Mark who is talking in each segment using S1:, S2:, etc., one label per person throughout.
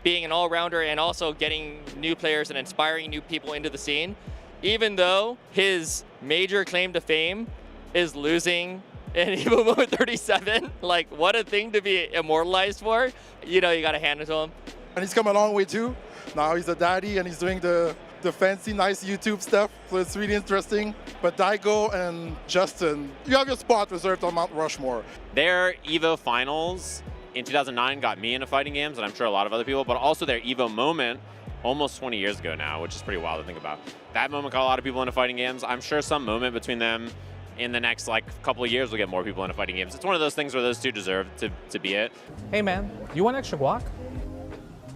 S1: being an all-rounder and also getting new players and inspiring new people into the scene, even though his major claim to fame is losing in Evo Mode 37. Like, what a thing to be immortalized for. You know, you got to hand it to him.
S2: And he's come a long way too. Now he's a daddy and he's doing the fancy, nice YouTube stuff, so it's really interesting. But Daigo and Justin, you have your spot reserved on Mount Rushmore.
S3: Their EVO finals in 2009 got me into fighting games, and I'm sure a lot of other people, but also their EVO moment almost 20 years ago now, which is pretty wild to think about. That moment got a lot of people into fighting games. I'm sure some moment between them in the next couple of years will get more people into fighting games. It's one of those things where those two deserve to be it.
S4: Hey man, you want extra guac?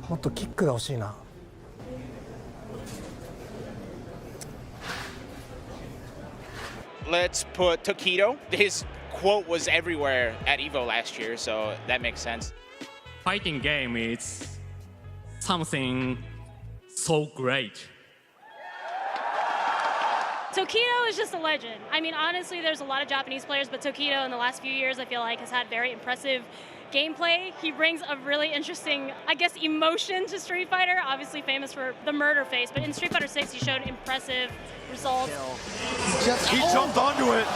S5: もっとキックが欲しいな。
S6: Let's put Tokido. His quote was everywhere at EVO last year, so that makes sense.
S7: Fighting game is something so great.
S8: Tokido is just a legend. I mean, honestly, there's a lot of Japanese players, but Tokido in the last few years, I feel like, has had very impressive gameplay. He brings a really interesting, I guess, emotion to Street Fighter. Obviously famous for the murder face, but in Street Fighter 6, he showed impressive results.
S9: He jumped onto it.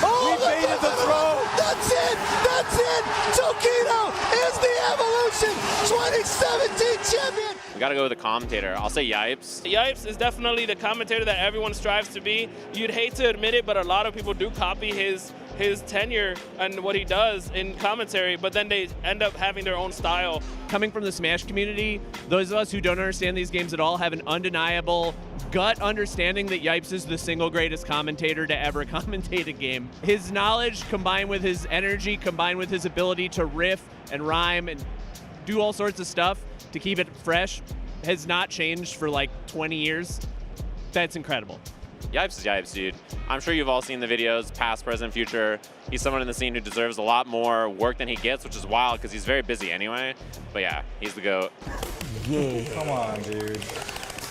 S5: Oh,
S9: he baited the throw.
S5: That's it! That's it! Tokido is the Evolution 2017 champion!
S3: We gotta go with the commentator. I'll say Yipes.
S10: Yipes is definitely the commentator that everyone strives to be. You'd hate to admit it, but a lot of people do copy his tenure and what he does in commentary, but then they end up having their own style.
S11: Coming from the Smash community, those of us who don't understand these games at all have an undeniable gut understanding that Yipes is the single greatest commentator to ever commentate a game. His knowledge combined with his energy, combined with his ability to riff and rhyme and do all sorts of stuff to keep it fresh has not changed for like 20 years. That's incredible.
S3: Yipes is Yipes, dude. I'm sure you've all seen the videos, past, present, future. He's someone in the scene who deserves a lot more work than he gets, which is wild because he's very busy anyway. But yeah, he's the GOAT.
S5: Yeah.
S9: Come on, dude.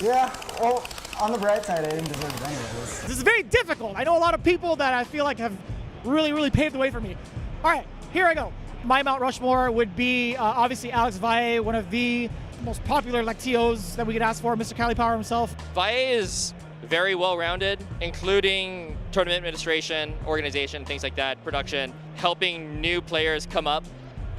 S5: Yeah, well, on the bright side, I didn't deserve it anyways.
S12: This is very difficult. I know a lot of people that I feel like have really paved the way for me. All right, here I go. My Mount Rushmore would be obviously Alex Valle, one of the most popular TOs that we could ask for, Mr. Cali Power himself.
S1: Valle is very well-rounded, including tournament administration, organization, things like that, production, helping new players come up.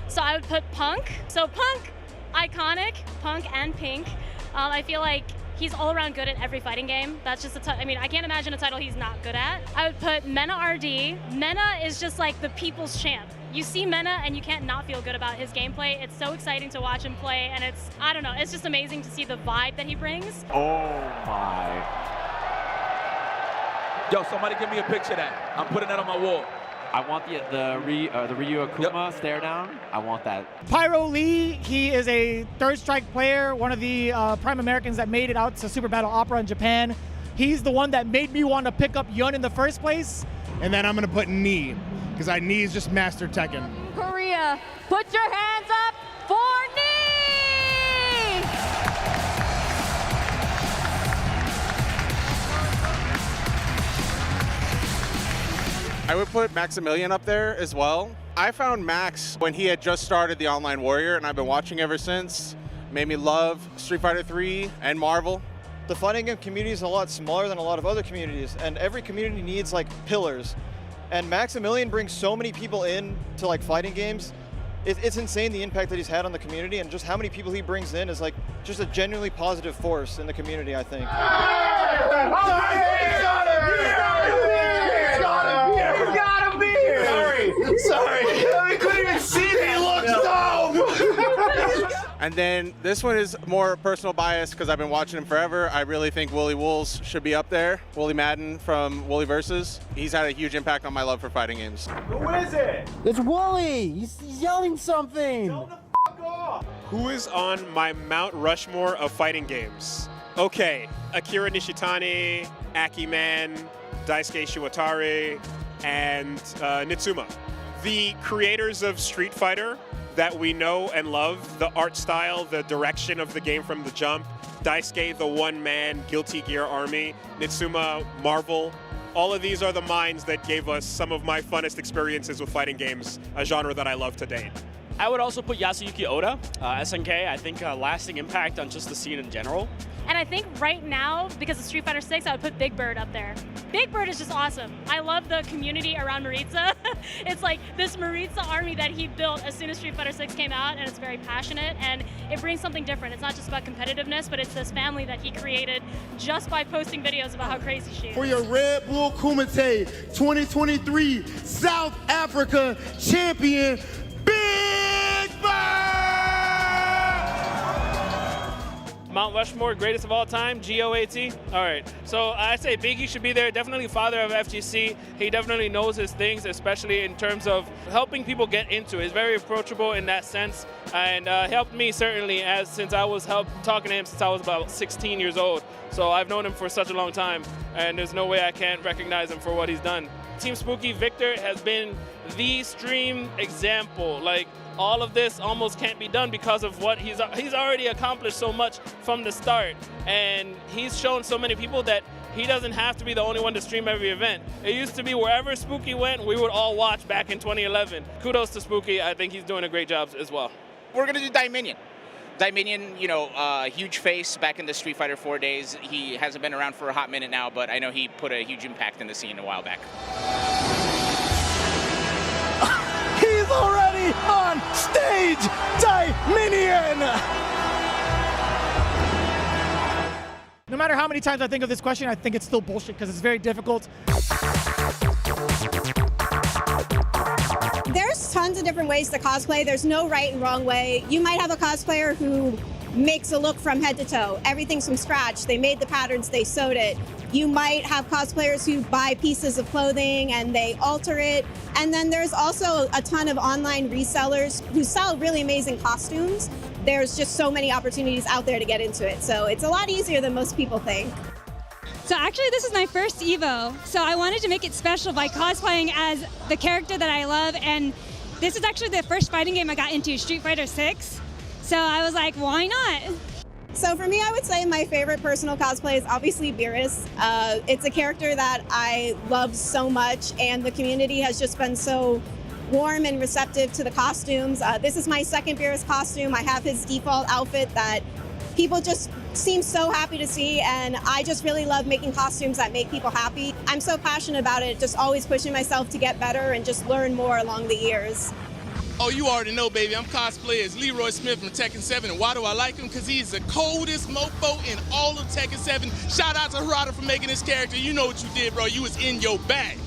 S8: So I would put Punk. So Punk, iconic, Punk and Pink. I feel like he's all around good at every fighting game. That's just I mean, I can't imagine a title he's not good at. I would put Mena RD. Mena is just like the people's champ. You see Mena and you can't not feel good about his gameplay. It's so exciting to watch him play, and I don't know, it's just amazing to see the vibe that he brings.
S3: Oh my.
S9: Yo, somebody give me a picture of that. I'm putting that on my wall.
S13: I want the Ryu Akuma stare down. I want that.
S12: Pyro Lee, he is a Third Strike player, one of the prime Americans that made it out to Super Battle Opera in Japan. He's the one that made me want to pick up Yun in the first place.
S14: And then I'm going to put Knee, because Knee is just Master Tekken.
S15: Korea, put your hands up for Knee!
S16: I would put Maximilian up there as well. I found Max when he had just started the Online Warrior, and I've been watching ever since. Made me love Street Fighter 3 and Marvel.
S17: The fighting game community is a lot smaller than a lot of other communities, and every community needs pillars. And Maximilian brings so many people in to fighting games. It's insane the impact that he's had on the community, and just how many people he brings in is just a genuinely positive force in the community, I think.
S9: Sorry. I couldn't even see that. He looks dumb.
S16: And then this one is more personal bias because I've been watching him forever. I really think Wooly Wools should be up there. Wooly Madden from Wooly Versus. He's had a huge impact on my love for fighting games.
S9: Who is it?
S5: It's Wooly! He's yelling something!
S9: Tell him to f*** off!
S18: Who is on my Mount Rushmore of fighting games? Okay, Akira Nishitani, Akiman, Daisuke Shiwatari, and Nitsuma. The creators of Street Fighter that we know and love, the art style, the direction of the game from the jump, Daisuke, the one-man Guilty Gear army, Nitsuma, Marvel, all of these are the minds that gave us some of my funnest experiences with fighting games, a genre that I love to date.
S19: I would also put Yasuyuki Oda, SNK. I think lasting impact on just the scene in general.
S8: And I think right now, because of Street Fighter 6, I would put Big Bird up there. Big Bird is just awesome. I love the community around Maritza. It's like this Maritza army that he built as soon as Street Fighter 6 came out, and it's very passionate, and it brings something different. It's not just about competitiveness, but it's this family that he created just by posting videos about how crazy she is.
S5: For your Red Bull Kumite 2023 South Africa champion, Big Bird!
S10: Mount Rushmore, greatest of all time, GOAT. All right, so I say Biggie should be there. Definitely father of FGC. He definitely knows his things, especially in terms of helping people get into it. He's very approachable in that sense, and helped me certainly since I was talking to him since I was about 16 years old. So I've known him for such a long time, and there's no way I can't recognize him for what he's done. Team Spooky, Victor has been the stream example. Like, all of this almost can't be done because of what he's already accomplished so much from the start, and he's shown so many people that he doesn't have to be the only one to stream every event. It used to be wherever Spooky went, we would all watch back in 2011. Kudos to Spooky. I think he's doing a great job as well.
S6: We're gonna do Dominion. Dominion, huge face back in the Street Fighter 4 days. He hasn't been around for a hot minute now, but I know he put a huge impact in the scene a while back.
S5: He's already on stage, Dominion!
S12: No matter how many times I think of this question, I think it's still bullshit because it's very difficult.
S20: There's tons of different ways to cosplay. There's no right and wrong way. You might have a cosplayer who makes a look from head to toe. Everything's from scratch. They made the patterns, they sewed it. You might have cosplayers who buy pieces of clothing and they alter it. And then there's also a ton of online resellers who sell really amazing costumes. There's just so many opportunities out there to get into it. So it's a lot easier than most people think.
S21: So actually this is my first Evo, so I wanted to make it special by cosplaying as the character that I love, and this is actually the first fighting game I got into, Street Fighter 6. So I was like, why not?
S20: So for me, I would say my favorite personal cosplay is obviously Beerus. It's a character that I love so much, and the community has just been so warm and receptive to the costumes. This is my second Beerus costume. I have his default outfit that people just seem so happy to see, and I just really love making costumes that make people happy. I'm so passionate about it, just always pushing myself to get better and just learn more along the years.
S22: Oh, you already know, baby. I'm cosplay as Leroy Smith from Tekken 7. And why do I like him? Because he's the coldest mofo in all of Tekken 7. Shout out to Harada for making this character. You know what you did, bro. You was in your bag.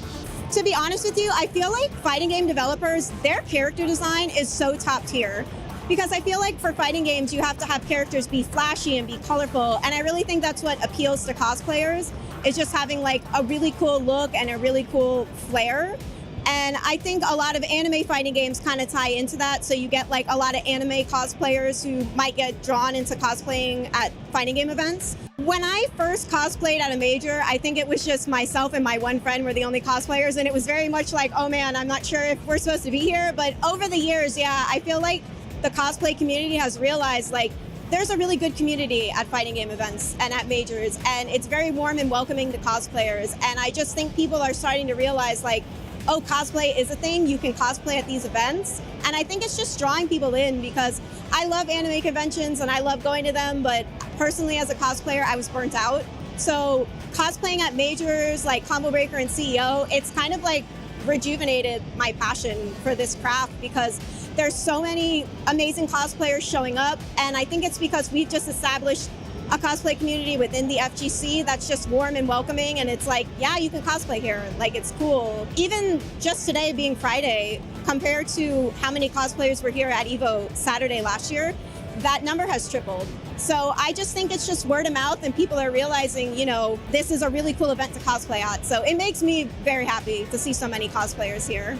S20: To be honest with you, I feel like fighting game developers, their character design is so top tier. Because I feel like for fighting games, you have to have characters be flashy and be colorful. And I really think that's what appeals to cosplayers, is just having like a really cool look and a really cool flair. And I think a lot of anime fighting games kind of tie into that. So you get like a lot of anime cosplayers who might get drawn into cosplaying at fighting game events. When I first cosplayed at a major, I think it was just myself and my one friend were the only cosplayers. And it was very much like, oh man, I'm not sure if we're supposed to be here. But over the years, yeah, I feel like the cosplay community has realized like there's a really good community at fighting game events and at majors. And it's very warm and welcoming to cosplayers. And I just think people are starting to realize like, oh, cosplay is a thing, you can cosplay at these events. And I think it's just drawing people in because I love anime conventions and I love going to them, but personally as a cosplayer, I was burnt out. So cosplaying at majors like Combo Breaker and CEO, it's kind of like rejuvenated my passion for this craft because there's so many amazing cosplayers showing up. And I think it's because we've just established a cosplay community within the FGC that's just warm and welcoming, and it's like, yeah, you can cosplay here, like it's cool. Even just today being Friday, compared to how many cosplayers were here at EVO Saturday last year, that number has tripled. So I just think it's just word of mouth and people are realizing, you know, this is a really cool event to cosplay at. So it makes me very happy to see so many cosplayers here.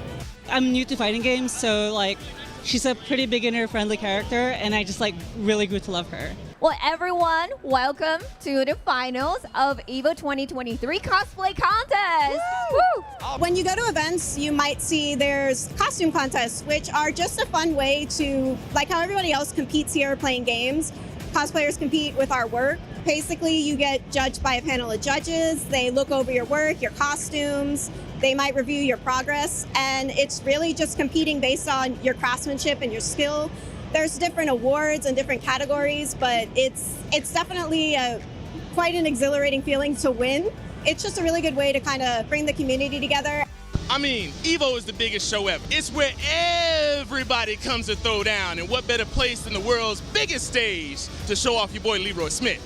S23: I'm new to fighting games, so like she's a pretty beginner-friendly character, and I just like really grew to love her.
S15: Well, everyone, welcome to the finals of EVO 2023 Cosplay Contest. Woo!
S20: When you go to events, you might see there's costume contests, which are just a fun way to, like how everybody else competes here playing games, cosplayers compete with our work. Basically, you get judged by a panel of judges. They look over your work, your costumes. They might review your progress. And it's really just competing based on your craftsmanship and your skill. There's different awards and different categories, but it's definitely quite an exhilarating feeling to win. It's just a really good way to kind of bring the community together.
S22: I mean, EVO is the biggest show ever. It's where everybody comes to throw down, and what better place than the world's biggest stage to show off your boy Leroy Smith.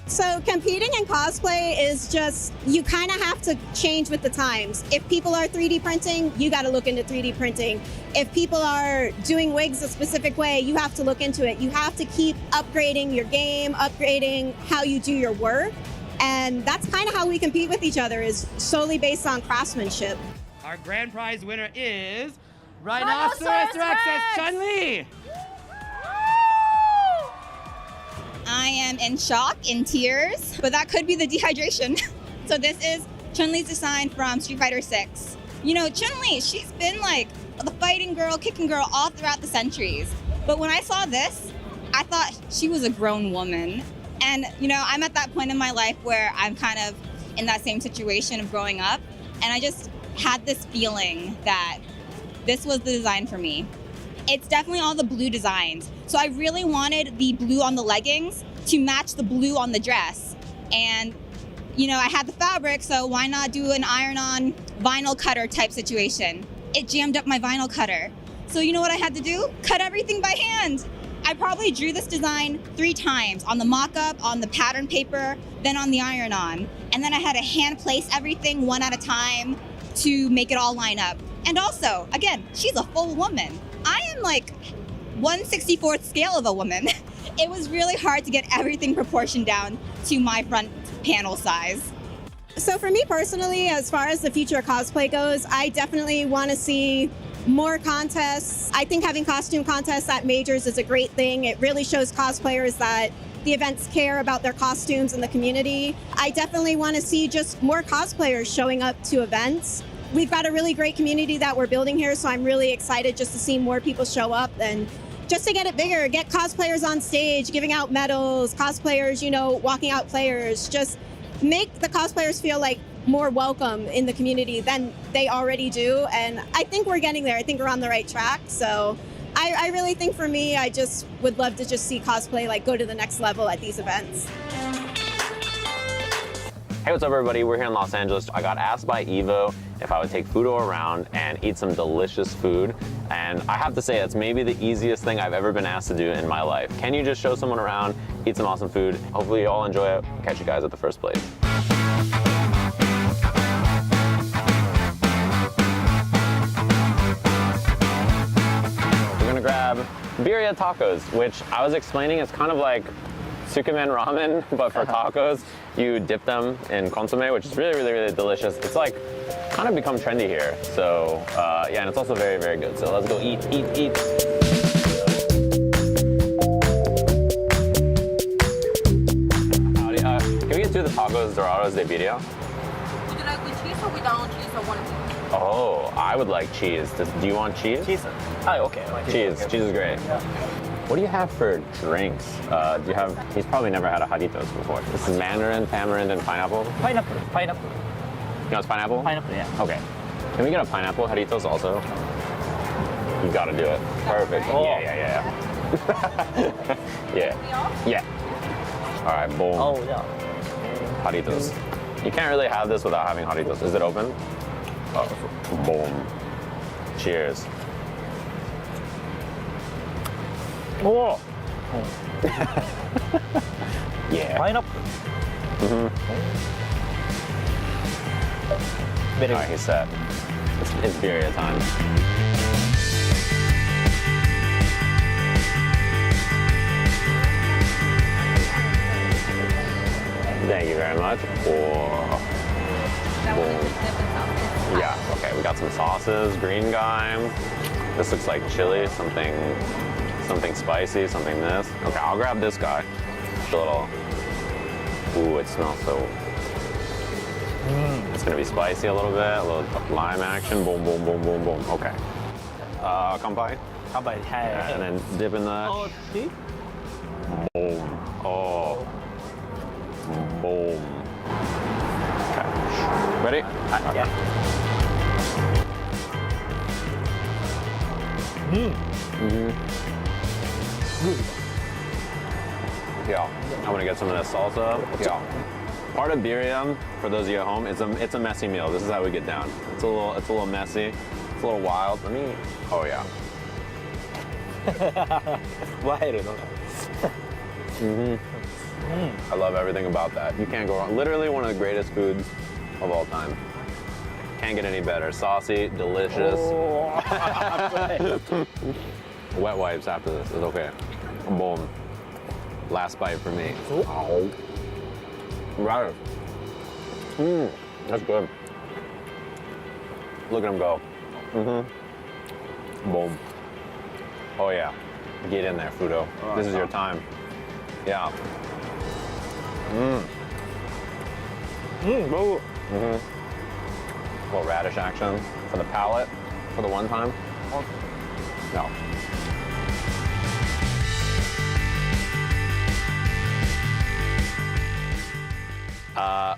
S20: So competing in cosplay is just, you kind of have to change with the times. If people are 3D printing, you got to look into 3D printing. If people are doing wigs a specific way, you have to look into it. You have to keep upgrading your game, upgrading how you do your work. And that's kind of how we compete with each other, is solely based on craftsmanship.
S11: Our grand prize winner is Rhinoceros Rex as Chun-Li.
S2: I am in shock, in tears, but that could be the dehydration. So this is Chun-Li's design from Street Fighter 6. You know, Chun-Li, she's been like the fighting girl, kicking girl all throughout the centuries. But when I saw this, I thought she was a grown woman. And, you know, I'm at that point in my life where I'm kind of in that same situation of growing up. And I just had this feeling that this was the design for me. It's definitely all the blue designs. So I really wanted the blue on the leggings to match the blue on the dress. And, you know, I had the fabric, so why not do an iron-on vinyl cutter type situation? It jammed up my vinyl cutter. So you know what I had to do? Cut everything by hand. I probably drew this design 3 times, on the mock-up, on the pattern paper, then on the iron-on. And then I had to hand place everything one at a time to make it all line up. And also, again, she's a full woman. I am like 1/64th scale of a woman. It was really hard to get everything proportioned down to my front panel size.
S20: So for me personally, as far as the future of cosplay goes, I definitely want to see more contests. I think having costume contests at majors is a great thing. It really shows cosplayers that the events care about their costumes and the community. I definitely want to see just more cosplayers showing up to events. We've got a really great community that we're building here, so I'm really excited just to see more people show up and just to get it bigger, get cosplayers on stage, giving out medals, cosplayers, you know, walking out players, just make the cosplayers feel like more welcome in the community than they already do. And I think we're getting there. I think we're on the right track. So I really think for me, I just would love to just see cosplay like go to the next level at these events.
S4: Hey, what's up everybody? We're here in Los Angeles. I got asked by Evo if I would take Fudo around and eat some delicious food. And I have to say, it's maybe the easiest thing I've ever been asked to do in my life. Can you just show someone around, eat some awesome food? Hopefully you all enjoy it. Catch you guys at the first place. We're gonna grab birria tacos, which I was explaining is kind of like Sukemen ramen, but for tacos, you dip them in consomme, which is really, really, really delicious. It's like kind of become trendy here. So yeah, and it's also very, very good. So let's go eat, eat, eat. Howdy, can we get 2 of the tacos Dorados de birria?
S7: Would you like with cheese or without cheese or one?
S4: Oh, I would like cheese. Do you want cheese?
S7: Cheese. Oh, okay.
S4: Cheese. Cheese is great. Yeah. What do you have for drinks? Do you have? He's probably never had a Jarritos before. This is mandarin, tamarind, and pineapple.
S7: Pineapple. Pineapple.
S4: You know it's pineapple?
S7: Pineapple, yeah.
S4: Okay. Can we get a pineapple Jarritos also? You gotta do it. Perfect.
S7: Oh.
S4: Yeah. Yeah. Yeah. All right, boom.
S7: Oh, yeah.
S4: Jarritos. You can't really have this without having Jarritos. Is it open? Boom. Cheers.
S7: Oh.
S4: Yeah.
S7: Pineapple.
S4: All right, he's set. It's birria time. Thank you very much. Oh. Yeah, okay, we got some sauces, green guy. This looks like chili, something spicy, something this. Okay, I'll grab this guy. A little, ooh, it smells so, it's gonna be spicy a little bit, a little lime action, boom, boom, boom, boom, boom. Okay. Kanpai?
S7: Kanpai,
S4: yeah, and then dip in that.
S7: Oh, see?
S4: Boom. Ready?
S7: Yeah.
S4: Yeah, I'm gonna get some of that salsa. Yeah. Part of birria, for those of you at home, it's a messy meal. This is how we get down. It's a little messy. It's a little wild. Let me. Oh yeah.
S7: Wild.
S4: I love everything about that. You can't go wrong. Literally one of the greatest foods of all time. Can't get any better. Saucy, delicious. Wet wipes after this. It's okay. Boom. Last bite for me. Oh. Right. That's good. Look at him go. Boom. Oh yeah. Get in there, Fudo. This is your time. Yeah. Little radish action for the palate, for the one time. No.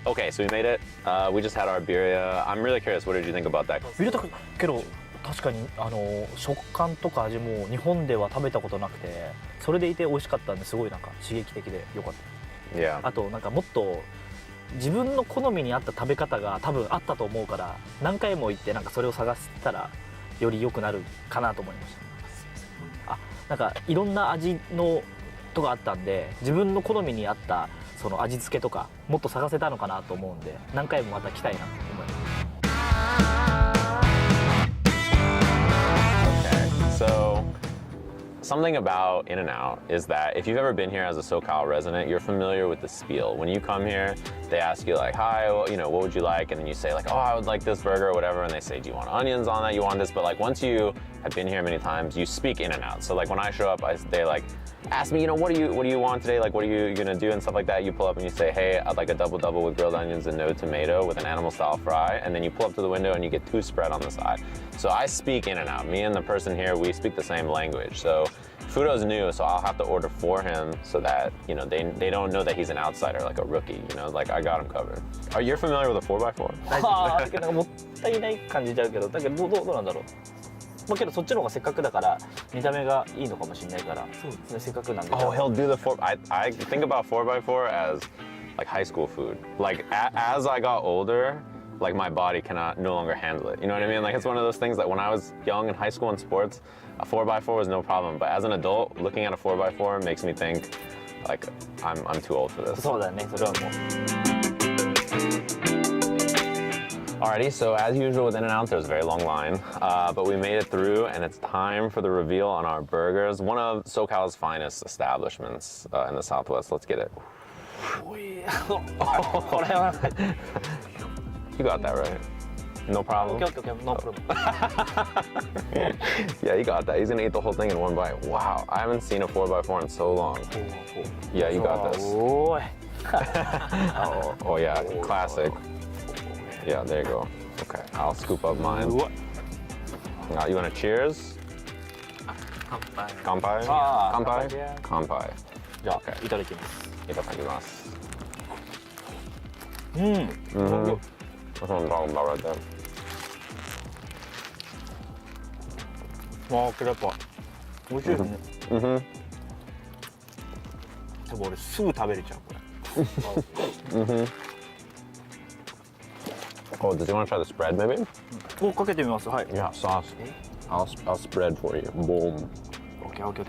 S4: Okay, so we made it. We just had our birria. I'm really curious, what did you think about that?
S1: けど確かに食感とか味も日本では食べたことなくて、それでいて美味しかったんですごいなんか刺激的で良かった。
S4: Yeah.
S1: あとなんかもっと自分の好みに合った食べ方が多分あったと思うから、何回も行ってなんかそれを探したらより良くなるかなと思いました。あ、なんかいろんな味のとかあったんで、自分の好みに合ったその味付けとかもっと探せたのかなと思うんで、何回もまた来たいなと思います。
S4: So, something about In-N-Out is that if you've ever been here as a SoCal resident, you're familiar with the spiel. When you come here, they ask you like, hi, well, you know, what would you like? And then you say like, oh, I would like this burger or whatever. And they say, do you want onions on that? You want this? But like once you have been here many times, you speak In-N-Out. So like when I show up, they like ask me, you know, what do you want today? Like, what are you gonna do and stuff like that? You pull up and you say, hey, I'd like a double with grilled onions and no tomato with an animal style fry. And then you pull up to the window and you get 2 spread on the side. So I speak In-N-Out. Me and the person here, we speak the same language. So Fudo's new, so I'll have to order for him so that, you know, they don't know that he's an outsider, like a rookie, you know, like I got him covered. Are you familiar with a 4x4?
S1: ああ、なんかもったいない感じちゃうけど、だけどどうなんだろう。まあけどそっちの方がせっかくだから見た目がいいのかもしれないから、そうですね、せっかくなんで。
S4: Oh, he'll do the 4. I think about 4x4 as like high school food. Like as I got older, like my body cannot no longer handle it. You know what I mean? Like it's one of those things that when I was young in high school and sports, a 4x4 was no problem. But as an adult, looking at a 4x4 makes me think like I'm too old for this.
S1: そうだね、それはもう。
S4: Alrighty, so as usual with In-N-Out, there's a very long line, but we made it through and it's time for the reveal on our burgers. One of SoCal's finest establishments in the Southwest. Let's get it. You got that right. No problem?
S1: Okay, no problem.
S4: Yeah, you got that. He's gonna eat the whole thing in one bite. Wow, I haven't seen a 4x4 in so long. Yeah, you got this. Oh yeah, classic. Yeah, there you go. Okay, I'll scoop up mine. You wanna cheers? Kanpai. Kanpai? Kanpai.
S1: じゃあ、いただきます。
S4: いただきます。
S1: Mm.
S4: That's what I'm talking about right there.
S1: ああ、けどやっぱ美味しいですね。多分俺すぐ食べれちゃうこれ。
S4: Oh, did you want to try the spread maybe?
S1: お、かけてみます。はい。
S4: Yeah, sauce. I'll spread for you. Boom.
S1: Okay.
S4: Okay.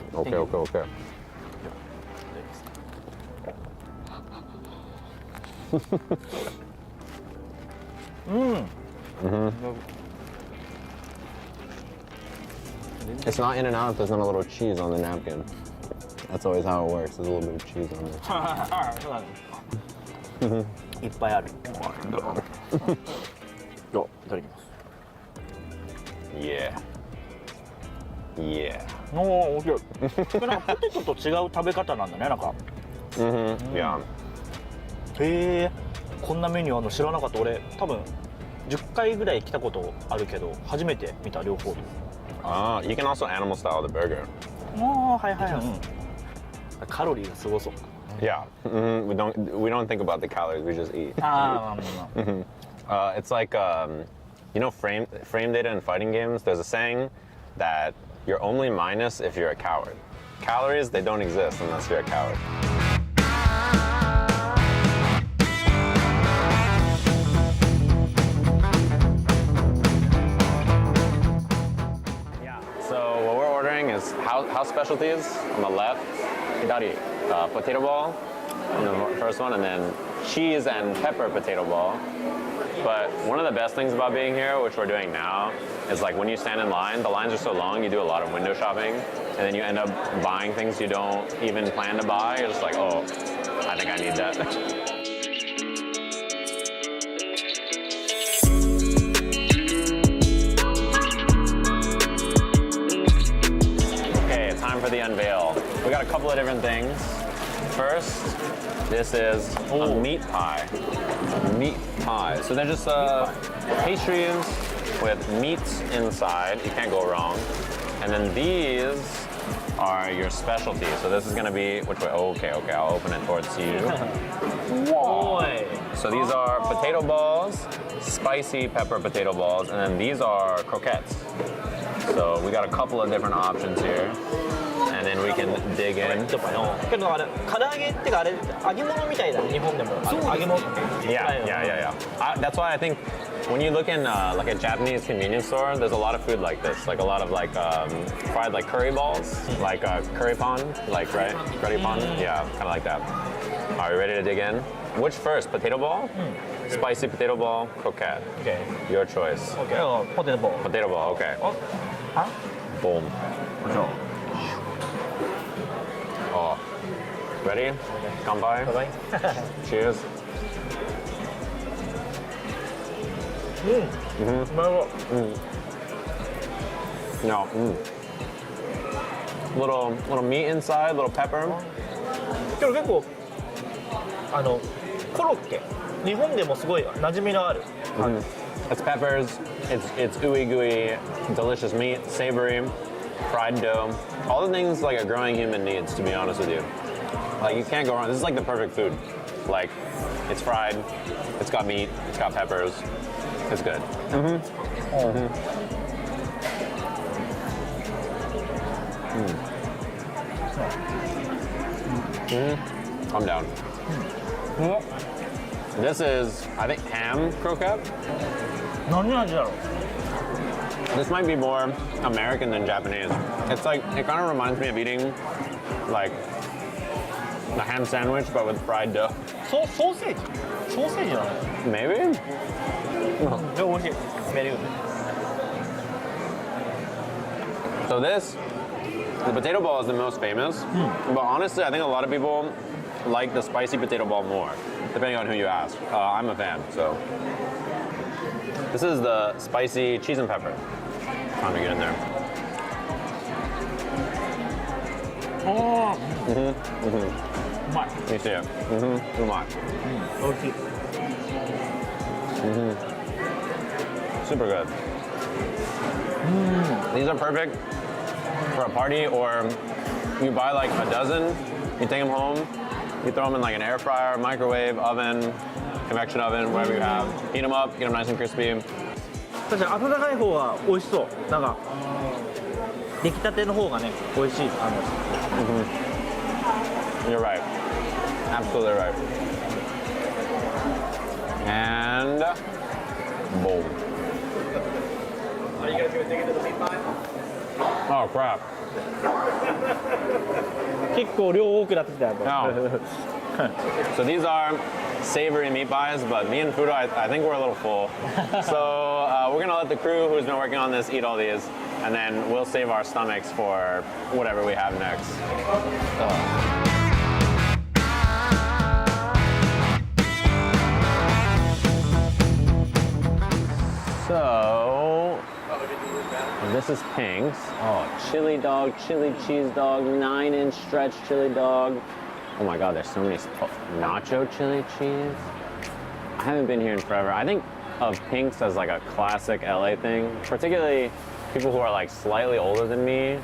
S4: It's not In-N-Out if there's not a little cheese on the napkin. That's always how it works. There's a little bit of cheese on there.
S1: いっぱいある。どういただきます。
S4: Yeah.
S1: おお、面白い。なんかポテトと違う食べ方なんだね、なんか。
S4: Yeah.
S1: へえ、こんなメニューあるの知らなかった。俺多分10回ぐらい来たことあるけど初めて見た両方。
S4: You can also animal style the burger.
S1: ああ、はいはい。カロリーがすごそう。
S4: Yeah. We don't think about the calories. We just eat. It's like, you know, frame data in fighting games? There's a saying that you're only minus if you're a coward. Calories, they don't exist unless you're a coward. So what we're ordering is house specialties on the left, hidari, potato ball, in the first one, and then cheese and pepper potato ball. But one of the best things about being here, which we're doing now, is like when you stand in line, the lines are so long, you do a lot of window shopping, and then you end up buying things you don't even plan to buy. You're just like, oh, I think I need that. Time for the unveil. We got a couple of different things. First, this is a meat pie. Meat pie. So they're just pastries with meat inside. You can't go wrong. And then these are your specialties. So this is gonna be, which way? Oh, okay, I'll open it towards you.
S1: Boy.
S4: So these are potato balls, spicy pepper potato balls, and then these are croquettes. So we got a couple of different options here. And then we can dig in.
S1: けどあれ唐揚げってかあれ揚げ物みたいだね日本でも揚げ物
S4: Yeah. That's why I think when you look in like a Japanese convenience store, there's a lot of food like this, like a lot of like fried like curry balls, like curry pan, like right, curry pan. Yeah, kind of like that. Are you ready to dig in? Which first, potato ball, spicy potato ball, croquette?
S1: Okay.
S4: Your choice.
S1: Okay. Potato ball.
S4: Potato ball. Okay.
S1: Huh?
S4: Boom. Oh. Ready? Kanpai. Cheers. No. Little meat inside, little pepper.
S1: けど結構コロッケ日本でもすごい馴染みのある。
S4: It's peppers. It's ooey gooey, delicious meat, savory, fried dough. All the things like a growing human needs, to be honest with you. Like you can't go wrong. This is like the perfect food. Like it's fried, it's got meat, it's got peppers. It's good. I'm down. This is, I think, ham croquette. This might be more American than Japanese. It's like, it kind of reminds me of eating like a ham sandwich, but with fried dough.
S1: Sausage? Sausage?
S4: Maybe? So this, the potato ball is the most famous, but honestly, I think a lot of people like the spicy potato ball more, depending on who you ask. I'm a fan, so. This is the spicy cheese and pepper. Time to get in there. You see it? Super good. These are perfect for a party, or you buy like a dozen, you take them home, you throw them in like an air fryer, microwave, oven, convection oven, whatever you have. Heat them up, get them nice and crispy.
S1: 確かに温かい方が美味しそう。なんか出来たての方がね美味しい。
S4: You're right. Absolutely right. And boom.
S9: Are you guys gonna dig into the meat pie?
S4: Oh crap.
S1: 結構量多くなってきたよ。
S4: So these are savory meat pies, but me and Fudo, I think we're a little full. So we're gonna let the crew who's been working on this eat all these, and then we'll save our stomachs for whatever we have next. So this is Pink's. Oh, chili dog, chili cheese dog, 9-inch stretch chili dog. Oh my God, there's so many. Nacho chili cheese. I haven't been here in forever. I think of Pink's as like a classic LA thing, particularly people who are like slightly older than me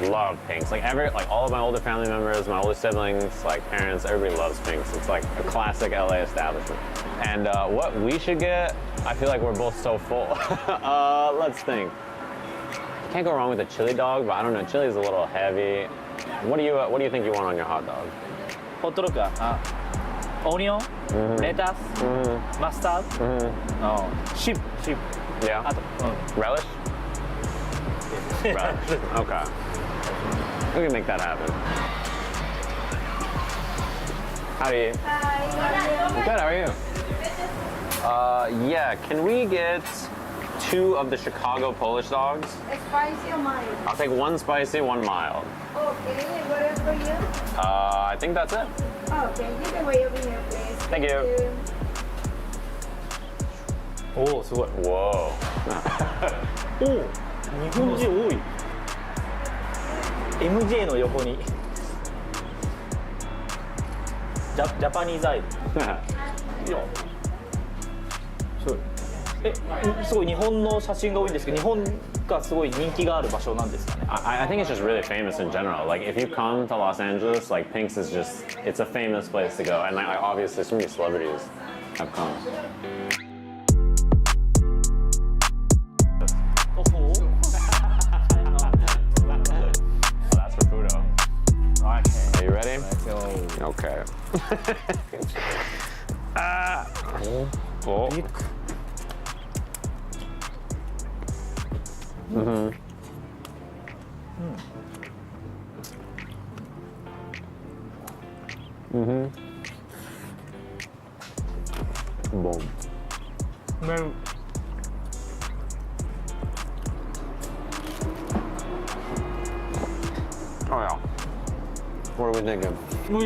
S4: love pinks. Like all of my older family members, my older siblings, like parents, everybody loves pinks. It's like a classic LA establishment. And what we should get, I feel like we're both so full. Let's think. Can't go wrong with a chili dog, but I don't know, chili is a little heavy. What do you think you want on your hot dog?
S1: ホットドッグはオニオン、レタス、マスタード、シップ。
S4: Yeah.
S1: あと、
S4: Relish? Relish. Okay. We can make that happen. Howdy. Good, how are you? Yeah, can we get 2 of the Chicago Polish dogs?
S3: Spicy or mild?
S4: I'll take 1 spicy, 1 mild.
S3: Okay, what else for you?
S4: I think that's it.
S3: Okay, you can wait over here, please.
S4: Thank you.
S1: おお、すごい。
S4: Whoa.
S1: おお、日本人多い。MJ の横にジャパニーズアイドル。いや、すごい日本の写真が多いんですけど、日本がすごい人気がある場所なんですかね。
S4: I think it's just really famous in general. Like if you come to Los Angeles, like Pink's is just, it's a famous place to go. And like obviously so many celebrities have come. That's for Fudo. Okay. Are you ready? Okay. Oh. Boom. Oh yeah. What are we thinking?
S1: おいし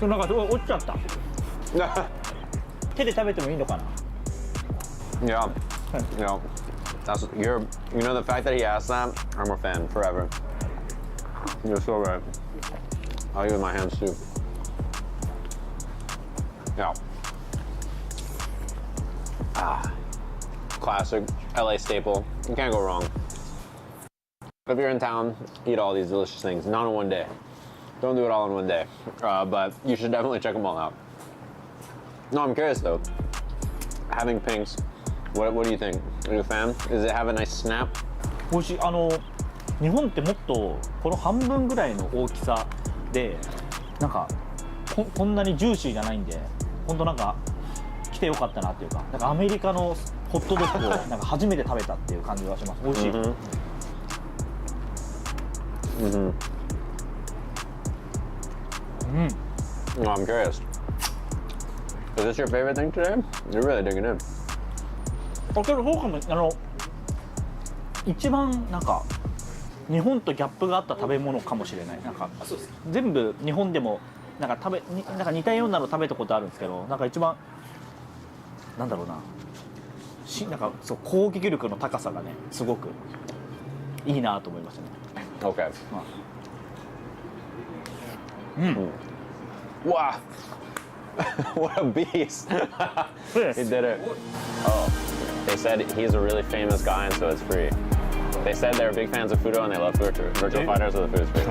S1: い。なんかすごい落ちちゃった。手で食べてもいいのかな。
S4: Yeah. Yeah. You know, the fact that he asked that, I'm a fan forever. You're so right. I'll use my hands too. Yeah. Classic LA staple. You can't go wrong. If you're in town, eat all these delicious things. Not in one day. Don't do it all in one day. But you should definitely check them all out. No, I'm curious though. Having pinks, what do you think? Are you a fan? Does it have a nice snap?
S1: おいしい。日本ってもっとこの半分ぐらいの大きさでなんかこんなにジューシーじゃないんで、本当なんか来てよかったなっていうか、なんかアメリカのホットドッグをなんか初めて食べたっていう感じがします。美味しい。
S4: Well, I'm curious. Is this your favorite thing today? You're really digging in.
S1: けどそうかも。一番なんか日本とギャップがあった食べ物かもしれない。なんか全部日本でもなんか似たようなの食べたことあるんですけど、なんか一番なんだろうな。なんかそう攻撃力の高さがねすごくいいなと思いましたね。
S4: Okay. Wow. What a beast. He did it. Oh, they said he's a really famous guy and so it's free. They said they're big fans of Fudo and they love virtual fighters, so the food is free.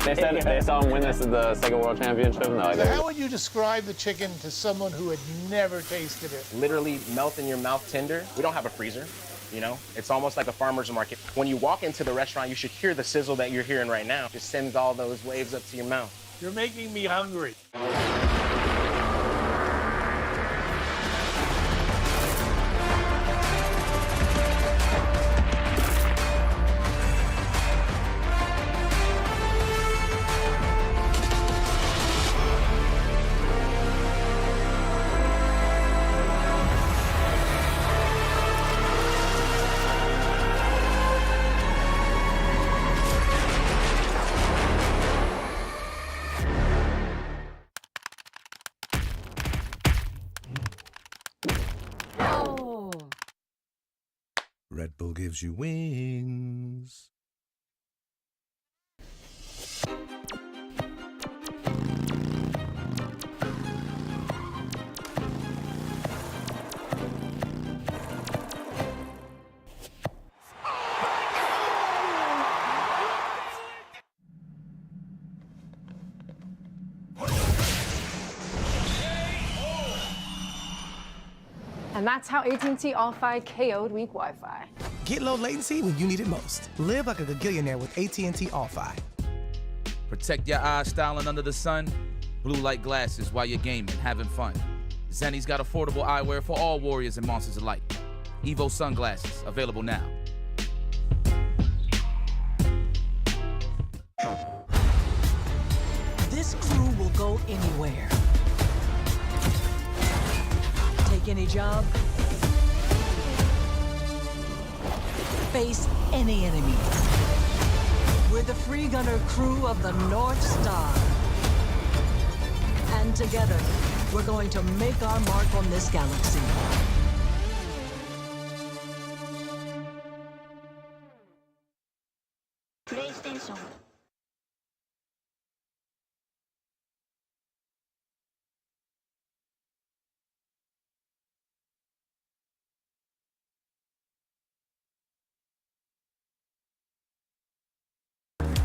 S4: They said they saw him win the Sega World Championship and they're like,
S13: how would you describe the chicken to someone who had never tasted it?
S14: Literally melt in your mouth tender. We don't have a freezer. You know, it's almost like a farmer's market. When you walk into the restaurant, you should hear the sizzle that you're hearing right now. Just sends all those waves up to your mouth.
S13: You're making me hungry.
S5: Red Bull gives you wings.
S16: And that's how AT&T All-Fi KO'd weak Wi-Fi.
S17: Get low latency when you need it most. Live like a gagillionaire with AT&T All-Fi.
S18: Protect your eyes styling under the sun. Blue light glasses while you're gaming, having fun. Zenni's got affordable eyewear for all warriors and monsters alike. Evo sunglasses, available now.
S24: This crew will go anywhere. Take any job. Face any enemy. We're the free gunner crew of the North Star. And together, we're going to make our mark on this galaxy.
S25: PlayStation.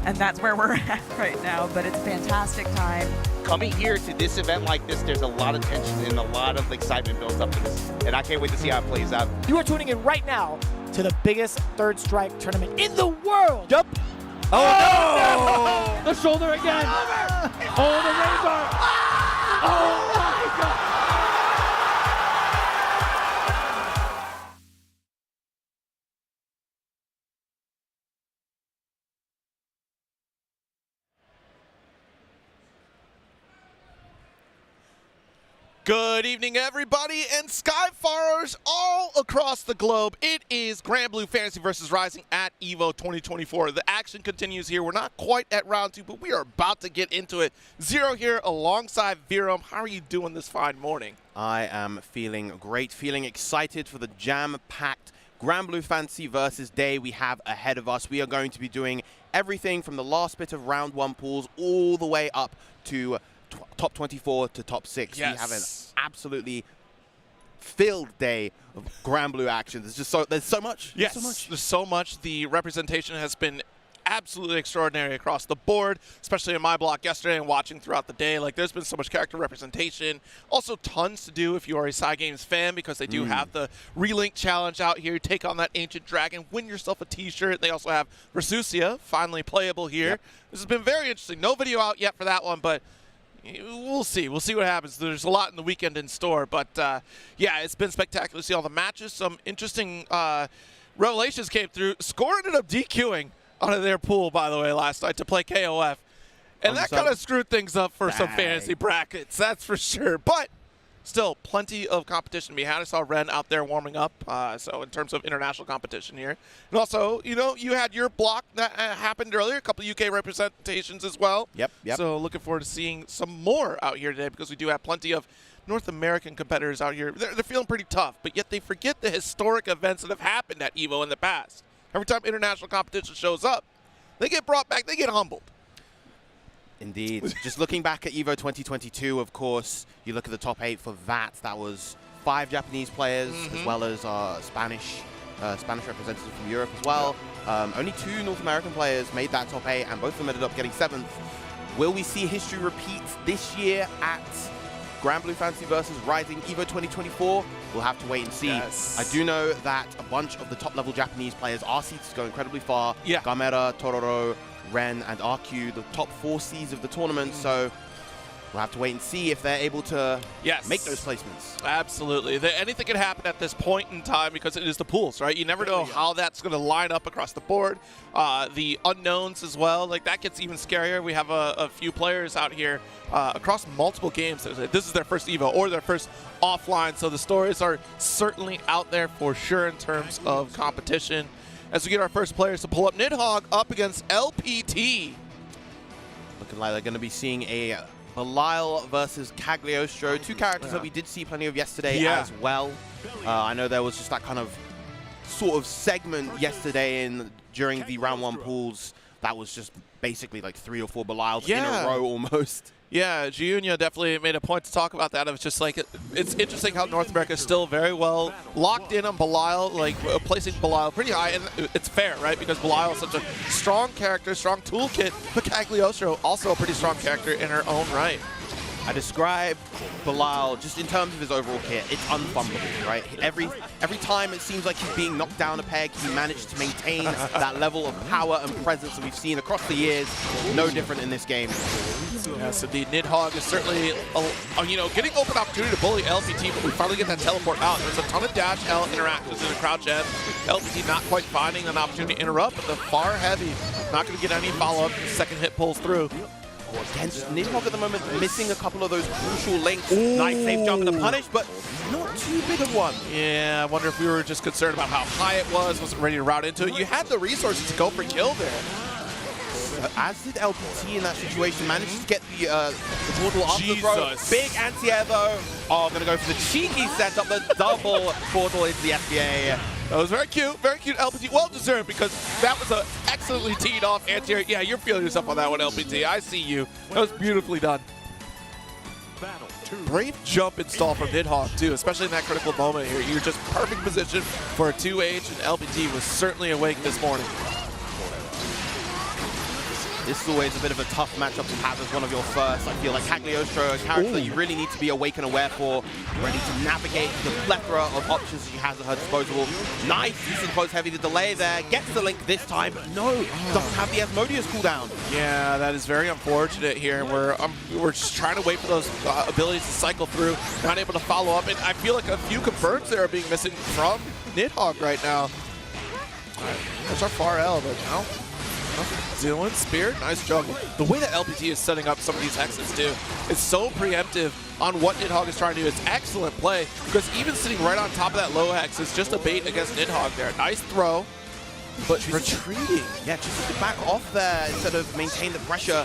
S26: And that's where we're at right now, but it's a fantastic time.
S27: Coming here to this event like this, there's a lot of tension and a lot of excitement built up to this. And I can't wait to see how it plays out.
S12: You are tuning in right now to the biggest Third Strike tournament in the world.
S9: Yep.
S12: Oh,
S9: no! The shoulder again. Oh, the razor. Oh my God.
S28: Good evening, everybody, and Skyfarers all across the globe. It is Grand Blue Fantasy versus Rising at EVO 2024. The action continues here. We're not quite at round 2, but we are about to get into it. Zero here alongside Virum. How are you doing this fine morning?
S29: I am feeling great, feeling excited for the jam-packed Grand Blue Fantasy versus day we have ahead of us. We are going to be doing everything from the last bit of round 1 pools all the way up to top 24 to top 6.
S28: Yes.
S29: We have an absolutely filled day of Grand Blue action. There's so much.
S28: Yes,
S29: There's so much.
S28: The representation has been absolutely extraordinary across the board, especially in my block yesterday and watching throughout the day. Like, there's been so much character representation. Also, tons to do if you are a Psy Games fan, because they do have the Relink Challenge out here. Take on that Ancient Dragon, win yourself a t-shirt. They also have Resucia, finally playable here. Yep. This has been very interesting. No video out yet for that one, but we'll see. We'll see what happens. There's a lot in the weekend in store. But, yeah, it's been spectacular to see all the matches. Some interesting revelations came through. Score ended up DQing out of their pool, by the way, last night to play KOF. And that kind of screwed things up for some fantasy brackets, that's for sure. But still, plenty of competition to be had. I saw Ren out there warming up, so in terms of international competition here. And also, you know, you had your block that happened earlier, a couple of UK representations as well.
S29: Yep.
S28: So looking forward to seeing some more out here today, because we do have plenty of North American competitors out here. They're feeling pretty tough, but yet they forget the historic events that have happened at EVO in the past. Every time international competition shows up, they get brought back, they get humbled.
S29: Indeed. Just looking back at EVO 2022, of course, you look at the top 8 for that. That was 5 Japanese players, as well as Spanish representatives from Europe as well. Only 2 North American players made that top 8, and both of them ended up getting 7th. Will we see history repeat this year at Grand Blue Fantasy versus Rising EVO 2024? We'll have to wait and see.
S28: Yes.
S29: I do know that a bunch of the top-level Japanese players are seeds to go incredibly far.
S28: Yeah.
S29: Gamera, Tororo, Ren, and RQ, the top 4 seeds of the tournament. So we'll have to wait and see if they're able to make those placements.
S28: Absolutely. Anything can happen at this point in time, because it is the pools, right? You never know how that's going to line up across the board. The unknowns as well, like that gets even scarier. We have a few players out here across multiple games. This is their first EVO or their first offline, so the stories are certainly out there for sure in terms of competition. As we get our first players to pull up, Nidhogg up against LPT.
S29: Looking like they're going to be seeing a Belial versus Cagliostro, 2 characters that we did see plenty of yesterday as well. I know there was just that kind of sort of segment yesterday during the round 1 pools that was just basically like 3 or 4 Belials in a row almost.
S28: Yeah, Giunia definitely made a point to talk about that. It was just like, it's interesting how North America is still very well locked in on Belial, like placing Belial pretty high, and it's fair, right? Because Belial is such a strong character, strong toolkit, but Cagliostro also a pretty strong character in her own right.
S29: I describe Bilal just in terms of his overall kit. It's unfumbable, right? Every time it seems like he's being knocked down a peg, he managed to maintain that level of power and presence that we've seen across the years. No different in this game.
S28: Yes, indeed. Nidhogg is certainly, getting open opportunity to bully LPT, but we finally get that teleport out. There's a ton of dash L interactions in the crouch end. LPT not quite finding an opportunity to interrupt, but the far heavy not going to get any follow-up. Second hit pulls through.
S29: Against Nidhogg at the moment, missing a couple of those crucial links. Ooh. Nice safe jump to punish, but not too big of one.
S28: Yeah, I wonder if we were just concerned about how high it was, wasn't ready to route into it. You had the resources to go for kill there.
S29: As did LPT in that situation, managed to get the portal off the throw. Big anti-air though. Oh, gonna go for the cheeky setup, the double portal into the SBA.
S28: That was very cute LPT. Well deserved, because that was a excellently teed off anti-air. Yeah, you're feeling yourself on that one, LPT. I see you. That was beautifully done. Brave jump install from Nidhogg too, especially in that critical moment here. You're just perfect position for a 2H, and LPT was certainly awake this morning.
S29: This is always a bit of a tough matchup to have as one of your first. I feel like Cagliostro, a character that you really need to be awake and aware for, ready to navigate the plethora of options that she has at her disposal. Nice, using close heavy to delay there, gets the link this time, but no, doesn't have the Asmodeus cooldown.
S28: Yeah, that is very unfortunate here. We're just trying to wait for those abilities to cycle through, not able to follow up, and I feel like a few confirms there are being missing from Nidhogg right now. All right, that's our far L, but now Dylan, Spear, nice juggle. The way that LPT is setting up some of these hexes too, it's so preemptive on what Nidhogg is trying to do. It's excellent play, because even sitting right on top of that low hex is just a bait against Nidhogg there. Nice throw, but she's retreating.
S29: Yeah, just to back off there instead of maintain the pressure.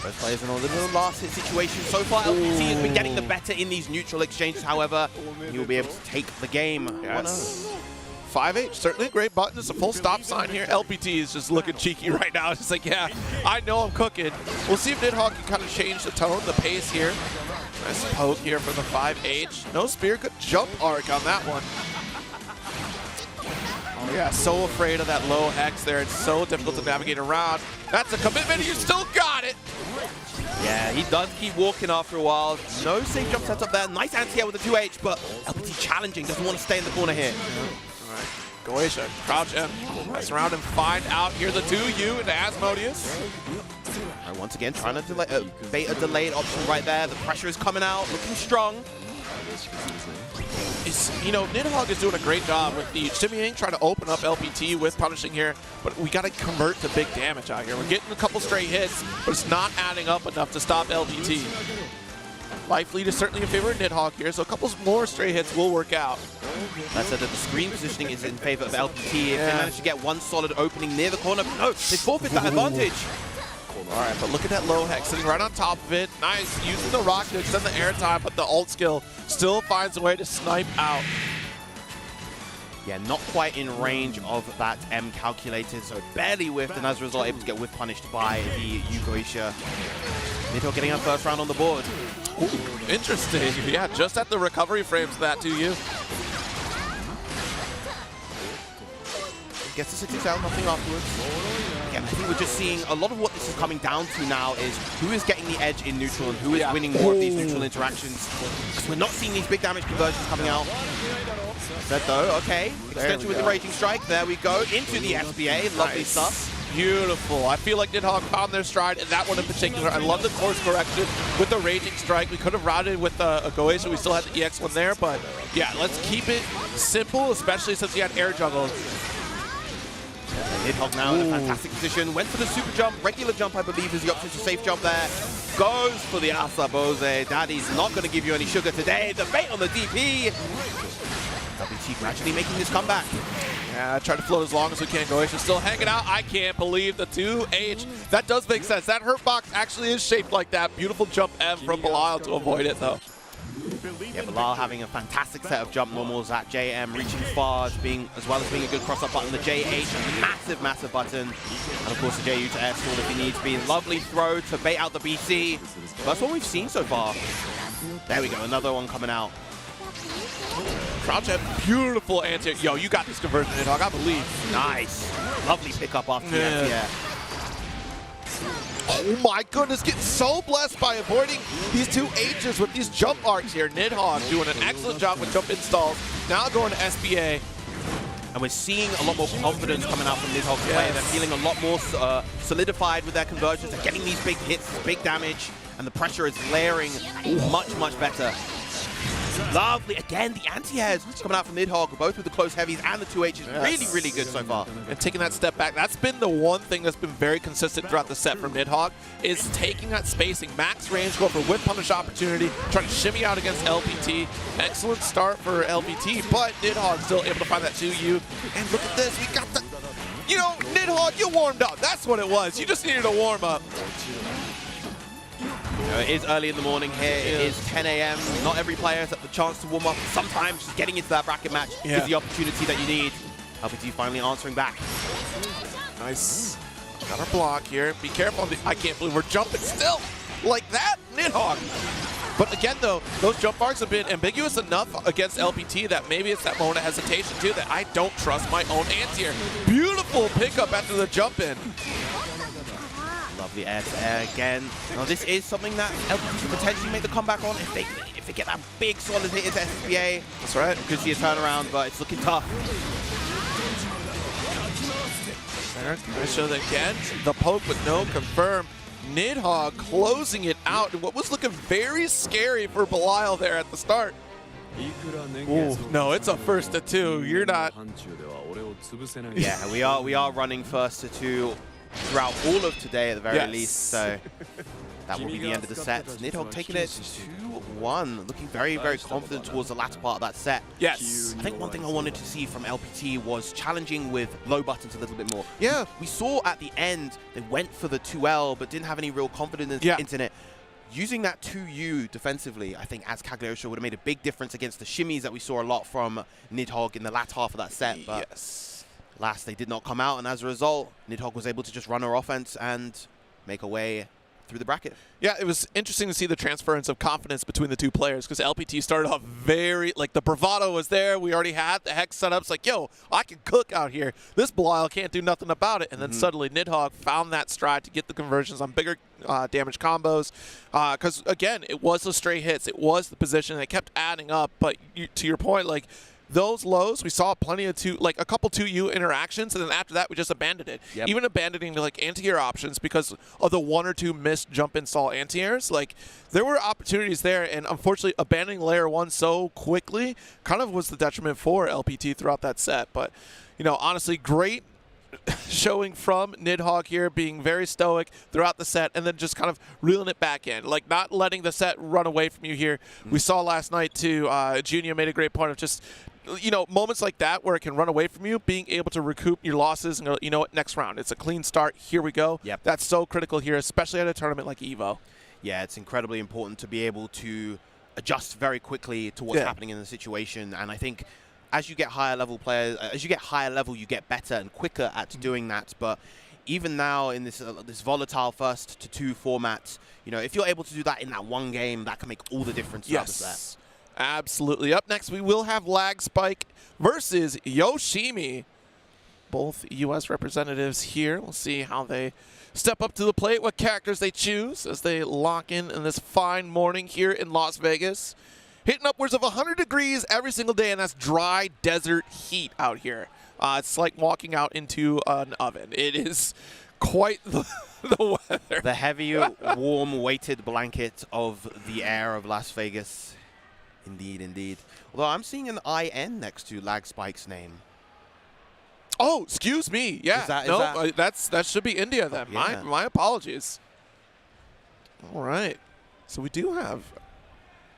S29: Both players in a little last hit situation. So far, LPT has been getting the better in these neutral exchanges, however, he will be able to take the game.
S28: Yes. 5H, certainly a great button. It's a full stop sign here. LPT is just looking cheeky right now. It's just like, yeah, I know I'm cooking. We'll see if Nidhogg can kind of change the tone, the pace here. Nice poke here from the 5H. No Spear, good jump arc on that one. Oh yeah, so afraid of that low hex there. It's so difficult to navigate around. That's a commitment, you still got it.
S29: Yeah, he does keep walking after a while. No safe jump setup there. Nice anti-air with the 2H, but LPT challenging, doesn't want to stay in the corner here.
S28: Goetia, crouch and mess around and find out here the 2U into Asmodeus.
S29: And once again, trying to bait a delayed option right there. The pressure is coming out, looking strong.
S28: Nidhogg is doing a great job with the shimmying, trying to open up LPT with punishing here, but we got to convert to big damage out here. We're getting a couple straight hits, but it's not adding up enough to stop LPT. Life lead is certainly in favor of Nidhogg here, so a couple more stray hits will work out.
S29: That said, that the screen positioning is in favor of LPT. If they manage to get one solid opening near the corner, no, they forfeit that advantage.
S28: All right, but look at that low hex sitting right on top of it. Nice, using the rock to extend the airtime, but the ult skill still finds a way to snipe out.
S29: Yeah, not quite in range of that M calculated, so barely whiffed, and as a result, able to get whiff punished by the Goetia. Nidhogg getting our first round on the board.
S28: Ooh, interesting. Yeah, just at the recovery frames of that 2U.
S29: Gets the 60 down, nothing afterwards. Again, I think we're just seeing a lot of what this is coming down to now is who is getting the edge in neutral and who is winning more of these neutral interactions. Because we're not seeing these big damage conversions coming out. Said though, okay. Extension with the Raging Strike. There we go. Into the SBA. Lovely stuff.
S28: Beautiful. I feel like Nidhogg found their stride, and that one in particular. I love the course correction with the Raging Strike. We could have routed with a Goetia. We still had the EX one there, but yeah, let's keep it simple, especially since he had air juggle.
S29: Nidhogg now in a fantastic position. Went for the super jump. Regular jump, I believe, is the option to safe jump there. Goes for the Asa Bose. Daddy's not going to give you any sugar today. The bait on the DP. WT gradually making this comeback.
S28: Yeah, try to float as long as we can. Goetia still hanging out. I can't believe the 2H. That does make sense. That hurt box actually is shaped like that. Beautiful jump M from Bilal to avoid it, though.
S29: Yeah, Bilal having a fantastic set of jump normals at JM, reaching far, as well as being a good cross-up button. The JH, massive, massive button. And of course the JU to air stall if he needs to be. Lovely throw to bait out the BC. That's what we've seen so far. There we go, another one coming out.
S28: Crouch head, beautiful anti. Yo, you got this conversion, Nidhogg, I believe.
S29: Nice. Lovely pickup off the anti-air.
S28: Oh my goodness, getting so blessed by avoiding these two H's with these jump arcs here. Nidhogg doing an excellent job with jump installs. Now going to SBA.
S29: And we're seeing a lot more confidence coming out from Nidhogg's play. They're feeling a lot more solidified with their conversions. They're getting these big hits, big damage, and the pressure is layering much, much better. Lovely. Again, the anti-airs coming out from Nidhogg, both with the close heavies and the 2Hs. Really, really good so far.
S28: And taking that step back, that's been the one thing that's been very consistent throughout the set from Nidhogg, is taking that spacing. Max range, go for whip punish opportunity, trying to shimmy out against LPT. Excellent start for LPT, but Nidhogg still able to find that 2U. And look at this, we got the, you know, Nidhogg, you warmed up. That's what it was. You just needed a warm up.
S29: You know, it is early in the morning here. It is 10 a.m. Not every player has the chance to warm up. Sometimes just getting into that bracket match is the opportunity that you need. LPT finally answering back.
S28: Nice. Got our block here. Be careful. I can't believe we're jumping still like that. Nidhogg. But again, though, those jump arcs have been ambiguous enough against LPT that maybe it's that moment of hesitation, too, that I don't trust my own anti-air. Beautiful pickup after the jump in.
S29: Lovely air to air again. Now this is something that LPT could potentially make the comeback on if they get that big solid hit into SBA.
S28: That's right.
S29: Could see a turnaround, but it's looking tough.
S28: There, show that again. The poke with no confirm. Nidhogg closing it out in what was looking very scary for Belial there at the start. Ooh, no, it's a first to two. You're not.
S29: Yeah, we are running first to two throughout all of today at the very least, so that will be the end of the set. Nidhogg taking it 2-1, looking very, very confident towards the latter part of that set.
S28: Yes.
S29: I think one thing I wanted to see from LPT was challenging with low buttons a little bit more. Yeah, we saw at the end they went for the 2L but didn't have any real confidence in it. Using that 2U defensively, I think as Cagliostro would have made a big difference against the shimmies that we saw a lot from Nidhogg in the latter half of that set. But last, they did not come out, and as a result, Nidhogg was able to just run her offense and make her way through the bracket.
S28: Yeah, it was interesting to see the transference of confidence between the two players, because LPT started off very, like, the bravado was there. We already had the hex setups, like, yo, I can cook out here. This Belial can't do nothing about it. And then suddenly Nidhogg found that stride to get the conversions on bigger damage combos. Because, again, it was the stray hits. It was the position. They kept adding up. But to your point, like, those lows, we saw plenty of a couple 2U interactions, and then after that, we just abandoned it. Even abandoning like anti-air options because of the 1 or 2 missed jump install anti-airs. Like, there were opportunities there, and unfortunately, abandoning layer 1 so quickly kind of was the detriment for LPT throughout that set. But, you know, honestly, great showing from Nidhogg here, being very stoic throughout the set, and then just kind of reeling it back in, like not letting the set run away from you here. We saw last night too, Junior made a great point of just, you know, moments like that where it can run away from you, being able to recoup your losses and go, you know what, next round, it's a clean start, here we go. That's so critical here, especially at a tournament like EVO.
S29: Yeah, it's incredibly important to be able to adjust very quickly to what's happening in the situation, and I think as you get higher level players, as you get higher level, you get better and quicker at doing that. But even now in this this volatile first to 2 format, you know, if you're able to do that in that one game, that can make all the difference throughout the set.
S28: Absolutely. Up next, we will have Lag Spike versus Yoshimi. Both U.S. representatives here. We'll see how they step up to the plate, what characters they choose as they lock in this fine morning here in Las Vegas. Hitting upwards of 100 degrees every single day, and that's dry desert heat out here. It's like walking out into an oven. It is quite the weather.
S29: The heavy, warm, weighted blanket of the air of Las Vegas. Indeed, indeed. Although I'm seeing an IN next to Lag Spike's name.
S28: Oh, excuse me. Yeah, that should be India then. My apologies. All right. So we do have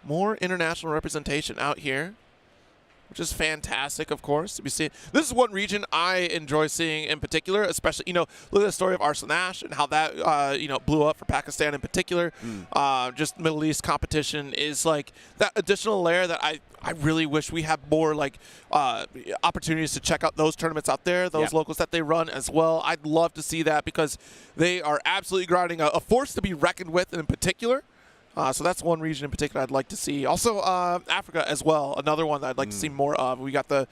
S28: more international representation out here, which is fantastic, of course. We see this is one region I enjoy seeing in particular, especially, you know, look at the story of Arslan Ash and how that, you know, blew up for Pakistan in particular. Just Middle East competition is like that additional layer that I really wish we had more like opportunities to check out those tournaments out there, those locals that they run as well. I'd love to see that because they are absolutely grinding, a force to be reckoned with in particular. So that's one region in particular I'd like to see. Also, Africa as well, another one that I'd like to see more of. We got the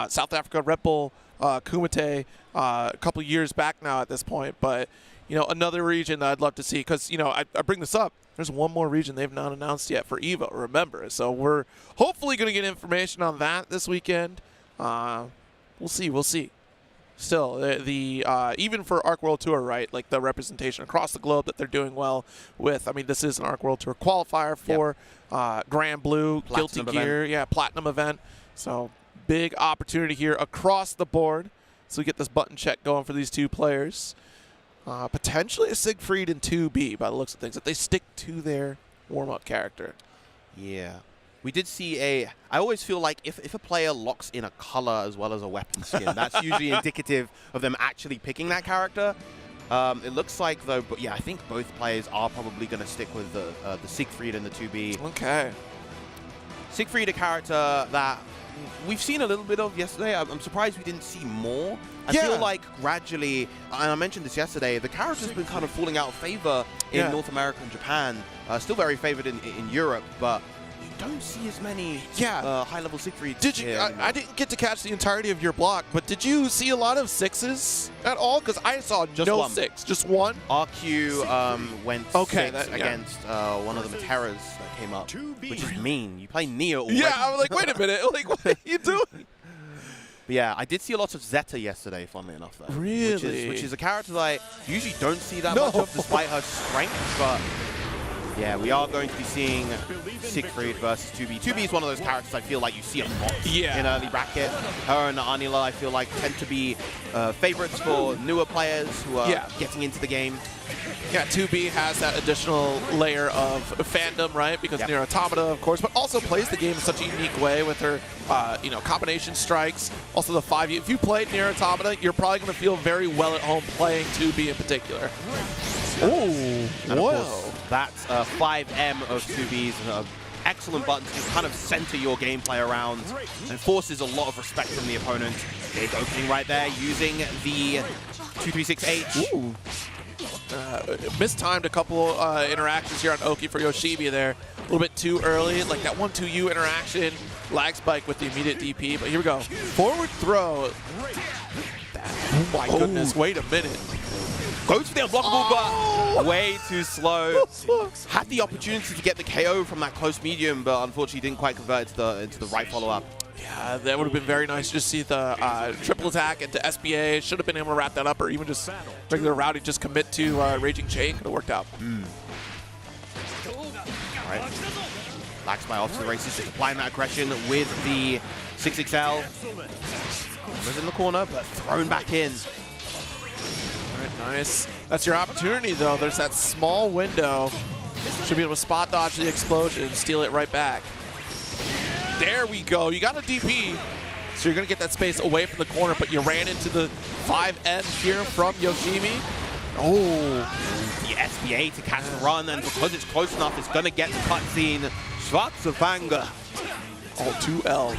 S28: South Africa Red Bull Kumite a couple years back now at this point. But, you know, another region that I'd love to see, because, you know, I bring this up. There's one more region they've not announced yet for EVO, remember. So we're hopefully going to get information on that this weekend. We'll see. Still, the even for Arc World Tour, right, like the representation across the globe that they're doing well with. I mean, this is an Arc World Tour qualifier for Grand Blue,
S29: Platinum
S28: Guilty Gear,
S29: event.
S28: Platinum event. So big opportunity here across the board. So we get this button check going for these two players. Potentially a Siegfried and 2B by the looks of things, if they stick to their warm-up character.
S29: Yeah. We did see I always feel like if a player locks in a color as well as a weapon skin, that's usually indicative of them actually picking that character. It looks like, though, but yeah, I think both players are probably going to stick with the Siegfried and the 2B.
S28: Okay.
S29: Siegfried, a character that we've seen a little bit of yesterday. I'm surprised we didn't see more. I feel like gradually, and I mentioned this yesterday, the character's been kind of falling out of favor in North America and Japan. Still very favored in Europe, but you don't see as many high-level Siegfrieds.
S28: Did you? I didn't get to catch the entirety of your block, but did you see a lot of 6s at all? Because I saw no 6, just one.
S29: RQ went 6 against one of the Materas that came up, which is mean. You play Neo already.
S28: Yeah, I was like, wait a minute, like, what are you doing?
S29: But yeah, I did see a lot of Zeta yesterday, funnily enough, though.
S28: Really?
S29: Which is a character that I usually don't see that much of, despite her strength, but yeah, we are going to be seeing Siegfried versus 2B. 2B is one of those characters I feel like you see a lot in early bracket. Her and Anila, I feel like, tend to be favorites for newer players who are getting into the game.
S28: Yeah, 2B has that additional layer of fandom, right? Because Nier Automata, of course, but also plays the game in such a unique way with her, you know, combination strikes. Also the 5U. If you played Nier Automata, you're probably going to feel very well at home playing 2B in particular.
S29: Oh, whoa. That's 5M of 2B's. Excellent button to kind of center your gameplay around and forces a lot of respect from the opponent. Big opening right there using the 236H.
S28: Ooh. Mistimed a couple interactions here on Oki for Yoshibi there. A little bit too early, like that 1-2U interaction. Lag spike with the immediate DP, but here we go. Forward throw. Oh my goodness, wait a minute.
S29: Goes for the unblockable, but way too slow. Had the opportunity to get the KO from that close medium, but unfortunately didn't quite convert into the right follow-up.
S28: Yeah, that would have been very nice to just see the triple attack into SBA. Should have been able to wrap that up, or even just regular routing, just commit to Raging Chain. Could have worked out.
S29: All right. Lax by off to the races, just applying that aggression with the 6XL. Was in the corner, but thrown back in.
S28: All right, nice. That's your opportunity, though. There's that small window. Should be able to spot dodge the explosion, steal it right back. There we go. You got a DP, so you're going to get that space away from the corner, but you ran into the 5N here from Yoshimi.
S29: Oh, the SBA to catch the run, and because it's close enough, it's going to get the cutscene. Schwarzefanga.
S28: Oh, 2L.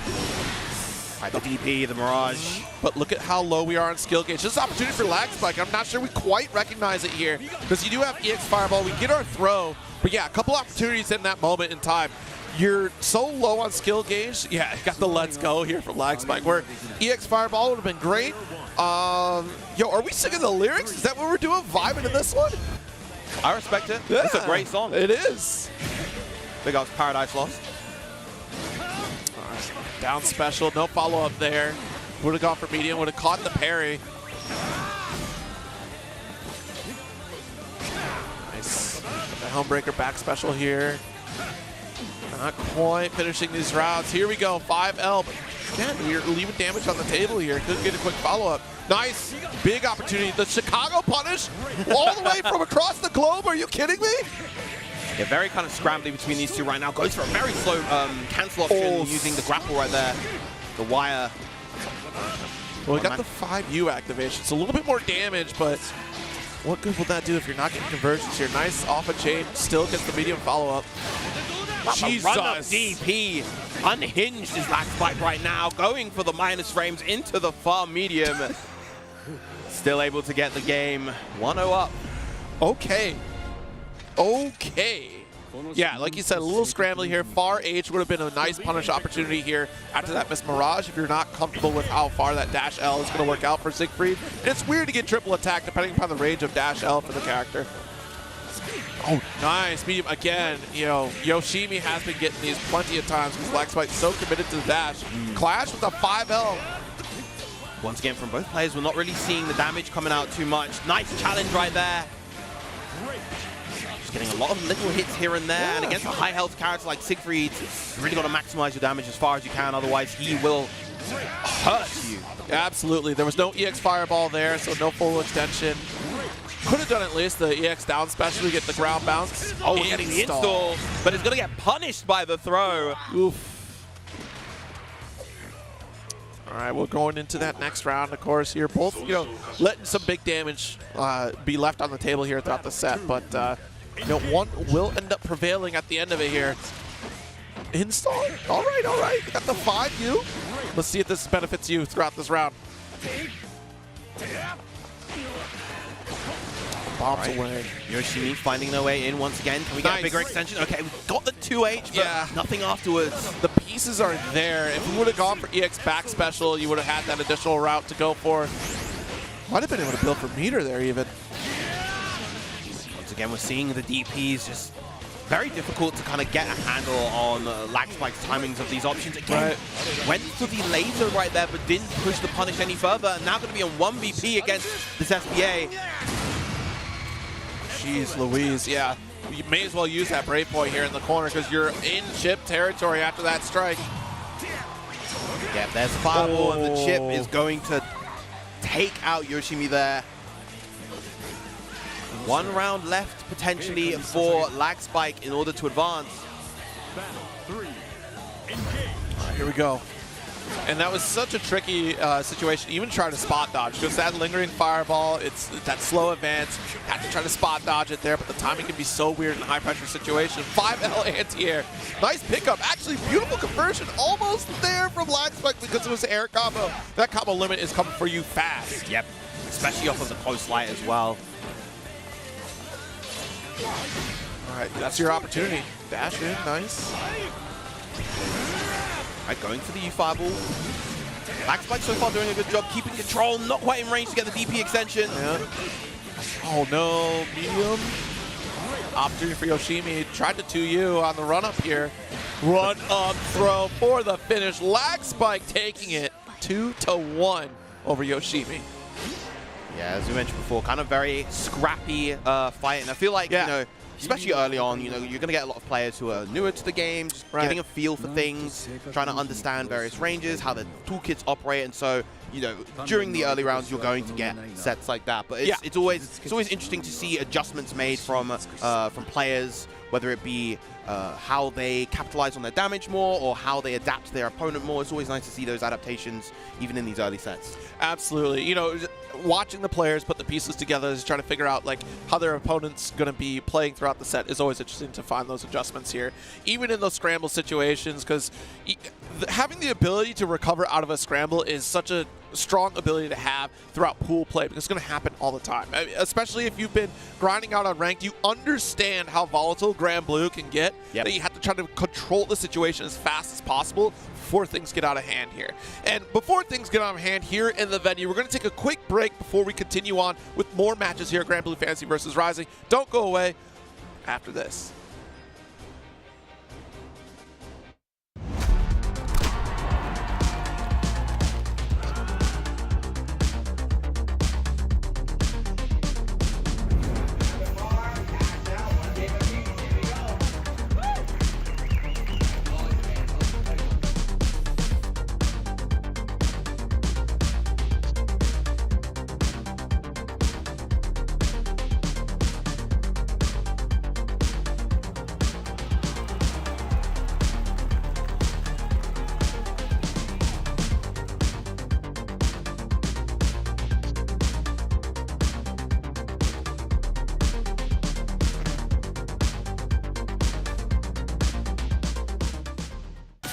S29: Right, the DP, the Mirage.
S28: But look at how low we are on skill gauge. This is an opportunity for lag spike. I'm not sure we quite recognize it here, because you do have EX Fireball. We get our throw, but yeah, a couple opportunities in that moment in time. You're so low on skill gauge. Yeah, got the let's go here for lag spike, where EX Fireball would have been great. Yo, are we singing the lyrics? Is that what we're doing? Vibing in this one?
S29: I respect it. Yeah, it's a great song.
S28: It is.
S29: Big ups Paradise Lost.
S28: Down special, no follow-up there. Would have gone for medium, would have caught the parry. Nice. The Helmbreaker back special here. Not quite finishing these routes. Here we go, 5L. But again, we're leaving damage on the table here. Couldn't get a quick follow-up. Nice, big opportunity. The Chicago punish all the way from across the globe. Are you kidding me?
S29: Yeah, very kind of scrambly between these two right now. Goes for a very slow cancel option using the grapple right there. The wire.
S28: Well, we got the 5U activation, so a little bit more damage, but what good will that do if you're not getting conversions here? Nice off a chain, still gets the medium follow-up.
S29: Jesus. Run up DP. Unhinged is Lax Spike right now. Going for the minus frames into the far medium. Still able to get the game 1-0 up.
S28: Okay. Okay. Yeah, like you said, a little scrambly here. Far H would have been a nice punish opportunity here after that Miss Mirage if you're not comfortable with how far that dash L is going to work out for Siegfried. And it's weird to get triple attack depending upon the range of dash L for the character. Oh, nice. Medium again. You know, Yoshimi has been getting these plenty of times because Black Spike's so committed to the dash. Clash with a 5L.
S29: Once again, from both players, we're not really seeing the damage coming out too much. Nice challenge right there. Just getting a lot of little hits here and there. Yeah, and against a high health character like Siegfried, you really got to maximize your damage as far as you can. Otherwise, he will hurt you.
S28: Absolutely. There was no EX Fireball there, so no full extension. Could have done at least the EX down special to get the ground bounce.
S29: Oh, getting the install, but it's going to get punished by the throw.
S28: Oof. All right, we're going into that next round, of course, here. Both, you know, letting some big damage be left on the table here throughout the set, but, you know, one will end up prevailing at the end of it here. Install. All right, all right. Got the 5U. Let's see if this benefits you throughout this round. Bombs away.
S29: Yoshimi finding their way in once again. Can we get a bigger extension? Okay, we've got the 2H, but nothing afterwards.
S28: The pieces are there. If you would have gone for EX back special, you would have had that additional route to go for. Might have been able to build for meter there even.
S29: Once again, we're seeing the DPs just very difficult to kind of get a handle on Lag Spike's timings of these options. Again, went for the laser right there, but didn't push the punish any further. And now going to be on 1VP against this SBA.
S28: Jeez Louise, yeah. You may as well use that Brave Point here in the corner because you're in chip territory after that strike.
S29: Yeah, there's Fireball, and the chip is going to take out Yoshimi there. 1 round left potentially for Lag Spike in order to advance.
S28: All right, here we go. And that was such a tricky situation, even trying to spot dodge, because that lingering fireball, it's that slow advance, have to try to spot dodge it there, but the timing can be so weird in a high pressure situation. 5L anti-air, nice pickup, actually beautiful conversion, almost there from Lag Spike because it was air combo. That combo limit is coming for you fast.
S29: Yep, especially off of the close light as well.
S28: All right, that's your opportunity. Dash in, nice.
S29: Right, going for the U-Fireball. Lag Spike so far doing a good job keeping control, not quite in range to get the DP extension.
S28: Yeah. Oh no, medium. Opportunity for Yoshimi, tried to 2U on the run up here. Run up throw for the finish. Lag Spike taking it 2-1 over Yoshimi.
S29: Yeah, as we mentioned before, kind of very scrappy fight, and I feel like, you know, especially early on, you know, you're going to get a lot of players who are newer to the game, just getting a feel for things, trying to understand various ranges, how the toolkits operate, and so, you know, during the early rounds, you're going to get sets like that. But it's always interesting to see adjustments made from players, whether it be how they capitalize on their damage more or how they adapt to their opponent more. It's always nice to see those adaptations, even in these early sets.
S28: Absolutely. You know, watching the players put the pieces together is trying to figure out like how their opponent's going to be playing throughout the set is always interesting to find those adjustments here, even in those scramble situations, because having the ability to recover out of a scramble is such a strong ability to have throughout pool play because it's going to happen all the time. I mean, especially if you've been grinding out on ranked, you understand how volatile Grand Blue can get, that you have to try to control the situation as fast as possible before things get out of hand here. And before things get out of hand here in the venue, we're going to take a quick break before we continue on with more matches here at Grand Blue Fantasy versus Rising. Don't go away after this.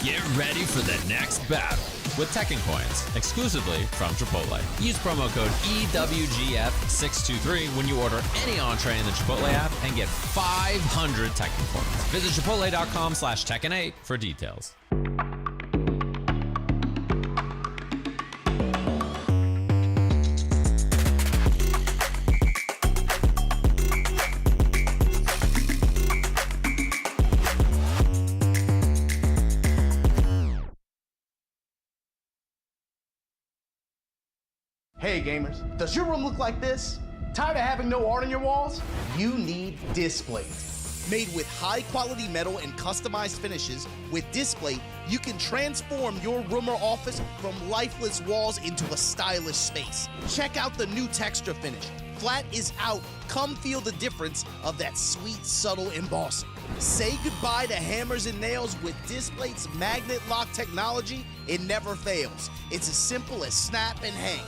S6: Get ready for the next battle. with Tekken coins exclusively from Chipotle. Use promo code EWGF623 when you order any entree in the Chipotle app and get 500 Tekken coins. Visit chipotle.com/Tekken8 for details.
S8: Hey gamers, does your room look like this? Tired of having no art on your walls? You need Displate.
S5: Made with high quality metal and customized finishes, with Displate, you can transform your room or office from lifeless walls into a stylish space. Check out the new texture finish. Flat is out. Come feel the difference of that sweet, subtle embossing. Say goodbye to hammers and nails with Displate's magnet lock technology. It never fails. It's as simple as snap and hang.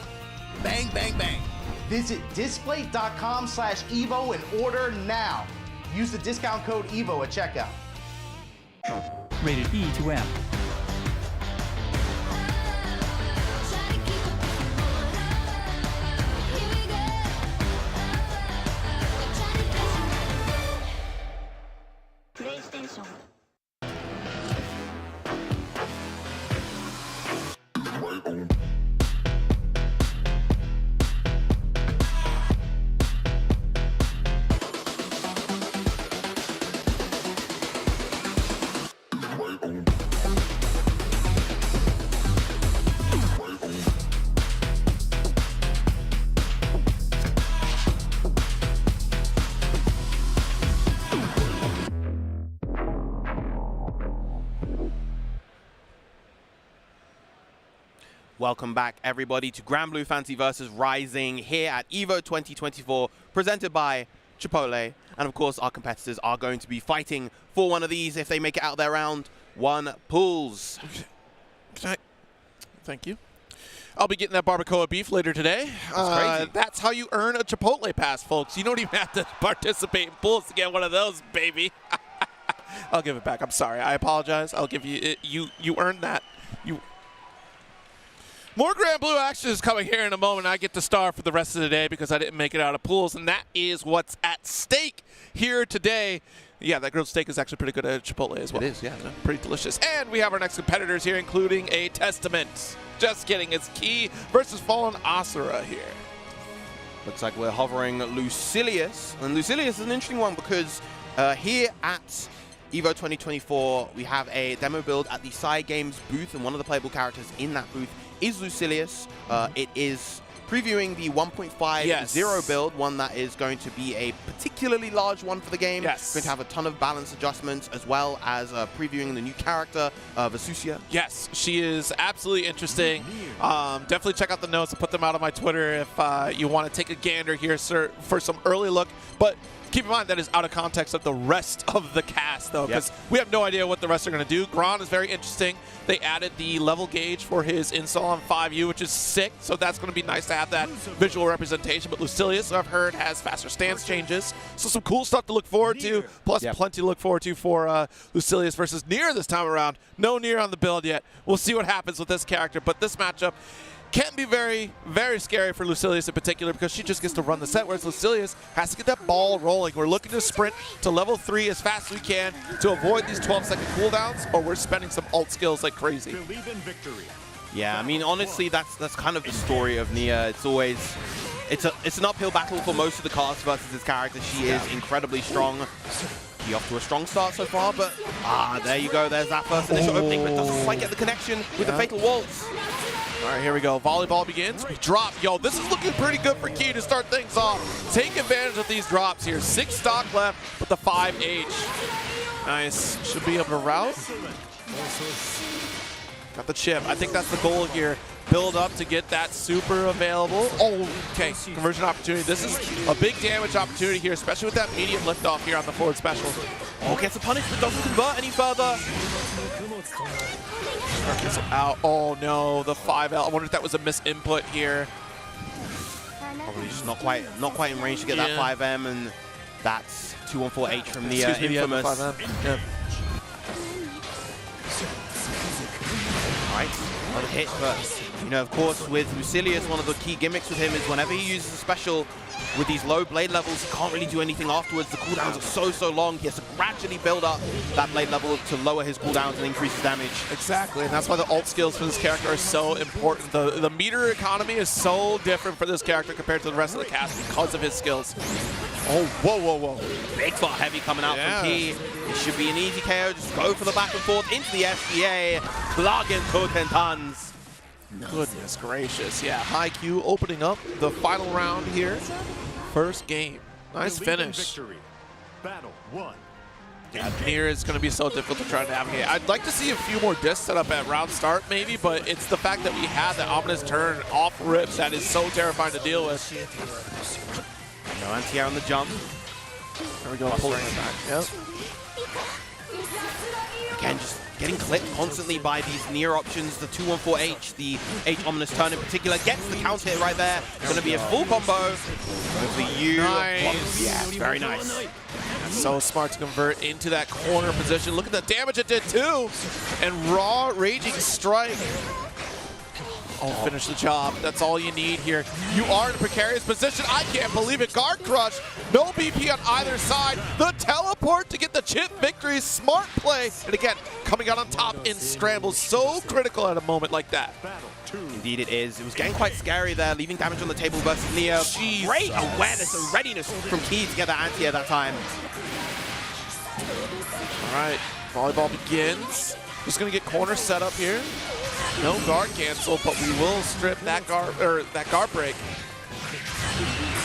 S5: Bang, bang, bang.
S8: Visit displate.com/Evo and order now. Use the discount code EVO at checkout.
S10: Rated E to M.
S15: PlayStation.
S29: Welcome back, everybody, to Grand Blue Fantasy vs. Rising here at EVO 2024, presented by Chipotle. And of course, our competitors are going to be fighting for one of these if they make it out of their round one pools.
S28: Thank you. I'll be getting that barbacoa beef later today.
S29: That's crazy.
S28: That's how you earn a Chipotle pass, folks. You don't even have to participate in pools to get one of those, baby. I'll give it back. I'm sorry. I apologize. I'll give you it. You earned that. More Grand Blue action is coming here in a moment. I get to star for the rest of the day because I didn't make it out of pools, and that is what's at stake here today. Yeah, that grilled steak is actually pretty good at Chipotle as well.
S29: It is, yeah.
S28: Pretty delicious. And we have our next competitors here, including a Testament. Just kidding. It's Key versus Fallen Asura here.
S29: Looks like we're hovering Lucilius. And Lucilius is an interesting one because here at EVO 2024, we have a demo build at the Psy Games booth, and one of the playable characters in that booth is Lucilius. It is previewing the 1.50 build, one that is going to be a particularly large one for the game.
S28: Yes.
S29: Going to have a ton of balance adjustments, as well as previewing the new character, Vesusia.
S28: Yes, she is absolutely interesting. Definitely check out the notes. I'll put them out on my Twitter if you want to take a gander here, sir, for some early look. But keep in mind that is out of context of the rest of the cast, though, because we have no idea what the rest are going to do. Gron is very interesting. They added the level gauge for his install on 5U, which is sick, so that's going to be nice to have that visual representation. But Lucilius, I've heard, has faster stance changes, so some cool stuff to look forward to, plus plenty to look forward to for Lucilius versus Nier this time around. No Nier on the build yet. We'll see what happens with this character, but this matchup can be very, very scary for Lucilius in particular because she just gets to run the set, whereas Lucilius has to get that ball rolling. We're looking to sprint to level 3 as fast as we can to avoid these 12-second cooldowns, or we're spending some ult skills like crazy.
S9: Believe in victory.
S29: Yeah, I mean, honestly, that's kind of the story of Nia. It's always, it's an uphill battle for most of the cast versus this character. She is incredibly strong. She off to a strong start so far, but there you go. There's that first initial opening, but doesn't quite get the connection with the Fatal Waltz.
S28: All right, here we go. Volleyball begins. We drop. Yo, this is looking pretty good for Key to start things off. Take advantage of these drops here. 6 stock left with the 5H. Nice. Should be able to route. Got the chip. I think that's the goal here. Build up to get that super available. Oh, okay. Conversion opportunity. This is a big damage opportunity here, especially with that medium liftoff here on the forward special.
S29: Oh, gets a punish, but doesn't convert any further.
S28: Out. Oh no, the 5L. I wonder if that was a misinput here.
S29: Probably just not quite in range to get that 5M, and that's 214H from the infamous.
S28: Yeah.
S29: Alright, another
S27: hit, but, you know, of course, with Lucilius, one of the key gimmicks with him is whenever he uses a special with these low blade levels, he can't really do anything afterwards. The cooldowns are so long. He has to gradually build up that blade level to lower his cooldowns and increase his damage.
S28: Exactly, and that's why the ult skills for this character are so important. The meter economy is so different for this character compared to the rest of the cast because of his skills. Oh, whoa.
S27: Big far heavy coming out from Key. It should be an easy KO. Just go for the back and forth into the SDA. Plug in Totentans.
S28: Goodness gracious. Yeah, high Q opening up the final round here. First game. Nice finish.
S9: Battle 1.
S28: Yeah, Nier is going to be so difficult to try to navigate. I'd like to see a few more discs set up at round start maybe, but it's the fact that we had that ominous turn off rips that is so terrifying to deal with.
S27: No anti-air on the jump.
S28: There we go, pulling it back. Yep.
S27: Again, just getting clipped constantly by these near options. The 214H, the H ominous turn in particular, gets the counter hit right there. Going to be a full combo. Over you.
S28: Nice.
S27: Yeah, very nice.
S28: That's so smart to convert into that corner position. Look at the damage it did too. And raw raging strike. Oh, finish the job. That's all you need here. You are in a precarious position. I can't believe it. Guard crush. No BP on either side. The teleport to get the chip victory. Smart play. And again, coming out on top in scrambles. So critical at a moment like that.
S27: Indeed it is. It was getting quite scary there, leaving damage on the table versus Nia. Great awareness and readiness from Key to get that anti-air that time.
S28: All right, volleyball begins. Just gonna get corner set up here. No guard cancel, but we will strip that guard break.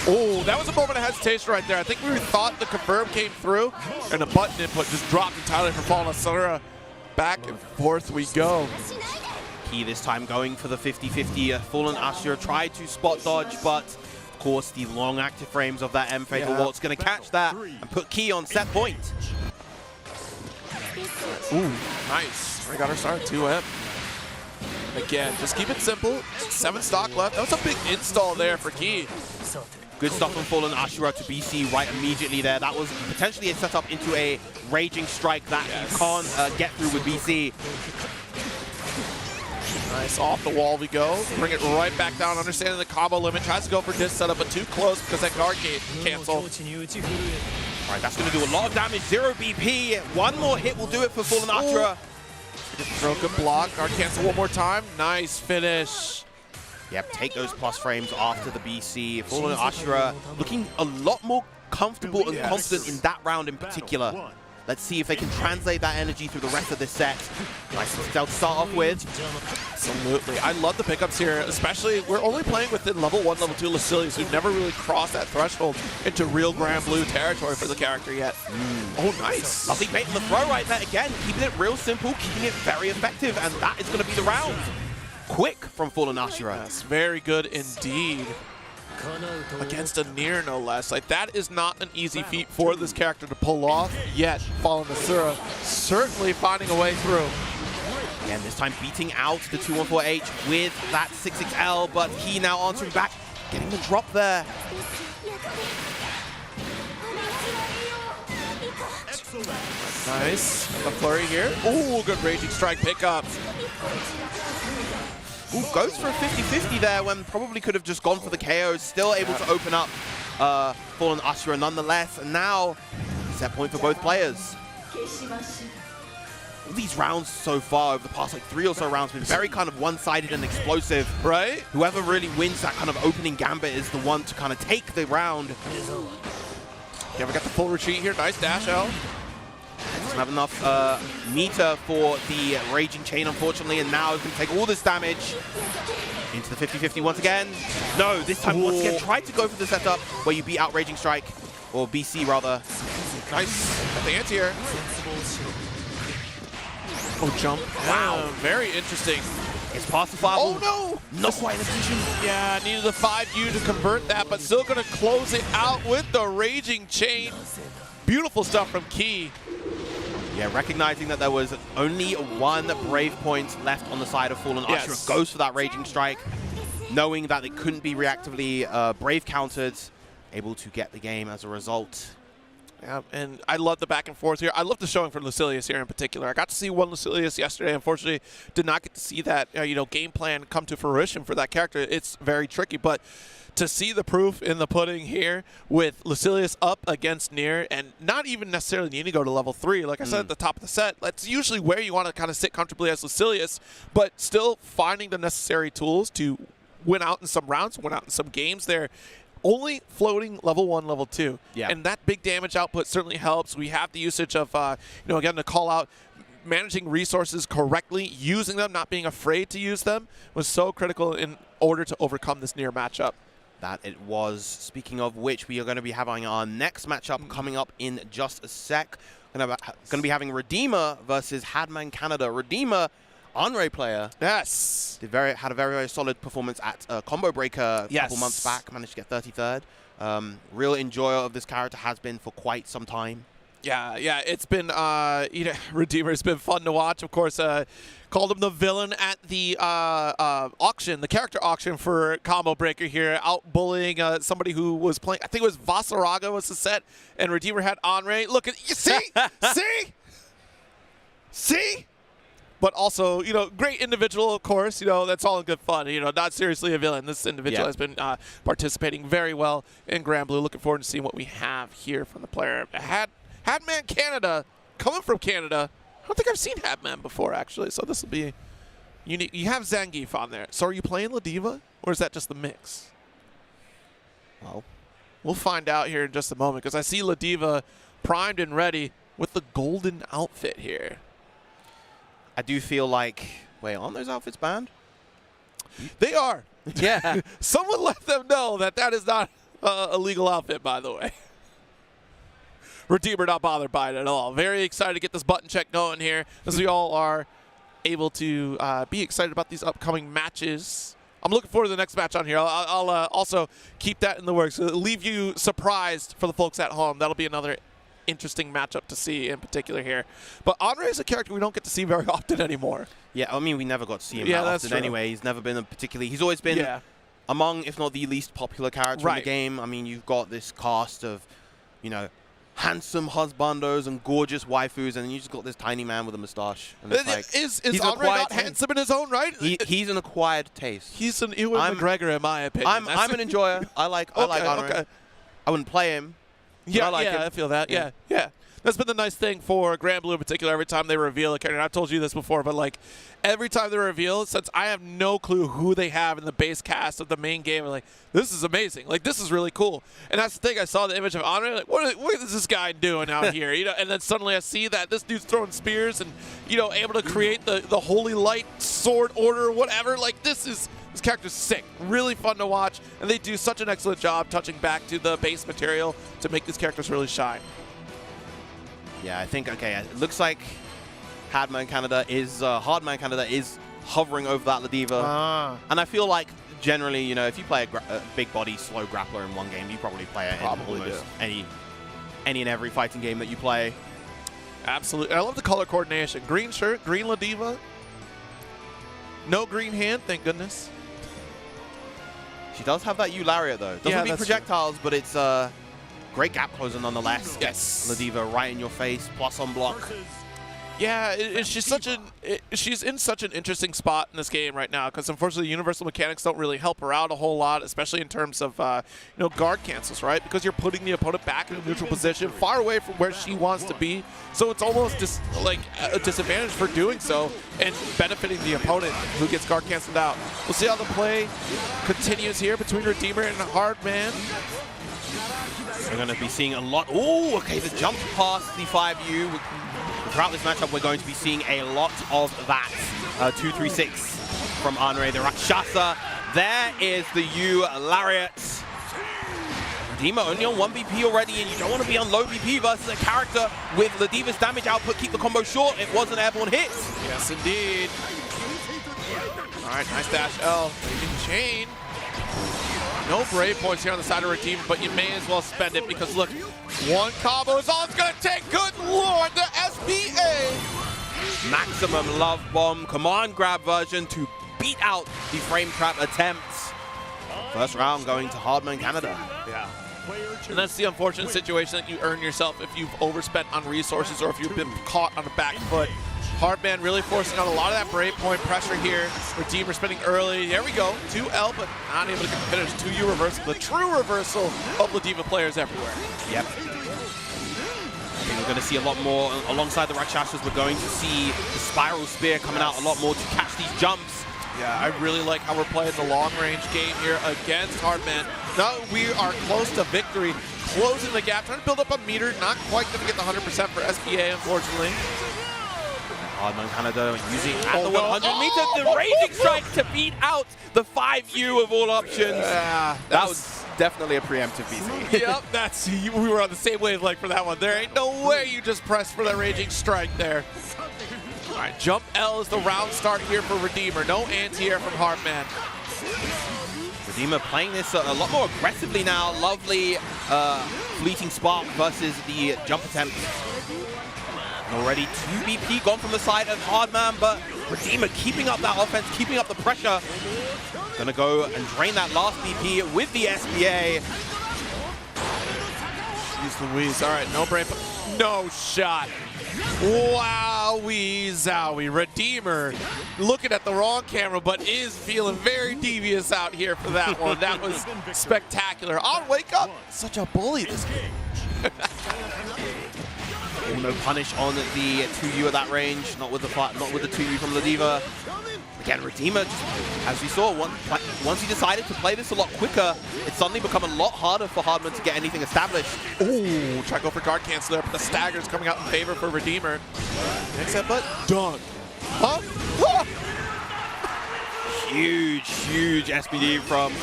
S28: Oh, that was a moment of hesitation right there. I think we thought the confirm came through, and the button input just dropped entirely for Fallen Asura. Back and forth we go.
S27: Key this time going for the 50-50. Fallen Asura tried to spot dodge, but of course the long active frames of that M Fatal Walt's going to catch that and put Key on set point.
S28: Ooh, nice. We got our start 2M. Again, just keep it simple. 7 stock left. That was a big install there for Key.
S27: Good stuff from Fallen Asura to BC right immediately there. That was potentially a setup into a raging strike that you can't get through with BC.
S28: Nice, off the wall we go. Bring it right back down, understanding the combo limit. Tries to go for disc setup, but too close because that guard cancel.
S27: All right, that's going to do a lot of damage. 0 BP. One more hit will do it for Fallen Asura.
S28: Throw a good block. Guard cancel one more time. Nice finish.
S27: Yep, take those plus frames after the BC. Fallen Asura looking a lot more comfortable and confident in that round in particular. Let's see if they can translate that energy through the rest of this set. Nice stealth to start off with.
S28: Absolutely. I love the pickups here, especially we're only playing within level 1, level 2 Lucilius. We've never really crossed that threshold into real Grand Blue territory for the character yet. Oh, nice.
S27: Lovely bait on the throw right there. Again, keeping it real simple, keeping it very effective, and that is going to be the round. Quick from Fallen Asura.
S28: That's very good indeed. Against a Nier, no less. Like, that is not an easy feat for this character to pull off, yet Fallen Asura certainly finding a way through.
S27: Again, this time beating out the 214H with that 6XL, but Key now answering back, getting the drop there.
S28: Nice. The flurry here. Ooh, good raging strike pickup.
S27: Ooh, goes for a 50-50 there when probably could have just gone for the KO. Still able to open up Fallen Asura nonetheless. And now, set point for both players. All these rounds so far over the past like 3 or so rounds have been very kind of one-sided and explosive.
S28: Right?
S27: Whoever really wins that kind of opening gambit is the one to kind of take the round.
S28: Yeah, we got the full retreat here. Nice dash out.
S27: Doesn't have enough meter for the Raging Chain, unfortunately, and now he can take all this damage into the 50-50 once again. No, this time once again, tried to go for the setup where you beat out Raging Strike, or BC rather.
S28: Nice. Got the anti-air. Oh, jump. Wow. Very interesting.
S27: It's past the fireball.
S28: Oh, no!
S27: Not quite in a position.
S28: Yeah, needed the 5U to convert that, but still going to close it out with the Raging Chain. Beautiful stuff from Key.
S27: Yeah, recognizing that there was only 1 Brave point left on the side of Fallen Asura, goes for that Raging Strike, knowing that it couldn't be reactively Brave countered, able to get the game as a result.
S28: Yeah, and I love the back and forth here. I love the showing for Lucilius here in particular. I got to see one Lucilius yesterday. Unfortunately, did not get to see that game plan come to fruition for that character. It's very tricky, but to see the proof in the pudding here with Lucilius up against Nier and not even necessarily needing to go to level 3. Like I said at the top of the set, that's usually where you want to kind of sit comfortably as Lucilius, but still finding the necessary tools to win out in some rounds, win out in some games there. Only floating level 1, level 2.
S29: Yeah.
S28: And that big damage output certainly helps. We have the usage of, again, to call out managing resources correctly, using them, not being afraid to use them, was so critical in order to overcome this Nier matchup.
S29: That it was. Speaking of which, we are going to be having our next matchup coming up in just a sec. Going to be having Redeemer versus Hadman Canada. Redeemer, Andre player.
S28: Yes.
S29: Had a very, very solid performance at Combo Breaker a couple months back. Managed to get 33rd. Real enjoyer of this character, has been for quite some time.
S28: Yeah, it's been, Redeemer's been fun to watch. Of course, called him the villain at the auction, the character auction for Combo Breaker here, out bullying somebody who was playing, I think it was Vasaraga was the set, and Redeemer had Andre. Look at, you see? See? But also, great individual, of course. That's all in good fun. Not seriously a villain. This individual has been participating very well in Grand Blue. Looking forward to seeing what we have here from the player. Hadman Canada, coming from Canada. I don't think I've seen Hadman before, actually, so this will be unique. You have Zangief on there. So are you playing Ladiva, or is that just the mix? Well, we'll find out here in just a moment, because I see Ladiva primed and ready with the golden outfit here.
S29: I do feel like, wait, aren't those outfits banned?
S28: They are.
S29: Yeah.
S28: Someone let them know that is not a legal outfit, by the way. Redeemer not bothered by it at all. Very excited to get this button check going here, as we all are able to be excited about these upcoming matches. I'm looking forward to the next match on here. I'll also keep that in the works. Leave you surprised for the folks at home. That'll be another interesting matchup to see in particular here. But Andre is a character we don't get to see very often anymore.
S29: Yeah, I mean, we never got to see him that often anyway. He's never been he's always been among, if not the least popular character in the game. I mean, you've got this cast of, handsome husbandos and gorgeous waifus, and then you just got this tiny man with a mustache. And it's like,
S28: is Andre not handsome in his own right?
S29: He's an acquired taste.
S28: He's an Ewan McGregor, in my opinion.
S29: I'm an enjoyer. I like Andre.
S28: Okay.
S29: I wouldn't play him.
S28: Yeah,
S29: I like him.
S28: I feel that. Yeah. That's been the nice thing for Grand Blue in particular. Every time they reveal a character, and I've told you this before, but like every time they reveal, since I have no clue who they have in the base cast of the main game, I'm like, this is amazing. Like, this is really cool. And that's the thing. I saw the image of Andre, like, what is this guy doing out here? And then suddenly I see that this dude's throwing spears and able to create the holy light sword order, whatever. Like, this character's sick. Really fun to watch, and they do such an excellent job touching back to the base material to make these characters really shine.
S29: Yeah, I think, it looks like Hardman Canada is hovering over that Ladiva. And I feel like generally, if you play a big body, slow grappler in one game, you probably play it in almost any and every fighting game that you play.
S28: Absolutely. I love the color coordination. Green shirt, green Ladiva. No green hand, thank goodness.
S29: She does have that U-Lariat, though. Doesn't be projectiles, but it's great gap closer nonetheless.
S28: Yes.
S29: Ladiva right in your face, plus on block.
S28: Yeah, she's in such an interesting spot in this game right now, because unfortunately universal mechanics don't really help her out a whole lot, especially in terms of guard cancels, right? Because you're putting the opponent back in a neutral position, far away from where she wants to be. So it's almost just like a disadvantage for doing so and benefiting the opponent who gets guard canceled out. We'll see how the play continues here between Redeemer and Hardman.
S29: We're going to be seeing a lot. Oh, okay, the jump past the 5U. Throughout this matchup, we're going to be seeing a lot of that. 2-3-6 from Andre, the Rakshasa. There is the U-Lariat. Redeemer only on 1 BP already, and you don't want to be on low BP versus a character with Ladiva's damage output. Keep the combo short. It was an airborne hit.
S28: Yes, indeed. All right, nice dash L. Chain. No brave points here on the side of Redeemer, but you may as well spend it because, look, one combo is all it's going to take. Good Lord, the SBA.
S29: Maximum Love Bomb command grab version to beat out the frame trap attempts. First round going to Hardman Canada.
S28: Yeah. And that's the unfortunate situation that you earn yourself if you've overspent on resources or if you've been caught on the back foot. Hardman really forcing out a lot of that break point pressure here. Redeemer spinning early. There we go. 2L, but not able to get the finish. 2U reversal. The true reversal of Ladiva players everywhere.
S27: Yep. I think we're going to see a lot more alongside the Rakshasas. We're going to see the Spiral Spear coming out a lot more to catch these jumps.
S28: Yeah, I really like how we're playing the long-range game here against Hardman. Now we are close to victory, closing the gap, trying to build up a meter. Not quite going to get the 100% for SBA, unfortunately.
S27: Hardman Canada using at the
S28: no.
S27: 100 meter, the Raging Strike to beat out the 5U of all options.
S28: Yeah,
S27: that was definitely a preemptive BC.
S28: Yep, we were on the same wavelength for that one. There ain't no way you just pressed for that Raging Strike there. All right, jump L is the round start here for Redeemer. No anti-air from Hardman.
S27: Redeemer playing this a lot more aggressively now. Lovely fleeting spark versus the jump attempt. And already 2 BP gone from the side of Hardman, but Redeemer keeping up that offense, keeping up the pressure. Gonna go and drain that last BP with the SBA.
S28: Jeez Louise. All right, no brain. No shot. Wowee zowie. Redeemer looking at the wrong camera, but is feeling very devious out here for that one. That was spectacular. On Wake Up, such a bully this game.
S27: No punish on the 2U at that range, not with the 2U from Ladiva. Again, Redeemer, as we saw, once he decided to play this a lot quicker, it's suddenly become a lot harder for Hardman to get anything established.
S28: Ooh, try to go for guard cancel there, but the stagger's coming out in favor for Redeemer. Next set, but done. Huh?
S27: Huge, huge SBD from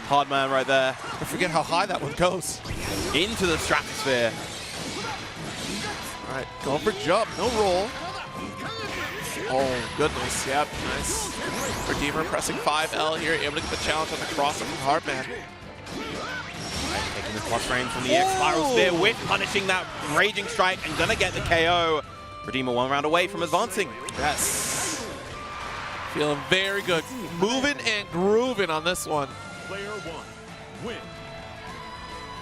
S27: Hardman right there.
S28: I forget how high that one goes.
S27: Into the stratosphere.
S28: All right, going for jump, no roll. Oh, goodness, yep, nice. Redeemer pressing 5L here, able to get the challenge on the crosser from Hardman.
S27: Taking the cross range from the EX Spiral Spear with punishing that Raging Strike and gonna get the KO. Redeemer 1 round away from advancing.
S28: Yes. Feeling very good. Moving and grooving on this one.
S2: Player 1, win.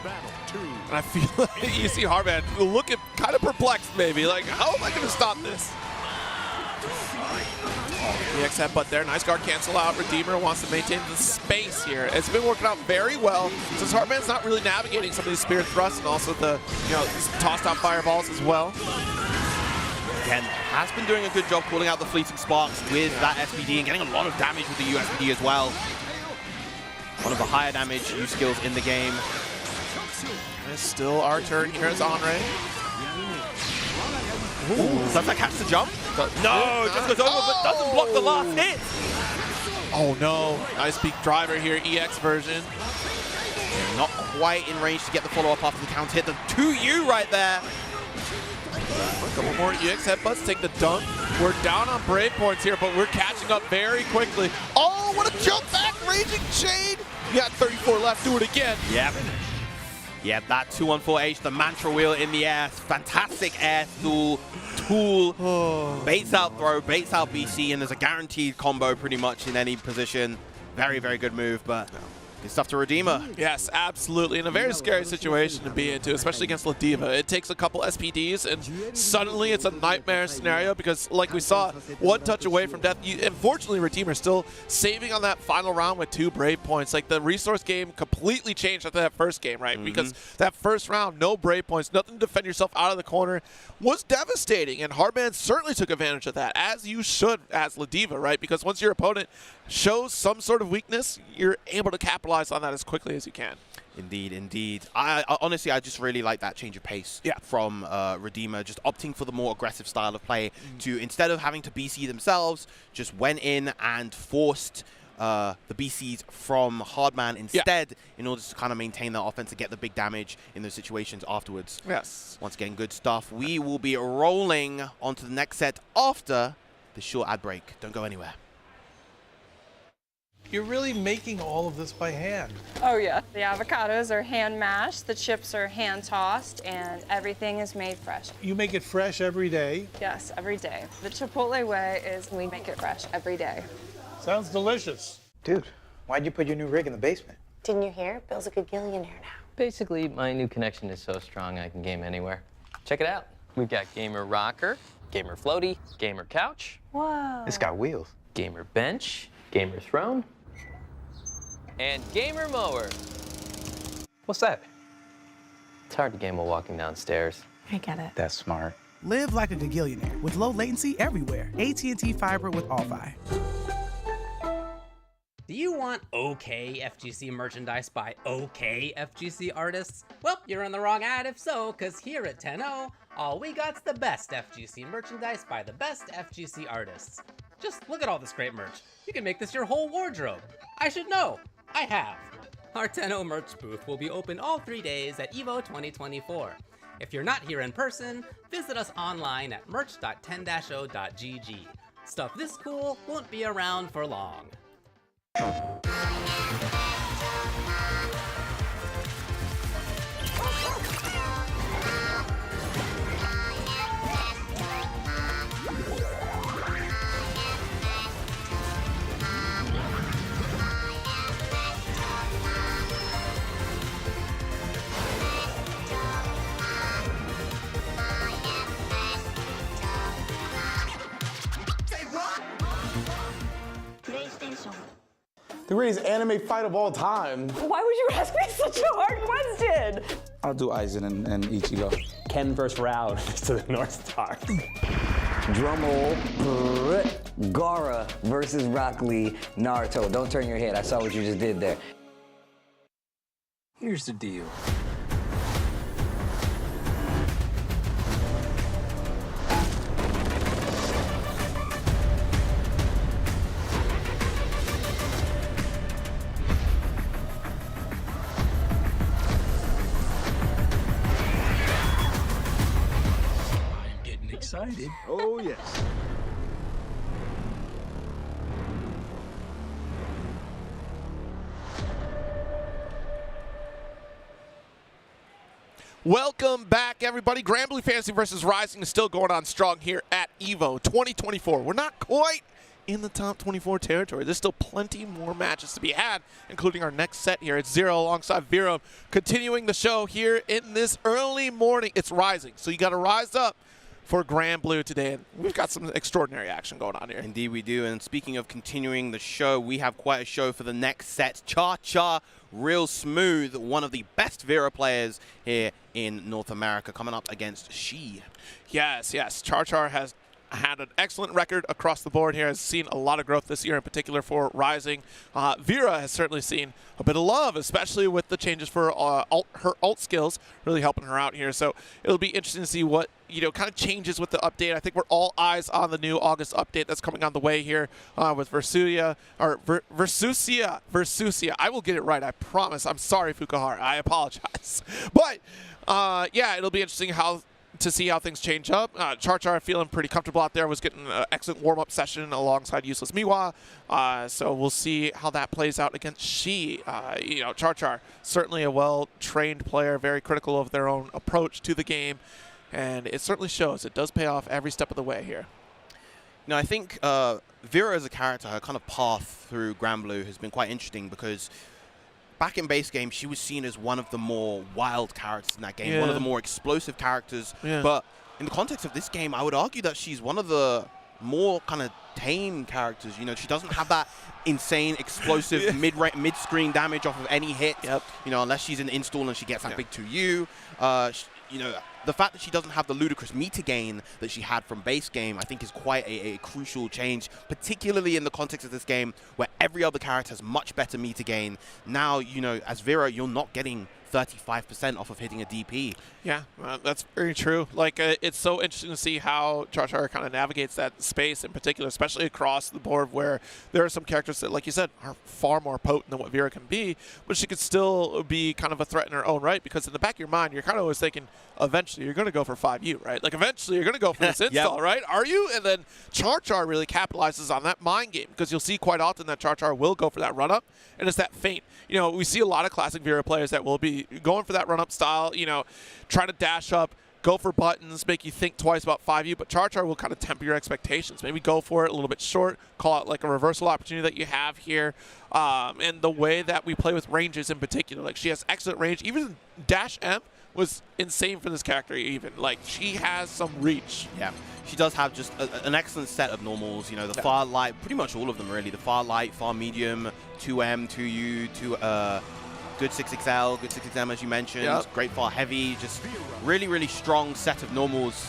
S2: Battle 2.
S28: And I feel like you see Hardman looking kind of perplexed maybe, like, how am I gonna stop this? EX headbutt there, nice guard cancel out. Redeemer wants to maintain the space here. It's been working out very well since Hardman's not really navigating some of these spear thrusts and also the, tossed out fireballs as well.
S27: Again, has been doing a good job calling out the fleeting sparks with that SBD and getting a lot of damage with the USBD as well. One of the higher damage U skills in the game.
S28: It's still our turn here as Andre.
S27: Ooh, does that catch the jump? No, just goes over, but doesn't block the last hit.
S28: Oh no, nice peak driver here, EX version.
S27: Not quite in range to get the follow-up after the counter hit. The 2U right there.
S28: A couple more EX headbutts, take the dunk. We're down on brave points here, but we're catching up very quickly. Oh, what a jump back, Raging Chain. You got 34 left, do it again.
S27: Yep. Yeah, that 214H, the mantra wheel in the air. Fantastic air tool. Baits out throw, baits out BC, and there's a guaranteed combo pretty much in any position. Very, very good move, but good stuff to Redeemer.
S28: Yes, absolutely. In a very scary situation to be into, especially against Ladiva. It takes a couple SPDs, and suddenly it's a nightmare scenario because, like we saw, one touch away from death. Unfortunately, Redeemer still saving on that final round with 2 brave points. Like, the resource game completely changed after that first game, right? Because that first round, no brave points, nothing to defend yourself out of the corner, was devastating. And Hardman certainly took advantage of that, as you should as Ladiva, right? Because once your opponent shows some sort of weakness, you're able to capitalize on that as quickly as you can.
S27: Indeed, indeed. I honestly, I just really like that change of pace from Redeemer, just opting for the more aggressive style of play to, instead of having to BC themselves, just went in and forced the BCs from Hardman instead in order to kind of maintain that offense and get the big damage in those situations afterwards.
S28: Yes.
S27: Once again, good stuff. We will be rolling onto the next set after the short ad break. Don't go anywhere.
S13: You're really making all of this by hand.
S16: Oh yeah. The avocados are hand mashed, the chips are hand tossed, and everything is made fresh.
S13: You make it fresh every day.
S16: Yes, every day. The Chipotle way is we make it fresh every day.
S13: Sounds delicious.
S11: Dude, why'd you put your new rig in the basement?
S15: Didn't you hear? Bill's a good gillionaire now.
S7: Basically, my new connection is so strong I can game anywhere. Check it out. We've got Gamer Rocker, Gamer Floaty, Gamer Couch.
S16: Whoa.
S7: It's got wheels. Gamer Bench, Gamer Throne, and Gamer Mower. What's that? It's hard to game while walking downstairs.
S16: I get it.
S7: That's smart.
S17: Live like a gagillionaire with low latency everywhere. AT&T Fiber with All-Fi.
S11: Do you want okay FGC merchandise by okay FGC artists? Well, you're in the wrong ad if so, because here at 10-0, all we got's the best FGC merchandise by the best FGC artists. Just look at all this great merch. You can make this your whole wardrobe. I should know. I have. Our 10-0 merch booth will be open all 3 days at EVO 2024. If you're not here in person, visit us online at merch.10-0.gg. Stuff this cool won't be around for long.
S9: The greatest anime fight of all time.
S15: Why would you ask me such a hard question?
S19: I'll do Aizen and Ichigo.
S20: Ken versus Raud to the North Star.
S21: Drumroll. Gaara versus Rock Lee, Naruto. Don't turn your head. I saw what you just did there.
S7: Here's the deal.
S20: Excited.
S2: Oh, yes. Welcome back, everybody. Grand Blue Fantasy versus Rising is still going on strong here at EVO 2024. We're not quite in the top 24 territory. There's still plenty more matches to be had, including our next set here at Zero alongside Vero. Continuing the show here in this early morning. It's Rising, so you got to rise up for Grand Blue today, and we've got some extraordinary action going on here.
S29: Indeed we do, and speaking of continuing the show, we have quite a show for the next set. Cha-Cha Real Smooth, one of the best Vera players here in North America, coming up against She.
S28: Yes, yes. Char has had an excellent record across the board here, has seen a lot of growth this year, in particular for Rising. Vera has certainly seen a bit of love, especially with the changes for her ult skills, really helping her out here. So it'll be interesting to see what, kind of changes with the update. I think we're all eyes on the new August update that's coming on the way here with Versusia. I will get it right, I promise. I'm sorry, Fukuhara. I apologize. But, yeah, it'll be interesting to see how things change up. Char feeling pretty comfortable out there, was getting an excellent warm-up session alongside Useless Miwa. So we'll see how that plays out against She. Char certainly a well-trained player, very critical of their own approach to the game, and it certainly shows. It does pay off every step of the way here.
S29: I think Vera as a character, her kind of path through Grand Blue has been quite interesting, because back in base game, she was seen as one of the more wild characters in that game, one of the more explosive characters. But in the context of this game, I would argue that she's one of the more kind of tame characters. She doesn't have that insane, explosive mid-screen damage off of any hit. Unless she's in install and she gets that big 2U. The fact that she doesn't have the ludicrous meter gain that she had from base game, I think is quite a crucial change, particularly in the context of this game where every other character has much better meter gain. Now, as Vera, you're not getting 35% off of hitting a DP.
S28: Yeah, that's very true. It's so interesting to see how Char kind of navigates that space in particular, especially across the board, where there are some characters that, like you said, are far more potent than what Vera can be, but she could still be kind of a threat in her own right, because in the back of your mind, you're kind of always thinking, eventually you're going to go for 5U, right? Eventually you're going to go for this install, right? Are you? And then Char really capitalizes on that mind game, because you'll see quite often that Char will go for that run-up, and it's that feint. We see a lot of classic Vera players that will be going for that run-up style, try to dash up,
S2: go for buttons, make you think twice about 5U, but Char Char will kind of temper your expectations. Maybe go for it a little bit short, call out like a reversal opportunity that you have here. And the way that we play with ranges in particular, like she has excellent range. Even Dash M was insane for this character even. Like, she has some reach.
S29: Yeah, she does have just an excellent set of normals. You know, the far light, pretty much all of them really. The far light, far medium, 2M, 2U, good 6XL, good 6XM as you mentioned. Great far heavy, just really, really strong set of normals.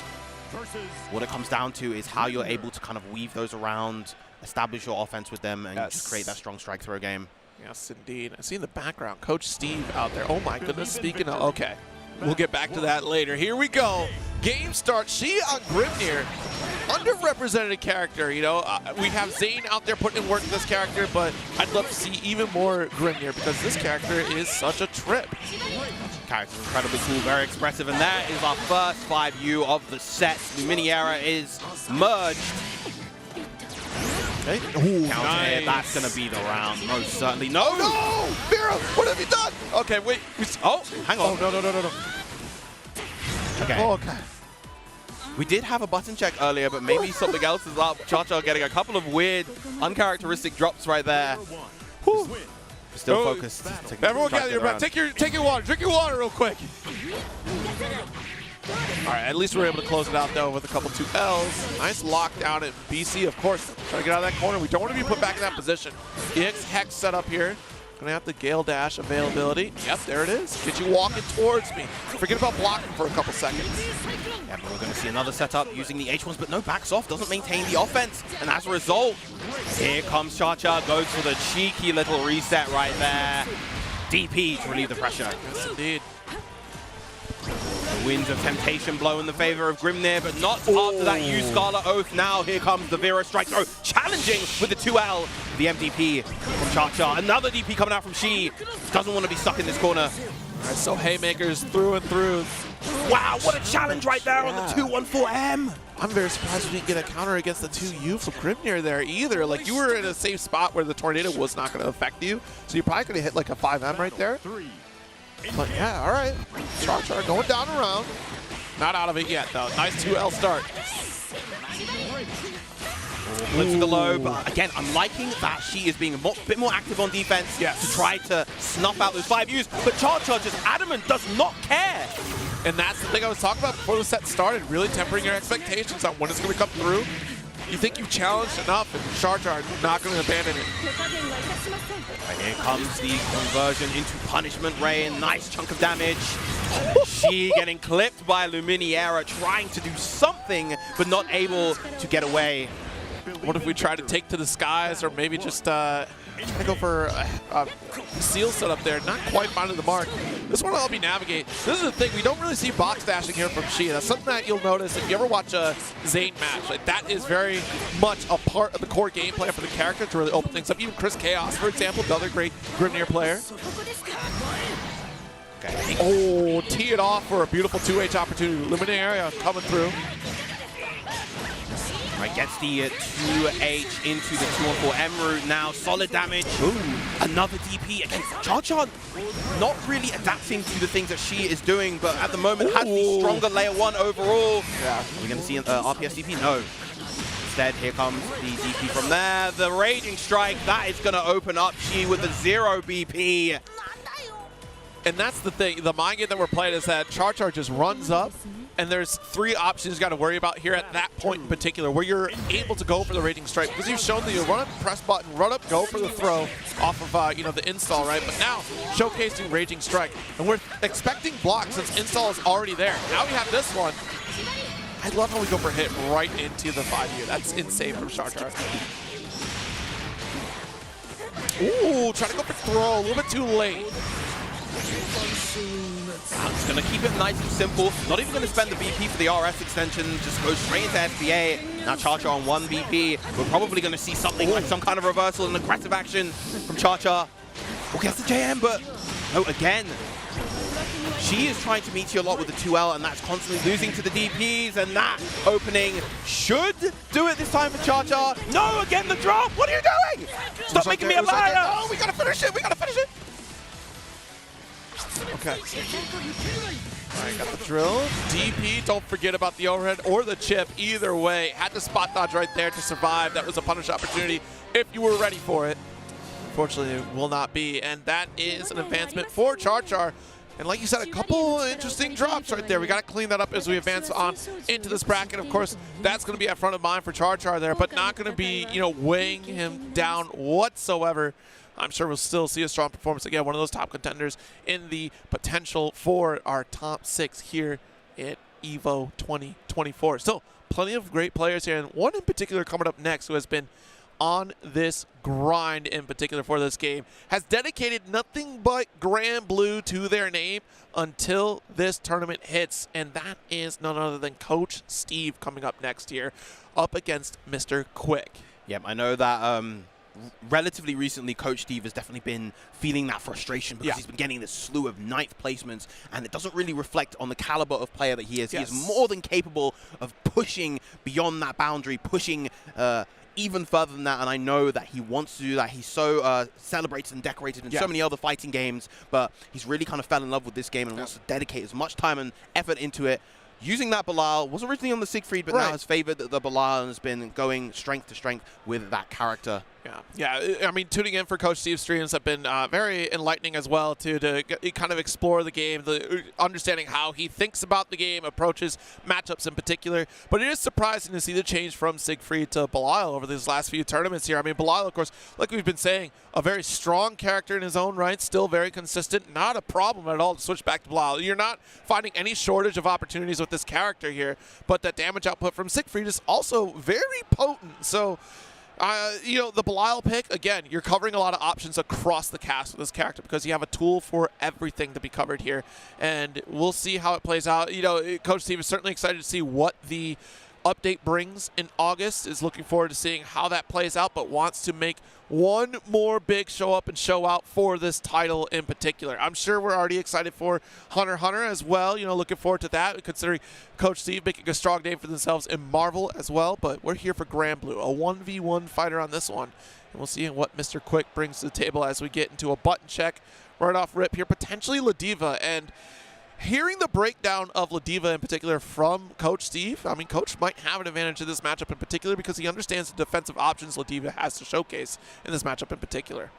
S29: What it comes down to is how you're able to kind of weave those around, establish your offense with them, and just create that strong strike throw game.
S2: Yes, indeed. I see in the background, Coach Steve out there. Oh my goodness, speaking of, okay. We'll get back to that later. Here we go. Game start. She on Grimnir. Underrepresented character, you know. We have Zane out there putting in work with this character, but I'd love to see even more Grimnir because this character is such a trip.
S29: Character's incredibly cool, very expressive, and that is our first 5U of the set. Luminaria is merged. Okay. Ooh, nice. That's going to be the round, most certainly. No!
S2: No! Vera, what have you done? Okay, wait.
S29: Oh, hang on.
S2: Oh, no.
S29: Okay.
S2: Oh, okay.
S29: We did have a button check earlier, but maybe something else is up. Cha-Cha getting a couple of weird, uncharacteristic drops right there.
S2: Whew.
S29: Still focused.
S2: Everyone gather your breath. Take your water. Drink your water real quick. All right, at least we're able to close it out, though, with a couple 2Ls. Nice lockdown at BC, of course. Trying to get out of that corner. We don't want to be put back in that position. EX Hex set up here. Gonna have the Gale Dash availability. Yep, there it is. Get you walking towards me. Forget about blocking for a couple seconds.
S29: Yeah, but we're gonna see another setup using the H1s, but no, backs off, doesn't maintain the offense. And as a result, here comes Cha-Cha, goes for the cheeky little reset right there. DP to relieve the pressure.
S2: Yes, indeed.
S29: The winds of temptation blow in the favor of Grimnir, but not after that use Scarlet Oath. Now here comes the Vera strike throw, challenging with the 2L, the MDP from Cha-Cha. Another DP coming out from She. Doesn't want to be stuck in this corner.
S2: All right, so haymakers through and through.
S29: Wow, what a challenge right there on the 214M.
S2: I'm very surprised we didn't get a counter against the 2U from Grimnir there either. Like, you were in a safe spot where the tornado was not going to affect you, so you're probably going to hit like a 5M right there. But yeah, all right. Char going down around. Not out of it yet, though. Nice 2L start.
S29: Flips to the low, but again, I'm liking that She is being a bit more active on defense to try to snuff out those 5Us. But Cha-Cha just adamant, does not care.
S2: And that's the thing I was talking about before the set started, really tempering your expectations on when it's going to come through. You think you've challenged enough, and Char-Char not going to abandon it.
S29: And here comes the conversion into punishment rain. Nice chunk of damage. She getting clipped by Luminaria, trying to do something, but not able to get away.
S2: What if we try to take to the skies, or maybe just try to go for a seal setup there? Not quite finding the mark. This one will help you navigate. This is the thing, we don't really see box dashing here from She. That's something that you'll notice if you ever watch a Zane match. Like, that is very much a part of the core gameplay for the character to really open things up. Even Chris Chaos, for example, another great Grimnir player.
S29: Okay.
S2: Oh, tee it off for a beautiful 2H opportunity. Luminaria coming through.
S29: Right, gets the 2H into the 214M route now. Solid damage. Ooh. Another DP. Again, Cha-Cha not really adapting to the things that She is doing, but at the moment has the stronger layer 1 overall.
S2: Yeah.
S29: We're going to see RPS DP? No. Instead, here comes the DP from there. The Raging Strike, that is going to open up She with a 0 BP.
S2: And that's the thing. The mind game that we're playing is that Char-Char just runs up, and there's 3 options you got to worry about here at that point in particular, where you're able to go for the Raging Strike, because you've shown that you run up, press button, run up, go for the throw off of the install, right? But now showcasing Raging Strike, and we're expecting blocks since install is already there. Now we have this one. I love how we go for hit right into the 5U. That's insane from Char-Char. Ooh, trying to go for throw, a little bit too late.
S29: Just going to keep it nice and simple. Not even going to spend the BP for the RS extension. Just go straight into SBA. Now Cha-Cha on 1 BP. We're probably going to see something like some kind of reversal and aggressive action from Cha-Cha. Okay, that's the JM, but no, again. She is trying to meet you a lot with the 2L, and that's constantly losing to the DPs, and that opening should do it this time for Cha-Cha. No, again, the drop. What are you doing? Stop making me a liar.
S2: Oh, we got to finish it. We got to finish it. Okay. All right, got the drill. DP, don't forget about the overhead or the chip. Either way, had to spot dodge right there to survive. That was a punish opportunity if you were ready for it. Unfortunately, it will not be. And that is an advancement for Char. And like you said, a couple interesting drops right there. We got to clean that up as we advance on into this bracket. Of course, that's going to be at front of mind for Char there, but not going to be, weighing him down whatsoever. I'm sure we'll still see a strong performance. Again, one of those top contenders in the potential for our top 6 here at EVO 2024. Still, plenty of great players here, and one in particular coming up next who has been on this grind in particular for this game, has dedicated nothing but Grand Blue to their name until this tournament hits, and that is none other than Coach Steve coming up next year up against Mr. Quick.
S29: Yep, I know that relatively recently, Coach Steve has definitely been feeling that frustration because he's been getting this slew of 9th placements, and it doesn't really reflect on the caliber of player that he is.
S2: Yes.
S29: He is more than capable of pushing beyond that boundary, pushing even further than that, and I know that he wants to do that. He's so celebrated and decorated in so many other fighting games, but he's really kind of fell in love with this game and wants to dedicate as much time and effort into it. Using that Bilal, was originally on the Siegfried, but now has favored the Bilal and has been going strength to strength with that character.
S2: Yeah. I mean, tuning in for Coach Steve's streams have been very enlightening as well, too, to kind of explore the game, understanding how he thinks about the game, approaches matchups in particular. But it is surprising to see the change from Siegfried to Bilal over these last few tournaments here. I mean, Bilal, of course, like we've been saying, a very strong character in his own right, still very consistent, not a problem at all to switch back to Bilal. You're not finding any shortage of opportunities with this character here, but that damage output from Siegfried is also very potent. So, the Bilal pick, again, you're covering a lot of options across the cast with this character because you have a tool for everything to be covered here. And we'll see how it plays out. Coach Steve is certainly excited to see what the update brings in August, is looking forward to seeing how that plays out, but wants to make one more big show up and show out for this title in particular. I'm sure we're already excited for Hunter as well, looking forward to that, considering Coach Steve making a strong name for themselves in Marvel as well, but we're here for Grand Blue, a 1v1 fighter on this one, and we'll see what Mr. Quick brings to the table as we get into a button check right off rip here, potentially Ladiva. And hearing the breakdown of Ladiva in particular from Coach Steve, I mean, Coach might have an advantage in this matchup in particular because he understands the defensive options Ladiva has to showcase in this matchup in particular.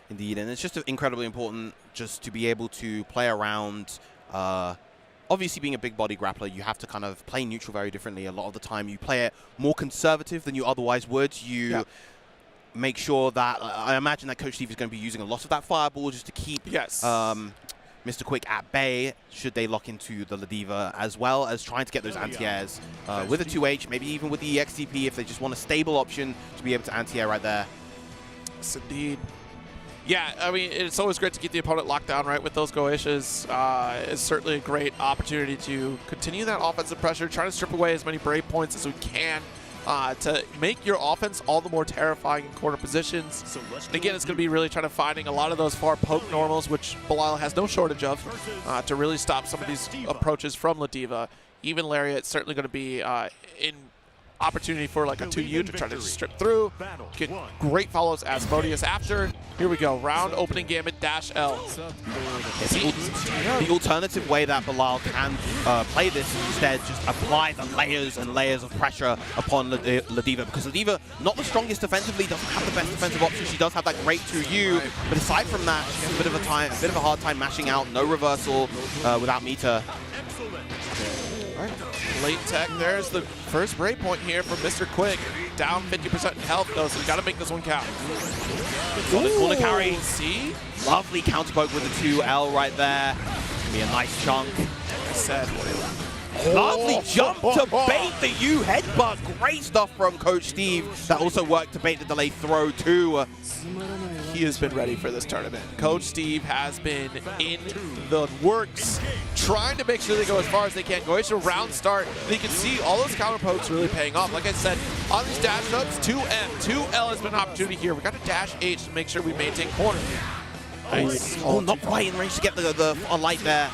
S29: Indeed, and it's just incredibly important just to be able to play around. Obviously, being a big body grappler, you have to kind of play neutral very differently. A lot of the time, you play it more conservative than you otherwise would. You make sure that, I imagine that Coach Steve is going to be using a lot of that fireball just to keep Mr. Quick at bay, should they lock into the Ladiva, as well as trying to get those anti-airs with a 2H, maybe even with the EXTP if they just want a stable option to be able to anti-air right there.
S2: Yes, indeed. Yeah, I mean, it's always great to get the opponent locked down, right, with those Goetishes. It's certainly a great opportunity to continue that offensive pressure, trying to strip away as many Brave points as we can to make your offense all the more terrifying in corner positions. And again, it's going to be really trying to finding a lot of those far poke normals, which Bilal has no shortage of, to really stop some of these approaches from Ladiva. Even Lariat, it's certainly going to be in opportunity for like a 2U to try to strip through. Get great follows Asmodeus after. Here we go, round opening gambit -L.
S29: The alternative way that Bilal can play this is instead just apply the layers and layers of pressure upon Ladiva, because Ladiva, not the strongest defensively, doesn't have the best defensive option. She does have that great 2U, but aside from that, she has a bit of a hard time mashing out. No reversal without meter.
S2: Late tech, there's the first break point here from Mr. Quick. Down 50% in health though, so we gotta make this one count.
S29: Solid corner carry. See? Lovely counter poke with the 2L right there. It's gonna be a nice chunk.
S2: I said.
S29: Lovely jump to bait the U headbutt. Great stuff from Coach Steve. That also worked to bait the delay throw too.
S2: He has been ready for this tournament. Coach Steve has been in the works, trying to make sure they go as far as they can. Going to round start, you can see all those counter pokes really paying off. Like I said, on these dash ups, 2M, 2L has been an opportunity here. We got to dash H to make sure we maintain corner.
S29: Nice. Oh, not quite in range to get the light there.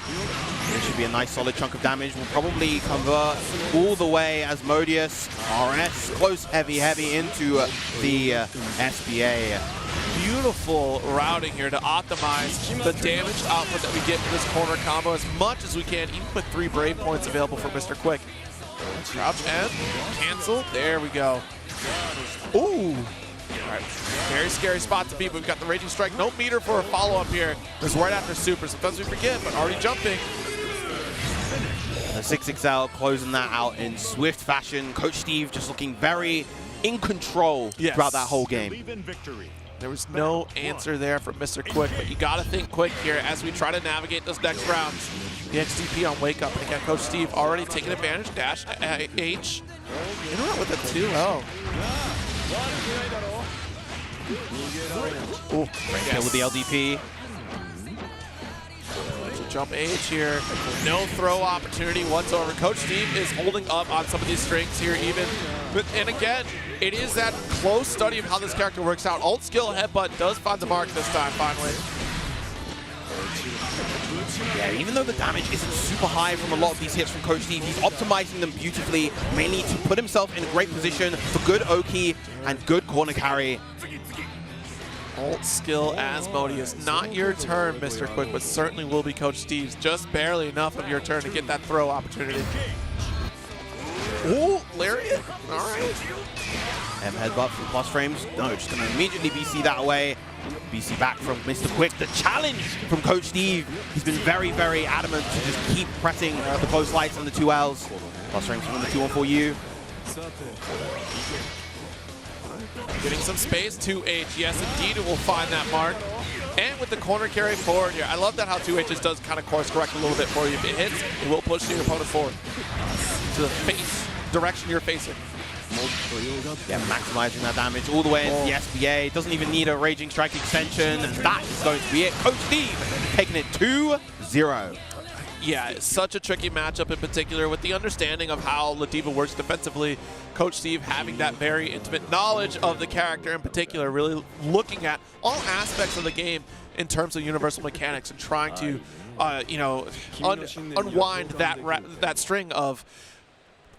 S29: It should be a nice solid chunk of damage. We'll probably convert all the way Asmodeus. RS close heavy into the SBA.
S2: beautiful routing here to optimize the damage output that we get in this corner combo as much as we can, even with 3 Brave points available for Mr. Quick. Crouch and cancel. There we go. Ooh. All right, very scary spot to be, but we've got the Raging Strike. No meter for a follow-up here. It's right after Super. Sometimes we forget, but already jumping.
S29: The 6XL closing that out in swift fashion. Coach Steve just looking very in control throughout that whole game.
S2: There was no answer there from Mr. Quick, but you got to think quick here as we try to navigate those next rounds. The XTP on Wake Up, and again, Coach Steve already taking advantage. Dash H. Interrupt with a 2-0.
S29: Ooh, great kill with the LDP.
S2: Jump H here. No throw opportunity whatsoever. Coach Steve is holding up on some of these strings here even. And again, it is that close study of how this character works out. Alt skill headbutt does find the mark this time, finally.
S29: Yeah, even though the damage isn't super high from a lot of these hits from Coach Steve, he's optimizing them beautifully, mainly to put himself in a great position for good Oki and good corner carry.
S2: Alt skill Asmodeus. Not your turn, Mr. Quick, but certainly will be Coach Steve's. Just barely enough of your turn to get that throw opportunity. Ooh, Lariat. All right.
S29: M headbutt from plus frames. No, just going to immediately BC that away. BC back from Mr. Quick. The challenge from Coach Steve. He's been very, very adamant to just keep pressing the close lights on the 2Ls. Plus frames from the 2-1-4U.
S2: Getting some space, 2H. Yes, indeed, it will find that mark. And with the corner carry forward here, I love that how 2H just does kind of course correct a little bit for you. If it hits, it will push your opponent forward to the face direction you're facing.
S29: Yeah, maximizing that damage all the way into the SBA. Doesn't even need a Raging Strike extension. That is going to be it. Coach Steve taking it 2-0.
S2: Yeah, it's such a tricky matchup in particular with the understanding of how Ladiva works defensively. Coach Steve having that very intimate knowledge of the character in particular, really looking at all aspects of the game in terms of universal mechanics and trying to, unwind that string of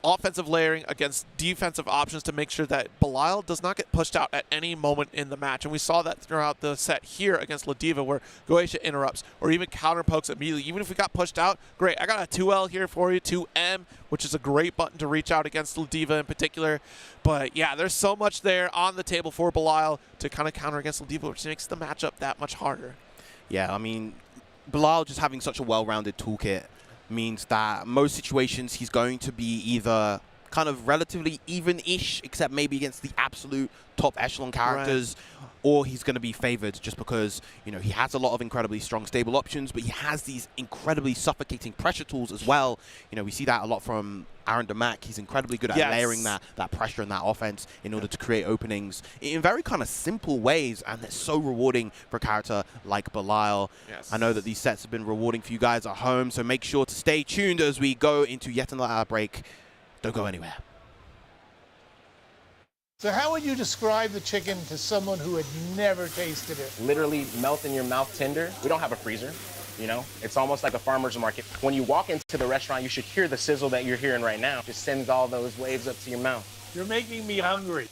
S2: offensive layering against defensive options to make sure that Belial does not get pushed out at any moment in the match. And we saw that throughout the set here against Ladiva, where Goetia interrupts or even counter pokes immediately. Even if we got pushed out, great. I got a 2L here for you, 2M, which is a great button to reach out against Ladiva in particular. But yeah, there's so much there on the table for Belial to kind of counter against Ladiva, which makes the matchup that much harder.
S29: Yeah, I mean, Belial just having such a well-rounded toolkit means that most situations he's going to be either kind of relatively even-ish, except maybe against the absolute top echelon characters, or he's going to be favored just because, you know, he has a lot of incredibly strong stable options, but he has these incredibly suffocating pressure tools as well. You know, we see that a lot from Aaron DeMack. He's incredibly good at layering that pressure and that offense in order to create openings in very kind of simple ways, and it's so rewarding for a character like Belial. I know that these sets have been rewarding for you guys at home, so make sure to stay tuned as we go into yet another break. Don't go anywhere.
S13: So how would you describe the chicken to someone who had never tasted it?
S1: Literally melt in your mouth tender. We don't have a freezer, you know? It's almost like a farmer's market. When you walk into the restaurant, you should hear the sizzle that you're hearing right now. Just sends all those waves up to your mouth.
S13: You're making me hungry.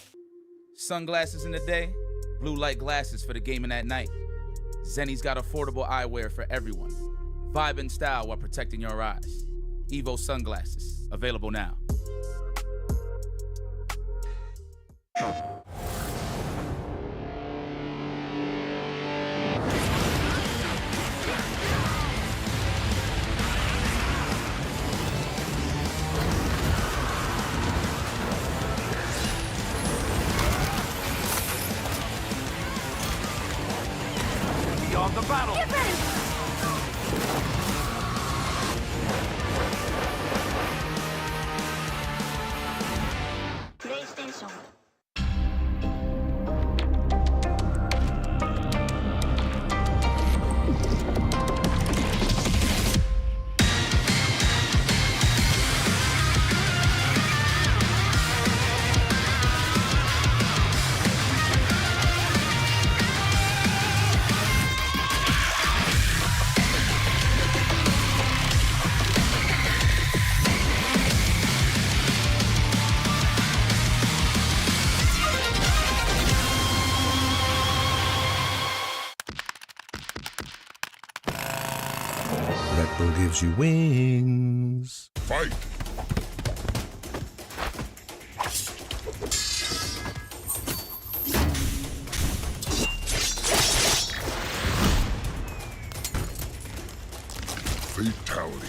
S3: Sunglasses in the day, blue light glasses for the gaming at night. Zenny's got affordable eyewear for everyone. Vibe and style while protecting your eyes. Evo sunglasses, available now.
S9: Beyond the battle.
S15: Get ready. PlayStation.
S4: Who gives you wings?
S12: Fight! Fatality.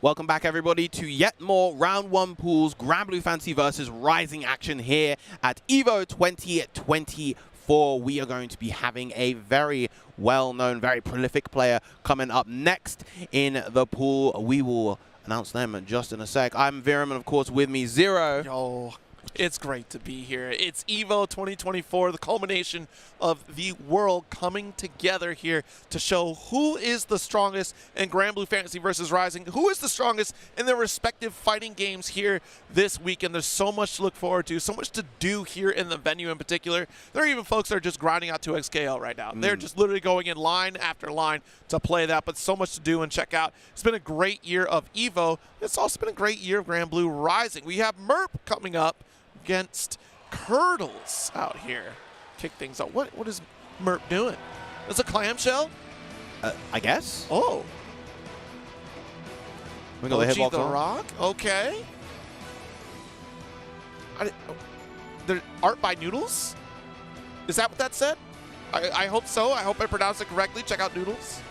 S29: Welcome back, everybody, to yet more Round 1 pools Grand Blue Fantasy versus Rising action here at EVO 2024. We are going to be having a very well-known, very prolific player coming up next in the pool. We will announce them just in a sec. I'm Viram, and of course, with me, Zero.
S28: Yo, it's great to be here. It's EVO 2024, the culmination of the world coming together here to show who is the strongest in Grand Blue Fantasy versus Rising, who is the strongest in their respective fighting games here this weekend. There's so much to look forward to, so much to do here in the venue in particular. There are even folks that are just grinding out 2xKL right now. They're just literally going in line after line to play that, but so much to do and check out. It's been a great year of EVO. It's also been a great year of Grand Blue Rising. We have Merp coming up against Curdles out here. Kick things up. What is Merp doing? Is a clamshell?
S29: I guess.
S28: Oh.
S29: We got the hitbox
S28: the
S29: on.
S28: Rock? Okay. Art by Noodles? Is that what that said? I hope so. I hope I pronounced it correctly. Check out Noodles.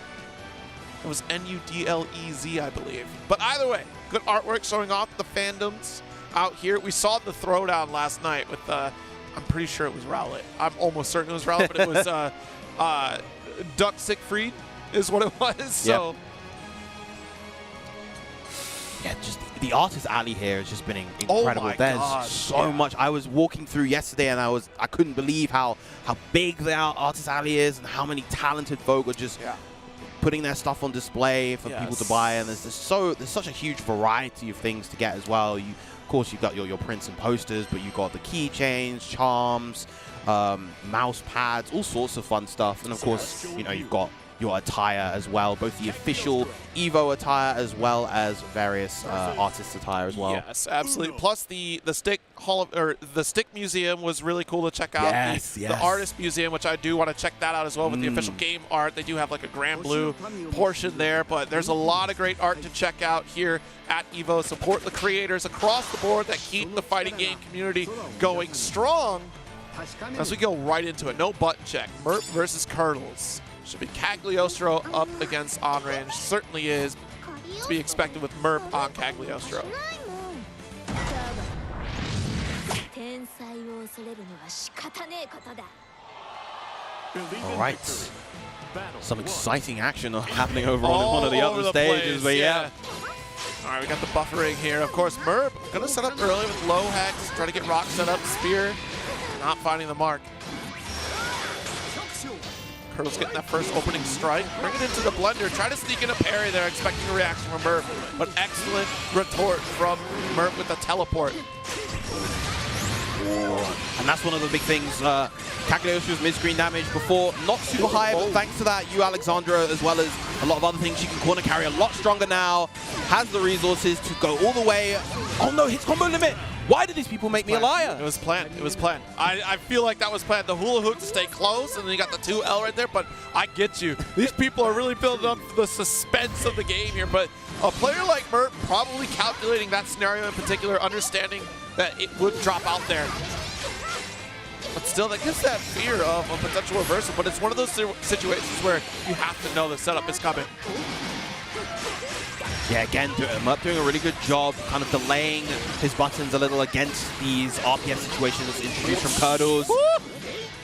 S28: It was N-U-D-L-E-Z, I believe. But either way, good artwork showing off the fandoms out here. We saw the throwdown last night with, I'm pretty sure it was Rowlet. I'm almost certain it was Rowlet, but it was Duck Siegfried is what it was. So.
S29: Yeah, just the artist alley here has just been incredible.
S28: Oh my
S29: There's
S28: God,
S29: so much. I was walking through yesterday and I couldn't believe how big the artist alley is and how many talented folk are just putting their stuff on display for people to buy. And there's such a huge variety of things to get as well. Of course, you've got your prints and posters, but you've got the keychains, charms, mouse pads, all sorts of fun stuff. And of course, you've got your attire as well, both the official EVO attire as well as various artist attire as well.
S28: Yes, absolutely. Plus the stick the stick museum was really cool to check out. The artist museum, which I do want to check that out as well with the official game art. They do have like a Grand Blue portion there, but there's a lot of great art to check out here at EVO. Support the creators across the board that keep the fighting game community going strong. As we go right into it, no button check. Merp versus Curdles. Should be Cagliostro up against OnRange. Certainly is to be expected with Merp on Cagliostro.
S29: All right. Some exciting action happening over on one of the other stages, but yeah.
S28: All right, we got the buffering here. Of course, Merp going to set up early with low hex, try to get Rock set up, spear, not finding the mark. Curdles getting that first opening strike. Bring it into the blender. Try to sneak in a parry there, expecting a reaction from Merp. But excellent retort from Merp with the teleport.
S29: And that's one of the big things. Cagliostro's mid-screen damage before, not super high, but thanks to that, Alexandra, as well as a lot of other things, she can corner carry a lot stronger now. Has the resources to go all the way. Oh no, hits combo limit. Why did these people make me a liar?
S28: It was planned. It was planned. I feel like that was planned. The hula hoop to stay close, and then you got the 2L right there, but I get you. These people are really building up the suspense of the game here, but a player like Merp probably calculating that scenario in particular, understanding that it would drop out there. But still, that gives that fear of a potential reversal, but it's one of those situations where you have to know the setup is coming.
S29: Yeah, again, Merp doing a really good job kind of delaying his buttons a little against these RPS situations introduced from Curdles.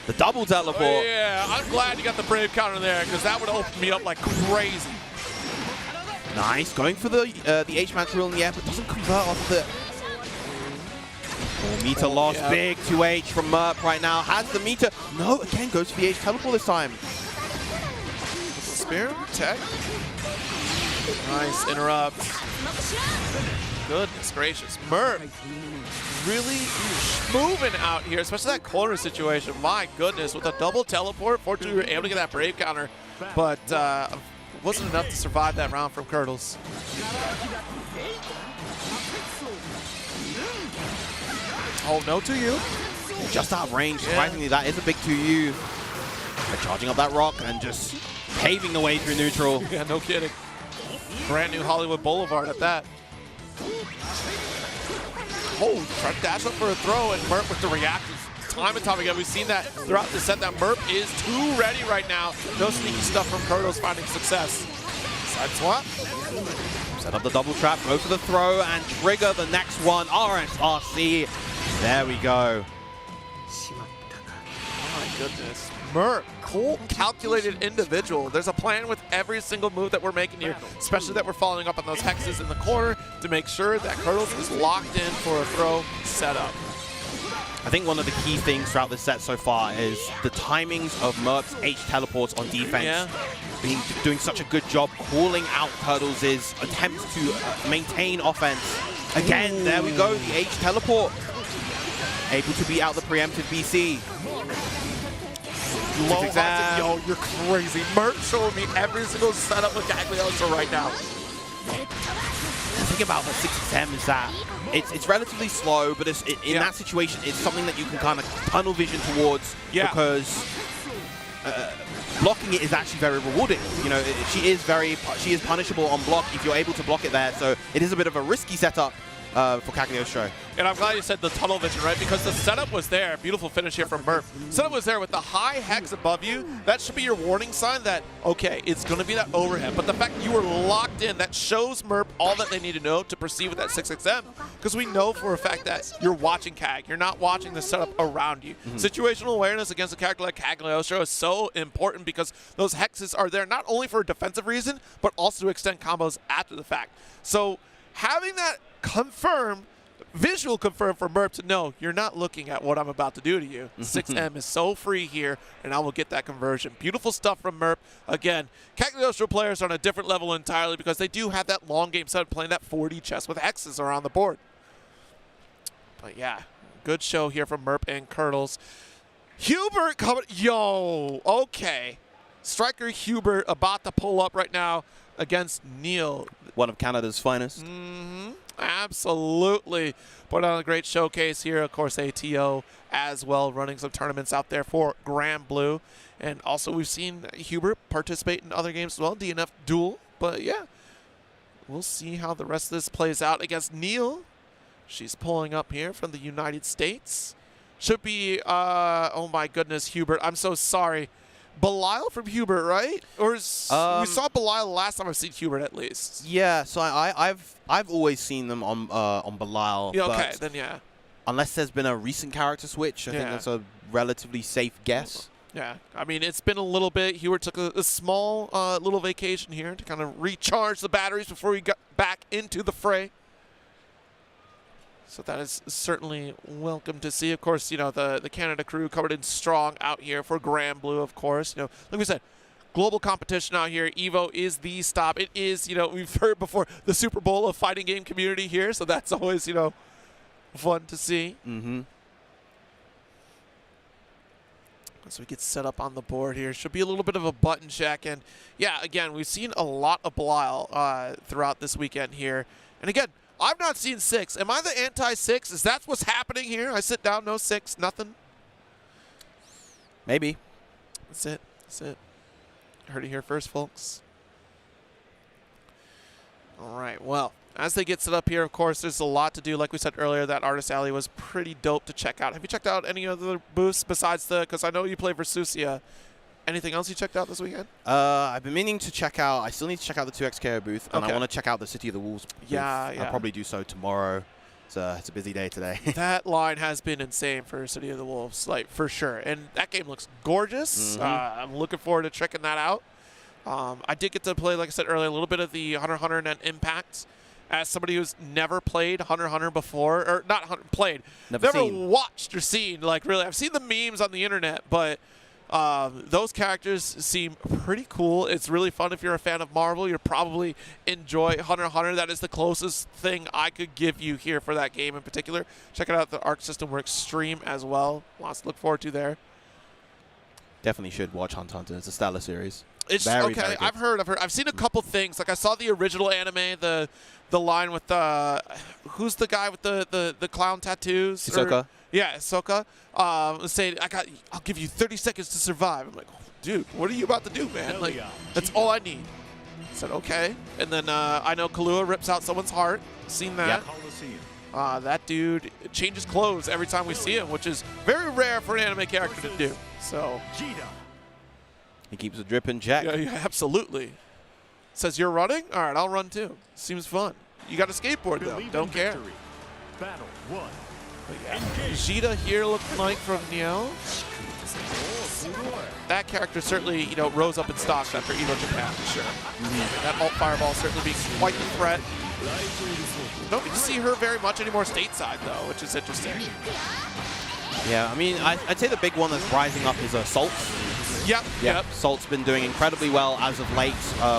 S29: The double teleport.
S28: Oh, yeah, I'm glad you got the Brave counter there because that would open me up like crazy.
S29: Nice, going for the H-Match rule in the air, but doesn't convert off the... Meter loss, big 2H from Merp right now. Has the meter. No, again, goes for the H teleport this time.
S2: Spear, tech. Nice interrupt. Goodness gracious. Merp really moving out here, especially that corner situation. My goodness, with a double teleport, fortunately we were able to get that Brave counter, but wasn't enough to survive that round from Curdles. Oh, no 2U.
S29: Just out of range. Surprisingly, that is a big 2U. They're charging up that rock and just paving the way through neutral.
S2: Yeah, no kidding. Brand new Hollywood Boulevard at that. Oh, trying to dash up for a throw, and Merp with the reactions. Time and time again, we've seen that throughout the set that Merp is too ready right now. No sneaky stuff from Curdles finding success. Side swap.
S29: Set up the double trap, go for the throw, and trigger the next one. RSRC. There we go.
S2: Oh my goodness. Merp, cool, calculated individual. There's a plan with every single move that we're making here, especially that we're following up on those hexes in the corner to make sure that Curdles is locked in for a throw setup.
S29: I think one of the key things throughout this set so far is the timings of Merp's H teleports on defense.
S2: Yeah.
S29: Doing such a good job calling out Curdles' attempts to maintain offense. Again, there we go, the H teleport. Able to beat out the preemptive BC.
S2: Low hearted, yo, you're crazy. Merp showing me every single setup with Cagliostro right now.
S29: The thing about the 6XM is that it's relatively slow, but in that situation, it's something that you can kind of tunnel vision towards because blocking it is actually very rewarding. You know, she is punishable on block if you're able to block it there. So it is a bit of a risky setup for Cagliostro.
S2: And I'm glad you said the tunnel vision, right? Because the setup was there. Beautiful finish here from Merp. Setup was there with the high hex above you. That should be your warning sign that, okay, it's going to be that overhead. But the fact that you were locked in, that shows Merp all that they need to know to proceed with that 6XM. Because we know for a fact that you're watching CAG. You're not watching the setup around you. Situational awareness against a character like Cagliostro is so important because those hexes are there not only for a defensive reason, but also to extend combos after the fact. So having that visual confirm for Merp to know you're not looking at what I'm about to do to you. 6M is so free here, and I will get that conversion. Beautiful stuff from Merp. Again, Cagliostro players are on a different level entirely because they do have that long game set playing that 4D chess with hexes around the board. But yeah, good show here from Merp and Curdles. Hubert coming, yo, okay. Striker Hubert about to pull up right now against Neil.
S29: One of Canada's finest.
S2: Absolutely. Put on a great showcase here. Of course, ATO as well, running some tournaments out there for Grand Blue. And also we've seen Hubert participate in other games as well, DNF Duel. But yeah, we'll see how the rest of this plays out against Neil. She's pulling up here from the United States. Should be, oh my goodness, Hubert, I'm so sorry. Belial from Hubert, right? Or we saw Belial last time I've seen Hubert at least.
S29: Yeah, so I've always seen them on Belial.
S2: Yeah, okay, then yeah.
S29: Unless there's been a recent character switch, I think that's a relatively safe guess.
S2: Yeah, I mean, it's been a little bit. Hubert took a small little vacation here to kind of recharge the batteries before we got back into the fray. So that is certainly welcome to see. Of course, you know, the Canada crew covered in strong out here for Grand Blue, of course. You know, like we said, global competition out here. EVO is the stop. It is, you know, we've heard before, the Super Bowl of fighting game community here. So that's always, you know, fun to see. So we get set up on the board here. Should be a little bit of a button check. And yeah, again, we've seen a lot of Belial throughout this weekend here. And again, I've not seen 6. Am I the anti-6? Is that what's happening here? I sit down, no 6, nothing?
S29: Maybe.
S2: That's it. That's it. Heard it here first, folks. All right, well, as they get set up here, of course, there's a lot to do. Like we said earlier, that Artist Alley was pretty dope to check out. Have you checked out any other booths besides because I know you play Versusia. Anything else you checked out this weekend?
S29: I've been meaning to check out. I still need to check out the 2XKO booth, and I want to check out the City of the Wolves booth.
S2: Yeah.
S29: I'll probably do so tomorrow. It's a busy day today.
S2: That line has been insane for City of the Wolves, like for sure. And that game looks gorgeous. I'm looking forward to checking that out. I did get to play, like I said earlier, a little bit of the Hunter x Hunter and Impact. As somebody who's never played Hunter x Hunter before, or not played, never watched or seen. Like really, I've seen the memes on the internet, but Those characters seem pretty cool. It's really fun if you're a fan of Marvel. You'll probably enjoy Hunter x Hunter. That is the closest thing I could give you here for that game in particular. Check it out. The Arc system works stream as well. Lots to look forward to there.
S29: Definitely should watch Hunter x Hunter. It's a stellar series.
S2: It's
S29: very,
S2: okay.
S29: very good.
S2: I've heard. I've seen a couple things. Like I saw the original anime, the line with who's the guy with the clown tattoos?
S29: Hisoka.
S2: Yeah, Hisoka. Saying I'll give you 30 seconds to survive. I'm like, oh, dude, what are you about to do, man? Like, that's all I need. I said, okay. And then I know Kahlua rips out someone's heart. Seen that.
S29: Yep.
S2: That dude changes clothes every time we see him, which is very rare for an anime character to do. So
S29: he keeps a drip in check.
S2: Yeah, absolutely. Says you're running? All right, I'll run too. Seems fun. You got a skateboard though. Don't care.
S6: Battle 1.
S2: But yeah. Vegeta here looking like from Neo. That character certainly, rose up in stocks after Evo Japan for sure. That alt fireball certainly being quite the threat. Don't get to see her very much anymore stateside though, which is interesting.
S29: Yeah, I mean, I'd say the big one that's rising up is Salt.
S2: Yep.
S29: Salt's been doing incredibly well as of late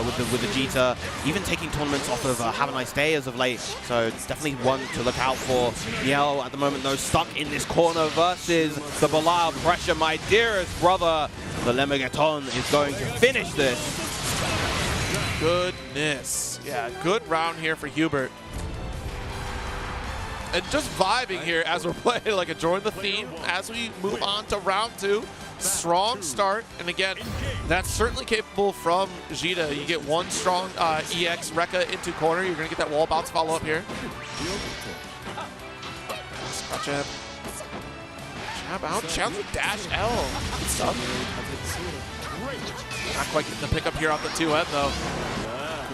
S29: with the Vegeta, even taking tournaments off of Have a Nice Day as of late. So it's definitely one to look out for. Niel at the moment, though, stuck in this corner versus the Belial pressure. My dearest brother, the Lemegeton, is going to finish this.
S2: Goodness. Yeah, good round here for Hubert. And just vibing here as we're playing, like enjoying the theme as we move on to round 2. Strong start, and again, that's certainly capable from Vegeta. You get one strong EX Rekka into corner, you're going to get that wall bounce follow up here. Scratch jab. Jab out, challenge with dash L. Good stuff. Not quite getting the pickup here off the 2-end though.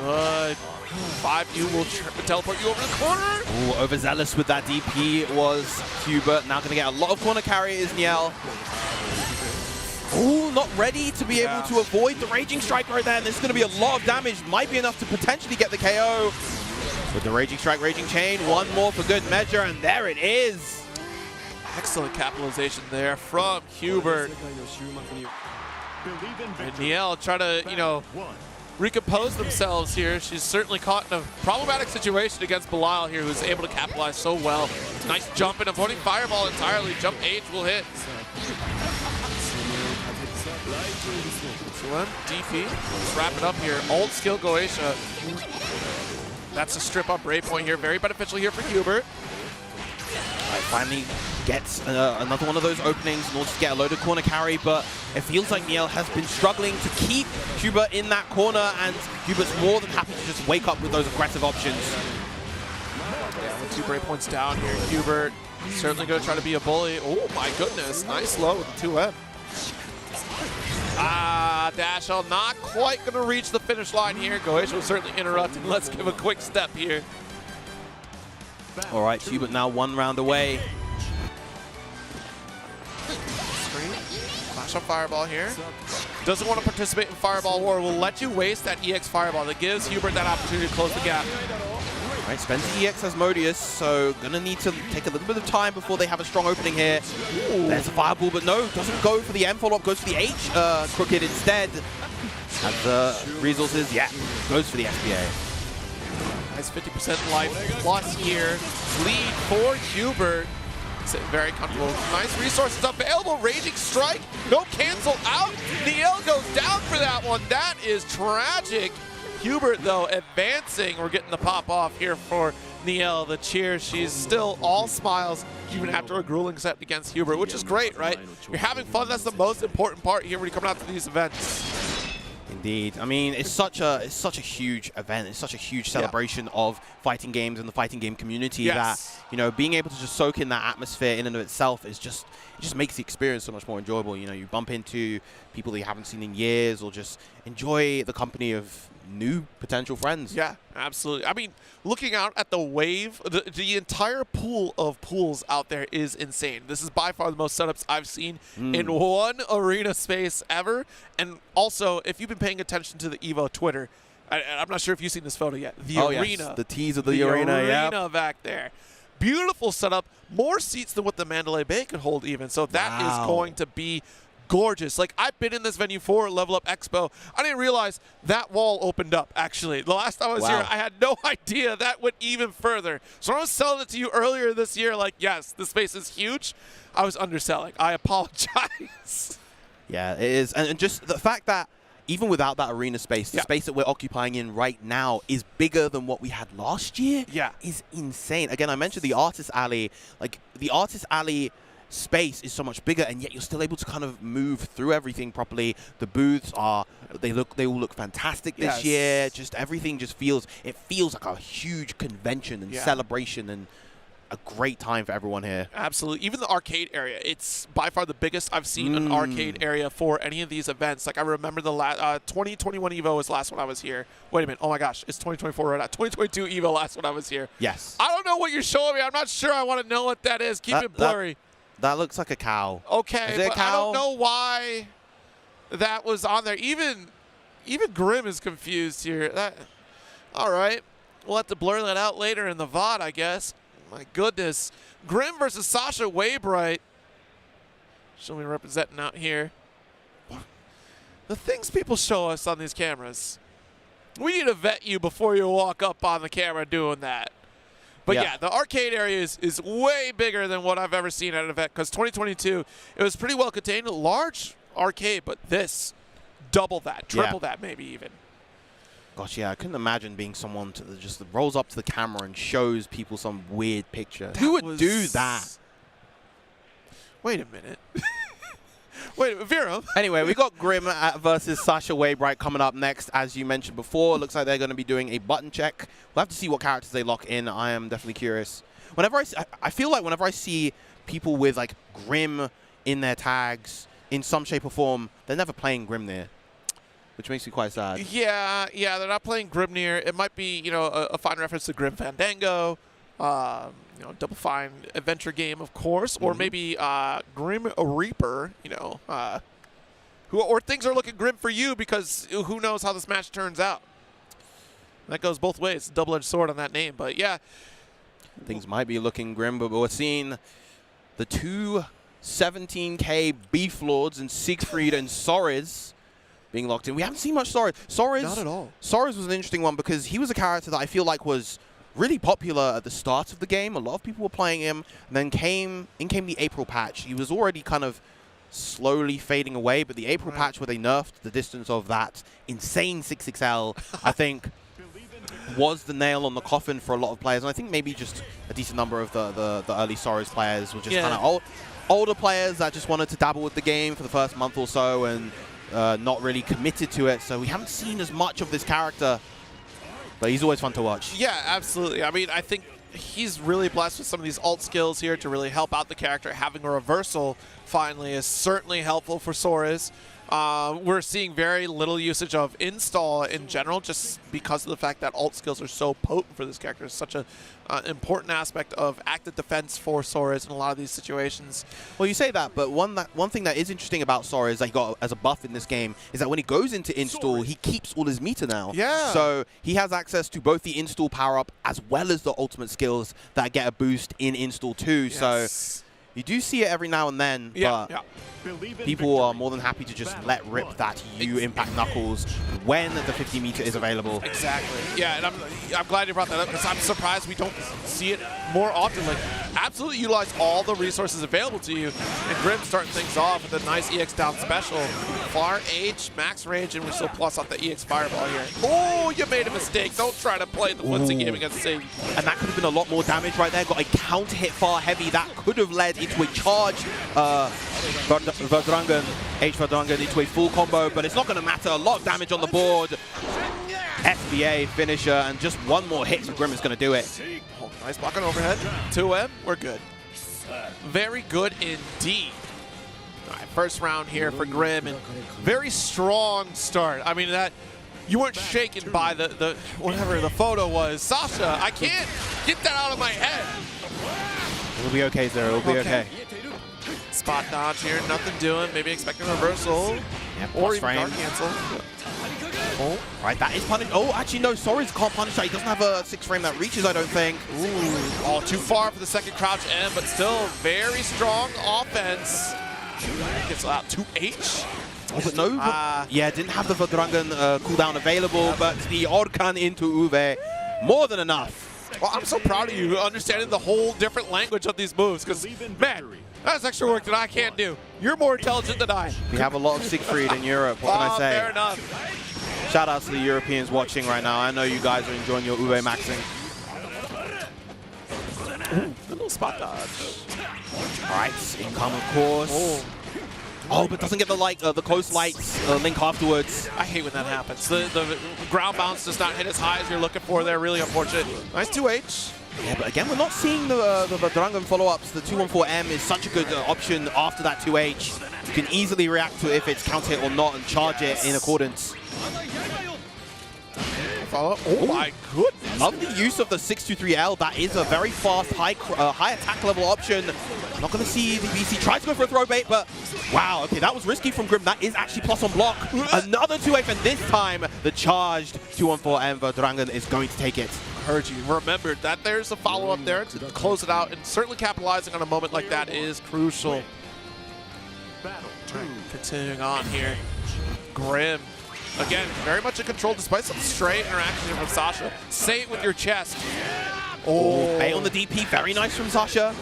S2: Good. 5U will teleport you over the corner.
S29: Ooh, overzealous with that DP was Hubert. Now going to get a lot of corner carry is Niel. Ooh, not ready to be able to avoid the Raging Strike right there. And this is going to be a lot of damage. Might be enough to potentially get the KO. With the Raging Strike, Raging Chain, one more for good measure, and there it is.
S2: Excellent capitalization there from Hubert. And Niel try to, recompose themselves here. She's certainly caught in a problematic situation against Belial here, who's able to capitalize so well. Nice jump and avoiding Fireball entirely. Jump H will hit. DP. Let's wrap it up here. Old skill Goetia. That's a strip up Ray point here. Very beneficial here for Hubert.
S29: Finally gets another one of those openings in order to get a loaded corner carry, but it feels like Niel has been struggling to keep Hubert in that corner, and Hubert's more than happy to just wake up with those aggressive options.
S2: Yeah, with 2 break points down here, Hubert certainly going to try to be a bully. Oh my goodness, nice low with the 2M. Dash L not quite going to reach the finish line here. Goetia will certainly interrupt, and let's give a quick step here.
S29: All right, Hubert now 1 round away.
S2: Flash on Fireball here. Doesn't want to participate in Fireball War. Will let you waste that EX Fireball. That gives Hubert that opportunity to close the gap.
S29: All right, spends the EX as Modius, so gonna need to take a little bit of time before they have a strong opening here. Ooh. There's a Fireball, but no, doesn't go for the M follow-up, goes for the H crooked instead. Has the resources, goes for the SBA.
S2: Nice 50% life plus here. Lead for Hubert. Sitting very comfortable. Nice resources available. Raging Strike. No cancel out. Niel goes down for that one. That is tragic. Hubert, though, advancing. We're getting the pop off here for Niel. The cheer. She's still all smiles even after a grueling set against Hubert, which is great, right? You're having fun. That's the most important part here when you come out to these events.
S29: Indeed. I mean, it's such a huge event. It's such a huge celebration of fighting games and the fighting game community that, being able to just soak in that atmosphere in and of itself is just, it just makes the experience so much more enjoyable. You bump into people that you haven't seen in years, or just enjoy the company of new potential friends.
S2: Yeah, absolutely. I mean, looking out at the wave, the entire pool of pools out there is insane. This is by far the most setups I've seen in one arena space ever. And also, if you've been paying attention to the Evo Twitter, I'm not sure if you've seen this photo yet. The arena.
S29: Yes, the tease of the arena.
S2: Arena back there. Beautiful setup. More seats than what the Mandalay Bay could hold even. So that is going to be gorgeous. Like, I've been in this venue for Level Up Expo. I didn't realize that wall opened up, actually. The last time I was here, I had no idea that went even further. So when I was selling it to you earlier this year, like, yes, the space is huge, I was underselling. I apologize.
S29: Yeah, it is. And just the fact that even without that arena space, the space that we're occupying in right now is bigger than what we had last year is insane. Again, I mentioned the Artist Alley. Like, the Artist Alley space is so much bigger, and yet you're still able to kind of move through everything properly. The booths they all look fantastic this year. Just everything just feels like a huge convention and celebration and a great time for everyone here.
S2: Absolutely. Even the arcade area, it's by far the biggest I've seen an arcade area for any of these events. Like, I remember the 2021 EVO was last when I was here. Wait a minute. Oh my gosh. It's 2024 right now. 2022 EVO last when I was here.
S29: Yes.
S2: I don't know what you're showing me. I'm not sure I want to know what that is. Keep it blurry.
S29: That looks like a cow.
S2: Okay,
S29: is it
S2: but
S29: a cow?
S2: I don't know why that was on there. Even Grim is confused here. All right. We'll have to blur that out later in the VOD, I guess. My goodness. Grim versus Sasha Waybright. Show me representing out here. The things people show us on these cameras. We need to vet you before you walk up on the camera doing that. But yeah, the arcade area is way bigger than what I've ever seen at an event, because 2022, it was pretty well contained. A large arcade, but this, double that, triple that maybe even.
S29: Gosh, yeah, I couldn't imagine being someone that just rolls up to the camera and shows people some weird picture. Who would do that?
S2: Wait a minute. Wait a minute, Vera.
S29: Anyway, we got Grim versus Sasha Waybright coming up next. As you mentioned before, it looks like they're going to be doing a button check. We'll have to see what characters they lock in. I am definitely curious. Whenever I feel like whenever I see people with like Grim in their tags in some shape or form, they're never playing Grim there, which makes me quite sad.
S2: Yeah, they're not playing Grimnir. It might be, a fine reference to Grim Fandango, Double Fine adventure game, of course, or maybe Grim Reaper, or things are looking grim for you because who knows how this match turns out. That goes both ways. Double-edged sword on that name, but yeah.
S29: Things might be looking grim, but we're seeing the two 17K Beef Lords and Siegfried and Sorez being locked in. We haven't seen much Sorez.
S2: Not at all.
S29: Sorez was an interesting one because he was a character that I feel like was really popular at the start of the game. A lot of people were playing him. And then came the April patch. He was already kind of slowly fading away, but the April patch where they nerfed the distance of that insane 6XL, I think, was the nail on the coffin for a lot of players. And I think maybe just a decent number of the early Sorez players were just kind of older players that just wanted to dabble with the game for the first month or so and not really committed to it. So we haven't seen as much of this character, but he's always fun to watch.
S2: Yeah, absolutely. I mean, I think he's really blessed with some of these ult skills here to really help out the character. Having a reversal finally is certainly helpful for Sorez. We're seeing very little usage of install in general just because of the fact that ult skills are so potent for this character. It's such an important aspect of active defense for Sorez in a lot of these situations.
S29: Well, you say that, but one thing that is interesting about Sorez that he got as a buff in this game is that when he goes into install, he keeps all his meter now.
S2: Yeah.
S29: So he has access to both the install power-up as well as the ultimate skills that get a boost in install too.
S2: Yes.
S29: So you do see it every now and then, but people are more than happy to just let rip that U impact Knuckles when the 50 meter is available.
S2: Exactly. Yeah, and I'm glad you brought that up because I'm surprised we don't see it more often. Like, absolutely utilize all the resources available to you. And Grim starting things off with a nice EX down special. Far H, max range, and we still plus off the EX Fireball here. Oh, you made a mistake. Don't try to play the footsie game against Sig.
S29: And that could have been a lot more damage right there. Got a counter hit far heavy. That could have led into a charge. Verdrangen, H Verdrangen into a full combo, but it's not going to matter. A lot of damage on the board. FBA finisher, and just one more hit, so Grim is going to do it.
S2: Oh, nice block on overhead. 2M, we're good. Very good indeed. All right, first round here for Grim, and very strong start. I mean, that you weren't shaken by the whatever the photo was. Sasha, I can't get that out of my head.
S29: It'll be okay, Zero. It'll be okay.
S2: Spot dodge here, nothing doing. Maybe expecting a reversal.
S29: Yep,
S2: or even
S29: frame.
S2: guard cancel.
S29: Oh, right, that is punished. Oh, actually, no, Sorez can't punish that. He doesn't have a 6 frame that reaches, I don't think.
S2: Ooh, all too far for the second crouch M, but still very strong offense.
S28: Gets out 2H.
S27: Oh, but no, yeah, didn't have the Dragon cooldown available, but the Orkan into Uwe, more than enough.
S2: Well, I'm so proud of you understanding the whole different language of these moves, because, man, that's extra work that I can't do. You're more intelligent than I.
S29: We have a lot of Siegfried in Europe, what can I say?
S2: Fair enough.
S29: Shout out to the Europeans watching right now. I know you guys are enjoying your Uwe maxing.
S2: Ooh, a little spot dodge.
S29: All right, income, of course. Oh, but doesn't get the close lights link afterwards.
S2: I hate when that happens. The ground bounce does not hit as high as you're looking for there. Really unfortunate. Nice 2H.
S29: Yeah, but again, we're not seeing the Dragon follow-ups. The 214M is such a good option after that 2H. You can easily react to it if it's counter hit or not and charge it in accordance.
S2: Follow. Oh my goodness.
S29: Love the use of the 623L. That is a very fast, high attack level option. Not going to see the BC try to go for a throw bait, but wow, okay, that was risky from Grim. That is actually plus on block. Another 2H, and this time the charged 214M Dragon is going to take it.
S2: Heard you. Remembered that there's a follow-up there to close it out, and certainly capitalizing on a moment like that is crucial. Continuing on here. Grim. Again, very much in control despite some stray interaction from Sasha. Say it with your chest.
S29: Oh, bait on the DP. Very nice from Sasha.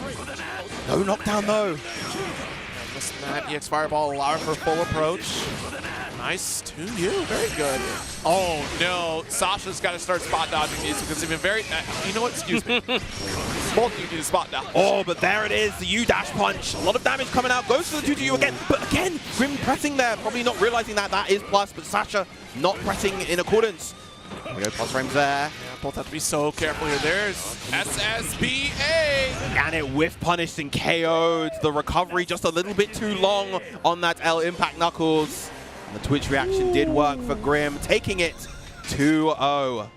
S29: No knockdown though.
S2: Missing that EX Fireball, allowing for full approach. Nice 2U, very good. Oh no, Sasha's got to start spot dodging these because they've been very, you know what, excuse me. Both of you need to spot dodge.
S29: Oh, but there it is, the U dash punch. A lot of damage coming out, goes for the 2-2U again. But again, Grim pressing there, probably not realizing that that is plus, but Sasha not pressing in accordance. There we go, plus frames there.
S2: Yeah, both have to be so careful here. There's SSBA.
S29: And it whiff punished and KO'd. The recovery just a little bit too long on that L impact knuckles. And the Twitch reaction did work for Grim, taking it 2-0.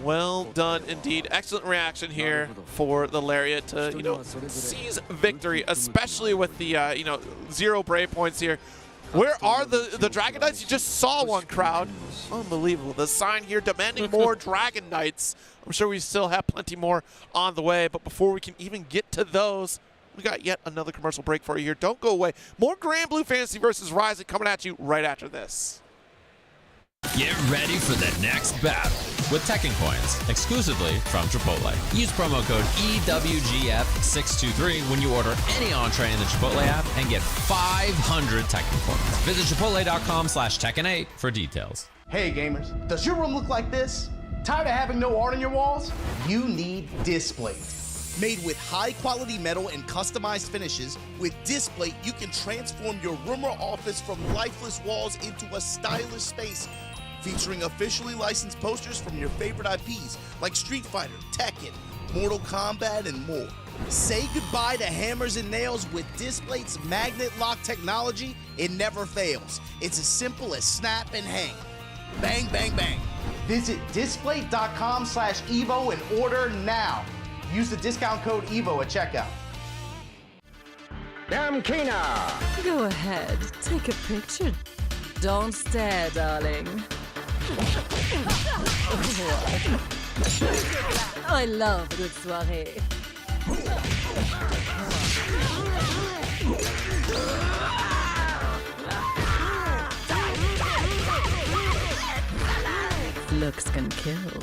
S2: Well done indeed. Excellent reaction here for the Lariat to, seize victory, especially with the, 0 Brave points here. Where are the Dragon Knights? You just saw one, crowd. Unbelievable. The sign here demanding more Dragon Knights. I'm sure we still have plenty more on the way, but before we can even get to those, we got yet another commercial break for you here. Don't go away. More Grand Blue Fantasy versus Rising coming at you right after this.
S6: Get ready for the next battle with Tekken Coins, exclusively from Chipotle. Use promo code EWGF623 when you order any entree in the Chipotle app and get 500 Tekken Coins. Visit chipotle.com/Tekken8 for details.
S8: Hey gamers, does your room look like this? Tired of having no art on your walls? You need Displate.
S5: Made with high-quality metal and customized finishes, with Displate, you can transform your room or office from lifeless walls into a stylish space, featuring officially licensed posters from your favorite IPs like Street Fighter, Tekken, Mortal Kombat, and more. Say goodbye to hammers and nails with Displate's magnet lock technology. It never fails. It's as simple as snap and hang. Bang, bang, bang.
S8: Visit displate.com/Evo and order now. Use the discount code EVO at checkout.
S12: Damkina!
S15: Go ahead, take a picture. Don't stare, darling. I love a good soirée. Looks can kill.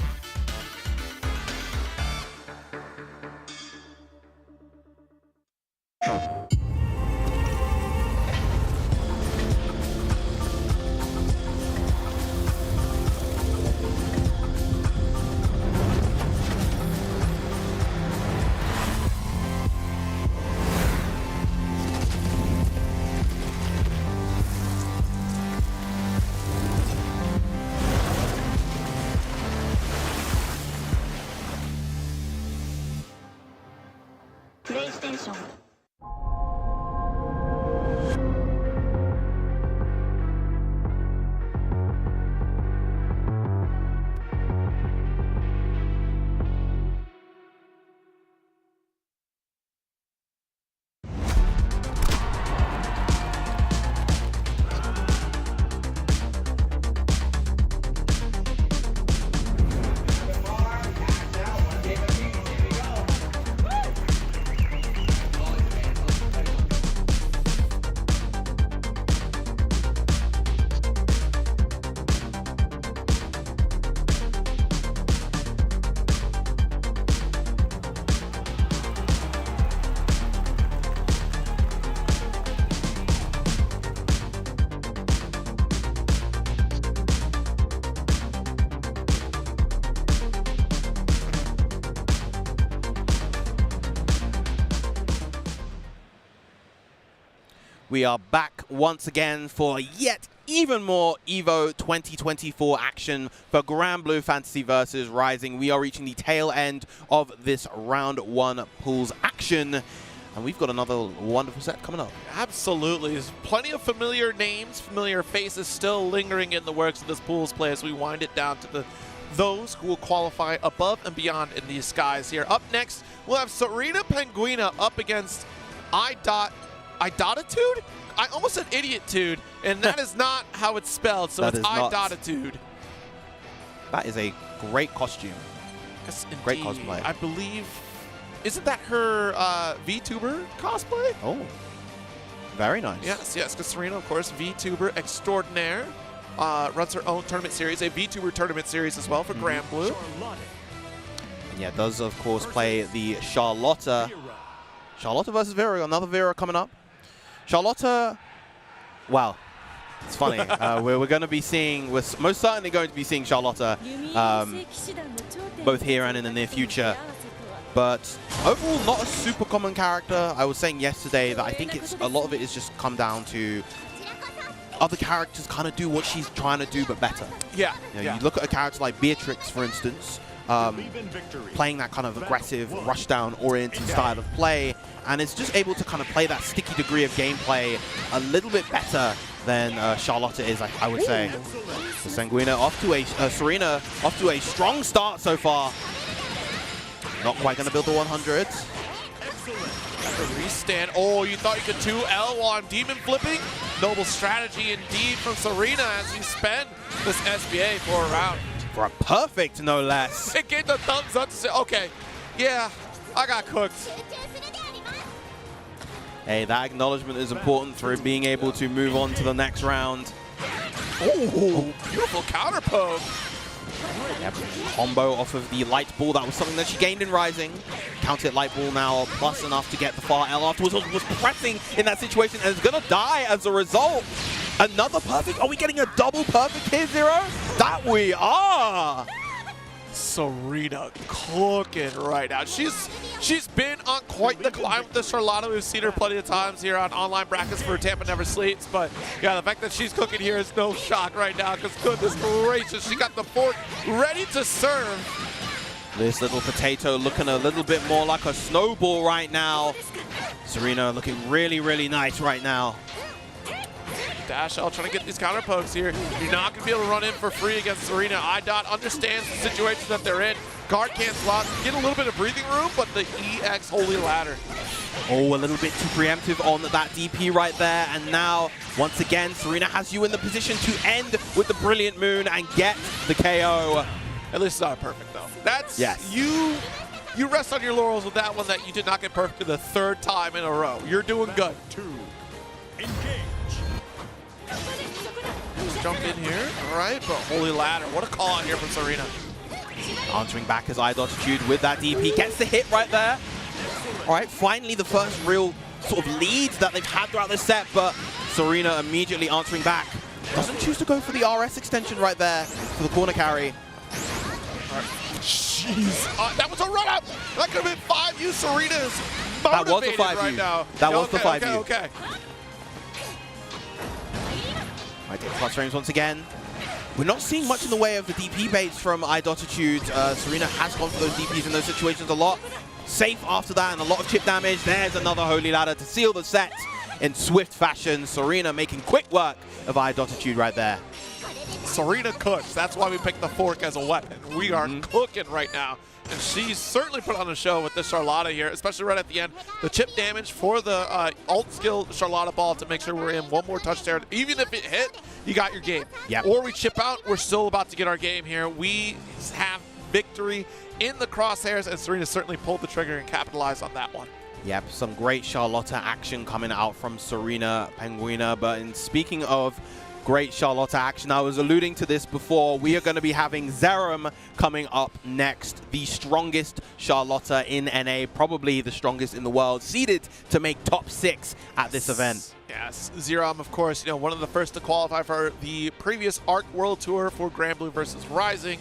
S12: PlayStation.
S29: We are back once again for yet even more EVO 2024 action for Grand Blue Fantasy versus Rising. We are reaching the tail end of this round 1 pools action, and we've got another wonderful set coming up.
S2: Absolutely. There's plenty of familiar names, familiar faces still lingering in the works of this pools play as we wind it down to those who will qualify above and beyond in these skies here. Up next, we'll have Serena Penguina up against Idotitude? I almost said Idiot-tude, and that is not how it's spelled, so it's Idotitude.
S29: That is a great costume.
S2: Yes,
S29: great
S2: indeed.
S29: cosplay.
S2: I believe, isn't that her VTuber cosplay?
S29: Oh, very nice.
S2: Yes, because Serena, of course, VTuber extraordinaire, runs her own tournament series, a VTuber tournament series as well for Grand Blue.
S29: And yeah, does of course play the Charlotta versus Vera, another Vera coming up. Charlotta, wow, it's funny. We're going to be seeing, we're most certainly going to be seeing Charlotta both here and in the near future. But overall, not a super common character. I was saying yesterday that I think a lot of it is just come down to other characters kind of do what she's trying to do, but better.
S2: Yeah.
S29: You look at a character like Beatrix, for instance, playing that kind of aggressive, rushdown oriented style of play, and it's just able to kind of play that sticky degree of gameplay a little bit better than Charlotta is, I would say. So Sanguina off to a Serena off to a strong start so far. Not quite going to build the 100.
S2: The restand. Oh, you thought you could 2L while I'm demon flipping? Noble strategy indeed from Serena as you spend this SBA for a round.
S29: For a perfect, no less.
S2: It gave the thumbs up to say, okay, yeah, I got cooked.
S29: Hey, that acknowledgement is important for being able to move on to the next round.
S2: Oh, beautiful counter poke.
S29: Yep, combo off of the light ball. That was something that she gained in Rising. Counter hit light ball now plus enough to get the far L afterwards. Was pressing in that situation and is going to die as a result. Another perfect. Are we getting a double perfect here, Zero? That we are.
S2: Serena cooking right now. She's been on quite the climb with the Charlotta. We've seen her plenty of times here on online brackets for Tampa Never Sleeps. But yeah, the fact that she's cooking here is no shock right now because goodness gracious, she got the fork ready to serve.
S29: This little potato looking a little bit more like a snowball right now. Serena looking really, really nice right now.
S2: Dash L trying to get these counter pokes here. You're not going to be able to run in for free against Serena. IDOT understands the situation that they're in. Guard cancel out, get a little bit of breathing room, but the EX Holy Ladder.
S29: Oh, a little bit too preemptive on that DP right there. And now, once again, Serena has you in the position to end with the Brilliant Moon and get the KO.
S2: At least it's not perfect, though. That's,
S29: yes.
S2: You rest on your laurels with that one that you did not get perfect the 3rd time in a row. You're doing good.
S9: 2. Engage.
S2: Jump in here, all right, but Holy Ladder, what a call on here from Serena.
S29: Answering back as Idotitude with that DP, gets the hit right there. All right, finally the first real sort of lead that they've had throughout this set, but Serena immediately answering back. Doesn't choose to go for the RS extension right there for the corner carry.
S2: All right. Jeez, that was a run up. That could have been 5U. Serena's motivated
S29: that was the 5U.
S2: right now.
S29: That was the 5U.
S2: Okay.
S29: Right, plus frames once again. We're not seeing much in the way of the DP baits from Idotitude. Serena has gone for those DPs in those situations a lot. Safe after that and a lot of chip damage. There's another Holy Ladder to seal the set in swift fashion. Serena making quick work of Idotitude right there.
S2: Serena cooks. That's why we picked the fork as a weapon. We are cooking right now. And she's certainly put on a show with this Charlotta here, especially right at the end. The chip damage for the ult skill Charlotta ball to make sure we're in one more touch there. Even if it hit, you got your game.
S29: Yep.
S2: Or we chip out, we're still about to get our game here. We have victory in the crosshairs, and Serena certainly pulled the trigger and capitalized on that one.
S29: Yep, some great Charlotta action coming out from Serena Penguina. But in speaking of great Charlotta action, I was alluding to this before. We are going to be having Zerum coming up next. The strongest Charlotta in NA, probably the strongest in the world, seeded to make top 6 at this event.
S2: Yes, Zerum, of course, one of the first to qualify for the previous ARC World Tour for Grand Blue versus Rising.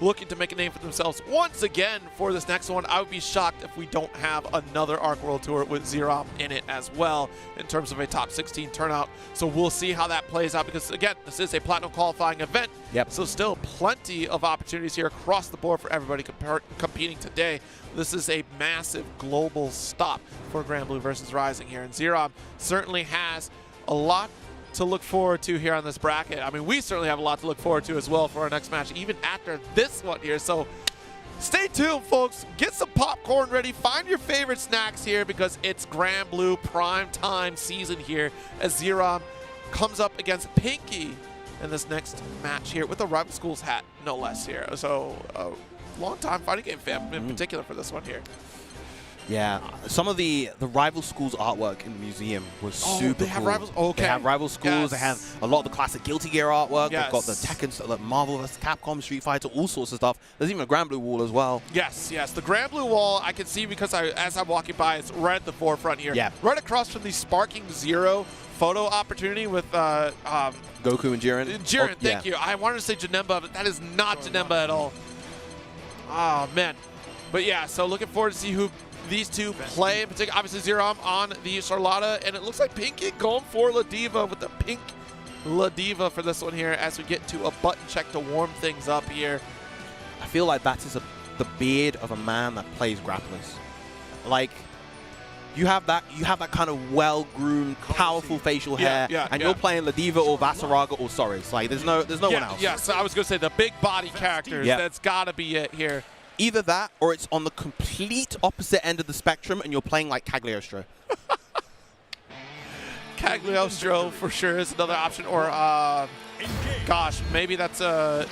S2: looking to make a name for themselves once again for this next one. I would be shocked if we don't have another Arc World Tour with Zero in it as well in terms of a top 16 turnout. So we'll see how that plays out because, again, this is a Platinum qualifying event.
S29: Yep.
S2: So still plenty of opportunities here across the board for everybody competing today. This is a massive global stop for Granblue versus Rising here. And Zero certainly has a lot to look forward to here on this bracket. I mean, we certainly have a lot to look forward to as well for our next match, even after this one here. So stay tuned, folks. Get some popcorn ready. Find your favorite snacks here because it's Granblue prime time season here as Zero comes up against Pinky in this next match here with a Rival Schools hat, no less here. So a long-time fighting game fan in particular for this one here.
S29: Yeah, some of the Rival Schools artwork in the museum was super
S2: have
S29: cool.
S2: Rivals? Okay.
S29: They have Rival Schools.
S2: Yes.
S29: They have a lot of the classic Guilty Gear artwork.
S2: Yes.
S29: They've got the Tekken, like Marvel vs. Capcom, Street Fighter, all sorts of stuff. There's even a Granblue wall as well.
S2: Yes, yes. The Granblue wall I can see because as I'm walking by, it's right at the forefront here.
S29: Yeah.
S2: Right across from the Sparking Zero photo opportunity with
S29: Goku and Jiren.
S2: Jiren, thank you. I wanted to say Janemba, but that is not Janemba at all. Oh, man. But yeah, so looking forward to see who these two play. In particular, obviously Zero on the Charlotta, and it looks like Pinky going for La Diva with the pink La Diva for this one here as we get to a button check to warm things up here.
S29: I feel like that is the beard of a man that plays grapplers. Like, you have that kind of well-groomed, powerful facial hair, and you're playing La Diva or Vasaraga or Soris. Like, there's no one else.
S2: Yes, I was going to say the big body characters. That's got to be it here.
S29: Either that, or it's on the complete opposite end of the spectrum, and you're playing like Cagliostro.
S2: Cagliostro for sure is another option, or gosh, maybe that's a,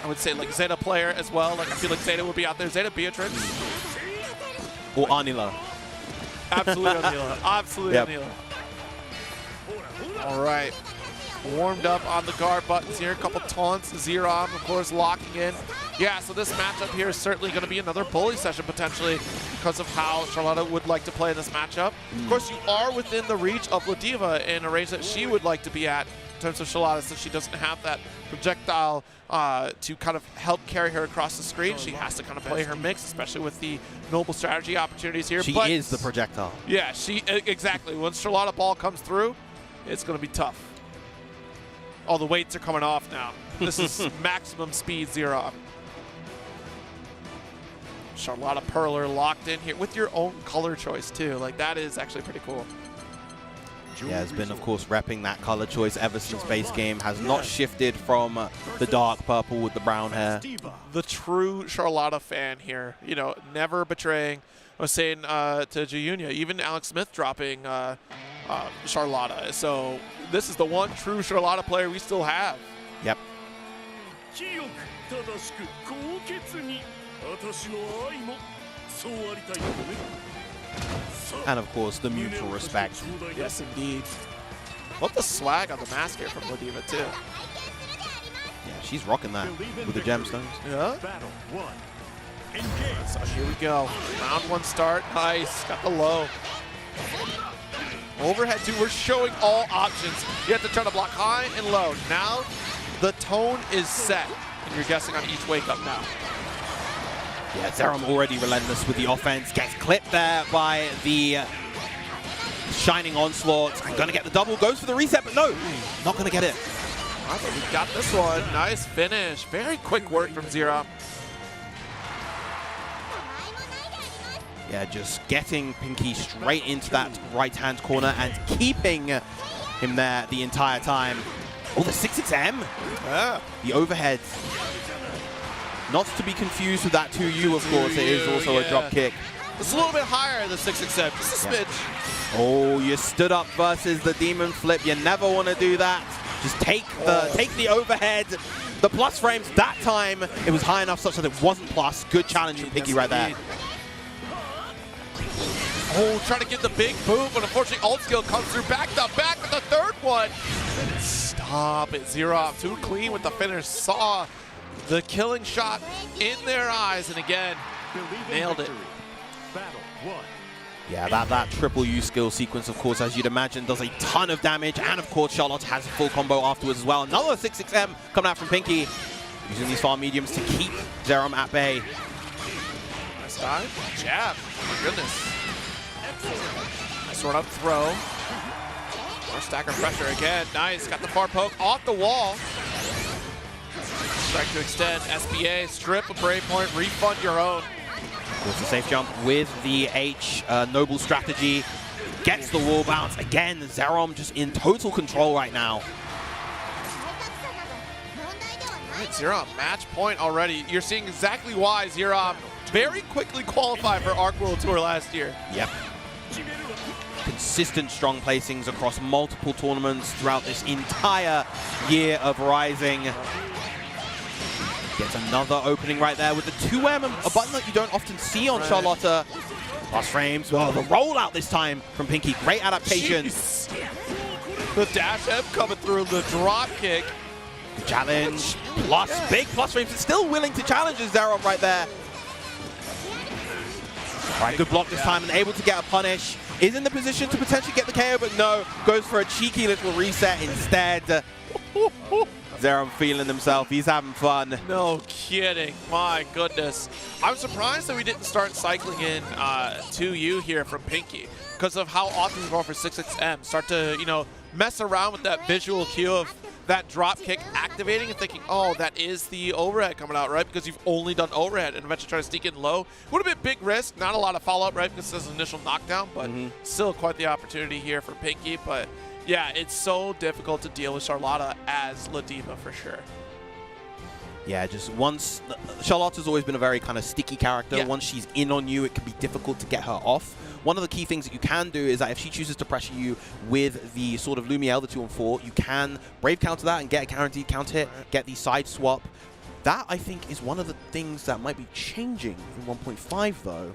S2: I would say like Zeta player as well. Like I feel like Zeta would be out there. Zeta Beatrix.
S29: Or Anila.
S2: Absolutely Anila. Absolutely Anila. All right. Warmed up on the guard buttons here. A couple taunts. Zero, of course, locking in. Yeah, so this matchup here is certainly going to be another bully session potentially because of how Charlotta would like to play in this matchup. Of course, you are within the reach of La Diva in a range that she would like to be at in terms of Charlotta, since she doesn't have that projectile to kind of help carry her across the screen. She has to kind of play her mix, especially with the noble strategy opportunities here.
S29: She is the projectile.
S2: Yeah, exactly. Once Charlotta ball comes through, it's going to be tough. Oh, the weights are coming off now. This is maximum speed Zero. Charlotta Perler locked in here with your own color choice too. Like that is actually pretty cool.
S29: Yeah, has been, of course, repping that color choice ever since base game. Has not shifted from the dark purple with the brown hair.
S2: The true Charlotta fan here. You know, never betraying. I was saying to Juyunya, even Alex Smith dropping Charlotta. So this is the one true Charlotta player we still have.
S29: Yep. And of course, the mutual respect.
S2: Yes, indeed. Love the swag on the mask here from La Diva too.
S29: Yeah, she's rocking that with the gemstones.
S2: Yeah. So here we go. Round one start. Nice. Got the low. Overhead two. We're showing all options. You have to try to block high and low. Now the tone is set, and you're guessing on each wake up now.
S29: Yeah, Zerum already relentless with the offense. Gets clipped there by the Shining Onslaught. I'm going to get the double. Goes for the reset, but no, not going to get it.
S2: I think we got this one. Nice finish. Very quick work from Zero.
S29: Yeah, just getting Pinky straight into that right-hand corner and keeping him there the entire time. Oh, the 6XM.
S2: Yeah.
S29: The overhead. Not to be confused with that 2U, of course. It is also a drop kick.
S2: It's a little bit higher than 6XM. Just a smidge.
S29: Oh, you stood up versus the Demon Flip. You never want to do that. Just take the overhead. The plus frames, that time, it was high enough such that it wasn't plus. Good challenge from Pinky right there.
S2: Oh, trying to get the big boot, but unfortunately ult skill comes through back to back with the third one. Stop it. Zero too clean with the finish. Saw the killing shot in their eyes, and again, nailed it.
S29: Yeah, that triple U skill sequence, of course, as you'd imagine, does a ton of damage. And of course, Charlotte has a full combo afterwards as well. Another 6XM coming out from Pinky. Using these far mediums to keep Zerom at bay.
S28: Nice dive. Jab. My goodness. Nice run up throw. More stacker pressure again. Nice. Got the far poke off the wall. Strike to extend. SBA. Strip a Brave Point. Refund your own.
S29: Goes the safe jump with the H. Noble strategy. Gets the wall bounce. Again, Zerom just in total control right now.
S28: Zerom, match point already. You're seeing exactly why Zerom very quickly qualified for Arc World Tour last year.
S29: Yep. Consistent strong placings across multiple tournaments throughout this entire year of Rising. Gets another opening right there with the 2M, a button that you don't often see on Charlotta. Plus frames. Well, the rollout this time from Pinky. Great adaptation.
S28: Jeez. The dash M coming through, the drop kick.
S29: Challenge, plus big plus frames. It's still willing to challenge Zerom right there. All right, good block this time and able to get a punish. Is in the position to potentially get the KO, but no. Goes for a cheeky little reset instead. Zerom feeling himself. He's having fun.
S28: No kidding. My goodness. I'm surprised that we didn't start cycling in 2U here from Pinky because of how often we go for 6XM. Start to, you know, mess around with that visual cue of that drop kick activating and thinking, oh, that is the overhead coming out, right? Because you've only done overhead and eventually try to sneak in low. Would have been big risk, not a lot of follow-up, right? Because this is an initial knockdown, but still quite the opportunity here for Pinky. But yeah, it's so difficult to deal with Charlotta as La Diva for sure.
S29: Yeah, just once, Charlotta's always been a very kind of sticky character.
S28: Yeah.
S29: Once she's in on you, it can be difficult to get her off. One of the key things that you can do is that if she chooses to pressure you with the sort of Lumiel, the 2-on-4, you can Brave counter that and get a guaranteed counter hit, get the side swap. That, I think, is one of the things that might be changing in 1.5, though.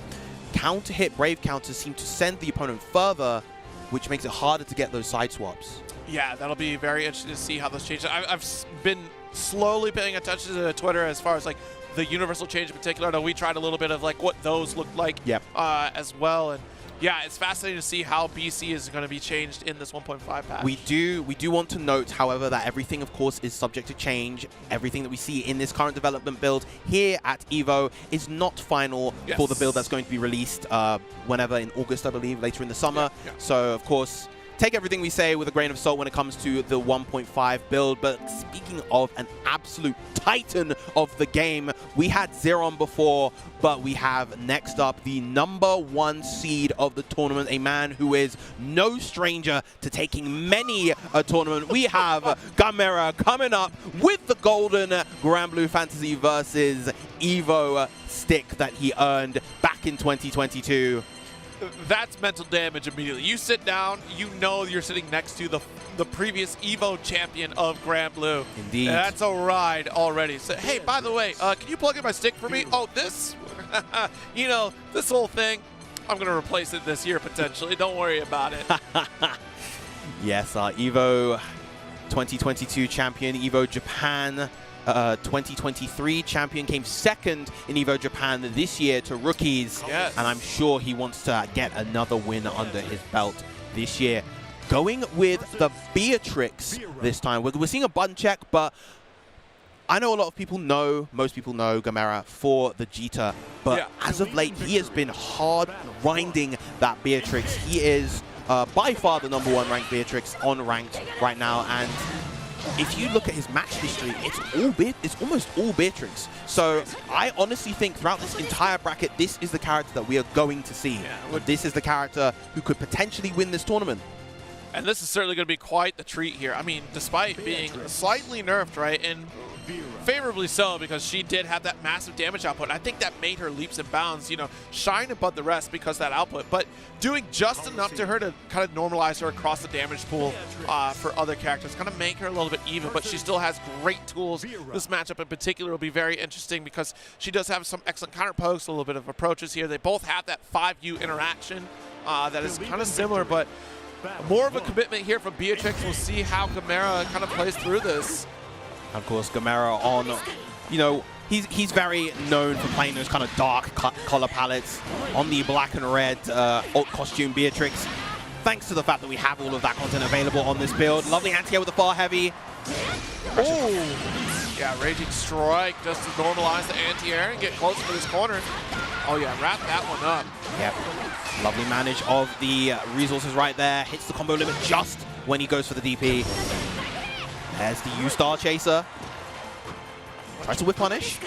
S29: Counter hit, Brave counters seem to send the opponent further, which makes it harder to get those side swaps.
S28: Yeah, that'll be very interesting to see how those change. I've been slowly paying attention to Twitter as far as like the universal change in particular. I know we tried a little bit of like what those look like as well. And yeah, it's fascinating to see how BC is going to be changed in this 1.5 patch.
S29: We do want to note, however, that everything, of course, is subject to change. Everything that we see in this current development build here at EVO is not final for the build that's going to be released whenever in August, I believe, later in the summer. So, of course, take everything we say with a grain of salt when it comes to the 1.5 build. But speaking of an absolute titan of the game, we had Zerom before, but we have next up the #1 seed of the tournament, a man who is no stranger to taking many a tournament. We have Gamera coming up with the golden Grand Blue Fantasy versus EVO stick that he earned back in 2022.
S28: That's mental damage immediately. You sit down, you know you're sitting next to the previous EVO champion of Grand Blue.
S29: Indeed.
S28: That's a ride already. So, hey, by the way, can you plug in my stick for me? Oh, this? You know, this whole thing, I'm going to replace it this year potentially. Don't worry about it.
S29: Yes, our EVO 2022 champion, EVO Japan 2023 champion, came second in EVO Japan this year to rookies.
S28: Yes.
S29: And I'm sure he wants to get another win under his belt this year. Going with the Beatrix this time. We're seeing a button check, but I know a lot of people know, most people know Gamera for the Jita, but as of late, he has been hard grinding that Beatrix. He is by far the #1 ranked Beatrix on ranked right now, and if you look at his match history, it's almost all Beatrix. So I honestly think throughout this entire bracket, this is the character that we are going to see. This is the character who could potentially win this tournament.
S28: And this is certainly going to be quite the treat here. I mean, despite being slightly nerfed, right, and favorably so, because she did have that massive damage output. I think that made her leaps and bounds, you know, shine above the rest because of that output, but doing just enough to her to kind of normalize her across the damage pool for other characters, kind of make her a little bit even, but she still has great tools. This matchup in particular will be very interesting because she does have some excellent counter pokes, a little bit of approaches here. They both have that 5U interaction that is kind of similar, but more of a commitment here from Beatrix. We'll see how Gamera kind of plays through this.
S29: Of course, Gamera on, you know, he's very known for playing those kind of dark color palettes on the black and red alt costume Beatrix. Thanks to the fact that we have all of that content available on this build. Lovely anti-air with the far heavy.
S28: Oh! Yeah, Raging Strike just to normalize the anti-air and get closer to this corner. Oh yeah, wrap that one up.
S29: Yep. Lovely manage of the resources right there. Hits the combo limit just when he goes for the DP. There's the U-Star Chaser. Tries to whip punish.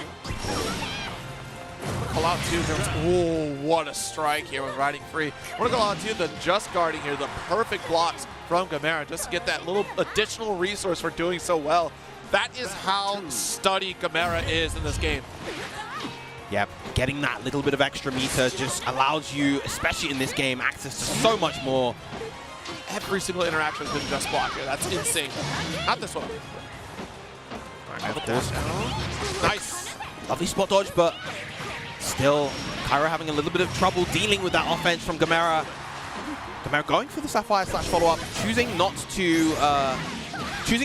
S28: Call out too. Oh, what a strike here with riding free. I want to call out too the just guarding here, the perfect blocks from Gamera just to get that little additional resource for doing so well. That is how study Gamera is in this game.
S29: Yep, getting that little bit of extra meter just allows you, especially in this game, access to so much more.
S28: Every single interaction has been just block here. That's insane. Not this one. Nice.
S29: Lovely spot dodge, but still, Cairo having a little bit of trouble dealing with that offense from Gamera. Gamera going for the Sapphire slash follow-up, choosing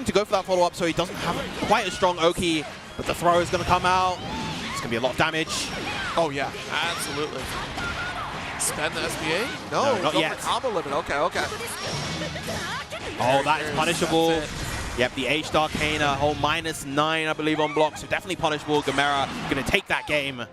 S29: to go for that follow-up so he doesn't have quite a strong Oki, but the throw is going to come out. It's going to be a lot of damage.
S28: Oh yeah, absolutely. Spend the SBA? No,
S29: not yet.
S28: Combo limit. Okay, okay.
S29: Oh, that is punishable. Yep, the Aged Arcana, whole -9, I believe, on block, so definitely punishable. Gamera going to take that game.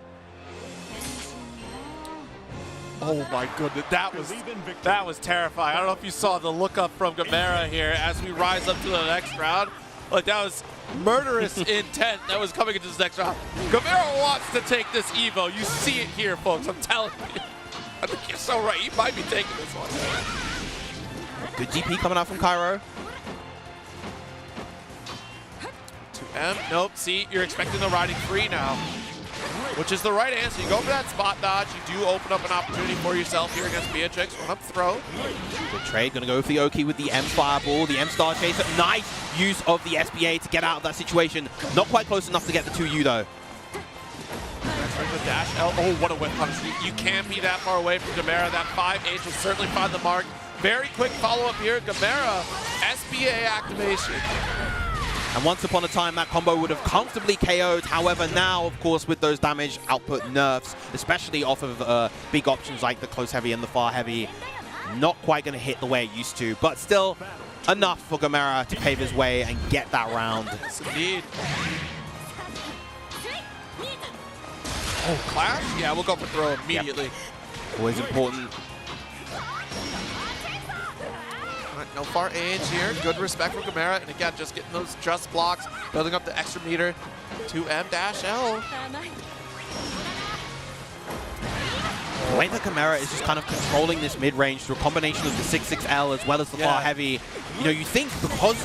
S28: Oh my goodness, that was terrifying. I don't know if you saw the look up from Gamera here as we rise up to the next round. Like, that was murderous intent that was coming into this next round. Gamera wants to take this Evo. You see it here, folks. I'm telling you. I think you're so right. He might be taking this one.
S29: Good DP coming out from Cairo.
S28: 2M. Nope. See, you're expecting the riding free now, which is the right answer. You go for that spot dodge. You do open up an opportunity for yourself here against Beatrix. Run up throw.
S29: Good trade. Going to go for the Oki with the M Fireball, the M Star Chaser. Nice use of the SBA to get out of that situation. Not quite close enough to get the 2U though.
S28: The dash L. Oh, what a whip punish. You can't be that far away from Gamera. That 5H will certainly find the mark. Very quick follow-up here. Gamera, SBA activation.
S29: And once upon a time, that combo would have comfortably KO'd. However, now, of course, with those damage output nerfs, especially off of big options like the close heavy and the far heavy, not quite going to hit the way it used to. But still, enough for Gamera to pave his way and get that round.
S28: Yes, indeed. Oh, clash? Yeah, we'll go for throw immediately.
S29: Yep. Always important.
S28: No far edge here. Good respect for Gamera. And again, just getting those just blocks, building up the extra meter. 2M-L.
S29: The way that Gamera is just kind of controlling this mid-range through a combination of the 6-6L as well as the far heavy. You know, you think because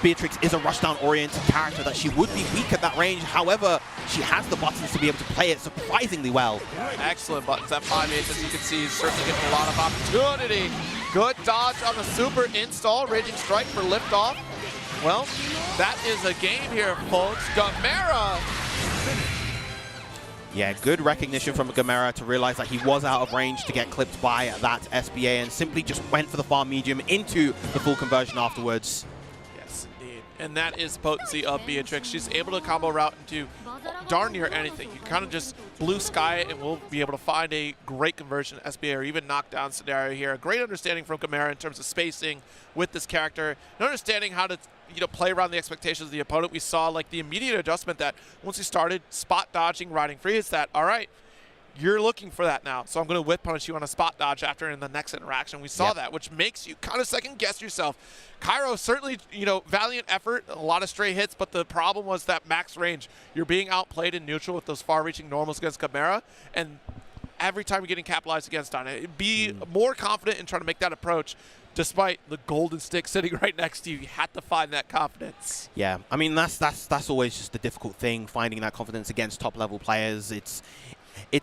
S29: Beatrix is a rushdown-oriented character that she would be weak at that range. However, she has the buttons to be able to play it surprisingly well.
S28: Excellent buttons. That 5H, as you can see, is certainly getting a lot of opportunity. Good dodge on the super install. Raging Strike for liftoff. Well, that is a game here, folks. Gamera.
S29: Yeah, good recognition from Gamera to realize that he was out of range to get clipped by that SBA and simply just went for the far medium into the full conversion afterwards.
S28: Yes, indeed. And that is the potency of Beatrix. She's able to combo route into darn near anything. You kind of just blue sky it and we'll be able to find a great conversion SBA or even knockdown scenario here. A great understanding from Gamera in terms of spacing with this character and understanding how to play around the expectations of the opponent. We saw like the immediate adjustment that once he started spot dodging, riding free, is that, all right, you're looking for that now. So I'm going to whip punish you on a spot dodge after in the next interaction. We saw that, which makes you kind of second guess yourself. Cairo certainly, valiant effort, a lot of stray hits, but the problem was that max range. You're being outplayed in neutral with those far-reaching normals against Gamera, and every time you're getting capitalized against on it, be more confident in trying to make that approach. Despite the golden stick sitting right next to you, you had to find that confidence.
S29: Yeah, I mean that's always just the difficult thing, finding that confidence against top-level players. It's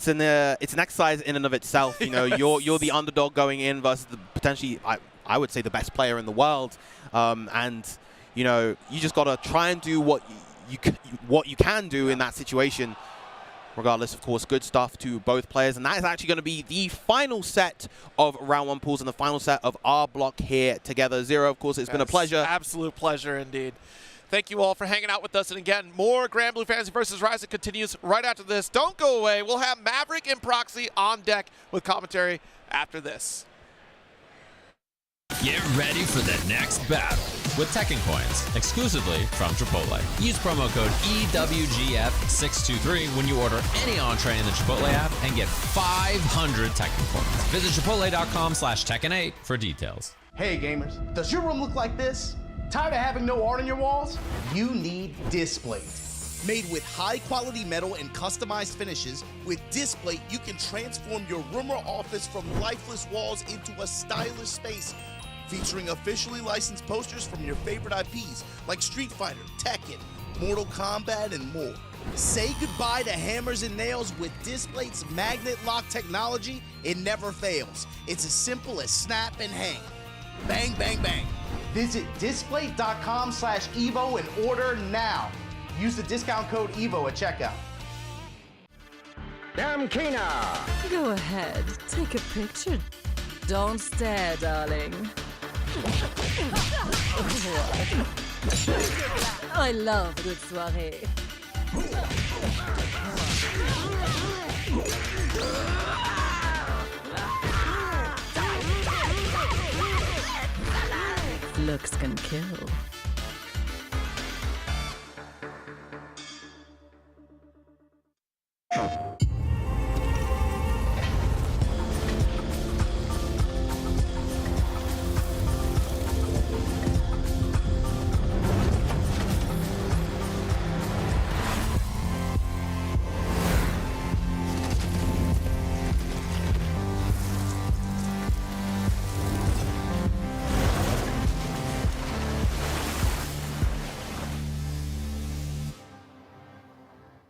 S29: an exercise in and of itself. Yes. You're the underdog going in versus the potentially I would say the best player in the world, and you just gotta try and do what you can do in that situation. Regardless, of course, good stuff to both players. And that is actually going to be the final set of round one pools and the final set of our block here together. Zero, of course, it's been a pleasure.
S28: Absolute pleasure indeed. Thank you all for hanging out with us. And again, more Grand Blue Fantasy versus Rise continues right after this. Don't go away. We'll have Maverick and Proxy on deck with commentary after this.
S6: Get ready for the next battle. with Tekken coins exclusively from Chipotle. Use promo code EWGF623 when you order any entree in the Chipotle app and get 500 Tekken points. Visit chipotle.com/Tekken8 for details.
S8: Hey gamers, does your room look like this? Tired of having no art on your walls? You need Displate.
S5: Made with high-quality metal and customized finishes, with Displate, you can transform your room or office from lifeless walls into a stylish space, featuring officially licensed posters from your favorite IPs like Street Fighter, Tekken, Mortal Kombat, and more. Say goodbye to hammers and nails with Displate's magnet lock technology. It never fails. It's as simple as snap and hang. Bang, bang, bang.
S8: Visit displate.com/Evo and order now. Use the discount code EVO at checkout.
S12: Damkina!
S15: Go ahead, take a picture. Don't stare, darling. I love a good soirée. Looks can kill.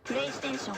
S12: PlayStation.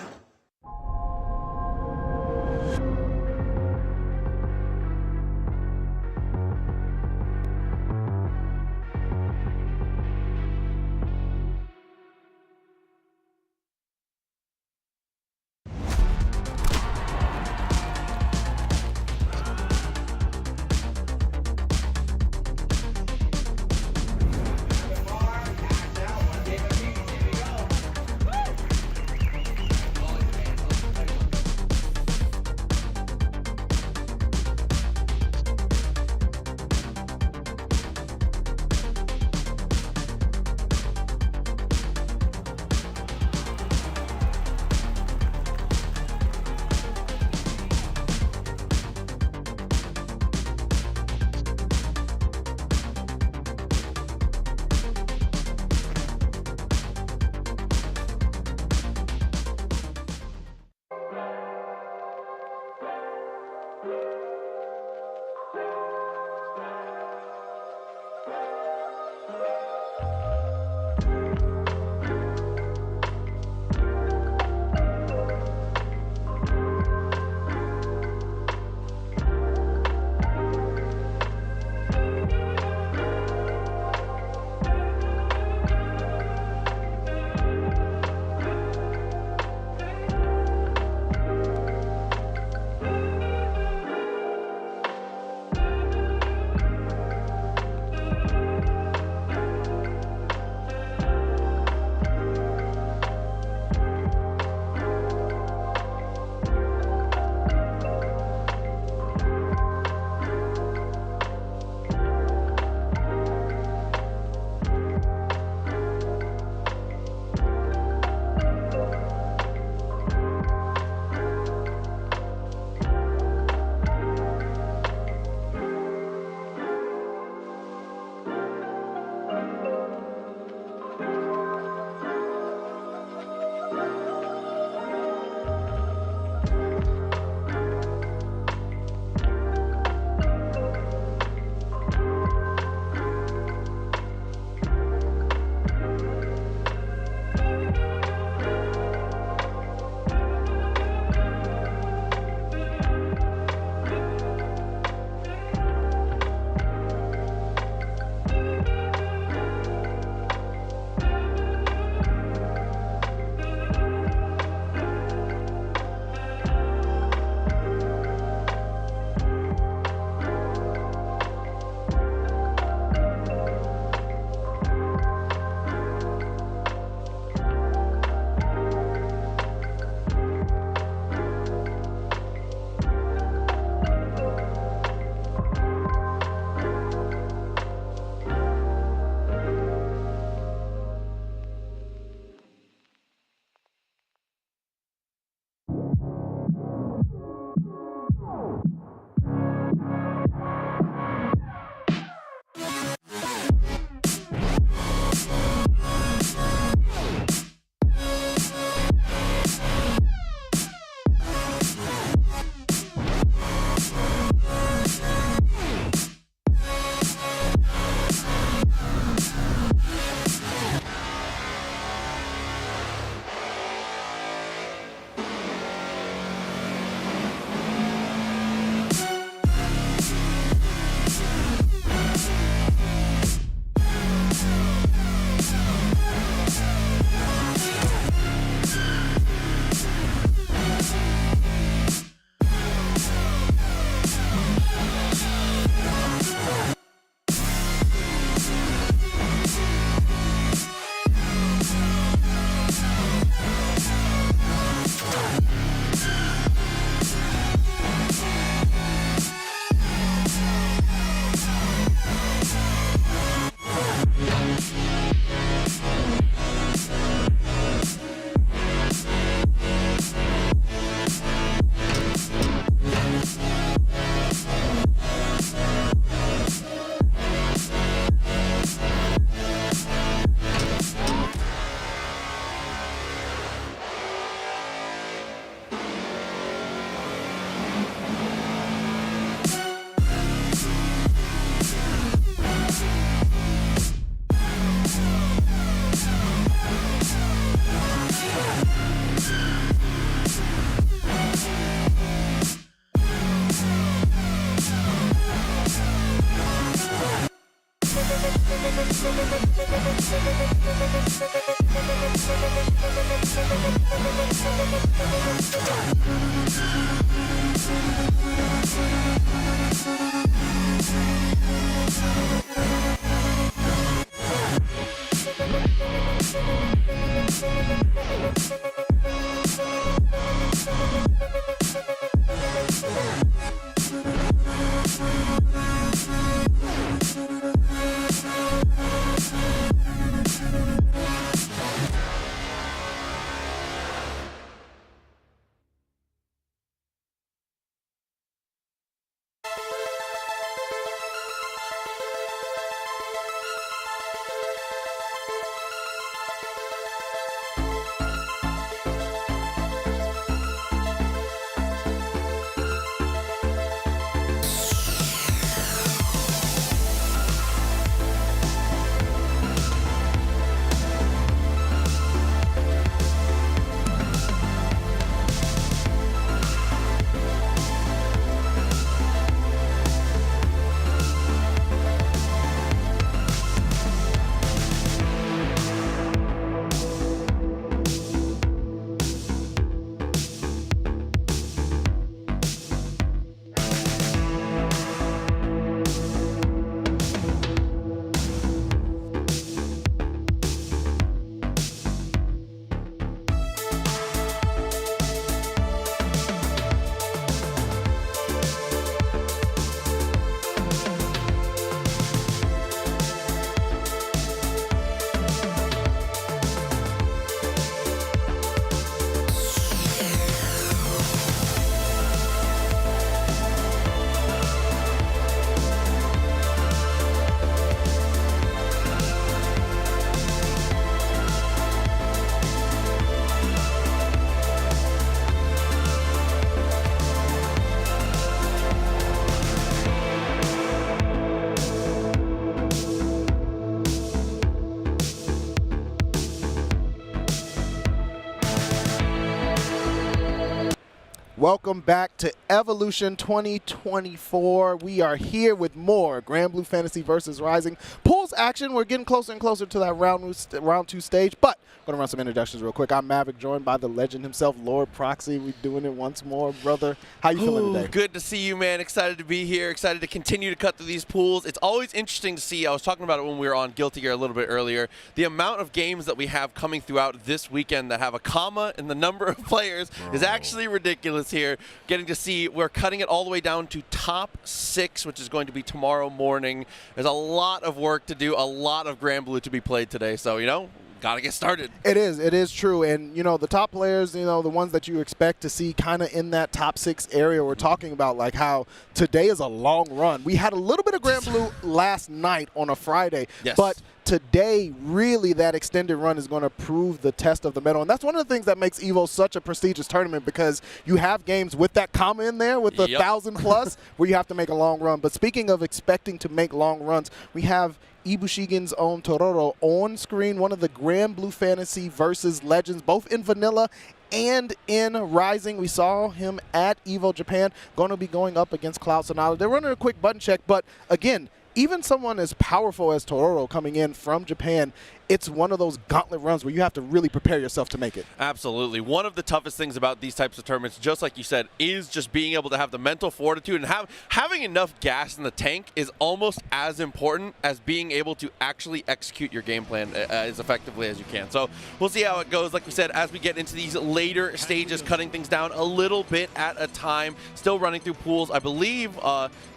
S10: Welcome back to Evolution 2024. We are here with more Grand Blue Fantasy versus Rising pools action. We're getting closer and closer to that round two stage, but I'm going to run some introductions real quick. I'm Maverick, joined by the legend himself, Lord Proxy. We're doing it once more, brother. How you feeling today?
S27: Good to see you, man. Excited to be here. Excited to continue to cut through these pools. It's always interesting to see. I was talking about it when we were on Guilty Gear a little bit earlier. The amount of games that we have coming throughout this weekend that have a comma in the number of players is actually ridiculous here. Getting to see, we're cutting it all the way down to top 6, which is going to be tomorrow morning. There's a lot of work to do, a lot of Grand Blue to be played today. So, you know, got to get started.
S10: It is true. And, you know, the top players, you know, the ones that you expect to see kind of in that top 6 area, we're talking about like how today is a long run. We had a little bit of Grand Blue last night on a Friday,
S27: yes.
S10: But today, really, that extended run is going to prove the test of the medal. And that's one of the things that makes EVO such a prestigious tournament, because you have games with that comma in there with the 1,000+ where you have to make a long run. But speaking of expecting to make long runs, we have Ibushigen's own Tororo on screen, one of the Grand Blue Fantasy versus Legends, both in Vanilla and in Rising. We saw him at EVO Japan, going to be going up against Cloud Sonata. They're running a quick button check, but again, even someone as powerful as Tororo coming in from Japan, it's one of those gauntlet runs where you have to really prepare yourself to make it.
S27: Absolutely. One of the toughest things about these types of tournaments, just like you said, is just being able to have the mental fortitude, and having enough gas in the tank is almost as important as being able to actually execute your game plan as effectively as you can. So we'll see how it goes. Like we said, as we get into these later stages, cutting things down a little bit at a time, still running through pools. I believe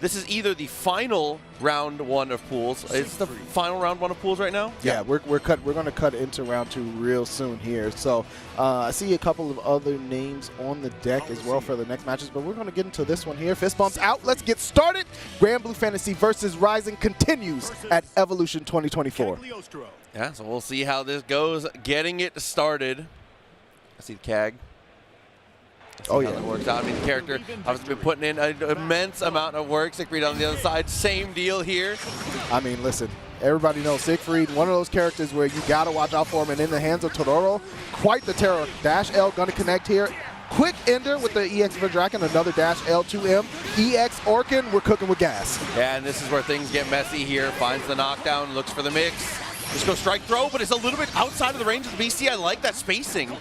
S27: this is either the final round 1 of pools. Is the final round 1 of pools right now?
S10: Yeah, we're going to cut into round 2 real soon here. So I see a couple of other names on the deck as well for the next matches, but we're going to get into this one here. Fist bumps out. Let's get started. Grand Blue Fantasy versus Rising continues at Evolution 2024.
S27: Yeah, so we'll see how this goes. Getting it started. I see the CAG.
S10: Oh, yeah.
S27: How that works out. I mean, the character obviously been putting in an immense amount of work. Siegfried on the other side, same deal here.
S10: I mean, listen, everybody knows Siegfried, one of those characters where you got to watch out for him, and in the hands of Tororo, quite the terror. Dash L going to connect here. Quick ender with the EX Verdraken, another dash L2M. EX Orkin, we're cooking with gas.
S2: Yeah, and this is where things get messy here. Finds the knockdown, looks for the mix. Just go strike throw, but it's a little bit outside of the range of the BC. I like that spacing.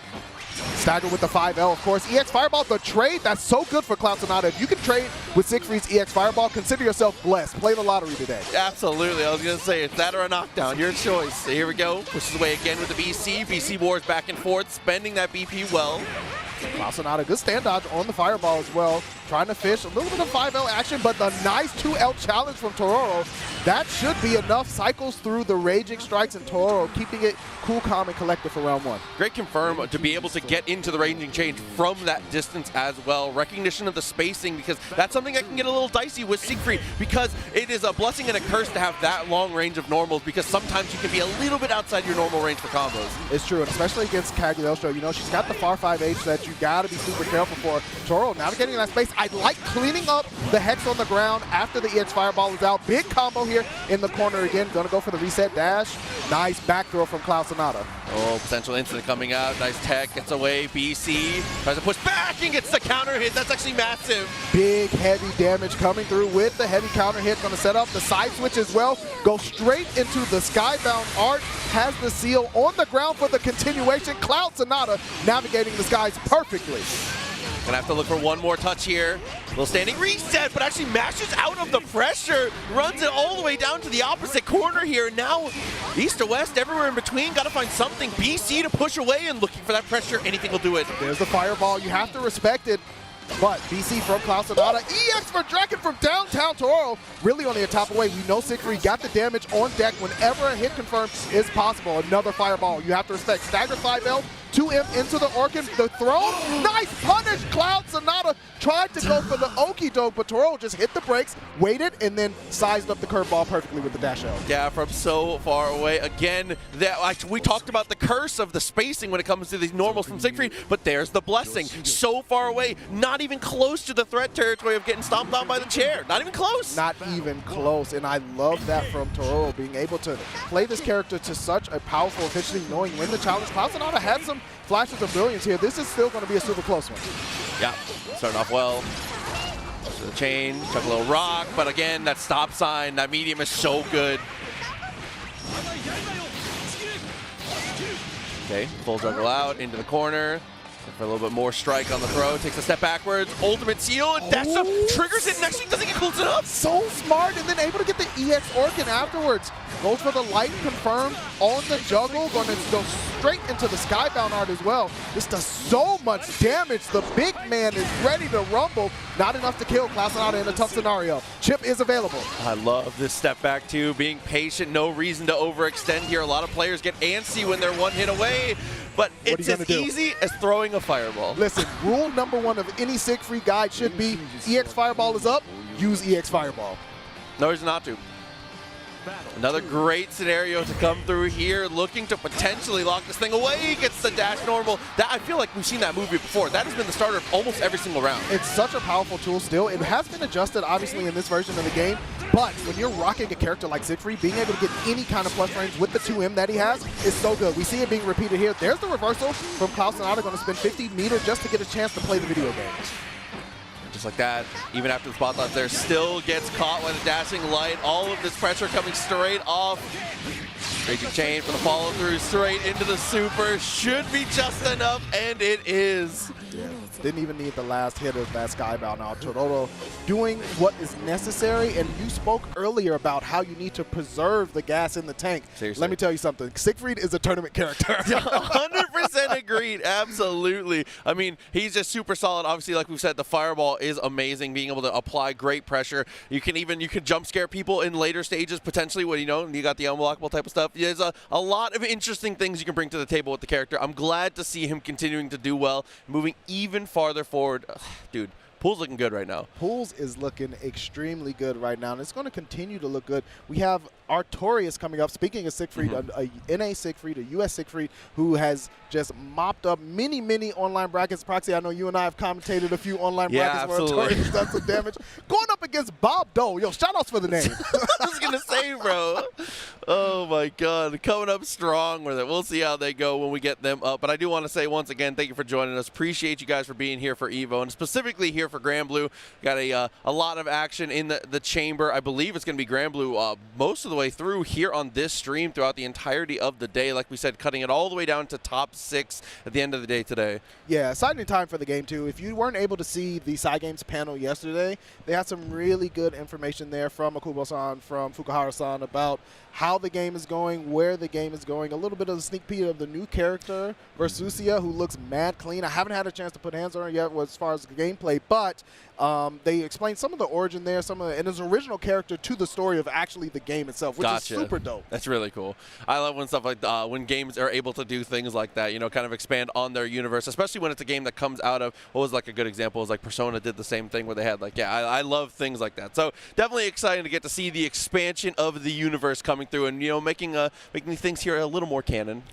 S10: Stagger with the 5L, of course. EX Fireball, the trade, that's so good for Cloud Sonata. If you can trade with Siegfried's EX Fireball, consider yourself blessed. Play the lottery today.
S2: Absolutely. I was going to say, it's that or a knockdown. Your choice. So here we go. Pushes away again with the BC. BC Wars back and forth, spending that BP well.
S10: Cloud Sonata, good stand dodge on the Fireball as well. Trying to fish a little bit of 5L action, but the nice 2L challenge from Tororo, that should be enough. Cycles through the Raging Strikes, and Tororo keeping it cool, calm, and collected for round one.
S2: Great confirm to be able to get into the Raging Change from that distance as well. Recognition of the spacing, because that's something that can get a little dicey with Siegfried, because it is a blessing and a curse to have that long range of normals, because sometimes you can be a little bit outside your normal range for combos.
S10: It's true, and especially against Cagliostro. You know, she's got the far 5H that you got to be super careful for. Tororo navigating that space. I like cleaning up the Hex on the ground after the EX Fireball is out. Big combo here in the corner again. Gonna go for the reset dash. Nice back throw from Cloud Sonata.
S2: Oh, potential incident coming out. Nice tech, gets away. BC tries to push back and gets the counter hit. That's actually massive.
S10: Big, heavy damage coming through with the heavy counter hit. Gonna set up the side switch as well. Go straight into the Skybound Art. Has the seal on the ground for the continuation. Cloud Sonata navigating the skies perfectly.
S2: Gonna have to look for one more touch here. Little standing reset, but actually mashes out of the pressure. Runs it all the way down to the opposite corner here. Now, east to west, everywhere in between. Gotta find something. BC to push away and looking for that pressure. Anything will do it.
S10: There's the Fireball. You have to respect it. But BC from Cloud Sonata, EX Verdraken from downtown Tororo, really on the top away. We know Siegfried got the damage on deck whenever a hit confirm is possible. Another Fireball. You have to respect. Stagger 5L, 2M into the Orkin, the throw. Nice punish. Cloud Sonata tried to go for the okie doke, but Tororo just hit the brakes, waited, and then sized up the curveball perfectly with the dash L.
S2: Yeah, from so far away. Again, we talked about the curse of the spacing when it comes to these normals from Siegfried, but there's the blessing. So far away, not even close to the threat territory of getting stomped on by the chair. Not even close.
S10: Not even close, and I love that from Tororo, being able to play this character to such a powerful efficiency, knowing when the challenge. Cloud Sonata had some flashes of brilliance here. This is still going to be a super close one.
S2: Yeah, starting off well. To the chain, chuck a little rock, but again, that stop sign, that medium is so good. Okay, full juggle out, into the corner. For a little bit more strike on the throw, takes a step backwards, ultimate seal, and dash up, triggers it, and actually doesn't get close enough.
S10: So smart, and then able to get the EX Orkin afterwards. Goes for the light confirm on the juggle, going to go straight into the Skybound Art as well. This does so much damage. The big man is ready to rumble. Not enough to kill Cloud Sonata in a tough scenario. Chip is available.
S2: I love this step back too, being patient, no reason to overextend here. A lot of players get antsy when they're one hit away, but it's as easy as throwing a fireball.
S10: Listen, rule number one of any Siegfried guide should be EX Fireball is up, use EX Fireball.
S2: No reason not to. Another great scenario to come through here, looking to potentially lock this thing away. Gets the dash normal. That, I feel like we've seen that movie before. That has been the starter of almost every single round.
S10: It's such a powerful tool still. It has been adjusted, obviously, in this version of the game. But when you're rocking a character like Siegfried, being able to get any kind of plus range with the 2M that he has is so good. We see it being repeated here. There's the reversal from Cloud Sonata, going to spend 50 meters just to get a chance to play the video game.
S2: Just like that, even after the spotlight there, still gets caught with a dashing light. All of this pressure coming straight off. Raging chain for the follow through, straight into the super. Should be just enough, and it is.
S10: Yeah, didn't even need the last hit of that Skybound. Now Tororo doing what is necessary, and you spoke earlier about how you need to preserve the gas in the tank.
S2: Seriously.
S10: Let me tell you something. Siegfried is a tournament character.
S2: 100% agreed. Absolutely. I mean, he's just super solid. Obviously, like we've said, the fireball is amazing, being able to apply great pressure. You can jump scare people in later stages, potentially, when you got the unblockable type of stuff. There's a lot of interesting things you can bring to the table with the character. I'm glad to see him continuing to do well, moving even farther forward. Dude, Pool's looking good right now.
S10: Pools is looking extremely good right now, and it's going to continue to look good. We have Artorias coming up. Speaking of Siegfried, a NA Siegfried, a US Siegfried, who has just mopped up many, many online brackets. Proxy, I know you and I have commentated a few online brackets where Artorias done some damage. Going up against Bob Dole. Yo, shout-outs for the name.
S2: I was going to say, bro. Oh, my God. Coming up strong with it. We'll see how they go when we get them up. But I do want to say once again, thank you for joining us. Appreciate you guys for being here for EVO, and specifically here for Grand Blue. Got a lot of action in the chamber. I believe it's going to be Grand Blue most of the way through here on this stream throughout the entirety of the day. Like we said, cutting it all the way down to top 6 at the end of the day today.
S10: Yeah, exciting time for the game, too. If you weren't able to see the Cygames panel yesterday, they had some really good information there from Akubo-san, from Fukuhara-san about how the game is going, where the game is going, a little bit of a sneak peek of the new character, Versusia, who looks mad clean. I haven't had a chance to put hands on her yet as far as the gameplay, but they explained some of the origin there, and his original character to the story of actually the game itself, which is super dope.
S2: That's really cool. I love when stuff like when games are able to do things like that, you know, kind of expand on their universe, especially when it's a game that comes out of, what was like a good example is like Persona did the same thing where they had like, I love things like that. So definitely exciting to get to see the expansion of the universe coming through and, you know, making things here a little more canon.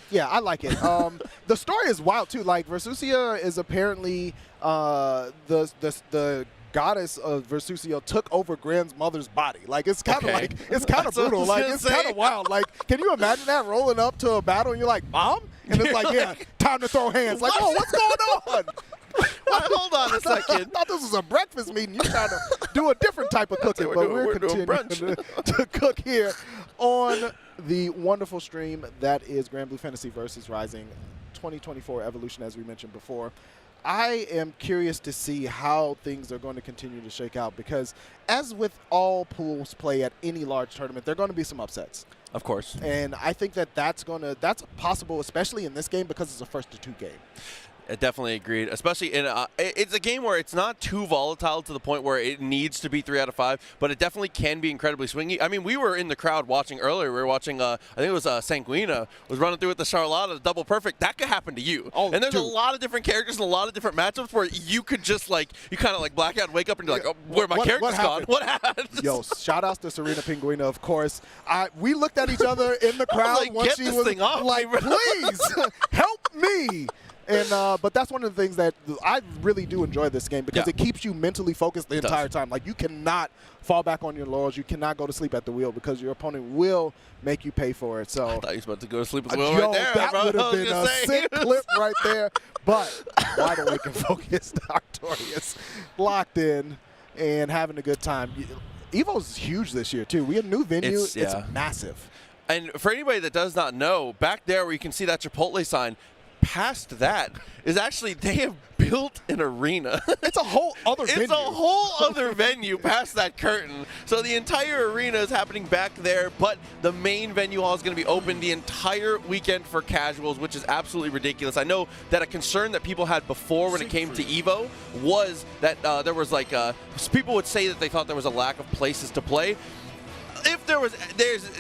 S10: Yeah, I like it. The story is wild too. Like Versusia is apparently the goddess of Versusia took over Gran's mother's body. Like it's kind of it's kind of brutal. Like it's kind of wild. Like can you imagine that rolling up to a battle and you're like, Mom? And it's like, yeah, time to throw hands. Like, oh, what's going on?
S2: Hold on a second.
S10: I thought this was a breakfast meeting. You're trying to do a different type of cooking, but we're continuing to cook here on the wonderful stream that is Grand Blue Fantasy versus Rising 2024 Evolution, as we mentioned before. I am curious to see how things are going to continue to shake out because, as with all pools play at any large tournament, there are going to be some upsets.
S2: Of course.
S10: And I think that that's possible, especially in this game, because it's a first-to-2 game.
S2: I definitely agreed, especially in it's a game where it's not too volatile to the point where it needs to be 3 out of 5, but it definitely can be incredibly swingy. I mean, we were in the crowd watching earlier. We were watching, I think it was Sanguina was running through with the Charlotta, double perfect. That could happen to you. Oh, and there's a lot of different characters and a lot of different matchups where you could just you kind of like black out and wake up and be like, oh, where my character's gone? What happened?
S10: Yo, shout outs to Serena Pinguina, of course. We looked at each other in the crowd once she was like, please help me. And but that's one of the things that I really do enjoy this game because it keeps you mentally focused the entire time. Like you cannot fall back on your laurels. You cannot go to sleep at the wheel because your opponent will make you pay for it. So
S2: I thought you was about to go to sleep at the wheel right there.
S10: That would have been a sick clip right there. But wide awake and focused, Artorias locked in and having a good time. EVO's huge this year too. We have a new venue. It's massive.
S2: And for anybody that does not know, back there where you can see that Chipotle sign, past that is actually they have built an arena.
S10: It's a whole other venue.
S2: It's a whole other venue past that curtain. So the entire arena is happening back there, but the main venue hall is going to be open the entire weekend for casuals, which is absolutely ridiculous. I know that a concern that people had before when it came to EVO was that there was people would say that they thought there was a lack of places to play. If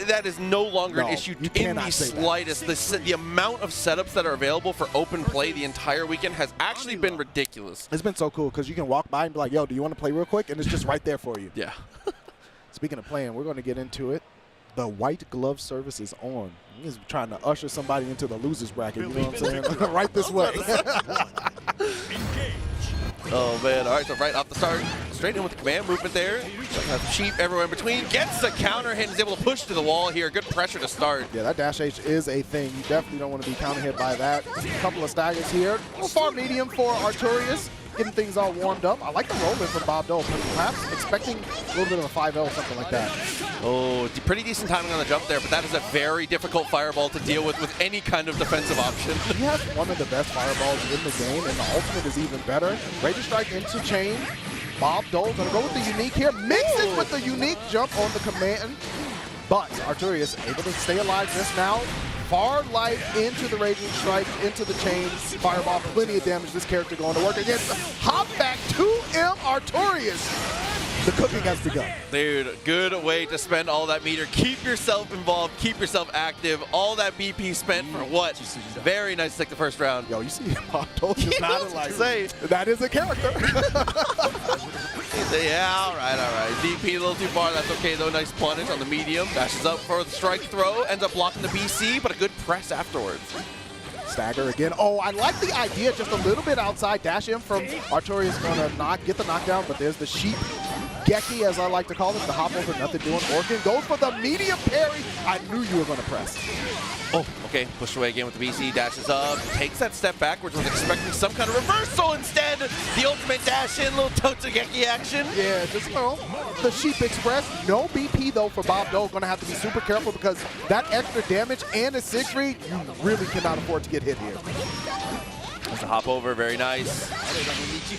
S2: that is no longer an issue in the slightest. The amount of setups that are available for open play the entire weekend has actually been ridiculous.
S10: It's been so cool because you can walk by and be like, yo, do you want to play real quick? And it's just right there for you.
S2: Yeah.
S10: Speaking of playing, we're going to get into it. The white glove service is on. He's trying to usher somebody into the loser's bracket. You know what I'm saying? Right this way.
S2: Oh, man. All right, so right off the start, straight in with the command movement there. Sheep everywhere in between. Gets the counter hit and is able to push to the wall here. Good pressure to start.
S10: Yeah, that dash H is a thing. You definitely don't want to be counter hit by that. A couple of staggers here. A little far medium for Artorias. Getting things all warmed up. I like the roll-in from Bob Dole. Perhaps expecting a little bit of a 5L, something like that.
S2: Oh, pretty decent timing on the jump there, but that is a very difficult fireball to deal with any kind of defensive option.
S10: He has one of the best fireballs in the game, and the ultimate is even better. Rage strike into chain. Bob Dole gonna go with the unique here. Mix it with the unique jump on the command. But Artorias able to stay alive just now. Far light into the Raging Strike, into the chain, fireball, plenty of damage. This character going to work against Hop back 2M Artorias. the cooking has begun.
S27: Dude, good way to spend all that meter. Keep yourself involved, keep yourself active. All that BP spent for what? Very nice to take the first round.
S10: Yo, you see Bob Dole just not like
S27: say
S10: that is a character.
S27: Yeah, all right. BP a little too far. That's okay though. Nice punish on the medium. Dashes up for the strike throw. Ends up blocking the BC, but a good press afterwards.
S10: Stagger again. Oh, I like the idea just a little bit outside. Dash in from Artorias going to get the knockdown, but there's the sheep. Geki, as I like to call it, the hop over, nothing doing. Orkin goes for the medium parry. I knew you were going to press.
S27: Oh, okay. Pushed away again with the BC. Dashes up. Takes that step backwards. Was expecting some kind of reversal. Instead, the ultimate dash in. Little toe to Geki action.
S10: Yeah, just, the Sheep Express. No BP, though, for Bob Dole. Going to have to be super careful because that extra damage and a 6-read, you really cannot afford to get hit here.
S27: There's a hop over. Very nice.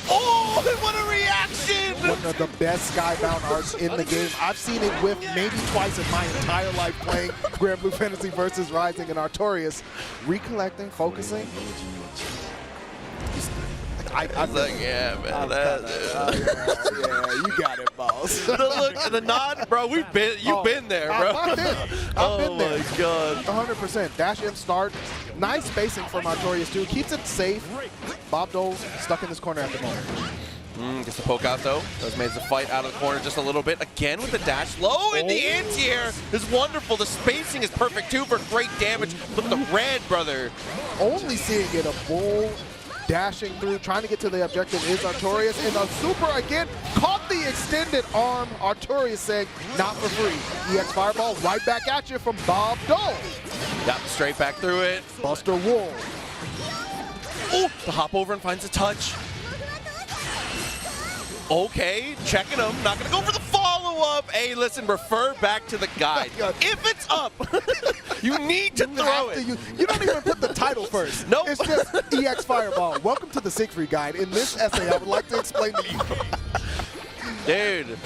S27: Oh, what a reaction!
S10: One of the best skybound arts in the game. I've seen it whiff maybe twice in my entire life playing Grand Blue Fantasy versus Rising, and Artorias recollecting, focusing.
S27: I was like, yeah, man.
S10: Yeah, you got it, boss.
S27: The look, the nod, bro. You've been there, bro.
S10: I've been there.
S27: Oh my god.
S10: 100%. Dash in start. Nice spacing from Artorias too. Keeps it safe. Bob Dole stuck in this corner at the moment.
S27: Gets the poke out though. Does manage to fight out of the corner just a little bit. Again with the dash low in the anti-air is wonderful. The spacing is perfect too for great damage. Look at the red, brother.
S10: Only seeing it a bull. Dashing through, trying to get to the objective is Artorias, and a super again, caught the extended arm. Artorias saying, not for free. EX Fireball right back at you from Bob Dole.
S27: Yep, straight back through it.
S10: Buster Wool.
S27: Oh, the hop over and finds a touch. Okay, checking him. Not going to go for the follow-up. Hey, listen, refer back to the guide. If it's up, you need to throw it.
S10: You don't even put the title first.
S27: Nope.
S10: It's just EX Fireball. Welcome to the Siegfried Guide. In this essay, I would like to explain to you.
S27: Dude,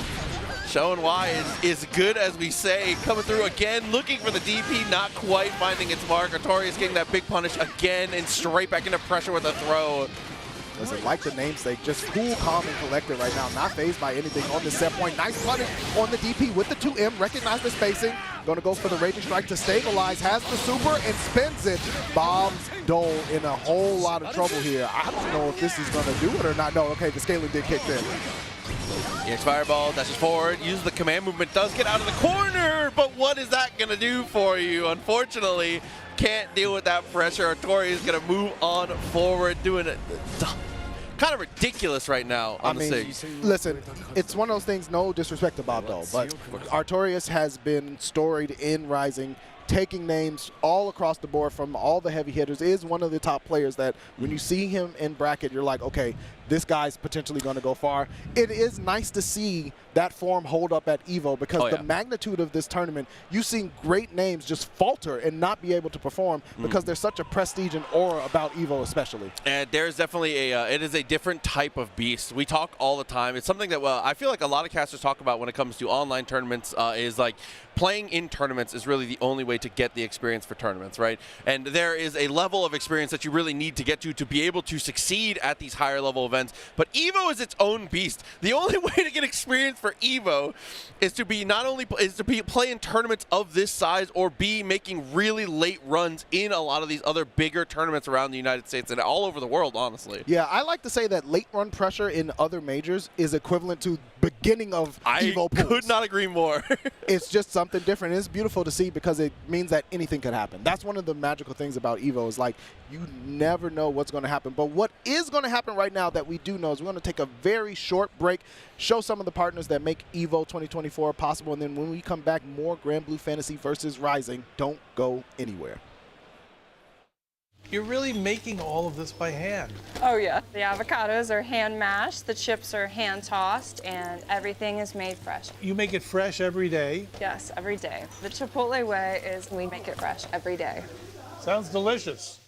S27: showing why is good as we say. Coming through again, looking for the DP, not quite finding its mark. Artorias getting that big punish again and straight back into pressure with a throw.
S10: Listen, like the namesake, just cool, calm, and collected right now. Not phased by anything on this set point. Nice punish on the DP with the 2M. Recognize the spacing. Going to go for the Raging Strike to stabilize. Has the super and spins it. Bob Dole in a whole lot of trouble here. I don't know if this is going to do it or not. No, okay, the scaling did kick in.
S27: EX Fireball dashes forward, uses the command movement, does get out of the corner, but what is that going to do for you? Unfortunately, can't deal with that pressure. Artorias is going to move on forward, doing it. Kind of ridiculous right now on the stage.
S10: Listen, it's one of those things, no disrespect to Bob Dole, but Artorias has been storied in Rising, taking names all across the board from all the heavy hitters, is one of the top players that when you see him in bracket, you're like, okay, this guy's potentially going to go far. It is nice to see that form hold up at EVO because the magnitude of this tournament, you've seen great names just falter and not be able to perform because there's such a prestige and aura about EVO especially.
S27: And there's definitely it is a different type of beast. We talk all the time. It's something that I feel like a lot of casters talk about when it comes to online tournaments is like playing in tournaments is really the only way to get the experience for tournaments, right? And there is a level of experience that you really need to get to be able to succeed at these higher level events. But EVO is its own beast. The only way to get experience for EVO is to be play in tournaments of this size or be making really late runs in a lot of these other bigger tournaments around the United States and all over the world, honestly.
S10: Yeah, I like to say that late run pressure in other majors is equivalent to beginning of EVO pools.
S27: I could not agree more.
S10: It's just something different. It's beautiful to see because it means that anything could happen. That's one of the magical things about EVO is like you never know what's going to happen. But what is going to happen right now that we do know is we're going to take a very short break, show some of the partners that make EVO 2024 possible, and then when we come back, more Grand Blue Fantasy versus Rising. Don't go anywhere.
S13: You're really making all of this by hand.
S14: Oh yeah. The avocados are hand mashed, the chips are hand tossed, and everything is made fresh.
S13: You make it fresh every day?
S14: Yes, every day. The Chipotle way is we make it fresh every day.
S13: Sounds delicious.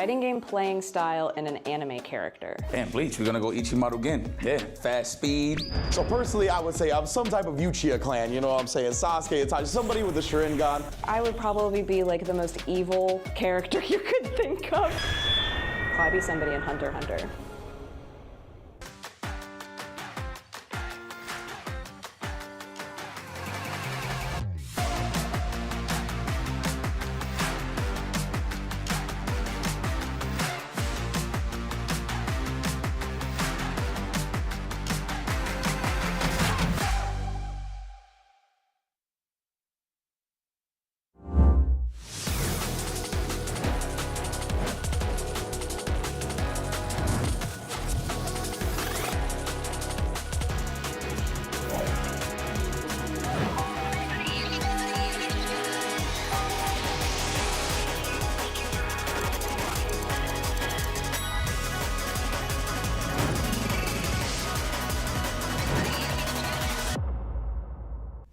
S11: fighting game playing style and an anime character.
S19: Damn, Bleach, we're gonna go Ichimaru again. Yeah, fast speed.
S16: So personally, I would say I'm some type of Uchiha clan, you know what I'm saying? Sasuke, Itachi, somebody with a Sharingan.
S11: I would probably be like the most evil character you could think of. Probably be somebody in Hunter x Hunter.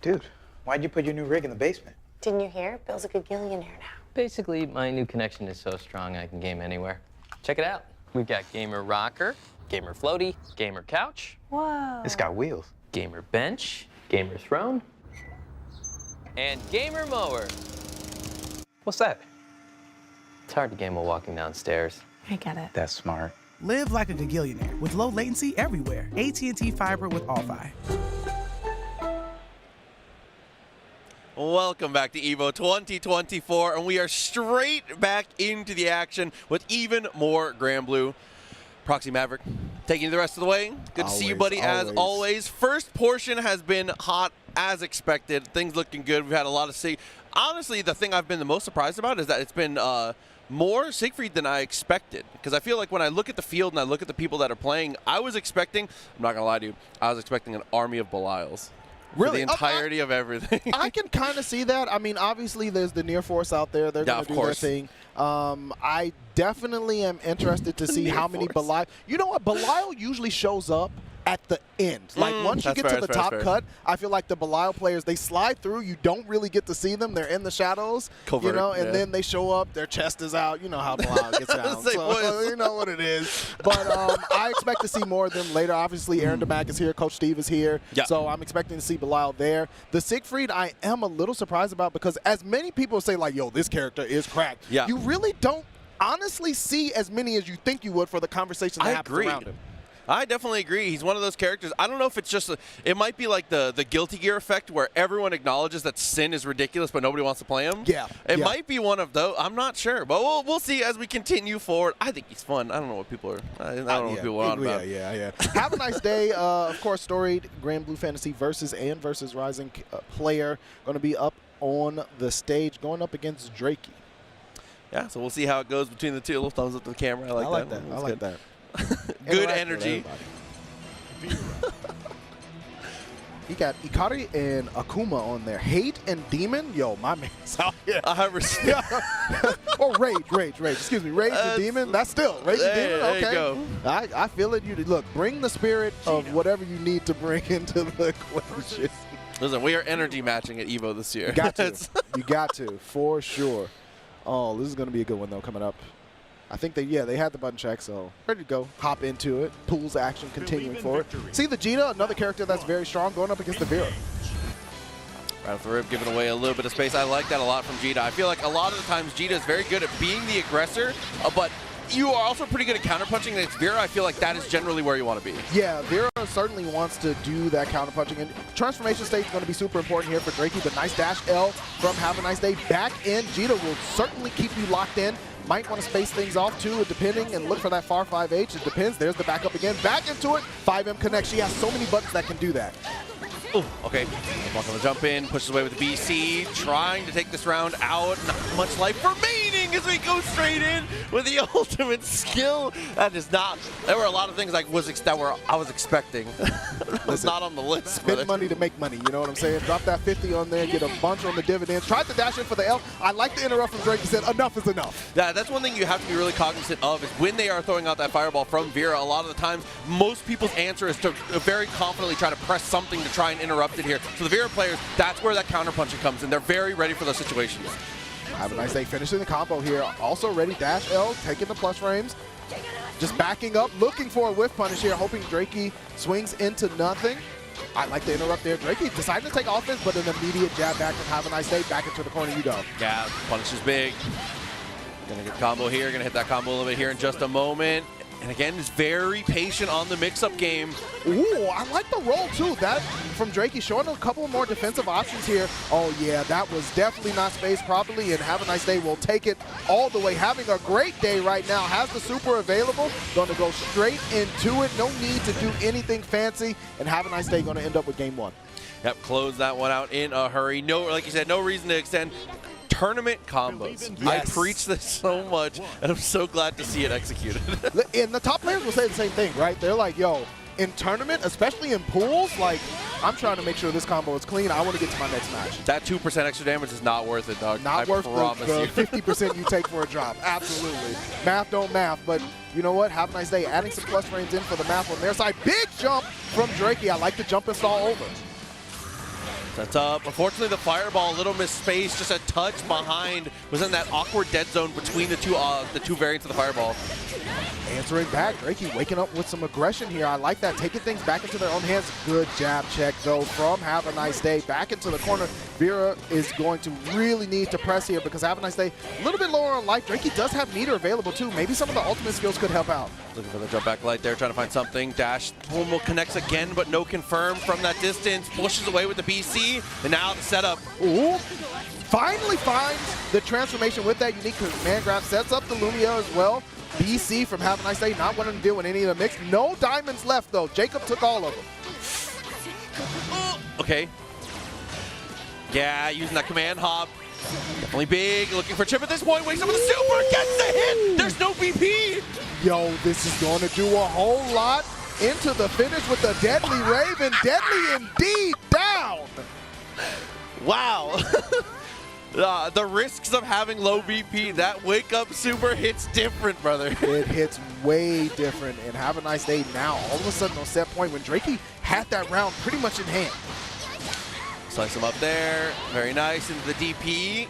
S17: Dude, why'd you put your new rig in the basement?
S12: Didn't you hear? Bill's a gagillionaire now.
S7: Basically, my new connection is so strong I can game anywhere. Check it out. We've got Gamer Rocker, Gamer Floaty, Gamer Couch.
S12: Whoa.
S17: It's got wheels.
S7: Gamer Bench, Gamer Throne, and Gamer Mower.
S17: What's that?
S7: It's hard to game while walking downstairs.
S12: I get it.
S17: That's smart.
S18: Live like a gagillionaire with low latency everywhere. AT&T Fiber with All-Fi.
S27: Welcome back to EVO 2024, and we are straight back into the action with even more Grand Blue. Proxy Maverick taking you the rest of the way. Good to see you, buddy, as always. First portion has been hot as expected. Things looking good. We've had a lot of Sig. Honestly, the thing I've been the most surprised about is that it's been more Siegfried than I expected. Because I feel like when I look at the field and I look at the people that are playing, I was expecting, I'm not going to lie to you, I was expecting an army of Belials.
S10: Really?
S27: The entirety of everything.
S10: I can kind of see that. I mean, obviously, there's the Near Force out there. They're going to do their thing. I definitely am interested to see how many Belial. You know what? Belial usually shows up at the end. Like, once you get to the top cut, I feel like the Belial players, they slide through. You don't really get to see them. They're in the shadows.
S27: Covert,
S10: you know, and then they show up. Their chest is out. You know how Belial gets down. So, you know what it is. But I expect to see more of them later. Obviously, Aaron DeMack is here. Coach Steve is here.
S27: Yeah.
S10: So I'm expecting to see Belial there. The Siegfried, I am a little surprised about because as many people say, like, yo, this character is cracked.
S27: Yeah.
S10: You really don't honestly see as many as you think you would for the conversation that happens around him.
S27: I definitely agree. He's one of those characters. I don't know if it's just it might be like the Guilty Gear effect where everyone acknowledges that Sin is ridiculous, but nobody wants to play him.
S10: Yeah.
S27: It might be one of those. I'm not sure, but we'll see as we continue forward. I think he's fun. I don't know what people are. I don't know what people are on about.
S10: Yeah. Have a nice day. Of course, storied Grand Blue Fantasy versus Rising player going to be up on the stage, going up against Drakey.
S27: Yeah, so we'll see how it goes between the two. A little thumbs up to the camera. I like that.
S10: I like that.
S27: Good energy.
S10: He got Ikari and Akuma on there. Hate and Demon? Yo, my man's out here.
S27: I have respect.
S10: Oh, Rage. Excuse me, Rage and Demon? That's still Rage and Demon? Okay.
S27: There you go.
S10: I feel it. Look, bring the spirit of whatever you need to bring into the equation.
S27: Listen, we are energy matching at EVO this year.
S10: You got to. You got to, for sure. Oh, this is going to be a good one, though, coming up. I think they had the button check, so ready to go. Hop into it. Pools action continuing forward. See the Vegeta, another character that's very strong, going up against the Vera.
S27: Right off the rip, giving away a little bit of space. I like that a lot from Vegeta. I feel like a lot of the times Vegeta is very good at being the aggressor, but you are also pretty good at counterpunching. Against Vera, I feel like that is generally where you want to be.
S10: Yeah, Vera certainly wants to do that counterpunching. And transformation stage is going to be super important here for Drakey, but nice dash L from Have a Nice Day. Back in, Vegeta will certainly keep you locked in. Might want to space things off too, depending, and look for that far 5H. It depends. There's the backup again. Back into it. 5M connect. She has so many buttons that can do that.
S27: Ooh, okay. Block on the jump in, pushes away with the BC, trying to take this round out. Not much life remaining as we go straight in with the ultimate skill. That is not. There were a lot of things I was expecting. Listen, not on the list.
S10: Spend money to make money. You know what I'm saying? Drop that 50 on there, get a bunch on the dividends. Tried to dash in for the L. I like the interrupt from Drake. He said enough is enough.
S27: Yeah, that's one thing you have to be really cognizant of is when they are throwing out that fireball from Vera. A lot of the times, most people's answer is to very confidently try to press something to try and interrupt it here. So the Vera players, that's where that counterpunching comes in. They're very ready for those situations.
S10: Have a nice day finishing the combo here. Also ready, dash L, taking the plus frames. Just backing up, looking for a whiff punish here, hoping Drakey swings into nothing. I like to interrupt there. Drakey decided to take offense, but an immediate jab back from Have a nice day, back into the corner you go.
S1: Yeah, punish is big. Gonna get combo here, gonna hit that combo a little bit here in just a moment. And again, is very patient on the mix-up game.
S10: Ooh, I like the roll too. That from Drakey showing a couple more defensive options here. Oh yeah, that was definitely not spaced properly, and Have a nice day will take it all the way. Having a great day right now. Has the super available. Going to go straight into it. No need to do anything fancy, and Have a nice day going to end up with game 1.
S1: Yep, close that one out in a hurry. No, like you said, no reason to extend. Tournament combos.
S10: Yes.
S1: I preach this so much, and I'm so glad to see it executed.
S10: And the top players will say the same thing, right? They're like, yo, in tournament, especially in pools, like, I'm trying to make sure this combo is clean. I want to get to my next match.
S1: That 2% extra damage is not worth it, dog.
S10: Not worth the 50% you take for a drop. Absolutely. Math don't math, but you know what? Have a nice day. Adding some plus frames in for the math on their side. Big jump from Drakey. I like the jump and stall over.
S1: Sets up. Unfortunately, the fireball a little misspaced, just a touch behind. Was in that awkward dead zone between the two variants of the fireball.
S10: Answering back, Drakey waking up with some aggression here. I like that, taking things back into their own hands. Good jab check, though, from Have a Nice Day. Back into the corner. Vera is going to really need to press here because Have a Nice Day, a little bit lower on life. Drakey does have meter available, too. Maybe some of the ultimate skills could help out.
S1: Looking for the jump back light there, trying to find something. Dash, almost connects again, but no confirm from that distance. Pushes away with the BC, and now the setup.
S10: Ooh. Finally finds the transformation with that unique command grab. Sets up the Lumia as well. BC from Have a Nice Day, not wanting to deal with any of the mix. No diamonds left, though. Jacob took all of them.
S1: Okay. Yeah, using that command hop. Definitely big. Looking for chip at this point. Wakes up with a super. Gets the hit. There's no BP.
S10: Yo, this is going to do a whole lot into the finish with the Deadly Raven. Deadly indeed. Down.
S1: Wow. The risks of having low BP, that wake up super hits different, brother.
S10: It hits way different, and Have a Nice Day now all of a sudden on set point when Drakey had that round pretty much in hand.
S1: Slice him up there, very nice into the DP.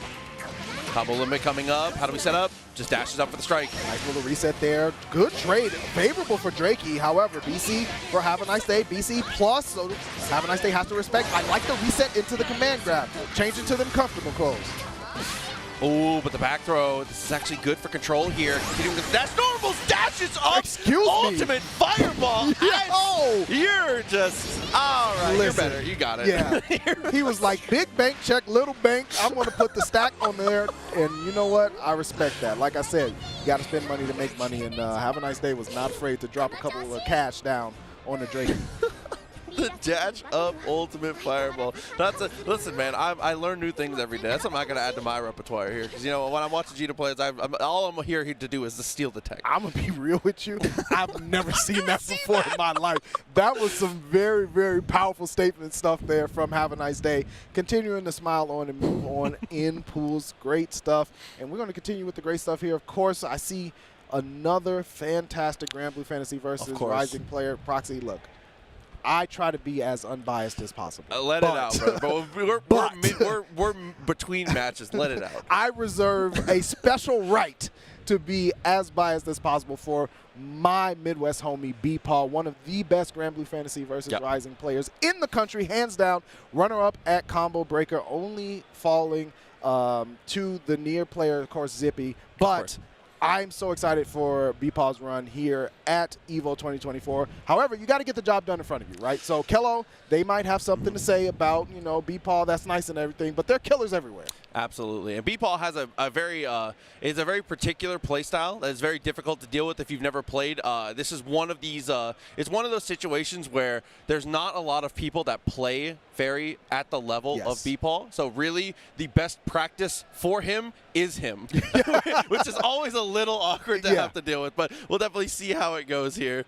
S1: Combo limit coming up. How do we set up? Just dashes up for the strike.
S10: Nice little reset there. Good trade. Favorable for Drakey. However, BC for Have a Nice Day. BC plus, so Have a Nice Day has to respect. I like the reset into the command grab. Change it to them comfortable clothes.
S1: Oh, but the back throw. This is actually good for control here. Continuing with dash normals, dashes up.
S10: Excuse
S1: Ultimate
S10: me.
S1: fireball.
S10: Oh,
S1: you're just, all right,
S10: listen,
S1: you're better. You got it.
S10: Yeah. He was like, big bank check, little bank. I'm going to put the stack on there. And you know what? I respect that. Like I said, you got to spend money to make money. And Have a Nice Day was not afraid to drop a couple of cash down on the Drake.
S1: The dash up ultimate fireball. Listen, man, I learn new things every day. That's something I'm going to add to my repertoire here. Because, you know, when I'm watching Gita play, all I'm here to do is to steal the tech.
S10: I'm going to be real with you. I've never seen that before in my life. That was some very, very powerful statement stuff there from Have a Nice Day. Continuing to smile on and move on in pools. Great stuff. And we're going to continue with the great stuff here. Of course, I see another fantastic Grand Blue Fantasy versus Rising player, Proxy. Look. I try to be as unbiased as possible.
S1: Let it out, brother. We're between matches. Let it out.
S10: I reserve a special right to be as biased as possible for my Midwest homie, B-Paul, one of the best Grand Blue Fantasy versus Rising players in the country, hands down. Runner-up at Combo Breaker, only falling to the near player, of course, Zippy. But I'm so excited for B-Paul's run here at EVO 2024. However, you got to get the job done in front of you, right? So Kello, they might have something to say about, you know, B-Paul, that's nice and everything, but they're killers everywhere.
S1: Absolutely. And B-Paul has a very particular play style that is very difficult to deal with if you've never played. This is one of these, it's one of those situations where there's not a lot of people that play very at the level of B-Paul. So really the best practice for him is him, which is always a little awkward to have to deal with, but we'll definitely see how it goes here.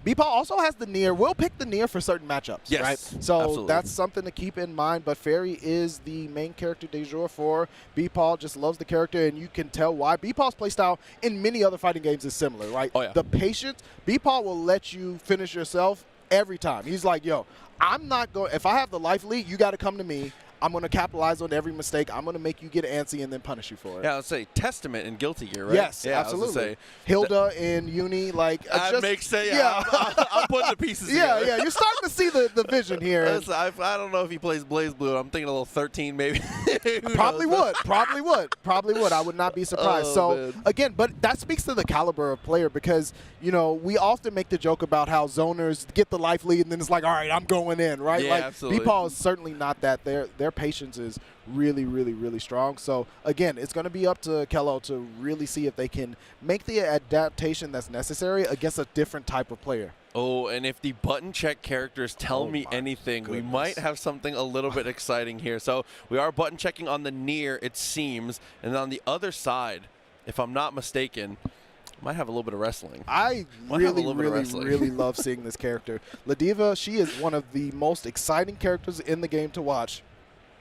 S10: B-Paul also has the Nier. We'll pick the Nier for certain matchups, right? So
S1: absolutely.
S10: That's something to keep in mind. But Fairy is the main character de jour for B-Paul. Just loves the character, and you can tell why. B-Paul's playstyle in many other fighting games is similar, right?
S1: Oh, yeah.
S10: The patience. B-Paul will let you finish yourself every time. He's like, yo, I'm not going – if I have the life lead, you got to come to me. I'm going to capitalize on every mistake. I'm going to make you get antsy and then punish you for it.
S1: Yeah, I would say Testament in Guilty Gear, right?
S10: Yes,
S1: yeah,
S10: absolutely. Hilda in Uni, like
S1: that makes sense. Yeah, I'm putting the pieces together.
S10: Yeah, you're starting to see the vision here.
S1: Listen, I don't know if he plays Blaze Blue. I'm thinking a little 13 maybe.
S10: Probably would. I would not be surprised.
S1: Man.
S10: Again, but that speaks to the caliber of player because, you know, we often make the joke about how zoners get the life lead and then it's like, all right, I'm going in, right?
S1: Yeah,
S10: like,
S1: absolutely.
S10: B-Paul is certainly not that. Their patience is really, really, really strong. So, again, it's going to be up to Kello to really see if they can make the adaptation that's necessary against a different type of player.
S1: Oh, and if the button check characters tell me anything, we might have something a little bit exciting here. So we are button checking on the near, it seems. And on the other side, if I'm not mistaken, might have a little bit of wrestling.
S10: I really love seeing this character. Ladiva, she is one of the most exciting characters in the game to watch.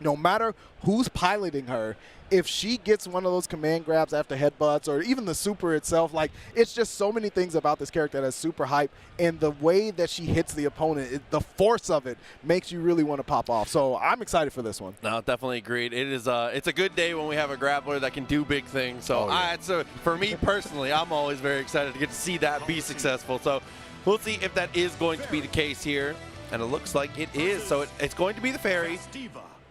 S10: No matter who's piloting her, if she gets one of those command grabs after headbutts or even the super itself, like, it's just so many things about this character that's super hype. And the way that she hits the opponent, the force of it makes you really want to pop off. So I'm excited for this one.
S1: No, definitely agreed. It is it's a good day when we have a grappler that can do big things. So for me personally, I'm always very excited to get to see that be successful. So we'll see if that is going to be the case here. And it looks like it is. So it's going to be the Fairy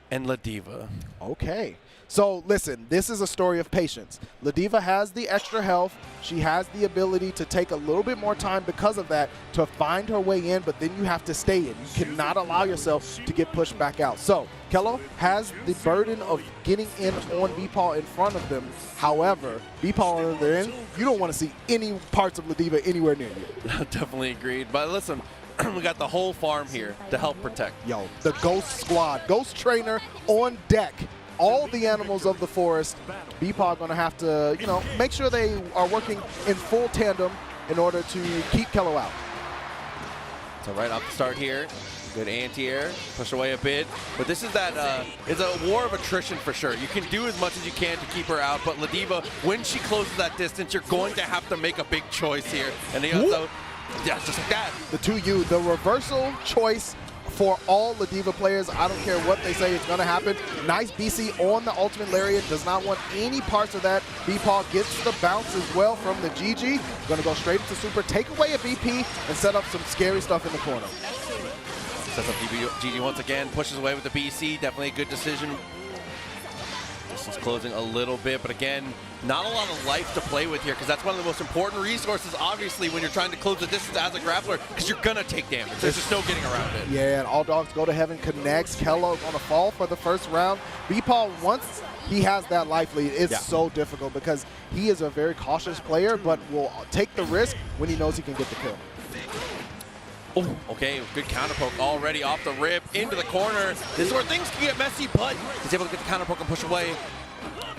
S1: and Ladiva.
S10: Okay. So, listen, this is a story of patience. Ladiva has the extra health. She has the ability to take a little bit more time because of that to find her way in, but then you have to stay in. You cannot allow yourself to get pushed back out. So, Kello has the burden of getting in on B-Paul in front of them. However, B-Paul on the other end, you don't want to see any parts of Ladiva anywhere near you.
S1: Definitely agreed. But listen, we got the whole farm here to help protect.
S10: Yo, the Ghost Squad, Ghost Trainer on deck. All the animals of the forest. B-Paw going to have to, you know, make sure they are working in full tandem in order to keep Kello out.
S1: So right off the start here, good anti-air, push away a bit. But this is that, it's a war of attrition for sure. You can do as much as you can to keep her out, but Ladiva, when she closes that distance, you're going to have to make a big choice here. And so, yeah, just like that.
S10: The 2U, the reversal choice for all Ladiva players. I don't care what they say, it's going to happen. Nice BC on the ultimate lariat. Does not want any parts of that. B-Paw gets the bounce as well from the GG. Going to go straight into super, take away a BP, and set up some scary stuff in the corner.
S1: Sets up GG once again, pushes away with the BC. Definitely a good decision. This is closing a little bit, but again, not a lot of life to play with here because that's one of the most important resources, obviously, when you're trying to close the distance as a grappler because you're going to take damage. There's just no getting around it.
S10: Yeah, and All Dogs Go to Heaven connects. Kello going to fall for the first round. B-Paw, once he has that life lead, it's so difficult because he is a very cautious player, but will take the risk when he knows he can get the kill.
S1: Oh, okay, good counter poke already off the rip into the corner. This is where things can get messy, but he's able to get the counter poke and push away.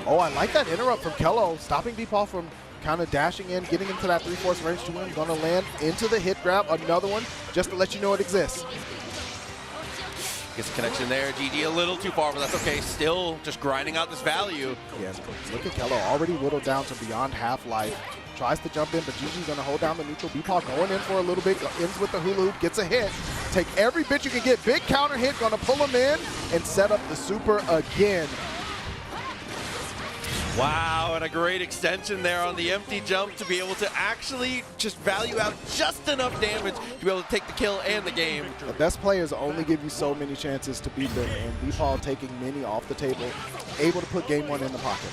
S10: Oh, I like that interrupt from Kello, stopping B-Paw from kind of dashing in, getting into that 3-force range to win. Going to land into the hit grab, another one, just to let you know it exists.
S1: Gets a connection there. GG a little too far, but that's okay. Still just grinding out this value.
S10: Yeah, look at Kello, already whittled down to beyond half-life. Tries to jump in, but GG's going to hold down the neutral. B-Paw going in for a little bit, ends with the hula hoop, gets a hit. Take every bit you can get. Big counter hit, going to pull him in and set up the super again.
S1: Wow, and a great extension there on the empty jump to be able to actually just value out just enough damage to be able to take the kill and the game.
S10: The best players only give you so many chances to beat them, and B-Paw taking many off the table, able to put game one in the pocket.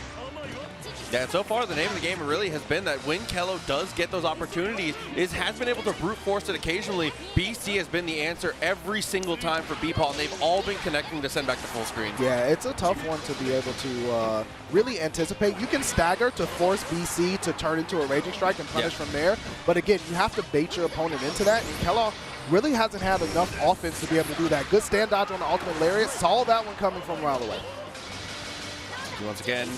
S1: Yeah, and so far the name of the game really has been that when Kello does get those opportunities, has been able to brute force it occasionally. BC has been the answer every single time for B-Paw, and they've all been connecting to send back to full screen.
S10: Yeah, it's a tough one to be able to really anticipate. You can stagger to force BC to turn into a Raging Strike and punish from there, but again, you have to bait your opponent into that, and Kello really hasn't had enough offense to be able to do that. Good stand dodge on the ultimate lariat, saw that one coming from a mile away.
S1: Once again,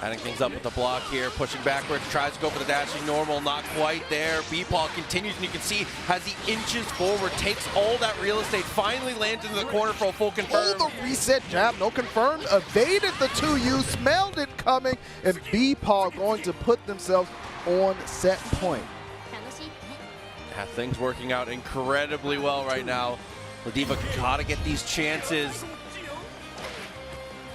S1: adding things up with the block here, pushing backwards, tries to go for the dashing normal, not quite there. B-Paw continues, and you can see has the inches forward, takes all that real estate, finally lands into the corner for a full confirm.
S10: Oh, the reset jab, no confirmed, evaded the 2U, smelled it coming, and B-Paw going to put themselves on set point.
S1: Yeah, things working out incredibly well right now. Ladiva gotta get these chances.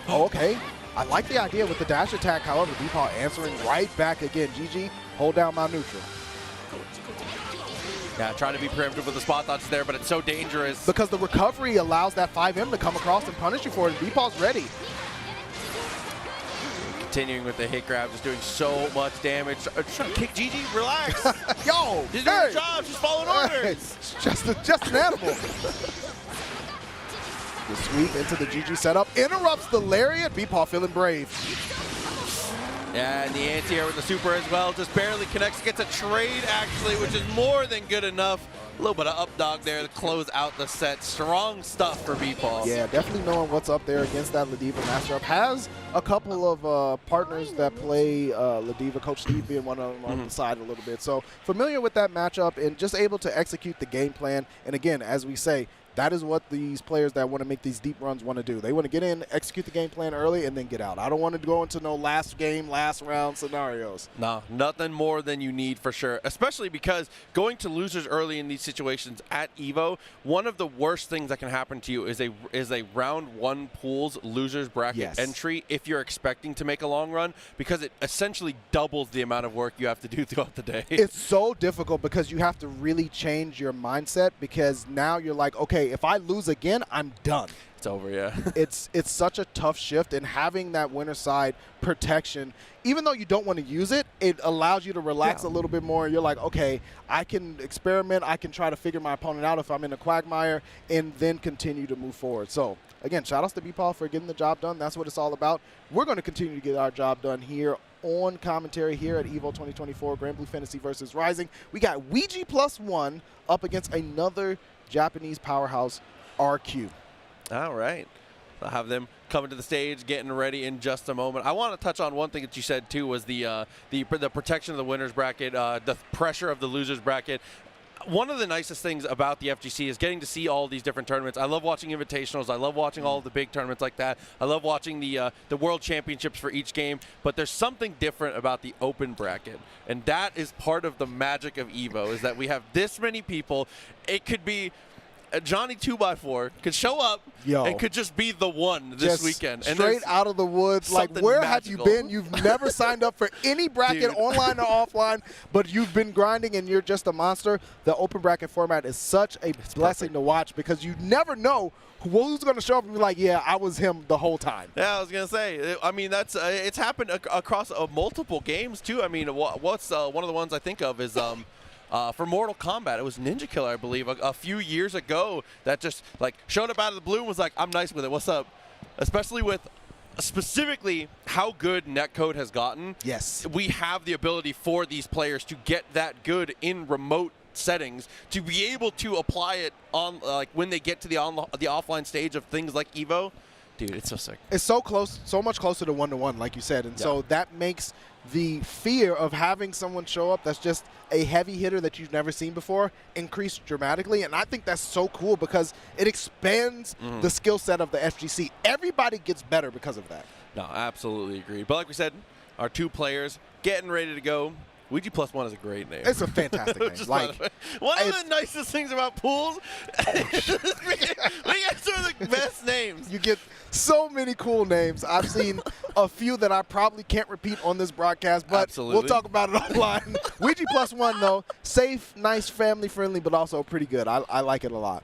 S10: Oh, okay. I like the idea with the dash attack. However, Deepaw answering right back again. GG, hold down my neutral.
S1: Yeah, trying to be preemptive with the spot dodge there, but it's so dangerous.
S10: Because the recovery allows that 5M to come across and punish you for it, and Deepaw's ready.
S1: Continuing with the hit grab, just doing so much damage. Just trying to kick GG, relax.
S10: Yo,
S1: she's doing her job, she's following orders.
S10: It's just an animal. The sweep into the GG setup interrupts the lariat. Deepaw feeling brave.
S1: Yeah, and the anti-air with the super as well, just barely connects, gets a trade actually, which is more than good enough. A little bit of up dog there to close out the set. Strong stuff for Beepaw.
S10: Yeah, definitely knowing what's up there against that Ladiva matchup. Has a couple of partners that play Ladiva, Coach Steve being one of them on the side a little bit. So familiar with that matchup and just able to execute the game plan. And again, as we say, that is what these players that want to make these deep runs want to do. They want to get in, execute the game plan early, and then get out. I don't want to go into no last game, last round scenarios.
S1: No, nothing more than you need for sure, especially because going to losers early in these situations at EVO, one of the worst things that can happen to you is a round one pools losers bracket entry if you're expecting to make a long run, because it essentially doubles the amount of work you have to do throughout the day.
S10: It's so difficult because you have to really change your mindset, because now you're like, okay, if I lose again, I'm done.
S1: It's over, yeah.
S10: it's such a tough shift, and having that winner side protection, even though you don't want to use it, it allows you to relax a little bit more. You're like, okay, I can experiment. I can try to figure my opponent out if I'm in a quagmire, and then continue to move forward. So, again, shout outs to Beepaw for getting the job done. That's what it's all about. We're going to continue to get our job done here on commentary here at EVO 2024, Grand Blue Fantasy versus Rising. We got Ouija +1 up against another Japanese powerhouse, RQ.
S1: All right. I'll have them coming to the stage, getting ready in just a moment. I want to touch on one thing that you said, too, was the protection of the winner's bracket, the pressure of the loser's bracket. One of the nicest things about the FGC is getting to see all these different tournaments. I love watching invitationals. I love watching all of the big tournaments like that. I love watching the world championships for each game. But there's something different about the open bracket, and that is part of the magic of EVO, is that we have this many people. It could be Johnny 2x4 could show up and could just be the one this weekend. And
S10: straight out of the woods. Like, where have you been? You've never signed up for any bracket, online or offline, but you've been grinding and you're just a monster. The open bracket format is such a blessing to watch, because you never know who's going to show up and be like, yeah, I was him the whole time.
S1: Yeah, I was going to say, I mean, that's it's happened across multiple games, too. I mean, what's one of the ones I think of is for Mortal Kombat, it was Ninja Killer, I believe, a few years ago, that just like showed up out of the blue and was like, I'm nice with it, what's up? Especially with specifically how good netcode has gotten.
S10: Yes.
S1: We have the ability for these players to get that good in remote settings, to be able to apply it on like when they get to the offline stage of things like EVO. Dude, it's so sick.
S10: It's so close, so much closer to 1-to-1, like you said. And so that makes the fear of having someone show up that's just a heavy hitter that you've never seen before increase dramatically. And I think that's so cool, because it expands the skill set of the FGC. Everybody gets better because of that.
S1: No, absolutely agree. But like we said, our two players getting ready to go. Ouija +1 is a great name.
S10: It's a fantastic name.
S1: Like, one of the nicest things about pools, we got some of the best names.
S10: You get so many cool names. I've seen a few that I probably can't repeat on this broadcast, but we'll talk about it offline. Ouija +1, though, safe, nice, family friendly, but also pretty good. I like it a lot.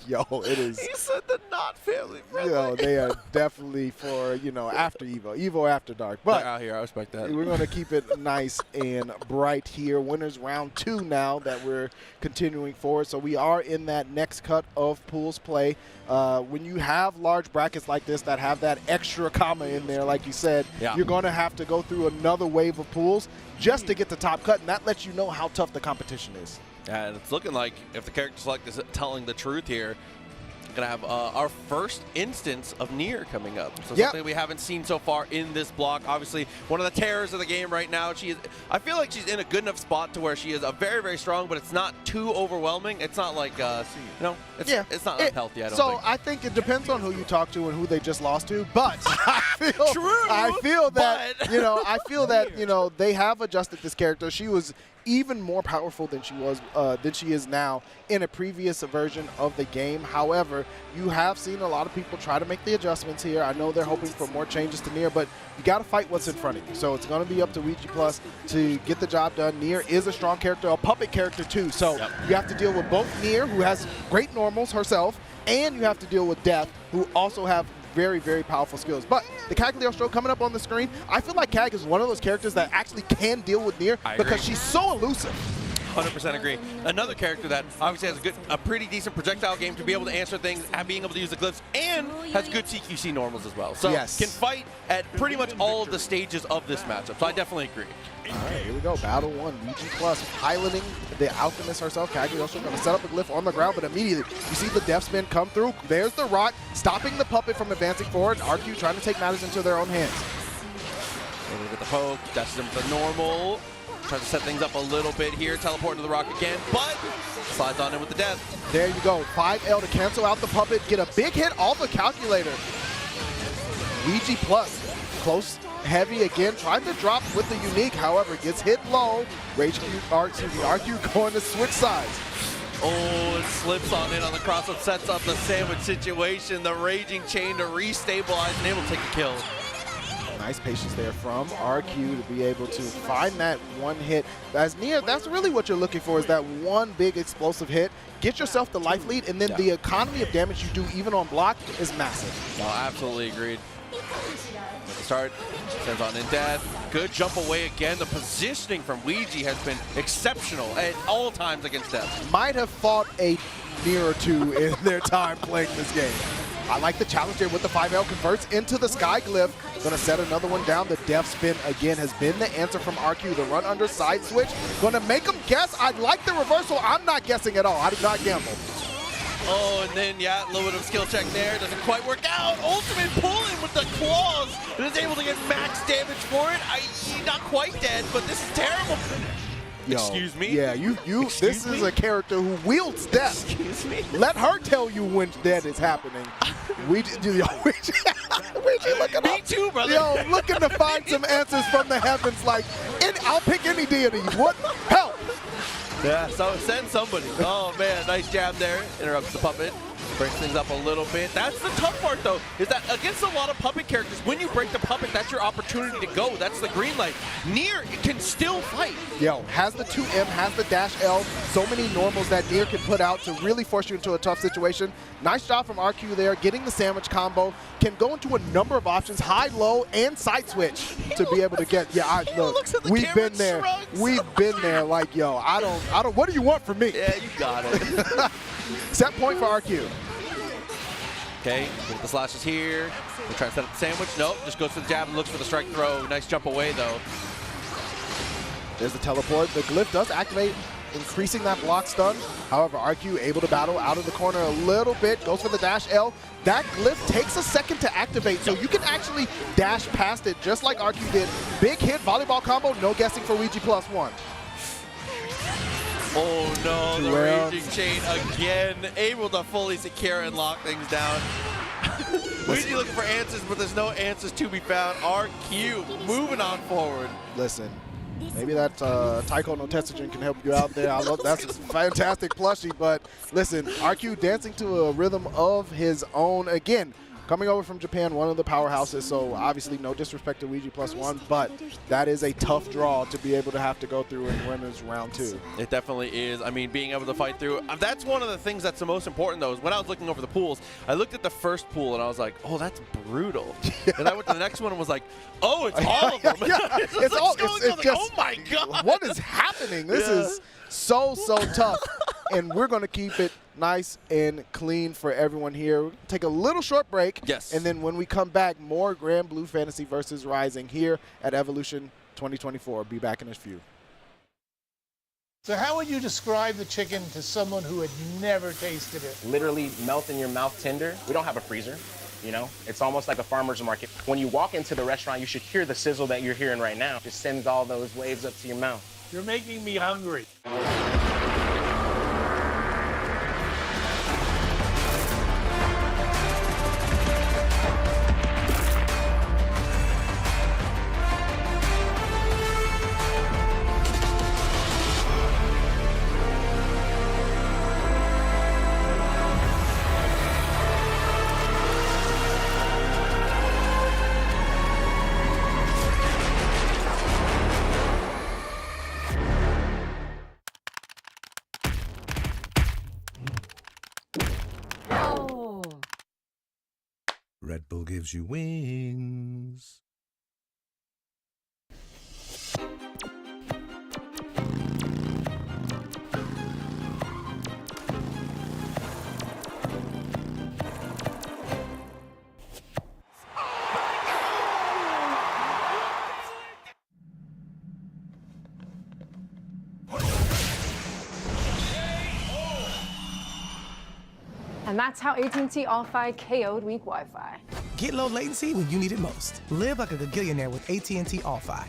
S10: Yo, it is.
S1: He said the not family friendly.
S10: Yo, they are definitely for, after EVO after dark. But
S1: they're out here, I respect that.
S10: We're going to keep it nice and bright here. Winners round 2 now that we're continuing forward. So we are in that next cut of pools play. When you have large brackets like this that have that extra comma in there, like you said, you're going to have to go through another wave of pools just to get the top cut, and that lets you know how tough the competition is.
S1: And it's looking like, if the character select is telling the truth here, we're going to have our first instance of Nier coming up. So something we haven't seen so far in this block. Obviously, one of the terrors of the game right now. I feel like she's in a good enough spot to where she is a very, very strong, but it's not too overwhelming. It's not like, it's not unhealthy, I don't think.
S10: So I think it depends on who you talk to and who they just lost to, but I feel that, they have adjusted this character. She was even more powerful than she is now in a previous version of the game. However, you have seen a lot of people try to make the adjustments here. I know they're hoping for more changes to Nier, but you got to fight what's in front of you. So it's going to be up to Ouija Plus to get the job done. Nier is a strong character, a puppet character too. So you have to deal with both Nier, who has great normals herself, and you have to deal with Death, who also have very, very powerful skills. But the Cagliostro stroke coming up on the screen, I feel like Cag is one of those characters that actually can deal with Nier because she's so elusive.
S1: 100% agree. Another character that obviously has a pretty decent projectile game to be able to answer things, and being able to use the glyphs, and has good CQC normals as well. So can fight at pretty much all of the stages of this matchup. So I definitely agree.
S10: All right, here we go. Battle 1. Ouija Plus piloting the Alchemist herself. Cagliostro going to set up a glyph on the ground, but immediately you see the death spin come through. There's the rock, stopping the puppet from advancing forward. RQ trying to take matters into their own hands.
S1: Look at the poke, dashes him with the normal. Tries to set things up a little bit here, teleport to the rock again, but slides on in with the death.
S10: There you go, 5L to cancel out the puppet, get a big hit off the calculator. Ouija Plus, close, heavy again, trying to drop with the unique, however, gets hit low. RQ going to switch sides.
S1: Oh, it slips on in on the cross-up, sets up the sandwich situation, the Raging Chain to restabilize and able to take a kill.
S10: Nice patience there from RQ to be able to find that one hit. As Nier, that's really what you're looking for, is that one big explosive hit. Get yourself the life lead, and then the economy of damage you do even on block is massive.
S1: No, absolutely agreed. At the start, sends on in dead. Good jump away again. The positioning from Ouija has been exceptional at all times against Death.
S10: Might have fought a Nier or two in their time playing this game. I like the challenge here with the 5L, converts into the Sky Glyph. Gonna set another one down. The death spin again has been the answer from RQ. The run under side switch. Gonna make him guess. I like the reversal. I'm not guessing at all. I do not gamble.
S1: Oh, and then, yeah, a little bit of skill check there. Doesn't quite work out. Ultimate pull-in with the claws. And is able to get max damage for it. He's not quite dead, but this is terrible.
S10: Yo,
S1: excuse me?
S10: Yeah, this is a character who wields death.
S1: Excuse me?
S10: Let her tell you when death is happening. Ouija looking up.
S1: Me too, brother.
S10: Yo, looking to find some answers from the heavens like, I'll pick any deity. What? Help!
S1: Yeah, so send somebody. Oh, man, nice jab there. Interrupts the puppet. Breaks things up a little bit. That's the tough part, though, is that against a lot of puppet characters, when you break the puppet, that's your opportunity to go. That's the green light. Nier can still fight.
S10: Yo, has the 2M, has the dash L, so many normals that Nier can put out to really force you into a tough situation. Nice job from RQ there, getting the sandwich combo. Can go into a number of options, high, low, and side switch to be able to get. Yeah, look, we've been there. We've been there. Like, yo, I don't. What do you want from me?
S1: Yeah, you got it.
S10: Set point for RQ.
S1: Okay, get the slashes here. We'll try to set up the sandwich. Nope, just goes for the jab and looks for the strike throw. Nice jump away, though.
S10: There's the teleport. The glyph does activate, increasing that block stun. However, RQ able to battle out of the corner a little bit. Goes for the dash L. That glyph takes a second to activate, so you can actually dash past it just like RQ did. Big hit, volleyball combo, no guessing for Ouija +1.
S1: Oh no, the Raging Chain again, able to fully secure and lock things down. Ouija looking for answers, but there's no answers to be found. RQ moving on forward.
S10: Listen, maybe that Taiko no Tetsujin can help you out there. I love that's a fantastic plushie, but listen, RQ dancing to a rhythm of his own. Again, coming over from Japan, one of the powerhouses, so obviously no disrespect to Ouija +1, but that is a tough draw to be able to have to go through in winners round 2.
S1: It definitely is. I mean, being able to fight through. That's one of the things that's the most important, though, is when I was looking over the pools, I looked at the first pool and I was like, oh, that's brutal. And I went to the next one and was like, oh, it's all of them.
S10: It's all, it's just,
S1: oh my God.
S10: What is happening? This is so tough. And we're going to keep it nice and clean for everyone here. Take a little short break.
S1: Yes.
S10: And then when we come back, more Grand Blue Fantasy versus Rising here at Evolution 2024. Be back in a few.
S13: So how would you describe the chicken to someone who had never tasted it?
S3: Literally melt in your mouth tender. We don't have a freezer, you know? It's almost like a farmer's market. When you walk into the restaurant, you should hear the sizzle that you're hearing right now. Just sends all those waves up to your mouth.
S13: You're making me hungry.
S4: Red Bull gives you wings.
S9: And that's how AT&T All-Fi KO'd weak Wi-Fi.
S18: Get low latency when you need it most. Live like a gagillionaire with AT&T All-Fi.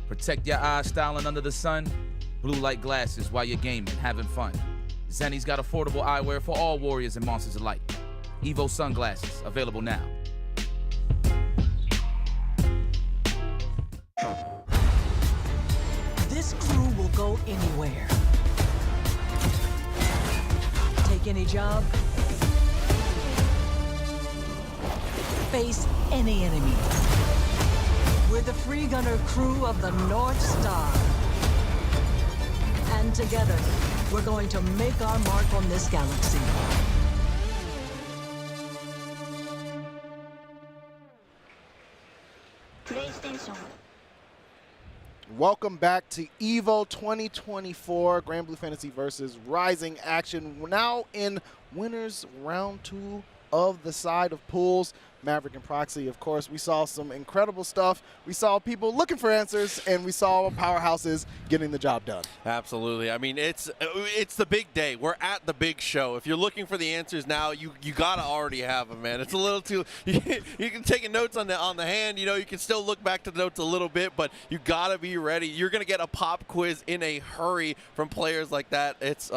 S20: Protect your eyes styling under the sun. Blue light glasses while you're gaming, having fun. Zenny's got affordable eyewear for all warriors and monsters alike. Evo sunglasses, available now.
S15: This crew will go anywhere. Take any job. Face any enemy. We're the free gunner crew of the North Star. And together, we're going to make our mark on this galaxy.
S10: PlayStation. Welcome back to EVO 2024, Grand Blue Fantasy versus Rising action. We're now in winners round 2 of the side of pools. Maverick and Proxy, of course, we saw some incredible stuff. We saw people looking for answers, and we saw powerhouses getting the job done.
S1: Absolutely. I mean, it's the big day. We're at the big show. If you're looking for the answers now, you gotta already have them, man. It's a little too. You can take notes on the hand. You know, you can still look back to the notes a little bit, but you gotta be ready. You're gonna get a pop quiz in a hurry from players like that. It's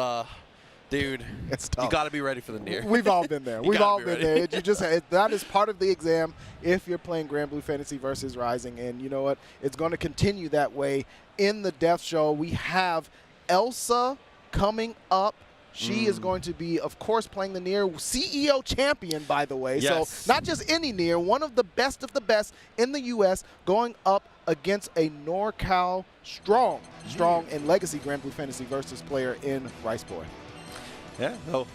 S1: dude,
S10: it's tough.
S1: You got to be ready for the near.
S10: We've all been there. We've all been there. You just that is part of the exam if you're playing Grand Blue Fantasy versus Rising. And you know what? It's going to continue that way in the Death Show. We have Elsa coming up. She is going to be, of course, playing the Nier CEO champion, by the way.
S1: Yes.
S10: So not just any Nier, one of the best in the U.S. going up against a NorCal strong and legacy Grand Blue Fantasy versus player in Rice Boy.
S1: Yeah, so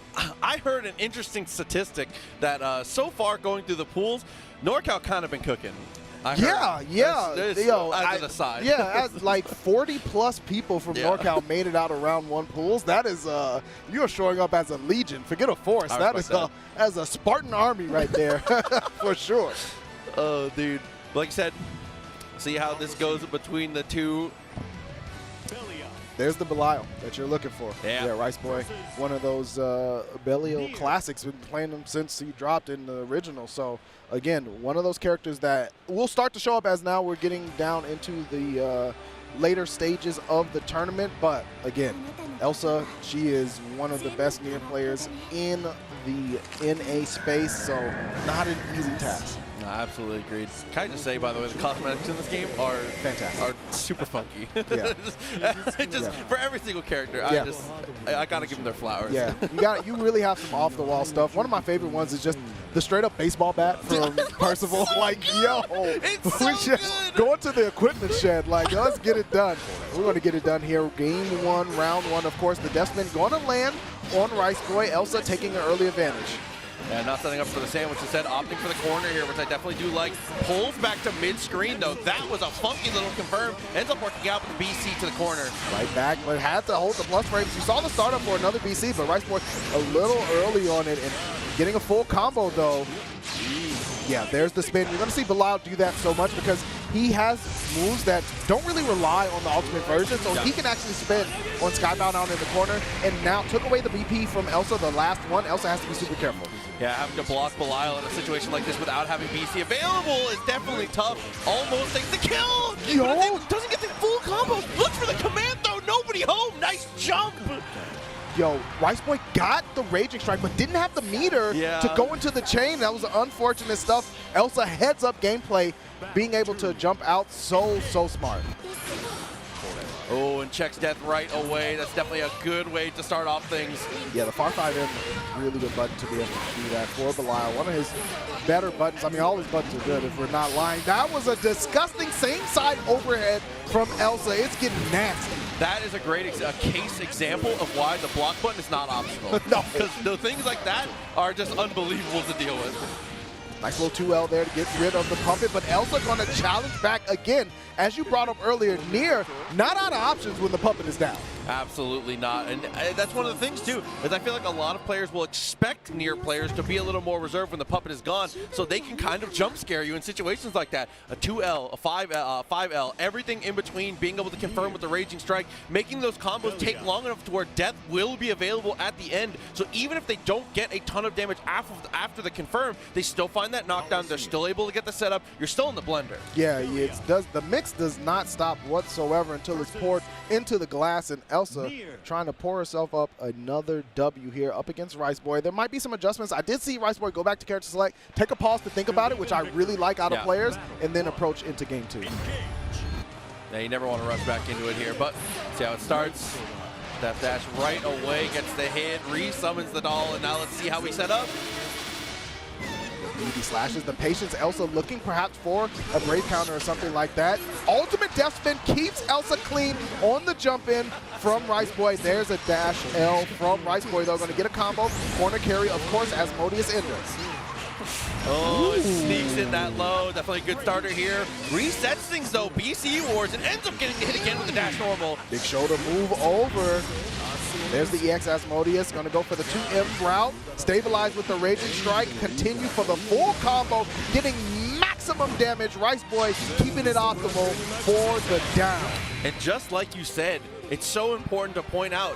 S1: I heard an interesting statistic that so far going through the pools, NorCal kind of been cooking.
S10: Yeah.
S1: As an aside.
S10: Yeah, as like 40-plus people from NorCal made it out of round 1 pools. That is, you're showing up as a legion. Forget a force. That is as a Spartan army right there, for sure.
S1: Oh, dude. Like I said, see how this goes between the two.
S10: There's the Belial that you're looking for.
S1: Yeah,
S10: Rice Boy, one of those Belial classics. Been playing them since he dropped in the original. So, again, one of those characters that will start to show up as now we're getting down into the later stages of the tournament. But, again, Elsa, she is one of the best Nier players in the NA space. So, not an easy task.
S1: No, absolutely agreed. Can I just say, by the way, the cosmetics in this game are
S10: fantastic,
S1: are super funky.
S10: Yeah.
S1: For every single character, I gotta give them their flowers.
S10: Yeah, you really have some off the wall stuff. One of my favorite ones is just the straight up baseball bat from Percival. Like, yo,
S1: it's so
S10: we just go into the equipment shed. Like, let's get it done. We're going to get it done here. Game 1, round 1. Of course, the Deathman going to land on Rice Boy. Elsa taking an early advantage.
S1: And not setting up for the sandwich, instead opting for the corner here, which I definitely do like. Pulls back to mid-screen, though. That was a funky little confirm. Ends up working out with the BC to the corner.
S10: Right back, but had to hold the plus frames. You saw the startup for another BC, but Rice Boy a little early on it and getting a full combo, though. Yeah, there's the spin. You're going to see Belial do that so much because he has moves that don't really rely on the ultimate version, so he can actually spin on Skybound out in the corner, and now took away the BP from Elsa, the last one. Elsa has to be super careful.
S1: Yeah, having to block Belial in a situation like this without having BC available is definitely tough. Almost takes the kill!
S10: Yo!
S1: Doesn't get the full combo. Looks for the command throw. Nobody home. Nice jump.
S10: Yo, Rice Boy got the Raging Strike, but didn't have the meter to go into the chain. That was unfortunate stuff. Elsa heads up gameplay, being able to jump out so smart.
S1: Oh, and checks death right away. That's definitely a good way to start off things.
S10: Yeah, the far 5M, really good button to be able to do that for Belial. One of his better buttons. I mean, all his buttons are good if we're not lying. That was a disgusting same side overhead from Elsa. It's getting nasty.
S1: That is a great case example of why the block button is not optional.
S10: No.
S1: Because the things like that are just unbelievable to deal with.
S10: Nice little 2L there to get rid of the puppet, but Elsa going to challenge back again. As you brought up earlier, Nier not out of options when the puppet is down.
S1: Absolutely not. And that's one of the things, too, is I feel like a lot of players will expect Nier players to be a little more reserved when the puppet is gone, so they can kind of jump scare you in situations like that. A 2L, a 5L, everything in between, being able to confirm with the Raging Strike, making those combos take long enough to where death will be available at the end. So even if they don't get a ton of damage after the confirm, they still find that knockdown. They're still able to get the setup. You're still in the blender.
S10: Yeah, the mix does not stop whatsoever until it's poured into the glass, and Elsa trying to pour herself up another W here up against Riceboy. There might be some adjustments. I did see Riceboy go back to character select, take a pause to think about it, which I really like out of players, and then approach into game 2.
S1: Yeah, you never want to rush back into it here, but see how it starts. Death dash right away, gets the hit, re-summons the doll, and now let's see how we set up.
S10: Meaty slashes, the patience, Elsa looking perhaps for a brave counter or something like that. Ultimate death spin keeps Elsa clean on the jump in from Riceboy. There's a dash L from Riceboy though, going to get a combo. Corner carry, of course, Asmodeus enters.
S1: Oh, sneaks in that low. Definitely a good starter here. Resets things though, BC Wars, and ends up getting the hit again with the dash normal.
S10: Big shoulder move over. There's the EX Asmodeus, going to go for the 2M route. Stabilize with the Raging Strike. Continue for the full combo, getting maximum damage. Riceboy keeping it optimal for the down.
S1: And just like you said, it's so important to point out,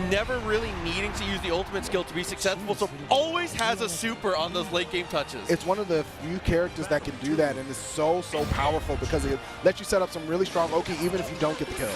S1: never really needing to use the ultimate skill to be successful, so always has a super on those late game touches.
S10: It's one of the few characters that can do that, and it's so powerful because it lets you set up some really strong Oki even if you don't get the kill.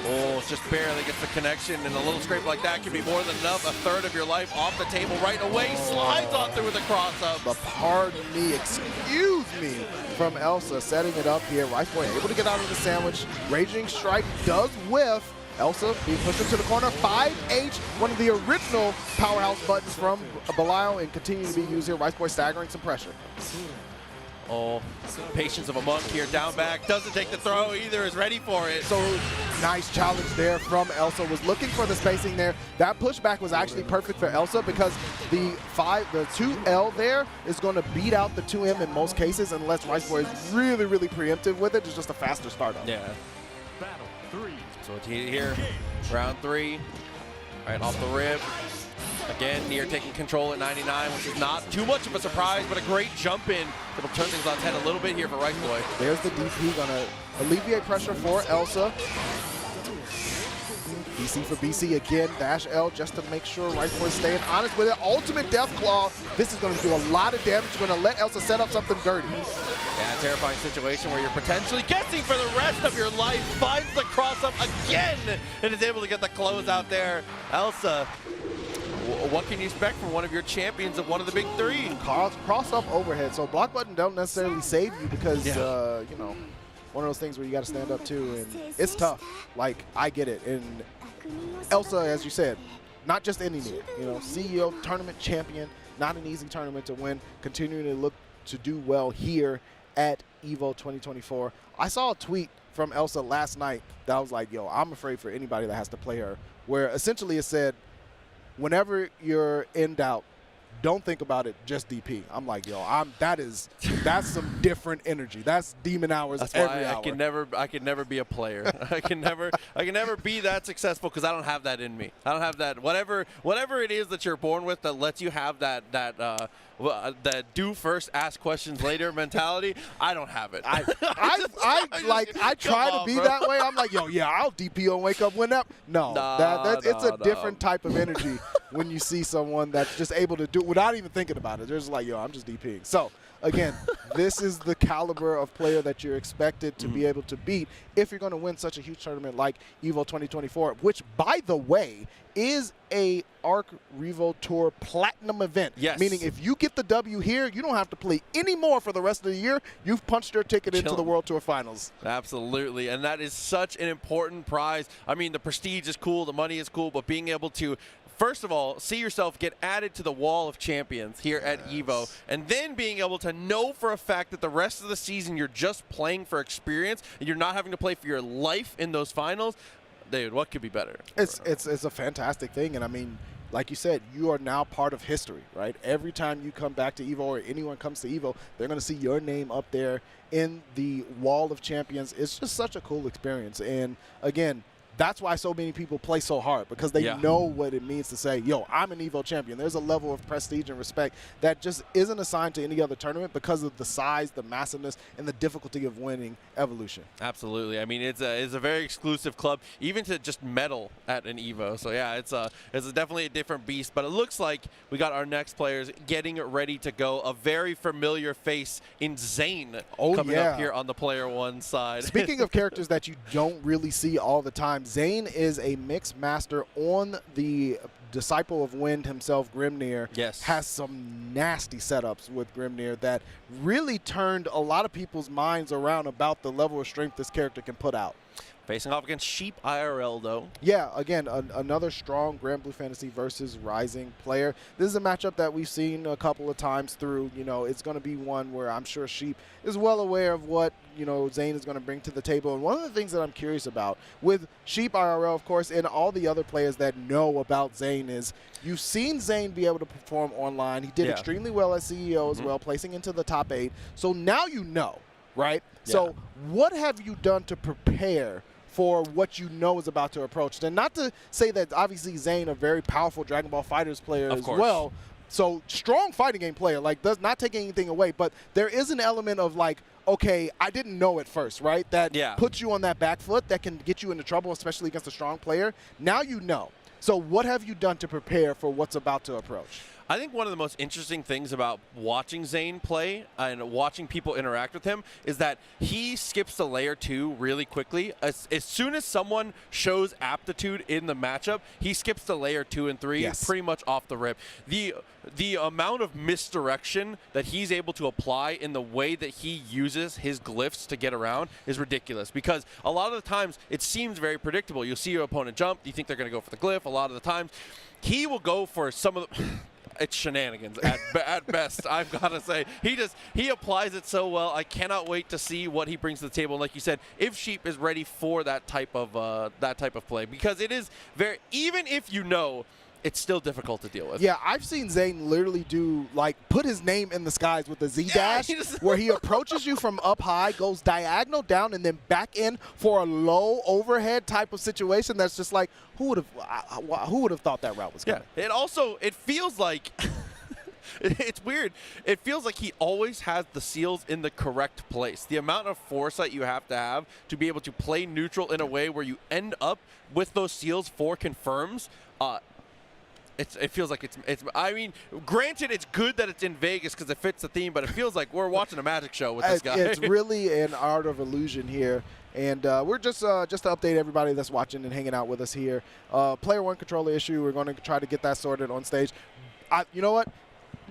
S1: Oh, just barely gets the connection, and a little scrape like that can be more than enough. A third of your life off the table right away. Slides on through with a cross-up.
S10: But pardon me, excuse me, from Elsa setting it up here. Riceboy able to get out of the sandwich. Raging Strike does whiff. Elsa being pushed into the corner. 5H, one of the original powerhouse buttons from Belial, and continue to be used here. Riceboy staggering some pressure.
S1: Oh, patience of a monk here, down back, doesn't take the throw either, is ready for it.
S10: So nice challenge there from Elsa, was looking for the spacing there. That pushback was actually perfect for Elsa because the 2L there is going to beat out the 2M in most cases unless Riceboy is really preemptive with it. It's just a faster startup.
S1: Yeah. So it's here, round 3, right off the rip. Again, Nier taking control at 99, which is not too much of a surprise, but a great jump in. It'll turn things on its head a little bit here for Riceboy.
S10: There's the DP, gonna alleviate pressure for Elsa. BC for BC again, dash L just to make sure Riceboy is staying honest with it. Ultimate Death Claw. This is going to do a lot of damage. Going to let Elsa set up something dirty.
S1: Yeah, terrifying situation where you're potentially guessing for the rest of your life. Finds the cross-up again and is able to get the close out there. Elsa, what can you expect from one of your champions of one of the big 3?
S10: Cross-up overhead. So block button don't necessarily save you because, you know, one of those things where you got to stand up too, and it's tough. Like, I get it. And Elsa, as you said, not just any Nier, you know, CEO, tournament champion, not an easy tournament to win, continuing to look to do well here at EVO 2024. I saw a tweet from Elsa last night that I was like, yo, I'm afraid for anybody that has to play her, where essentially it said, whenever you're in doubt, don't think about it, just DP. I'm like, yo, that's some different energy. That's demon hours every hour.
S1: I can never be a player. I can never be that successful because I don't have that in me. I don't have that whatever it is that you're born with that lets you have that do first, ask questions later mentality. I don't have it.
S10: I try to be that way. I'm like, yo, yeah, I'll DP on wake up when up. No, it's a different type of energy when you see someone that's just able to do it without even thinking about it. They're just like, yo, I'm just DPing. So again, this is the caliber of player that you're expected to be able to beat if you're going to win such a huge tournament like EVO 2024, which, by the way, is a Arc Revo Tour Platinum event.
S1: Yes.
S10: Meaning if you get the W here, you don't have to play any more for the rest of the year. You've punched your ticket into the World Tour Finals.
S1: Absolutely, and that is such an important prize. I mean, the prestige is cool, the money is cool, but being able to, first of all, see yourself get added to the wall of champions here at EVO, and then being able to know for a fact that the rest of the season you're just playing for experience and you're not having to play for your life in those finals, dude, what could be better?
S10: It's a fantastic thing, and I mean, like you said, you are now part of history, right? Every time you come back to EVO or anyone comes to EVO, they're going to see your name up there in the wall of champions. It's just such a cool experience. And again, that's why so many people play so hard, because they know what it means to say, yo, I'm an EVO champion. There's a level of prestige and respect that just isn't assigned to any other tournament because of the size, the massiveness, and the difficulty of winning Evolution.
S1: Absolutely. I mean, it's a very exclusive club, even to just medal at an EVO. So yeah, it's definitely a different beast. But it looks like we got our next players getting ready to go. A very familiar face in Zane coming up here on the player one side.
S10: Speaking of characters that you don't really see all the time, Zane is a mixed master on the Disciple of Wind himself, Grimnir.
S1: Yes.
S10: Has some nasty setups with Grimnir that really turned a lot of people's minds around about the level of strength this character can put out.
S1: Facing off against Sheep IRL, though.
S10: Yeah, again, another strong Grand Blue Fantasy versus Rising player. This is a matchup that we've seen a couple of times through. You know, it's going to be one where I'm sure Sheep is well aware of what, you know, Zane is going to bring to the table. And one of the things that I'm curious about with Sheep IRL, of course, and all the other players that know about Zane is you've seen Zane be able to perform online. He did extremely well as CEO as well, placing into the top 8. So now you know, right? So what have you done to prepare for what you know is about to approach? And not to say that obviously Zane, a very powerful Dragon Ball FighterZ player as well. So strong fighting game player, like does not take anything away, but there is an element of like, okay, I didn't know at first, right? That puts you on that back foot that can get you into trouble, especially against a strong player. Now you know. So what have you done to prepare for what's about to approach?
S1: I think one of the most interesting things about watching Zane play and watching people interact with him is that he skips to layer 2 really quickly. As soon as someone shows aptitude in the matchup, he skips to layer 2 and 3 pretty much off the rip. The amount of misdirection that he's able to apply in the way that he uses his glyphs to get around is ridiculous, because a lot of the times it seems very predictable. You'll see your opponent jump, you think they're going to go for the glyph. A lot of the times he will go for some of the it's shenanigans at best, I've got to say. He applies it so well. I cannot wait to see what he brings to the table. And like you said, if Sheep is ready for that type of play, because it is very, even if you know, it's still difficult to deal with.
S10: Yeah, I've seen Zane literally do, like, put his name in the skies with a Z-dash, where he approaches you from up high, goes diagonal down, and then back in for a low overhead type of situation that's just like, who would have thought that route was coming?
S1: Yeah, it feels like it's weird. It feels like he always has the seals in the correct place. The amount of foresight you have to be able to play neutral in a way where you end up with those seals for confirms, it feels like it's. I mean, granted, it's good that it's in Vegas because it fits the theme, but it feels like we're watching a magic show with this guy.
S10: It's really an art of illusion here, and we're just to update everybody that's watching and hanging out with us here. Player 1 controller issue. We're going to try to get that sorted on stage. You know what?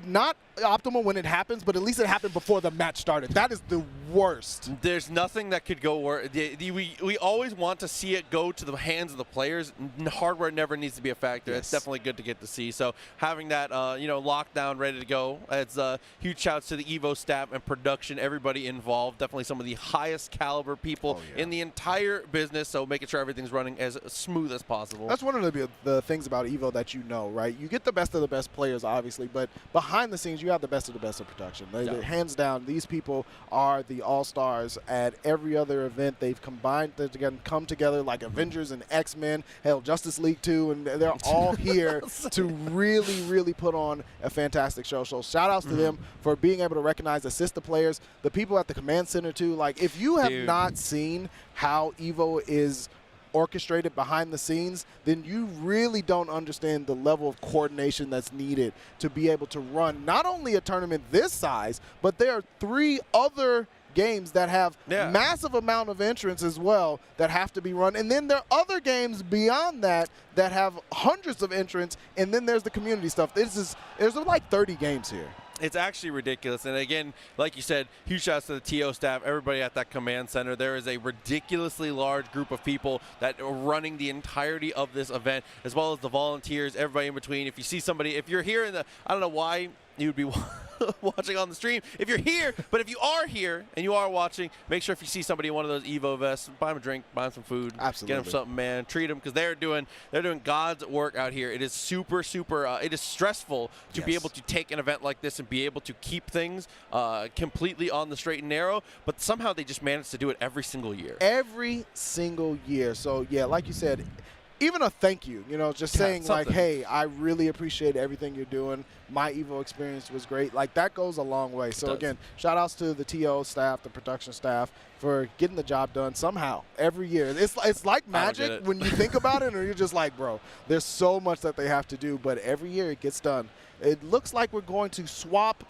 S10: Not optimal when it happens, but at least it happened before the match started. That is the worst.
S1: There's nothing that could go worse. We always want to see it go to the hands of the players. Hardware never needs to be a factor. It's definitely good to get to see. So having that locked down, ready to go. It's huge shouts to the EVO staff and production, everybody involved. Definitely some of the highest caliber people in the entire business. So making sure everything's running as smooth as possible.
S10: That's one of the things about EVO that you know, right? You get the best of the best players, obviously, but behind the scenes, you have the best of production. Hands down, these people are the all-stars at every other event. They've combined to come together like Avengers and X-Men, hell, Justice League 2, and they're all here to really, really put on a fantastic show. So shout-outs to them for being able to recognize, assist the players, the people at the command center, too. Like, if you have not seen how EVO is orchestrated behind the scenes, then you really don't understand the level of coordination that's needed to be able to run not only a tournament this size, but there are 3 other games that have massive amount of entrants as well that have to be run. And then there are other games beyond that that have hundreds of entrants, and then there's the community stuff. There's like 30 games here.
S1: It's actually ridiculous. And again, like you said, huge shouts to the TO staff, everybody at that command center. There is a ridiculously large group of people that are running the entirety of this event, as well as the volunteers, everybody in between. If you see somebody, if you're here in the, I don't know why you would be watching on the stream if you're here. But if you are here and you are watching, make sure if you see somebody in one of those Evo vests, buy them a drink, buy them some food.
S10: Absolutely.
S1: Get them something, man. Treat them because they're doing God's work out here. It is super, it is stressful to be able to take an event like this and be able to keep things completely on the straight and narrow. But somehow they just manage to do it every single year.
S10: Every single year. So, yeah, like you said, even a thank you, just saying like, hey, I really appreciate everything you're doing. My Evo experience was great. Like, that goes a long way. So, again, shout outs to the TO staff, the production staff for getting the job done somehow every year. It's like magic when you think about it, or you're just like, bro, there's so much that they have to do, but every year it gets done. It looks like we're going to swap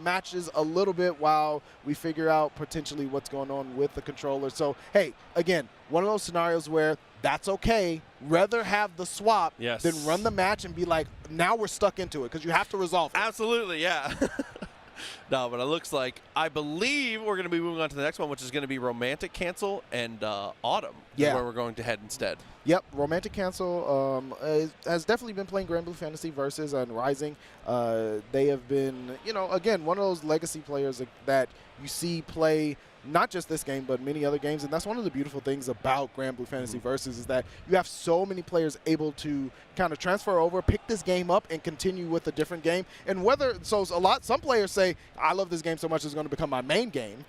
S10: matches a little bit while we figure out potentially what's going on with the controller. So, hey, again, one of those scenarios where that's okay. Rather have the swap than run the match and be like, now we're stuck into it because you have to resolve it.
S1: Absolutely, yeah. No, but it looks like, I believe we're going to be moving on to the next one, which is going to be Romantic Cancel and Autumn.
S10: Yeah.
S1: Is where we're going to head instead.
S10: Yep, Romantic Cancel has definitely been playing Grand Blue Fantasy Versus and Rising. They have been, again, one of those legacy players that you see play not just this game, but many other games. And that's one of the beautiful things about Grand Blue Fantasy Versus is that you have so many players able to kind of transfer over, pick this game up, and continue with a different game. And some players say, I love this game so much it's going to become my main game.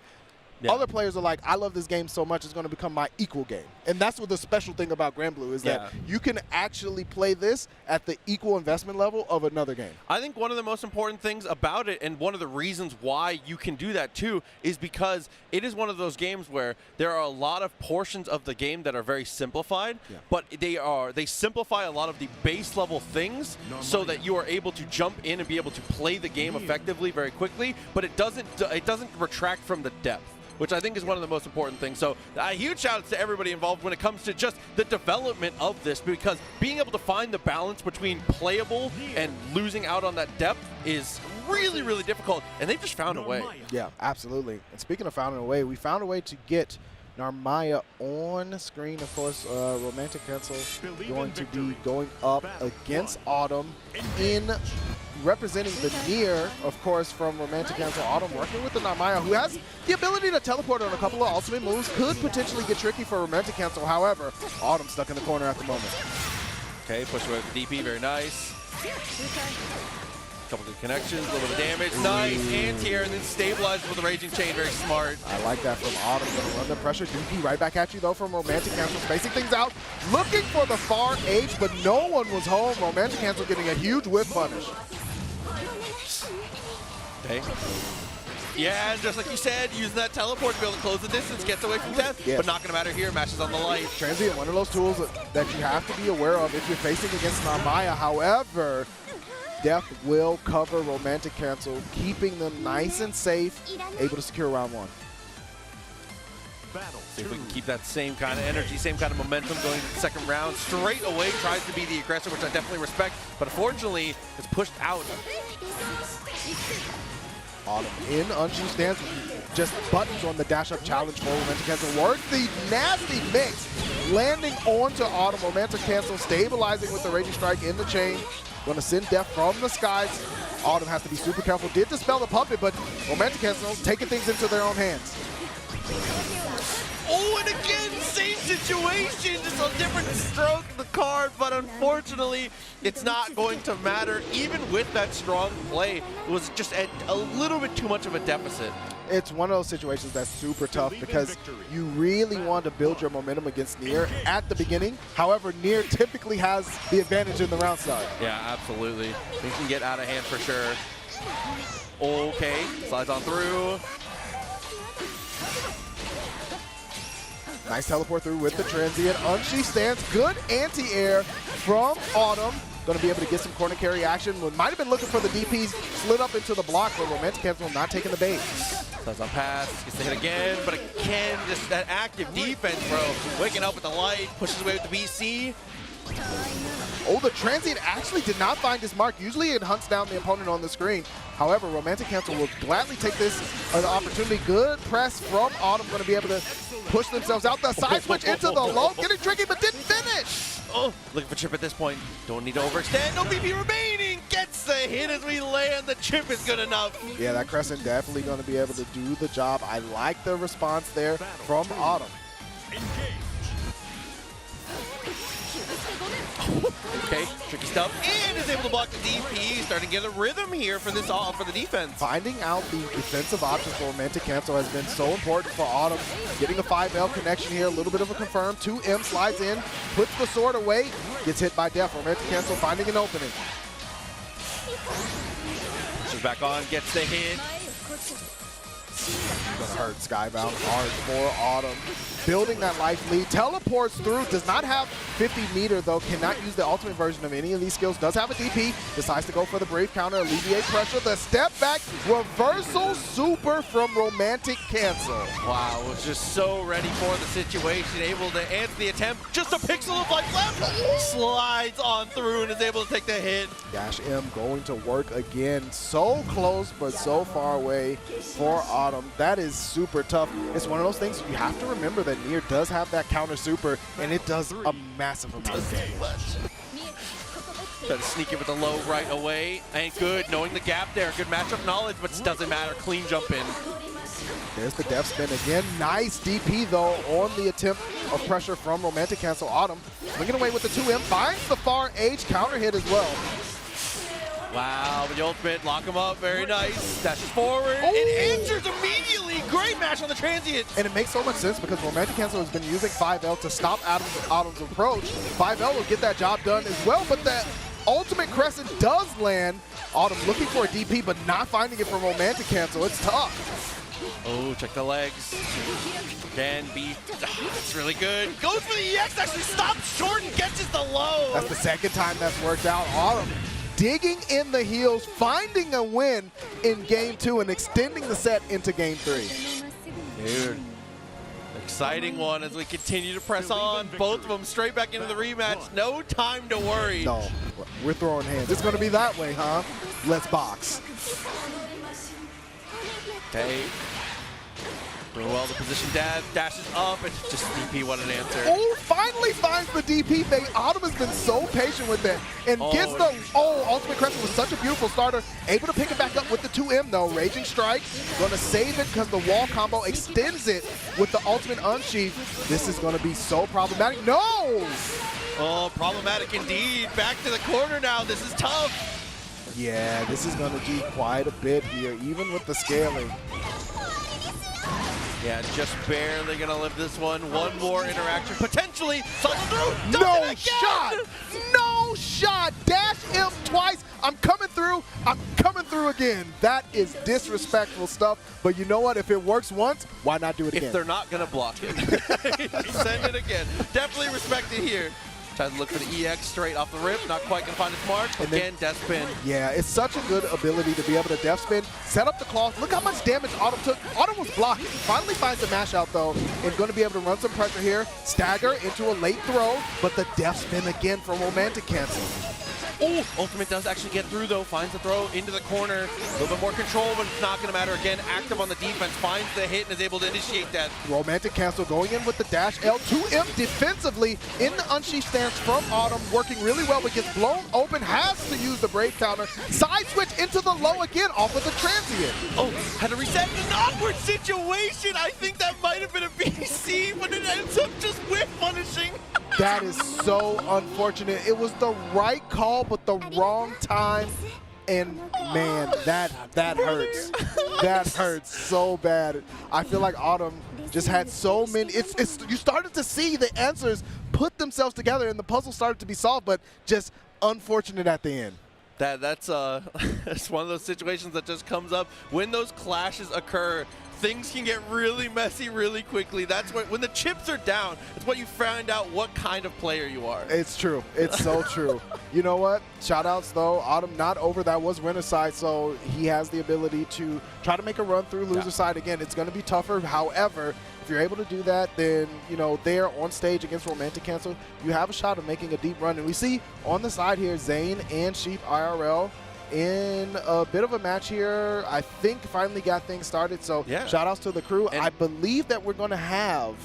S10: Yeah. Other players are like, I love this game so much it's going to become my equal game. And that's what the special thing about Grand Blue is that you can actually play this at the equal investment level of another game.
S1: I think one of the most important things about it, and one of the reasons why you can do that too, is because it is one of those games where there are a lot of portions of the game that are very simplified, but they simplify a lot of the base level things so that you are able to jump in and be able to play the game effectively very quickly, but it doesn't retract from the depth, which I think is one of the most important things. So a huge shout out to everybody involved when it comes to just the development of this, because being able to find the balance between playable and losing out on that depth is really, really difficult, and they've just found a way.
S10: Yeah, absolutely. And speaking of finding a way, we found a way to get Narmaya on screen. Of course, Romantic Cancel going to be going up against Autumn in representing the Nier, of course, from Romantic Cancel. Autumn working with the Narmaya, who has the ability to teleport on a couple of ultimate moves. Could potentially get tricky for Romantic Cancel. However, Autumn stuck in the corner at the moment.
S1: Okay, push away with the DP, very nice. Couple good connections, a little bit of damage. Nice anti-air, and then stabilized with the Raging Chain. Very smart.
S10: I like that from Autumn. Gonna run the pressure. DP right back at you, though, from Romantic Cancel. Spacing things out. Looking for the far H, but no one was home. Romantic Cancel getting a huge whiff punish.
S1: Okay. Yeah, and just like you said, using that teleport to be able to close the distance, gets away from death, but not going to matter here. Mashes on the light.
S10: Transient, one of those tools that you have to be aware of if you're facing against Narmaya. However, Death will cover Romantic Cancel, keeping them nice and safe, able to secure round one.
S1: See if we can keep that same kind of energy, same kind of momentum going into the second round. Straight away tries to be the aggressor, which I definitely respect, but unfortunately, it's pushed out.
S10: Autumn in unshoe stance, just buttons on the dash-up challenge for Romantic Cancel. Works the nasty mix, landing onto Autumn. Romantic Cancel stabilizing with the Raging Strike in the chain. Going to send Death from the skies. Autumn has to be super careful. Did dispel the puppet, but Romantic Cancel taking things into their own hands.
S1: Oh, and again, same situation, just a different stroke of the card, but unfortunately, it's not going to matter. Even with that strong play, it was just a little bit too much of a deficit.
S10: It's one of those situations that's super tough because you really want to build your momentum against Nier at the beginning. However, Nier typically has the advantage in the round start.
S1: Yeah, absolutely. He can get out of hand for sure. Okay, slides on through.
S10: Nice teleport through with the transient. Unsheath stance. Good anti-air from Autumn. Going to be able to get some corner carry action. Might have been looking for the DPs. Slid up into the block, but Romantic Cancel not taking the bait.
S1: Slides on pass. Gets the hit again, but again, just that active defense, bro. Waking up with the light. Pushes away with the BC.
S10: Oh, the transient actually did not find his mark. Usually it hunts down the opponent on the screen. However, Romantic Cancel will gladly take this as an opportunity. Good press from Autumn. Going to be able to push themselves out. The side switch into the low. Getting tricky, but didn't finish.
S1: Oh, looking for chip at this point. Don't need to overextend. No BP remaining. Gets a hit as we land. The chip is good enough.
S10: Yeah, that Crescent definitely going to be able to do the job. I like the response there from Autumn.
S1: Okay, tricky stuff, and is able to block the DP. Starting to get a rhythm here for this for the defense.
S10: Finding out the defensive options for Romantic Cancel has been so important for Autumn. Getting a 5L connection here, a little bit of a confirm. 2M slides in, puts the sword away, gets hit by Def. Romantic Cancel finding an opening.
S1: She's back on, gets the hit.
S10: Gonna hurt Skybound hard for Autumn. Building that life lead, teleports through, does not have 50 meter though, cannot use the ultimate version of any of these skills, does have a DP, decides to go for the Brave counter, alleviate pressure, the step back, reversal super from Romantic Cancel.
S1: Wow, was just so ready for the situation, able to answer the attempt, just a pixel of life left, slides on through and is able to take the hit.
S10: Dash M going to work again, so close but so far away for Autumn. That is super tough. It's one of those things you have to remember that Nier does have that counter super, and it does a massive amount of damage.
S1: Try to sneak it with the low right away. Ain't good, knowing the gap there. Good matchup knowledge, but it doesn't matter. Clean jump in.
S10: There's the depth spin again. Nice DP though on the attempt of pressure from Romantic Cancel. Autumn swinging away with the 2M, finds the far edge counter hit as well.
S1: Wow, the ultimate, lock him up, very nice. Dashes forward, it answers immediately. Great match on the transient.
S10: And it makes so much sense because Romantic Cancel has been using 5L to stop Autumn's approach. 5L will get that job done as well, but that ultimate crescent does land. Autumn looking for a DP, but not finding it from Romantic Cancel. It's tough.
S1: Oh, check the legs. Again, it's really good. Goes for the EX, actually stops short and catches the low.
S10: That's the second time that's worked out. Autumn digging in the heels, finding a win in game 2 and extending the set into game 3.
S1: Dude, exciting one as we continue to press on. Both of them straight back into the rematch. No time to worry.
S10: No, we're throwing hands. It's going to be that way, huh? Let's box.
S1: Okay. Doing well, the position dashes up and just DP, what an answer.
S10: Oh, finally finds the DP bait. Autumn has been so patient with it and gets the, ultimate crescent was such a beautiful starter. Able to pick it back up with the 2M though. Raging Strike, gonna save it because the wall combo extends it with the ultimate unsheath. This is gonna be so problematic. No!
S1: Oh, problematic indeed. Back to the corner now, this is tough.
S10: Yeah, this is gonna be quite a bit here, even with the scaling.
S1: Yeah, just barely gonna live this one. One more interaction, potentially. Cycle through.
S10: No shot! No shot! Dash M twice. I'm coming through. I'm coming through again. That is disrespectful stuff. But you know what? If it works once, why not do it again?
S1: If they're not gonna block it, send it again. Definitely respect it here. Tries to look for the EX straight off the rip. Not quite gonna find its mark. Again, death spin.
S10: Yeah, it's such a good ability to be able to death spin, set up the cloth. Look how much damage Autumn took. Autumn was blocking. Finally finds the mash out though, and going to be able to run some pressure here. Stagger into a late throw, but the death spin again from Romantic Cancel.
S1: Oh, ultimate does actually get through though. Finds the throw into the corner. A little bit more control, but it's not gonna matter. Again, active on the defense. Finds the hit and is able to initiate that.
S10: Romantic Cancel going in with the dash L2M defensively in the unsheath stance from Autumn, working really well, but gets blown open, has to use the Brave counter. Side switch into the low again off of the transient.
S1: Oh, had to reset in an awkward situation. I think that might have been a BC, but it ends up just whip punishing.
S10: That is so unfortunate. It was the right call, but the wrong time. And man, that hurts. That hurts so bad. I feel like Autumn just had so many. You started to see the answers put themselves together, and the puzzle started to be solved, but just unfortunate at the end.
S1: That's it's one of those situations that just comes up when those clashes occur. Things can get really messy really quickly. That's when the chips are down, it's when you find out what kind of player you are.
S10: It's true. It's so true. You know what? Shout outs though. Autumn not over. That was winner side, so he has the ability to try to make a run through loser side again. It's going to be tougher. However, if you're able to do that, then, you know, there on stage against Romantic Cancel, you have a shot of making a deep run. And we see on the side here, Zane and Sheep IRL in a bit of a match here. I think finally got things started. So shout outs to the crew. And I believe that we're going to have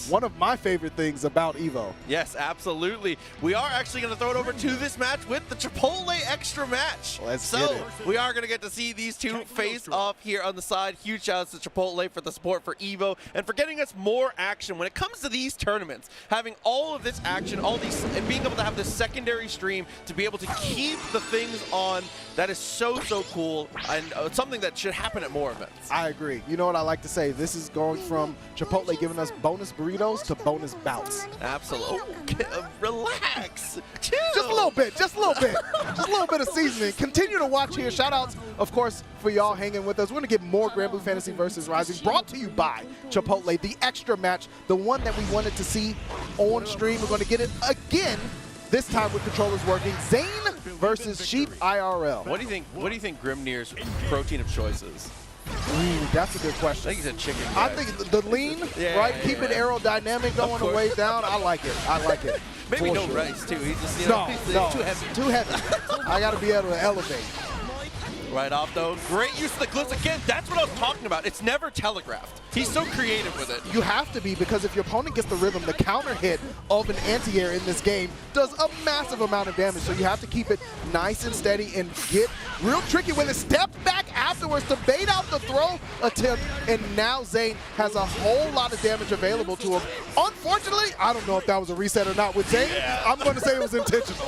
S10: one of my favorite things about EVO.
S1: Yes, absolutely. We are actually going to throw it over to this match with the Chipotle extra match.
S10: Let's get it.
S1: We are going to get to see these two face off here on the side. Huge shout outs to Chipotle for the support for EVO and for getting us more action when it comes to these tournaments. Having all of this action, all these, and being able to have this secondary stream to be able to keep the things on, that is so cool, and something that should happen at more events.
S10: I agree. You know what I like to say? This is going from Chipotle giving us bonus burritos to bonus bouts.
S1: Absolutely. Okay, relax. Chill.
S10: Just a little bit. Just a little bit. Just a little bit of seasoning. Continue to watch here. Shout outs, of course, for y'all hanging with us. We're going to get more Grand Blue Fantasy versus Rising brought to you by Chipotle, the extra match, the one that we wanted to see on stream. We're going to get it again. This time with controllers working. Zane versus Sheep IRL.
S1: What do you think Grimnir's protein of choice is?
S10: Ooh, that's a good question.
S1: I think he's a chicken guy.
S10: I think the lean, right? Keep it aerodynamic, going the way down. I like it. I like it.
S1: Maybe no rice too. He's just, you know,
S10: no,
S1: too heavy.
S10: Too heavy. I got to be able to elevate.
S1: Right off though, great use of the glyphs. Again, that's what I was talking about. It's never telegraphed. He's so creative with it.
S10: You have to be, because if your opponent gets the rhythm, the counter hit of an anti-air in this game does a massive amount of damage. So you have to keep it nice and steady and get real tricky with it. Step back afterwards to bait out the throw attempt, and now Zane has a whole lot of damage available to him. Unfortunately, I don't know if that was a reset or not with Zane. I'm going to say it was intentional.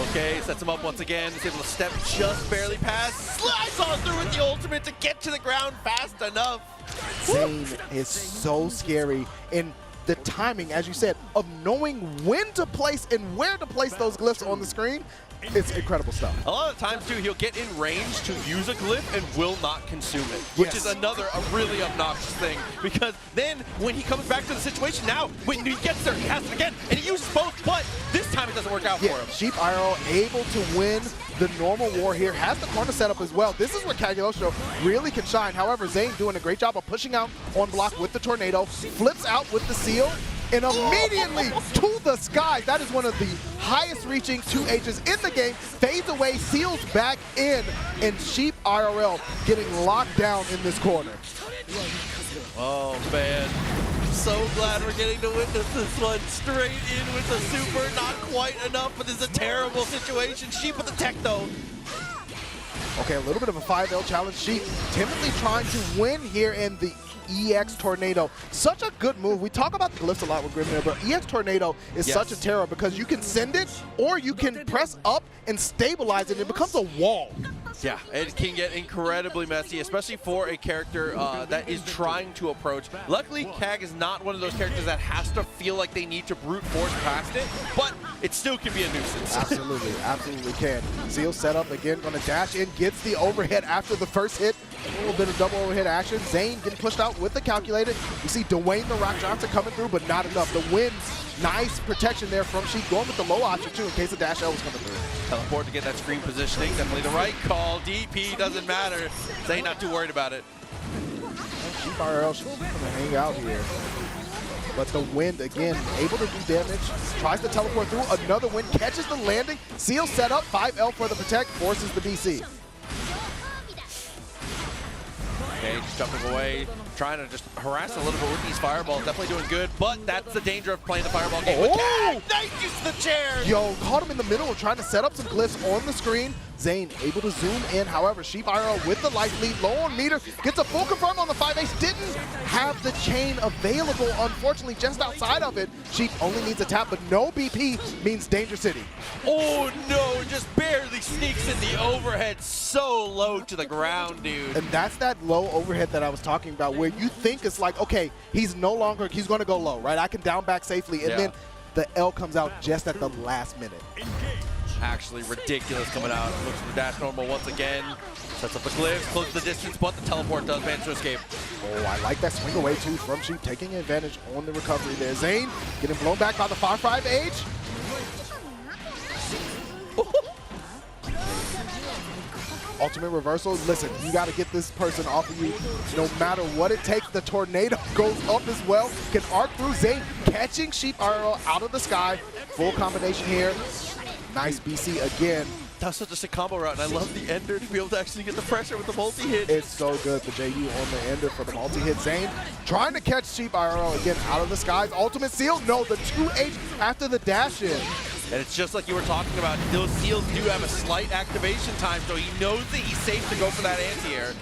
S1: Okay, sets him up once again. He's able to step just barely past. Slides on through with the ultimate to get to the ground fast enough.
S10: Zane is so scary in the timing, as you said, of knowing when to place and where to place those glyphs on the screen. It's incredible stuff.
S1: A lot of times, too, he'll get in range to use a glyph and will not consume it, which is another really obnoxious thing, because then when he comes back to the situation now, when he gets there, he has it again, and he uses both, but this time it doesn't work out for him.
S10: Sheep IRL able to win the normal war here, has the corner set up as well. This is where Cagliostro really can shine. However, Zane doing a great job of pushing out on block with the tornado, flips out with the seal, and immediately to the skies. That is one of the highest reaching 2Hs in the game. Fades away, seals back in, and Sheep IRL getting locked down in this corner.
S1: Oh, man. So glad we're getting to witness this one. Straight in with the super, not quite enough, but this is a terrible situation. Sheep with the tech, though.
S10: Okay, a little bit of a 5L challenge. Sheep timidly trying to win here in the EX Tornado. Such a good move. We talk about the glyphs a lot with Grimnir, but EX Tornado is such a terror because you can send it or you can press up and stabilize it, and it becomes a wall.
S1: Yeah, it can get incredibly messy, especially for a character that is trying to approach. Luckily, Cag is not one of those characters that has to feel like they need to brute force past it, but it still can be a nuisance.
S10: Absolutely, absolutely can. Seal set up again, going to dash in, gets the overhead after the first hit. A little bit of double overhead action. Zane getting pushed out with the calculated. You see Dwayne the Rock Johnson coming through, but not enough. The wins, nice protection there from Sheep, going with the low option too in case the dash L was coming through.
S1: Teleport to get that screen positioning. Definitely the right call. DP doesn't matter. Zane not too worried about it.
S10: Sheep IRL should hang out here. But the wind, again, able to do damage. Tries to teleport through. Another wind catches the landing. Seal set up. 5L for the protect. Forces the BC.
S1: Okay, just jumping away, trying to just harass a little bit with these fireballs. Definitely doing good, but that's the danger of playing the fireball game.
S10: Oh!
S1: Nice use of the chair!
S10: Yo, caught him in the middle of trying to set up some glyphs on the screen. Zane able to zoom in. However, Sheep IRL with the life lead, low on meter, gets a full confirm on the 5H. Didn't have the chain available, unfortunately, just outside of it. Sheep only needs a tap, but no BP means Danger City.
S1: Oh no, just barely sneaks in the overhead so low to the ground, dude.
S10: And that's that low overhead that I was talking about, where you think it's like, okay, he's going to go low, right? I can down back safely, and then the L comes out just at the last minute.
S1: Actually ridiculous coming out. Looks for the dash normal once again. Sets up the glyphs, closes the distance, but the teleport does manage to escape.
S10: Oh, I like that swing away too from Sheep, taking advantage on the recovery there. Zane getting blown back by the 5-5H. Ultimate reversal. Listen, you got to get this person off of you no matter what it takes. The tornado goes up as well. Can arc through. Zane catching Sheep IRL out of the sky. Full combination here. Nice BC again.
S1: That was such a sick combo route, and I love the ender to be able to actually get the pressure with the multi-hit.
S10: It's so good, the JU on the ender for the multi-hit. Zane trying to catch Sheep IRL again out of the skies. Ultimate seal, no, the 2H after the dash in.
S1: And it's just like you were talking about, those seals do have a slight activation time, so he knows that he's safe to go for that anti-air.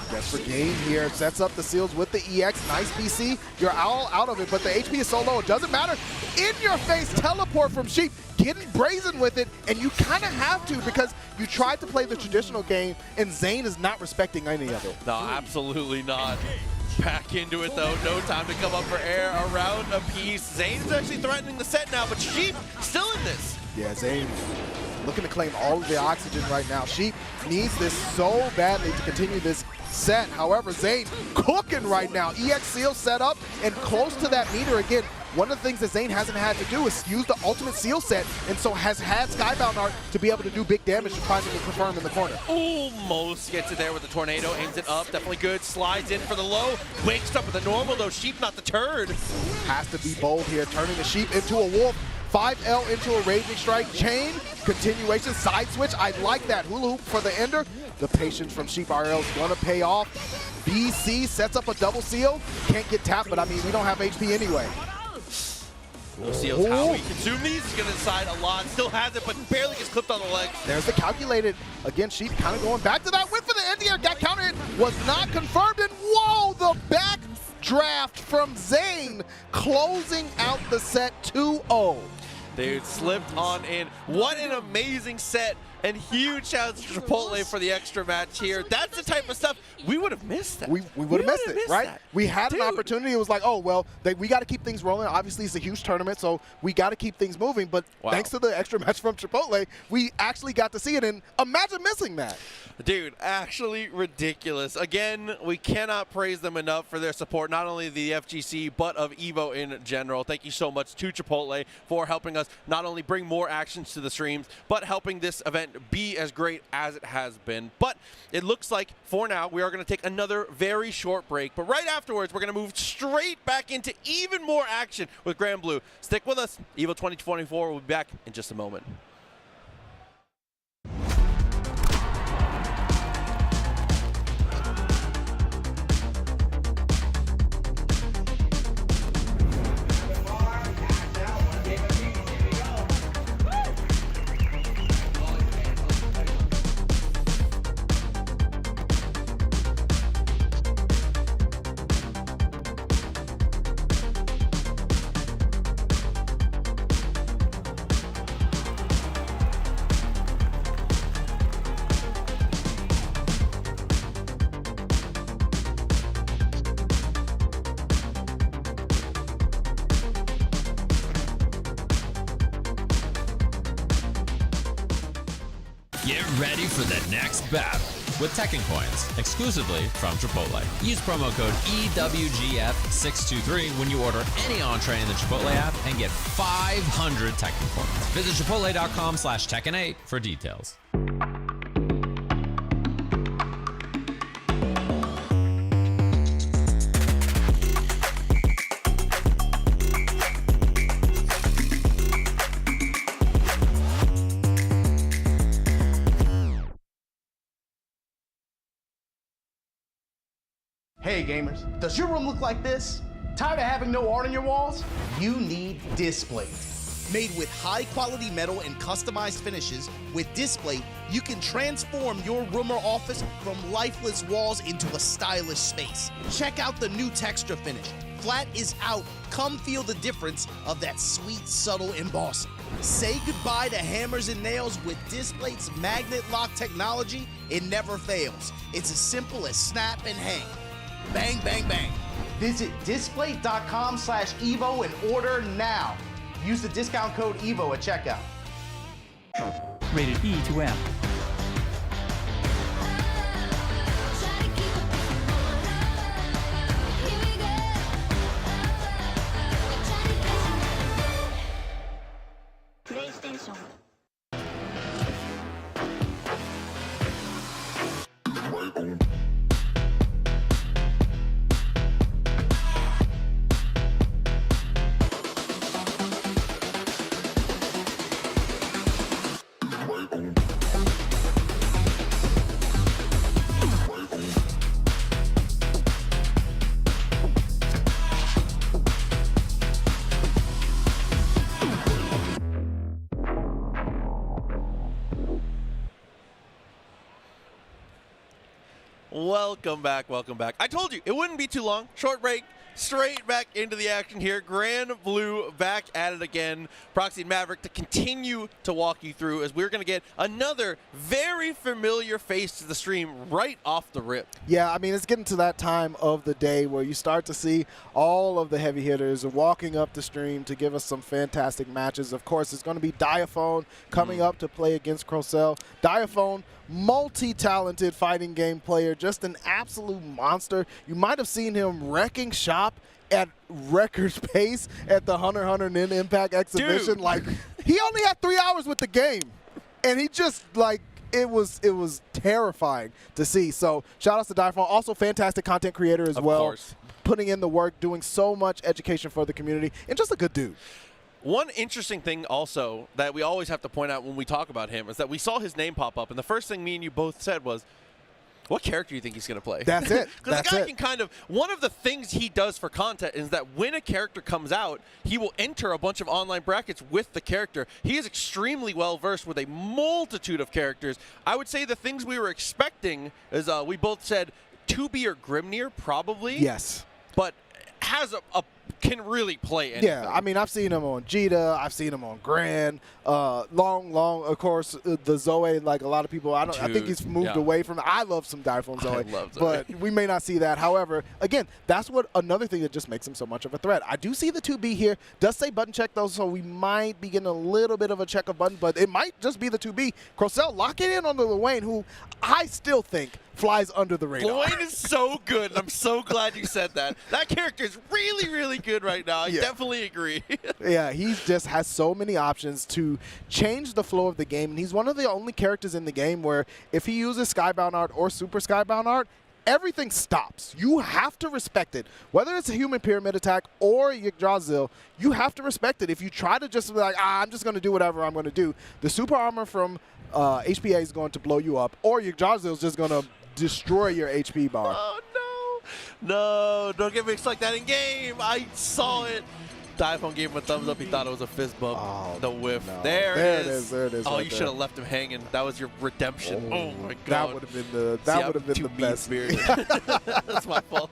S10: Guess for game here, sets up the seals with the EX. Nice BC. You're all out of it, but the HP is so low, it doesn't matter. In your face teleport from Sheep, getting brazen with it, and you kind of have to because you tried to play the traditional game, and Zane is not respecting any of it.
S1: No, absolutely not. Back into it though, no time to come up for air, around a piece. Zane's actually threatening the set now, but Sheep still in this.
S10: Yeah, Zane looking to claim all of the oxygen right now. Sheep needs this so badly to continue this set. However, Zane cooking right now. EX seal set up and close to that meter again. One of the things that Zane hasn't had to do is use the ultimate seal set, and so has had Skybound Art to be able to do big damage to trying to confirm in the corner.
S1: Almost gets it there with the tornado, aims it up, definitely good, slides in for the low, wakes up with the normal though, Sheep not the turd.
S10: Has to be bold here, turning the Sheep into a wolf. 5L into a Raging Strike, chain, continuation, side switch. I like that hula hoop for the ender. The patience from Sheep RL is going to pay off. BC sets up a double seal. Can't get tapped, but I mean, we don't have HP anyway.
S1: No seals, how we consume these. He's going to decide a lot. Still has it, but barely gets clipped on the legs.
S10: There's the calculated. Again, Sheep kind of going back to that. Went for the anti-air. Got countered. Was not confirmed. And whoa, the back draft from Zane closing out the set 2-0.
S1: Dude, slipped on in. What an amazing set. And huge shouts to Chipotle for the extra match here. That's the type of stuff we would have missed that.
S10: We would have missed it, right? We had an opportunity. It was like, oh, well, we got to keep things rolling. Obviously, it's a huge tournament, so we got to keep things moving. But thanks to the extra match from Chipotle, we actually got to see it. And imagine missing that.
S1: Dude, actually ridiculous. Again, we cannot praise them enough for their support, not only of the FGC, but of EVO in general. Thank you so much to Chipotle for helping us not only bring more actions to the streams, but helping this event be as great as it has been. But it looks like, for now, we are going to take another very short break. But right afterwards, we're going to move straight back into even more action with Grand Blue. Stick with us. EVO 2024 will be back in just a moment.
S6: Get ready for the next battle with Tekken Coins, exclusively from Chipotle. Use promo code EWGF623 when you order any entree in the Chipotle app and get 500 Tekken Coins. Visit chipotle.com/Tekken8 for details.
S8: Hey gamers, does your room look like this? Tired of having no art on your walls? You need Displate.
S5: Made with high-quality metal and customized finishes, with Displate, you can transform your room or office from lifeless walls into a stylish space. Check out the new texture finish. Flat is out. Come feel the difference of that sweet, subtle embossing. Say goodbye to hammers and nails with Displate's magnet lock technology. It never fails. It's as simple as snap and hang. Bang, bang, bang.
S8: Visit displate.com/EVO and order now. Use the discount code EVO at checkout.
S18: Rated E to M.
S12: PlayStation.
S1: Welcome back, welcome back. I told you, it wouldn't be too long. Short break, straight back into the action here. Grand Blue back at it again. Proxy and Maverick to continue to walk you through as we're going to get another very familiar face to the stream right off the rip.
S10: Yeah, I mean, it's getting to that time of the day where you start to see all of the heavy hitters walking up the stream to give us some fantastic matches. Of course, it's going to be Diaphone coming up to play against Crocell. Diaphone, multi-talented fighting game player, just an absolute monster. You might have seen him wrecking shop at record pace at the Hunter x Hunter Nin Impact exhibition.
S1: Dude.
S10: Like, he only had 3 hours with the game, and he just, like, it was terrifying to see. So shout outs to Diaphone, also fantastic content creator as well. Of course. Putting in the work, doing so much education for the community, and just a good dude.
S1: One interesting thing also that we always have to point out when we talk about him is that we saw his name pop up, and the first thing me and you both said was, what character do you think he's going to play?
S10: That's it.
S1: Because the guy can kind of, one of the things he does for content is that when a character comes out, he will enter a bunch of online brackets with the character. He is extremely well versed with a multitude of characters. I would say the things we were expecting is we both said 2B or Grimnir, probably.
S10: Yes.
S1: But has can really play anything.
S10: Yeah, I mean, I've seen him on Jita, I've seen him on Grand, long, of course, the Zoe, like a lot of people, I think he's moved away from it. I love some Diaphone Zoe, but we may not see that. However, again, that's what another thing that just makes him so much of a threat. I do see the 2B here, does say button check though, so we might be getting a little bit of a check of button, but it might just be the 2B. Crocell, lock it in on the Luane, who I still think flies under the radar.
S1: Luane is so good, and I'm so glad you said that. That character is really, really good right now. I definitely agree.
S10: Yeah, he just has so many options to change the flow of the game, and he's one of the only characters in the game where if he uses Skybound Art or Super Skybound Art, everything stops. You have to respect it. Whether it's a human pyramid attack or Yggdrasil, you have to respect it. If you try to just be like, I'm just going to do whatever I'm going to do, the super armor from HPA is going to blow you up, or Yggdrasil is just going to destroy your HP bar.
S1: Oh, no. No, don't get mixed like that in game. I saw it. Diaphone gave him a thumbs up. He thought it was a fist bump.
S10: Oh,
S1: the whiff.
S10: No.
S1: There it is.
S10: There it is.
S1: Oh,
S10: right
S1: you
S10: there.
S1: should have left him hanging. That was your redemption. Oh my God.
S10: That would have been the best.
S1: That's my fault.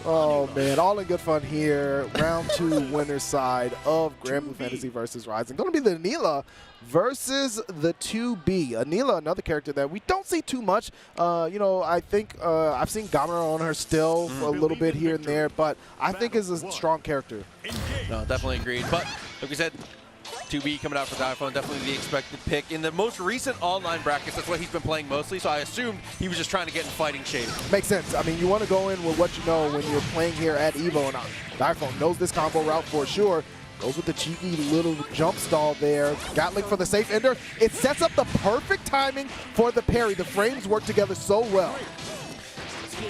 S10: Oh, man. All in good fun here. Round 2 winner's side of Grand Blue Fantasy versus Rising. Going to be the Anila versus the 2B. Anila, another character that we don't see too much. You know, I think I've seen Gamera on her still for a little bit here and there, but I think is a strong character.
S1: No, definitely agreed. But like we said, 2B coming out for Diaphone, definitely the expected pick. In the most recent online brackets, that's what he's been playing mostly, so I assumed he was just trying to get in fighting shape.
S10: Makes sense. I mean, you want to go in with what you know when you're playing here at EVO, and Diaphone knows this combo route for sure. Goes with the cheeky little jump stall there. Gatling for the safe ender. It sets up the perfect timing for the parry. The frames work together so well.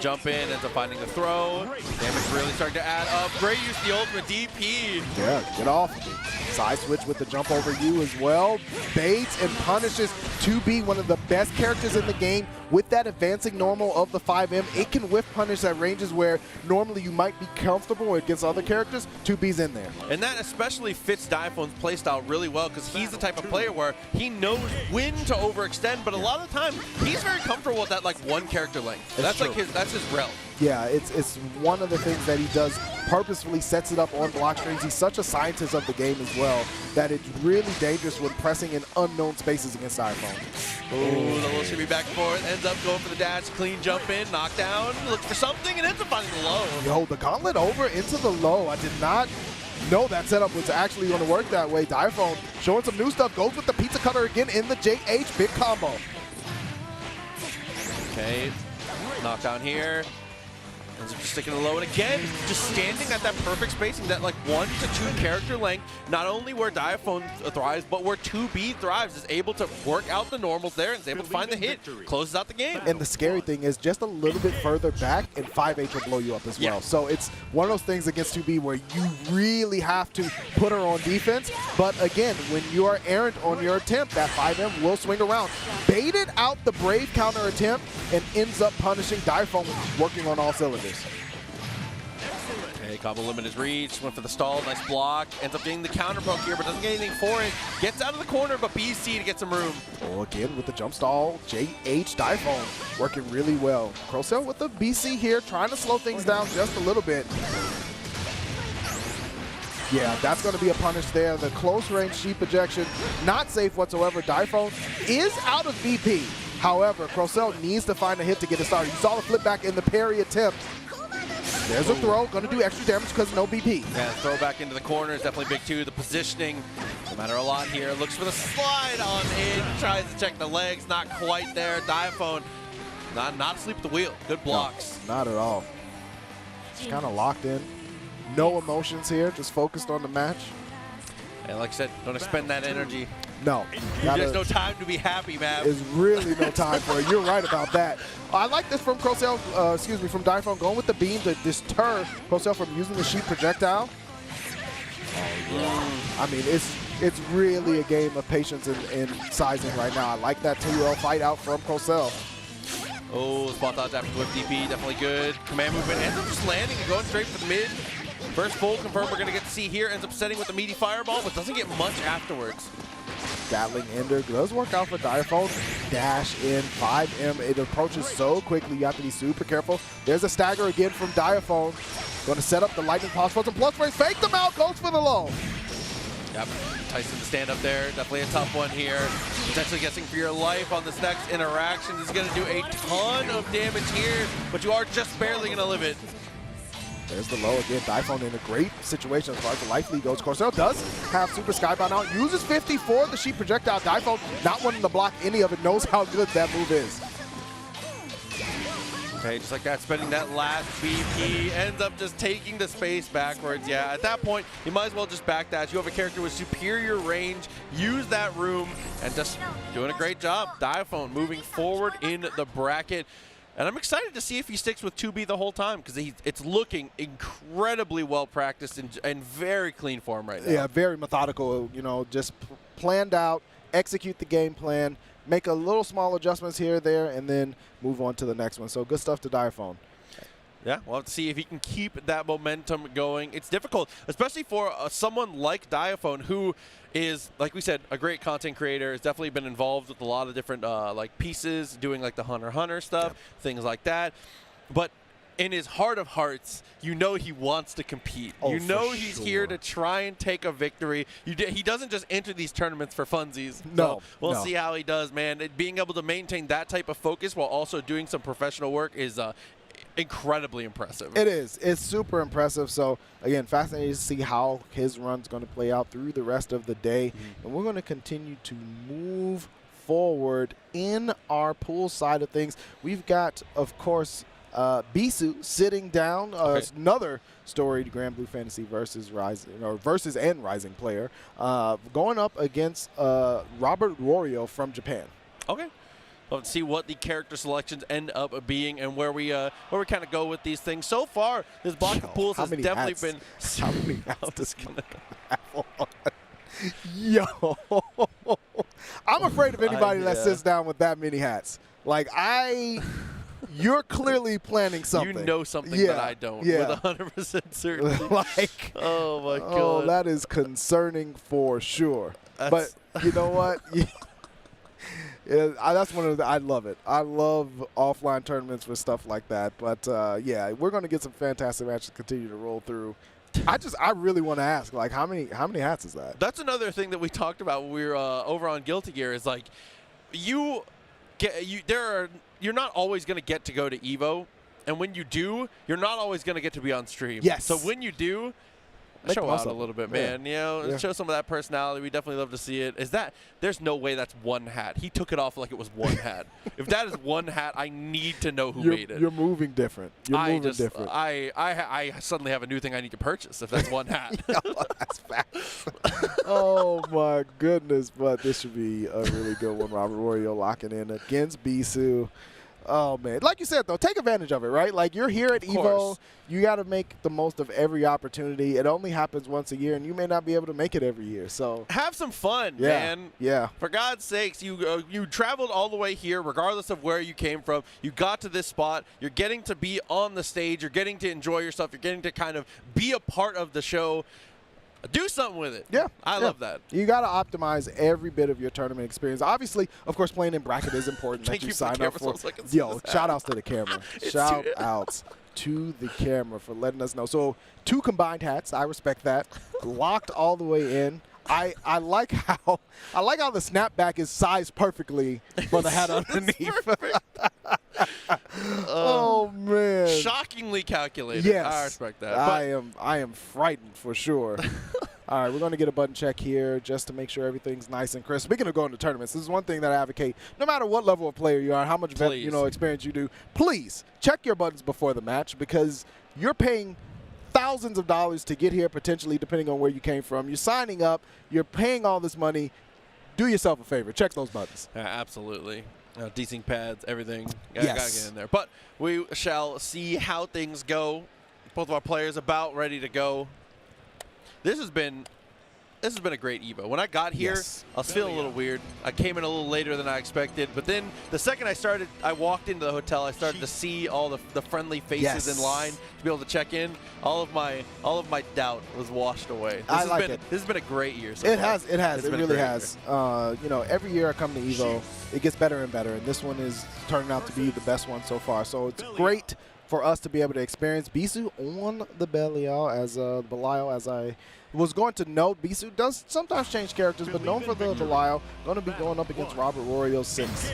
S1: Jump in, ends up finding the throw. Damage really starting to add up. Gray used the ultimate DP.
S10: Yeah, get off of me. Side switch with the jump over you as well. Baits and punishes 2B, one of the best characters in the game. With that advancing normal of the 5M, it can whiff punish at ranges where normally you might be comfortable against other characters. 2B's in there.
S1: And that especially fits Diaphone's playstyle really well because he's the type of player where he knows when to overextend, but a lot of the time he's very comfortable with that like one character length. That's like that's his realm.
S10: Yeah, it's one of the things that he does purposefully, sets it up on block strings. He's such a scientist of the game as well that it's really dangerous when pressing in unknown spaces against Diaphone.
S1: Ooh, the little shimmy back and forth, ends up going for the dash, clean jump in, knockdown, looks for something, and ends up finding the low.
S10: Yo, the gauntlet over into the low. I did not know that setup was actually going to work that way. Diaphone showing some new stuff, goes with the pizza cutter again in the JH, big combo.
S1: Okay, knockdown here. Ends up just sticking the low, and again, just standing at that perfect spacing, that like 1 to 2 character length, not only where Diaphone thrives, but where 2B thrives, is able to work out the normals there and is able to find the hit, closes out the game.
S10: And the scary thing is just a little bit further back, and 5H will blow you up as well. So it's one of those things against 2B where you really have to put her on defense. But again, when you are errant on your attempt, that 5M will swing around. Baited out the Brave counter attempt and ends up punishing Diaphone, working on all cylinders.
S1: Okay, combo limit is reached. Went for the stall. Nice block. Ends up getting the counter poke here, but doesn't get anything for it. Gets out of the corner, but BC to get some room.
S10: Oh, again with the jump stall. JH Diphone working really well. Crocell with the BC here, trying to slow things down just a little bit. Yeah, that's going to be a punish there. The close range sheep ejection, not safe whatsoever. Diphone is out of BP. However, Crocell needs to find a hit to get it started. You saw the flip back in the parry attempt. There's a throw, going to do extra damage because no BP.
S1: Yeah, throw back into the corner is definitely big too. The positioning, no matter a lot here. Looks for the slide on in, tries to check the legs, not quite there. Diphone, not asleep at the wheel. Good blocks.
S10: No, not at all. Just kind of locked in. No emotions here, just focused on the match.
S1: And like I said, don't expend that energy.
S10: No.
S1: There's no time to be happy, man.
S10: There's really no time for it. You're right about that. I like this from Crocell, from Diphone, going with the beam to deter Crocell from using the sheep projectile. Oh, yeah. I mean, it's really a game of patience and sizing right now. I like that 2L fight out from Crocell.
S1: Oh, spot dodge after whip DP, definitely good. Command movement ends up just landing and going straight for the mid. First full confirm we're going to get to see here. Ends up setting with the meaty fireball, but doesn't get much afterwards.
S10: Gatling Ender does work out for Diphone. Dash in 5M. It approaches so quickly. You have to be super careful. There's a stagger again from Diphone. Going to set up the lightning pulse for some plus raise. Fake them out. Goes for the low.
S1: Yep. Tyson to stand up there. Definitely a tough one here. Potentially guessing for your life on this next interaction. This is going to do a ton of damage here, but you are just barely going to live it.
S10: There's the low again. Diphone in a great situation as far as the life lead goes. Crocell does have Super Skybound out. Uses 50 for the sheep projectile. Diphone not wanting to block any of it. Knows how good that move is.
S1: Okay, just like that, spending that last BP. Ends up just taking the space backwards. Yeah, at that point, you might as well just backdash. You have a character with superior range. Use that room and just doing a great job. Diphone moving forward in the bracket. And I'm excited to see if he sticks with 2B the whole time because it's looking incredibly well practiced and very clean for him right now.
S10: Yeah, very methodical, you know, just planned out, execute the game plan, make a little small adjustments here, there, and then move on to the next one. So good stuff to Diphone.
S1: Yeah, we'll have to see if he can keep that momentum going. It's difficult, especially for someone like Diphone, who is, like we said, a great content creator. Has definitely been involved with a lot of different like pieces, doing like the Hunter x Hunter stuff, things like that. But in his heart of hearts, you know he wants to compete.
S10: Oh,
S1: you know he's here to try and take a victory. He doesn't just enter these tournaments for funsies.
S10: No,
S1: so we'll see how he does, man. Being able to maintain that type of focus while also doing some professional work is incredibly impressive.
S10: It is. It's super impressive. So, again, fascinating to see how his run's going to play out through the rest of the day. And we're going to continue to move forward in our pool side of things. We've got, of course, Bisu sitting down, another storied Grand Blue Fantasy versus and Rising player, going up against Robert Wario from Japan.
S1: Okay. Let's see what the character selections end up being and where we kind of go with these things. So far, this block of pools has definitely been.
S10: How many hats does he have on? Yo, I'm afraid of anybody that sits down with that many hats. Like you're clearly planning something.
S1: You know something that I don't.
S10: Yeah.
S1: With 100% certainty.
S10: Like,
S1: oh my god.
S10: Oh, that is concerning for sure. But you know what? Yeah, that's one of the. I love it. I love offline tournaments with stuff like that. But yeah, we're going to get some fantastic matches to continue to roll through. I really want to ask, like, how many hats is that?
S1: That's another thing that we talked about when we were over on Guilty Gear. Is like, you're not always going to get to go to Evo, and when you do, you're not always going to get to be on stream.
S10: Yes.
S1: So when you do, show out a little bit, man.
S10: Yeah.
S1: You know, show some of that personality. We definitely love to see it. There's no way that's one hat. He took it off like it was one hat. If that is one hat, I need to know who made it.
S10: You're moving different. Different.
S1: I suddenly have a new thing I need to purchase if that's one hat.
S10: That's facts. Oh my goodness! But this should be a really good one. Robert Wario locking in against Bisu. Oh, man. Like you said, though, take advantage of it, right? Like, you're here at EVO. You got to make the most of every opportunity. It only happens once a year, and you may not be able to make it every year. So
S1: have some fun,
S10: yeah,
S1: man.
S10: Yeah.
S1: For God's sakes, you traveled all the way here, regardless of where you came from. You got to this spot. You're getting to be on the stage. You're getting to enjoy yourself. You're getting to kind of be a part of the show. Do something with it.
S10: Yeah.
S1: I love that.
S10: You got to optimize every bit of your tournament experience. Obviously, of course, playing in bracket is important that you sign up for. Yo, shout outs to the camera. Shout outs to the camera for letting us know. So 2 combined hats. I respect that. Locked all the way in. I like how the snapback is sized perfectly for the hat underneath. Oh man!
S1: Shockingly calculated.
S10: Yes,
S1: I respect that.
S10: I am frightened for sure. All right, we're going to get a button check here just to make sure everything's nice and crisp. Speaking of going to tournaments, this is one thing that I advocate. No matter what level of player you are, how much experience you do, please check your buttons before the match because you're paying thousands of dollars to get here, potentially, depending on where you came from. You're signing up. You're paying all this money. Do yourself a favor. Check those buttons.
S1: Absolutely. Desync pads, everything.
S10: Yes.
S1: Gotta get in there. But we shall see how things go. Both of our players about ready to go. This has been a great EVO. When I got here, I was feeling a little weird. I came in a little later than I expected, but then the second I walked into the hotel, I started to see all the friendly faces in line to be able to check in. All of my doubt was washed away. This has been a great year so
S10: It
S1: far.
S10: has. It really has. Every year I come to EVO, it gets better and better, and this one is turning out to be the best one so far. So it's great for us to be able to experience Bisu on the Belial as I was going to note. Bisu does sometimes change characters, but known for the Belial, going to be going up against Robert Wario 6.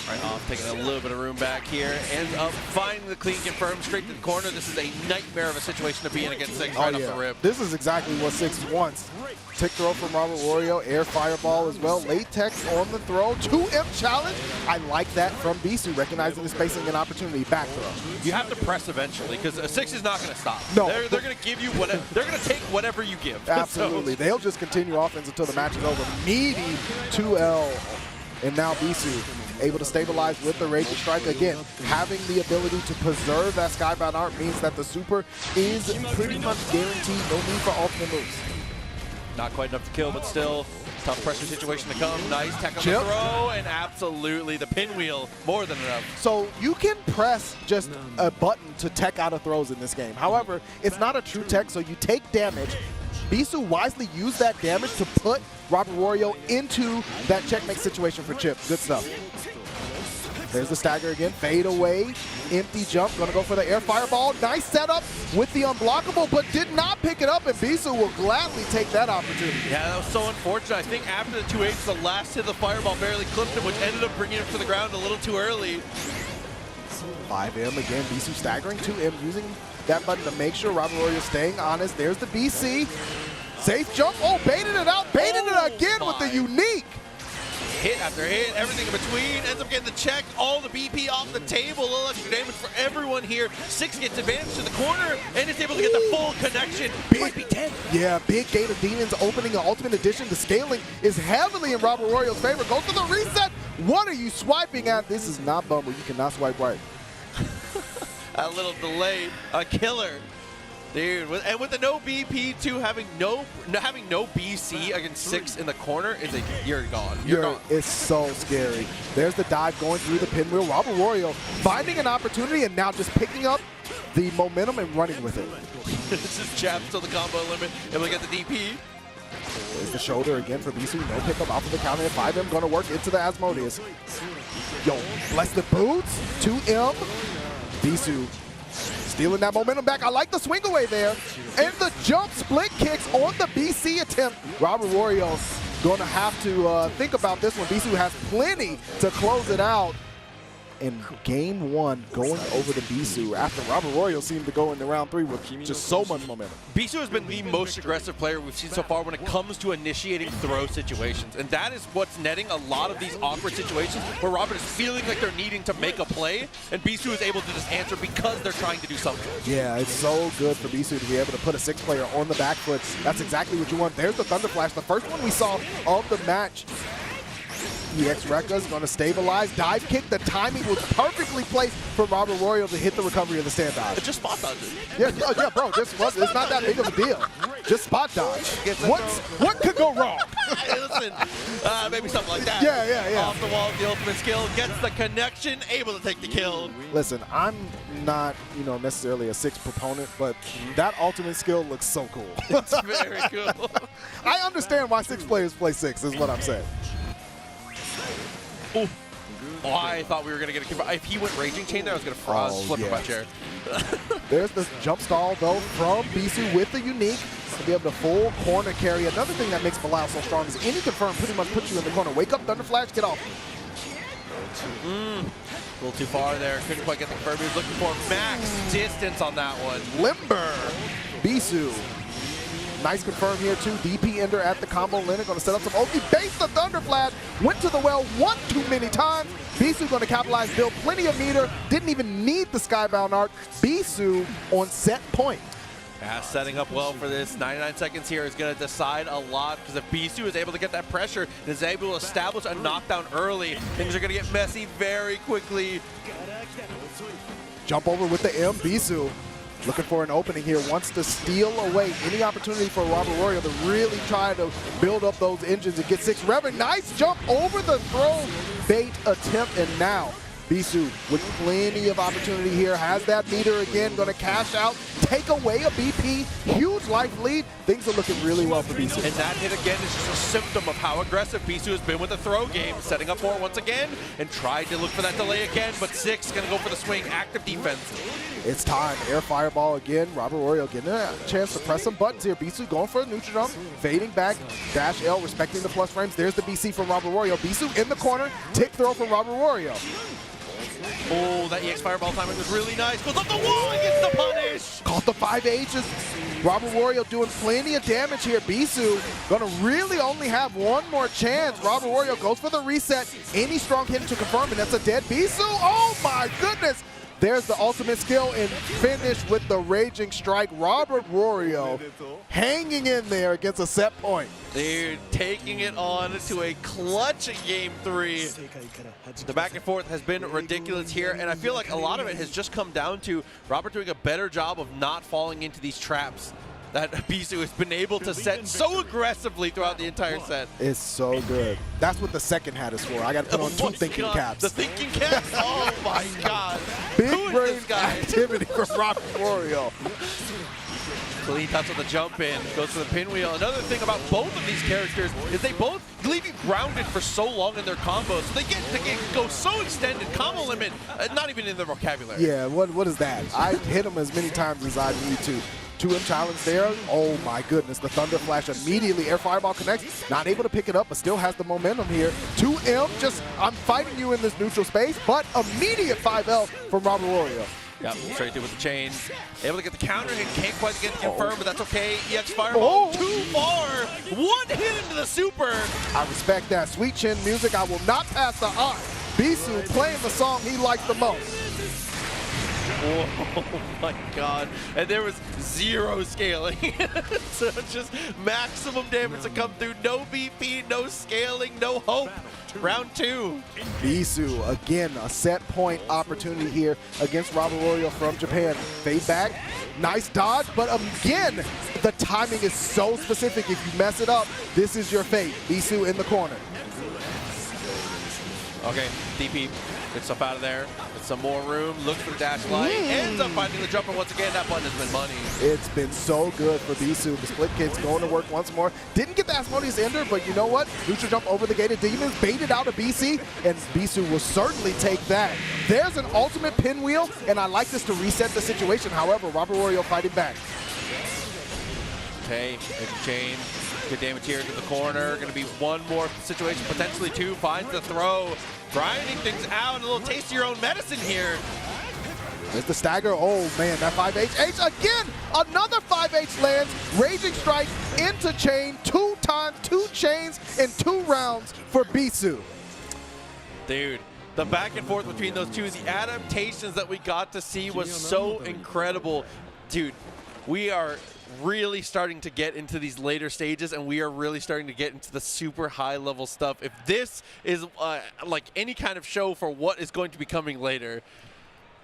S1: Right off, taking a little bit of room back here. Ends up finding the clean confirm straight to the corner. This is a nightmare of a situation to be in against 6 right off the rip.
S10: This is exactly what 6 wants. Tick throw from Robert Wario, air fireball as well. Latex on the throw. 2M challenge. I like that from Bisu, recognizing the spacing and opportunity. Back throw.
S1: You have to press eventually because 6 is not going to stop.
S10: No.
S1: They're going to give you whatever. They're going to take whatever you give.
S10: Absolutely. They'll just continue offense until the match is over. Meaty 2L. And now Bisu able to stabilize with the Raging Strike. Again, having the ability to preserve that Skybound Art means that the super is pretty much guaranteed. No need for ultimate moves.
S1: Not quite enough to kill, but still tough pressure situation to come. Nice tech on the throw, and absolutely the pinwheel, more than enough.
S10: So you can press just a button to tech out of throws in this game. However, it's not a true tech, so you take damage. Bisu wisely used that damage to put Robert Wario into that checkmate situation for Chip. Good stuff. There's the stagger again. Fade away. Empty jump. Going to go for the air fireball. Nice setup with the unblockable, but did not pick it up, and Bisu will gladly take that opportunity.
S1: Yeah, that was so unfortunate. I think after the 2H, the last hit of the fireball barely clipped him, which ended up bringing him to the ground a little too early.
S10: 5M again. Bisu staggering. 2M using that button to make sure Robert Wario is staying honest. There's the BC. Safe jump. Oh, baited it out. Baited it again with the unique.
S1: Hit after hit, everything in between, ends up getting the check, all the BP off the table, a little extra damage for everyone here. 6 gets advantage to the corner, and is able to get the full connection. Might be dead.
S10: Yeah, big Gate of Demons opening an Ultimate Edition. The scaling is heavily in Robert Wario's favor. Goes to the reset. What are you swiping at? This is not Bumble. You cannot swipe right.
S1: A little delay, a killer. Dude, and with the no BP too, having no BC against 6 in the corner is you're gone. You're gone.
S10: It's so scary. There's the dive going through the pinwheel. Robert Wario finding an opportunity and now just picking up the momentum and running with it.
S1: This is jabs till the combo limit, able to get the DP.
S10: There's the shoulder again for Bisu. No pickup off of the counter. 5M going to work into the Asmodeus. Yo, bless the boots. 2M. Bisu stealing that momentum back. I like the swing away there. And the jump split kicks on the BC attempt. Robert Wario going to have to think about this one. Bisu has plenty to close it out. In game 1, going over to Bisu after Robert Wario seemed to go into round 3 with just so much momentum.
S1: Bisu has been the most aggressive player we've seen so far when it comes to initiating throw situations. And that is what's netting a lot of these awkward situations where Robert is feeling like they're needing to make a play, and Bisu is able to just answer because they're trying to do something.
S10: Yeah, it's so good for Bisu to be able to put a 6 player on the back foot. That's exactly what you want. There's the Thunder Flash, the first one we saw of the match. EX Rekka's going to stabilize. Dive kick. The timing was perfectly placed for Robert Royal to hit the recovery of the stand dodge.
S1: Just spot dodge.
S10: Yeah, bro. It's not that big of a deal. Just spot dodge. What could go wrong?
S1: Listen, maybe something like that.
S10: Yeah.
S1: Off the wall, the ultimate skill, gets the connection, able to take the kill.
S10: Listen, I'm not, necessarily a 6 proponent, but that ultimate skill looks so cool.
S1: It's very cool.
S10: I understand why 6 players play 6, is what I'm saying.
S1: Ooh. Oh, I thought we were going to get a confirm. If he went Raging Chain there, I was going to flip my chair.
S10: There's this jump stall, though, from Bisu with the unique to be able to full corner carry. Another thing that makes Bilal so strong is any confirm pretty much puts you in the corner. Wake up, Thunder Flash, get off.
S1: A little too far there. Couldn't quite get the confirm. He was looking for max distance on that one.
S10: Limber. Bisu. Nice confirm here, too. DP Ender at the combo limit. Going to set up some ulti. Base the Thunder Flash. Went to the well one too many times. Bisu going to capitalize, build plenty of meter. Didn't even need the Skybound Arc. Bisu on set point.
S1: Yeah, setting up well for this. 99 seconds here is going to decide a lot, because if Bisu is able to get that pressure and is able to establish a knockdown early, things are going to get messy very quickly.
S10: Jump over with the M. Bisu looking for an opening here, wants to steal away any opportunity for Robert Royal to really try to build up those engines and get 6 revving. Nice jump over the throw bait attempt, and now Bisu with plenty of opportunity here, has that meter again, going to cash out, take away a BP, huge life lead. Things are looking really well for Bisu.
S1: And that hit again is just a symptom of how aggressive Bisu has been with the throw game, setting up for it once again and tried to look for that delay again, but 6 going to go for the swing, active defense.
S10: It's time. Air Fireball again. Robert Royal getting a chance to press some buttons here. Bisu going for a neutral jump, fading back, dash L, respecting the plus frames. There's the BC from Robert Royal. Bisu in the corner, tick throw from Robert Royal.
S1: Oh, that EX Fireball timing was really nice. Goes up the wall and gets the punish.
S10: Caught the 5H's. Robert Royal doing plenty of damage here. Bisu gonna really only have one more chance. Robert Royal goes for the reset. Any strong hit to confirm, and that's a dead Bisu. Oh my goodness. There's the ultimate skill and finish with the Raging Strike. Robert Royal hanging in there against a set point.
S1: Dude, taking it on to a clutch Game 3. The back and forth has been ridiculous here, and I feel like a lot of it has just come down to Robert doing a better job of not falling into these traps that Bisu has been able to set so aggressively throughout the entire set.
S10: It's so good. That's what the second hat is for. I got to put on 2 thinking caps.
S1: The thinking caps? Oh my God.
S10: Big brain activity from Robert Royal.
S1: Clean touch on the jump in, goes for the pinwheel. Another thing about both of these characters is they both leave you grounded for so long in their combos. So they go so extended, combo limit, not even in their vocabulary.
S10: Yeah, what is that? I hit him as many times as I need to. 2M challenge there. Oh my goodness, the Thunder Flash immediately. Air Fireball connects, not able to pick it up, but still has the momentum here. 2M, just, I'm fighting you in this neutral space, but immediate 5L from Robert Royal.
S1: Yep, straight through with the chain. Able to get the counter hit, can't quite get it confirmed, but that's okay. EX Fireball, too far. 1 hit into the super.
S10: I respect that. Sweet Chin music, I will not pass the eye. Bisu playing the song he likes the most.
S1: Oh my God. And there was 0 scaling. So just maximum damage to come through. No BP, no scaling, no hope. Round 2.
S10: Bisu, again, a set point opportunity here against Robert Royal from Japan. Fade back, nice dodge, but again, the timing is so specific. If you mess it up, this is your fate. Bisu in the corner.
S1: Okay, DP, get stuff out of there. Get some more room, looks for the dash light, ends up finding the jumper once again. That button has been money.
S10: It's been so good for Bisu. The split kid's going to work once more. Didn't get the Asmodeus Ender, but you know what? Neutral jump over the gated demons, baited out a BC, and Bisu will certainly take that. There's an ultimate pinwheel, and I like this to reset the situation. However, Robert Royal fighting back.
S1: Okay, chain. Good damage here into the corner. Going to be one more situation, potentially 2. Finds the throw. Grinding things out. A little taste of your own medicine here.
S10: There's the stagger. Oh, man, that 5H. Again, another 5H lands. Raging Strike into chain. 2 times, 2 chains in 2 rounds for Bisu.
S1: Dude, the back and forth between those two, the adaptations that we got to see was so incredible. Dude, we are really starting to get into these later stages, and we are really starting to get into the super high-level stuff. If this is like any kind of show for what is going to be coming later,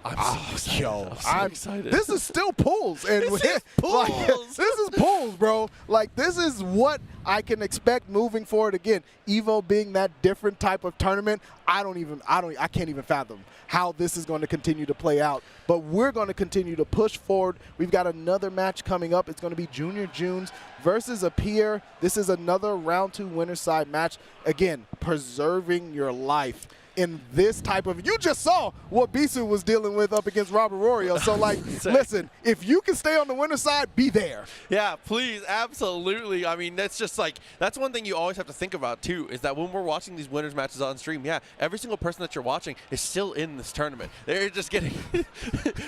S1: I'm so excited.
S10: This is still pools. And
S1: this is pools.
S10: Like, this is pools, bro. Like, this is what I can expect moving forward. Again, EVO being that different type of tournament, I can't even fathom how this is going to continue to play out. But we're going to continue to push forward. We've got another match coming up. It's going to be Junior Junes versus Appear. This is another round 2 winner side match. Again, preserving your life in this type of, you just saw what Bisu was dealing with up against Robert Rorio. So, like, listen, if you can stay on the winner side, be there.
S1: Yeah, please, absolutely. I mean, that's just like, that's one thing you always have to think about, too, is that when we're watching these winners matches on stream, yeah, every single person that you're watching is still in this tournament. They're just getting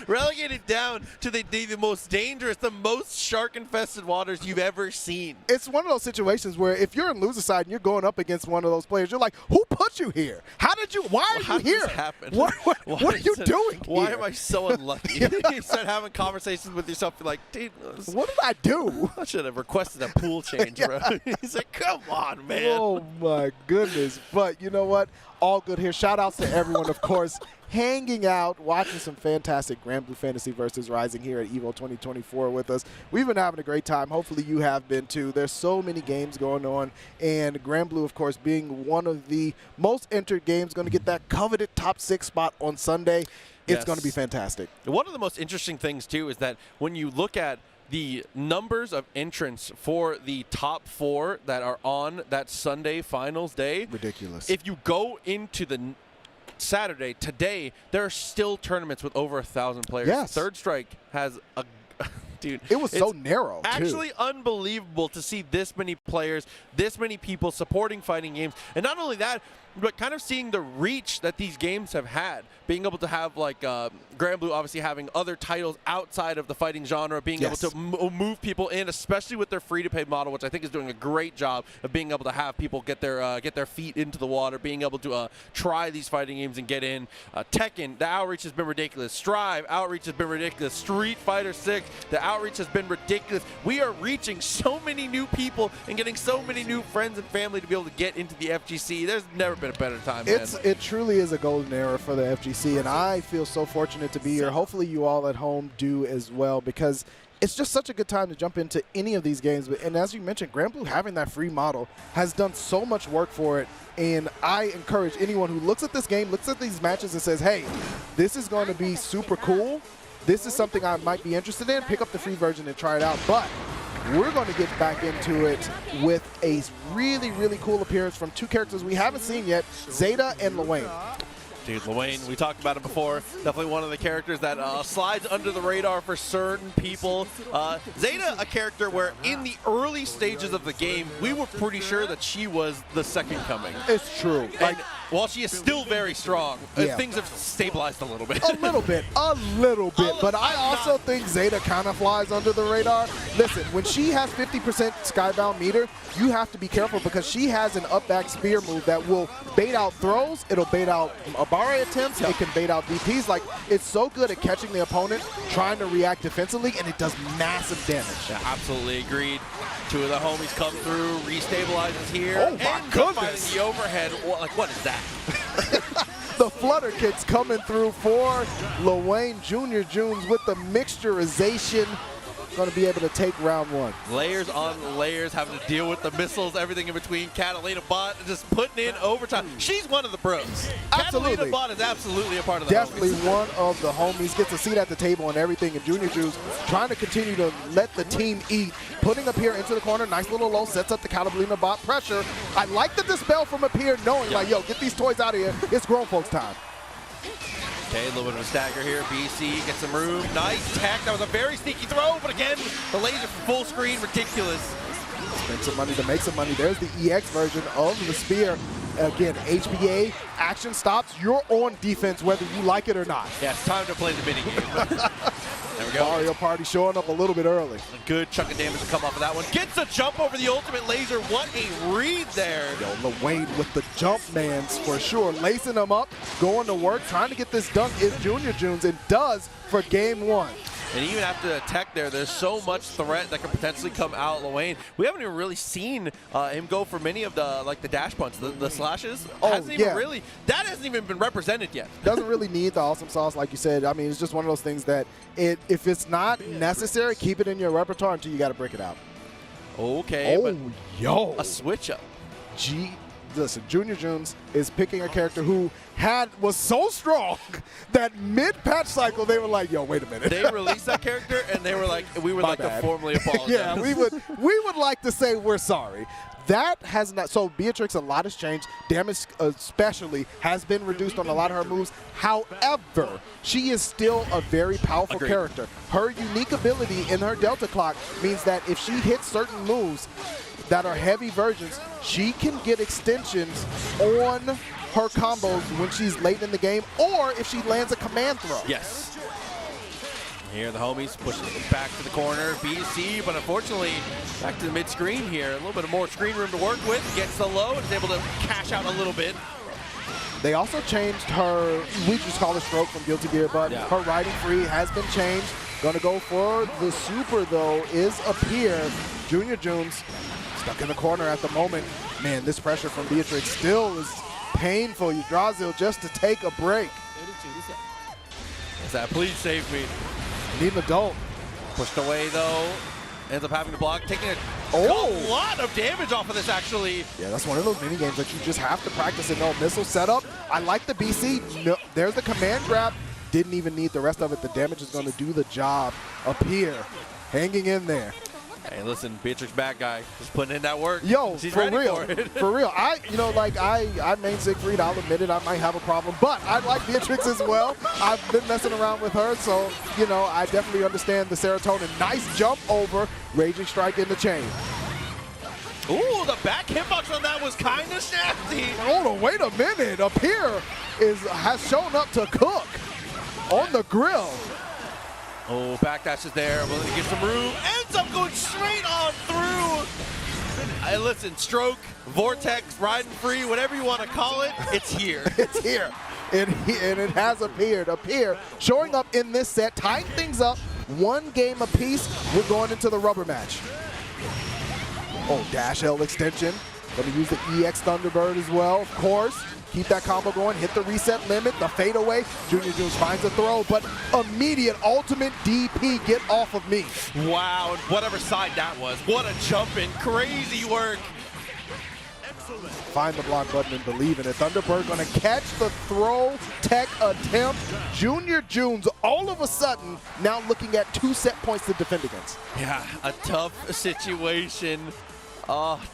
S1: relegated down to the most dangerous, the most shark-infested waters you've ever seen.
S10: It's one of those situations where if you're in loser side and you're going up against one of those players, you're like, who put you here? How did you? Why are you here? What are you doing
S1: Why
S10: here?
S1: am I so unlucky? You start having conversations with yourself. You're like, dude,
S10: what did I do?
S1: I should have requested a pool change, bro. He's like, come on, man.
S10: Oh, my goodness. But you know what? All good here. Shout outs to everyone, of course, hanging out, watching some fantastic Grand Blue Fantasy versus Rising here at EVO 2024 with us. We've been having a great time. Hopefully you have been too. There's so many games going on, and Grand Blue, of course, being one of the most entered games, going to get that coveted top 6 spot on Sunday. It's going to be fantastic.
S1: One of the most interesting things, too, is that when you look at the numbers of entrants for the top 4 that are on that Sunday finals day.
S10: Ridiculous.
S1: If you go into the Saturday, today, there are still tournaments with over 1,000 players.
S10: Yes.
S1: Third Strike has a... Dude,
S10: it was so narrow,
S1: actually unbelievable to see this many players, this many people supporting fighting games. And not only that, but kind of seeing the reach that these games have had. Being able to have, like, Grand Blue obviously having other titles outside of the fighting genre, being able to move people in, especially with their free-to-play model, which I think is doing a great job of being able to have people get their feet into the water, being able to try these fighting games and get in. Tekken, the outreach has been ridiculous. Strive, outreach has been ridiculous. Street Fighter 6, the outreach has been ridiculous. We are reaching so many new people and getting so many new friends and family to be able to get into the FGC. There's never been a better time, man.
S10: It truly is a golden era for the FGC, and I feel so fortunate to be here. Hopefully you all at home do as well, because it's just such a good time to jump into any of these games. And as you mentioned, Grand Blue having that free model has done so much work for it. And I encourage anyone who looks at this game, looks at these matches and says, hey, this is going to be super cool. This is something I might be interested in. Pick up the free version and try it out. But we're going to get back into it with a really, really cool appearance from 2 characters we haven't seen yet, Zeta and Luane.
S1: Dude, Luane, we talked about him before. Definitely one of the characters that slides under the radar for certain people. Zeta, a character where in the early stages of the game, we were pretty sure that she was the second coming.
S10: It's true.
S1: And while she is still very strong, things have stabilized a little bit.
S10: A little bit. But I also think Zeta kind of flies under the radar. Listen, when she has 50% skybound meter, you have to be careful because she has an up back spear move that will bait out throws. It'll bait out Abare attempts. It can bait out DPs. Like, it's so good at catching the opponent, trying to react defensively, and it does massive damage.
S1: Yeah, absolutely agreed. 2 of the homies come through, restabilizes here.
S10: Oh my goodness.
S1: The overhead. What is that?
S10: The flutter kicks coming through for Luane Junior Junes with the mixturization. Going to be able to take round 1.
S1: Layers on layers, having to deal with the missiles, everything in between. Catalina Bot just putting in overtime. She's one of the bros.
S10: Absolutely.
S1: Catalina Bot is absolutely a part of the
S10: Definitely
S1: homies.
S10: one of the homies. Gets a seat at the table and everything. And Junior Juice trying to continue to let the team eat. Putting up here into the corner. Nice little low. Sets up the Catalina Bot pressure. I like the dispel from up here, knowing like, yo, get these toys out of here. It's grown folks time.
S1: Okay, a little bit of a stagger here. BC gets some room. Nice tech. That was a very sneaky throw, but again, the laser full screen, ridiculous.
S10: Spend some money to make some money. There's the EX version of the spear. Again, HBA, action stops. You're on defense whether you like it or not.
S1: Yeah, it's time to play the minigame. There we go.
S10: Mario Party showing up a little bit early.
S1: A good chunk of damage to come off of that one. Gets a jump over the ultimate laser. What a read there.
S10: Yo, Luane with the jump mans for sure. Lacing them up, going to work, trying to get this dunk is Junior Junes, and does for game 1.
S1: And even after the tech there's so much threat that could potentially come out Lane. We haven't even really seen him go for many of the dash punts, the slashes.
S10: Oh,
S1: That hasn't even been represented yet.
S10: Doesn't really need the awesome sauce, like you said. I mean, it's just one of those things that if it's not necessary, keep it in your repertoire until you got to break it out.
S1: Okay.
S10: Oh, yo.
S1: A switch up.
S10: Listen, Junior Junes is picking a character who was so strong that mid-patch cycle they were like, yo, wait a minute.
S1: They released that character and they were like, we would like to formally apologize.
S10: Yeah, we would like to say we're sorry. That has not. So Beatrix, a lot has changed. Damage, especially, has been reduced on a lot of her moves. However, she is still a very powerful character. Her unique ability in her Delta Clock means that if she hits certain moves that are heavy versions, she can get extensions on her combos when she's late in the game, or if she lands a command throw.
S1: Yes. Here the homies pushing it back to the corner. BC, but unfortunately, back to the mid-screen here. A little bit more screen room to work with. Gets the low and is able to cash out a little bit.
S10: They also changed her, we just call it stroke from Guilty Gear, but her riding free has been changed. Gonna go for the super, though, is up here. Junior Junes stuck in the corner at the moment. Man, this pressure from Beatrix still is painful. Yggdrasil just to take a break.
S1: Is that, please save me.
S10: Need an adult.
S1: Pushed away, though. Ends up having to block, taking a lot of damage off of this, actually.
S10: Yeah, that's one of those mini games that you just have to practice and know. Missile setup. I like the BC. No, there's the command grab. Didn't even need the rest of it. The damage is going to do the job up here. Hanging in there.
S1: Hey, listen, Beatrix bad guy. Just putting in that work.
S10: Yo,
S1: she's
S10: for
S1: ready
S10: real.
S1: for it.
S10: For real. I main Siegfried. I'll admit it. I might have a problem. But I like Beatrix as well. I've been messing around with her. So, I definitely understand the serotonin. Nice jump over. Raging Strike in the chain.
S1: Ooh, the back hitbox on that was kind of nasty.
S10: Hold on, wait a minute. Up here has shown up to cook on the grill.
S1: Oh, backdash is there. Willing to get some room. Ends up going straight on through. Listen, stroke, vortex, riding free, whatever you want to call it, it's here.
S10: It's here. And it has appeared. Showing up in this set, tying things up. One game apiece. We're going into the rubber match. Oh, dash L extension. Going to use the EX Thunderbird as well, of course. Keep that combo going, hit the reset limit, the fadeaway. Junior Junes finds a throw, but immediate ultimate DP, get off of me.
S1: Wow, and whatever side that was. What a jump in, crazy work.
S10: Find the block button and believe in it. Thunderbird gonna catch the throw tech attempt. Junior Junes all of a sudden now looking at 2 set points to defend against.
S1: Yeah, a tough situation.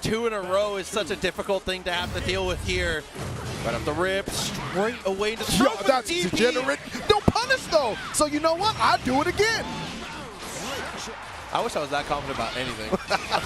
S1: 2 in a row is such a difficult thing to have to deal with here. Right off the rip, straight away to the throw.
S10: That's degenerate. No punish though. So you know what? I'll do it again.
S1: I wish I was that confident about anything.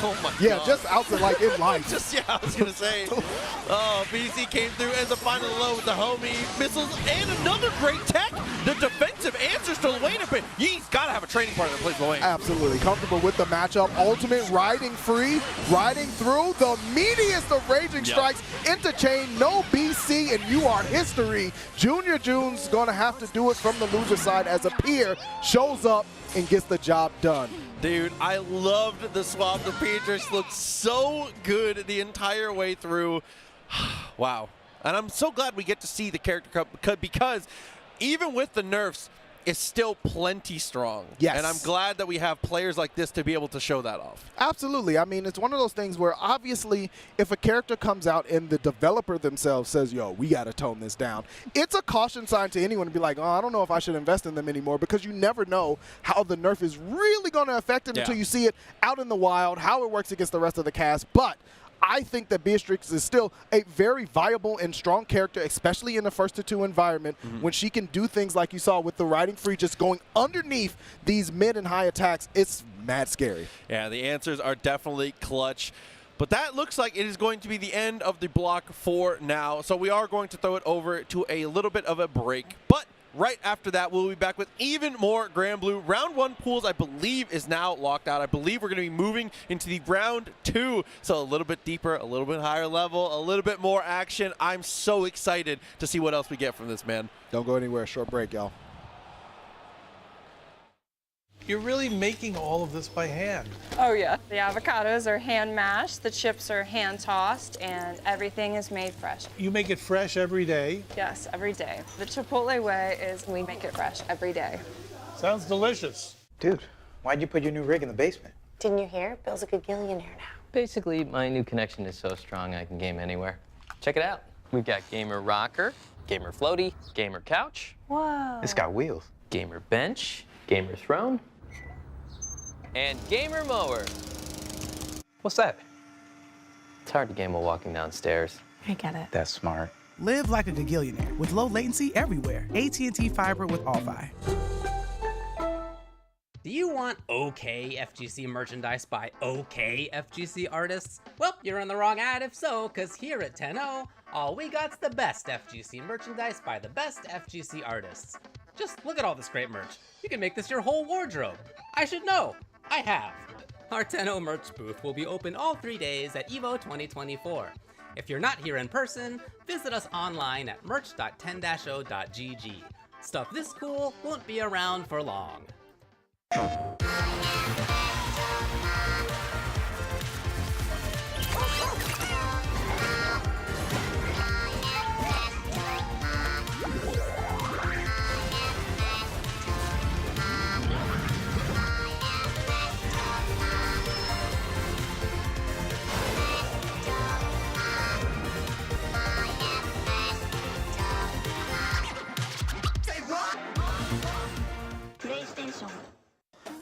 S1: Oh my god.
S10: Yeah, just out there like in life.
S1: I was gonna say. Oh, BC came through, ends up finding the low with the homie missiles and another great tech. The defensive answers to Lane, but he's gotta have a training partner that plays Lane.
S10: Absolutely comfortable with the matchup. Ultimate riding free, riding through the meatiest of raging strikes into chain. No BC, and you are history. Junior Junes gonna have to do it from the loser side as a peer shows up and gets the job done.
S1: Dude, I loved the swap. The Beatrix looked so good the entire way through. Wow. And I'm so glad we get to see the character because even with the nerfs, it's still plenty strong.
S10: Yes.
S1: And I'm glad that we have players like this to be able to show that off.
S10: Absolutely. I mean, it's one of those things where obviously if a character comes out and the developer themselves says, yo, we got to tone this down, it's a caution sign to anyone to be like, oh, I don't know if I should invest in them anymore, because you never know how the nerf is really going to affect it until you see it out in the wild, how it works against the rest of the cast. But I think that Beatrix is still a very viable and strong character, especially in the first to 2 environment, when she can do things like you saw with the riding free, just going underneath these mid and high attacks. It's mad scary.
S1: Yeah, the answers are definitely clutch. But that looks like it is going to be the end of the block for now. So we are going to throw it over to a little bit of a break. But right after that, we'll be back with even more Grand Blue. Round 1 pools, I believe, is now locked out. I believe we're going to be moving into the round 2. So a little bit deeper, a little bit higher level, a little bit more action. I'm so excited to see what else we get from this, man.
S10: Don't go anywhere. Short break, y'all.
S13: You're really making all of this by hand.
S14: Oh yeah, the avocados are hand mashed, the chips are hand tossed, and everything is made fresh.
S13: You make it fresh every day.
S14: Yes, every day. The Chipotle way is we make it fresh every day.
S13: Sounds delicious.
S17: Dude, why'd you put your new rig in the basement?
S12: Didn't you hear? Bill's a gagillionaire now.
S7: Basically, my new connection is so strong I can game anywhere. Check it out. We've got gamer rocker, gamer floaty, gamer couch.
S14: Whoa.
S17: It's got wheels.
S7: Gamer bench, gamer throne, and gamer mower. What's that? It's hard to game while walking downstairs.
S12: I get it.
S17: That's smart.
S18: Live like a gagillionaire with low latency everywhere. AT&T Fiber with All-Fi.
S2: Do you want okay FGC merchandise by okay FGC artists? Well, you're in the wrong ad if so, cause here at 10-0, all we got's the best FGC merchandise by the best FGC artists. Just look at all this great merch. You can make this your whole wardrobe. I should know. I have. Our 10-0 merch booth will be open all 3 days at EVO 2024. If you're not here in person, visit us online at merch.10-0.gg. Stuff this cool won't be around for long.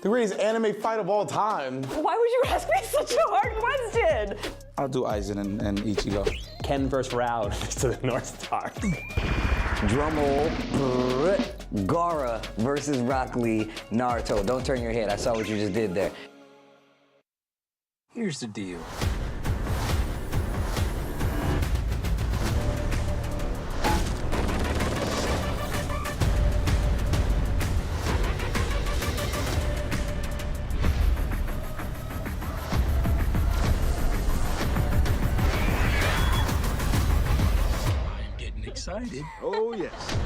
S16: The greatest anime fight of all time.
S11: Why would you ask me such a hard question?
S19: I'll do Aizen and Ichigo.
S21: Ken versus Raud to the North Star.
S22: Drumroll. Gaara versus Rock Lee, Naruto. Don't turn your head. I saw what you just did there.
S21: Here's the deal.
S19: Excited.
S21: Oh, yes.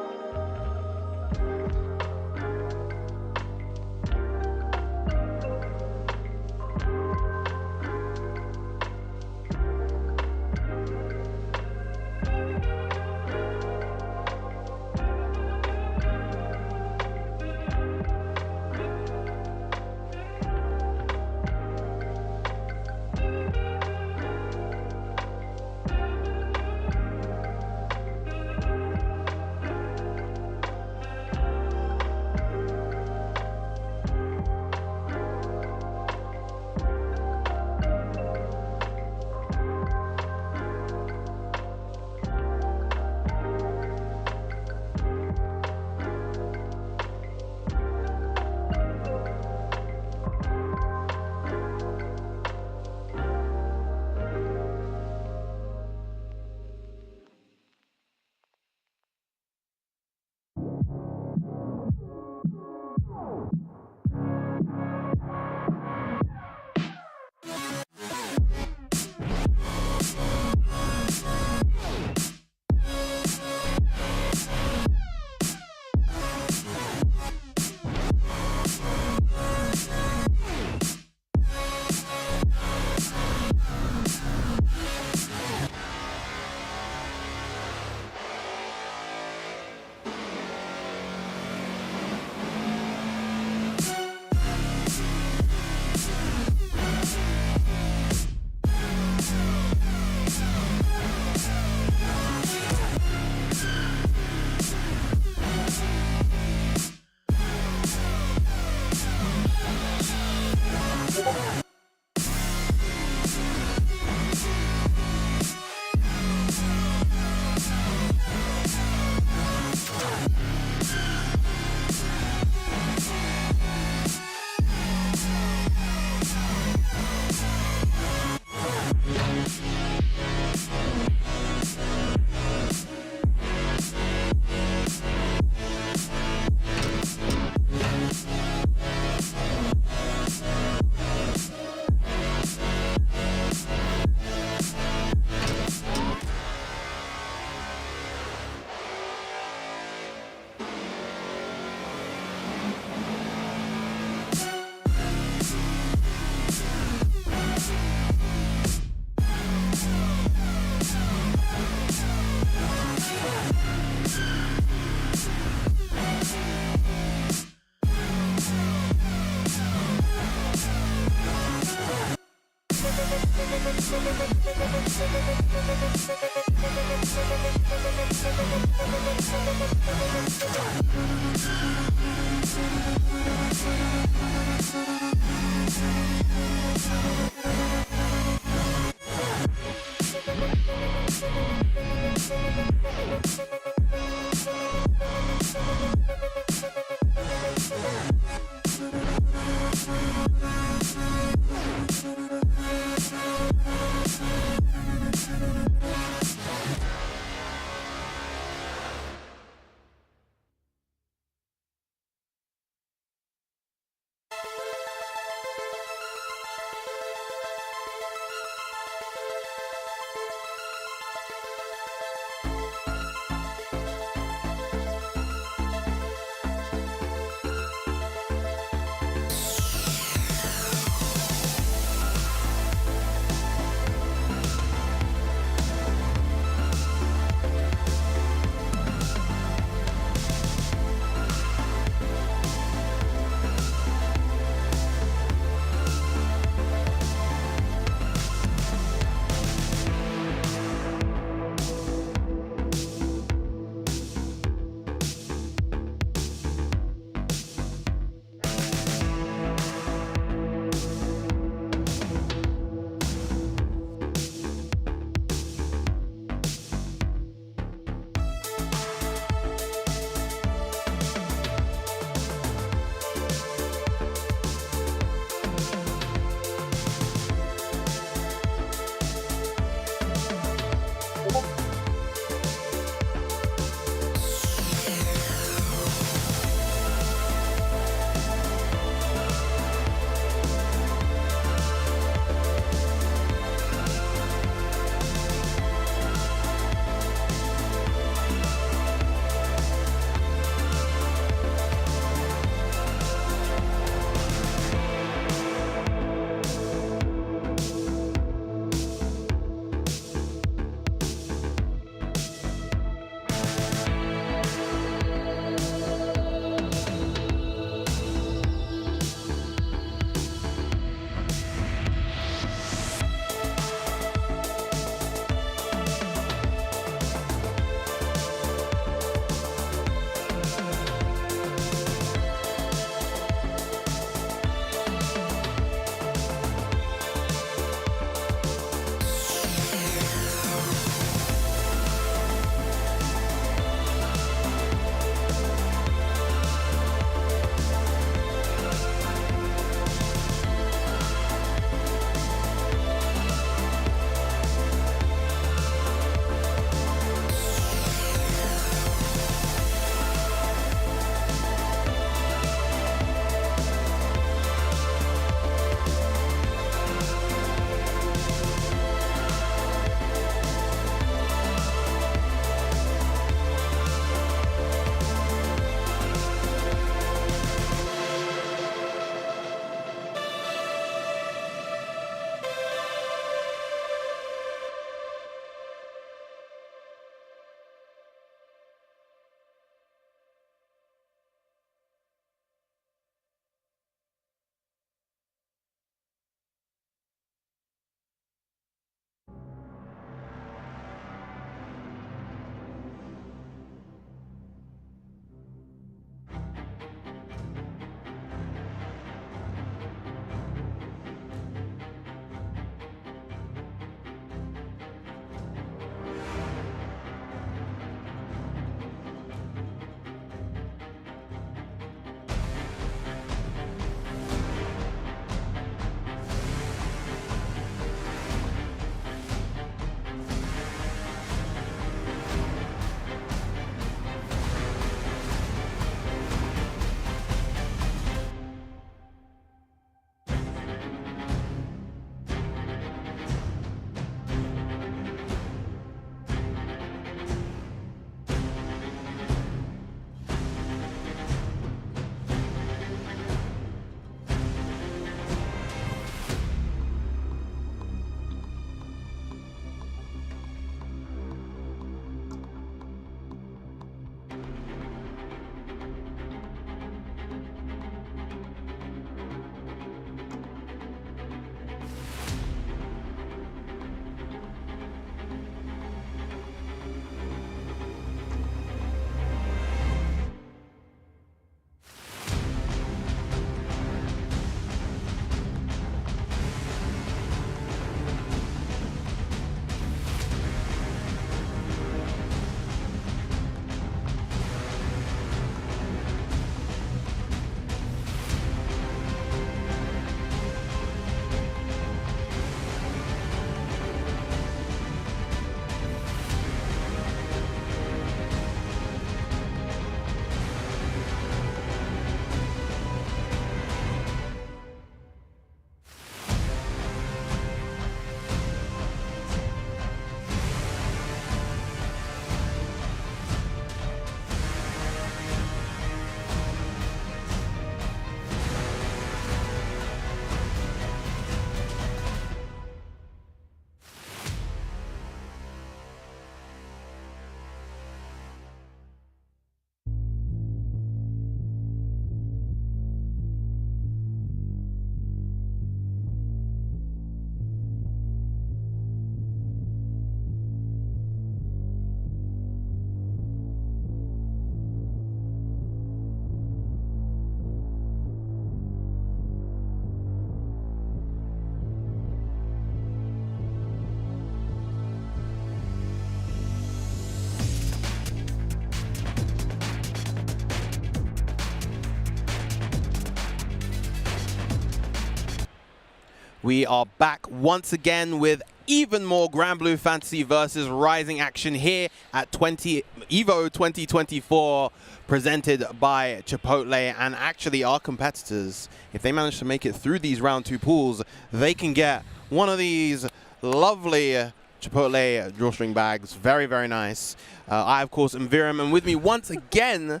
S1: We are back once again with even more Grand Blue Fantasy versus Rising action here at EVO 2024, presented by Chipotle. And actually, our competitors, if they manage to make it through these round 2 pools, they can get one of these lovely Chipotle drawstring bags. Very, very nice. I, of course, am Viram, and with me once again,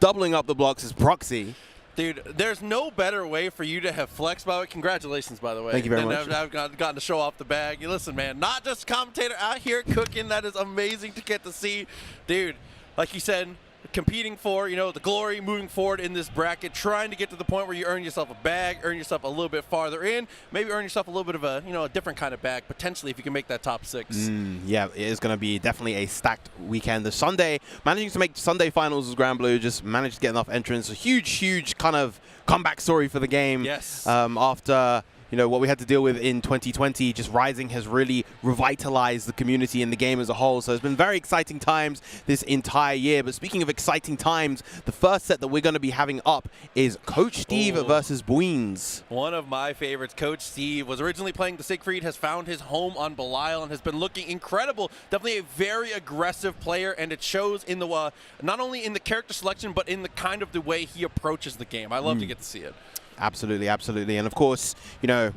S1: doubling up the blocks, is Proxy.
S3: Dude, there's no better way for you to have flexed by it. Congratulations, by the way.
S1: Thank you very much.
S3: I've gotten to show off the bag. Listen, man, not just a commentator out here cooking. That is amazing to get to see. Dude, like you said, competing for, you know, the glory moving forward in this bracket, trying to get to the point where you earn yourself a bag, earn yourself a little bit farther in, maybe earn yourself a little bit of a, you know, a different kind of bag, potentially, if you can make that top 6.
S1: Yeah, it is going to be definitely a stacked weekend. The Sunday, managing to make Sunday finals as Grand Blue, just managed to get enough entrants. A huge, huge kind of comeback story for the game.
S3: Yes.
S1: After, you know, what we had to deal with in 2020, just Rising has really revitalized the community and the game as a whole. So it's been very exciting times this entire year. But speaking of exciting times, the first set that we're going to be having up is Coach Steve versus Bweens.
S3: One of my favorites. Coach Steve was originally playing the Siegfried, has found his home on Belial, and has been looking incredible. Definitely a very aggressive player, and it shows in the not only in the character selection, but in the kind of the way he approaches the game. I love to get to see it.
S1: Absolutely, absolutely. And of course, you know,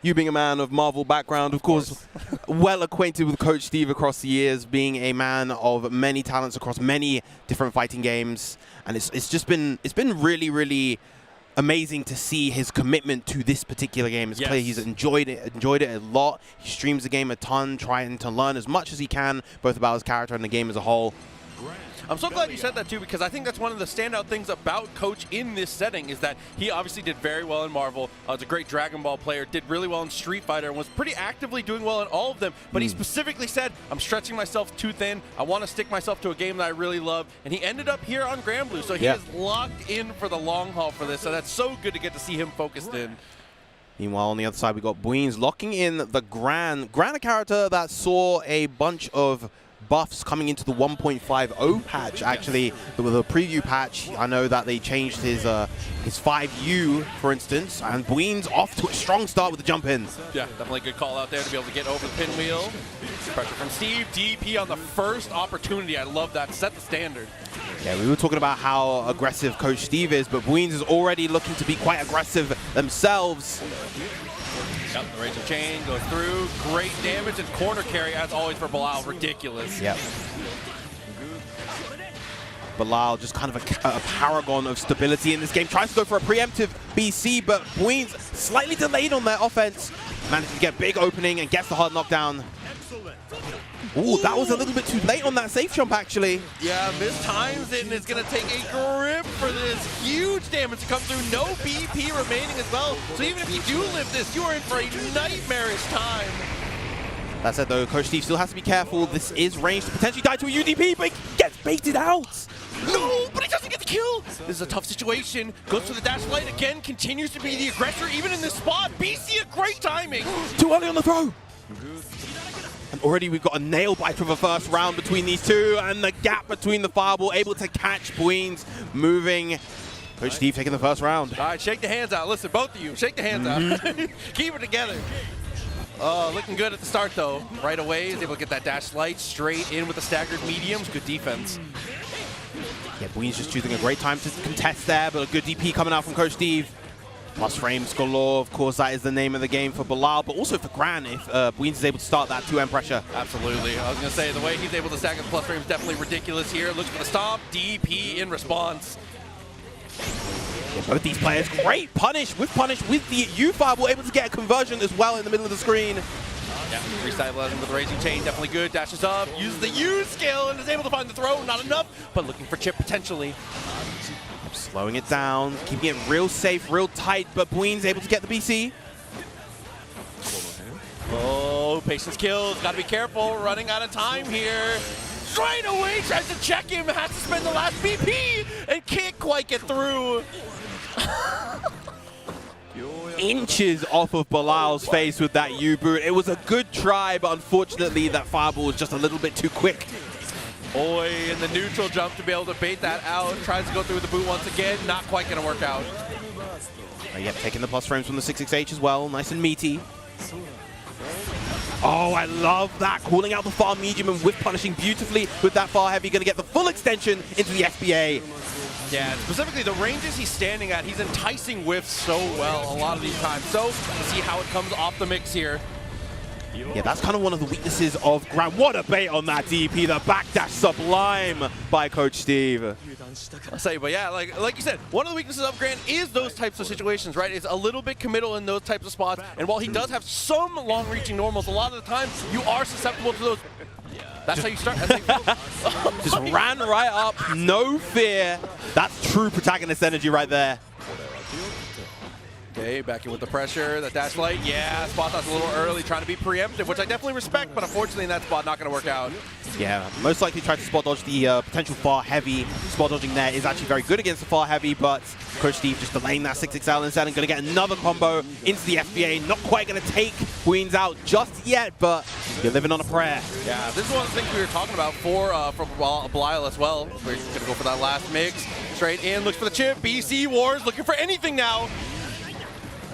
S1: you being a man of Marvel background, of course, well acquainted with Coach Steve across the years, being a man of many talents across many different fighting games. And it's been really, really amazing to see his commitment to this particular game. It's clear he's enjoyed it a lot. He streams the game a ton, trying to learn as much as he can, both about his character and the game as a whole.
S3: I'm so glad you said that, too, because I think that's one of the standout things about Coach in this setting is that he obviously did very well in Marvel. Was a great Dragon Ball player, did really well in Street Fighter, and was pretty actively doing well in all of them. But he specifically said, I'm stretching myself too thin. I want to stick myself to a game that I really love. And he ended up here on Grand Blue, so he is locked in for the long haul for this. So that's so good to get to see him focused in.
S1: Meanwhile, on the other side, we got Bweens locking in the Gran, a character that saw a bunch of buffs coming into the 1.50 patch. Actually, with a preview patch, I know that they changed his 5U, for instance, and Bweens off to a strong start with the jump in.
S3: Yeah, definitely a good call out there to be able to get over the pinwheel. Pressure from Steve, DP on the first opportunity. I love that. Set the standard.
S1: Yeah, we were talking about how aggressive Coach Steve is, but Bweens is already looking to be quite aggressive themselves.
S3: Yep, the Raging Chain goes through. Great damage and corner carry, as always, for Belial. Ridiculous.
S1: Yep. Belial, just kind of a paragon of stability in this game. Tries to go for a preemptive BC, but Bweens slightly delayed on their offense. Manages to get big opening and gets the hard knockdown. Ooh, that was a little bit too late on that safe jump, actually.
S3: Yeah, mistimes it, and it's going to take a grip for this huge damage to come through. No BP remaining as well. So even if you do live this, you are in for a nightmarish time.
S1: That said, though, Coach Steve still has to be careful. This is range to potentially die to a UDP, but he gets baited out.
S3: No, but he doesn't get the kill. This is a tough situation. Goes for the dash light again, continues to be the aggressor even in this spot. BC, a great timing.
S1: Too early on the throw. And already we've got a nail bite of a first round between these two, and the gap between the fireball able to catch Bweens, moving. Coach Steve taking the first round.
S3: All right, shake the hands out. Listen, both of you, shake the hands out. Keep it together. Looking good at the start, though. Right away, is able to get that dash light straight in with the staggered mediums. Good defense.
S1: Yeah, Bweens just choosing a great time to contest there, but a good DP coming out from Coach Steve. Plus frames galore, of course, that is the name of the game for Belial, but also for Gran if Bweens is able to start that 2M pressure.
S3: Absolutely. I was going to say, the way he's able to stack his plus frames definitely ridiculous here. Looks for the stomp, DP in response.
S1: Yeah, both these players, great punish with the U-Fireball, able to get a conversion as well in the middle of the screen.
S3: Yeah, restabilizing with the Raging Chain, definitely good. Dashes up, uses the U skill, and is able to find the throw. Not enough, but looking for chip potentially.
S1: Slowing it down, keeping it real safe, real tight, but Bweens able to get the BC.
S3: Oh, patience kills. Got to be careful. Running out of time here. Straight away tries to check him. Has to spend the last BP and can't quite get through.
S1: Inches off of Belial's face with that U-boot. It was a good try, but unfortunately that fireball was just a little bit too quick.
S3: Oi, in the neutral jump to be able to bait that out. Tries to go through the boot once again. Not quite going to work out.
S4: Yep, taking the plus frames from the 668 as well. Nice and meaty. Oh, I love that. Calling out the far medium and whiff punishing beautifully with that far heavy. Going to get the full extension into the FBA.
S3: Yeah, specifically the ranges he's standing at, he's enticing whiffs so well a lot of these times. So, let's see how it comes off the mix here.
S4: Yeah, that's kind of one of the weaknesses of Graham. What a bait on that DP. The backdash sublime by Coach Steve.
S3: I'll say, but yeah, like you said, one of the weaknesses of Grant is those types of situations, right? It's a little bit committal in those types of spots. And while he does have some long-reaching normals, a lot of the time you are susceptible to those. That's how you start. That's how you
S4: Just ran right up, no fear. That's true protagonist energy right there.
S3: Okay, back in with the pressure, the dash light. Yeah, spot dodge a little early, trying to be preemptive, which I definitely respect, but unfortunately in that spot, not going to work out.
S4: Yeah, most likely tried to spot dodge the potential far heavy. Spot dodging there is actually very good against the far heavy, but Coach Steve just delaying that 6XL instead and going to get another combo into the FBA. Not quite going to take Queens out just yet, but you're living on a prayer.
S3: Yeah, this is one of the things we were talking about for Belial as well. We're going to go for that last mix. Straight in, looks for the chip. BC Wars looking for anything now.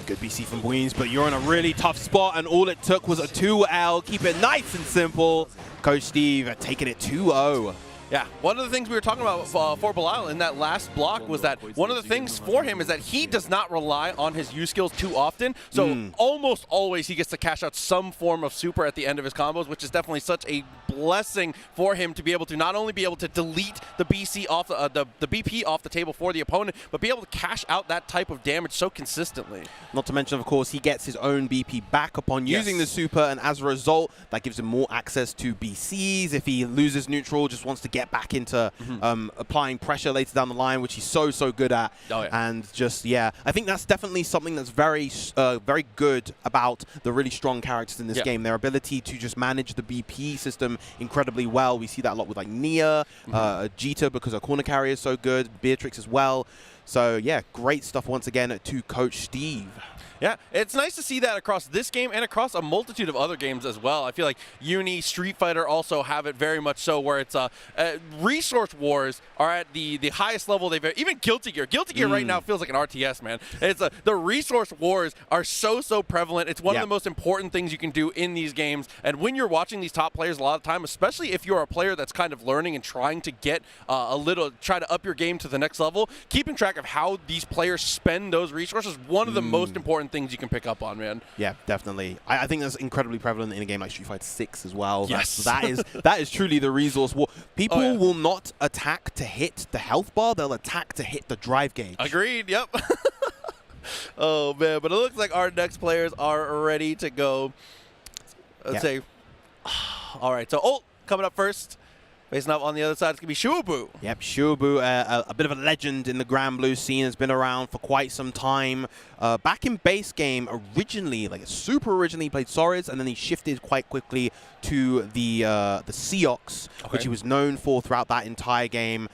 S4: Good BC from Queens, but you're in a really tough spot, and all it took was a 2L. Keep it nice and simple. Coach Steve taking it 2-0.
S3: Yeah, one of the things we were talking about for Belial in that last block was that one of the things for him is that he does not rely on his U skills too often. So almost always he gets to cash out some form of super at the end of his combos, which is definitely such a blessing for him to be able to not only be able to delete the BC off the BP off the table for the opponent, but be able to cash out that type of damage so consistently.
S4: Not to mention, of course, he gets his own BP back upon using the super, and as a result, that gives him more access to BCs. If he loses neutral, just wants to get back into applying pressure later down the line, which he's so good at. And just, yeah, I think that's definitely something that's very good about the really strong characters in this game. Their ability to just manage the BP system incredibly well. We see that a lot with like Nia, Jita, because her corner carry is so good, Beatrix as well. So yeah, great stuff once again to Coach Steve.
S3: Yeah, it's nice to see that across this game and across a multitude of other games as well. I feel like Uni, Street Fighter also have it very much so, where it's resource wars are at the highest level they've ever. Even Guilty Gear. Guilty Gear right now feels like an RTS, man. It's the resource wars are so prevalent. It's one of the most important things you can do in these games. And when you're watching these top players a lot of time, especially if you're a player that's kind of learning and trying to get try to up your game to the next level, keeping track of how these players spend those resources is one of the most important things you can pick up on, man.
S4: Yeah, definitely. I think that's incredibly prevalent in a game like Street Fighter 6 as well.
S3: Yes.
S4: That is truly the resource war. People will not attack to hit the health bar, they'll attack to hit the drive gauge.
S3: Agreed, yep. Oh, man, but it looks like our next players are ready to go. Let's say, all right, so Ult coming up first. Facing up on the other side, it's going to be Shuobu.
S4: Yep, Shuobu, a bit of a legend in the Grand Blue scene, has been around for quite some time. Back in base game, originally, super originally, played Soriz, and then he shifted quite quickly to the Seox, which he was known for throughout that entire game.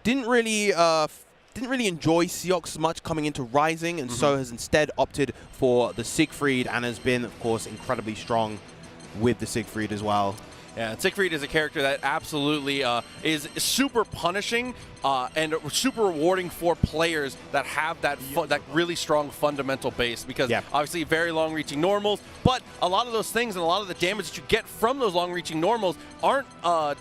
S4: Didn't really enjoy Seox as much coming into Rising, and so has instead opted for the Siegfried, and has been, of course, incredibly strong with the Siegfried as well.
S3: Yeah, Siegfried is a character that absolutely is super punishing and super rewarding for players that have that really strong fundamental base, because obviously very long-reaching normals, but a lot of those things and a lot of the damage that you get from those long-reaching normals aren't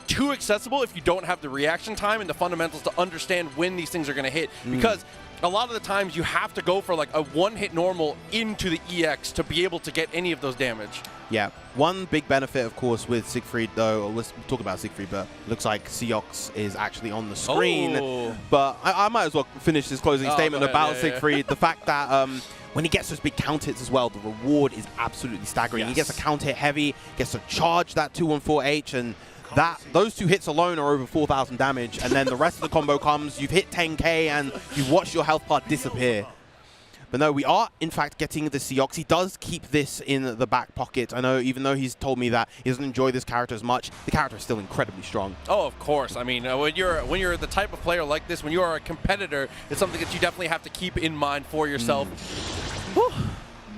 S3: too accessible if you don't have the reaction time and the fundamentals to understand when these things are going to hit, because a lot of the times you have to go for like a one-hit normal into the EX to be able to get any of those damage.
S4: Yeah, one big benefit, of course, with Siegfried, though, let's talk about Siegfried, but looks like Seox is actually on the screen. But I might as well finish this closing statement about Siegfried. The fact that when he gets those big count hits as well, the reward is absolutely staggering. He gets a count hit heavy, gets to charge that 214H, and those two hits alone are over 4,000 damage, and then the rest of the combo comes, you've hit 10k, and you've watched your health bar disappear. But no, we are, in fact, getting the Seox. He does keep this in the back pocket. I know, even though he's told me that he doesn't enjoy this character as much, the character is still incredibly strong.
S3: Oh, of course. I mean, when you're the type of player like this, when you are a competitor, it's something that you definitely have to keep in mind for yourself.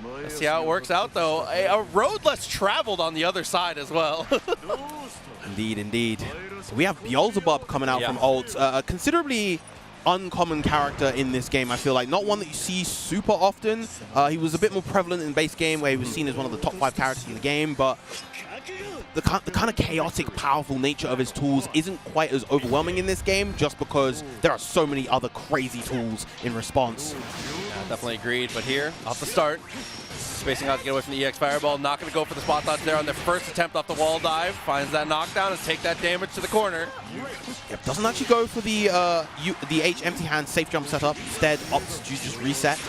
S3: Let's see how it works out, though. A road less traveled on the other side as well.
S4: Indeed. So we have Beelzebub coming out from Ult. Considerably uncommon character in this game, I feel like. Not one that you see super often. He was a bit more prevalent in base game, where he was seen as one of the top 5 characters in the game, but the kind of chaotic, powerful nature of his tools isn't quite as overwhelming in this game, just because there are so many other crazy tools in response.
S3: Yeah, definitely agreed, but here, off the start, spacing out to get away from the EX Fireball, not going to go for the spot dodge there on their first attempt off the wall dive, finds that knockdown and take that damage to the corner.
S4: Yep, doesn't actually go for the H empty hand safe jump setup, instead opts to just reset.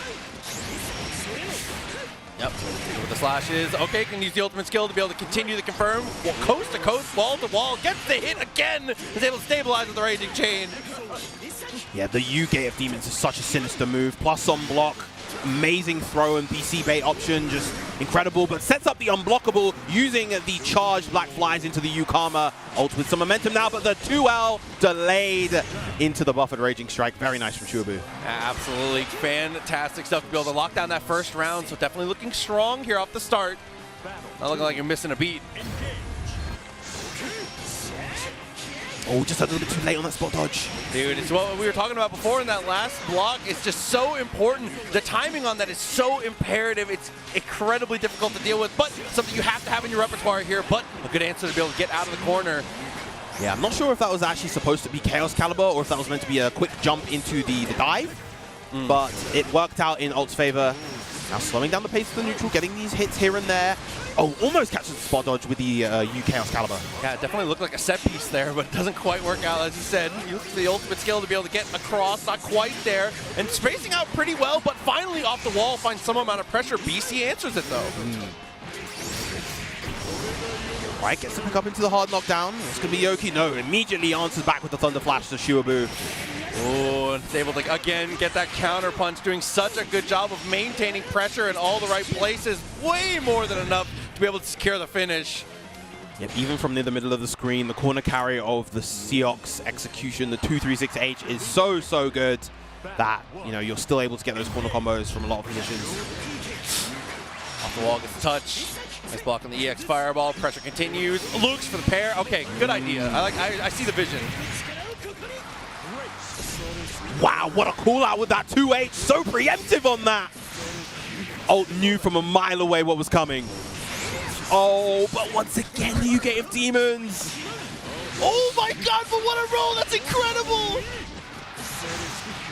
S3: Yep, with the slashes. Okay, can use the ultimate skill to be able to continue the confirm. Well, coast to coast, wall to wall, gets the hit again, is able to stabilize with the Raging Chain.
S4: Yeah, the U-Gate of Demons is such a sinister move, plus on block. Amazing throw and BC bait option, just incredible, but sets up the unblockable using the charged Black Flies into the U-Karma. Ult with some momentum now, but the 2L delayed into the buffered Raging Strike. Very nice from Shuabu.
S3: Absolutely fantastic stuff to be able to lock down that first round, so definitely looking strong here off the start. Not looking like you're missing a beat.
S4: Oh, just a little bit too late on that spot dodge.
S3: Dude, it's what we were talking about before in that last block. It's just so important. The timing on that is so imperative. It's incredibly difficult to deal with, but something you have to have in your repertoire here, but a good answer to be able to get out of the corner.
S4: Yeah, I'm not sure if that was actually supposed to be Chaos Caliber or if that was meant to be a quick jump into the dive, but it worked out in Ult's favor. Now slowing down the pace of the neutral, getting these hits here and there. Oh, almost catches the spot dodge with the U Chaos Caliber.
S3: Yeah, it definitely looked like a set piece there, but it doesn't quite work out, as you said. Used the ultimate skill to be able to get across, not quite there, and spacing out pretty well, but finally off the wall, finds some amount of pressure. BC answers it, though.
S4: Right, gets to pick up into the hard knockdown. It's going to be Yoki. No, immediately answers back with the Thunder Flash to Shuabu.
S3: Oh, and it's able to, again, get that counter punch, doing such a good job of maintaining pressure in all the right places. Way more than enough to be able to secure the finish.
S4: Yep, even from near the middle of the screen, the corner carry of the Seox execution, the 236H, is so good that, you know, you're still able to get those corner combos from a lot of positions.
S3: Off the wall, gets a touch. Nice block on the EX Fireball. Pressure continues. Looks for the pair. Okay, good idea. I see the vision.
S4: Wow, what a call out with that 2H. So preemptive on that. Ult knew from a mile away what was coming. Oh, but once again, the U-Gate of Demons.
S3: Oh my god, but what a roll. That's incredible.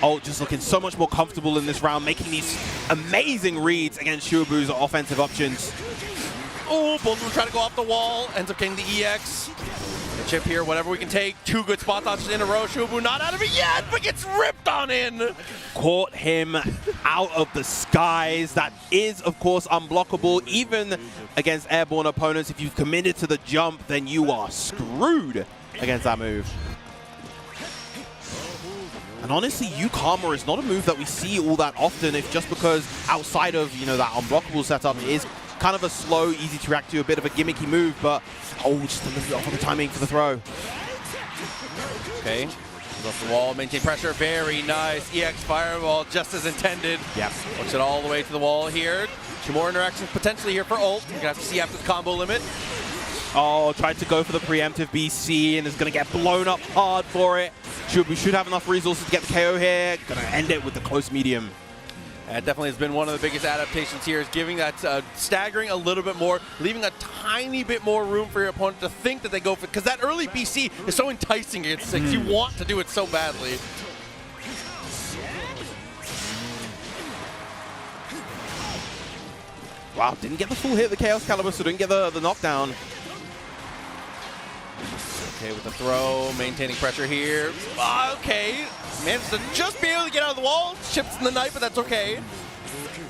S4: Ult just looking so much more comfortable in this round, making these amazing reads against Shuabu's offensive options.
S3: Oh, both of them trying to go off the wall. Ends up getting the EX. The chip here, whatever we can take. 2 good spot dodges in a row. Shuabu not out of it yet, but gets ripped on in.
S4: Caught him out of the skies. That is, of course, unblockable. Even against airborne opponents, if you've committed to the jump, then you are screwed against that move. And honestly, U-Karma is not a move that we see all that often, if just because outside of, you know, that unblockable setup, it is kind of a slow, easy to react to, a bit of a gimmicky move, but oh, just a little bit off on the timing for the throw.
S3: Okay, off the wall, maintain pressure, very nice. EX Fireball, just as intended.
S4: Yep.
S3: Push it all the way to the wall here. 2 more interactions potentially here for Ult. You're gonna have to see after the combo limit.
S4: Oh, tried to go for the preemptive BC and is going to get blown up hard for it. We should have enough resources to get the KO here. Going to end it with the close medium.
S3: That definitely has been one of the biggest adaptations here, is giving that staggering a little bit more, leaving a tiny bit more room for your opponent to think that they go for, because that early BC is so enticing against 6. You want to do it so badly.
S4: Wow, didn't get the full hit of the Chaos Caliber, so didn't get the knockdown.
S3: Okay, with the throw, maintaining pressure here. Okay, managed to just be able to get out of the wall. Chips in the knife, but that's okay.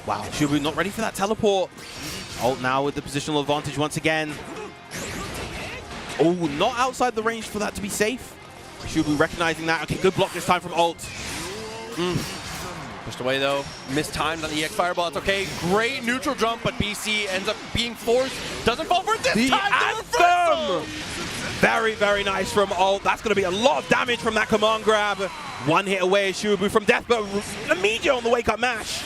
S4: Wow, Shuabu not ready for that teleport. Ult now with the positional advantage once again. Oh, not outside the range for that to be safe. Shuabu recognizing that. Okay, good block this time from Ult.
S3: Pushed away though, mistimed on the EX Fireball, it's okay. Great neutral jump, but BC ends up being forced. Doesn't fall for it this time, the reversal!
S4: Very nice from Ult. That's going to be a lot of damage from that command grab. One hit away, Shuabu from death, but immediate on the wake up mash.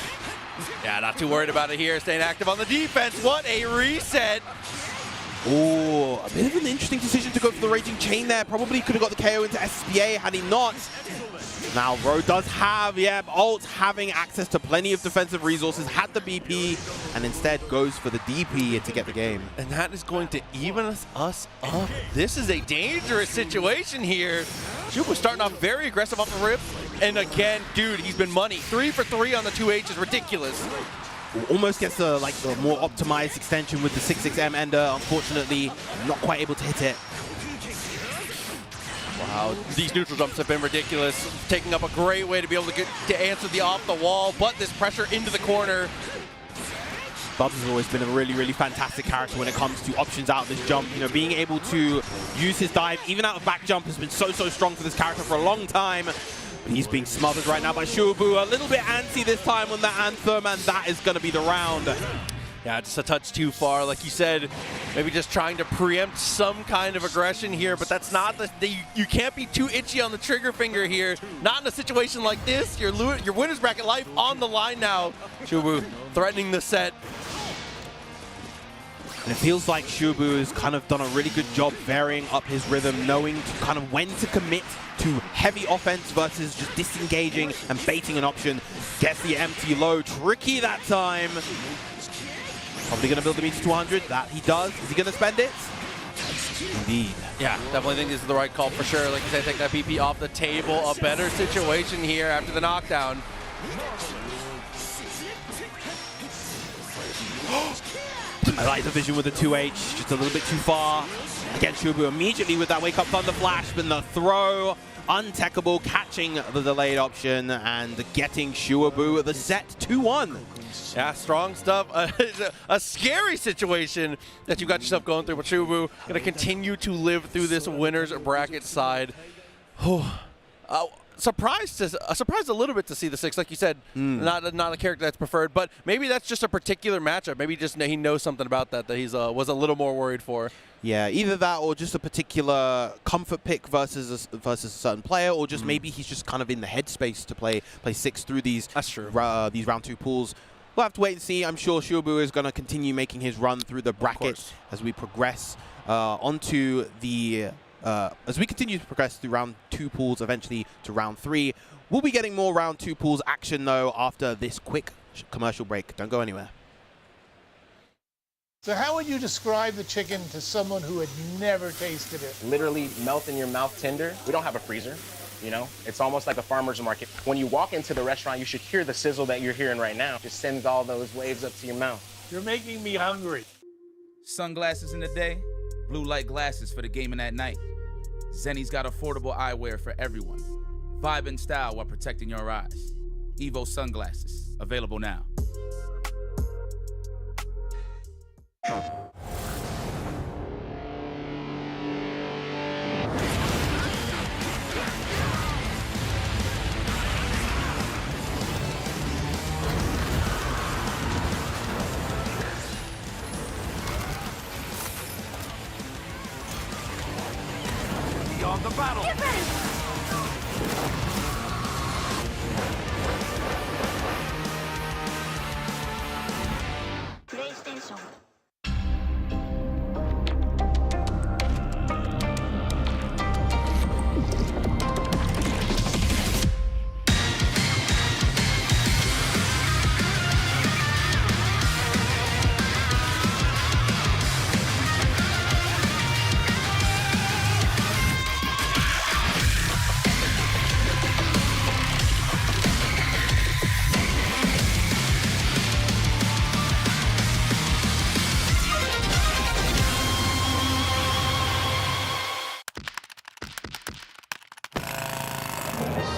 S3: Yeah, not too worried about it here, staying active on the defense. What a reset.
S4: Oh, a bit of an interesting decision to go for the Raging Chain there. Probably could have got the KO into SPA had he not. Now, Ro does have, ult, having access to plenty of defensive resources, had the BP, and instead goes for the DP to get the game.
S1: And that is going to even us up. This is a dangerous situation here. Shubu starting off very aggressive off the rip. And again, dude, he's been money. 3 for 3 on the 2H is ridiculous.
S4: Almost gets the more optimized extension with the 6-6M ender. Unfortunately, not quite able to hit it.
S1: Wow, these neutral jumps have been ridiculous. Taking up a great way to be able to answer the off the wall, but this pressure into the corner.
S4: Bubs has always been a really, really fantastic character when it comes to options out of this jump. You know, being able to use his dive, even out of back jump, has been so strong for this character for a long time. But he's being smothered right now by Shubu. A little bit antsy this time on that Anthem, and that is going to be the round.
S1: Yeah, just a touch too far. Like you said, maybe just trying to preempt some kind of aggression here, but that's not you can't be too itchy on the trigger finger here. Not in a situation like this. Your winner's bracket life on the line now. Shubu threatening the set.
S4: And it feels like Shubu has kind of done a really good job varying up his rhythm, knowing to kind of when to commit to heavy offense versus just disengaging and baiting an option. Gets the empty low. Tricky that time. Probably going to build the meter to 200. That he does. Is he going to spend it? Indeed.
S1: Yeah, definitely think this is the right call for sure. Like you said, take that PP off the table. A better situation here after the knockdown.
S4: I like the vision with the 2H. Just a little bit too far. Again, Shubu immediately with that Wake Up Thunder Flash, but the throw. Untechable, catching the delayed option and getting Shubu the set 2-1.
S1: Yeah, strong stuff. A scary situation that you got yourself going through, but Shubu going to continue to live through this winner's bracket side. Surprised a little bit to see the 6, like you said, not a character that's preferred, but maybe that's just a particular matchup. Maybe just he knows something about that he's was a little more worried for.
S4: Yeah, either that or just a particular comfort pick versus a certain player, or just maybe he's just kind of in the headspace to play 6 through these.
S1: That's true.
S4: These round 2 pools. We'll have to wait and see. I'm sure Shubu is going to continue making his run through the bracket as we progress onto the. As we continue to progress through round 2 pools, eventually to round 3. We'll be getting more round 2 pools action, though, after this quick commercial break. Don't go anywhere.
S13: So how would you describe the chicken to someone who had never tasted it?
S9: Literally melt in your mouth tender. We don't have a freezer, you know? It's almost like a farmer's market. When you walk into the restaurant, you should hear the sizzle that you're hearing right now. Just sends all those waves up to your mouth.
S13: You're making me hungry.
S20: Sunglasses in the day, blue light glasses for the gaming at night. Zenny's got affordable eyewear for everyone. Vibe and style while protecting your eyes. Evo sunglasses, available now.
S23: Beyond the battle. Get ready. PlayStation.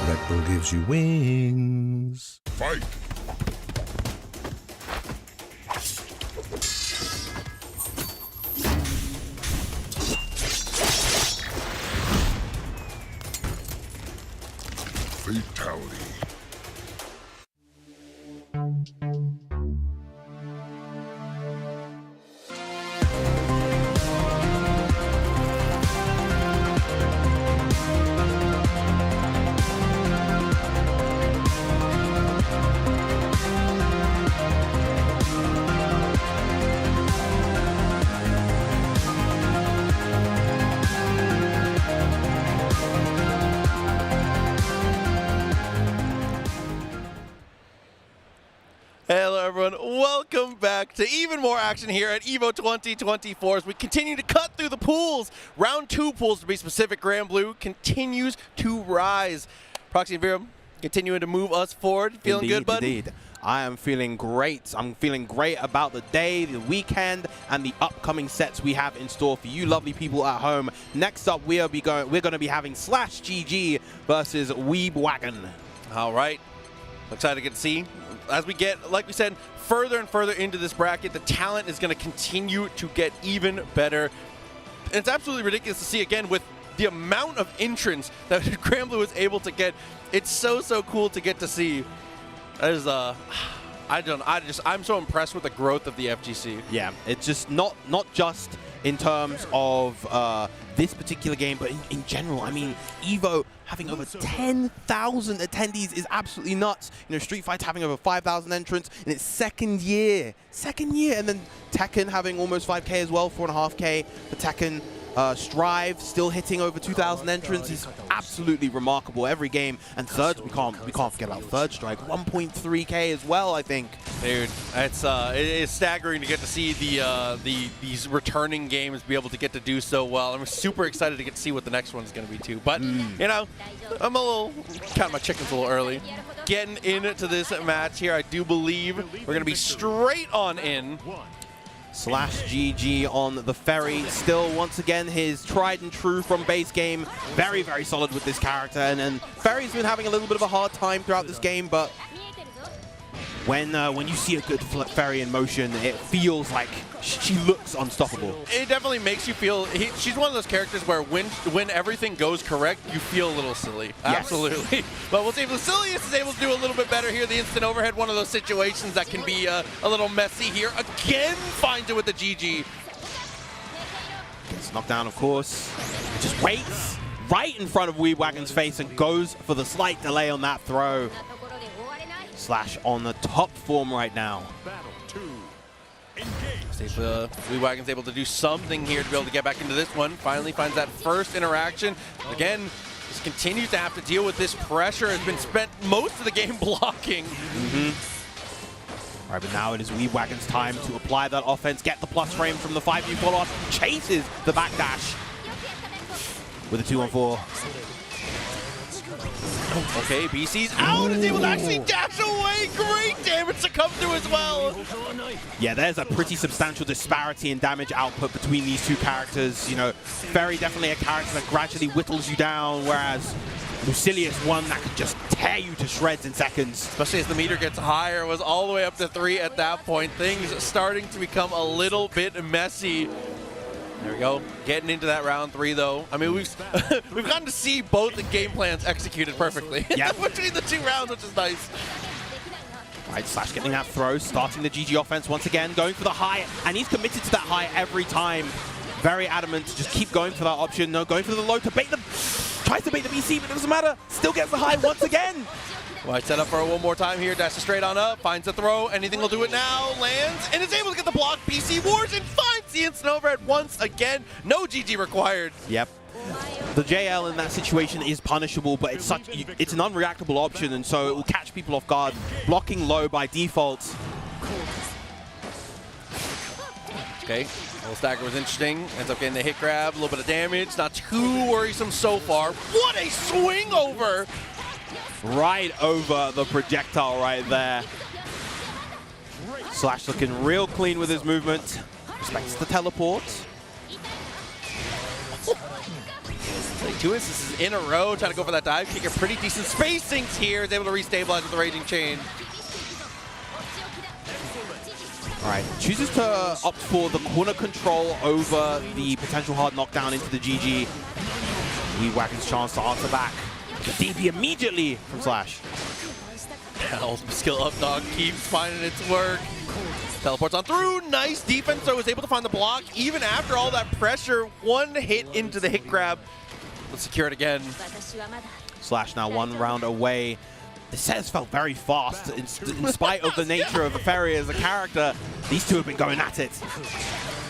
S24: Red Bull gives you wings. Fight! Fatality.
S3: back to even more action here at EVO 2024 as we continue to cut through the pools. Round 2 pools, to be specific, Grand Blue continues to rise. Proxy and Virum continuing to move us forward. Feeling good, bud?
S4: Indeed. I am feeling great. I'm feeling great about the day, the weekend, and the upcoming sets we have in store for you lovely people at home. Next up, we're going to be having Slash GG versus Weeb Wagon.
S3: All right. Excited to get to see. As we get, like we said, further and further into this bracket, the talent is going to continue to get even better. And it's absolutely ridiculous to see, again, with the amount of entrants that Grand Blue was able to get. It's so cool to get to see. That is, I'm so impressed with the growth of the FGC.
S4: Yeah, it's just not just in terms of this particular game, but in general. I mean, EVO having over 10,000 attendees is absolutely nuts. You know, Street Fighter having over 5,000 entrants in its second year, and then Tekken having almost 5K as well, 4.5K for Tekken. Strive still hitting over 2,000 entrants is absolutely remarkable every game. And Thirds, we can't forget about Third Strike, 1.3K as well, I think.
S3: Dude, it's staggering to get to see these returning games be able to get to do so well. I'm super excited to get to see what the next one's going to be too. But you know, I'm a little counting my chickens a little early. Getting into this match here, I do believe we're going to be straight on in.
S4: Slash GG on the Ferry. Still, once again, his tried and true from base game. Very solid with this character. And Ferry's been having a little bit of a hard time throughout this game, but when you see a good Ferry in motion, it feels like she looks unstoppable.
S3: It definitely makes you feel, she's one of those characters where when everything goes correct, you feel a little silly. Yes. Absolutely. But we'll see if Lucilius is able to do a little bit better here. The instant overhead, one of those situations that can be a little messy here. Again, finds it with the GG.
S4: Gets knocked down, of course. It just waits right in front of Weeb Wagon's face and goes for the slight delay on that throw. Slash on the top form right now.
S3: Weeb Wagon's able to do something here to be able to get back into this one. Finally finds that first interaction. Again, just continues to have to deal with this pressure. Has been spent most of the game blocking.
S4: All right, but now it is Weeb Wagon's time to apply that offense, get the plus frame from the 5U follow-up, chases the backdash with a 2-on-4.
S3: Okay, BC's out, is able to actually dash away. Great damage to come through as well.
S4: Yeah, there's a pretty substantial disparity in damage output between these two characters. You know, Ferry definitely a character that gradually whittles you down, whereas Lucilius one that could just tear you to shreds in seconds.
S3: Especially as the meter gets higher, was all the way up to 3 at that point. Things starting to become a little bit messy. There we go. Getting into that round 3, though. I mean, we've gotten to see both the game plans executed perfectly between the 2 rounds, which is nice.
S4: All right, Slash getting that throw, starting the GG offense once again, going for the high, and he's committed to that high every time. Very adamant to just keep going for that option. No, going for the low to bait the... Tries to bait the BC, but it doesn't matter. Still gets the high once again.
S3: Right, set up for it one more time here. Dashes straight on up, finds the throw. Anything will do it now. Lands and is able to get the block. BC wars and finds the instant overhead once again. No GG required.
S4: Yep. The JL in that situation is punishable, but it's an unreactable option, and so it will catch people off guard. Blocking low by default.
S3: Okay, little stagger was interesting. Ends up getting the hit grab, a little bit of damage. Not too worrisome so far. What a swing over!
S4: Right over the projectile right there. Slash looking real clean with his movement. Respects the teleport.
S3: 2 instances in a row, trying to go for that dive kick. A pretty decent spacings here. Is able to restabilize with the Raging Chain.
S4: All right, chooses to opt for the corner control over the potential hard knockdown into the GG. Weeb Wagon's chance to answer back. The DP immediately from Slash.
S3: Yeah, ultimate skill up dog keeps finding its work. Teleports on through. Nice defense, so was able to find the block. Even after all that pressure, one hit into the hit grab. Let's secure it again.
S4: Slash now 1 round away. The set has felt very fast in spite of the nature of the Ferry as a character. These two have been going at it.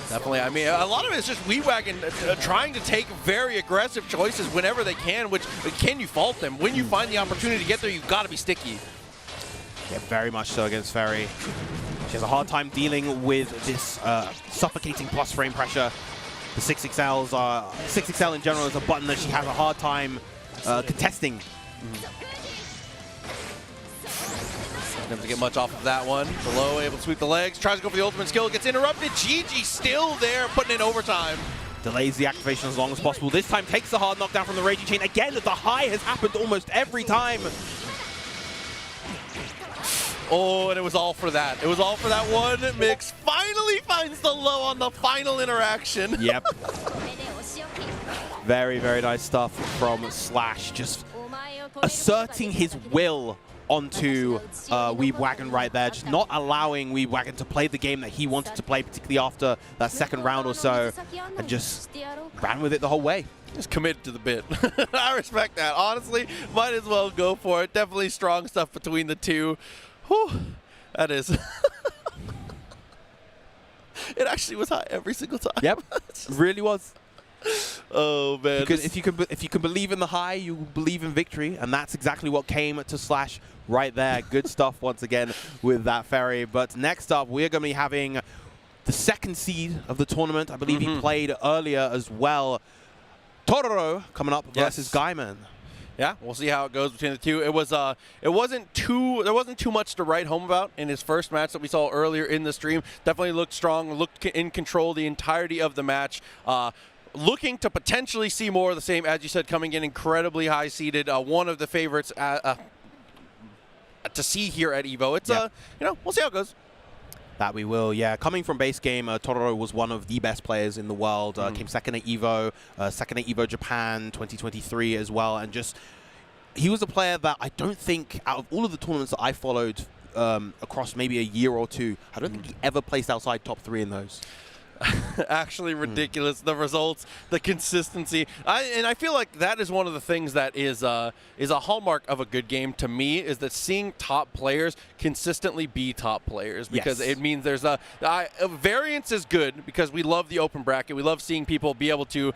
S3: Definitely. I mean, a lot of it is just Weeb Wagon trying to take very aggressive choices whenever they can, which can you fault them? When you find the opportunity to get there, you've got to be sticky.
S4: Yeah, very much so against Ferry. She has a hard time dealing with this suffocating plus frame pressure. The 6XLs are 6XL in general is a button that she has a hard time contesting.
S1: Never to get much off of that one. Below, able to sweep the legs, tries to go for the ultimate skill, gets interrupted. Gigi still there, putting in overtime.
S4: Delays the activation as long as possible. This time takes the hard knockdown from the Raging Chain. Again, the high has happened almost every time.
S1: Oh, and it was all for that. It was all for that one. Mix finally finds the low on the final interaction.
S4: Yep. Very, very nice stuff from Slash. Just asserting his will onto Weebwagon right there, just not allowing Weebwagon to play the game that he wanted to play, particularly after that second round or so, and just ran with it the whole way.
S1: Just committed to the bit. I respect that. Honestly, might as well go for it. Definitely strong stuff between the two. Whew, that is. It actually was high every single time.
S4: Yep, really was.
S1: Oh man!
S4: Because if you can believe in the high, you believe in victory, and that's exactly what came to Slash right there. Good stuff once again with that ferry. But next up, we're going to be having the second seed of the tournament. I believe he played earlier as well. Tororo coming up versus Guyman.
S1: Yeah, we'll see how it goes between the two. It wasn't too much to write home about in his first match that we saw earlier in the stream. Definitely looked strong, looked in control the entirety of the match. Looking to potentially see more of the same, as you said, coming in incredibly high seeded. One of the favorites to see here at EVO. It's we'll see how it goes.
S4: That we will, yeah. Coming from base game, Tororo was one of the best players in the world. Came second at EVO, second at EVO Japan 2023 as well. And just, he was a player that I don't think, out of all of the tournaments that I followed across maybe a year or two, I don't think he ever placed outside top 3 in those.
S1: Actually ridiculous. The results, the consistency, and I feel like that is one of the things that is a hallmark of a good game to me, is that seeing top players consistently be top players, because it means there's a variance is good, because we love the open bracket, we love seeing people be able to,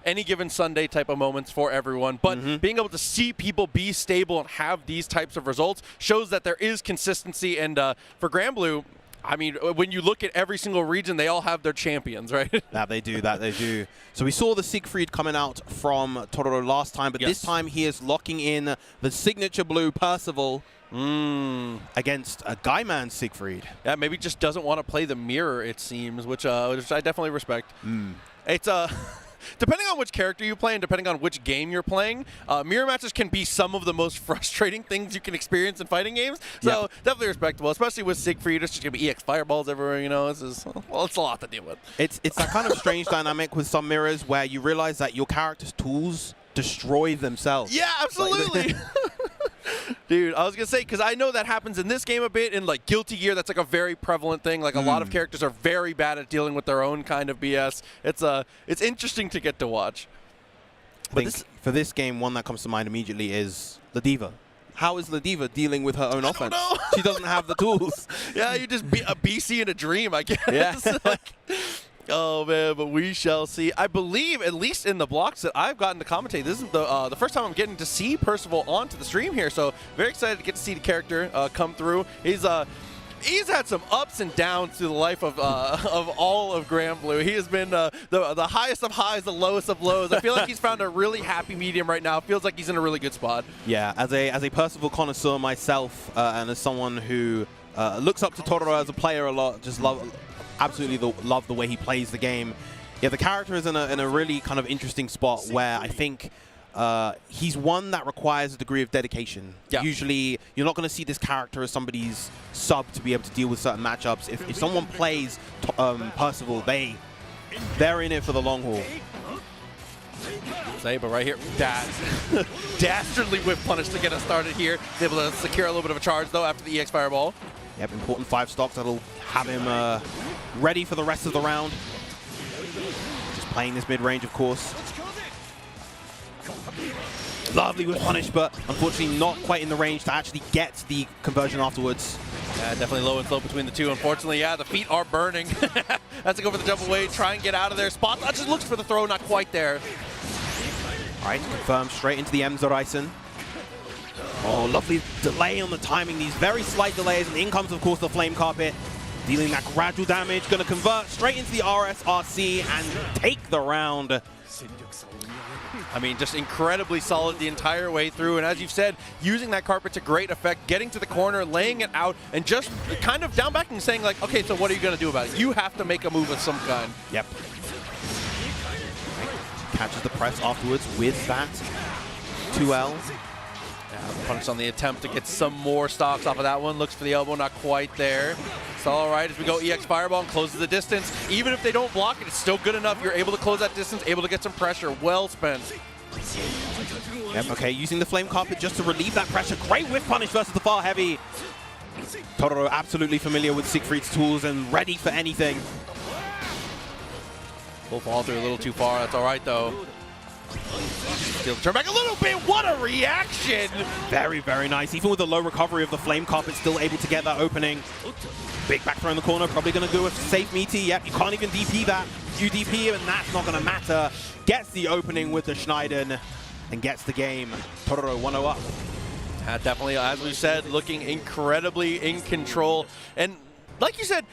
S1: any given Sunday type of moments for everyone, but being able to see people be stable and have these types of results shows that there is consistency. And for Granblue, I mean, when you look at every single region, they all have their champions, right?
S4: That they do. So we saw the Siegfried coming out from Tororo last time, but this time he is locking in the signature blue Percival against a Guyman Siegfried.
S1: Yeah, maybe just doesn't want to play the mirror, it seems, which I definitely respect. It's depending on which character you play and depending on which game you're playing, mirror matches can be some of the most frustrating things you can experience in fighting games. So definitely respectable, especially with Siegfried. It's just going to be EX fireballs everywhere, it's a lot to deal with.
S4: It's that kind of strange dynamic with some mirrors where you realize that your character's tools destroy themselves.
S1: Yeah, absolutely. Dude, I was going to say, because I know that happens in this game a bit. In like Guilty Gear, that's like a very prevalent thing. Like a lot of characters are very bad at dealing with their own kind of BS. It's interesting to get to watch.
S4: But for this game, one that comes to mind immediately is the Diva. How is the Diva dealing with her own offense? She doesn't have the tools.
S1: Yeah, you just be a BC in a dream, I guess.
S4: Yeah.
S1: Oh man, but we shall see. I believe, at least in the blocks that I've gotten to commentate, this isn't the first time I'm getting to see Percival onto the stream here. So very excited to get to see the character come through. He's had some ups and downs through the life of all of Granblue. He has been the highest of highs, the lowest of lows. I feel like he's found a really happy medium right now. Feels like he's in a really good spot.
S4: Yeah, as a Percival connoisseur myself, and as someone who looks up to Tororo as a player a lot, just absolutely love the way he plays the game. Yeah, the character is in a really kind of interesting spot where I think he's one that requires a degree of dedication.
S1: Yeah.
S4: Usually, you're not going to see this character as somebody's sub to be able to deal with certain matchups. If someone plays Percival, they're in it for the long haul.
S1: Say, but right here, dastardly whip punish to get us started here. He's able to secure a little bit of a charge though after the EX Fireball.
S4: Yep, important 5 stocks that'll have him ready for the rest of the round. Just playing this mid-range, of course. Lovely with punish, but unfortunately not quite in the range to actually get the conversion afterwards.
S1: Yeah, definitely low and slow between the two. Unfortunately, yeah, the feet are burning. Has to go for the jump away, try and get out of there. Spot just looks for the throw, not quite there.
S4: All right, confirmed straight into the Emzoraisen. Oh, lovely delay on the timing. These very slight delays, and in comes, of course, the Flame Carpet. Dealing that gradual damage, going to convert straight into the RSRC and take the round.
S1: I mean, just incredibly solid the entire way through. And as you've said, using that carpet to great effect, getting to the corner, laying it out, and just kind of down back and saying like, okay, so what are you going to do about it? You have to make a move of some kind.
S4: Yep. Catches the press afterwards with that 2L.
S1: Punish on the attempt to get some more stocks off of that one. Looks for the elbow, not quite there. It's all right as we go EX Fireball and closes the distance. Even if they don't block it, it's still good enough. You're able to close that distance, able to get some pressure. Well spent.
S4: Yep, okay, using the Flame Carpet just to relieve that pressure. Great whiff punish versus the Far Heavy. Totoro absolutely familiar with Siegfried's tools and ready for anything.
S1: We'll fall through a little too far. That's all right, though. Still turn back a little bit. What a reaction!
S4: Very, very nice. Even with the low recovery of the Flame Carpet, still able to get that opening. Big back throw in the corner. Probably going to go with safe meaty. Yep, you can't even DP that. You DP and that's not going to matter. Gets the opening with the Schneiden and gets the game. Totoro 1-0 up.
S1: Definitely, as we said, looking incredibly in control. And like you said,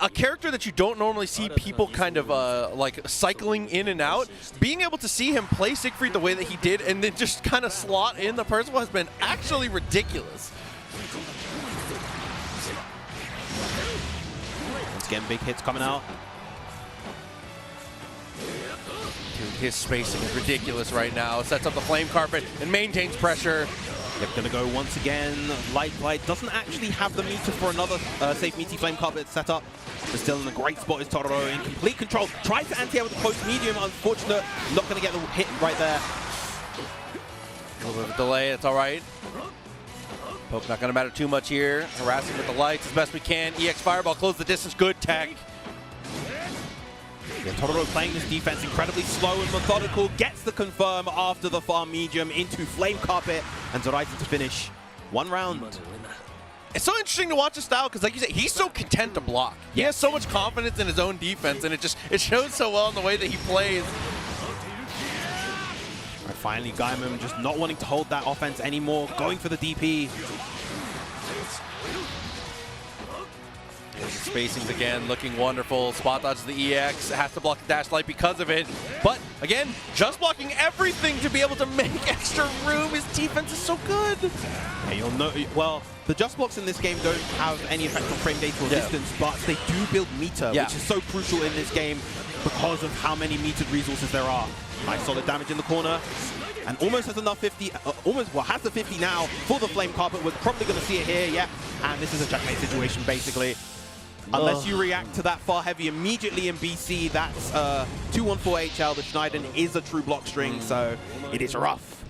S1: a character that you don't normally see people kind of like cycling in and out, being able to see him play Siegfried the way that he did and then just kind of slot in the Percival has been actually ridiculous.
S4: Once again, big hits coming out.
S1: Dude, his spacing is ridiculous right now. Sets up the Flame Carpet and maintains pressure.
S4: Yep, gonna go once again. Light doesn't actually have the meter for another safe meaty Flame Carpet set up. But still in a great spot is Totoro in complete control. Tries to anti-air with the close medium. Unfortunate, not gonna get the hit right there.
S1: A little bit of a delay, it's all right. Poke not gonna matter too much here. Harassing with the lights as best we can. EX Fireball, close the distance, good tech.
S4: Yeah, Totoro playing this defense incredibly slow and methodical, gets the confirm after the far medium into Flame Carpet, and Zoraisen to finish 1 round.
S1: It's so interesting to watch his style because, like you said, he's so content to block. He has so much confidence in his own defense, and it shows so well in the way that he plays.
S4: Right, finally, Gaiman just not wanting to hold that offense anymore, going for the DP.
S1: Spacings again, looking wonderful. Spot dodges the EX, has to block the dash light because of it. But again, just blocking everything to be able to make extra room. His defense is so good.
S4: Yeah, you'll know. Well, the just blocks in this game don't have any effect on frame data or distance, but they do build meter, which is so crucial in this game because of how many metered resources there are. Nice solid damage in the corner. And almost has enough 50, has the 50 now for the Flame Carpet. We're probably going to see it here, yeah. And this is a checkmate situation, basically. Unless you react to that Far Heavy immediately in BC, that's 214 HL. The Schneiden is a true block string, so it is rough.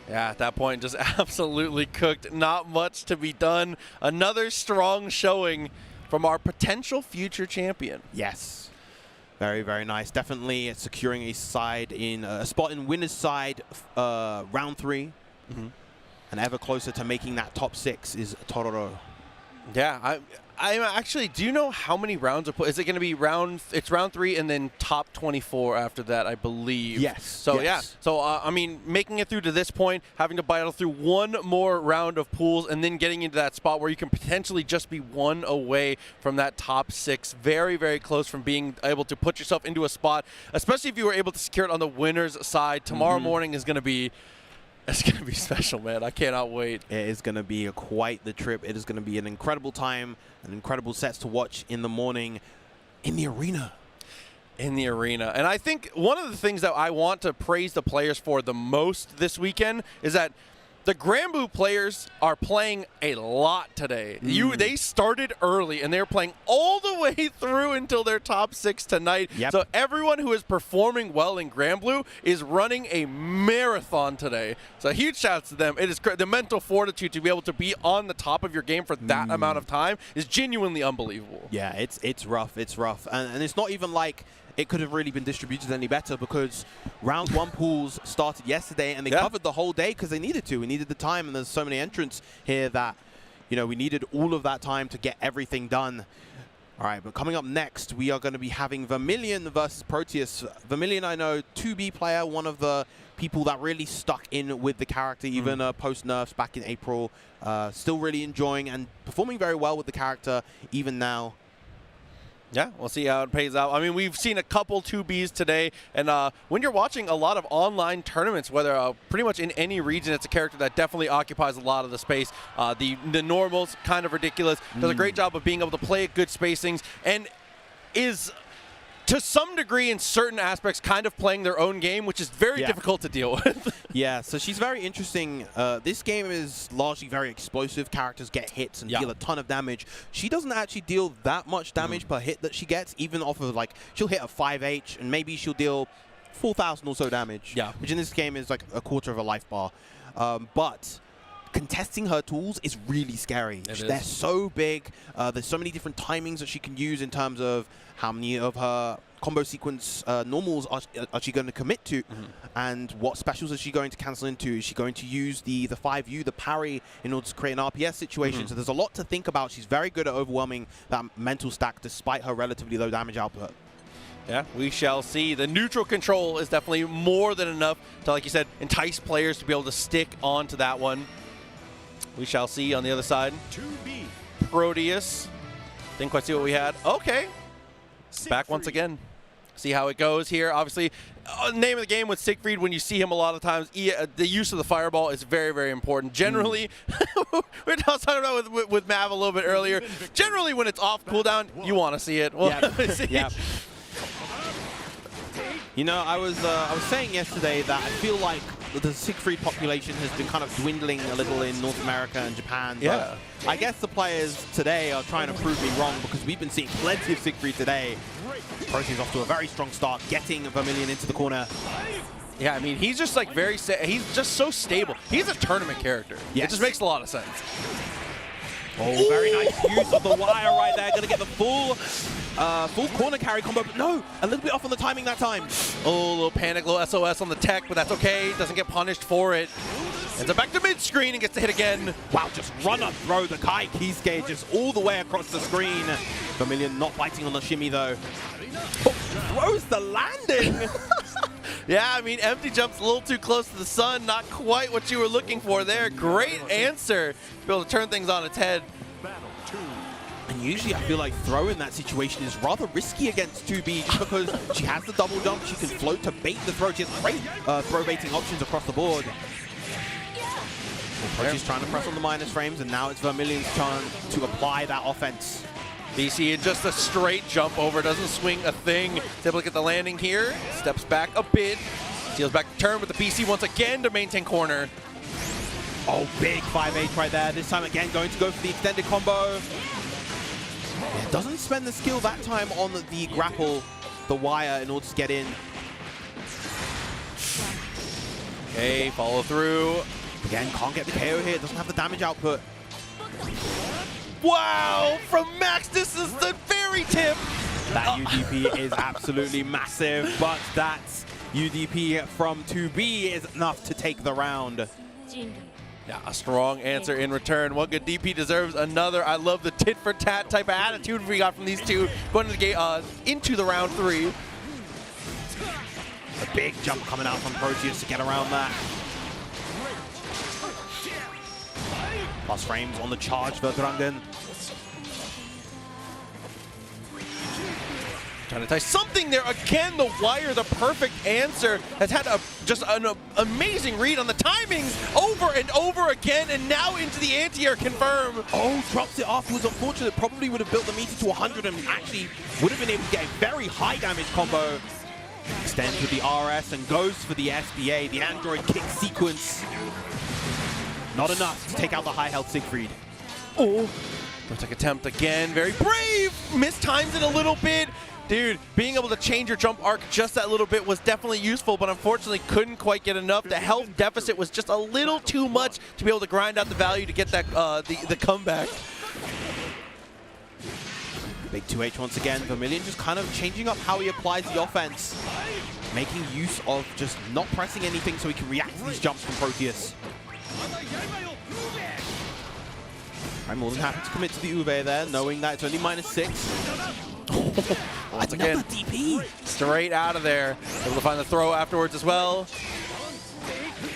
S1: Yeah, at that point, just absolutely cooked. Not much to be done. Another strong showing from our potential future champion.
S4: Yes. Very, very nice. Definitely securing a side in a spot in winner's side round 3. And ever closer to making that top 6 is Totoro.
S1: Yeah, I actually, do you know how many rounds are put? Is it going to be it's round 3 and then top 24 after that, I believe.
S4: Yes.
S1: So, yeah. So, I mean, making it through to this point, having to battle through one more round of pools and then getting into that spot where you can potentially just be 1 away from that top 6. Very, very close from being able to put yourself into a spot, especially if you were able to secure it on the winner's side. Tomorrow morning is going to be... It's going to be special, man. I cannot wait.
S4: It is going to be quite the trip. It is going to be an incredible time, an incredible sets to watch in the morning in the arena.
S1: In the arena. And I think one of the things that I want to praise the players for the most this weekend is that the Granblue players are playing a lot today. They started early, and they're playing all the way through until their top 6 tonight. So everyone who is performing well in Granblue is running a marathon today. So huge shouts to them. It is the mental fortitude to be able to be on the top of your game for that amount of time is genuinely unbelievable.
S4: Yeah, it's rough. It's rough. And it's not even like it could have really been distributed any better because round 1 pools started yesterday and they covered the whole day because they needed to. We needed the time, and there's so many entrants here that, you know, we needed all of that time to get everything done. All right, but coming up next, we are going to be having Vermilion versus Proteus. Vermilion, I know, 2B player, one of the people that really stuck in with the character, even post-nerfs back in April. Still really enjoying and performing very well with the character even now.
S1: Yeah, we'll see how it pays out. I mean, we've seen a couple 2Bs today, and when you're watching a lot of online tournaments, whether pretty much in any region, it's a character that definitely occupies a lot of the space. The normals, kind of ridiculous. Does a great job of being able to play at good spacings, and is, to some degree, in certain aspects, kind of playing their own game, which is very difficult to deal with.
S4: Yeah, so she's very interesting. This game is largely very explosive. Characters get hits and deal a ton of damage. She doesn't actually deal that much damage per hit that she gets, even off of, like, she'll hit a 5H, and maybe she'll deal 4,000 or so damage. Yeah. Which in this game is like a quarter of a life bar. But contesting her tools is really scary. They're so big. There's so many different timings that she can use in terms of how many of her combo sequence normals are she going to commit to, and what specials is she going to cancel into? Is she going to use the 5U, the parry, in order to create an RPS situation? So there's a lot to think about. She's very good at overwhelming that mental stack despite her relatively low damage output.
S1: Yeah, we shall see. The neutral control is definitely more than enough to, like you said, entice players to be able to stick onto that one. We shall see on the other side.
S23: 2B.
S1: Proteus. Didn't quite see what we had. Okay. Back once again. See how it goes here. Obviously, name of the game with Siegfried, when you see him a lot of times, the use of the fireball is very, very important. Generally, we were talking about with Mav a little bit earlier. Generally, when it's off cooldown, you want to see it. Well,
S4: yeah. You know, I was saying yesterday that I feel like the Siegfried population has been kind of dwindling a little in North America and Japan. But I guess the players today are trying to prove me wrong, because we've been seeing plenty of Siegfried today. Proteus off to a very strong start, getting Vermilion into the corner.
S1: Yeah, I mean, he's just like he's just so stable. He's a tournament character. It just makes a lot of sense.
S4: Oh, very nice use of the wire right there. Going to get the full corner carry combo, but no, a little bit off on the timing that time.
S1: Oh, a little panic, little SOS on the tech, but that's okay. Doesn't get punished for it. Ends up back to mid-screen and gets to hit again.
S4: Wow, just run up throw the Kai Kisuke just all the way across the screen. Vermilion not biting on the shimmy, though. Oh, throws the landing.
S1: Yeah, I mean, empty jump's a little too close to the sun. Not quite what you were looking for there. Great answer to be able to turn things on its head.
S4: And usually I feel like throw in that situation is rather risky against 2B, just because she has the double jump, she can float to bait the throw. She has great throw baiting options across the board. She's trying to press on the minus frames, and now it's Vermilion's turn to apply that offense.
S1: BC in just a straight jump over, doesn't swing a thing. Is able to get the landing here, steps back a bit, steals back the turn with the BC once again to maintain corner.
S4: Oh, big 5H right there. This time again going to go for the extended combo. Yeah, doesn't spend the skill that time on the grapple, the wire, in order to get in.
S1: Okay, follow through.
S4: Again, can't get the KO here, doesn't have the damage output.
S1: Wow, from max distance, the very tip.
S4: That UDP is absolutely massive, but that UDP from 2B is enough to take the round.
S1: Yeah, a strong answer in return. One good DP deserves another. I love the tit-for-tat type of attitude we got from these two going into the round 3.
S4: A big jump coming out from Proteus to get around that. Plus frames on the charge for Drangen.
S1: Trying to tie something there. Again, the wire, the perfect answer. Has had just an amazing read on the timings over and over again, and now into the anti-air confirm.
S4: Oh, drops it afterwards. Unfortunately, probably would have built the meter to 100 and actually would have been able to get a very high damage combo. Extends with the RS and goes for the SBA, the Android kick sequence. Not enough to take out the high health Siegfried.
S1: Oh, Protect attempt again. Very brave. Mistimes it a little bit. Dude, being able to change your jump arc just that little bit was definitely useful, but unfortunately couldn't quite get enough. The health deficit was just a little too much to be able to grind out the value to get that the comeback.
S4: Big 2H once again. Vermilion just kind of changing up how he applies the offense. Making use of just not pressing anything so he can react to these jumps from Proteus. I'm more than happy to commit to the Ube there, knowing that it's only -6.
S1: Once again,
S4: DP.
S1: Straight out of there. Able to find the throw afterwards as well.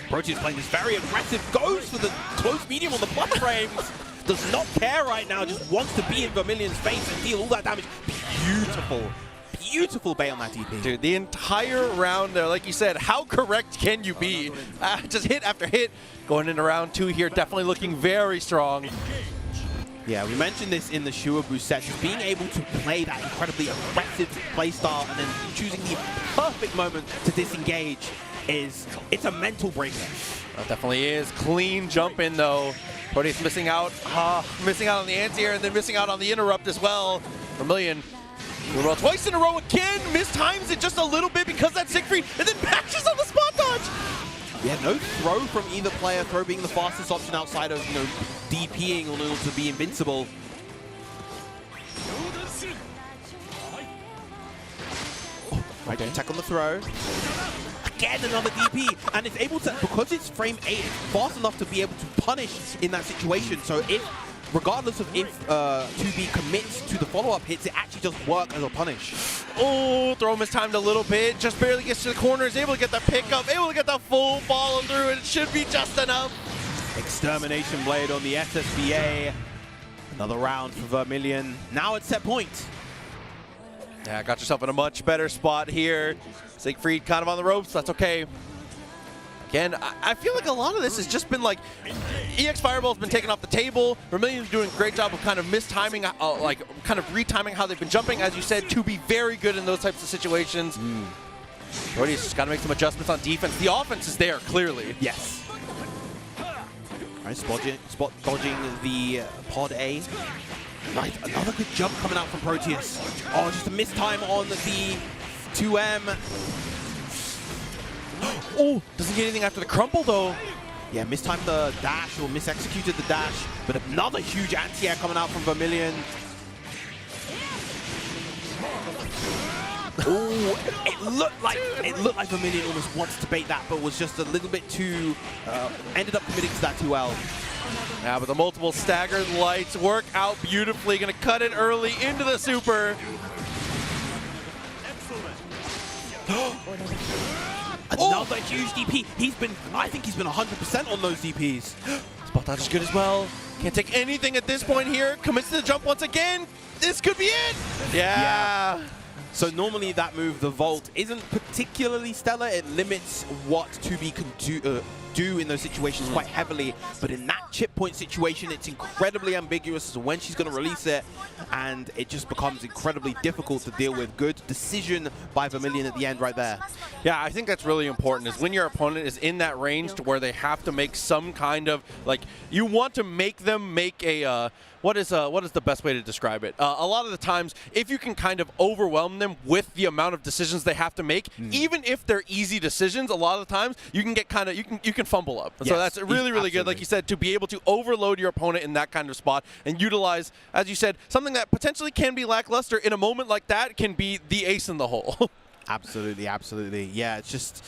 S4: Proteus playing this very aggressive, goes for the close medium on the plus frames. Does not care right now, just wants to be in Vermilion's face and deal all that damage. beautiful bait on that DP.
S1: Dude, the entire round there, like you said, how correct can you be? Just hit after hit. Going into round 2 here, definitely looking very strong.
S4: Yeah, we mentioned this in the Shuabu set, just being able to play that incredibly aggressive playstyle and then choosing the perfect moment to disengage it's a mental breaker.
S1: That definitely is. Clean jump in though. Proteus missing out on the anti-air and then missing out on the interrupt as well. Vermilion roll twice in a row again, mistimes it just a little bit because that Siegfried, and then matches on the spot dodge.
S4: Yeah, no throw from either player, throw being the fastest option outside of, DPing in order to be invincible. Oh, right, attack on the throw. Again, another DP, and it's able to, because it's frame 8, it's fast enough to be able to punish in that situation. So regardless of if 2B commits to the follow-up hits, it actually does work as a punish.
S1: Oh, throw mistimed a little bit, just barely gets to the corner, is able to get the pickup, able to get the full follow through, and it should be just enough.
S4: Extermination Blade on the SSBA. Another round for Vermilion. Now it's set point.
S1: Yeah, got yourself in a much better spot here. Siegfried kind of on the ropes, that's okay. Again, I feel like a lot of this has just been like, EX Fireball's been taken off the table. Vermilion's doing a great job of kind of mistiming, kind of retiming how they've been jumping, as you said, to be very good in those types of situations. Proteus just got to make some adjustments on defense. The offense is there, clearly.
S4: Yes. All right, spot dodging the pod A. Nice, another good jump coming out from Proteus. Oh, just a mistime on the 2M.
S1: Oh, doesn't get anything after the crumple though.
S4: Yeah, mistimed the dash or misexecuted the dash, but another huge anti-air coming out from Vermilion. Oh, it looked like Vermilion almost wants to bait that, but was just a little bit too, ended up committing to that too well.
S1: Yeah, but the multiple staggered lights work out beautifully. Gonna cut it early into the super.
S4: Another huge DP. I think he's been 100% on those DPs.
S1: Spot dodge is good as well. Can't take anything at this point here. Commits to the jump once again. This could be it. Yeah.
S4: So normally that move, the Vault, isn't particularly stellar. It limits what 2B can do in those situations quite heavily. But in that chip point situation, it's incredibly ambiguous as to when she's going to release it. And it just becomes incredibly difficult to deal with. Good decision by Vermilion at the end right there.
S1: Yeah, I think that's really important, is when your opponent is in that range to where they have to make some kind of, like, you want to make them make a, what is the best way to describe it? A lot of the times, if you can kind of overwhelm them with the amount of decisions they have to make, even if they're easy decisions, a lot of the times you can get kind of, you can fumble up. Yes, so that's really, really good, like you said, to be able to overload your opponent in that kind of spot and utilize, as you said, something that potentially can be lackluster in a moment like that can be the ace in the hole.
S4: Absolutely, absolutely. Yeah, it's just,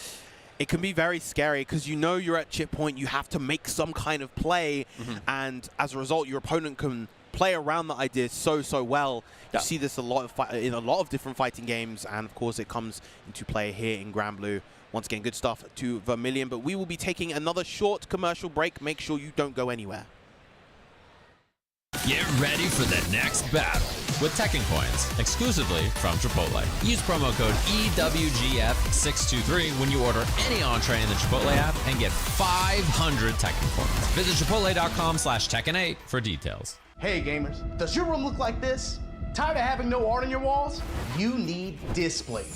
S4: it can be very scary because you know you're at chip point, you have to make some kind of play, and as a result, your opponent can play around that idea so well. You see this a lot in a lot of different fighting games, and of course it comes into play here in Grand Blue. Once again, good stuff to Vermilion, but we will be taking another short commercial break. Make sure you don't go anywhere.
S5: Get ready for the next battle with Tekken Coins, exclusively from Chipotle. Use promo code EWGF623 when you order any entree in the Chipotle app and get 500 Tekken Coins. Visit chipotle.com/Tekken8 for details.
S6: Hey gamers, does your room look like this? Tired of having no art on your walls? You need Displate.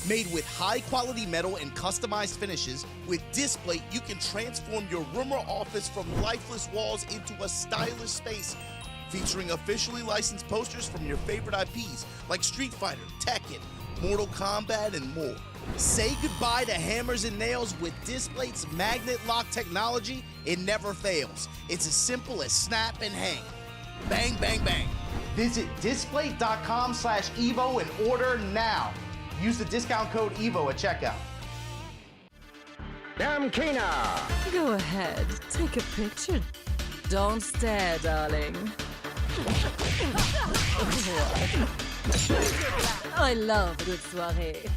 S8: Made with high-quality metal and customized finishes, with Displate you can transform your room or office from lifeless walls into a stylish space, featuring officially licensed posters from your favorite IPs like Street Fighter, Tekken, Mortal Kombat, and more. Say goodbye to hammers and nails with Displate's magnet lock technology. It never fails. It's as simple as snap and hang. Bang, bang, bang.
S6: Visit Displate.com/Evo and order now. Use the discount code EVO at checkout.
S15: Damkina! Go ahead, take a picture. Don't stare, darling. I love a good soirée.